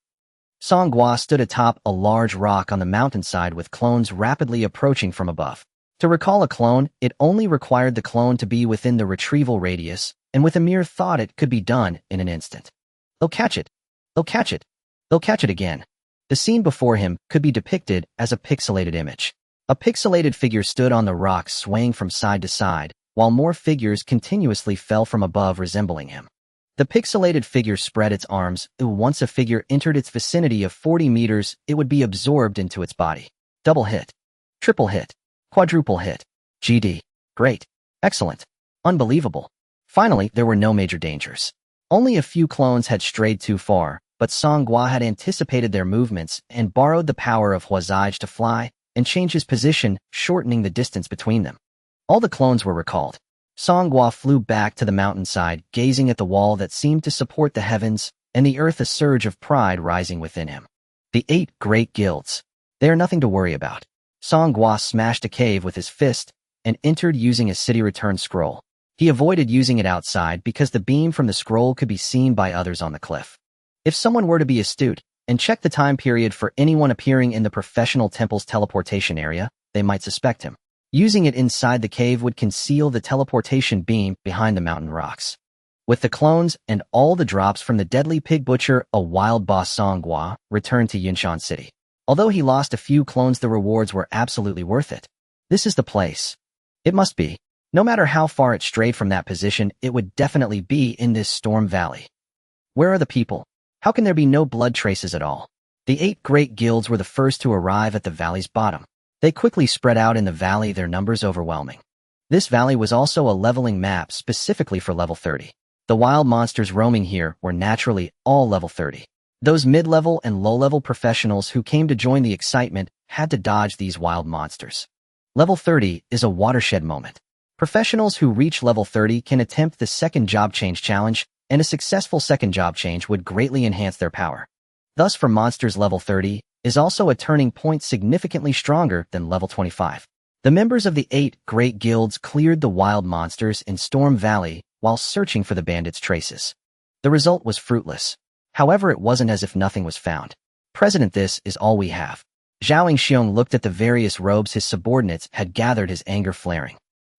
Song Gua stood atop a large rock on the mountainside with clones rapidly approaching from above. To recall a clone, it only required the clone to be within the retrieval radius, and with a mere thought it could be done in an instant. They'll catch it. They'll catch it. They'll catch it again. The scene before him could be depicted as a pixelated image. A pixelated figure stood on the rocks swaying from side to side, while more figures continuously fell from above resembling him. The pixelated figure spread its arms. Once a figure entered its vicinity of 40 meters, it would be absorbed into its body. Double hit. Triple hit. Quadruple hit. GD. Great. Excellent. Unbelievable. Finally, there were no major dangers. Only a few clones had strayed too far, but Songwa had anticipated their movements and borrowed the power of Huazij to fly and change his position, shortening the distance between them. All the clones were recalled. Songwa flew back to the mountainside, gazing at the wall that seemed to support the heavens, and the earth a surge of pride rising within him. The 8 great guilds. They are nothing to worry about. Songwa smashed a cave with his fist and entered using a city return scroll. He avoided using it outside because the beam from the scroll could be seen by others on the cliff. If someone were to be astute and check the time period for anyone appearing in the professional temple's teleportation area, they might suspect him. Using it inside the cave would conceal the teleportation beam behind the mountain rocks. With the clones and all the drops from the deadly pig butcher, a wild boss Songwa returned to Yunshan City. Although he lost a few clones, the rewards were absolutely worth it. This is the place. It must be. No matter how far it strayed from that position, it would definitely be in this storm valley. Where are the people? How can there be no blood traces at all? The 8 great guilds were the first to arrive at the valley's bottom. They quickly spread out in the valley, their numbers overwhelming. This valley was also a leveling map specifically for level 30. The wild monsters roaming here were naturally all level 30. Those mid-level and low-level professionals who came to join the excitement had to dodge these wild monsters. Level 30 is a watershed moment. Professionals who reach level 30 can attempt the second job change challenge, and a successful second job change would greatly enhance their power. Thus, for monsters level 30 is also a turning point significantly stronger than level 25. The members of the 8 great guilds cleared the wild monsters in Storm Valley while searching for the bandits' traces. The result was fruitless. However, it wasn't as if nothing was found. President, this is all we have. Zhao Xiong looked at the various robes his subordinates had gathered, his anger flaring.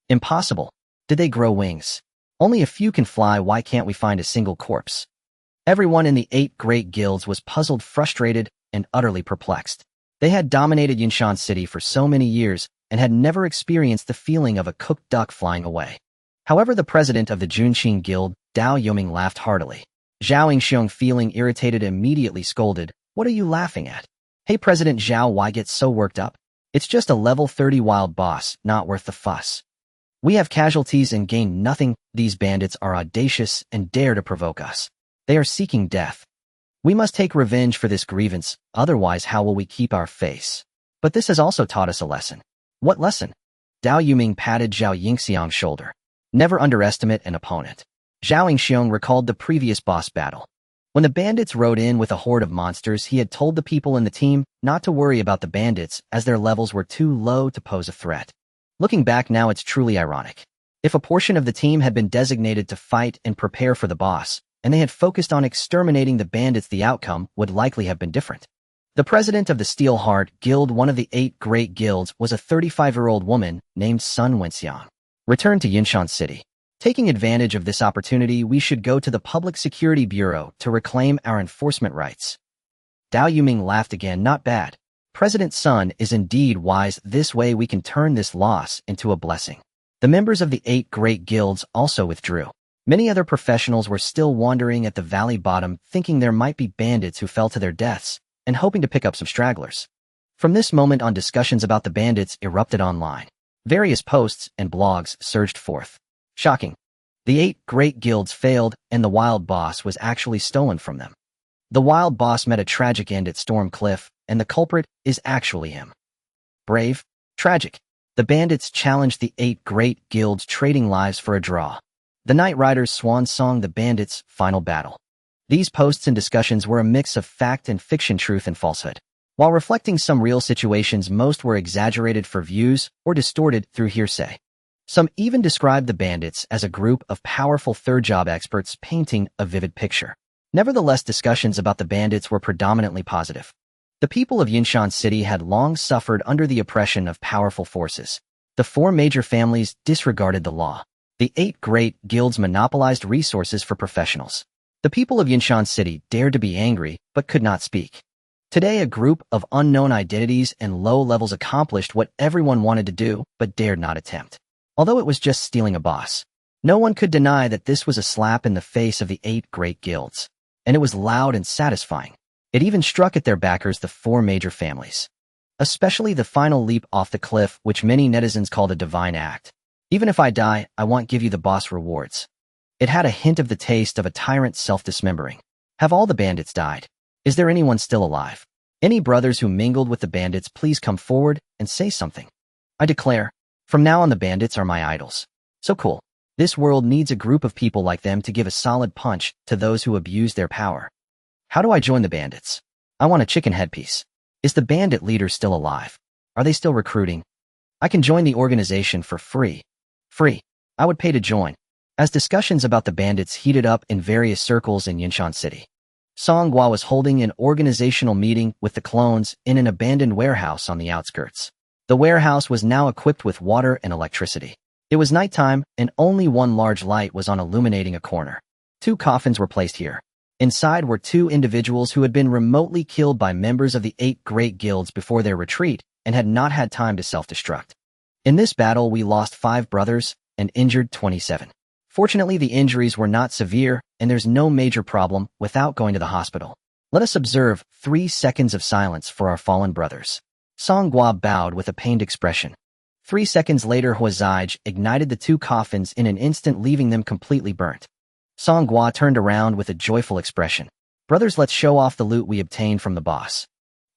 Impossible. Did they grow wings? Only a few can fly. Why can't we find a single corpse? Everyone in the 8 great guilds was puzzled, frustrated, and utterly perplexed. They had dominated Yunshan City for so many years and had never experienced the feeling of a cooked duck flying away. However, the president of the Junqing Guild, Dao Yoming, laughed heartily. Zhao Xiong, feeling irritated, immediately scolded, "What are you laughing at? Hey, President Zhao, why get so worked up? It's just a level 30 wild boss, not worth the fuss. We have casualties and gain nothing. These bandits are audacious and dare to provoke us. They are seeking death. We must take revenge for this grievance, otherwise how will we keep our face? But this has also taught us a lesson." "What lesson?" Dao Yuming patted Zhao Yingxiang's shoulder. "Never underestimate an opponent." Zhao Xiong recalled the previous boss battle. When the bandits rode in with a horde of monsters, he had told the people in the team not to worry about the bandits as their levels were too low to pose a threat. Looking back now, it's truly ironic. If a portion of the team had been designated to fight and prepare for the boss, and they had focused on exterminating the bandits, the outcome would likely have been different. The president of the Steelheart Guild, one of the 8 great guilds, was a 35-year-old woman named Sun Wenxiang. Returned to Yunshan City. Taking advantage of this opportunity, we should go to the Public Security Bureau to reclaim our enforcement rights. Dao Yuming laughed again. "Not bad. President Sun is indeed wise. This way we can turn this loss into a blessing." The members of the 8 great guilds also withdrew. Many other professionals were still wandering at the valley bottom, thinking there might be bandits who fell to their deaths, and hoping to pick up some stragglers. From this moment on, discussions about the bandits erupted online. Various posts and blogs surged forth. Shocking. The 8 great guilds failed, and the wild boss was actually stolen from them. The wild boss met a tragic end at Storm Cliff, and the culprit is actually him. Brave? Tragic. The bandits challenged the 8 great guilds, trading lives for a draw. The Night Riders swan song, the bandits' final battle. These posts and discussions were a mix of fact and fiction, truth and falsehood. While reflecting some real situations, most were exaggerated for views or distorted through hearsay. Some even described the bandits as a group of powerful third-job experts painting a vivid picture. Nevertheless, discussions about the bandits were predominantly positive. The people of Yunshan City had long suffered under the oppression of powerful forces. The 4 major families disregarded the law. The 8 great guilds monopolized resources for professionals. The people of Yinshan City dared to be angry, but could not speak. Today, a group of unknown identities and low levels accomplished what everyone wanted to do, but dared not attempt. Although it was just stealing a boss. No one could deny that this was a slap in the face of the 8 great guilds. And it was loud and satisfying. It even struck at their backers, the 4 major families. Especially the final leap off the cliff, which many netizens called a divine act. Even if I die, I won't give you the boss rewards. It had a hint of the taste of a tyrant self-dismembering. Have all the bandits died? Is there anyone still alive? Any brothers who mingled with the bandits, please come forward and say something. I declare, from now on the bandits are my idols. So cool. This world needs a group of people like them to give a solid punch to those who abuse their power. How do I join the bandits? I want a chicken headpiece. Is the bandit leader still alive? Are they still recruiting? I can join the organization for free. Free. I would pay to join. As discussions about the bandits heated up in various circles in Yinshan City, Song Hua was holding an organizational meeting with the clones in an abandoned warehouse on the outskirts. The warehouse was now equipped with water and electricity. It was nighttime, and only one large light was on illuminating a corner. 2 coffins were placed here. Inside were 2 individuals who had been remotely killed by members of the 8 great guilds before their retreat and had not had time to self-destruct. In this battle, we lost 5 brothers and injured 27. Fortunately, the injuries were not severe, and there's no major problem without going to the hospital. Let us observe 3 seconds of silence for our fallen brothers. Song Hua bowed with a pained expression. 3 seconds later, Huazij ignited the 2 coffins in an instant, leaving them completely burnt. Song Hua turned around with a joyful expression. Brothers, let's show off the loot we obtained from the boss.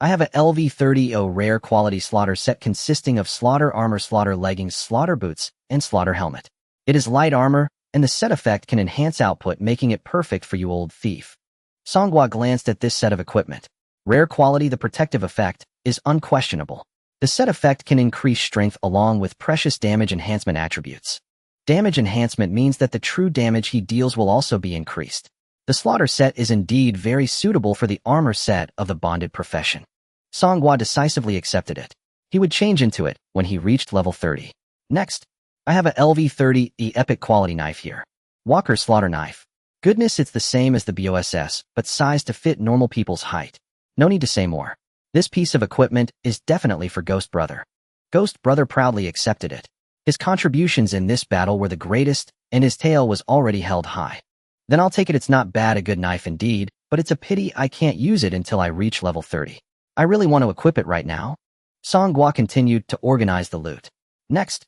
I have a LV-30O rare quality slaughter set consisting of slaughter armor, slaughter leggings, slaughter boots, and slaughter helmet. It is light armor, and the set effect can enhance output, making it perfect for you, old thief. Song Hua glanced at this set of equipment. Rare quality, the protective effect is unquestionable. The set effect can increase strength along with precious damage enhancement attributes. Damage enhancement means that the true damage he deals will also be increased. The slaughter set is indeed very suitable for the armor set of the bonded profession. Song Hua decisively accepted it. He would change into it when he reached level 30. Next, I have a LV-30E epic quality knife here. Walker slaughter knife. Goodness, it's the same as the BOSS, but sized to fit normal people's height. No need to say more. This piece of equipment is definitely for Ghost Brother. Ghost Brother proudly accepted it. His contributions in this battle were the greatest, and his tail was already held high. Then I'll take it. It's not bad, a good knife indeed, but it's a pity I can't use it until I reach level 30. I really want to equip it right now. Song Hua continued to organize the loot. Next,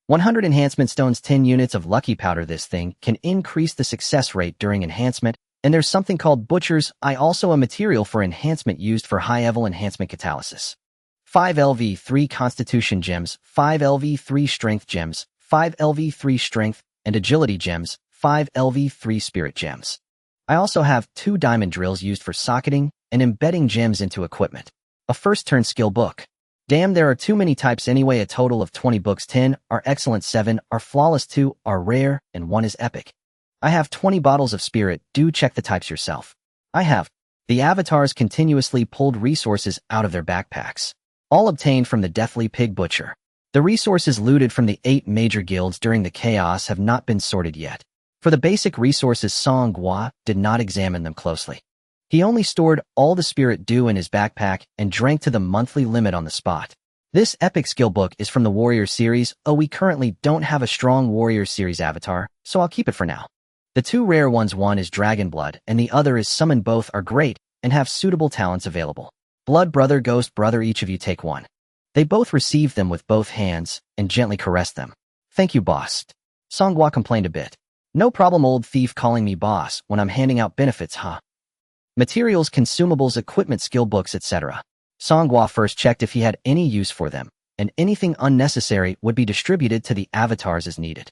100 enhancement stones, 10 units of lucky powder. This thing can increase the success rate during enhancement, and there's something called Butcher's Eye, also a material for enhancement used for high-level enhancement catalysis. 5 LV3 Constitution gems, 5 LV3 Strength gems, 5 LV3 Strength and Agility gems, 5 LV3 Spirit gems. I also have 2 diamond drills used for socketing and embedding gems into equipment. A first turn skill book. Damn, there are too many types anyway. A total of 20 books. 10 are excellent, 7 are flawless, 2 are rare, and 1 is epic. I have 20 bottles of spirit. Do check the types yourself. I have. The avatars continuously pulled resources out of their backpacks. All obtained from the Deathly Pig Butcher. The resources looted from the 8 major guilds during the chaos have not been sorted yet. For the basic resources, Song Hua did not examine them closely. He only stored all the spirit due in his backpack and drank to the monthly limit on the spot. This epic skill book is from the Warrior series. Oh, we currently don't have a strong Warrior series avatar, so I'll keep it for now. The 2 rare ones, one is Dragon Blood and the other is Summon. Both are great and have suitable talents available. Blood Brother, Ghost Brother, each of you take one. They both received them with both hands and gently caressed them. Thank you, boss. Song Hua complained a bit. No problem, old thief, calling me boss when I'm handing out benefits, huh? Materials, consumables, equipment, skill books, etc. Song Hua first checked if he had any use for them, and anything unnecessary would be distributed to the avatars as needed.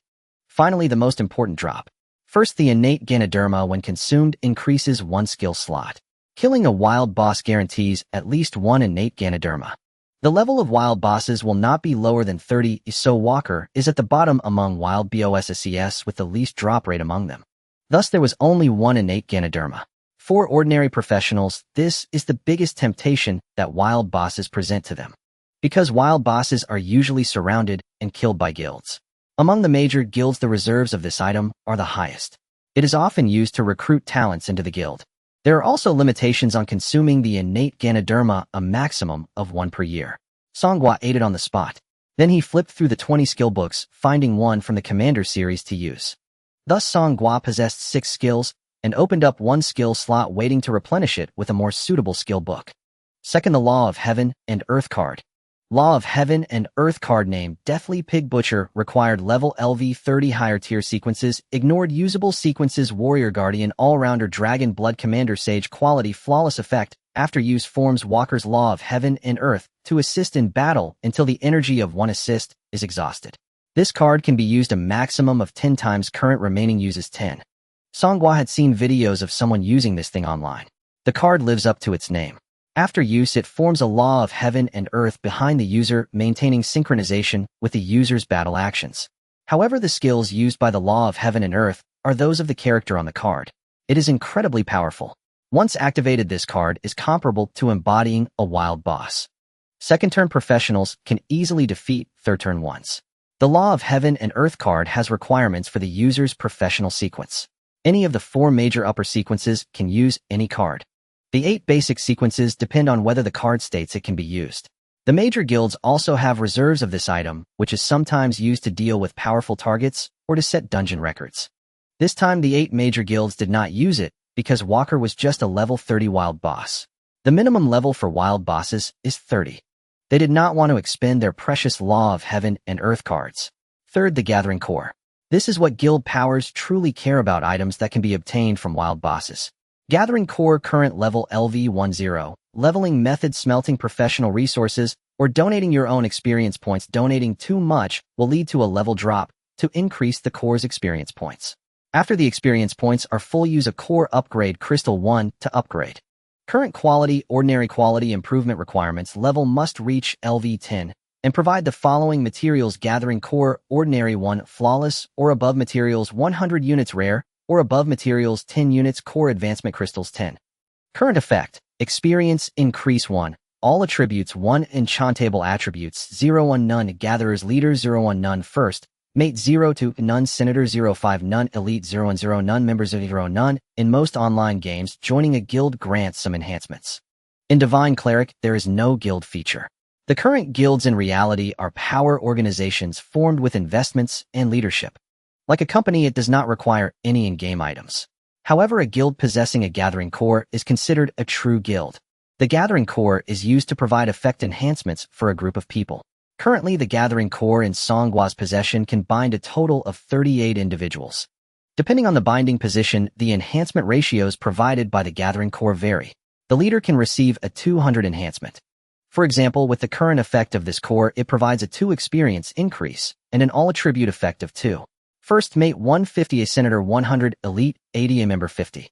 Finally, the most important drop. First, the innate Ganoderma, when consumed, increases 1 skill slot. Killing a wild boss guarantees at least 1 innate Ganoderma. The level of wild bosses will not be lower than 30, so Walker is at the bottom among wild BOSSES with the least drop rate among them. Thus, there was only 1 innate Ganoderma. For ordinary professionals, this is the biggest temptation that wild bosses present to them, because wild bosses are usually surrounded and killed by guilds. Among the major guilds, the reserves of this item are the highest. It is often used to recruit talents into the guild. There are also limitations on consuming the innate Ganoderma, a maximum of 1 per year. Songhua ate it on the spot. Then he flipped through the 20 skill books, finding one from the Commander series to use. Thus Songhua possessed 6 skills, and opened up 1 skill slot waiting to replenish it with a more suitable skill book. Second, the Law of Heaven and Earth card. Law of Heaven and Earth card named Deathly Pig Butcher required level LV 30 higher tier sequences, ignored usable sequences Warrior Guardian All-Rounder Dragon Blood Commander Sage quality flawless effect, after use forms Walker's Law of Heaven and Earth to assist in battle until the energy of 1 assist is exhausted. This card can be used a maximum of 10 times, current remaining uses 10. Songhua had seen videos of someone using this thing online. The card lives up to its name. After use, it forms a Law of Heaven and Earth behind the user, maintaining synchronization with the user's battle actions. However, the skills used by the Law of Heaven and Earth are those of the character on the card. It is incredibly powerful. Once activated, this card is comparable to embodying a wild boss. Second-turn professionals can easily defeat third-turn ones. The Law of Heaven and Earth card has requirements for the user's professional sequence. Any of the 4 major upper sequences can use any card. The 8 basic sequences depend on whether the card states it can be used. The major guilds also have reserves of this item, which is sometimes used to deal with powerful targets or to set dungeon records. This time the 8 major guilds did not use it because Walker was just a level 30 wild boss. The minimum level for wild bosses is 30. They did not want to expend their precious Law of Heaven and Earth cards. Third, the Gathering Core. This is what guild powers truly care about, items that can be obtained from wild bosses. Gathering Core, current level LV10, leveling method, smelting professional resources, or donating your own experience points. Donating too much will lead to a level drop to increase the core's experience points. After the experience points are full, use a core upgrade crystal 1 to upgrade. Current quality, ordinary quality improvement requirements level must reach LV10 and provide the following materials: Gathering Core, ordinary 1, flawless or above materials 100 units, rare or above materials 10 units, core advancement crystals 10. Current effect: experience increase 1, all attributes 1, enchantable attributes 0 1 none, gatherers leader 0 1 none, first mate 0 2 none, senator 0 5 none, elite 0 1 0 none, members 0 none. In most online games, joining a guild grants some enhancements. In Divine Cleric, there is no guild feature. The current guilds in reality are power organizations formed with investments and leadership. Like a company, it does not require any in-game items. However, a guild possessing a Gathering Core is considered a true guild. The Gathering Core is used to provide effect enhancements for a group of people. Currently, the Gathering Core in Songhua's possession can bind a total of 38 individuals. Depending on the binding position, the enhancement ratios provided by the Gathering Core vary. The leader can receive a 200 enhancement. For example, with the current effect of this core, it provides a 2 experience increase and an all-attribute effect of 2. First mate 150, a senator 100, elite 80, a member 50.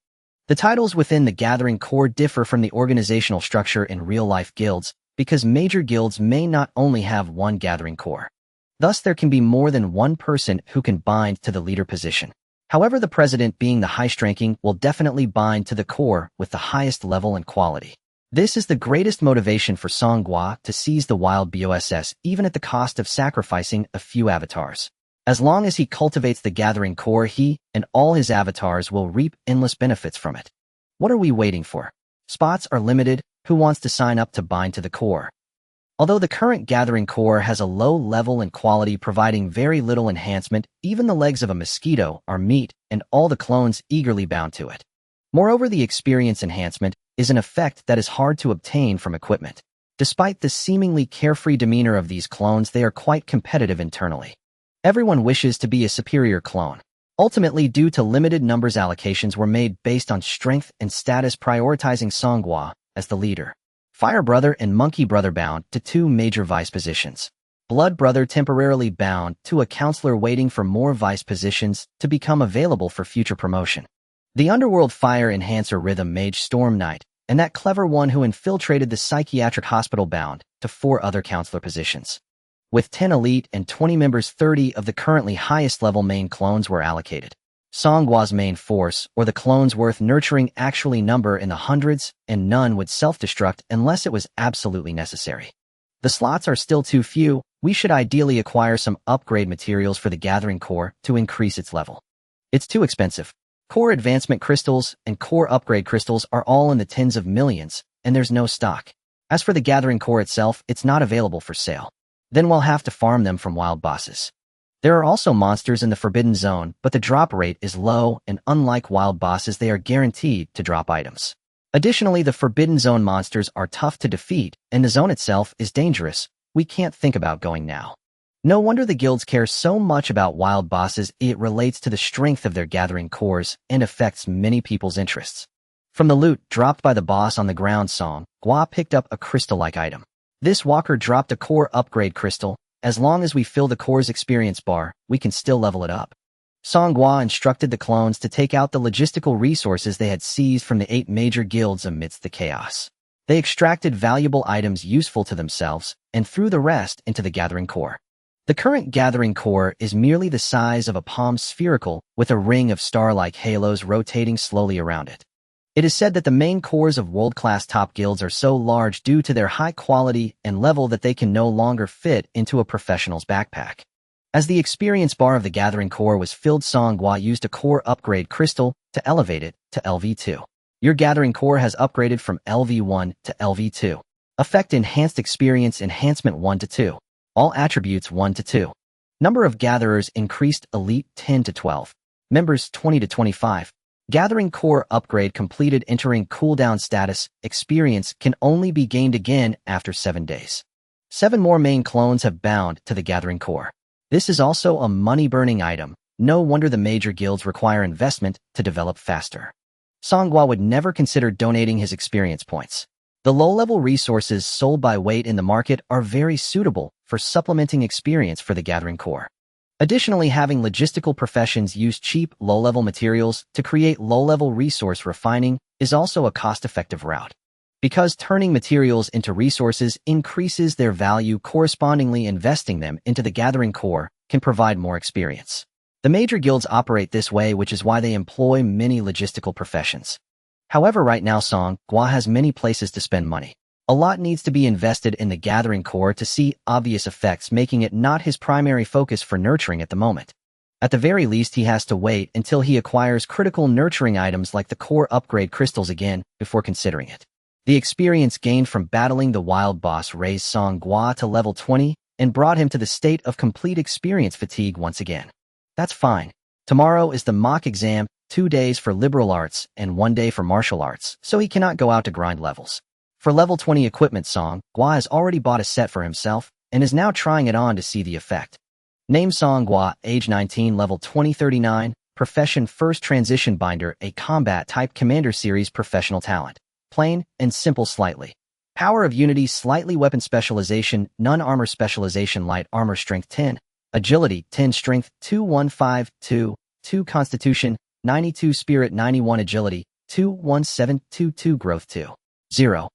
The titles within the Gathering Core differ from the organizational structure in real-life guilds because major guilds may not only have one Gathering Core. Thus, there can be more than one person who can bind to the leader position. However, the president, being the highest-ranking, will definitely bind to the core with the highest level and quality. This is the greatest motivation for Songhua to seize the wild BOSS, even at the cost of sacrificing a few avatars. As long as he cultivates the Gathering Core, he and all his avatars will reap endless benefits from it. What are we waiting for? Spots are limited. Who wants to sign up to bind to the core? Although the current Gathering Core has a low level and quality, providing very little enhancement, even the legs of a mosquito are meat, and all the clones eagerly bound to it. Moreover, the experience enhancement is an effect that is hard to obtain from equipment. Despite the seemingly carefree demeanor of these clones, they are quite competitive internally. Everyone wishes to be a superior clone. Ultimately, due to limited numbers, allocations were made based on strength and status, prioritizing Songhua as the leader. Fire Brother and Monkey Brother bound to 2 major vice positions. Blood Brother temporarily bound to a counselor, waiting for more vice positions to become available for future promotion. The Underworld Fire Enhancer Rhythm Mage Storm Knight, and that clever one who infiltrated the psychiatric hospital, bound to 4 other counselor positions. With 10 elite and 20 members, 30 of the currently highest level main clones were allocated. Songhua's main force, or the clones worth nurturing, actually number in the hundreds, and none would self-destruct unless it was absolutely necessary. The slots are still too few. We should ideally acquire some upgrade materials for the Gathering Core to increase its level. It's too expensive. Core advancement crystals and core upgrade crystals are all in the tens of millions, and there's no stock. As for the gathering core itself, it's not available for sale. Then we'll have to farm them from wild bosses. There are also monsters in the Forbidden Zone, but the drop rate is low, and unlike wild bosses, they are guaranteed to drop items. Additionally, the Forbidden Zone monsters are tough to defeat, and the zone itself is dangerous. We can't think about going now. No wonder the guilds care so much about wild bosses. It relates to the strength of their gathering cores and affects many people's interests. From the loot dropped by the boss on the ground, Song Gua picked up a crystal-like item. This walker dropped a core upgrade crystal. As long as we fill the core's experience bar, we can still level it up. Song Gua instructed the clones to take out the logistical resources they had seized from the 8 major guilds amidst the chaos. They extracted valuable items useful to themselves and threw the rest into the gathering core. The current gathering core is merely the size of a palm, spherical, with a ring of star-like halos rotating slowly around it. It is said that the main cores of world-class top guilds are so large due to their high quality and level that they can no longer fit into a professional's backpack. As the experience bar of the gathering core was filled, Song Gua used a core upgrade crystal to elevate it to LV2. Your gathering core has upgraded from LV1 to LV2. Effect: Enhanced Experience Enhancement 1 to 2. All attributes 1 to 2. Number of gatherers increased: Elite 10 to 12. Members 20 to 25. Gathering core upgrade completed. Entering cooldown status. Experience can only be gained again after 7 days. 7 more main clones have bound to the gathering core. This is also a money-burning item. No wonder the major guilds require investment to develop faster. Song Gua would never consider donating his experience points. The low-level resources sold by weight in the market are very suitable for supplementing experience for the gathering core. Additionally, having logistical professions use cheap, low-level materials to create low-level resource refining is also a cost-effective route. Because turning materials into resources increases their value, correspondingly investing them into the gathering core can provide more experience. The major guilds operate this way, which is why they employ many logistical professions. However, right now Song Gua has many places to spend money. A lot needs to be invested in the gathering core to see obvious effects, making it not his primary focus for nurturing at the moment. At the very least, he has to wait until he acquires critical nurturing items like the core upgrade crystals again before considering it. The experience gained from battling the wild boss raised Song Gua to level 20 and brought him to the state of complete experience fatigue once again. That's fine. Tomorrow is the mock exam, 2 days for liberal arts and 1 day for martial arts, so he cannot go out to grind levels. For level 20 equipment, Song Gua has already bought a set for himself and is now trying it on to see the effect. Name: Song Gua, age 19, level 20, 39, profession first transition binder, a combat type, commander series, professional talent. Plain and simple slightly. Power of unity, slightly, weapon specialization, none, armor specialization, light armor, strength 10, agility 10, strength 215, 2 constitution, 92 spirit, 91 agility, 21722 growth 2.0.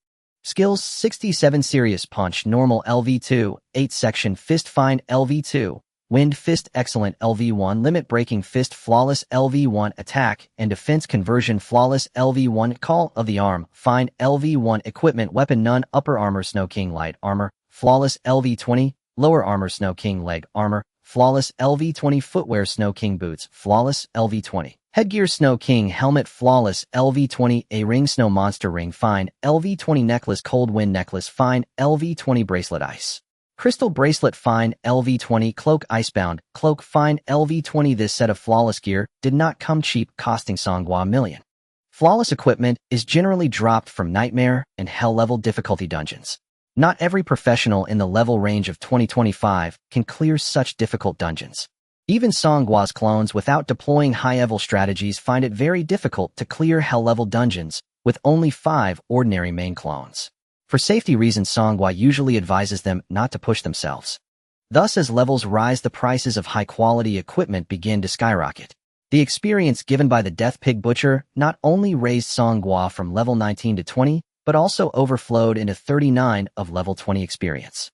Skills: 67 serious punch, normal LV2, 8 section fist, fine LV2, wind fist, excellent LV1, limit breaking fist, flawless LV1, attack and defense conversion, flawless LV1, call of the arm, fine LV1, equipment, weapon none, upper armor Snow King, light armor, flawless LV20, lower armor Snow King, leg armor, flawless LV20, footwear Snow King, boots, flawless LV20. Headgear Snow King, helmet, flawless LV20, a ring Snow Monster ring, fine LV20, necklace Cold Wind necklace, fine LV20, bracelet ice crystal bracelet, fine LV20, cloak icebound cloak, fine LV20. This set of flawless gear did not come cheap, costing Song Gua a million. Flawless equipment is generally dropped from nightmare and hell level difficulty dungeons. Not every professional in the level range of 2025 can clear such difficult dungeons. Even Song Gua's clones, without deploying high-level strategies, find it very difficult to clear hell-level dungeons with only 5 ordinary main clones. For safety reasons, Song Gua usually advises them not to push themselves. Thus, as levels rise, the prices of high-quality equipment begin to skyrocket. The experience given by the Death Pig Butcher not only raised Song Gua from level 19 to 20, but also overflowed into 39 of level 20 experience.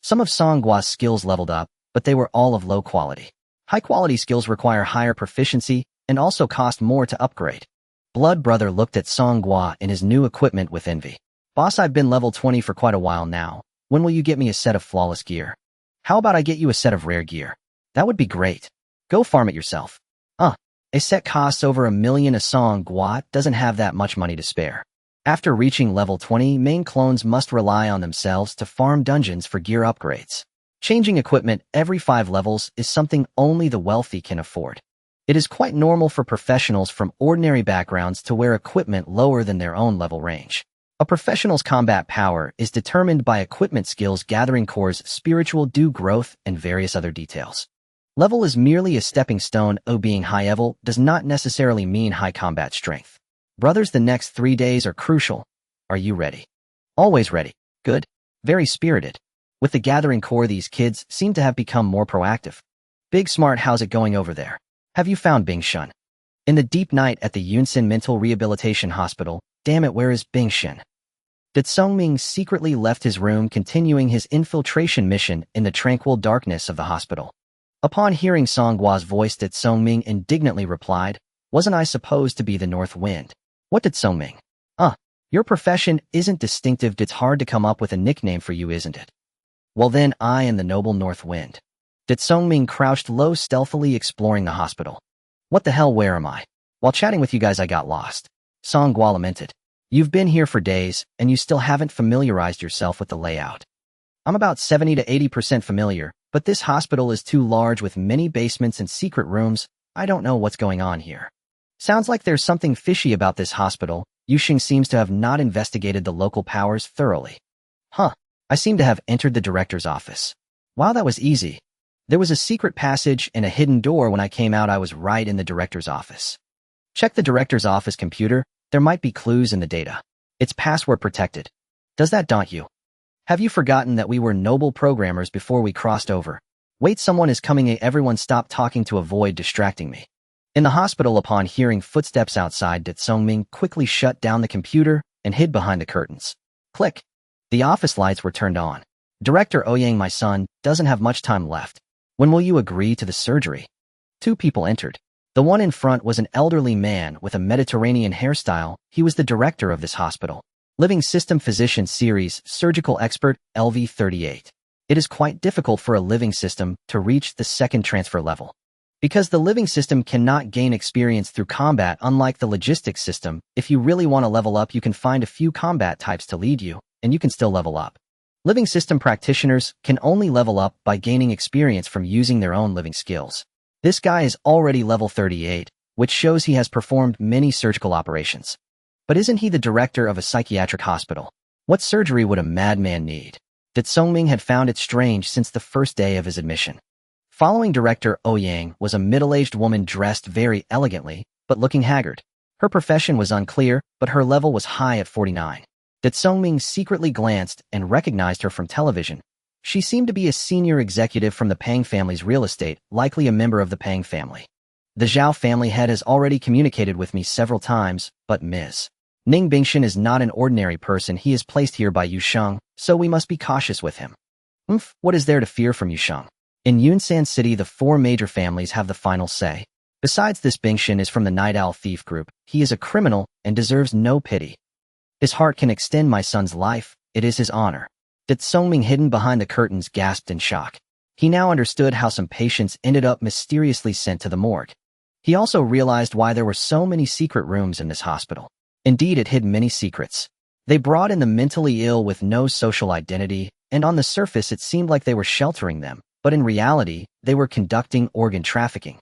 Some of Song Gua's skills leveled up, but they were all of low quality. High-quality skills require higher proficiency and also cost more to upgrade. Blood Brother looked at Song Gua and his new equipment with envy. Boss, I've been level 20 for quite a while now. When will you get me a set of flawless gear? How about I get you a set of rare gear? That would be great. Go farm it yourself. A set costs over 1 million a song. Guat doesn't have that much money to spare. After reaching level 20, main clones must rely on themselves to farm dungeons for gear upgrades. Changing equipment every 5 levels is something only the wealthy can afford. It is quite normal for professionals from ordinary backgrounds to wear equipment lower than their own level range. A professional's combat power is determined by equipment skills, gathering cores, spiritual due growth, and various other details. Level is merely a stepping stone. Being high level does not necessarily mean high combat strength. Brothers, the next 3 days are crucial. Are you ready? Always ready. Good. Very spirited. With the gathering core, these kids seem to have become more proactive. Big Smart, how's it going over there? Have you found Bing Shun? In the deep night at the Yunsan Mental Rehabilitation Hospital, damn it, where is Bing Shun? Did Songming secretly left his room, continuing his infiltration mission in the tranquil darkness of the hospital? Upon hearing Songgua's voice, did Songming indignantly replied, "Wasn't I supposed to be the North Wind?" What did Songming? Your profession isn't distinctive. It's hard to come up with a nickname for you, isn't it? Well then, I am the noble North Wind. Did Songming crouched low, stealthily exploring the hospital. What the hell, where am I? While chatting with you guys, I got lost. Songgua lamented. You've been here for days, and you still haven't familiarized yourself with the layout. I'm about 70 to 80% familiar, but this hospital is too large with many basements and secret rooms. I don't know what's going on here. Sounds like there's something fishy about this hospital. Yuxing seems to have not investigated the local powers thoroughly. I seem to have entered the director's office. Wow, that was easy. There was a secret passage and a hidden door. When I came out, I was right in the director's office. Check the director's office computer. There might be clues in the data. It's password protected. Does that daunt you? Have you forgotten that we were noble programmers before we crossed over? Wait, someone is coming. Everyone stop talking to avoid distracting me. In the hospital, upon hearing footsteps outside, did Songming quickly shut down the computer and hid behind the curtains. Click. The office lights were turned on. Director Ouyang, my son, doesn't have much time left. When will you agree to the surgery? 2 people entered. The one in front was an elderly man with a Mediterranean hairstyle. He was the director of this hospital. Living System Physician Series, Surgical Expert, LV38. It is quite difficult for a living system to reach the second transfer level. Because the living system cannot gain experience through combat, unlike the logistics system. If you really want to level up, you can find a few combat types to lead you, and you can still level up. Living system practitioners can only level up by gaining experience from using their own living skills. This guy is already level 38, which shows he has performed many surgical operations. But isn't he the director of a psychiatric hospital? What surgery would a madman need? That Songming had found it strange since the first day of his admission. Following Director Ouyang was a middle-aged woman dressed very elegantly, but looking haggard. Her profession was unclear, but her level was high at 49. That Songming secretly glanced and recognized her from television. She seemed to be a senior executive from the Pang family's real estate, likely a member of the Pang family. The Zhao family head has already communicated with me several times, but Ms. Ning Bingshan is not an ordinary person. He is placed here by Yusheng, so we must be cautious with him. What is there to fear from Yusheng? In Yunsan City, the 4 major families have the final say. Besides this, Bingshan is from the Night Owl Thief Group. He is a criminal and deserves no pity. His heart can extend my son's life. It is his honor. That Songming, hidden behind the curtains, gasped in shock. He now understood how some patients ended up mysteriously sent to the morgue. He also realized why there were so many secret rooms in this hospital. Indeed, it hid many secrets. They brought in the mentally ill with no social identity, and on the surface it seemed like they were sheltering them, but in reality, they were conducting organ trafficking.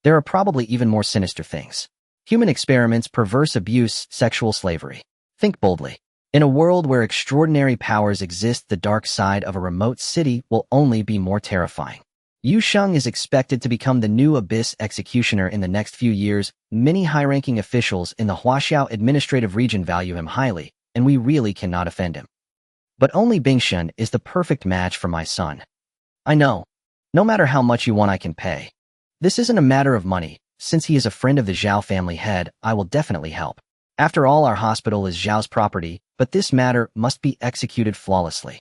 There are probably even more sinister things. Human experiments, perverse abuse, sexual slavery. Think boldly. In a world where extraordinary powers exist, the dark side of a remote city will only be more terrifying. Yu Sheng is expected to become the new Abyss executioner in the next few years. Many high-ranking officials in the Huaxiao administrative region value him highly, and we really cannot offend him. But only Bingshan is the perfect match for my son. I know. No matter how much you want, I can pay. This isn't a matter of money. Since he is a friend of the Zhao family head, I will definitely help. After all, our hospital is Zhao's property, but this matter must be executed flawlessly.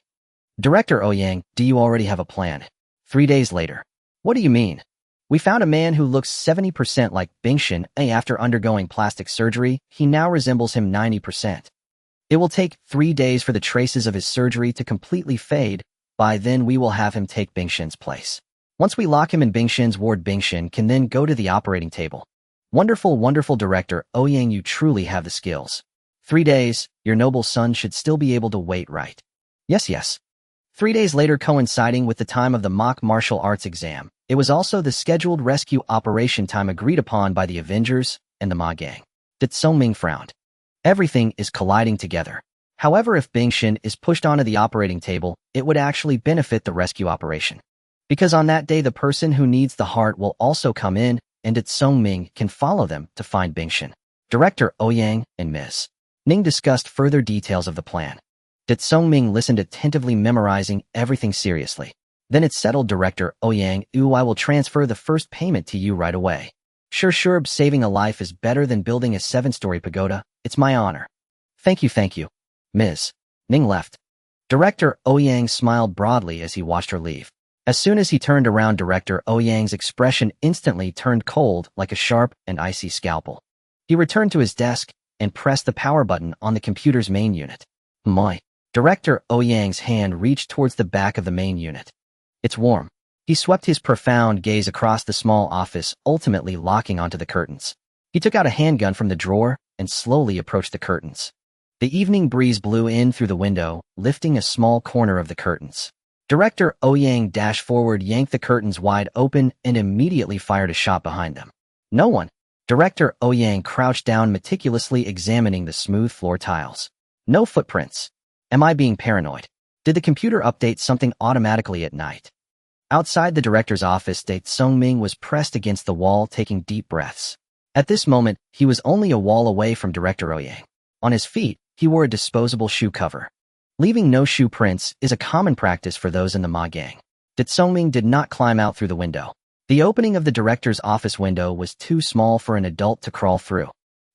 Director Ouyang, do you already have a plan? 3 days later. What do you mean? We found a man who looks 70% like Bingshan. After undergoing plastic surgery, he now resembles him 90%. It will take 3 days for the traces of his surgery to completely fade. By then, we will have him take Bingshan's place. Once we lock him in Bingshan's ward, Bingshan can then go to the operating table. Wonderful, wonderful Director Ouyang, you truly have the skills. 3 days, your noble son should still be able to wait, right? Yes, yes. 3 days later, coinciding with the time of the mock martial arts exam, it was also the scheduled rescue operation time agreed upon by the Avengers and the Ma Gang. Did Songming frowned. Everything is colliding together. However, if Bingshin is pushed onto the operating table, it would actually benefit the rescue operation. Because on that day, the person who needs the heart will also come in, and Did Songming can follow them to find Bingshin. Director Ouyang and Ms. Ning discussed further details of the plan. Did Songming listened attentively, memorizing everything seriously. Then it settled. Director Ouyang, I will transfer the first payment to you right away. Sure, saving a life is better than building a 7-story pagoda. It's my honor. Thank you. Ms. Ning left. Director Ouyang smiled broadly as he watched her leave. As soon as he turned around, Director Ouyang's expression instantly turned cold like a sharp and icy scalpel. He returned to his desk and pressed the power button on the computer's main unit. My. Director Ouyang's hand reached towards the back of the main unit. It's warm. He swept his profound gaze across the small office, ultimately locking onto the curtains. He took out a handgun from the drawer and slowly approached the curtains. The evening breeze blew in through the window, lifting a small corner of the curtains. Director Ouyang dashed forward, yanked the curtains wide open, and immediately fired a shot behind them. No one. Director Ouyang crouched down, meticulously examining the smooth floor tiles. No footprints. Am I being paranoid? Did the computer update something automatically at night? Outside the director's office, Date Songming was pressed against the wall, taking deep breaths. At this moment, he was only a wall away from Director Ouyang. On his feet, he wore a disposable shoe cover. Leaving no shoe prints is a common practice for those in the Ma Gang. Date Songming did not climb out through the window. The opening of the director's office window was too small for an adult to crawl through.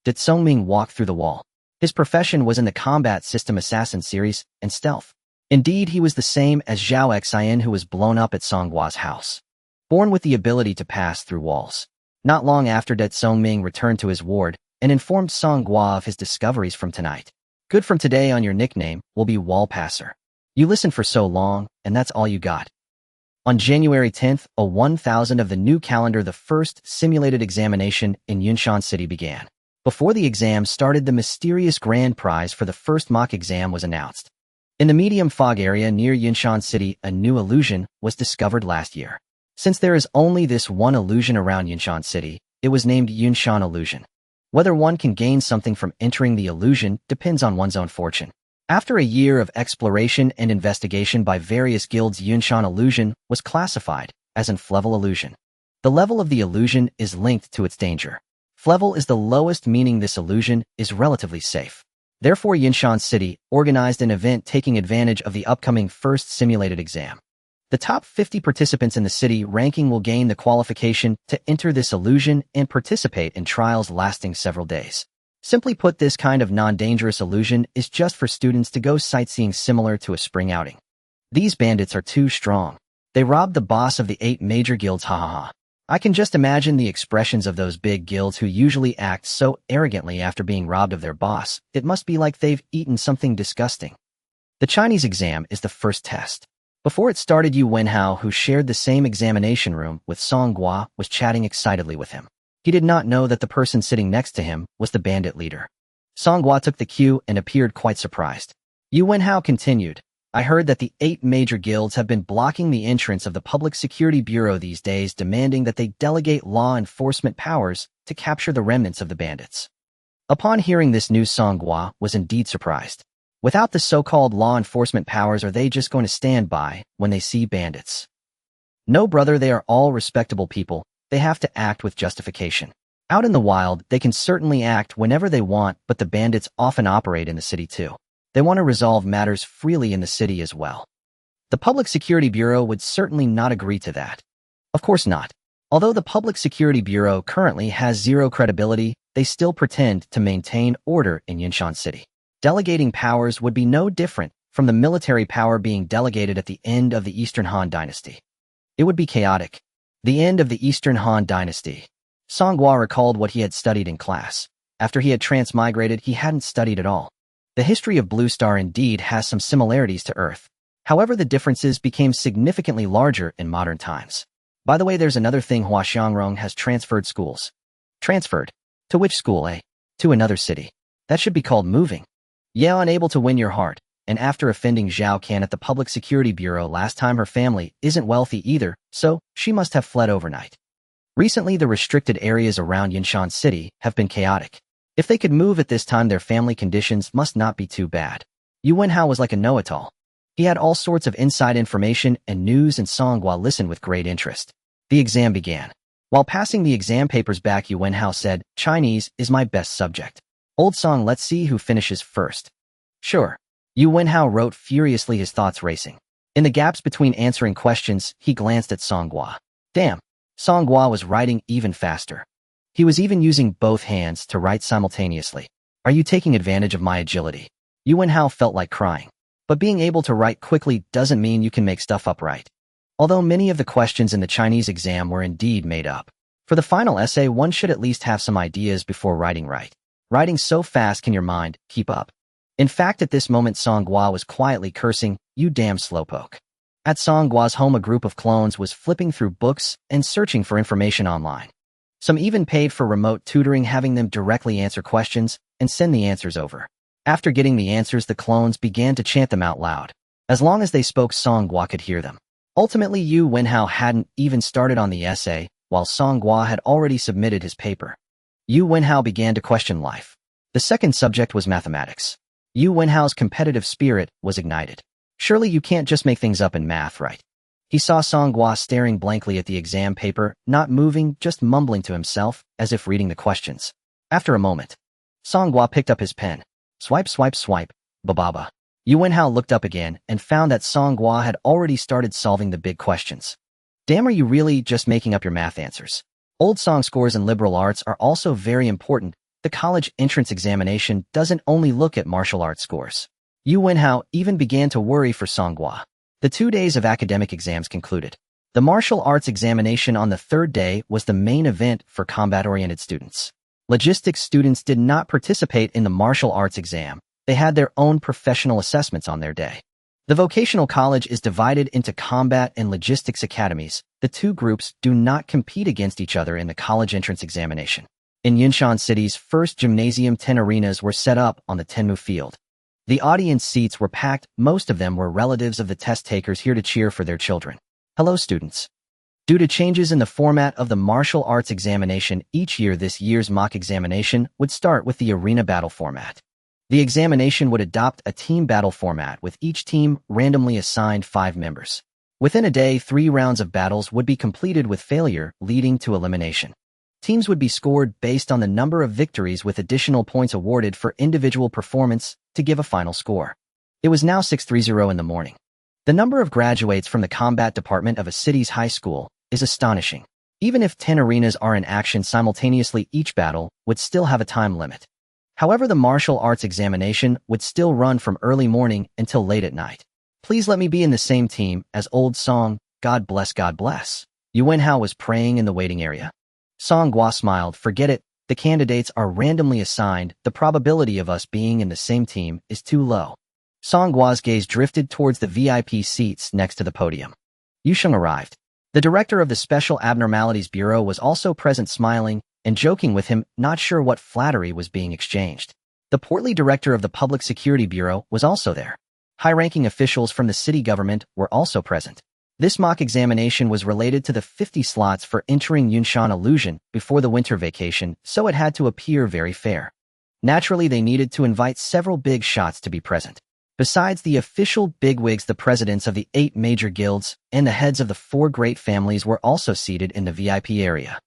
Date Songming walked through the wall. His profession was in the combat system assassin series and stealth. Indeed, he was the same as Zhao Xian, who was blown up at Songhua's house. Born with the ability to pass through walls. Not long after, Date Songming returned to his ward and informed Songhua of his discoveries from tonight. Good, from today on your nickname will be Wall Passer. You listened for so long, and that's all you got. On January 10th, 1000 of the new calendar, the first simulated examination in Yunshan City began. Before the exam started, the mysterious grand prize for the first mock exam was announced. In the medium fog area near Yunshan City, a new illusion was discovered last year. Since there is only this one illusion around Yunshan City, it was named Yunshan Illusion. Whether one can gain something from entering the illusion depends on one's own fortune. After a year of exploration and investigation by various guilds, Yunshan Illusion was classified as an F-level illusion. The level of the illusion is linked to its danger. F-level is the lowest, meaning this illusion is relatively safe. Therefore, Yunshan City organized an event taking advantage of the upcoming first simulated exam. The top 50 participants in the city ranking will gain the qualification to enter this illusion and participate in trials lasting several days. Simply put, this kind of non-dangerous illusion is just for students to go sightseeing, similar to a spring outing. These bandits are too strong. They robbed the boss of the 8 major guilds, ha. I can just imagine the expressions of those big guilds who usually act so arrogantly after being robbed of their boss. It must be like they've eaten something disgusting. The Chinese exam is the first test. Before it started, Yu Wenhao, who shared the same examination room with Songhua, was chatting excitedly with him. He did not know that the person sitting next to him was the bandit leader. Songhua took the cue and appeared quite surprised. Yu Wenhao continued, I heard that the 8 major guilds have been blocking the entrance of the Public Security Bureau these days, demanding that they delegate law enforcement powers to capture the remnants of the bandits. Upon hearing this news, Songhua was indeed surprised. Without the so-called law enforcement powers, are they just going to stand by when they see bandits? No, brother, they are all respectable people. They have to act with justification. Out in the wild, they can certainly act whenever they want, but the bandits often operate in the city too. They want to resolve matters freely in the city as well. The Public Security Bureau would certainly not agree to that. Of course not. Although the Public Security Bureau currently has zero credibility, they still pretend to maintain order in Yunshan City. Delegating powers would be no different from the military power being delegated at the end of the Eastern Han Dynasty. It would be chaotic. The end of the Eastern Han Dynasty. Songhua recalled what he had studied in class. After he had transmigrated, he hadn't studied at all. The history of Blue Star indeed has some similarities to Earth. However, the differences became significantly larger in modern times. By the way, there's another thing, Huaxiangrong has transferred schools. Transferred. To which school, eh? To another city. That should be called moving. Yeah, unable to win your heart, and after offending Zhao Can at the Public Security Bureau last time, her family isn't wealthy either, so she must have fled overnight. Recently, the restricted areas around Yinshan City have been chaotic. If they could move at this time, their family conditions must not be too bad. Yu Wenhao was like a know-it-all. He had all sorts of inside information and news, and Songhua listened with great interest. The exam began. While passing the exam papers back, Yu Wenhao said, "Chinese is my best subject. Old Song, let's see who finishes first." Sure. Yu Wenhao wrote furiously, his thoughts racing. In the gaps between answering questions, he glanced at Songhua. Damn. Songhua was writing even faster. He was even using both hands to write simultaneously. Are you taking advantage of my agility? Yu Wenhao felt like crying. But being able to write quickly doesn't mean you can make stuff up right. Although many of the questions in the Chinese exam were indeed made up. For the final essay, one should at least have some ideas before writing right. Writing so fast, can your mind keep up? In fact, at this moment, Songhua was quietly cursing, "You damn slowpoke." At Songhua's home, a group of clones was flipping through books and searching for information online. Some even paid for remote tutoring, having them directly answer questions and send the answers over. After getting the answers, the clones began to chant them out loud. As long as they spoke, Songhua could hear them. Ultimately, Yu Wenhao hadn't even started on the essay, while Songhua had already submitted his paper. Yu Wenhao began to question life. The second subject was mathematics. Yu Wenhao's competitive spirit was ignited. Surely you can't just make things up in math, right? He saw Songhua staring blankly at the exam paper, not moving, just mumbling to himself, as if reading the questions. After a moment, Songhua picked up his pen. Swipe, swipe, swipe, ba-ba-ba. Yu Wenhao looked up again and found that Songhua had already started solving the big questions. Damn, are you really just making up your math answers? Old Song scores in liberal arts are also very important. The college entrance examination doesn't only look at martial arts scores. Yu Wenhao even began to worry for Songhua. The 2 days of academic exams concluded. The martial arts examination on the third day was the main event for combat-oriented students. Logistics students did not participate in the martial arts exam. They had their own professional assessments on their day. The vocational college is divided into combat and logistics academies. The two groups do not compete against each other in the college entrance examination. In Yinshan City's first gymnasium, 10 arenas were set up on the Tenmu field. The audience seats were packed. Most of them were relatives of the test takers here to cheer for their children. Hello, students. Due to changes in the format of the martial arts examination each year, this year's mock examination would start with the arena battle format. The examination would adopt a team battle format, with each team randomly assigned 5 members. Within a day, 3 rounds of battles would be completed, with failure leading to elimination. Teams would be scored based on the number of victories, with additional points awarded for individual performance to give a final score. It was now 6:30 in the morning. The number of graduates from the combat department of a city's high school is astonishing. Even if 10 arenas are in action simultaneously, each battle would still have a time limit. However, the martial arts examination would still run from early morning until late at night. Please let me be in the same team as Old Song. God bless, God bless. Yu Wenhao was praying in the waiting area. Songhua smiled. Forget it. The candidates are randomly assigned. The probability of us being in the same team is too low. Songhua's gaze drifted towards the VIP seats next to the podium. Yu Sheng arrived. The director of the Special Abnormalities Bureau was also present, smiling and joking with him, not sure what flattery was being exchanged. The portly director of the Public Security Bureau was also there. High-ranking officials from the city government were also present. This mock examination was related to the 50 slots for entering Yinshan Illusion before the winter vacation, so it had to appear very fair. Naturally, they needed to invite several big shots to be present. Besides the official bigwigs, the presidents of the 8 major guilds and the heads of the 4 great families were also seated in the VIP area.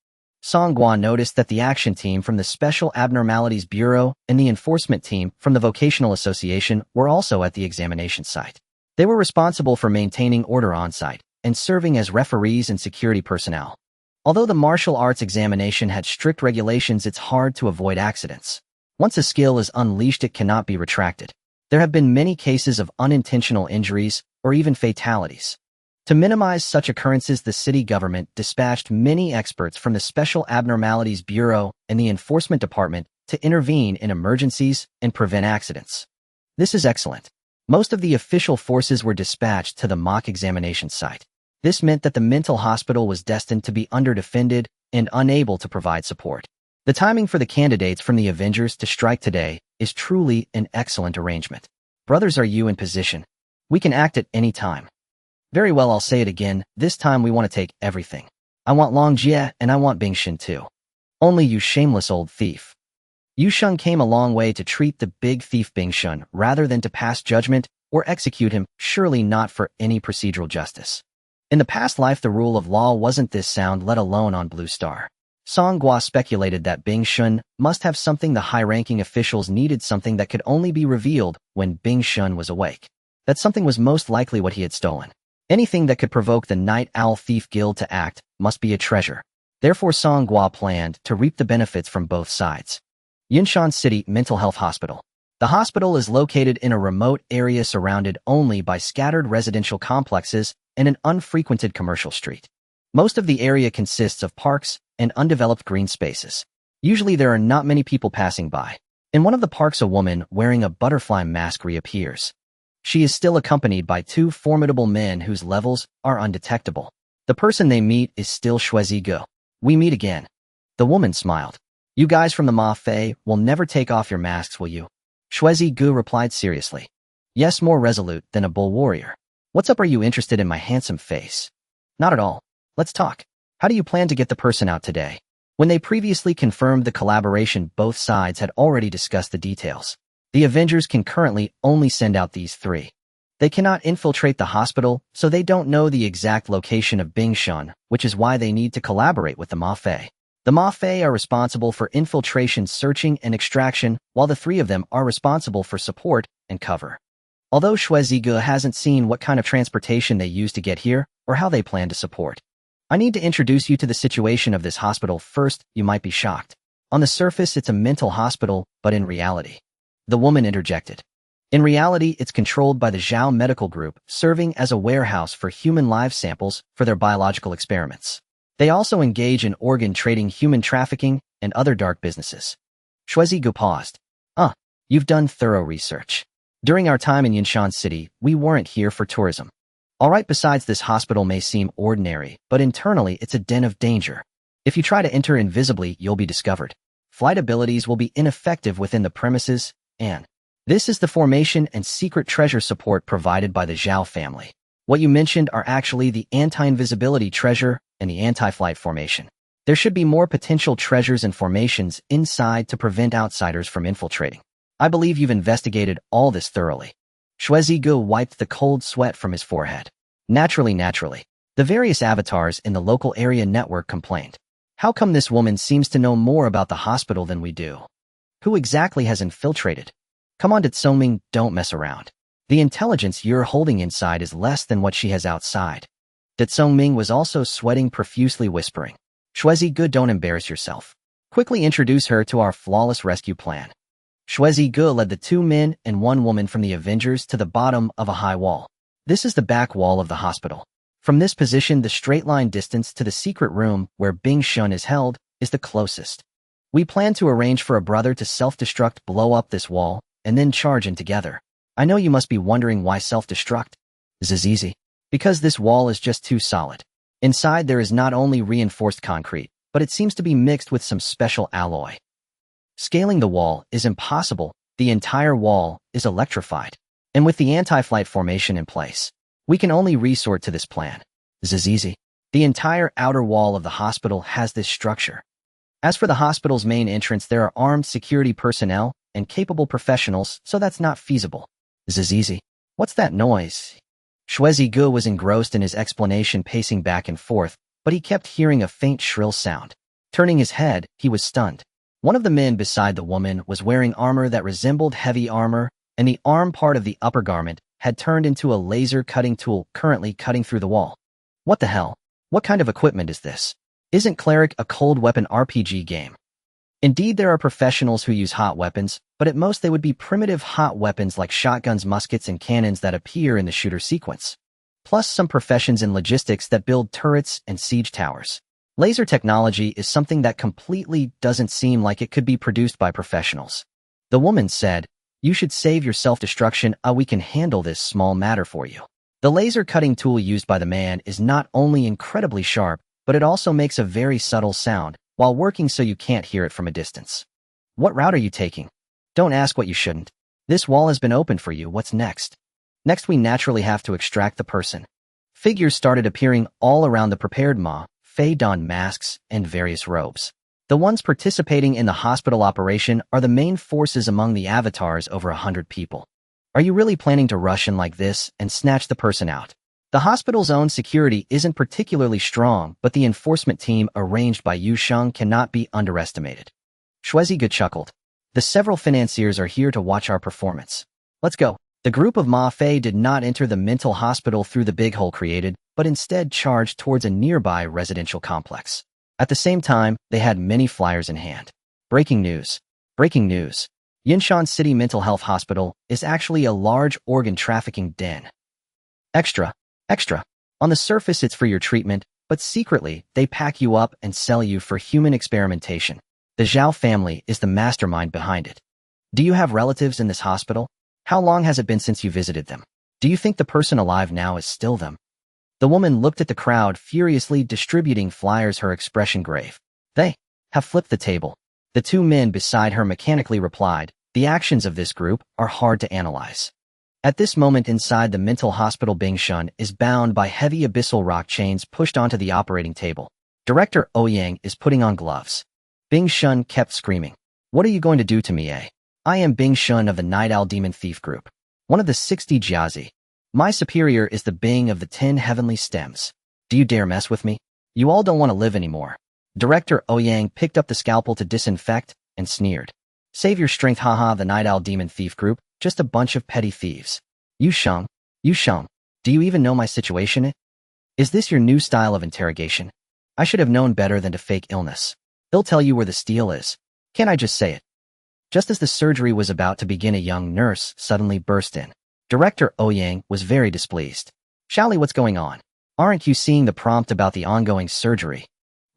Songhua noticed that the action team from the Special Abnormalities Bureau and the enforcement team from the Vocational Association were also at the examination site. They were responsible for maintaining order on site and serving as referees and security personnel. Although the martial arts examination had strict regulations, it's hard to avoid accidents. Once a skill is unleashed, it cannot be retracted. There have been many cases of unintentional injuries or even fatalities. To minimize such occurrences, the city government dispatched many experts from the Special Abnormalities Bureau and the Enforcement Department to intervene in emergencies and prevent accidents. This is excellent. Most of the official forces were dispatched to the mock examination site. This meant that the mental hospital was destined to be underdefended and unable to provide support. The timing for the candidates from the Avengers to strike today is truly an excellent arrangement. Brothers, are you in position? We can act at any time. Very well, I'll say it again. This time we want to take everything. I want Long Jie and I want Bing Shen too. Only you shameless old thief. Yu Sheng came a long way to treat the big thief Bing Shen rather than to pass judgment or execute him, surely not for any procedural justice. In the past life, the rule of law wasn't this sound, let alone on Blue Star. Song Gua speculated that Bing Shen must have something. The high-ranking officials needed something that could only be revealed when Bing Shen was awake. That something was most likely what he had stolen. Anything that could provoke the Night Owl Thief Guild to act must be a treasure. Therefore, Song Gua planned to reap the benefits from both sides. Yunshan City Mental Health Hospital. The hospital is located in a remote area surrounded only by scattered residential complexes and an unfrequented commercial street. Most of the area consists of parks and undeveloped green spaces. Usually there are not many people passing by. In one of the parks, a woman wearing a butterfly mask reappears. She is still accompanied by two formidable men whose levels are undetectable. The person they meet is still Shuezi Ge. We meet again. The woman smiled. You guys from the Ma Fei will never take off your masks, will you? Shuezi Ge replied seriously. Yes, more resolute than a bull warrior. What's up? Are you interested in my handsome face? Not at all. Let's talk. How do you plan to get the person out today? When they previously confirmed the collaboration, both sides had already discussed the details. The Avengers can currently only send out these three. They cannot infiltrate the hospital, so they don't know the exact location of Bing Shen, which is why they need to collaborate with the Ma Fei. The Ma Fei are responsible for infiltration, searching, and extraction, while the three of them are responsible for support and cover. Although Shuezi Ge hasn't seen what kind of transportation they use to get here or how they plan to support. I need to introduce you to the situation of this hospital first. You might be shocked. On the surface, it's a mental hospital, but in reality, the woman interjected. In reality, it's controlled by the Zhao Medical Group, serving as a warehouse for human live samples for their biological experiments. They also engage in organ trading, human trafficking, and other dark businesses. Shuezi Ge paused. You've done thorough research. During our time in Yunshan City, we weren't here for tourism. Alright, besides, this hospital may seem ordinary, but internally it's a den of danger. If you try to enter invisibly, you'll be discovered. Flight abilities will be ineffective within the premises, and this is the formation and secret treasure support provided by the Zhao family. What you mentioned are actually the anti-invisibility treasure and the anti-flight formation. There should be more potential treasures and formations inside to prevent outsiders from infiltrating. I believe you've investigated all this thoroughly. Shuezi Ge wiped the cold sweat from his forehead. Naturally. The various avatars in the local area network complained. How come this woman seems to know more about the hospital than we do? Who exactly has infiltrated? Come on, Tsongming, don't mess around. The intelligence you're holding inside is less than what she has outside. Tsongming was also sweating profusely, whispering. Shuezi Ge, don't embarrass yourself. Quickly introduce her to our flawless rescue plan. Shuezi Ge led the two men and one woman from the Avengers to the bottom of a high wall. This is the back wall of the hospital. From this position, the straight-line distance to the secret room where Bing Shen is held is the closest. We plan to arrange for a brother to self-destruct, blow up this wall, and then charge in together. I know you must be wondering why self-destruct. This is easy. Because this wall is just too solid. Inside there is not only reinforced concrete, but it seems to be mixed with some special alloy. Scaling the wall is impossible. The entire wall is electrified. And with the anti-flight formation in place, we can only resort to this plan. This is easy. The entire outer wall of the hospital has this structure. As for the hospital's main entrance, there are armed security personnel and capable professionals, so that's not feasible. This is easy. What's that noise? Shuezi Ge was engrossed in his explanation, pacing back and forth, but he kept hearing a faint shrill sound. Turning his head, he was stunned. One of the men beside the woman was wearing armor that resembled heavy armor, and the arm part of the upper garment had turned into a laser cutting tool, currently cutting through the wall. What the hell? What kind of equipment is this? Isn't Cleric a cold weapon RPG game? Indeed, there are professionals who use hot weapons, but at most they would be primitive hot weapons like shotguns, muskets, and cannons that appear in the shooter sequence. Plus some professions in logistics that build turrets and siege towers. Laser technology is something that completely doesn't seem like it could be produced by professionals. The woman said, you should save your self-destruction. We can handle this small matter for you. The laser cutting tool used by the man is not only incredibly sharp, but it also makes a very subtle sound, while working so you can't hear it from a distance. What route are you taking? Don't ask what you shouldn't. This wall has been opened for you. What's next? Next, we naturally have to extract the person. Figures started appearing all around the prepared Fey donned masks and various robes. The ones participating in the hospital operation are the main forces among the avatars, over 100 people. Are you really planning to rush in like this and snatch the person out? The hospital's own security isn't particularly strong, but the enforcement team arranged by Yu Sheng cannot be underestimated. Shueziga chuckled. The several financiers are here to watch our performance. Let's go. The group of Ma Fei did not enter the mental hospital through the big hole created, but instead charged towards a nearby residential complex. At the same time, they had many flyers in hand. Breaking news. Breaking news. Yinshan City Mental Health Hospital is actually a large organ trafficking den. Extra. Extra. On the surface it's for your treatment, but secretly, they pack you up and sell you for human experimentation. The Zhao family is the mastermind behind it. Do you have relatives in this hospital? How long has it been since you visited them? Do you think the person alive now is still them? The woman looked at the crowd, furiously distributing flyers, her expression grave. They have flipped the table. The two men beside her mechanically replied, the actions of this group are hard to analyze. At this moment inside the mental hospital, Bingshun is bound by heavy abyssal rock chains pushed onto the operating table. Director Ouyang is putting on gloves. Bingshun kept screaming. What are you going to do to me, eh? I am Bingshun of the Night Owl Demon Thief Group. One of the 60 Jiazi. My superior is the Bing of the 10 Heavenly Stems. Do you dare mess with me? You all don't want to live anymore. Director Ouyang picked up the scalpel to disinfect and sneered. Save your strength, haha, the Night Owl Demon Thief Group, just a bunch of petty thieves. Yu Sheng, do you even know my situation? Is this your new style of interrogation? I should have known better than to fake illness. They'll tell you where the steel is. Can't I just say it? Just as the surgery was about to begin, a young nurse suddenly burst in. Director Ouyang was very displeased. Shaoli, what's going on? Aren't you seeing the prompt about the ongoing surgery?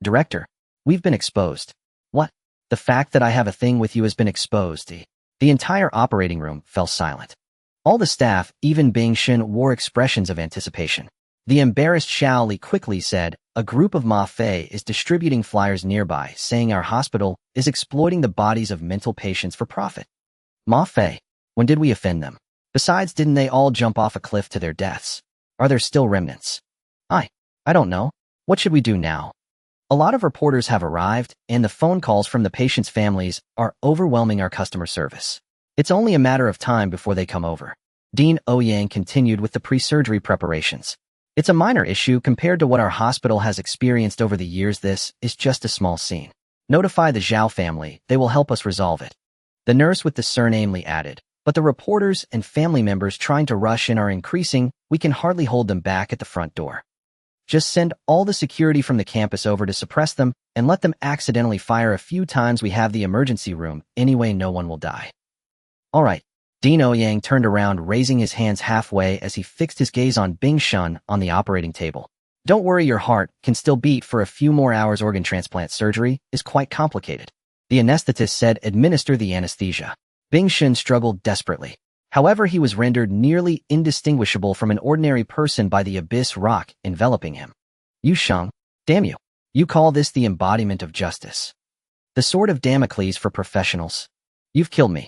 Director, we've been exposed. What? The fact that I have a thing with you has been exposed. The entire operating room fell silent. All the staff, even Bing Shin, wore expressions of anticipation. The embarrassed Shaoli quickly said, a group of Ma Fei is distributing flyers nearby saying our hospital is exploiting the bodies of mental patients for profit. Ma Fei, when did we offend them? Besides, didn't they all jump off a cliff to their deaths? Are there still remnants? I don't know. What should we do now? A lot of reporters have arrived, and the phone calls from the patients' families are overwhelming our customer service. It's only a matter of time before they come over. Dean Ouyang continued with the pre-surgery preparations. It's a minor issue compared to what our hospital has experienced over the years. This is just a small scene. Notify the Zhao family, they will help us resolve it. The nurse with the surname Li added, but the reporters and family members trying to rush in are increasing. We can hardly hold them back at the front door. Just send all the security from the campus over to suppress them and let them accidentally fire a few times. We have the emergency room. Anyway, no one will die. All right. Dean Ouyang turned around, raising his hands halfway as he fixed his gaze on Bing Shun on the operating table. Don't worry, your heart can still beat for a few more hours. Organ transplant surgery is quite complicated. The anesthetist said, administer the anesthesia. Bing Shun struggled desperately. However, he was rendered nearly indistinguishable from an ordinary person by the abyss rock enveloping him. Yu Sheng, damn you. You call this the embodiment of justice? The sword of Damocles for professionals. You've killed me.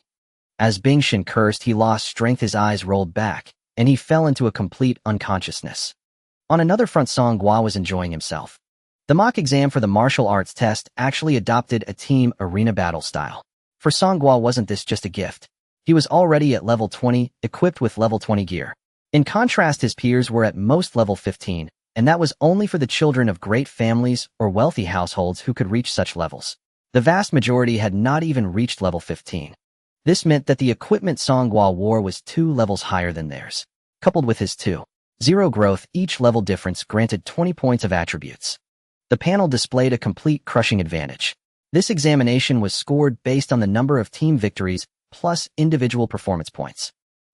As Bing Shin cursed, he lost strength, his eyes rolled back, and he fell into a complete unconsciousness. On another front, Song Gua was enjoying himself. The mock exam for the martial arts test actually adopted a team arena battle style. For Song Gua, wasn't this just a gift? He was already at level 20, equipped with level 20 gear. In contrast, his peers were at most level 15, and that was only for the children of great families or wealthy households who could reach such levels. The vast majority had not even reached level 15. This meant that the equipment Song Gua wore was 2 levels higher than theirs. Coupled with his 2.0 growth, each level difference granted 20 points of attributes. The panel displayed a complete crushing advantage. This examination was scored based on the number of team victories plus individual performance points.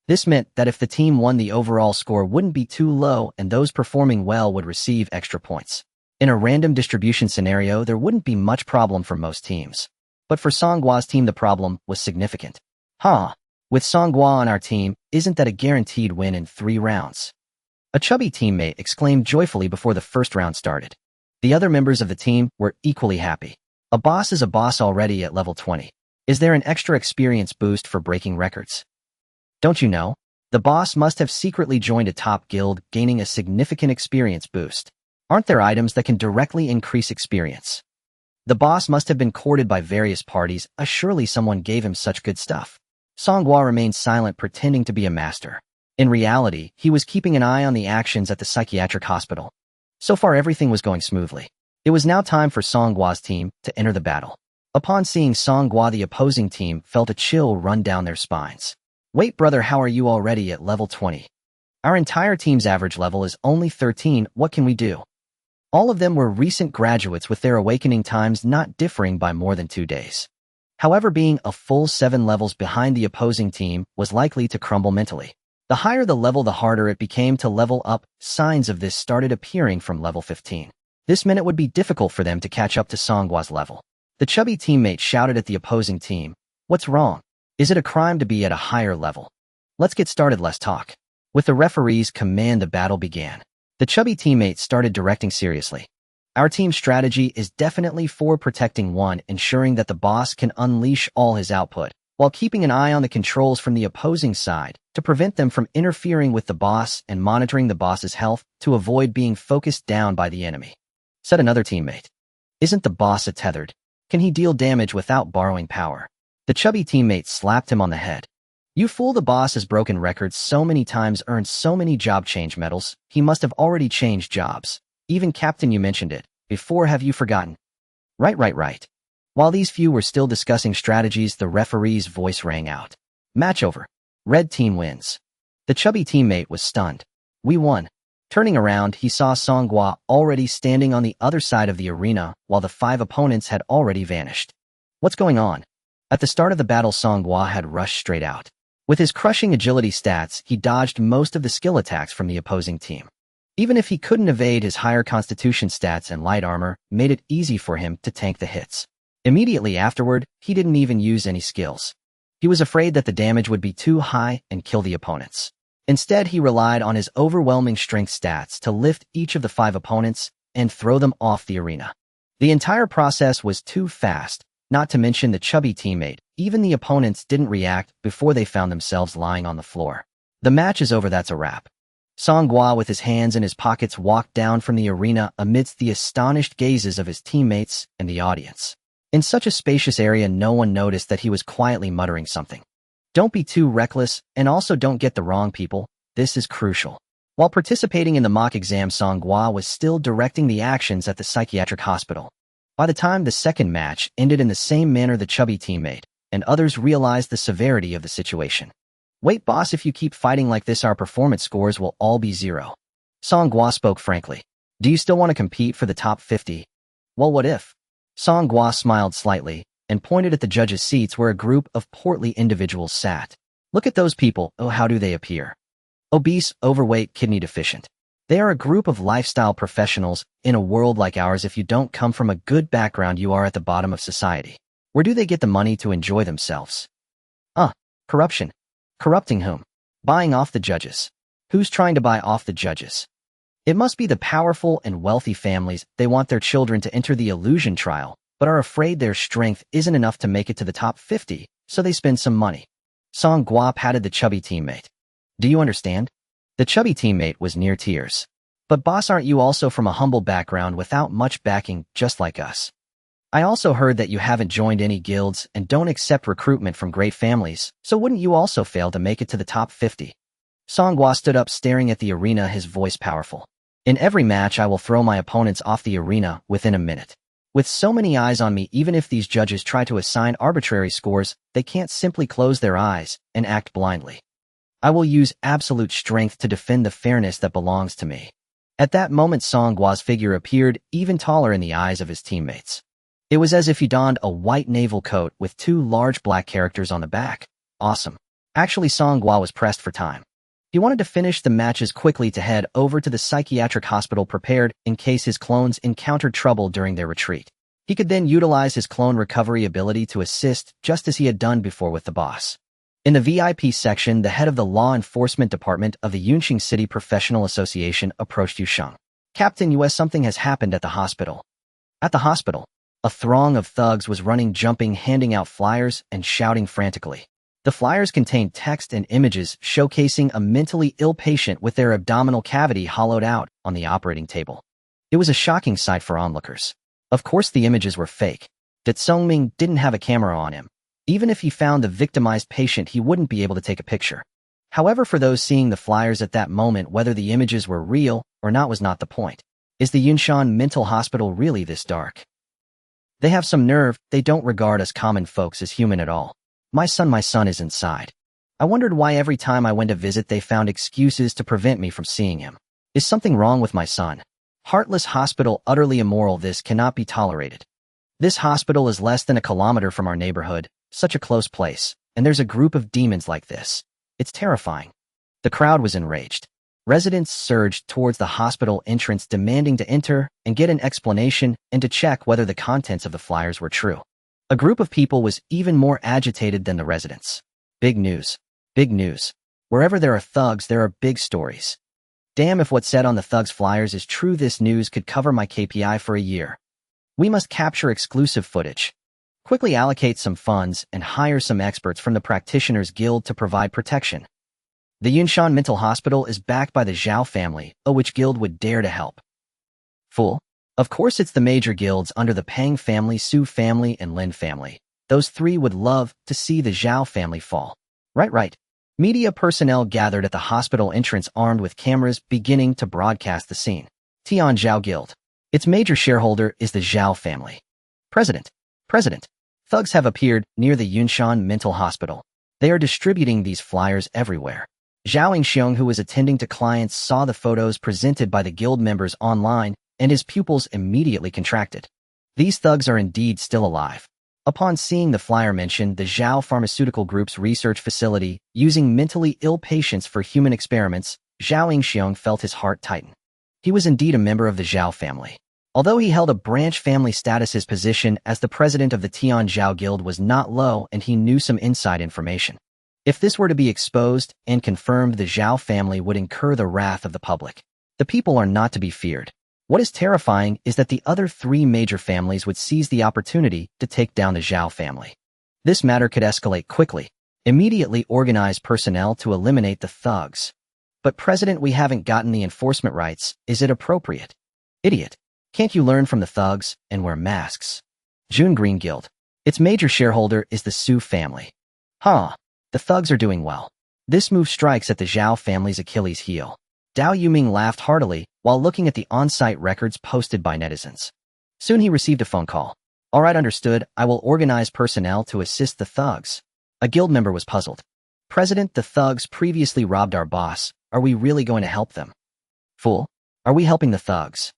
This meant that if the team won, the overall score wouldn't be too low and those performing well would receive extra points. In a random distribution scenario, there wouldn't be much problem for most teams. But for Song Gua's team, the problem was significant. With Song Gua on our team, isn't that a guaranteed win in 3 rounds? A chubby teammate exclaimed joyfully before the first round started. The other members of the team were equally happy. A boss is a boss already at level 20. Is there an extra experience boost for breaking records? Don't you know? The boss must have secretly joined a top guild, gaining a significant experience boost. Aren't there items that can directly increase experience? The boss must have been courted by various parties, surely someone gave him such good stuff. Songhua remained silent, pretending to be a master. In reality, he was keeping an eye on the actions at the psychiatric hospital. So far everything was going smoothly. It was now time for Songhua's team to enter the battle. Upon seeing Songhua, the opposing team felt a chill run down their spines. Wait brother, how are you already at level 20? Our entire team's average level is only 13, what can we do? All of them were recent graduates with their awakening times not differing by more than 2 days. However, being a full 7 levels behind the opposing team was likely to crumble mentally. The higher the level, the harder it became to level up. Signs of this started appearing from level 15. This meant it would be difficult for them to catch up to Songhua's level. The chubby teammate shouted at the opposing team, "What's wrong? Is it a crime to be at a higher level? Let's get started, less talk." With the referee's command, the battle began. The chubby teammate started directing seriously. Our team's strategy is definitely for protecting one, ensuring that the boss can unleash all his output, while keeping an eye on the controls from the opposing side to prevent them from interfering with the boss, and monitoring the boss's health to avoid being focused down by the enemy. Said another teammate. Isn't the boss a tethered? Can he deal damage without borrowing power? The chubby teammate slapped him on the head. You fool, the boss has broken records so many times, earned so many job change medals, he must have already changed jobs. Even Captain, you mentioned it before, have you forgotten? Right. While these few were still discussing strategies, the referee's voice rang out. Match over. Red team wins. The chubby teammate was stunned. We won. Turning around, he saw Songhua already standing on the other side of the arena, while the 5 opponents had already vanished. What's going on? At the start of the battle, Songhua had rushed straight out. With his crushing agility stats, he dodged most of the skill attacks from the opposing team. Even if he couldn't evade, his higher constitution stats and light armor made it easy for him to tank the hits. Immediately afterward, he didn't even use any skills. He was afraid that the damage would be too high and kill the opponents. Instead, he relied on his overwhelming strength stats to lift each of the 5 opponents and throw them off the arena. The entire process was too fast, not to mention the chubby teammate. Even the opponents didn't react before they found themselves lying on the floor. The match is over, that's a wrap. Songhua, with his hands in his pockets, walked down from the arena amidst the astonished gazes of his teammates and the audience. In such a spacious area, no one noticed that he was quietly muttering something. Don't be too reckless, and also don't get the wrong people. This is crucial. While participating in the mock exam, Songhua was still directing the actions at the psychiatric hospital. By the time the second match ended in the same manner, the chubby teammate and others realized the severity of the situation. Wait boss, if you keep fighting like this, our performance scores will all be 0. Songhua spoke frankly. Do you still want to compete for the top 50? Well, what if? Songhua smiled slightly and pointed at the judges' seats where a group of portly individuals sat. Look at those people. Oh, how do they appear? Obese, overweight, kidney deficient. They are a group of lifestyle professionals. In a world like ours, if you don't come from a good background, you are at the bottom of society. Where do they get the money to enjoy themselves? Corruption. Corrupting whom? Buying off the judges. Who's trying to buy off the judges? It must be the powerful and wealthy families. They want their children to enter the illusion trial, but are afraid their strength isn't enough to make it to the top 50, so they spend some money. Songhua patted the chubby teammate. Do you understand? The chubby teammate was near tears. But boss, aren't you also from a humble background without much backing, just like us? I also heard that you haven't joined any guilds and don't accept recruitment from great families, so wouldn't you also fail to make it to the top 50? Songhua stood up, staring at the arena, his voice powerful. In every match, I will throw my opponents off the arena within a minute. With so many eyes on me, even if these judges try to assign arbitrary scores, they can't simply close their eyes and act blindly. I will use absolute strength to defend the fairness that belongs to me. At that moment, Songhua's figure appeared even taller in the eyes of his teammates. It was as if he donned a white naval coat with 2 large black characters on the back. Awesome. Actually, Songhua was pressed for time. He wanted to finish the matches quickly to head over to the psychiatric hospital, prepared in case his clones encountered trouble during their retreat. He could then utilize his clone recovery ability to assist, just as he had done before with the boss. In the VIP section, the head of the law enforcement department of the Yunqing City Professional Association approached Yusheng. Captain US, something has happened at the hospital. At the hospital? A throng of thugs was running, jumping, handing out flyers, and shouting frantically. The flyers contained text and images showcasing a mentally ill patient with their abdominal cavity hollowed out on the operating table. It was a shocking sight for onlookers. Of course the images were fake. Dat Songming didn't have a camera on him. Even if he found the victimized patient, he wouldn't be able to take a picture. However, for those seeing the flyers at that moment, whether the images were real or not was not the point. Is the Yunshan mental hospital really this dark? They have some nerve. They don't regard us common folks as human at all. My son is inside. I wondered why every time I went to visit they found excuses to prevent me from seeing him. Is something wrong with my son? Heartless hospital, utterly immoral. This cannot be tolerated. This hospital is less than a kilometer from our neighborhood, such a close place, and there's a group of demons like this. It's terrifying. The crowd was enraged. Residents surged towards the hospital entrance, demanding to enter and get an explanation and to check whether the contents of the flyers were true. A group of people was even more agitated than the residents. Big news. Big news. Wherever there are thugs, there are big stories. Damn, if what's said on the thugs' flyers is true, this news could cover my KPI for a year. We must capture exclusive footage. Quickly allocate some funds and hire some experts from the Practitioners Guild to provide protection. The Yunshan Mental Hospital is backed by the Zhao family. Oh, which guild would dare to help? Fool. Of course it's the major guilds under the Pang family, Su family, and Lin family. Those three would love to see the Zhao family fall. Right. Media personnel gathered at the hospital entrance armed with cameras, beginning to broadcast the scene. Tian Zhao Guild. Its major shareholder is the Zhao family. President. Thugs have appeared near the Yunshan Mental Hospital. They are distributing these flyers everywhere. Zhao Yingxiong, who was attending to clients, saw the photos presented by the guild members online, and his pupils immediately contracted. These thugs are indeed still alive. Upon seeing the flyer mention the Zhao Pharmaceutical Group's research facility using mentally ill patients for human experiments, Zhao Yingxiong felt his heart tighten. He was indeed a member of the Zhao family. Although he held a branch family status, his position as the president of the Tian Zhao Guild was not low, and he knew some inside information. If this were to be exposed and confirmed, the Zhao family would incur the wrath of the public. The people are not to be feared. What is terrifying is that the other three major families would seize the opportunity to take down the Zhao family. This matter could escalate quickly. Immediately organize personnel to eliminate the thugs. But President, we haven't gotten the enforcement rights. Is it appropriate? Idiot. Can't you learn from the thugs and wear masks? June Green Guild. Its major shareholder is the Su family. The thugs are doing well. This move strikes at the Zhao family's Achilles heel. Dao Yuming laughed heartily while looking at the on-site records posted by netizens. Soon he received a phone call. All right, understood. I will organize personnel to assist the thugs. A guild member was puzzled. President, the thugs previously robbed our boss. Are we really going to help them? Fool. Are we helping the thugs?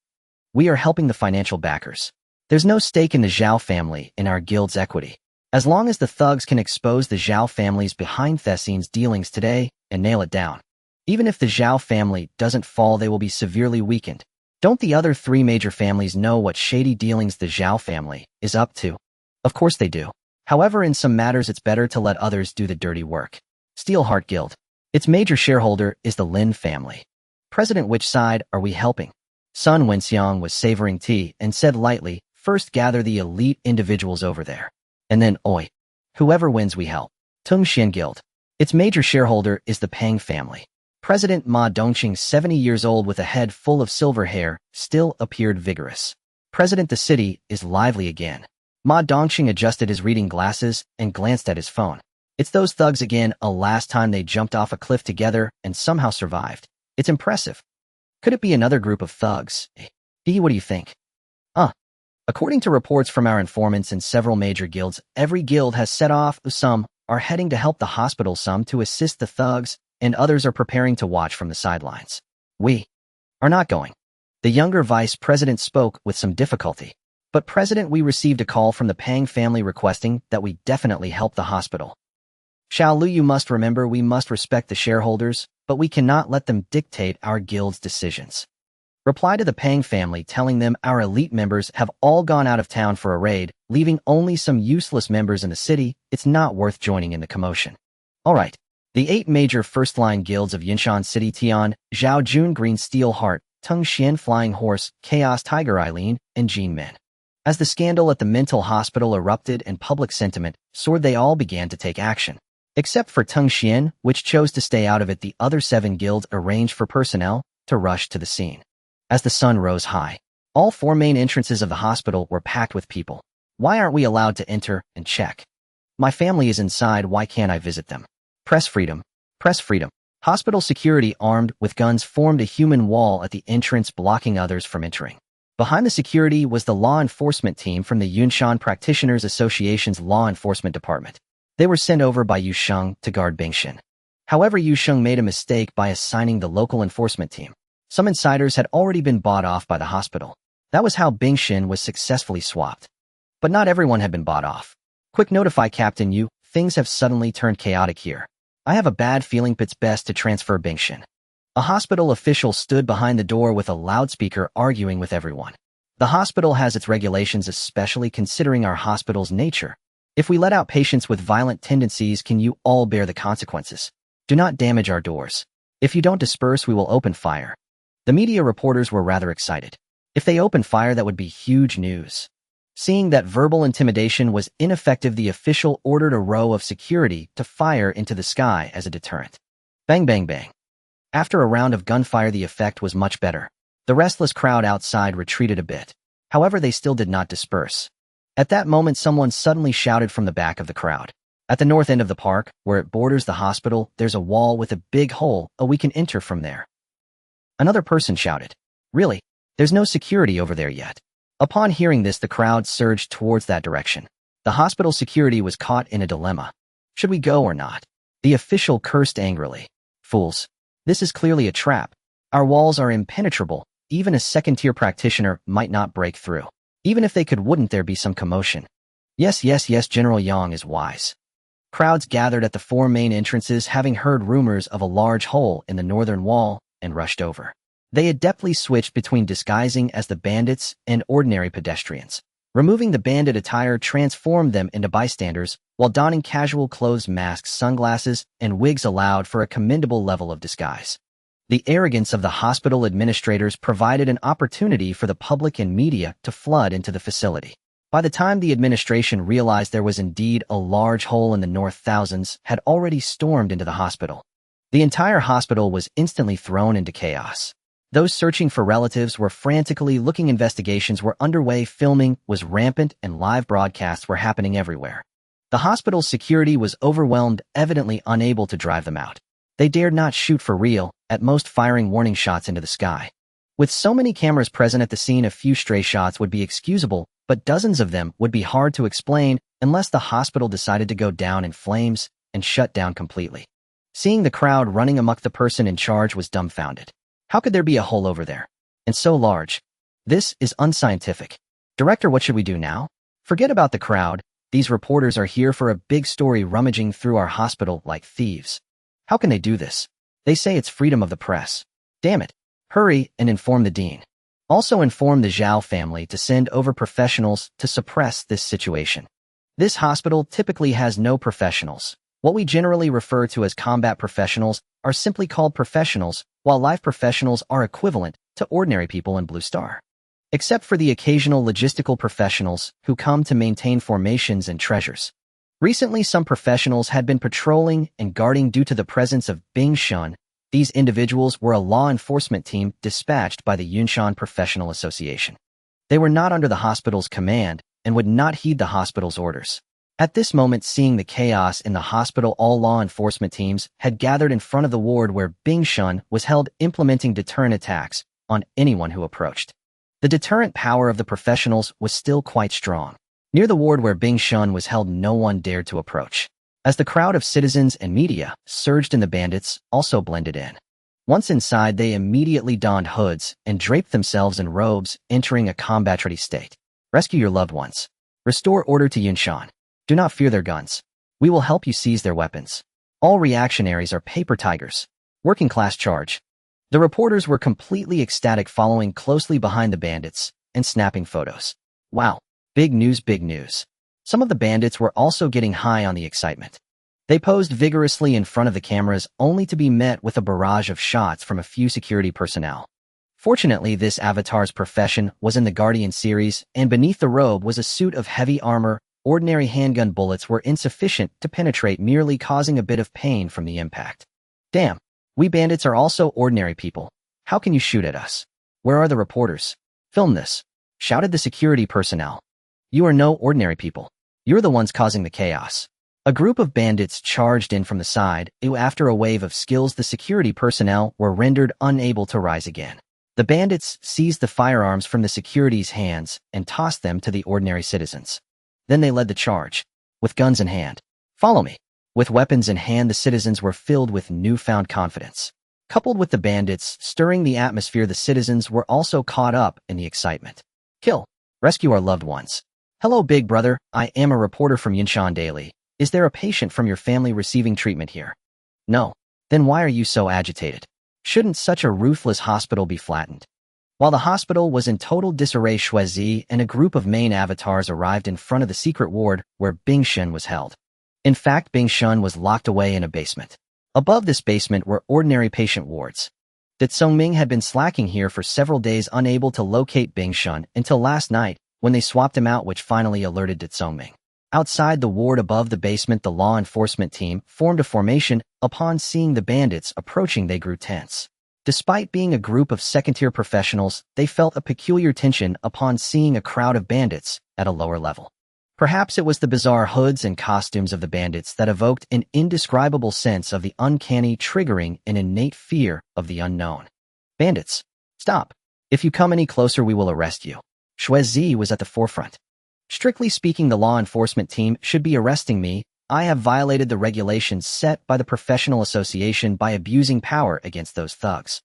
We are helping the financial backers. There's no stake in the Zhao family in our guild's equity. As long as the thugs can expose the Zhao family's behind-the-scenes dealings today and nail it down. Even if the Zhao family doesn't fall, they will be severely weakened. Don't the other three major families know what shady dealings the Zhao family is up to? Of course they do. However, in some matters it's better to let others do the dirty work. Steelheart Guild. Its major shareholder is the Lin family. President, which side are we helping? Sun Wenxiang was savoring tea and said lightly, first gather the elite individuals over there. And then, whoever wins we help. Tungxian Guild. Its major shareholder is the Pang family. President Ma Dongqing, 70 years old with a head full of silver hair, still appeared vigorous. President, the city is lively again. Ma Dongqing adjusted his reading glasses and glanced at his phone. It's those thugs again. Last time they jumped off a cliff together and somehow survived. It's impressive. Could it be another group of thugs? What do you think? According to reports from our informants in several major guilds, every guild has set off. Some are heading to help the hospital, some to assist the thugs, and others are preparing to watch from the sidelines. We are not going. The younger vice president spoke with some difficulty. But President, we received a call from the Pang family requesting that we definitely help the hospital. Xiao Lu, you must remember we must respect the shareholders, but we cannot let them dictate our guild's decisions. Reply to the Pang family telling them our elite members have all gone out of town for a raid, leaving only some useless members in the city. It's not worth joining in the commotion. All right. The 8 major first-line guilds of Yunshan City: Tian, Zhao Jun Green Steel Heart, Tung Xian Flying Horse, Chaos Tiger Eileen, and Jin Men. As the scandal at the mental hospital erupted and public sentiment soared, they all began to take action. Except for Tung Xian, which chose to stay out of it, the other 7 guilds arranged for personnel to rush to the scene. As the sun rose high, all 4 main entrances of the hospital were packed with people. Why aren't we allowed to enter and check? My family is inside, why can't I visit them? Press freedom. Press freedom. Hospital security armed with guns formed a human wall at the entrance, blocking others from entering. Behind the security was the law enforcement team from the Yunshan Practitioners Association's law enforcement department. They were sent over by Yu Sheng to guard Bingxin. However, Yu Sheng made a mistake by assigning the local enforcement team. Some insiders had already been bought off by the hospital. That was how Bingxin was successfully swapped. But not everyone had been bought off. Quick, notify Captain Yu, things have suddenly turned chaotic here. I have a bad feeling it's best to transfer Bingxin. A hospital official stood behind the door with a loudspeaker, arguing with everyone. The hospital has its regulations, especially considering our hospital's nature. If we let out patients with violent tendencies, can you all bear the consequences? Do not damage our doors. If you don't disperse, we will open fire. The media reporters were rather excited. If they opened fire, that would be huge news. Seeing that verbal intimidation was ineffective, the official ordered a row of security to fire into the sky as a deterrent. Bang, bang, bang. After a round of gunfire, the effect was much better. The restless crowd outside retreated a bit. However, they still did not disperse. At that moment, someone suddenly shouted from the back of the crowd. At the north end of the park, where it borders the hospital, there's a wall with a big hole. Oh, we can enter from there. Another person shouted. Really? There's no security over there yet. Upon hearing this, the crowd surged towards that direction. The hospital security was caught in a dilemma. Should we go or not? The official cursed angrily. Fools. This is clearly a trap. Our walls are impenetrable. Even a second-tier practitioner might not break through. Even if they could, wouldn't there be some commotion? Yes, yes, yes, General Yang is wise. Crowds gathered at the 4 main entrances, having heard rumors of a large hole in the northern wall, and rushed over. They adeptly switched between disguising as the bandits and ordinary pedestrians. Removing the bandit attire transformed them into bystanders, while donning casual clothes, masks, sunglasses, and wigs allowed for a commendable level of disguise. The arrogance of the hospital administrators provided an opportunity for the public and media to flood into the facility. By the time the administration realized there was indeed a large hole in the north, thousands had already stormed into the hospital. The entire hospital was instantly thrown into chaos. Those searching for relatives were frantically looking, investigations were underway, filming was rampant, and live broadcasts were happening everywhere. The hospital's security was overwhelmed, evidently unable to drive them out. They dared not shoot for real, at most firing warning shots into the sky. With so many cameras present at the scene, a few stray shots would be excusable, but dozens of them would be hard to explain unless the hospital decided to go down in flames and shut down completely. Seeing the crowd running amok, the person in charge was dumbfounded. How could there be a hole over there? And so large? This is unscientific. Director, what should we do now? Forget about the crowd. These reporters are here for a big story, rummaging through our hospital like thieves. How can they do this? They say it's freedom of the press. Damn it. Hurry and inform the dean. Also inform the Zhao family to send over professionals to suppress this situation. This hospital typically has no professionals. What we generally refer to as combat professionals are simply called professionals, while life professionals are equivalent to ordinary people in Blue Star. Except for the occasional logistical professionals who come to maintain formations and treasures. Recently, some professionals had been patrolling and guarding due to the presence of Bing Shun. These individuals were a law enforcement team dispatched by the Yunshan Professional Association. They were not under the hospital's command and would not heed the hospital's orders. At this moment, seeing the chaos in the hospital, all law enforcement teams had gathered in front of the ward where Bing Shun was held, implementing deterrent attacks on anyone who approached. The deterrent power of the professionals was still quite strong. Near the ward where Bing Shun was held, no one dared to approach. As the crowd of citizens and media surged in, the bandits also blended in. Once inside, they immediately donned hoods and draped themselves in robes, entering a combat-ready state. Rescue your loved ones. Restore order to Yunshan. Do not fear their guns. We will help you seize their weapons. All reactionaries are paper tigers. Working class charge. The reporters were completely ecstatic, following closely behind the bandits and snapping photos. Wow. Big news, big news. Some of the bandits were also getting high on the excitement. They posed vigorously in front of the cameras, only to be met with a barrage of shots from a few security personnel. Fortunately, this avatar's profession was in the Guardian series, and beneath the robe was a suit of heavy armor. Ordinary handgun bullets were insufficient to penetrate, merely causing a bit of pain from the impact. Damn, we bandits are also ordinary people. How can you shoot at us? Where are the reporters? Film this, shouted the security personnel. You are no ordinary people. You're the ones causing the chaos. A group of bandits charged in from the side. After a wave of skills, the security personnel were rendered unable to rise again. The bandits seized the firearms from the security's hands and tossed them to the ordinary citizens. Then they led the charge, with guns in hand. Follow me. With weapons in hand, the citizens were filled with newfound confidence. Coupled with the bandits stirring the atmosphere, the citizens were also caught up in the excitement. Kill. Rescue our loved ones. Hello, big brother. I am a reporter from Yinshan Daily. Is there a patient from your family receiving treatment here? No. Then why are you so agitated? Shouldn't such a ruthless hospital be flattened? While the hospital was in total disarray, Shuizi and a group of main avatars arrived in front of the secret ward where Bing Shun was held. In fact, Bing Shun was locked away in a basement. Above this basement were ordinary patient wards. Dat Songming had been slacking here for several days, unable to locate Bing Shun until last night when they swapped him out, which finally alerted Dat Songming. Outside the ward above the basement, the law enforcement team formed a formation. Upon seeing the bandits approaching, they grew tense. Despite being a group of second-tier professionals, they felt a peculiar tension upon seeing a crowd of bandits at a lower level. Perhaps it was the bizarre hoods and costumes of the bandits that evoked an indescribable sense of the uncanny, triggering an innate fear of the unknown. Bandits, stop. If you come any closer, we will arrest you. Shuizi was at the forefront. Strictly speaking, the law enforcement team should be arresting me. I have violated the regulations set by the professional association by abusing power against those thugs.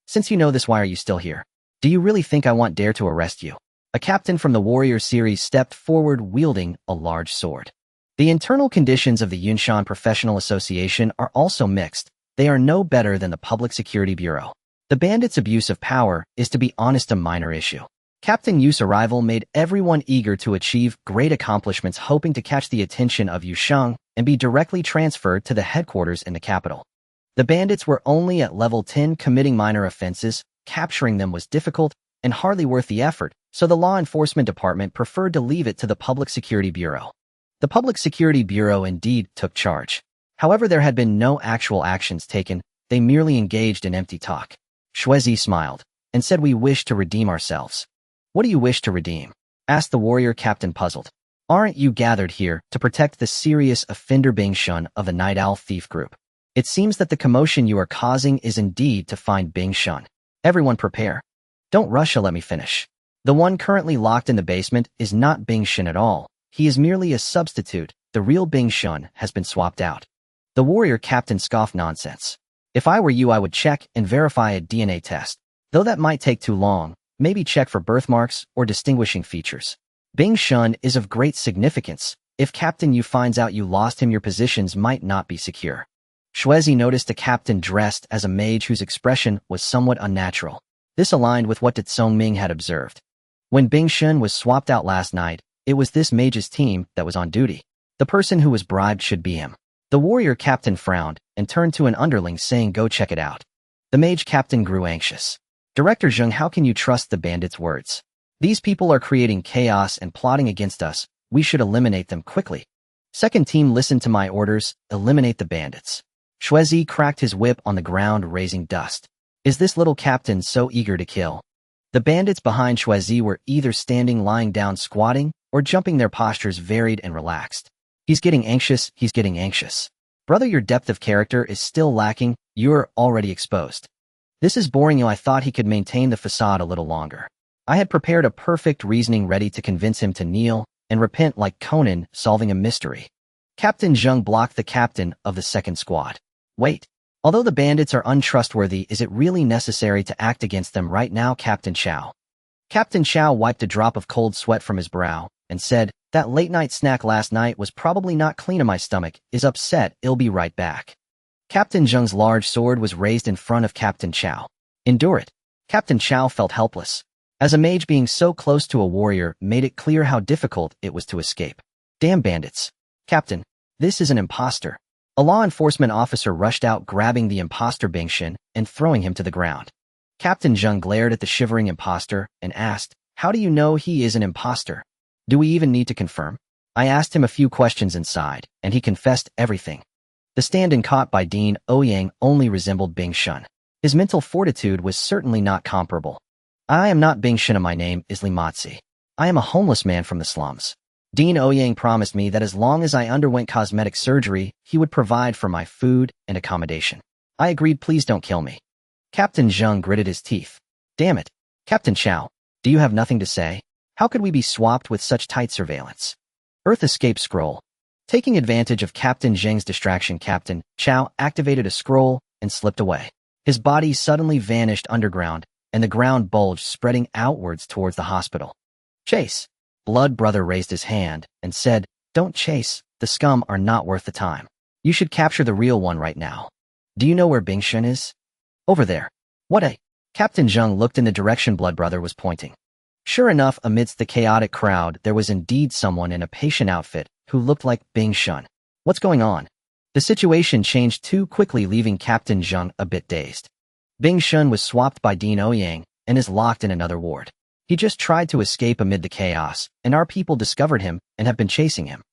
Since you know this, why are you still here? Do you really think I won't dare to arrest you? A captain from the warrior series stepped forward wielding a large sword. The internal conditions of the Yinshan Professional Association are also mixed. They are no better than the Public Security Bureau. The bandits' abuse of power is, to be honest, a minor issue. Captain Yu's arrival made everyone eager to achieve great accomplishments, hoping to catch the attention of Yu Sheng and be directly transferred to the headquarters in the capital. The bandits were only at level 10, committing minor offenses. Capturing them was difficult and hardly worth the effort, so the law enforcement department preferred to leave it to the Public Security Bureau. The Public Security Bureau indeed took charge. However, there had been no actual actions taken. They merely engaged in empty talk. Shuizi smiled and said, "We wish to redeem ourselves." "What do you wish to redeem?" asked the warrior captain, puzzled. "Aren't you gathered here to protect the serious offender Bing Shun of the Night Owl Thief Group? It seems that the commotion you are causing is indeed to find Bing Shun. Everyone prepare. Don't rush, let me finish. The one currently locked in the basement is not Bing Shun at all. He is merely a substitute. The real Bing Shun has been swapped out." The warrior captain scoffed, "Nonsense. If I were you, I would check and verify a DNA test. Though that might take too long. Maybe check for birthmarks or distinguishing features. Bing Shun is of great significance. If Captain Yu finds out you lost him, your positions might not be secure." Shuizi noticed a captain dressed as a mage whose expression was somewhat unnatural. This aligned with what Dat Songming had observed. When Bing Shun was swapped out last night, it was this mage's team that was on duty. The person who was bribed should be him. The warrior captain frowned and turned to an underling, saying, "Go check it out." The mage captain grew anxious. "Director Zheng, how can you trust the bandits' words? These people are creating chaos and plotting against us. We should eliminate them quickly." "Second team, listen to my orders. Eliminate the bandits." Shuizi cracked his whip on the ground, raising dust. Is this little captain so eager to kill? The bandits behind Shuizi were either standing, lying down, squatting, or jumping. Their postures varied and relaxed. He's getting anxious. He's getting anxious. Brother, your depth of character is still lacking. You're already exposed. This is boring. I thought he could maintain the facade a little longer. I had prepared a perfect reasoning ready to convince him to kneel and repent like Conan solving a mystery. Captain Zheng blocked the captain of the second squad. "Wait. Although the bandits are untrustworthy, is it really necessary to act against them right now, Captain Chow?" Captain Chow wiped a drop of cold sweat from his brow and said, "That late-night snack last night was probably not clean, and my stomach is upset. I'll be right back." Captain Zheng's large sword was raised in front of Captain Chow. "Endure it." Captain Chow felt helpless. As a mage, being so close to a warrior made it clear how difficult it was to escape. "Damn bandits. Captain, this is an imposter." A law enforcement officer rushed out, grabbing the imposter Bing Shun and throwing him to the ground. Captain Zheng glared at the shivering imposter and asked, "How do you know he is an imposter? Do we even need to confirm?" I asked him a few questions inside, and he confessed everything. The stand-in caught by Dean Ouyang only resembled Bing Shun. His mental fortitude was certainly not comparable. "I am not Bing Shun and my name is Li Matzi. I am a homeless man from the slums. Dean Ouyang promised me that as long as I underwent cosmetic surgery, he would provide for my food and accommodation. I agreed, please don't kill me." Captain Zheng gritted his teeth. "Damn it. Captain Chow, do you have nothing to say? How could we be swapped with such tight surveillance?" Earth escape scroll. Taking advantage of Captain Zheng's distraction, Captain Chow activated a scroll and slipped away. His body suddenly vanished underground, and the ground bulged, spreading outwards towards the hospital. "Chase." Blood Brother raised his hand and said, "Don't chase. The scum are not worth the time. You should capture the real one right now. Do you know where Bing Shun is?" "Over there." "What a—" Captain Zheng looked in the direction Blood Brother was pointing. Sure enough, amidst the chaotic crowd, there was indeed someone in a patient outfit who looked like Bing Shun. What's going on? The situation changed too quickly, leaving Captain Zheng a bit dazed. Bing Shun was swapped by Dean Ouyang and is locked in another ward. He just tried to escape amid the chaos, and our people discovered him and have been chasing him.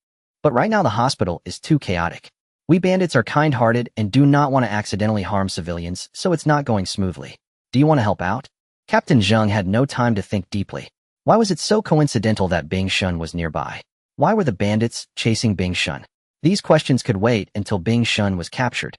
But right now the hospital is too chaotic. We bandits are kind-hearted and do not want to accidentally harm civilians, so it's not going smoothly. Do you want to help out? Captain Zheng had no time to think deeply. Why was it so coincidental that Bing Shun was nearby? Why were the bandits chasing Bing Shun? These questions could wait until Bing Shun was captured.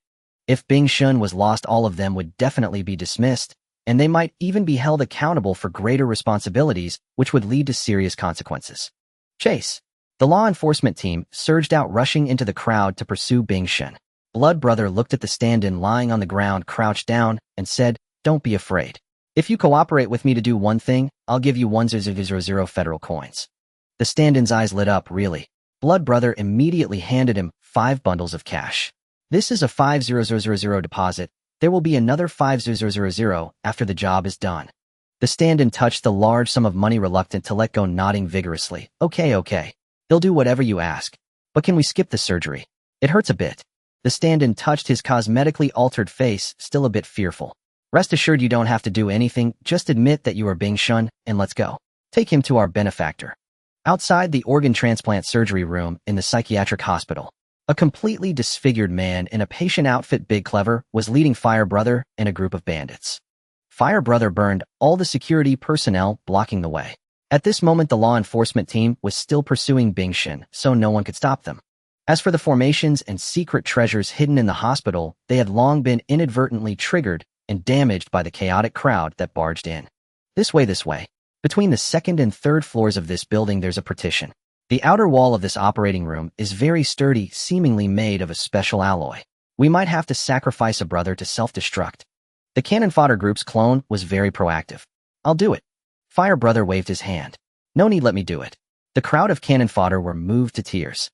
If Bing Shun was lost, all of them would definitely be dismissed, and they might even be held accountable for greater responsibilities, which would lead to serious consequences. Chase. The law enforcement team surged out, rushing into the crowd to pursue Bing Shun. Blood Brother looked at the stand-in lying on the ground, crouched down, and said, "Don't be afraid. If you cooperate with me to do one thing, I'll give you 1,000 federal coins." The stand-in's eyes lit up. "Really?" Blood Brother immediately handed him 5 bundles of cash. "This is a 5,000 deposit. There will be another 5,000 after the job is done." The stand-in touched the large sum of money, reluctant to let go, nodding vigorously. Okay. They'll do whatever you ask. But can we skip the surgery? It hurts a bit." The stand-in touched his cosmetically altered face, still a bit fearful. "Rest assured you don't have to do anything. Just admit that you are Bing Shun, and let's go. Take him to our benefactor." Outside the organ transplant surgery room in the psychiatric hospital, a completely disfigured man in a patient outfit, Big Clever, was leading Fire Brother and a group of bandits. Fire Brother burned all the security personnel, blocking the way. At this moment, the law enforcement team was still pursuing Bing Shun, so no one could stop them. As for the formations and secret treasures hidden in the hospital, they had long been inadvertently triggered and damaged by the chaotic crowd that barged in. This way. Between the 2nd and 3rd floors of this building, there's a partition. The outer wall of this operating room is very sturdy, seemingly made of a special alloy. We might have to sacrifice a brother to self-destruct. The Cannon Fodder Group's clone was very proactive. "I'll do it." Fire Brother waved his hand. "No need, let me do it." The crowd of Cannon Fodder were moved to tears.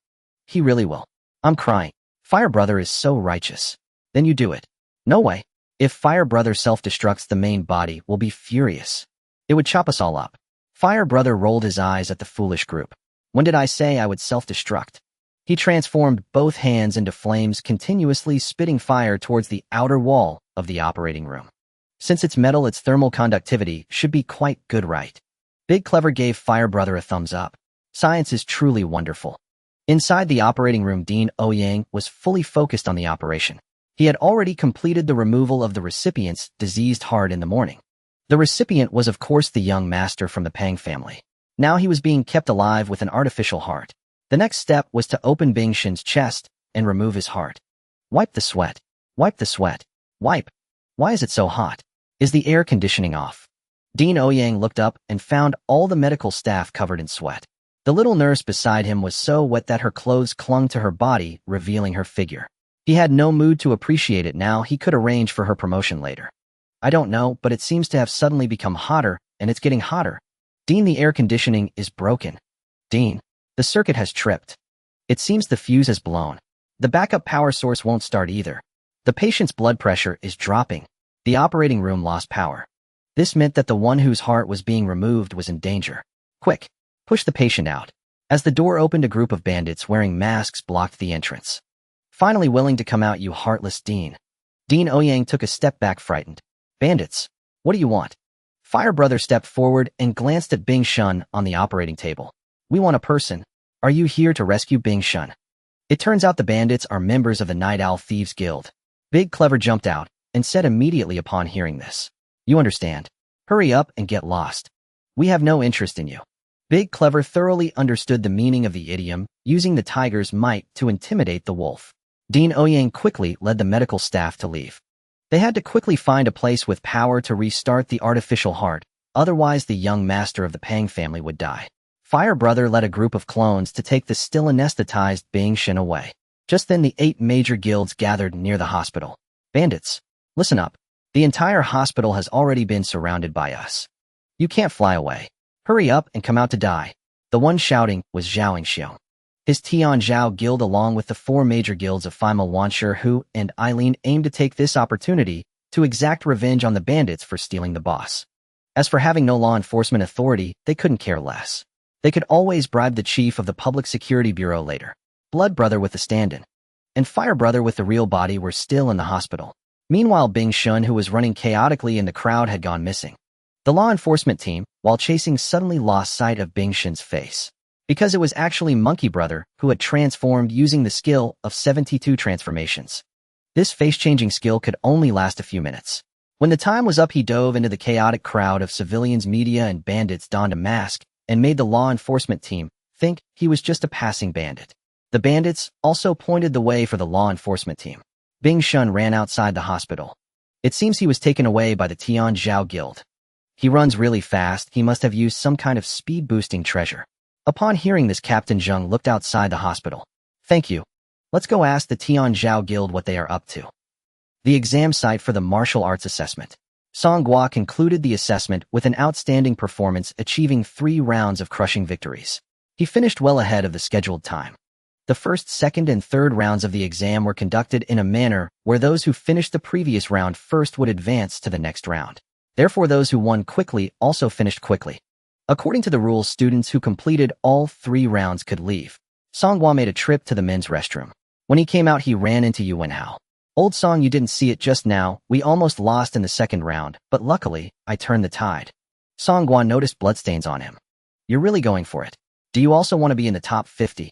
"He really will." "I'm crying. Fire Brother is so righteous." "Then you do it." "No way. If Fire Brother self-destructs, the main body will be furious. It would chop us all up." Fire Brother rolled his eyes at the foolish group. "When did I say I would self-destruct?" He transformed both hands into flames, continuously spitting fire towards the outer wall of the operating room. Since it's metal, its thermal conductivity should be quite good, right? Big Clever gave Fire Brother a thumbs up. Science is truly wonderful. Inside the operating room, Dean Ouyang was fully focused on the operation. He had already completed the removal of the recipient's diseased heart in the morning. The recipient was, of course, the young master from the Pang family. Now he was being kept alive with an artificial heart. The next step was to open Bing Shun's chest and remove his heart. Wipe the sweat. Wipe the sweat. Wipe. Why is it so hot? Is the air conditioning off? Dean Ouyang looked up and found all the medical staff covered in sweat. The little nurse beside him was so wet that her clothes clung to her body, revealing her figure. He had no mood to appreciate it now. He could arrange for her promotion later. "I don't know, but it seems to have suddenly become hotter, and it's getting hotter." "Dean, the air conditioning is broken." "Dean, the circuit has tripped. It seems the fuse has blown. The backup power source won't start either. The patient's blood pressure is dropping. The operating room lost power." This meant that the one whose heart was being removed was in danger. "Quick, push the patient out." As the door opened, a group of bandits wearing masks blocked the entrance. "Finally willing to come out, you heartless Dean." Dean Ouyang took a step back, frightened. "Bandits. What do you want? Fire Brother stepped forward and glanced at Bing Shun on the operating table. We want a person. Are you here to rescue Bing Shun? It turns out the bandits are members of the Night Owl Thieves Guild. Big Clever jumped out and said immediately upon hearing this. You understand. Hurry up and get lost. We have no interest in you. Big Clever thoroughly understood the meaning of the idiom, using the tiger's might to intimidate the wolf. Dean Ouyang quickly led the medical staff to leave. They had to quickly find a place with power to restart the artificial heart, otherwise the young master of the Pang family would die. Fire Brother led a group of clones to take the still anesthetized Bing Shin away. Just then the 8 major guilds gathered near the hospital. Bandits, listen up. The entire hospital has already been surrounded by us. You can't fly away. Hurry up and come out to die. The one shouting was Zhao Xiong. His Tian Zhao guild along with the 4 major guilds of Fima Wanshi Hu and Eileen aimed to take this opportunity to exact revenge on the bandits for stealing the boss. As for having no law enforcement authority, they couldn't care less. They could always bribe the chief of the Public Security Bureau later. Blood Brother with the stand-in and Fire Brother with the real body were still in the hospital. Meanwhile, Bing Shun, who was running chaotically in the crowd, had gone missing. The law enforcement team, while chasing, suddenly lost sight of Bing Shun's face, because it was actually Monkey Brother who had transformed using the skill of 72 transformations. This face-changing skill could only last a few minutes. When the time was up, he dove into the chaotic crowd of civilians, media, and bandits, donned a mask, and made the law enforcement team think he was just a passing bandit. The bandits also pointed the way for the law enforcement team. Bing Shun ran outside the hospital. It seems he was taken away by the Tian Zhao Guild. He runs really fast. He must have used some kind of speed-boosting treasure. Upon hearing this, Captain Zheng looked outside the hospital. Thank you. Let's go ask the Tian Zhao Guild what they are up to. The exam site for the martial arts assessment. Song Gua concluded the assessment with an outstanding performance, achieving 3 rounds of crushing victories. He finished well ahead of the scheduled time. The first, second, and third rounds of the exam were conducted in a manner where those who finished the previous round first would advance to the next round. Therefore, those who won quickly also finished quickly. According to the rules, students who completed all 3 rounds could leave. Song Gua made a trip to the men's restroom. When he came out, he ran into Yu Wenhao. Old Song, you didn't see it just now. We almost lost in the second round, but luckily, I turned the tide. Song Gua noticed bloodstains on him. You're really going for it. Do you also want to be in the top 50?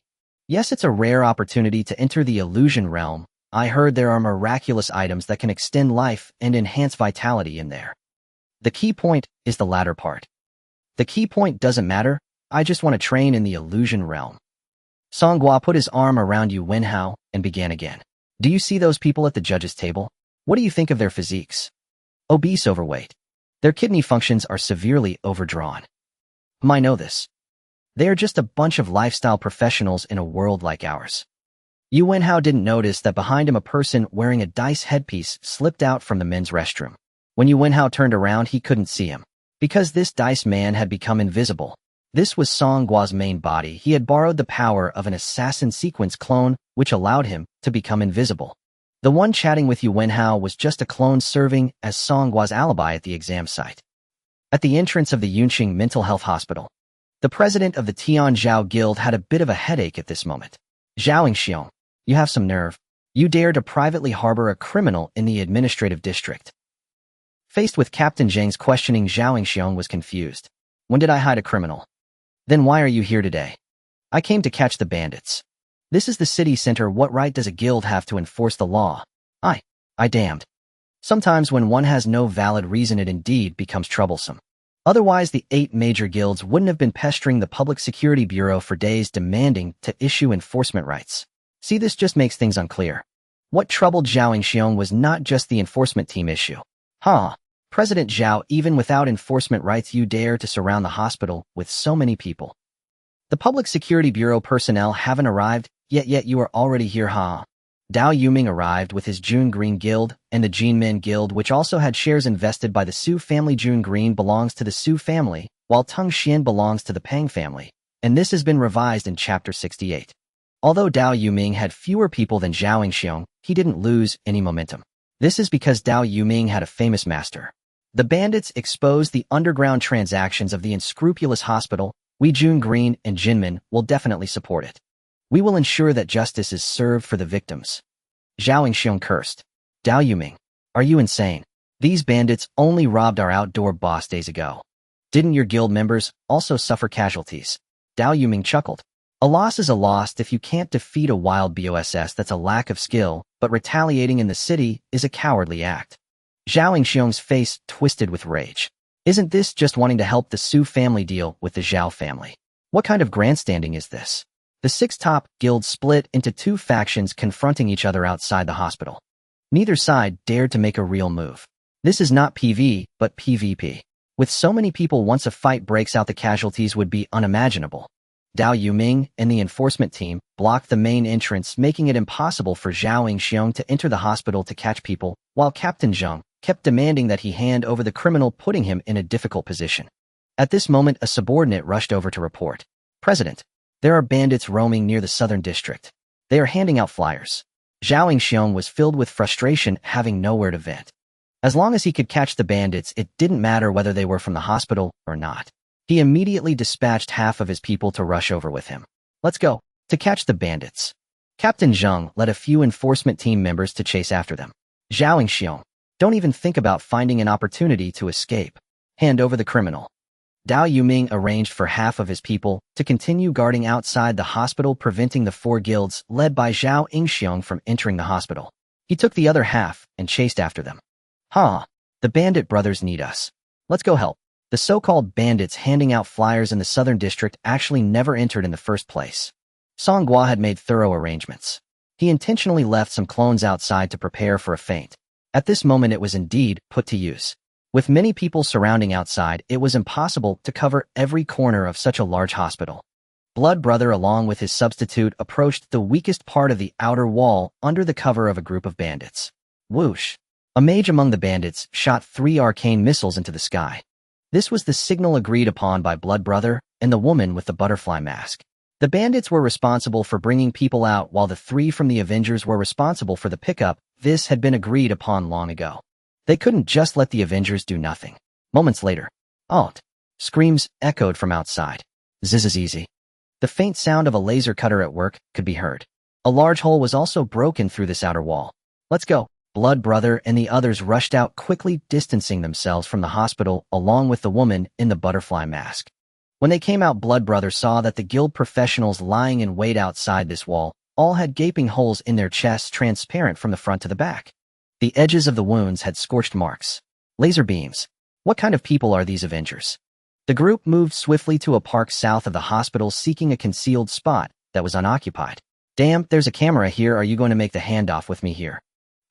Yes, it's a rare opportunity to enter the illusion realm. I heard there are miraculous items that can extend life and enhance vitality in there. The key point is the latter part. The key point doesn't matter. I just want to train in the illusion realm. Song Gua put his arm around Yu Wenhao and began again. Do you see those people at the judges' table? What do you think of their physiques? Obese, overweight. Their kidney functions are severely overdrawn. I know this. They are just a bunch of lifestyle professionals in a world like ours. Yu Wenhao didn't notice that behind him a person wearing a dice headpiece slipped out from the men's restroom. When Yu Wenhao turned around, he couldn't see him, because this dice man had become invisible. This was Song Gua's main body. He had borrowed the power of an assassin sequence clone, which allowed him to become invisible. The one chatting with Yu Wenhao was just a clone serving as Song Gua's alibi at the exam site. At the entrance of the Yunqing Mental Health Hospital, the president of the Tian Zhao Guild had a bit of a headache at this moment. Zhao Xiong, you have some nerve. You dare to privately harbor a criminal in the administrative district. Faced with Captain Zheng's questioning, Zhao Xiong was confused. When did I hide a criminal? Then why are you here today? I came to catch the bandits. This is the city center. What right does a guild have to enforce the law? I damned. Sometimes when one has no valid reason, it indeed becomes troublesome. Otherwise, the 8 major guilds wouldn't have been pestering the Public Security Bureau for days demanding to issue enforcement rights. See, this just makes things unclear. What troubled Zhao Xiong was not just the enforcement team issue. President Zhao, even without enforcement rights, you dare to surround the hospital with so many people. The Public Security Bureau personnel haven't arrived, yet you are already here, Dao Yuming arrived with his June Green Guild and the Jinmen Guild, which also had shares invested by the Su family. June Green belongs to the Su family, while Teng Xian belongs to the Pang family, and this has been revised in Chapter 68. Although Dao Yuming had fewer people than Zhao Xiong, he didn't lose any momentum. This is because Dao Yuming had a famous master. The bandits exposed the underground transactions of the unscrupulous hospital. We June Green and Jinmen will definitely support it. We will ensure that justice is served for the victims. Zhao Xiong cursed. Dao Yuming, are you insane? These bandits only robbed our outdoor boss days ago. Didn't your guild members also suffer casualties? Dao Yuming chuckled. A loss is a loss if you can't defeat a wild boss. That's a lack of skill, but retaliating in the city is a cowardly act. Zhao Yingxiong's face twisted with rage. Isn't this just wanting to help the Su family deal with the Zhao family? What kind of grandstanding is this? The six top guilds split into two factions confronting each other outside the hospital. Neither side dared to make a real move. This is not PV, but PvP. With so many people, once a fight breaks out, the casualties would be unimaginable. Dao Yuming and the enforcement team blocked the main entrance, making it impossible for Zhao Yingxiong to enter the hospital to catch people, while Captain Zheng kept demanding that he hand over the criminal, putting him in a difficult position. At this moment, a subordinate rushed over to report. President, there are bandits roaming near the southern district. They are handing out flyers. Zhao Yingxiong was filled with frustration, having nowhere to vent. As long as he could catch the bandits, it didn't matter whether they were from the hospital or not. He immediately dispatched half of his people to rush over with him. Let's go. To catch the bandits. Captain Zheng led a few enforcement team members to chase after them. Zhao Yingxiong, don't even think about finding an opportunity to escape. Hand over the criminal. Dao Yuming arranged for half of his people to continue guarding outside the hospital, preventing the four guilds led by Zhao Yingxiong from entering the hospital. He took the other half and chased after them. The bandit brothers need us. Let's go help. The so-called bandits handing out flyers in the southern district actually never entered in the first place. Song Gua had made thorough arrangements. He intentionally left some clones outside to prepare for a feint. At this moment it was indeed put to use. With many people surrounding outside, it was impossible to cover every corner of such a large hospital. Blood Brother, along with his substitute, approached the weakest part of the outer wall under the cover of a group of bandits. Whoosh! A mage among the bandits shot 3 arcane missiles into the sky. This was the signal agreed upon by Blood Brother and the woman with the butterfly mask. The bandits were responsible for bringing people out, while the 3 from the Avengers were responsible for the pickup. This had been agreed upon long ago. They couldn't just let the Avengers do nothing. Moments later, "Alt!" screams echoed from outside. This is easy. The faint sound of a laser cutter at work could be heard. A large hole was also broken through this outer wall. Let's go. Blood Brother and the others rushed out, quickly distancing themselves from the hospital along with the woman in the butterfly mask. When they came out, Blood Brother saw that the guild professionals lying in wait outside this wall all had gaping holes in their chests, transparent from the front to the back. The edges of the wounds had scorched marks. Laser beams. What kind of people are these Avengers? The group moved swiftly to a park south of the hospital, seeking a concealed spot that was unoccupied. Damn, there's a camera here. Are you going to make the handoff with me here?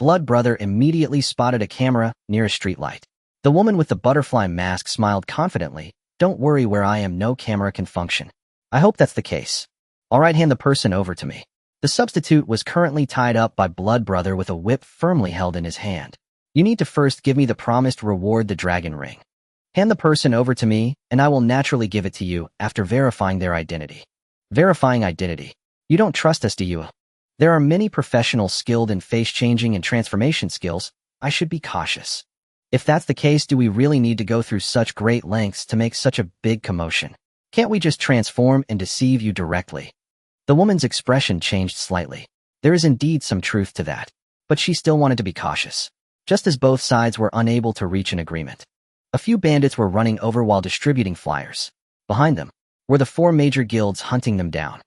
Blood Brother immediately spotted a camera near a streetlight. The woman with the butterfly mask smiled confidently. Don't worry, where I am, no camera can function. I hope that's the case. All right, hand the person over to me. The substitute was currently tied up by Blood Brother with a whip firmly held in his hand. You need to first give me the promised reward, the dragon ring. Hand the person over to me, and I will naturally give it to you after verifying their identity. Verifying identity. You don't trust us, do you? There are many professionals skilled in face-changing and transformation skills. I should be cautious. If that's the case, do we really need to go through such great lengths to make such a big commotion? Can't we just transform and deceive you directly? The woman's expression changed slightly. There is indeed some truth to that. But she still wanted to be cautious. Just as both sides were unable to reach an agreement, a few bandits were running over while distributing flyers. Behind them were the 4 major guilds hunting them down,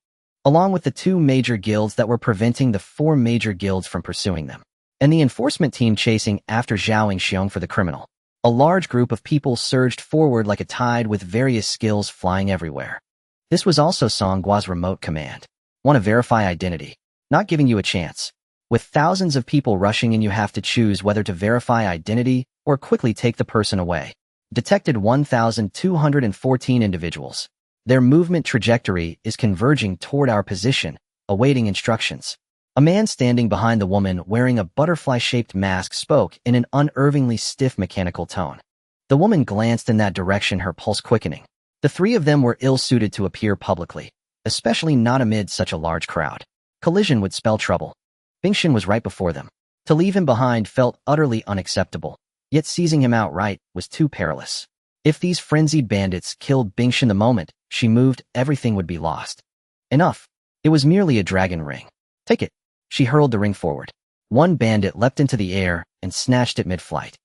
along with the 2 major guilds that were preventing the 4 major guilds from pursuing them, and the enforcement team chasing after Zhao Yingxiong for the criminal. A large group of people surged forward like a tide, with various skills flying everywhere. This was also Song Gua's remote command. Want to verify identity? Not giving you a chance. With thousands of people rushing in, you have to choose whether to verify identity or quickly take the person away. Detected 1,214 individuals. Their movement trajectory is converging toward our position, awaiting instructions. A man standing behind the woman wearing a butterfly-shaped mask spoke in an unnervingly stiff mechanical tone. The woman glanced in that direction, her pulse quickening. The 3 of them were ill-suited to appear publicly, especially not amid such a large crowd. Collision would spell trouble. Bingshin was right before them. To leave him behind felt utterly unacceptable, yet seizing him outright was too perilous. If these frenzied bandits killed Bingshin the moment she moved, everything would be lost. Enough. It was merely a dragon ring. Take it. She hurled the ring forward. One bandit leapt into the air and snatched it mid-flight.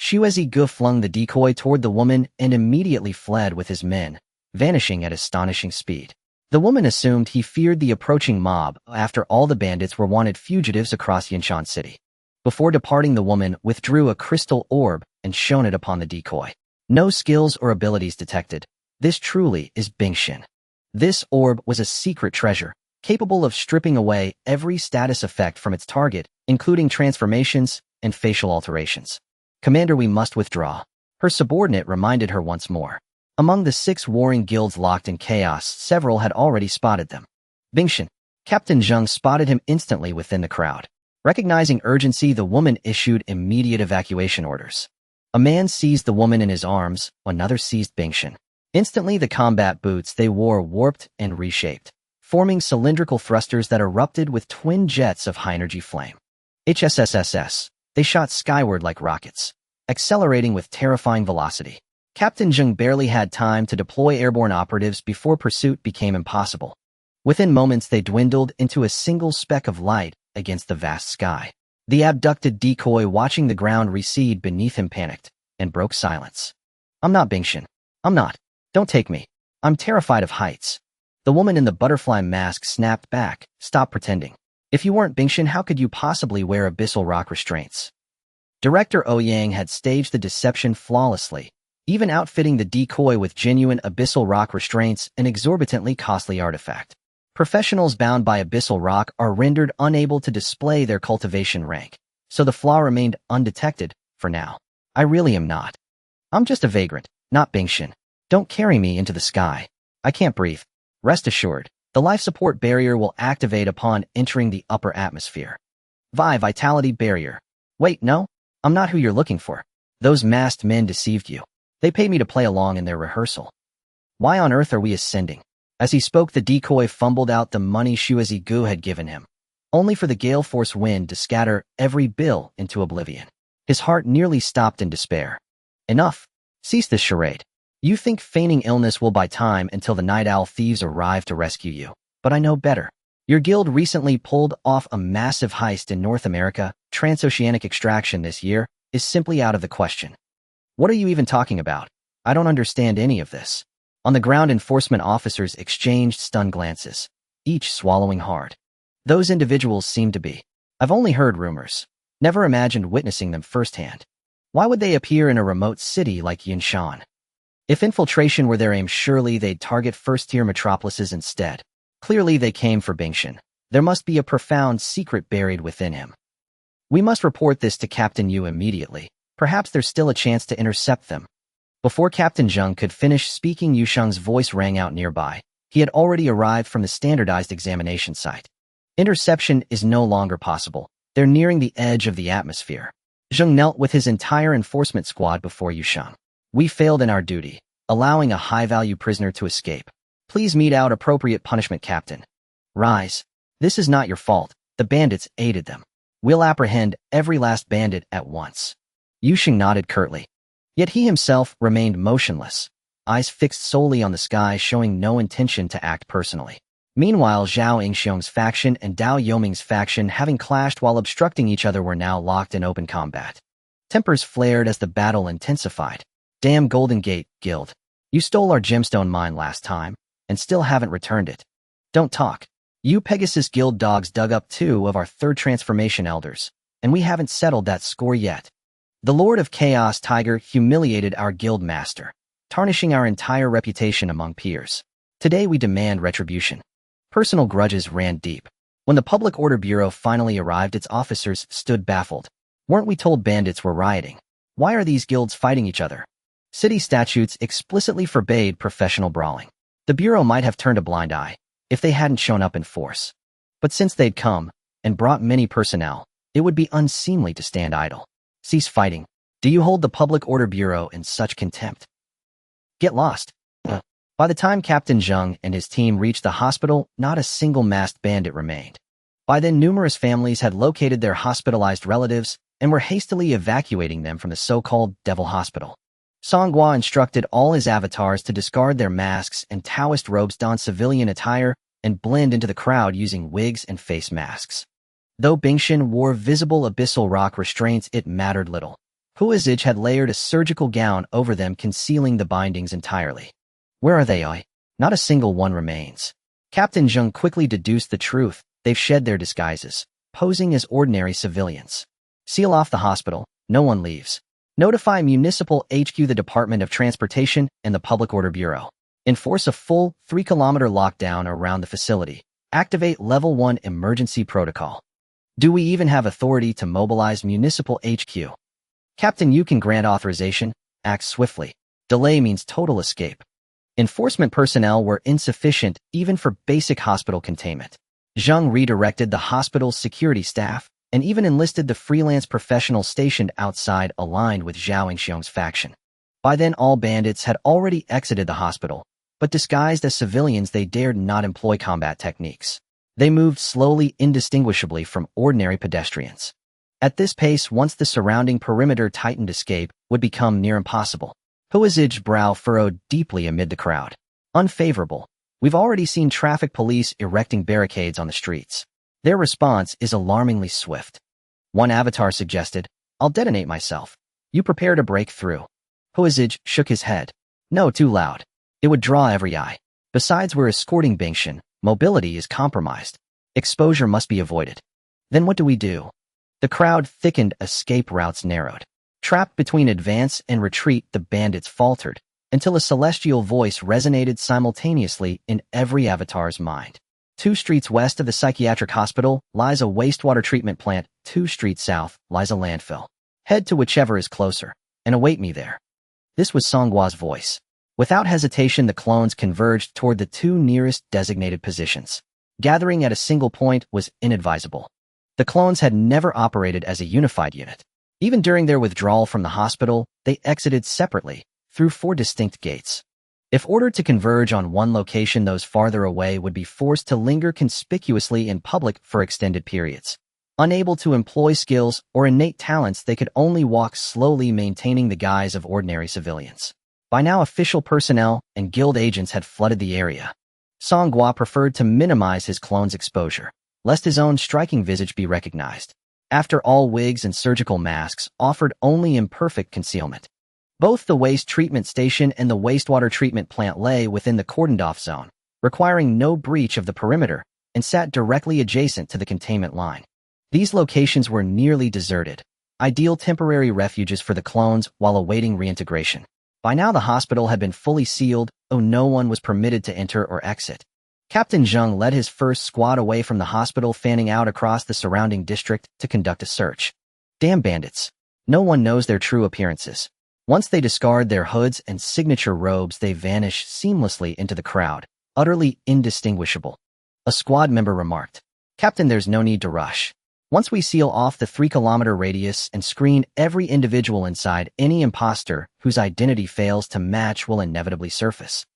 Xu Gu flung the decoy toward the woman and immediately fled with his men, vanishing at astonishing speed. The woman assumed he feared the approaching mob. After all, the bandits were wanted fugitives across Yinshan City. Before departing, the woman withdrew a crystal orb and shone it upon the decoy. No skills or abilities detected. This truly is Bingxin. This orb was a secret treasure, capable of stripping away every status effect from its target, including transformations and facial alterations. Commander, we must withdraw. Her subordinate reminded her once more. Among the 6 warring guilds locked in chaos, several had already spotted them. Bingxin. Captain Zheng spotted him instantly within the crowd. Recognizing urgency, the woman issued immediate evacuation orders. A man seized the woman in his arms, another seized Bingxin. Instantly, the combat boots they wore warped and reshaped, forming cylindrical thrusters that erupted with twin jets of high-energy flame. HSSSS. They shot skyward like rockets, accelerating with terrifying velocity. Captain Zheng barely had time to deploy airborne operatives before pursuit became impossible. Within moments, they dwindled into a single speck of light against the vast sky. The abducted decoy, watching the ground recede beneath him, panicked and broke silence. I'm not Bingxin. I'm not. Don't take me. I'm terrified of heights. The woman in the butterfly mask snapped back. Stop pretending. If you weren't Bingxin, how could you possibly wear abyssal rock restraints? Director Ouyang had staged the deception flawlessly, even outfitting the decoy with genuine abyssal rock restraints, an exorbitantly costly artifact. Professionals bound by abyssal rock are rendered unable to display their cultivation rank, so the flaw remained undetected for now. I really am not. I'm just a vagrant, not Bingxin. Don't carry me into the sky. I can't breathe. Rest assured, the life support barrier will activate upon entering the upper atmosphere. Vitality barrier. Wait, no? I'm not who you're looking for. Those masked men deceived you. They paid me to play along in their rehearsal. Why on earth are we ascending? As he spoke, the decoy fumbled out the money Xu Gu had given him, only for the gale force wind to scatter every bill into oblivion. His heart nearly stopped in despair. Enough. Cease this charade. You think feigning illness will buy time until the night owl thieves arrive to rescue you, but I know better. Your guild recently pulled off a massive heist in North America. Transoceanic extraction this year is simply out of the question. What are you even talking about? I don't understand any of this. On the ground, enforcement officers exchanged stunned glances, each swallowing hard. Those individuals seemed to be. I've only heard rumors, never imagined witnessing them firsthand. Why would they appear in a remote city like Yinshan? If infiltration were their aim, surely they'd target first-tier metropolises instead. Clearly they came for Bingxin. There must be a profound secret buried within him. We must report this to Captain Yu immediately. Perhaps there's still a chance to intercept them. Before Captain Zheng could finish speaking, Yusheng's voice rang out nearby. He had already arrived from the standardized examination site. Interception is no longer possible. They're nearing the edge of the atmosphere. Zheng knelt with his entire enforcement squad before Yusheng. We failed in our duty, allowing a high-value prisoner to escape. Please mete out appropriate punishment, Captain. Rise. This is not your fault. The bandits aided them. We'll apprehend every last bandit at once. Yusheng nodded curtly. Yet he himself remained motionless, eyes fixed solely on the sky, showing no intention to act personally. Meanwhile, Zhao Yingxiong's faction and Dao Yoming's faction, having clashed while obstructing each other, were now locked in open combat. Tempers flared as the battle intensified. Damn Golden Gate Guild. You stole our gemstone mine last time, and still haven't returned it. Don't talk. You Pegasus Guild dogs dug up 2 of our 3rd transformation elders, and we haven't settled that score yet. The Lord of Chaos Tiger humiliated our guild master, tarnishing our entire reputation among peers. Today we demand retribution. Personal grudges ran deep. When the Public Order Bureau finally arrived, its officers stood baffled. Weren't we told bandits were rioting? Why are these guilds fighting each other? City statutes explicitly forbade professional brawling. The Bureau might have turned a blind eye if they hadn't shown up in force. But since they'd come and brought many personnel, it would be unseemly to stand idle. Cease fighting. Do you hold the Public Order Bureau in such contempt? Get lost. By the time Captain Zheng and his team reached the hospital, not a single masked bandit remained. By then, numerous families had located their hospitalized relatives and were hastily evacuating them from the so-called Devil Hospital. Songhua instructed all his avatars to discard their masks and Taoist robes, don civilian attire, and blend into the crowd using wigs and face masks. Though Bingxin wore visible abyssal rock restraints, it mattered little. Huazij had layered a surgical gown over them, concealing the bindings entirely. Where are they, oi? Not a single one remains. Captain Zheng quickly deduced the truth. They've shed their disguises, posing as ordinary civilians. Seal off the hospital. No one leaves. Notify Municipal HQ, the Department of Transportation, and the Public Order Bureau. Enforce a full 3-kilometer lockdown around the facility. Activate Level 1 emergency protocol. Do we even have authority to mobilize Municipal HQ? Captain, you can grant authorization. Act swiftly. Delay means total escape. Enforcement personnel were insufficient even for basic hospital containment. Zheng redirected the hospital's security staff and even enlisted the freelance professionals stationed outside, aligned with Zhao Yingxiong's faction. By then, all bandits had already exited the hospital, but disguised as civilians, they dared not employ combat techniques. They moved slowly, indistinguishably from ordinary pedestrians. At this pace, once the surrounding perimeter tightened, escape would become near impossible. Huazij's brow furrowed deeply amid the crowd. Unfavorable. We've already seen traffic police erecting barricades on the streets. Their response is alarmingly swift. One avatar suggested, I'll detonate myself. You prepare to break through. Huazij shook his head. No, too loud. It would draw every eye. Besides, we're escorting Bingshan. Mobility is compromised. Exposure must be avoided. Then what do we do? The crowd thickened, escape routes narrowed. Trapped between advance and retreat, the bandits faltered, until a celestial voice resonated simultaneously in every avatar's mind. 2 streets west of the psychiatric hospital lies a wastewater treatment plant. 2 streets south lies a landfill. Head to whichever is closer, and await me there. This was Songhua's voice. Without hesitation, the clones converged toward the 2 nearest designated positions. Gathering at a single point was inadvisable. The clones had never operated as a unified unit. Even during their withdrawal from the hospital, they exited separately, through 4 distinct gates. If ordered to converge on one location, those farther away would be forced to linger conspicuously in public for extended periods. Unable to employ skills or innate talents, they could only walk slowly, maintaining the guise of ordinary civilians. By now, official personnel and guild agents had flooded the area. Songhua preferred to minimize his clone's exposure, lest his own striking visage be recognized. After all, wigs and surgical masks offered only imperfect concealment. Both the waste treatment station and the wastewater treatment plant lay within the cordoned-off zone, requiring no breach of the perimeter, and sat directly adjacent to the containment line. These locations were nearly deserted, ideal temporary refuges for the clones while awaiting reintegration. By now, the hospital had been fully sealed, though no one was permitted to enter or exit. Captain Zheng led his first squad away from the hospital, fanning out across the surrounding district to conduct a search. Damn bandits. No one knows their true appearances. Once they discard their hoods and signature robes, they vanish seamlessly into the crowd, utterly indistinguishable. A squad member remarked, Captain, there's no need to rush. Once we seal off the 3-kilometer radius and screen every individual inside, any imposter whose identity fails to match will inevitably surface.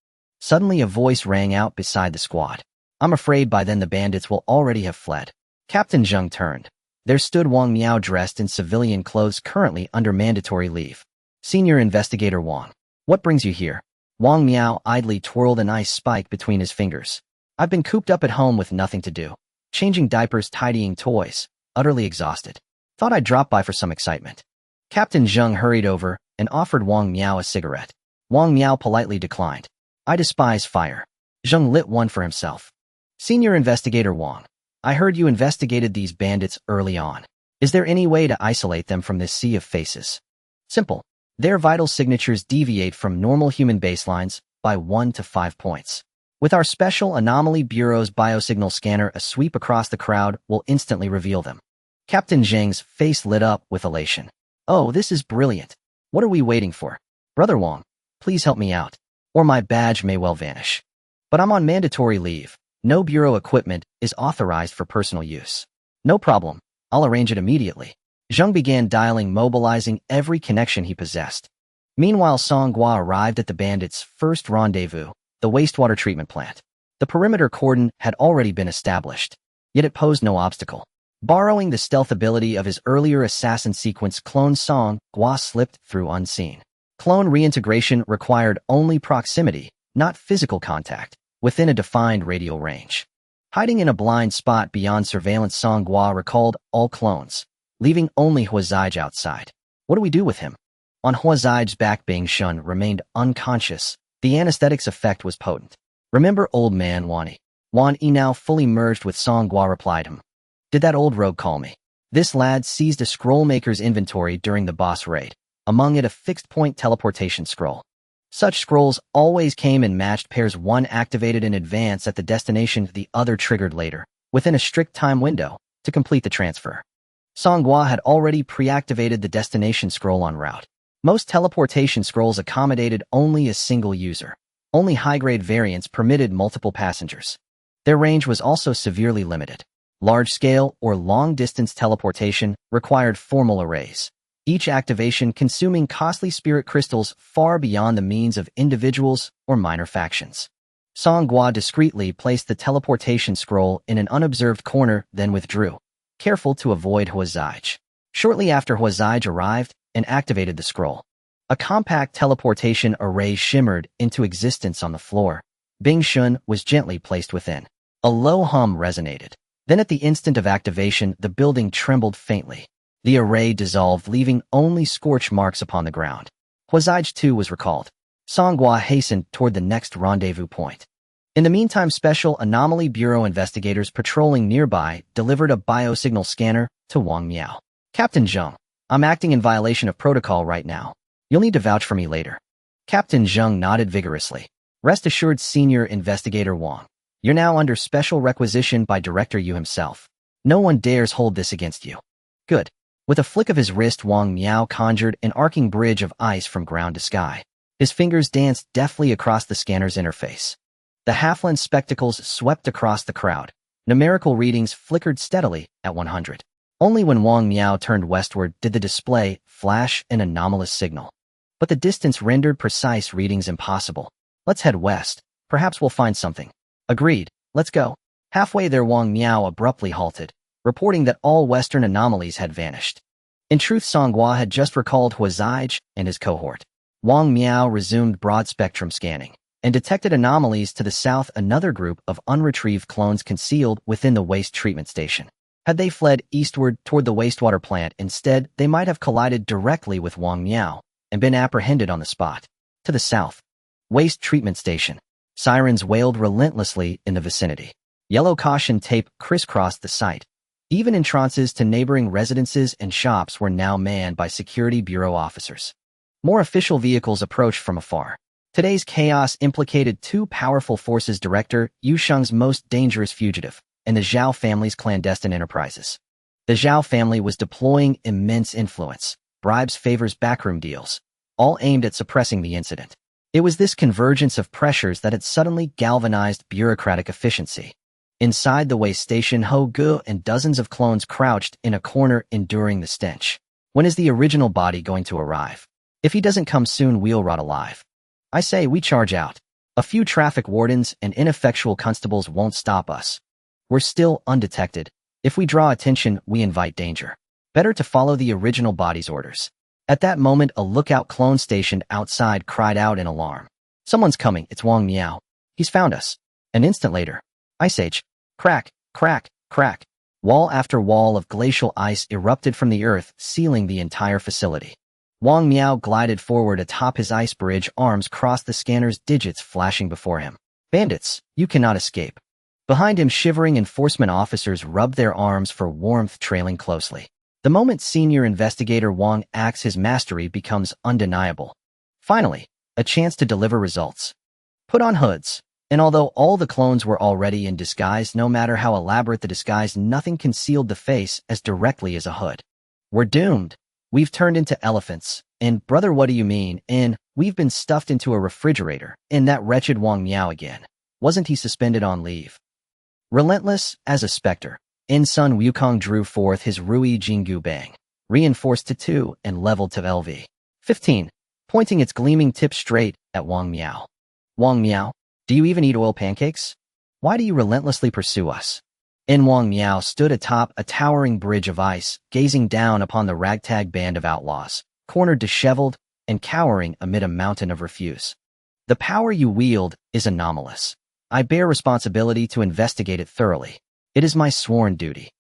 Suddenly, a voice rang out beside the squad. I'm afraid by then the bandits will already have fled. Captain Zheng turned. There stood Wang Miao, dressed in civilian clothes, currently under mandatory leave. Senior Investigator Wang. What brings you here? Wang Miao idly twirled an ice spike between his fingers. I've been cooped up at home with nothing to do. Changing diapers, tidying toys. Utterly exhausted. Thought I'd drop by for some excitement. Captain Zheng hurried over and offered Wang Miao a cigarette. Wang Miao politely declined. I despise fire. Zheng lit one for himself. Senior Investigator Wang. I heard you investigated these bandits early on. Is there any way to isolate them from this sea of faces? Simple. Their vital signatures deviate from normal human baselines by 1 to 5 points. With our special Anomaly Bureau's biosignal scanner, a sweep across the crowd will instantly reveal them. Captain Zheng's face lit up with elation. Oh, this is brilliant. What are we waiting for? Brother Wang, please help me out, or my badge may well vanish. But I'm on mandatory leave. No bureau equipment is authorized for personal use. No problem. I'll arrange it immediately. Zheng began dialing, mobilizing every connection he possessed. Meanwhile, Songhua arrived at the bandits' first rendezvous, the wastewater treatment plant. The perimeter cordon had already been established, yet it posed no obstacle. Borrowing the stealth ability of his earlier assassin sequence, Clone Songhua slipped through unseen. Clone reintegration required only proximity, not physical contact, within a defined radial range. Hiding in a blind spot beyond surveillance, Songhua recalled all clones, leaving only Huazij outside. What do we do with him? On Huazai's back, Bing Shun remained unconscious. The anesthetic's effect was potent. Remember old man Wani? Wan Yi, now fully merged with Song Gua, replied him. Did that old rogue call me? This lad seized a scrollmaker's inventory during the boss raid. Among it a fixed-point teleportation scroll. Such scrolls always came in matched pairs, one activated in advance at the destination, the other triggered later, within a strict time window, to complete the transfer. Song Gua had already pre-activated the destination scroll en route. Most teleportation scrolls accommodated only a single user. Only high-grade variants permitted multiple passengers. Their range was also severely limited. Large-scale or long-distance teleportation required formal arrays, each activation consuming costly spirit crystals far beyond the means of individuals or minor factions. Song Gua discreetly placed the teleportation scroll in an unobserved corner, then withdrew, careful to avoid Huazai. Shortly after Huazai arrived and activated the scroll, a compact teleportation array shimmered into existence on the floor. Bing Shun was gently placed within. A low hum resonated. Then at the instant of activation, the building trembled faintly. The array dissolved, leaving only scorch marks upon the ground. Huazai too was recalled. Song Gua hastened toward the next rendezvous point. In the meantime, Special Anomaly Bureau investigators patrolling nearby delivered a biosignal scanner to Wang Miao. Captain Zheng, I'm acting in violation of protocol right now. You'll need to vouch for me later. Captain Zheng nodded vigorously. Rest assured, Senior Investigator Wang. You're now under special requisition by Director Yu himself. No one dares hold this against you. Good. With a flick of his wrist, Wang Miao conjured an arcing bridge of ice from ground to sky. His fingers danced deftly across the scanner's interface. The half-lens spectacles swept across the crowd. Numerical readings flickered steadily at 100. Only when Wang Miao turned westward did the display flash an anomalous signal. But the distance rendered precise readings impossible. Let's head west. Perhaps we'll find something. Agreed. Let's go. Halfway there, Wang Miao abruptly halted, reporting that all Western anomalies had vanished. In truth, Song Gua had just recalled Huazai and his cohort. Wang Miao resumed broad-spectrum scanning and detected anomalies to the south, another group of unretrieved clones concealed within the waste treatment station. Had they fled eastward toward the wastewater plant instead, they might have collided directly with Wang Miao and been apprehended on the spot. To the south, waste treatment station. Sirens wailed relentlessly in the vicinity. Yellow caution tape crisscrossed the site. Even entrances to neighboring residences and shops were now manned by security bureau officers. More official vehicles approached from afar. Today's chaos implicated two powerful forces: Director Yu Sheng's most dangerous fugitive and the Zhao family's clandestine enterprises. The Zhao family was deploying immense influence, bribes, favors, backroom deals, all aimed at suppressing the incident. It was this convergence of pressures that had suddenly galvanized bureaucratic efficiency. Inside the waste station, Ho Gu and dozens of clones crouched in a corner, enduring the stench. When is the original body going to arrive? If he doesn't come soon, we'll rot alive. I say we charge out. A few traffic wardens and ineffectual constables won't stop us. We're still undetected. If we draw attention, we invite danger. Better to follow the original body's orders. At that moment, a lookout clone stationed outside cried out in alarm. Someone's coming, it's Wang Miao. He's found us. An instant later, Ice Age. Crack, crack, crack. Wall after wall of glacial ice erupted from the earth, sealing the entire facility. Wang Miao glided forward atop his ice bridge, arms crossed, the scanner's digits flashing before him. Bandits, you cannot escape. Behind him, shivering enforcement officers rubbed their arms for warmth, trailing closely. The moment Senior Investigator Wang acts, his mastery becomes undeniable. Finally, a chance to deliver results. Put on hoods. And although all the clones were already in disguise, no matter how elaborate the disguise, nothing concealed the face as directly as a hood. We're doomed. We've turned into elephants. And, brother, what do you mean? And, we've been stuffed into a refrigerator. And that wretched Wang Miao again. Wasn't he suspended on leave? Relentless as a specter, Sun Wukong drew forth his Rui Jinggu Bang, reinforced to 2 and leveled to LV 15, pointing its gleaming tip straight at Wang Miao. Wang Miao, do you even eat oil pancakes? Why do you relentlessly pursue us? Wang Miao stood atop a towering bridge of ice, gazing down upon the ragtag band of outlaws, cornered, disheveled, and cowering amid a mountain of refuse. The power you wield is anomalous. I bear responsibility to investigate it thoroughly. It is my sworn duty.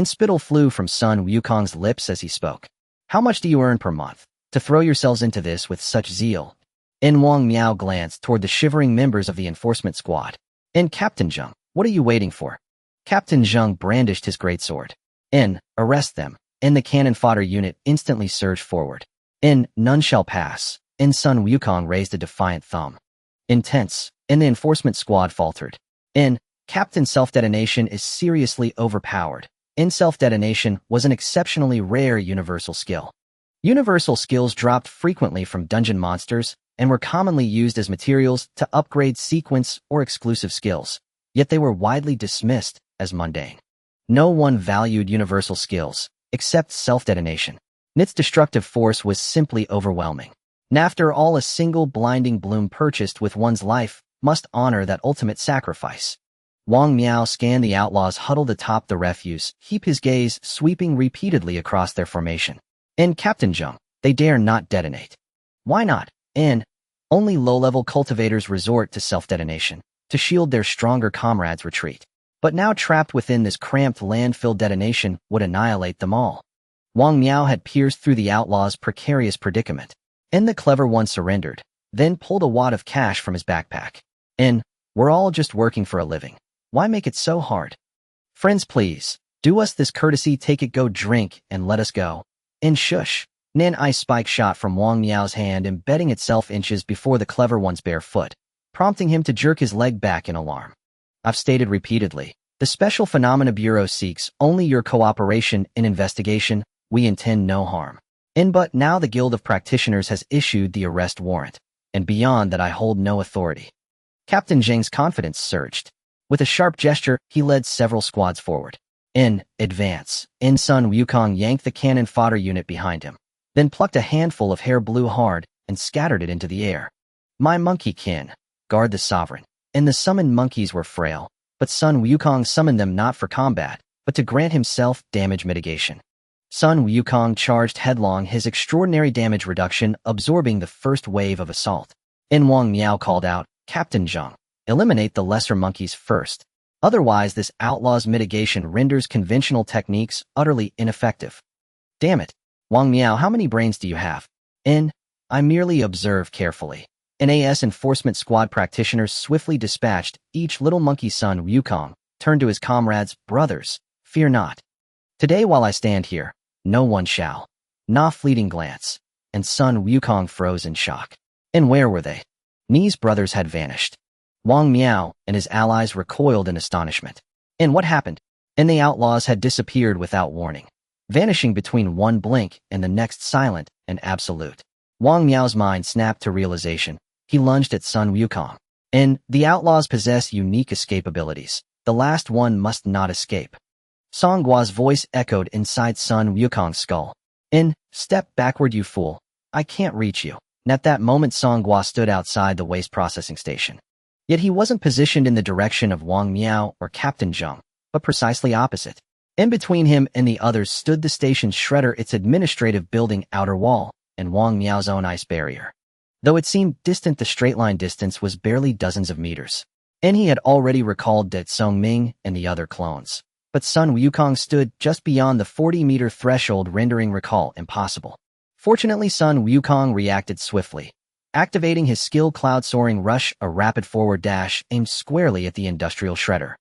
Spittle flew from Sun Wukong's lips as he spoke. How much do you earn per month to throw yourselves into this with such zeal? In Wang Miao glanced toward the shivering members of the enforcement squad. In Captain Zheng, what are you waiting for? Captain Zheng brandished his greatsword. In, arrest them. In the cannon fodder unit instantly surged forward. In, none shall pass. In Sun Wukong raised a defiant thumb. Intense. In the enforcement squad faltered. In, Captain self-detonation is seriously overpowered. In self-detonation was an exceptionally rare universal skill. Universal skills dropped frequently from dungeon monsters and were commonly used as materials to upgrade sequence or exclusive skills, yet they were widely dismissed as mundane. No one valued universal skills, except self-detonation. Its destructive force was simply overwhelming. And after all, a single blinding bloom purchased with one's life must honor that ultimate sacrifice. Wang Miao scanned the outlaws huddled atop the refuse heap, his gaze sweeping repeatedly across their formation. In Captain Zheng, they dare not detonate. Why not? In, only low-level cultivators resort to self-detonation to shield their stronger comrades' retreat. But now trapped within this cramped landfill, detonation would annihilate them all. Wang Miao had pierced through the outlaws' precarious predicament. In, the clever one surrendered, then pulled a wad of cash from his backpack. In, we're all just working for a living. Why make it so hard? Friends, please, do us this courtesy, take it, go drink, and let us go. In, shush. An ice spike shot from Wang Miao's hand, embedding itself inches before the clever one's bare foot, prompting him to jerk his leg back in alarm. I've stated repeatedly, the Special Phenomena Bureau seeks only your cooperation in investigation. We intend no harm. In, but now the Guild of Practitioners has issued the arrest warrant, and beyond that I hold no authority. Captain Zheng's confidence surged. With a sharp gesture, he led several squads forward. In, advance. In, Sun Wukong yanked the cannon fodder unit behind him, then plucked a handful of hair blue hard and scattered it into the air. My monkey kin, guard the sovereign. And the summoned monkeys were frail, but Sun Wukong summoned them not for combat, but to grant himself damage mitigation. Sun Wukong charged headlong, his extraordinary damage reduction absorbing the first wave of assault. In, Wang Miao called out, Captain Zheng, eliminate the lesser monkeys first. Otherwise, this outlaw's mitigation renders conventional techniques utterly ineffective. Damn it. Wang Miao, how many brains do you have? In, I merely observe carefully. NAS enforcement squad practitioners swiftly dispatched each little monkey. Sun Wukong turned to his comrades, brothers, fear not. Today while I stand here, no one shall. Na fleeting glance. And Sun Wukong froze in shock. And where were they? Ni's brothers had vanished. Wang Miao and his allies recoiled in astonishment. And what happened? And the outlaws had disappeared without warning, vanishing between one blink and the next, silent and absolute. Wang Miao's mind snapped to realization. He lunged at Sun Wukong. And the outlaws possess unique escape abilities. The last one must not escape. Song Gua's voice echoed inside Sun Wukong's skull. In, step backward, you fool. I can't reach you. And at that moment, Song Gua stood outside the waste processing station. Yet he wasn't positioned in the direction of Wang Miao or Captain Zheng, but precisely opposite. In between him and the others stood the station's shredder, its administrative building outer wall, and Wang Miao's own ice barrier. Though it seemed distant, the straight-line distance was barely dozens of meters. And he had already recalled Dat Song Ming and the other clones. But Sun Wukong stood just beyond the 40-meter threshold, rendering recall impossible. Fortunately, Sun Wukong reacted swiftly, activating his skill Cloud Soaring Rush, a rapid forward dash aimed squarely at the industrial shredder.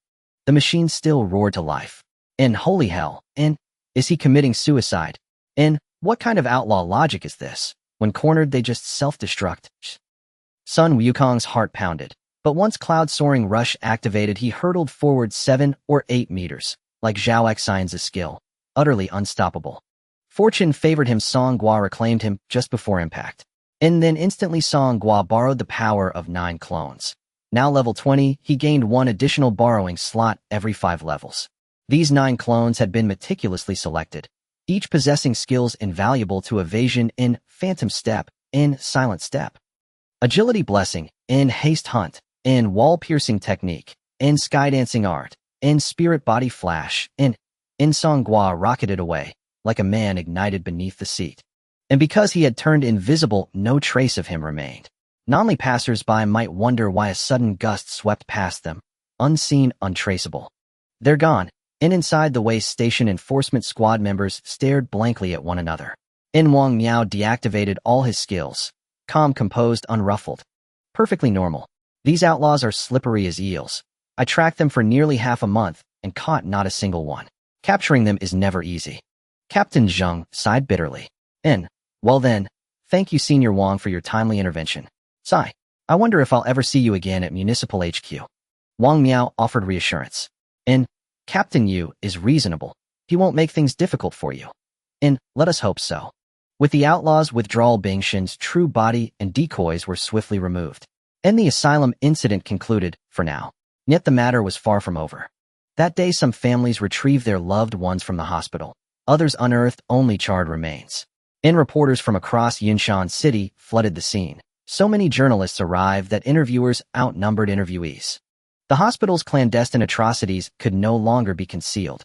The machine still roared to life. And holy hell, and is he committing suicide? And what kind of outlaw logic is this? When cornered, they just self-destruct. Sun Wukong's heart pounded. But once Cloud Soaring Rush activated, he hurtled forward 7 or 8 meters, like Zhao Xian's skill, utterly unstoppable. Fortune favored him. Song Gua reclaimed him just before impact. And then instantly Song Gua borrowed the power of 9 clones. Now level 20, he gained 1 additional borrowing slot every 5 levels. These 9 clones had been meticulously selected, each possessing skills invaluable to evasion in Phantom Step, in Silent Step, Agility Blessing, in Haste Hunt, in Wall-Piercing Technique, in Skydancing Art, in Spirit Body Flash, in Song Gua rocketed away, like a man ignited beneath the seat. And because he had turned invisible, no trace of him remained. Only passers-by might wonder why a sudden gust swept past them, unseen, untraceable. They're gone. And inside the waste station, enforcement squad members stared blankly at one another. In Wang Miao deactivated all his skills. Calm, composed, unruffled. Perfectly normal. These outlaws are slippery as eels. I tracked them for nearly half a month and caught not a single one. Capturing them is never easy. Captain Zheng sighed bitterly. Well then, thank you Senior Wang for your timely intervention. Sigh. I wonder if I'll ever see you again at Municipal HQ. Wang Miao offered reassurance. Captain Yu is reasonable. He won't make things difficult for you. Let us hope so. With the outlaws' withdrawal, Bing Shen's true body and decoys were swiftly removed. The asylum incident concluded, for now. Yet the matter was far from over. That day some families retrieved their loved ones from the hospital. Others unearthed only charred remains. Reporters from across Yunshan City flooded the scene. So many journalists arrived that interviewers outnumbered interviewees. The hospital's clandestine atrocities could no longer be concealed.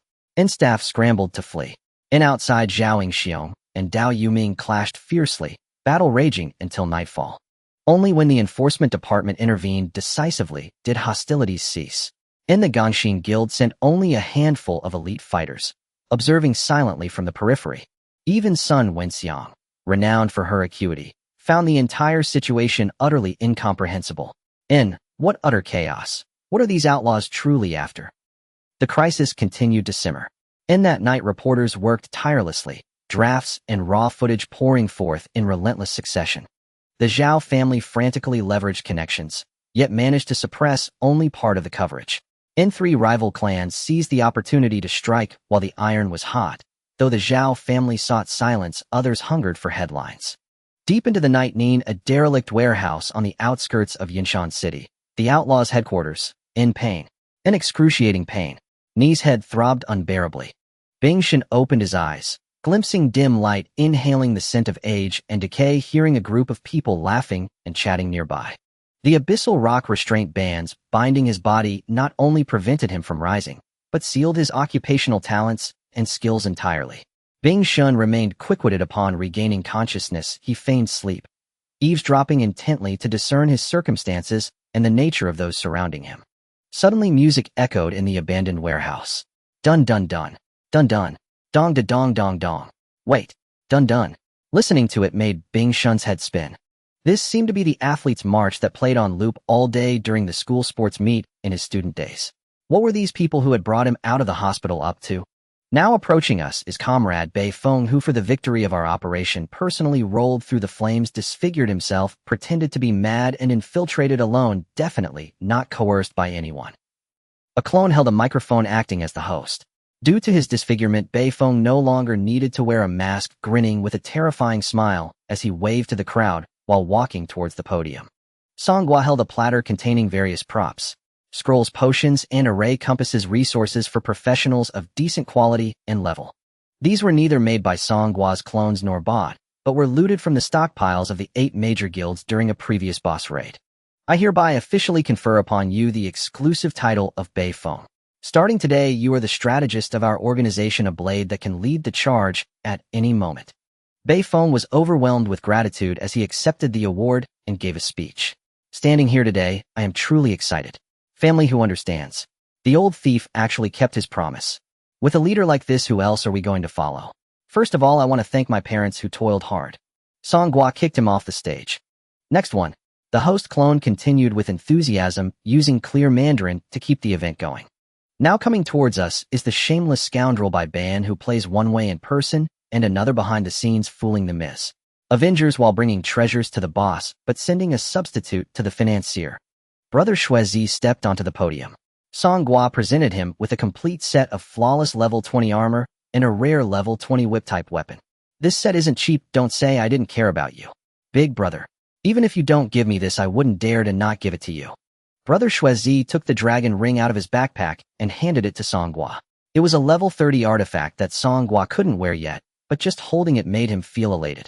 Staff scrambled to flee. Outside, Zhao Yingxiong and Dao Yuming clashed fiercely, battle raging until nightfall. Only when the enforcement department intervened decisively did hostilities cease. The Gongxin Guild sent only a handful of elite fighters, observing silently from the periphery. Even Sun Wenxiang, renowned for her acuity, found the entire situation utterly incomprehensible. What utter chaos! What are these outlaws truly after? The crisis continued to simmer. That night reporters worked tirelessly, drafts and raw footage pouring forth in relentless succession. The Zhao family frantically leveraged connections, yet managed to suppress only part of the coverage. Three rival clans seized the opportunity to strike while the iron was hot. Though the Zhao family sought silence, others hungered for headlines. Deep into the night, a derelict warehouse on the outskirts of Yunshan City, the outlaws' headquarters, in pain. In excruciating pain. Ni's head throbbed unbearably. Bing Shen opened his eyes, glimpsing dim light, inhaling the scent of age and decay, hearing a group of people laughing and chatting nearby. The abyssal rock restraint bands binding his body not only prevented him from rising, but sealed his occupational talents and skills entirely. Bing Shen remained quick-witted. Upon regaining consciousness, he feigned sleep, eavesdropping intently to discern his circumstances and the nature of those surrounding him. Suddenly music echoed in the abandoned warehouse. Dun dun dun. Dun dun. Dong da dong dong dong. Wait. Dun dun. Listening to it made Bing Shen's head spin. This seemed to be the athlete's march that played on loop all day during the school sports meet in his student days. What were these people who had brought him out of the hospital up to? Now approaching us is Comrade Bei Feng, who for the victory of our operation personally rolled through the flames, disfigured himself, pretended to be mad, and infiltrated alone, definitely not coerced by anyone. A clone held a microphone acting as the host. Due to his disfigurement, Bei Feng no longer needed to wear a mask, grinning with a terrifying smile as he waved to the crowd while walking towards the podium. Songhua held a platter containing various props, scrolls, potions, and array compasses, resources for professionals of decent quality and level. These were neither made by Songhua's clones nor bought, but were looted from the stockpiles of the 8 major guilds during a previous boss raid. I hereby officially confer upon you the exclusive title of Bei Feng. Starting today, you are the strategist of our organization, a blade that can lead the charge at any moment. Bei Feng was overwhelmed with gratitude as he accepted the award and gave a speech. Standing here today, I am truly excited. Family who understands. The old thief actually kept his promise. With a leader like this, who else are we going to follow? First of all, I want to thank my parents who toiled hard. Songhua kicked him off the stage. Next one. The host clone continued with enthusiasm, using clear Mandarin to keep the event going. Now coming towards us is the shameless scoundrel by Ban, who plays one way in person and another behind the scenes, fooling the Miss Avengers while bringing treasures to the boss, but sending a substitute to the financier. Brother Shuizi stepped onto the podium. Songhua presented him with a complete set of flawless level 20 armor and a rare level 20 whip-type weapon. This set isn't cheap, don't say I didn't care about you. Big brother. Even if you don't give me this, I wouldn't dare to not give it to you. Brother Shuizi took the dragon ring out of his backpack and handed it to Songhua. It was a level 30 artifact that Songhua couldn't wear yet, but just holding it made him feel elated.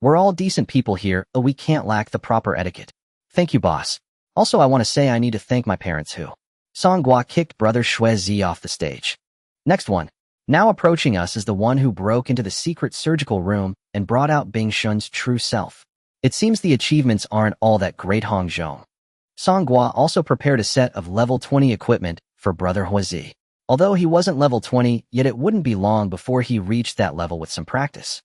We're all decent people here, we can't lack the proper etiquette. Thank you, boss. Also, I want to say I need to thank my parents who. Songhua kicked Brother Shuizi off the stage. Next one. Now approaching us is the one who broke into the secret surgical room and brought out Bing Shen's true self. It seems the achievements aren't all that great, Hongzhong. Songhua also prepared a set of level 20 equipment for Brother Huizi. Although he wasn't level 20, yet it wouldn't be long before he reached that level with some practice.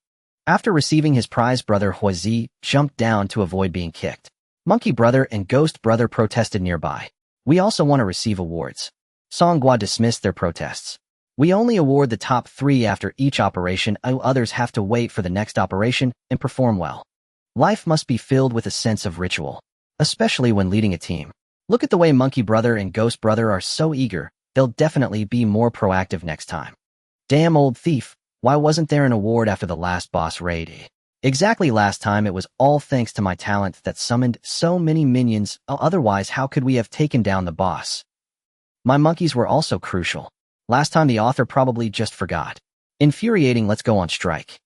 After receiving his prize, brother Huizi jumped down to avoid being kicked. Monkey brother and ghost brother protested nearby. We also want to receive awards. Songhua dismissed their protests. We only award the top 3 after each operation, others have to wait for the next operation and perform well. Life must be filled with a sense of ritual, especially when leading a team. Look at the way Monkey brother and Ghost brother are so eager, they'll definitely be more proactive next time. Damn old thief, why wasn't there an award after the last boss raid? Exactly, last time it was all thanks to my talent that summoned so many minions, otherwise how could we have taken down the boss? My monkeys were also crucial. Last time the author probably just forgot. Infuriating, let's go on strike.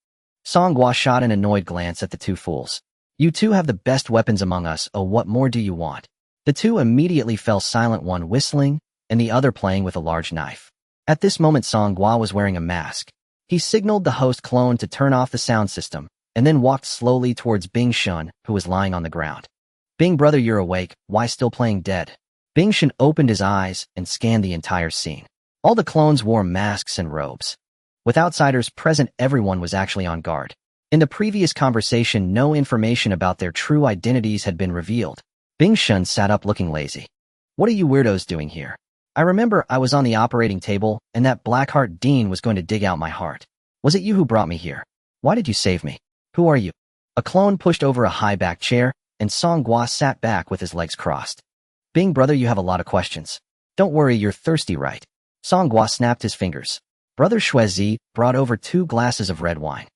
Songhua shot an annoyed glance at the 2 fools. You 2 have the best weapons among us, what more do you want? The 2 immediately fell silent, one whistling, and the other playing with a large knife. At this moment Songhua was wearing a mask. He signaled the host clone to turn off the sound system, and then walked slowly towards Bing Shun, who was lying on the ground. Bing brother, you're awake, why still playing dead? Bing Shun opened his eyes and scanned the entire scene. All the clones wore masks and robes. With outsiders present, everyone was actually on guard. In the previous conversation, no information about their true identities had been revealed. Bing Shun sat up looking lazy. What are you weirdos doing here? I remember I was on the operating table and that Blackheart Dean was going to dig out my heart. Was it you who brought me here? Why did you save me? Who are you? A clone pushed over a high-back chair, and Songhua sat back with his legs crossed. Bing brother, you have a lot of questions. Don't worry, you're thirsty, right? Songhua snapped his fingers. Brother Huizi brought over 2 glasses of red wine.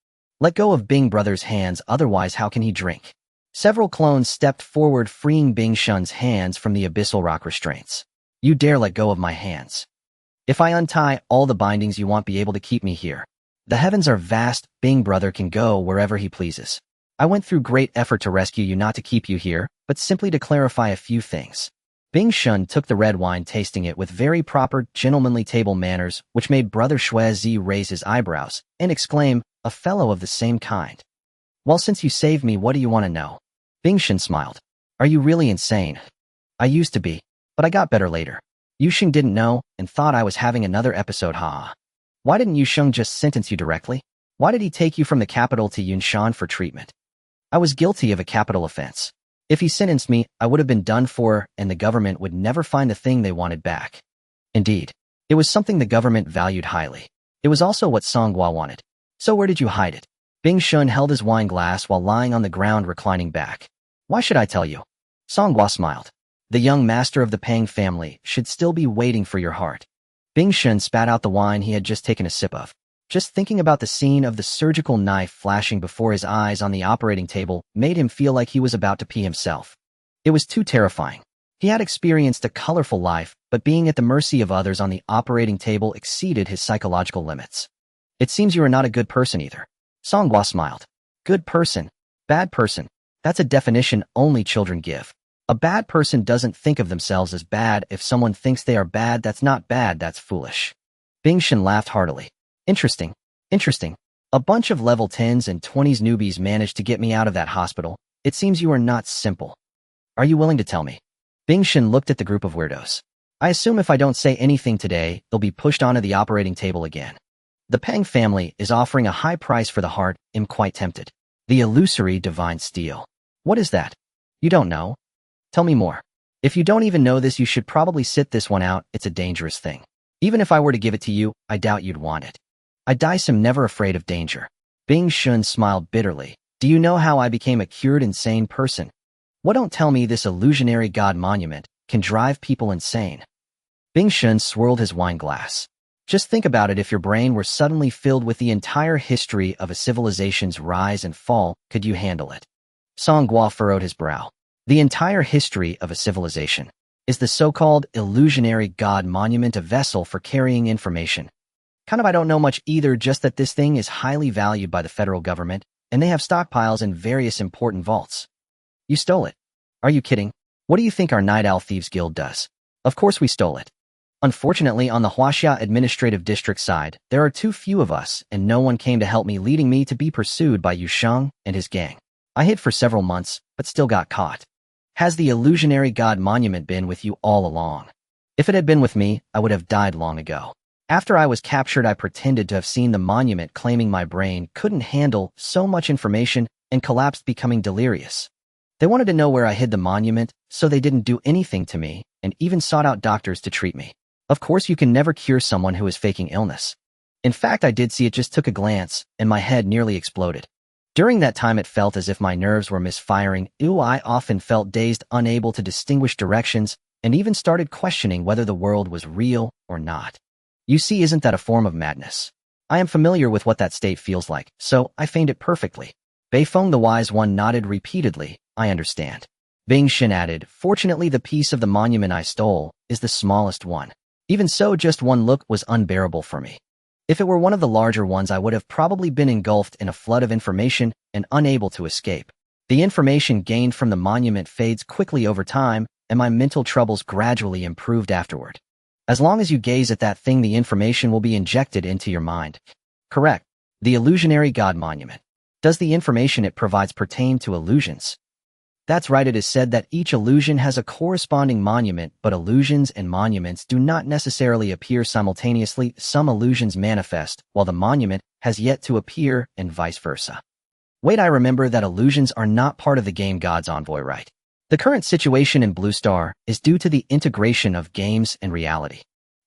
Let go of Bing brother's hands, otherwise how can he drink? Several clones stepped forward, freeing Bing Shun's hands from the abyssal rock restraints. You dare let go of my hands. If I untie all the bindings, you won't be able to keep me here. The heavens are vast, Bing brother can go wherever he pleases. I went through great effort to rescue you, not to keep you here, but simply to clarify a few things. Bing Shun took the red wine, tasting it with very proper, gentlemanly table manners, which made brother Huizi raise his eyebrows and exclaim, a fellow of the same kind. Well, since you saved me, what do you want to know? Bing Shun smiled. Are you really insane? I used to be, but I got better later. Yusheng didn't know and thought I was having another episode, haha. Why didn't Yusheng just sentence you directly? Why did he take you from the capital to Yunshan for treatment? I was guilty of a capital offense. If he sentenced me, I would have been done for, and the government would never find the thing they wanted back. Indeed, it was something the government valued highly. It was also what Songhua wanted. So where did you hide it? Bing Shun held his wine glass while lying on the ground, reclining back. Why should I tell you? Songhua smiled. The young master of the Pang family should still be waiting for your heart. Bing Shun spat out the wine he had just taken a sip of. Just thinking about the scene of the surgical knife flashing before his eyes on the operating table made him feel like he was about to pee himself. It was too terrifying. He had experienced a colorful life, but being at the mercy of others on the operating table exceeded his psychological limits. It seems you are not a good person either. Songhua smiled. Good person. Bad person. That's a definition only children give. A bad person doesn't think of themselves as bad. If someone thinks they are bad, that's not bad, that's foolish. Bing Shun laughed heartily. Interesting. Interesting. A bunch of level 10s and 20s newbies managed to get me out of that hospital. It seems you are not simple. Are you willing to tell me? Bing Shun looked at the group of weirdos. I assume if I don't say anything today, they'll be pushed onto the operating table again. The Pang family is offering a high price for the heart. I'm quite tempted. The illusory divine steel. What is that? You don't know? Tell me more. If you don't even know this, you should probably sit this one out. It's a dangerous thing. Even if I were to give it to you, I doubt you'd want it. I am never afraid of danger. Bing Shun smiled bitterly. Do you know how I became a cured insane person? What, don't tell me this illusionary god monument can drive people insane. Bing Shun swirled his wine glass. Just think about it, if your brain were suddenly filled with the entire history of a civilization's rise and fall, could you handle it? Songhua furrowed his brow. The entire history of a civilization. Is the so-called illusionary god monument a vessel for carrying information? I don't know much either, just that this thing is highly valued by the federal government, and they have stockpiles in various important vaults. You stole it. Are you kidding? What do you think our Night Owl Thieves Guild does? Of course we stole it. Unfortunately, on the Huaxia Administrative District side, there are too few of us, and no one came to help me, leading me to be pursued by Yusheng and his gang. I hid for several months, but still got caught. Has the illusionary god monument been with you all along? If it had been with me, I would have died long ago. After I was captured, I pretended to have seen the monument, claiming my brain couldn't handle so much information and collapsed, becoming delirious. They wanted to know where I hid the monument, so they didn't do anything to me and even sought out doctors to treat me. Of course, you can never cure someone who is faking illness. In fact, I did see it, just took a glance, and my head nearly exploded. During that time, it felt as if my nerves were misfiring. I often felt dazed, unable to distinguish directions, and even started questioning whether the world was real or not. You see, isn't that a form of madness? I am familiar with what that state feels like, so I feigned it perfectly. Beifeng the Wise One nodded repeatedly. I understand. Bing Shin added, fortunately, the piece of the monument I stole is the smallest one. Even so, just one look was unbearable for me. If it were one of the larger ones, I would have probably been engulfed in a flood of information and unable to escape. The information gained from the monument fades quickly over time, and my mental troubles gradually improved afterward. As long as you gaze at that thing, the information will be injected into your mind. Correct. The illusionary god monument. Does the information it provides pertain to illusions? That's right, it is said that each illusion has a corresponding monument, but illusions and monuments do not necessarily appear simultaneously. Some illusions manifest, while the monument has yet to appear, and vice versa. Wait, I remember that illusions are not part of the game God's Envoy, right? The current situation in Blue Star is due to the integration of games and reality.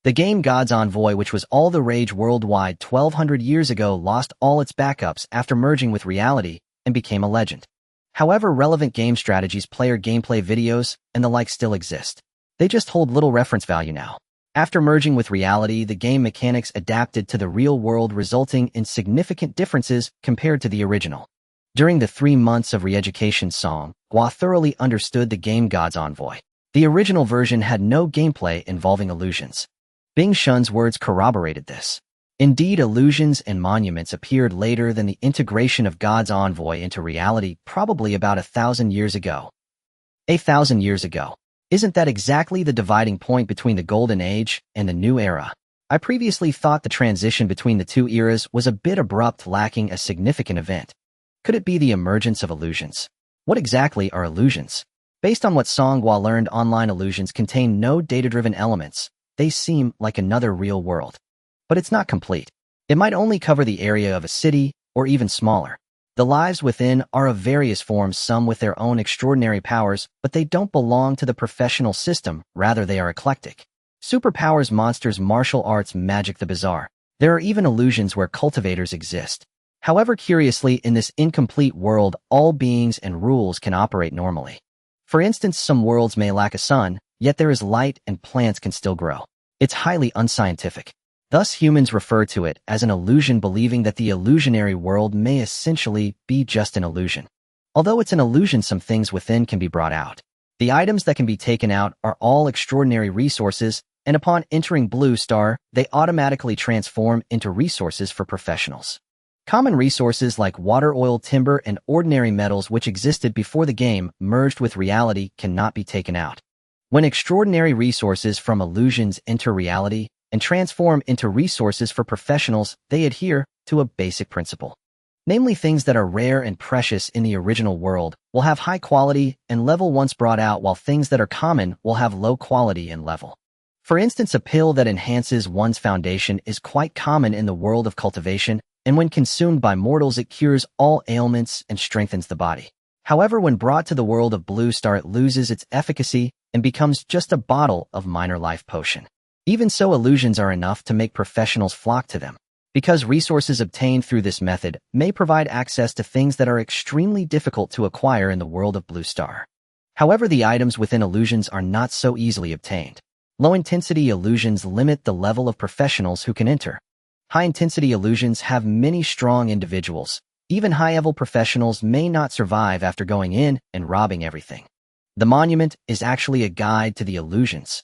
The game God's Envoy, which was all the rage worldwide 1200 years ago, lost all its backups after merging with reality and became a legend. However, relevant game strategies, player gameplay videos, and the like still exist. They just hold little reference value now. After merging with reality, the game mechanics adapted to the real world, resulting in significant differences compared to the original. During the 3 months of re-education, Song Hua thoroughly understood the game God's Envoy. The original version had no gameplay involving illusions. Bing Shun's words corroborated this. Indeed, illusions and monuments appeared later than the integration of God's Envoy into reality, probably about 1,000 years ago. 1,000 years ago. Isn't that exactly the dividing point between the Golden Age and the New Era? I previously thought the transition between the two eras was a bit abrupt, lacking a significant event. Could it be the emergence of illusions? What exactly are illusions? Based on what Song Hua learned, online illusions contain no data-driven elements. They seem like another real world. But it's not complete. It might only cover the area of a city, or even smaller. The lives within are of various forms, some with their own extraordinary powers, but they don't belong to the professional system, rather they are eclectic. Superpowers, monsters, martial arts, magic, the bizarre. There are even illusions where cultivators exist. However, curiously, in this incomplete world, all beings and rules can operate normally. For instance, some worlds may lack a sun, yet there is light and plants can still grow. It's highly unscientific. Thus, humans refer to it as an illusion, believing that the illusionary world may essentially be just an illusion. Although it's an illusion, some things within can be brought out. The items that can be taken out are all extraordinary resources, and upon entering Blue Star, they automatically transform into resources for professionals. Common resources like water, oil, timber, and ordinary metals which existed before the game merged with reality cannot be taken out. When extraordinary resources from illusions enter reality and transform into resources for professionals, they adhere to a basic principle. Namely, things that are rare and precious in the original world will have high quality and level once brought out, while things that are common will have low quality and level. For instance, a pill that enhances one's foundation is quite common in the world of cultivation, and when consumed by mortals, it cures all ailments and strengthens the body. However, when brought to the world of Blue Star, it loses its efficacy and becomes just a bottle of minor life potion. Even so, illusions are enough to make professionals flock to them, because resources obtained through this method may provide access to things that are extremely difficult to acquire in the world of Blue Star. However, the items within illusions are not so easily obtained. Low-intensity illusions limit the level of professionals who can enter. High-intensity illusions have many strong individuals. Even high-level professionals may not survive after going in and robbing everything. The monument is actually a guide to the illusions.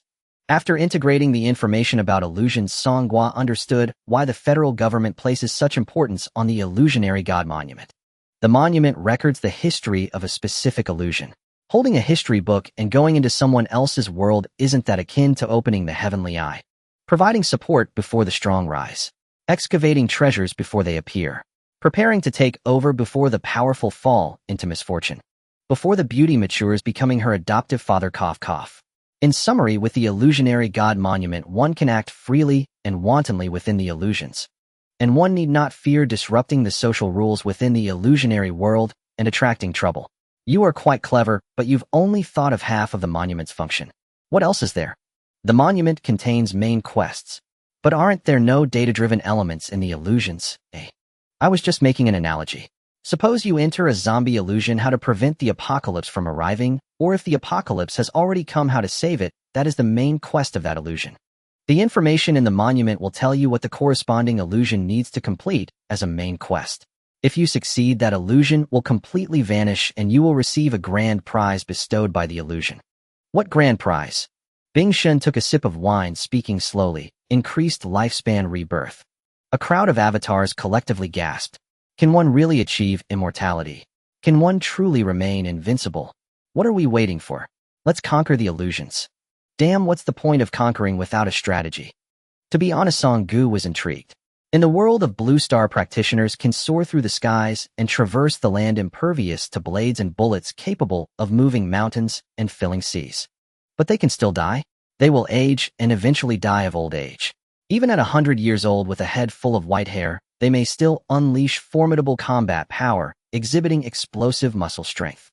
After integrating the information about illusions, Song Hua understood why the federal government places such importance on the illusionary god monument. The monument records the history of a specific illusion. Holding a history book and going into someone else's world, isn't that akin to opening the heavenly eye? Providing support before the strong rise. Excavating treasures before they appear. Preparing to take over before the powerful fall into misfortune. Before the beauty matures, becoming her adoptive father. In summary, with the illusionary god monument, one can act freely and wantonly within the illusions. And one need not fear disrupting the social rules within the illusionary world and attracting trouble. You are quite clever, but you've only thought of half of the monument's function. What else is there? The monument contains main quests. But aren't there no data-driven elements in the illusions, eh? I was just making an analogy. Suppose you enter a zombie illusion how to prevent the apocalypse from arriving, or if the apocalypse has already come how to save it, that is the main quest of that illusion. The information in the monument will tell you what the corresponding illusion needs to complete as a main quest. If you succeed, that illusion will completely vanish and you will receive a grand prize bestowed by the illusion. What grand prize? Bing Shun took a sip of wine, speaking slowly. Increased lifespan rebirth. A crowd of avatars collectively gasped. Can one really achieve immortality? Can one truly remain invincible? What are we waiting for? Let's conquer the illusions. Damn, what's the point of conquering without a strategy? To be honest, Song Gu was intrigued. In the world of Blue Star, practitioners can soar through the skies and traverse the land impervious to blades and bullets, capable of moving mountains and filling seas. But they can still die. They will age and eventually die of old age. Even at 100 years old with a head full of white hair, they may still unleash formidable combat power, exhibiting explosive muscle strength.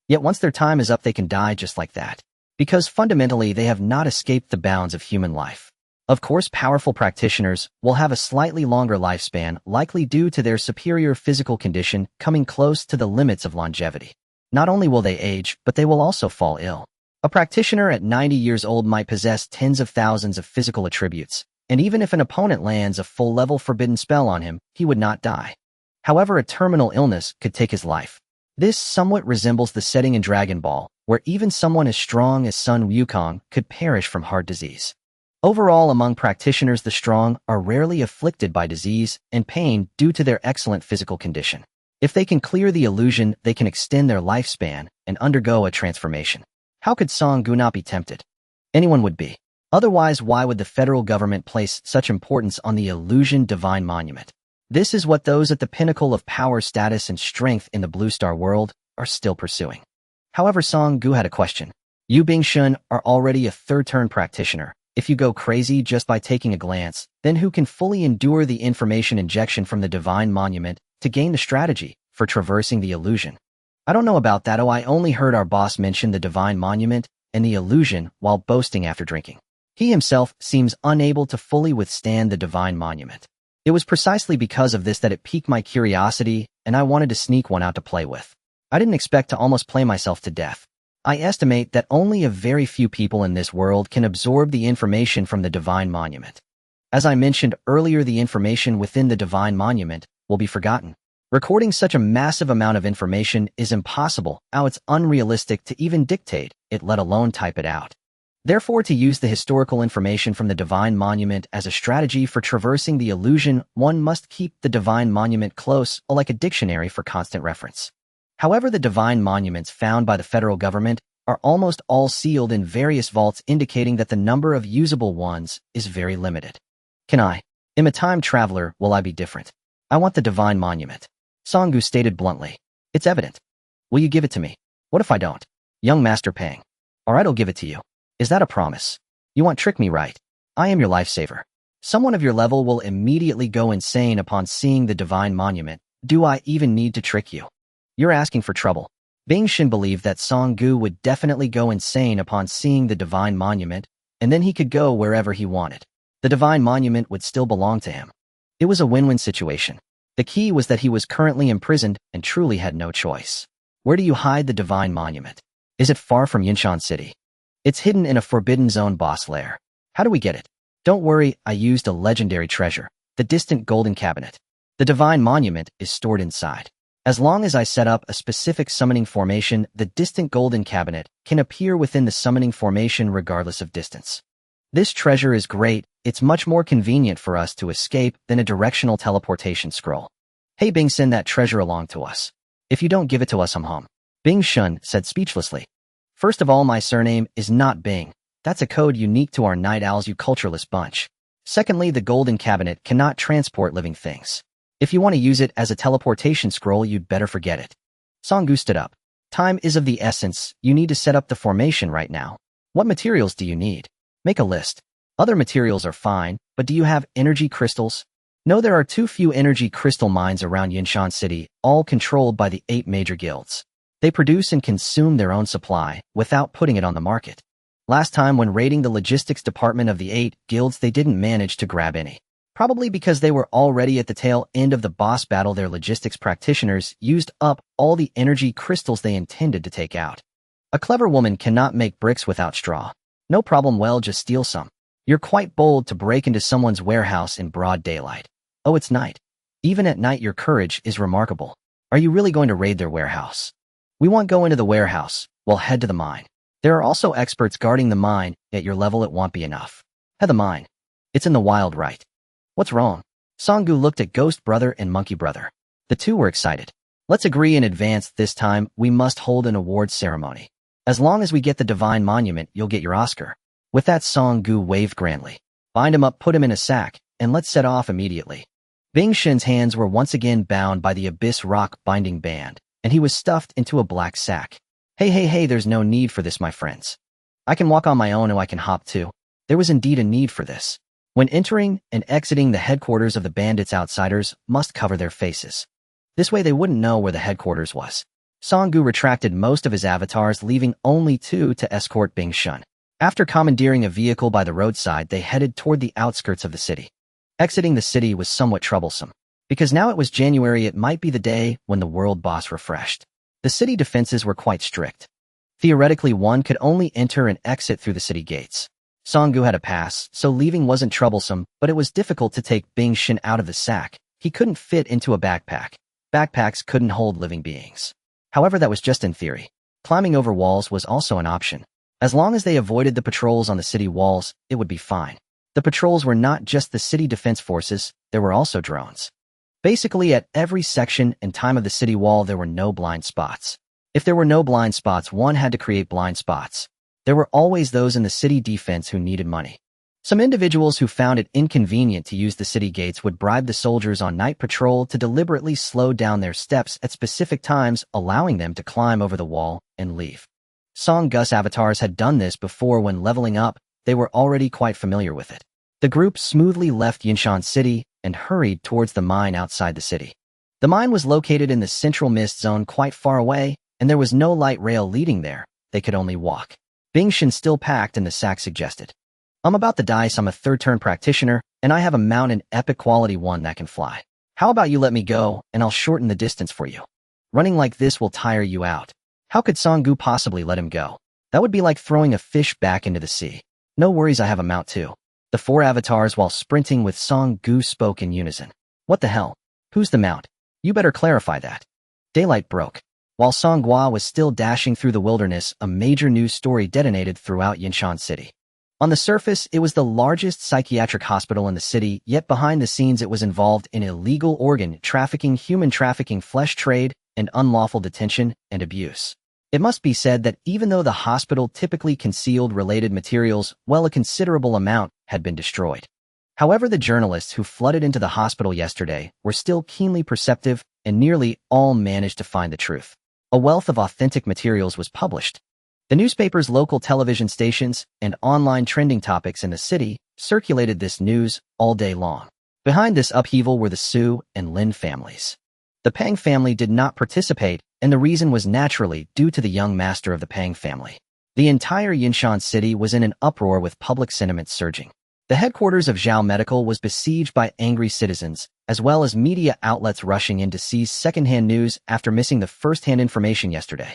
Yet once their time is up, they can die just like that. Because fundamentally, they have not escaped the bounds of human life. Of course, powerful practitioners will have a slightly longer lifespan, likely due to their superior physical condition coming close to the limits of longevity. Not only will they age, but they will also fall ill. A practitioner at 90 years old might possess tens of thousands of physical attributes, and even if an opponent lands a full-level forbidden spell on him, he would not die. However, a terminal illness could take his life. This somewhat resembles the setting in Dragon Ball, where even someone as strong as Sun Wukong could perish from heart disease. Overall, among practitioners, the strong are rarely afflicted by disease and pain due to their excellent physical condition. If they can clear the illusion, they can extend their lifespan and undergo a transformation. How could Song Gu not be tempted? Anyone would be. Otherwise, why would the federal government place such importance on the illusion divine monument? This is what those at the pinnacle of power, status, and strength in the Blue Star world are still pursuing. However, Song Gu had a question. You, Bing Shun, are already a third-turn practitioner. If you go crazy just by taking a glance, then who can fully endure the information injection from the divine monument to gain the strategy for traversing the illusion? I don't know about that. I only heard our boss mention the divine monument and the illusion while boasting after drinking. He himself seems unable to fully withstand the divine monument. It was precisely because of this that it piqued my curiosity, and I wanted to sneak one out to play with. I didn't expect to almost play myself to death. I estimate that only a very few people in this world can absorb the information from the divine monument. As I mentioned earlier, the information within the divine monument will be forgotten. Recording such a massive amount of information is impossible. How it's unrealistic to even dictate it, let alone type it out. Therefore, to use the historical information from the divine monument as a strategy for traversing the illusion, one must keep the divine monument close, like a dictionary for constant reference. However, the divine monuments found by the federal government are almost all sealed in various vaults, indicating that the number of usable ones is very limited. Can I? Am a time traveler, will I be different? I want the divine monument. Song Gu stated bluntly. It's evident. Will you give it to me? What if I don't? Young Master Pang. Alright, I'll give it to you. Is that a promise? You won't trick me, right? I am your lifesaver. Someone of your level will immediately go insane upon seeing the divine monument. Do I even need to trick you? You're asking for trouble. Bing Shin believed that Song Gu would definitely go insane upon seeing the divine monument, and then he could go wherever he wanted. The divine monument would still belong to him. It was a win-win situation. The key was that he was currently imprisoned and truly had no choice. Where do you hide the divine monument? Is it far from Yinshan City? It's hidden in a forbidden zone boss lair. How do we get it? Don't worry, I used a legendary treasure, the distant golden cabinet. The divine monument is stored inside. As long as I set up a specific summoning formation, the distant golden cabinet can appear within the summoning formation regardless of distance. This treasure is great. It's much more convenient for us to escape than a directional teleportation scroll. Hey Bing, send that treasure along to us. If you don't give it to us, hum. Bing Shun said speechlessly. First of all, my surname is not Bing. That's a code unique to our night owls, you cultureless bunch. Secondly, the golden cabinet cannot transport living things. If you want to use it as a teleportation scroll, you'd better forget it. Song Gu stood up. Time is of the essence. You need to set up the formation right now. What materials do you need? Make a list. Other materials are fine, but do you have energy crystals? No, there are too few energy crystal mines around Yinshan City, all controlled by the 8 major guilds. They produce and consume their own supply, without putting it on the market. Last time when raiding the logistics department of the 8 guilds, they didn't manage to grab any. Probably because they were already at the tail end of the boss battle. Their logistics practitioners used up all the energy crystals they intended to take out. A clever woman cannot make bricks without straw. No problem, well, just steal some. You're quite bold to break into someone's warehouse in broad daylight. Oh, it's night. Even at night your courage is remarkable. Are you really going to raid their warehouse? We won't go into the warehouse, we'll head to the mine. There are also experts guarding the mine. At your level it won't be enough. Head the mine. It's in the wild, right? What's wrong? Songgu looked at Ghost Brother and Monkey Brother. The two were excited. Let's agree in advance. This time we must hold an awards ceremony. As long as we get the Divine Monument, you'll get your Oscar. With that, Songgu waved grandly. Bind him up, put him in a sack, and let's set off immediately. Bing Shin's hands were once again bound by the Abyss Rock binding band, and he was stuffed into a black sack. Hey, there's no need for this, my friends. I can walk on my own and I can hop too. There was indeed a need for this. When entering and exiting the headquarters of the bandits, outsiders must cover their faces. This way they wouldn't know where the headquarters was. Songgu retracted most of his avatars, leaving only 2 to escort Bing Shun. After commandeering a vehicle by the roadside, they headed toward the outskirts of the city. Exiting the city was somewhat troublesome, because now it was January. It might be the day when the world boss refreshed. The city defenses were quite strict. Theoretically, one could only enter and exit through the city gates. Songgu had a pass, so leaving wasn't troublesome, but it was difficult to take Bing Shin out of the sack. He couldn't fit into a backpack. Backpacks couldn't hold living beings. However, that was just in theory. Climbing over walls was also an option. As long as they avoided the patrols on the city walls, it would be fine. The patrols were not just the city defense forces, there were also drones. Basically, at every section and time of the city wall, there were no blind spots. If there were no blind spots, one had to create blind spots. There were always those in the city defense who needed money. Some individuals who found it inconvenient to use the city gates would bribe the soldiers on night patrol to deliberately slow down their steps at specific times, allowing them to climb over the wall and leave. Songgu's avatars had done this before. When leveling up, they were already quite familiar with it. The group smoothly left Yinshan City and hurried towards the mine outside the city. The mine was located in the central mist zone, quite far away, and there was no light rail leading there. They could only walk. Bing Shin still packed in the sack suggested. I'm about the dice. I'm a third-turn practitioner, and I have a mount, an epic quality one that can fly. How about you let me go, and I'll shorten the distance for you. Running like this will tire you out. How could Songgu possibly let him go? That would be like throwing a fish back into the sea. No worries, I have a mount too. The 4 avatars, while sprinting with Songgu, spoke in unison. What the hell? Who's the mount? You better clarify that. Daylight broke. While Songhua was still dashing through the wilderness, a major news story detonated throughout Yinshan City. On the surface, it was the largest psychiatric hospital in the city, yet behind the scenes it was involved in illegal organ trafficking, human trafficking, flesh trade, and unlawful detention and abuse. It must be said that even though the hospital typically concealed related materials, well, a considerable amount had been destroyed. However, the journalists who flooded into the hospital yesterday were still keenly perceptive, and nearly all managed to find the truth. A wealth of authentic materials was published. The newspapers, local television stations, and online trending topics in the city circulated this news all day long. Behind this upheaval were the Su and Lin families. The Pang family did not participate, and the reason was naturally due to the young master of the Pang family. The entire Yinshan City was in an uproar with public sentiment surging. The headquarters of Zhao Medical was besieged by angry citizens, as well as media outlets rushing in to seize second-hand news after missing the first-hand information yesterday.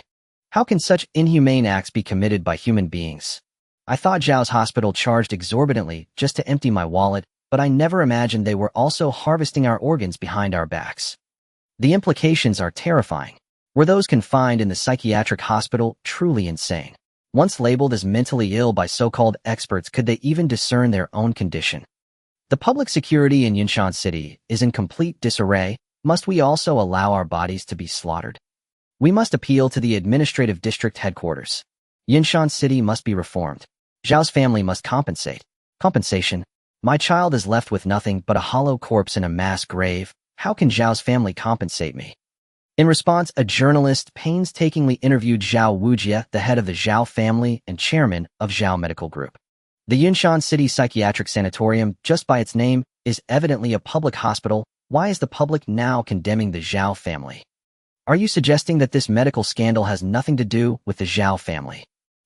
How can such inhumane acts be committed by human beings? I thought Zhao's hospital charged exorbitantly just to empty my wallet, but I never imagined they were also harvesting our organs behind our backs. The implications are terrifying. Were those confined in the psychiatric hospital truly insane? Once labeled as mentally ill by so-called experts, could they even discern their own condition? The public security in Yinshan City is in complete disarray. Must we also allow our bodies to be slaughtered? We must appeal to the administrative district headquarters. Yinshan City must be reformed. Zhao's family must compensate. Compensation? My child is left with nothing but a hollow corpse in a mass grave. How can Zhao's family compensate me? In response, a journalist painstakingly interviewed Zhao Wujie, the head of the Zhao family and chairman of Zhao Medical Group. The Yunshan City Psychiatric Sanatorium, just by its name, is evidently a public hospital. Why is the public now condemning the Zhao family? Are you suggesting that this medical scandal has nothing to do with the Zhao family?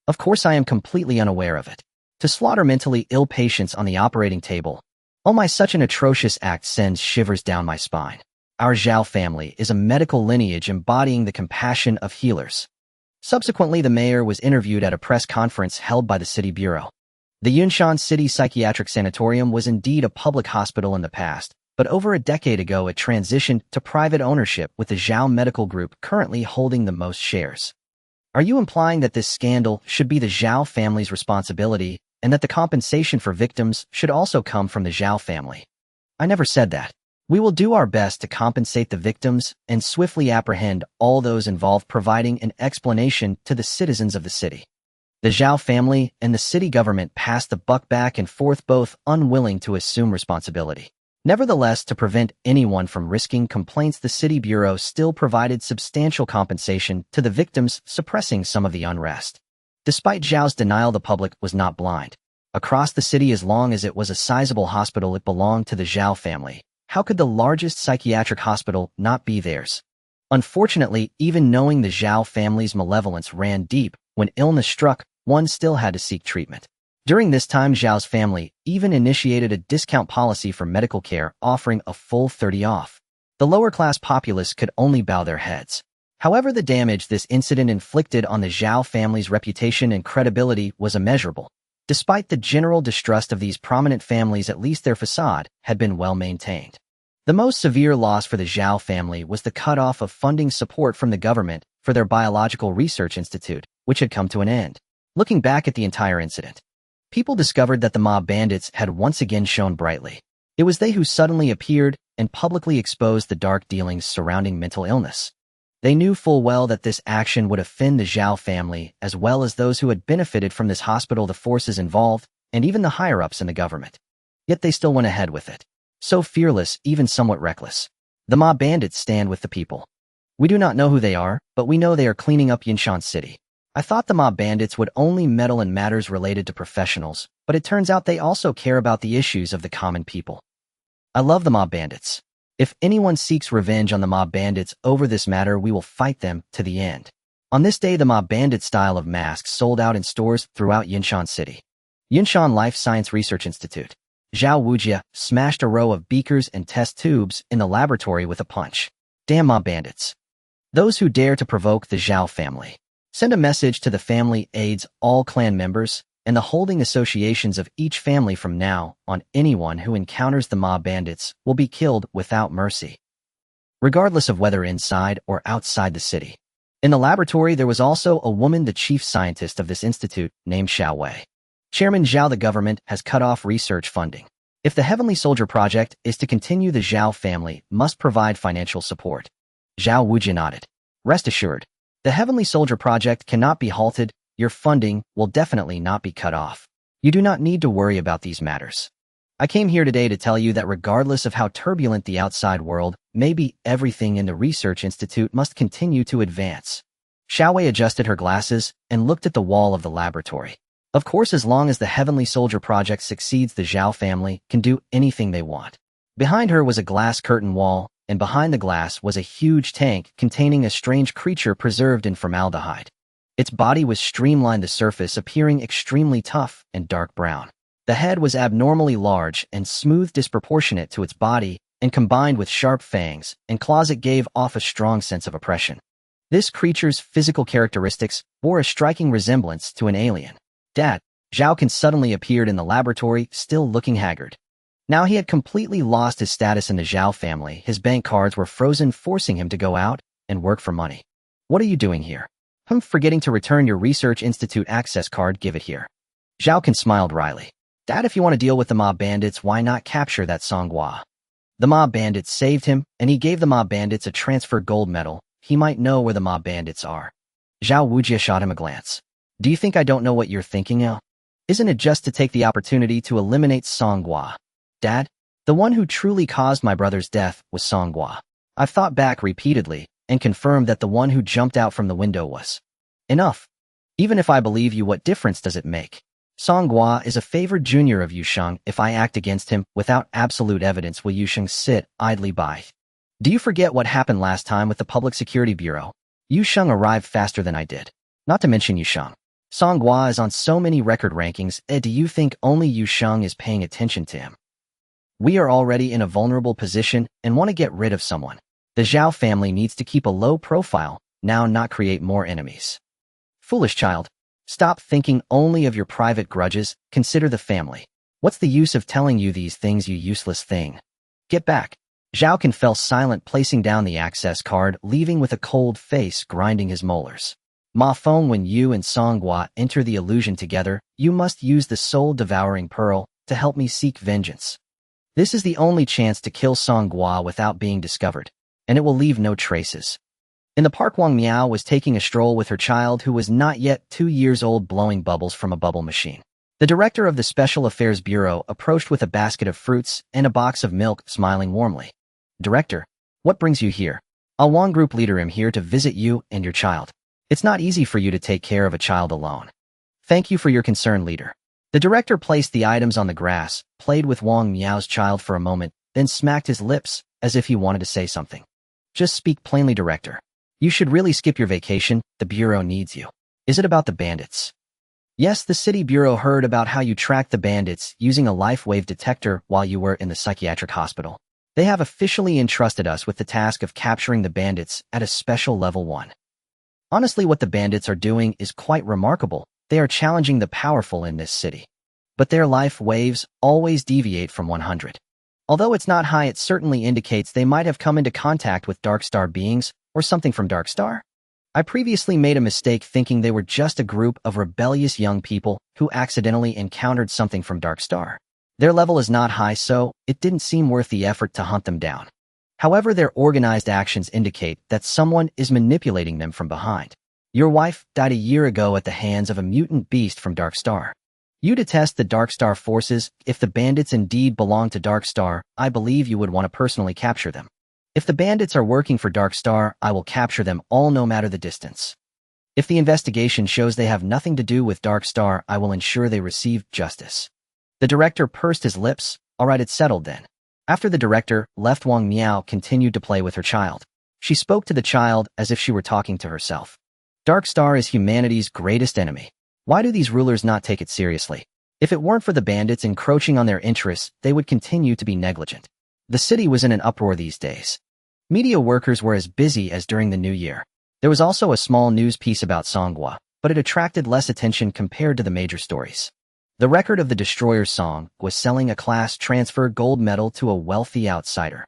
Of course I am completely unaware of it. To slaughter mentally ill patients on the operating table. Oh my, such an atrocious act sends shivers down my spine. Our Zhao family is a medical lineage embodying the compassion of healers. Subsequently, the mayor was interviewed at a press conference held by the city bureau. The Yunshan City Psychiatric Sanatorium was indeed a public hospital in the past, but over a decade ago it transitioned to private ownership with the Zhao Medical Group currently holding the most shares. Are you implying that this scandal should be the Zhao family's responsibility and that the compensation for victims should also come from the Zhao family? I never said that. We will do our best to compensate the victims and swiftly apprehend all those involved, providing an explanation to the citizens of the city. The Zhao family and the city government passed the buck back and forth, both unwilling to assume responsibility. Nevertheless, to prevent anyone from risking complaints, the city bureau still provided substantial compensation to the victims, suppressing some of the unrest. Despite Zhao's denial, the public was not blind. Across the city, as long as it was a sizable hospital, it belonged to the Zhao family. How could the largest psychiatric hospital not be theirs? Unfortunately, even knowing the Zhao family's malevolence ran deep, when illness struck, one still had to seek treatment. During this time, Zhao's family even initiated a discount policy for medical care, offering a full 30% off. The lower-class populace could only bow their heads. However, the damage this incident inflicted on the Zhao family's reputation and credibility was immeasurable. Despite the general distrust of these prominent families, at least their facade had been well maintained. The most severe loss for the Zhao family was the cutoff of funding support from the government for their biological research institute, which had come to an end. Looking back at the entire incident, people discovered that the mob bandits had once again shone brightly. It was they who suddenly appeared and publicly exposed the dark dealings surrounding mental illness. They knew full well that this action would offend the Zhao family as well as those who had benefited from this hospital, the forces involved, and even the higher-ups in the government. Yet they still went ahead with it. So fearless, even somewhat reckless. The mob bandits stand with the people. We do not know who they are, but we know they are cleaning up Yunshan City. I thought the mob bandits would only meddle in matters related to professionals, but it turns out they also care about the issues of the common people. I love the mob bandits. If anyone seeks revenge on the mob bandits over this matter, we will fight them to the end. On this day, the mob bandit style of masks sold out in stores throughout Yunshan City. Yunshan Life Science Research Institute. Zhao Wujia smashed a row of beakers and test tubes in the laboratory with a punch. Damn mob bandits. Those who dare to provoke the Zhao family. Send a message to the family aides, all clan members, and the holding associations of each family from now on. Anyone who encounters the mob bandits will be killed without mercy, regardless of whether inside or outside the city. In the laboratory, there was also a woman, the chief scientist of this institute, named Xiao Wei. Chairman Zhao, the government has cut off research funding. If the Heavenly Soldier project is to continue, the Zhao family must provide financial support. Zhao Wujia nodded. Rest assured, the Heavenly Soldier project cannot be halted. Your funding will definitely not be cut off. You do not need to worry about these matters. I came here today to tell you that regardless of how turbulent the outside world may be, everything in the research institute must continue to advance. Xiao Wei adjusted her glasses and looked at the wall of the laboratory. Of course, as long as the Heavenly Soldier project succeeds, the Zhao family can do anything they want. Behind her was a glass curtain wall, and behind the glass was a huge tank containing a strange creature preserved in formaldehyde. Its body was streamlined, the surface appearing extremely tough and dark brown. The head was abnormally large and smooth, disproportionate to its body, and combined with sharp fangs and claws, it gave off a strong sense of oppression. This creature's physical characteristics bore a striking resemblance to an alien. Dad, Zhao Kan suddenly appeared in the laboratory, still looking haggard. Now he had completely lost his status in the Zhao family. His bank cards were frozen, forcing him to go out and work for money. What are you doing here? Forgetting to return your research institute access card. Give it here. Zhao Kan smiled wryly. Dad, if you want to deal with the mob bandits, why not capture that Songhua? The mob bandits saved him, and he gave the mob bandits a transfer gold medal. He might know where the mob bandits are. Zhao Wujia shot him a glance. Do you think I don't know what you're thinking of? Isn't it just to take the opportunity to eliminate Songhua? Dad, the one who truly caused my brother's death was Songhua. I've thought back repeatedly and confirmed that the one who jumped out from the window was. Enough. Even if I believe you, what difference does it make? Songhua is a favored junior of Yusheng. If I act against him without absolute evidence, will Yusheng sit idly by? Do you forget what happened last time with the Public Security Bureau? Yusheng arrived faster than I did. Not to mention Yusheng. Songhua is on so many record rankings, do you think only Yusheng is paying attention to him? We are already in a vulnerable position and want to get rid of someone. The Zhao family needs to keep a low profile, now not create more enemies. Foolish child. Stop thinking only of your private grudges, consider the family. What's the use of telling you these things, you useless thing? Get back. Zhao Can fell silent, placing down the access card, leaving with a cold face, grinding his molars. Ma Feng, when you and Songhua enter the illusion together, you must use the soul-devouring pearl to help me seek vengeance. This is the only chance to kill Songhua without being discovered, and it will leave no traces. In the park, Wang Miao was taking a stroll with her child, who was not yet 2 years old, blowing bubbles from a bubble machine. The director of the Special Affairs Bureau approached with a basket of fruits and a box of milk, smiling warmly. Director, what brings you here? A Wang group leader, am here to visit you and your child. It's not easy for you to take care of a child alone. Thank you for your concern, leader. The director placed the items on the grass, played with Wang Miao's child for a moment, then smacked his lips as if he wanted to say something. Just speak plainly, director. You should really skip your vacation, the bureau needs you. Is it about the bandits? Yes, the city bureau heard about how you tracked the bandits using a life wave detector while you were in the psychiatric hospital. They have officially entrusted us with the task of capturing the bandits at a special level 1. Honestly, what the bandits are doing is quite remarkable. They are challenging the powerful in this city. But their life waves always deviate from 100. Although it's not high, it certainly indicates they might have come into contact with Dark Star beings or something from Dark Star. I previously made a mistake thinking they were just a group of rebellious young people who accidentally encountered something from Dark Star. Their level is not high, so it didn't seem worth the effort to hunt them down. However, their organized actions indicate that someone is manipulating them from behind. Your wife died a year ago at the hands of a mutant beast from Dark Star. You detest the Dark Star forces. If the bandits indeed belong to Dark Star, I believe you would want to personally capture them. If the bandits are working for Dark Star, I will capture them all, no matter the distance. If the investigation shows they have nothing to do with Dark Star, I will ensure they receive justice. The director pursed his lips. All right, it's settled then. After the director left, Wang Miao continued to play with her child. She spoke to the child as if she were talking to herself. Dark Star is humanity's greatest enemy. Why do these rulers not take it seriously? If it weren't for the bandits encroaching on their interests, they would continue to be negligent. The city was in an uproar these days. Media workers were as busy as during the New Year. There was also a small news piece about Songhua, but it attracted less attention compared to the major stories. The record of the destroyer's song was selling a class transfer gold medal to a wealthy outsider.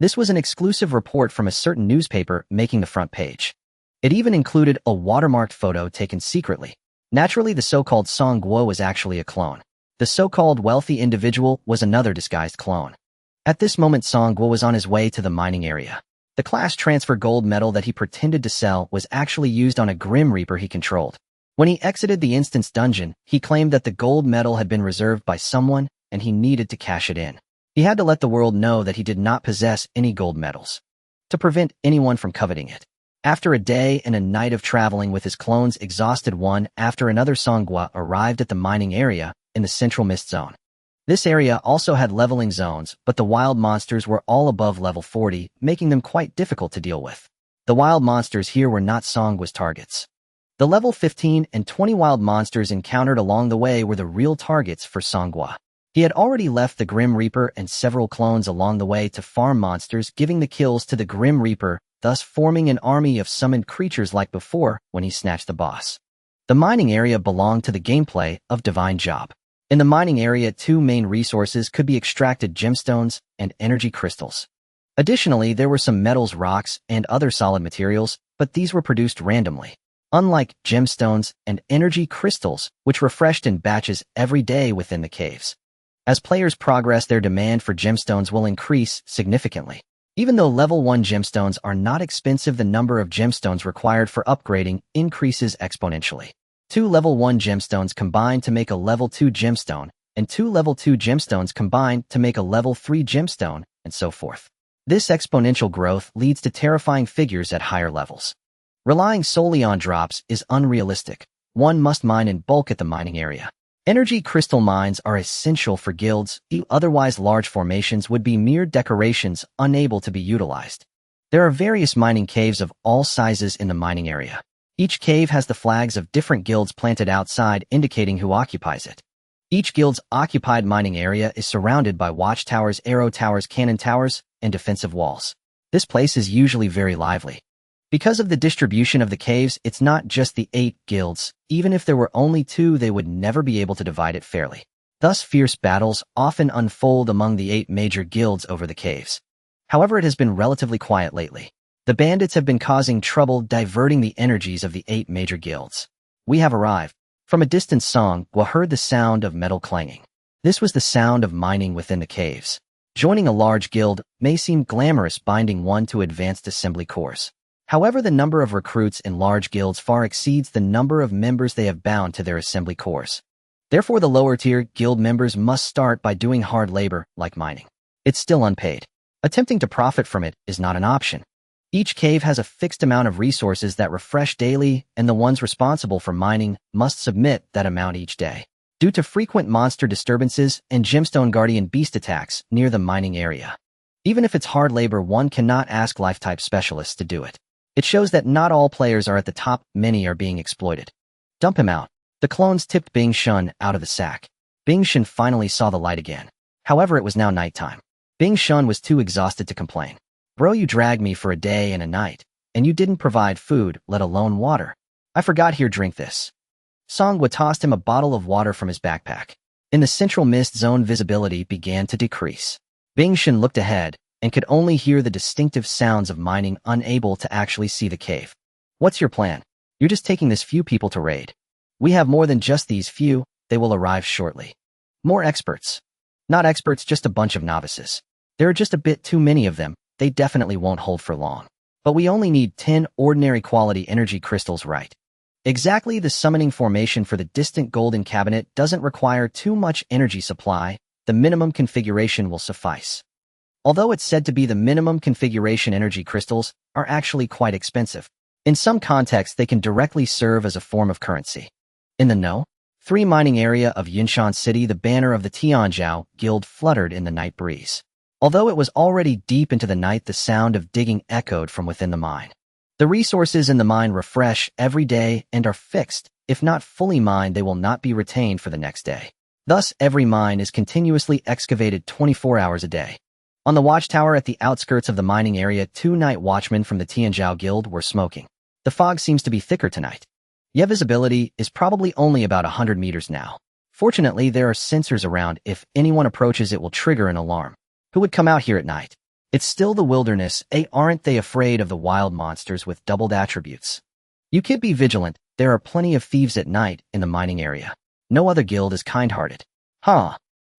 This was an exclusive report from a certain newspaper making the front page. It even included a watermarked photo taken secretly. Naturally, the so-called Songhua was actually a clone. The so-called wealthy individual was another disguised clone. At this moment, Songhua was on his way to the mining area. The class transfer gold medal that he pretended to sell was actually used on a Grim Reaper he controlled. When he exited the instance dungeon, he claimed that the gold medal had been reserved by someone and he needed to cash it in. He had to let the world know that he did not possess any gold medals, to prevent anyone from coveting it. After a day and a night of traveling with his clones exhausted, one after another, Songhua arrived at the mining area in the central mist zone. This area also had leveling zones, but the wild monsters were all above level 40, making them quite difficult to deal with. The wild monsters here were not Songhua's targets. The level 15 and 20 wild monsters encountered along the way were the real targets for Songhua. He had already left the Grim Reaper and several clones along the way to farm monsters, giving the kills to the Grim Reaper, thus forming an army of summoned creatures like before when he snatched the boss. The mining area belonged to the gameplay of Divine Job. In the mining area, 2 main resources could be extracted: gemstones and energy crystals. Additionally, there were some metals, rocks, and other solid materials, but these were produced randomly. Unlike gemstones and energy crystals, which refreshed in batches every day within the caves. As players progress, their demand for gemstones will increase significantly. Even though level 1 gemstones are not expensive, the number of gemstones required for upgrading increases exponentially. 2 level 1 gemstones combine to make a level 2 gemstone, and 2 level 2 gemstones combine to make a level 3 gemstone, and so forth. This exponential growth leads to terrifying figures at higher levels. Relying solely on drops is unrealistic. One must mine in bulk at the mining area. Energy crystal mines are essential for guilds, otherwise large formations would be mere decorations unable to be utilized. There are various mining caves of all sizes in the mining area. Each cave has the flags of different guilds planted outside indicating who occupies it. Each guild's occupied mining area is surrounded by watchtowers, arrow towers, cannon towers, and defensive walls. This place is usually very lively. Because of the distribution of the caves, it's not just the 8 guilds. Even if there were only 2, they would never be able to divide it fairly. Thus, fierce battles often unfold among the 8 major guilds over the caves. However, it has been relatively quiet lately. The bandits have been causing trouble, diverting the energies of the 8 major guilds. We have arrived. From a distant Song-wa heard the sound of metal clanging. This was the sound of mining within the caves. Joining a large guild may seem glamorous, binding one to advanced assembly corps. However, the number of recruits in large guilds far exceeds the number of members they have bound to their assembly corps. Therefore, the lower-tier guild members must start by doing hard labor, like mining. It's still unpaid. Attempting to profit from it is not an option. Each cave has a fixed amount of resources that refresh daily, and the ones responsible for mining must submit that amount each day. Due to frequent monster disturbances and gemstone guardian beast attacks near the mining area. Even if it's hard labor, one cannot ask life-type specialists to do it. It shows that not all players are at the top, many are being exploited. Dump him out. The clones tipped Bing Shun out of the sack. Bing Shun finally saw the light again. However, it was now nighttime. Bing Shun was too exhausted to complain. Bro, you dragged me for a day and a night, and you didn't provide food, let alone water. I forgot, here, drink this. Song-wa tossed him a bottle of water from his backpack. In the central mist zone, visibility began to decrease. Bing Shun looked ahead, and could only hear the distinctive sounds of mining, unable to actually see the cave. What's your plan? You're just taking this few people to raid. We have more than just these few, they will arrive shortly. More experts. Not experts, just a bunch of novices. There are just a bit too many of them, they definitely won't hold for long. But we only need 10 ordinary quality energy crystals, right? Exactly, the summoning formation for the distant golden cabinet doesn't require too much energy supply, the minimum configuration will suffice. Although it's said to be the minimum configuration, energy crystals are actually quite expensive. In some contexts, they can directly serve as a form of currency. In the know, 3 mining area of Yunshan City, the banner of the Tianzhou Guild fluttered in the night breeze. Although it was already deep into the night, the sound of digging echoed from within the mine. The resources in the mine refresh every day and are fixed. If not fully mined, they will not be retained for the next day. Thus, every mine is continuously excavated 24 hours a day. On the watchtower at the outskirts of the mining area, 2 night watchmen from the Tianzhou Guild were smoking. The fog seems to be thicker tonight. Yet visibility is probably only about 100 meters now. Fortunately, there are sensors around. If anyone approaches, it will trigger an alarm. Who would come out here at night? It's still the wilderness, aren't they afraid of the wild monsters with doubled attributes? You could be vigilant, there are plenty of thieves at night in the mining area. No other guild is kind-hearted. Huh.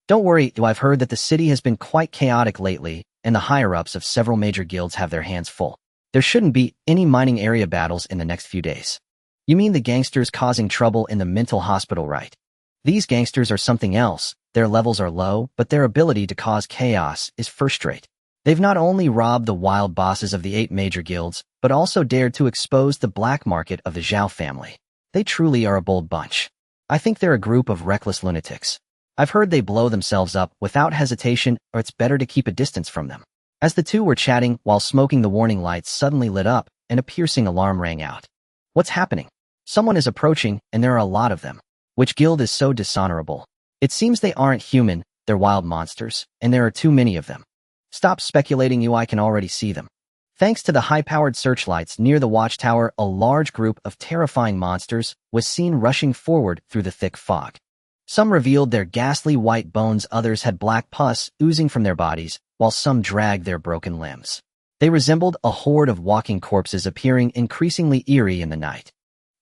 Don't worry, I've heard that the city has been quite chaotic lately, and the higher-ups of several major guilds have their hands full. There shouldn't be any mining area battles in the next few days. You mean the gangsters causing trouble in the mental hospital, right? These gangsters are something else. Their levels are low, but their ability to cause chaos is first-rate. They've not only robbed the wild bosses of the 8 major guilds, but also dared to expose the black market of the Zhao family. They truly are a bold bunch. I think they're a group of reckless lunatics. I've heard they blow themselves up without hesitation, or it's better to keep a distance from them. As the two were chatting while smoking, the warning lights suddenly lit up, and a piercing alarm rang out. What's happening? Someone is approaching, and there are a lot of them. Which guild is so dishonorable? It seems they aren't human, they're wild monsters, and there are too many of them. Stop speculating, I can already see them. Thanks to the high-powered searchlights near the watchtower, a large group of terrifying monsters was seen rushing forward through the thick fog. Some revealed their ghastly white bones, others had black pus oozing from their bodies, while some dragged their broken limbs. They resembled a horde of walking corpses, appearing increasingly eerie in the night.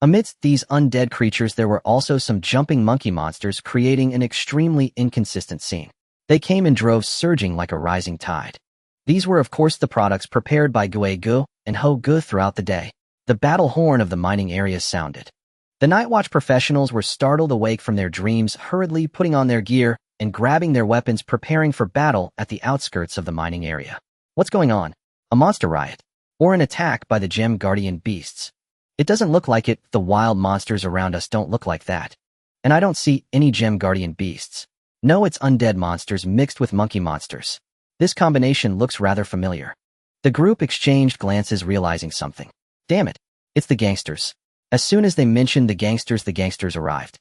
Amidst these undead creatures, there were also some jumping monkey monsters, creating an extremely inconsistent scene. They came in droves, surging like a rising tide. These were, of course, the products prepared by Gui Gu and Ho Gu throughout the day. The battle horn of the mining area sounded. The night watch professionals were startled awake from their dreams, hurriedly putting on their gear and grabbing their weapons, preparing for battle at the outskirts of the mining area. What's going on? A monster riot? Or an attack by the gem guardian beasts? It doesn't look like it. The wild monsters around us don't look like that. And I don't see any gem guardian beasts. No, it's undead monsters mixed with monkey monsters. This combination looks rather familiar. The group exchanged glances, realizing something. Damn it, it's the gangsters. As soon as they mentioned the gangsters arrived.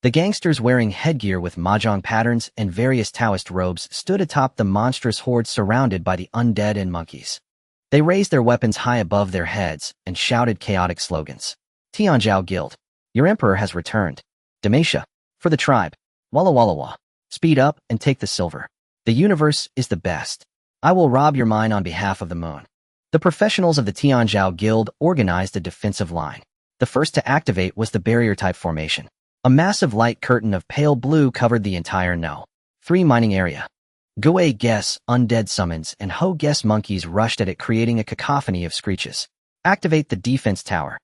The gangsters, wearing headgear with mahjong patterns and various Taoist robes, stood atop the monstrous horde surrounded by the undead and monkeys. They raised their weapons high above their heads and shouted chaotic slogans. Tianzhao Guild, your emperor has returned. Demacia, for the tribe. Walla Walla Wah. Speed up and take the silver. The universe is the best. I will rob your mine on behalf of the moon. The professionals of the Tianzhao Guild organized a defensive line. The first to activate was the barrier-type formation. A massive light curtain of pale blue covered the entire No. 3 mining area. Gui Guess undead summons and Ho Guess monkeys rushed at it, creating a cacophony of screeches. Activate the defense tower.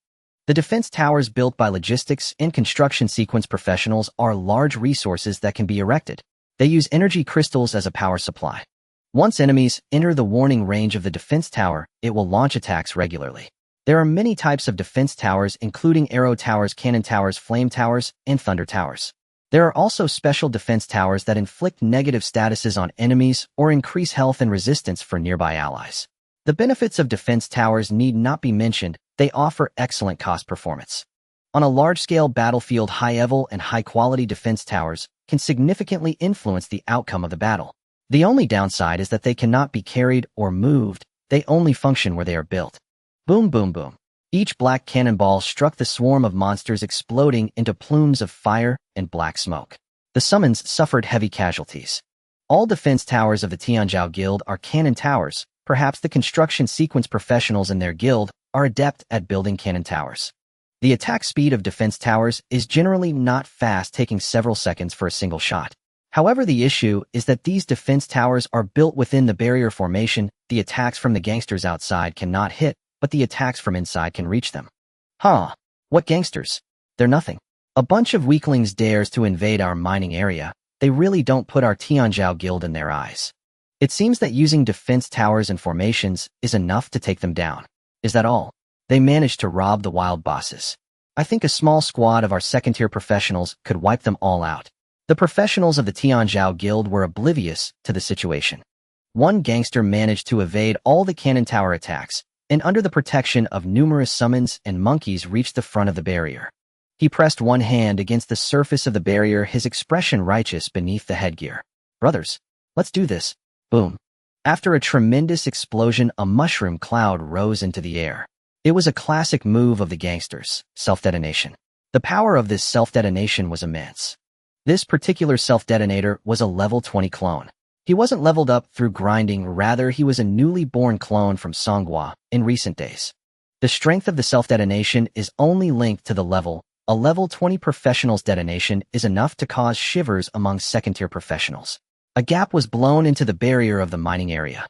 The defense towers built by logistics and construction sequence professionals are large resources that can be erected. They use energy crystals as a power supply. Once enemies enter the warning range of the defense tower, it will launch attacks regularly. There are many types of defense towers, including arrow towers, cannon towers, flame towers, and thunder towers. There are also special defense towers that inflict negative statuses on enemies or increase health and resistance for nearby allies. The benefits of defense towers need not be mentioned. They offer excellent cost performance. On a large-scale battlefield, high-level and high-quality defense towers can significantly influence the outcome of the battle. The only downside is that they cannot be carried or moved. They only function where they are built. Boom, boom, boom. Each black cannonball struck the swarm of monsters, exploding into plumes of fire and black smoke. The summons suffered heavy casualties. All defense towers of the Tianzhao Guild are cannon towers. Perhaps the construction sequence professionals in their guild are adept at building cannon towers. The attack speed of defense towers is generally not fast, taking several seconds for a single shot. However, the issue is that these defense towers are built within the barrier formation. The attacks from the gangsters outside cannot hit, but the attacks from inside can reach them. Huh? What gangsters? They're nothing. A bunch of weaklings dares to invade our mining area. They really don't put our Tianzhao Guild in their eyes. It seems that using defense towers and formations is enough to take them down. Is that all? They managed to rob the wild bosses. I think a small squad of our second-tier professionals could wipe them all out. The professionals of the Tianzhao Guild were oblivious to the situation. One gangster managed to evade all the cannon tower attacks, and under the protection of numerous summons and monkeys reached the front of the barrier. He pressed one hand against the surface of the barrier, his expression righteous beneath the headgear. Brothers, let's do this. Boom. After a tremendous explosion, a mushroom cloud rose into the air. It was a classic move of the gangsters, self-detonation. The power of this self-detonation was immense. This particular self-detonator was a level 20 clone. He wasn't leveled up through grinding, rather he was a newly born clone from Songhua in recent days. The strength of the self-detonation is only linked to the level. A level 20 professional's detonation is enough to cause shivers among second-tier professionals. A gap was blown into the barrier of the mining area.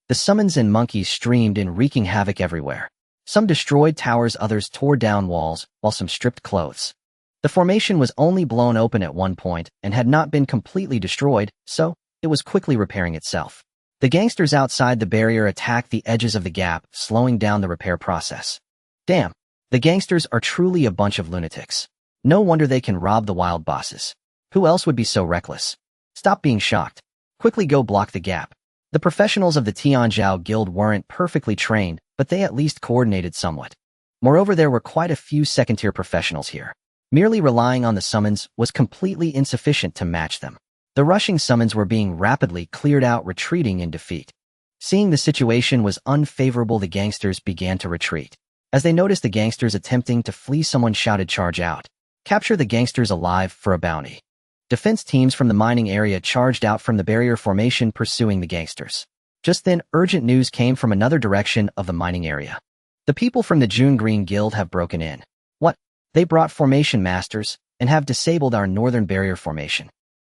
The summons and monkeys streamed in, wreaking havoc everywhere. Some destroyed towers, others tore down walls, while some stripped clothes. The formation was only blown open at one point and had not been completely destroyed, so it was quickly repairing itself. The gangsters outside the barrier attacked the edges of the gap, slowing down the repair process. Damn, the gangsters are truly a bunch of lunatics. No wonder they can rob the wild bosses. Who else would be so reckless? Stop being shocked. Quickly go block the gap. The professionals of the Tianzhao Guild weren't perfectly trained, but they at least coordinated somewhat. Moreover, there were quite a few second-tier professionals here. Merely relying on the summons was completely insufficient to match them. The rushing summons were being rapidly cleared out, retreating in defeat. Seeing the situation was unfavorable, the gangsters began to retreat. As they noticed the gangsters attempting to flee, someone shouted, "Charge out. Capture the gangsters alive for a bounty." Defense teams from the mining area charged out from the barrier formation, pursuing the gangsters. Just then, urgent news came from another direction of the mining area. The people from the June Green Guild have broken in. What? They brought formation masters and have disabled our northern barrier formation.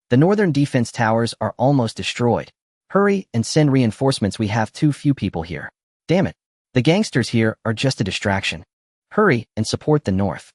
The northern defense towers are almost destroyed. Hurry and send reinforcements. We have too few people here. Damn it. The gangsters here are just a distraction. Hurry and support the north.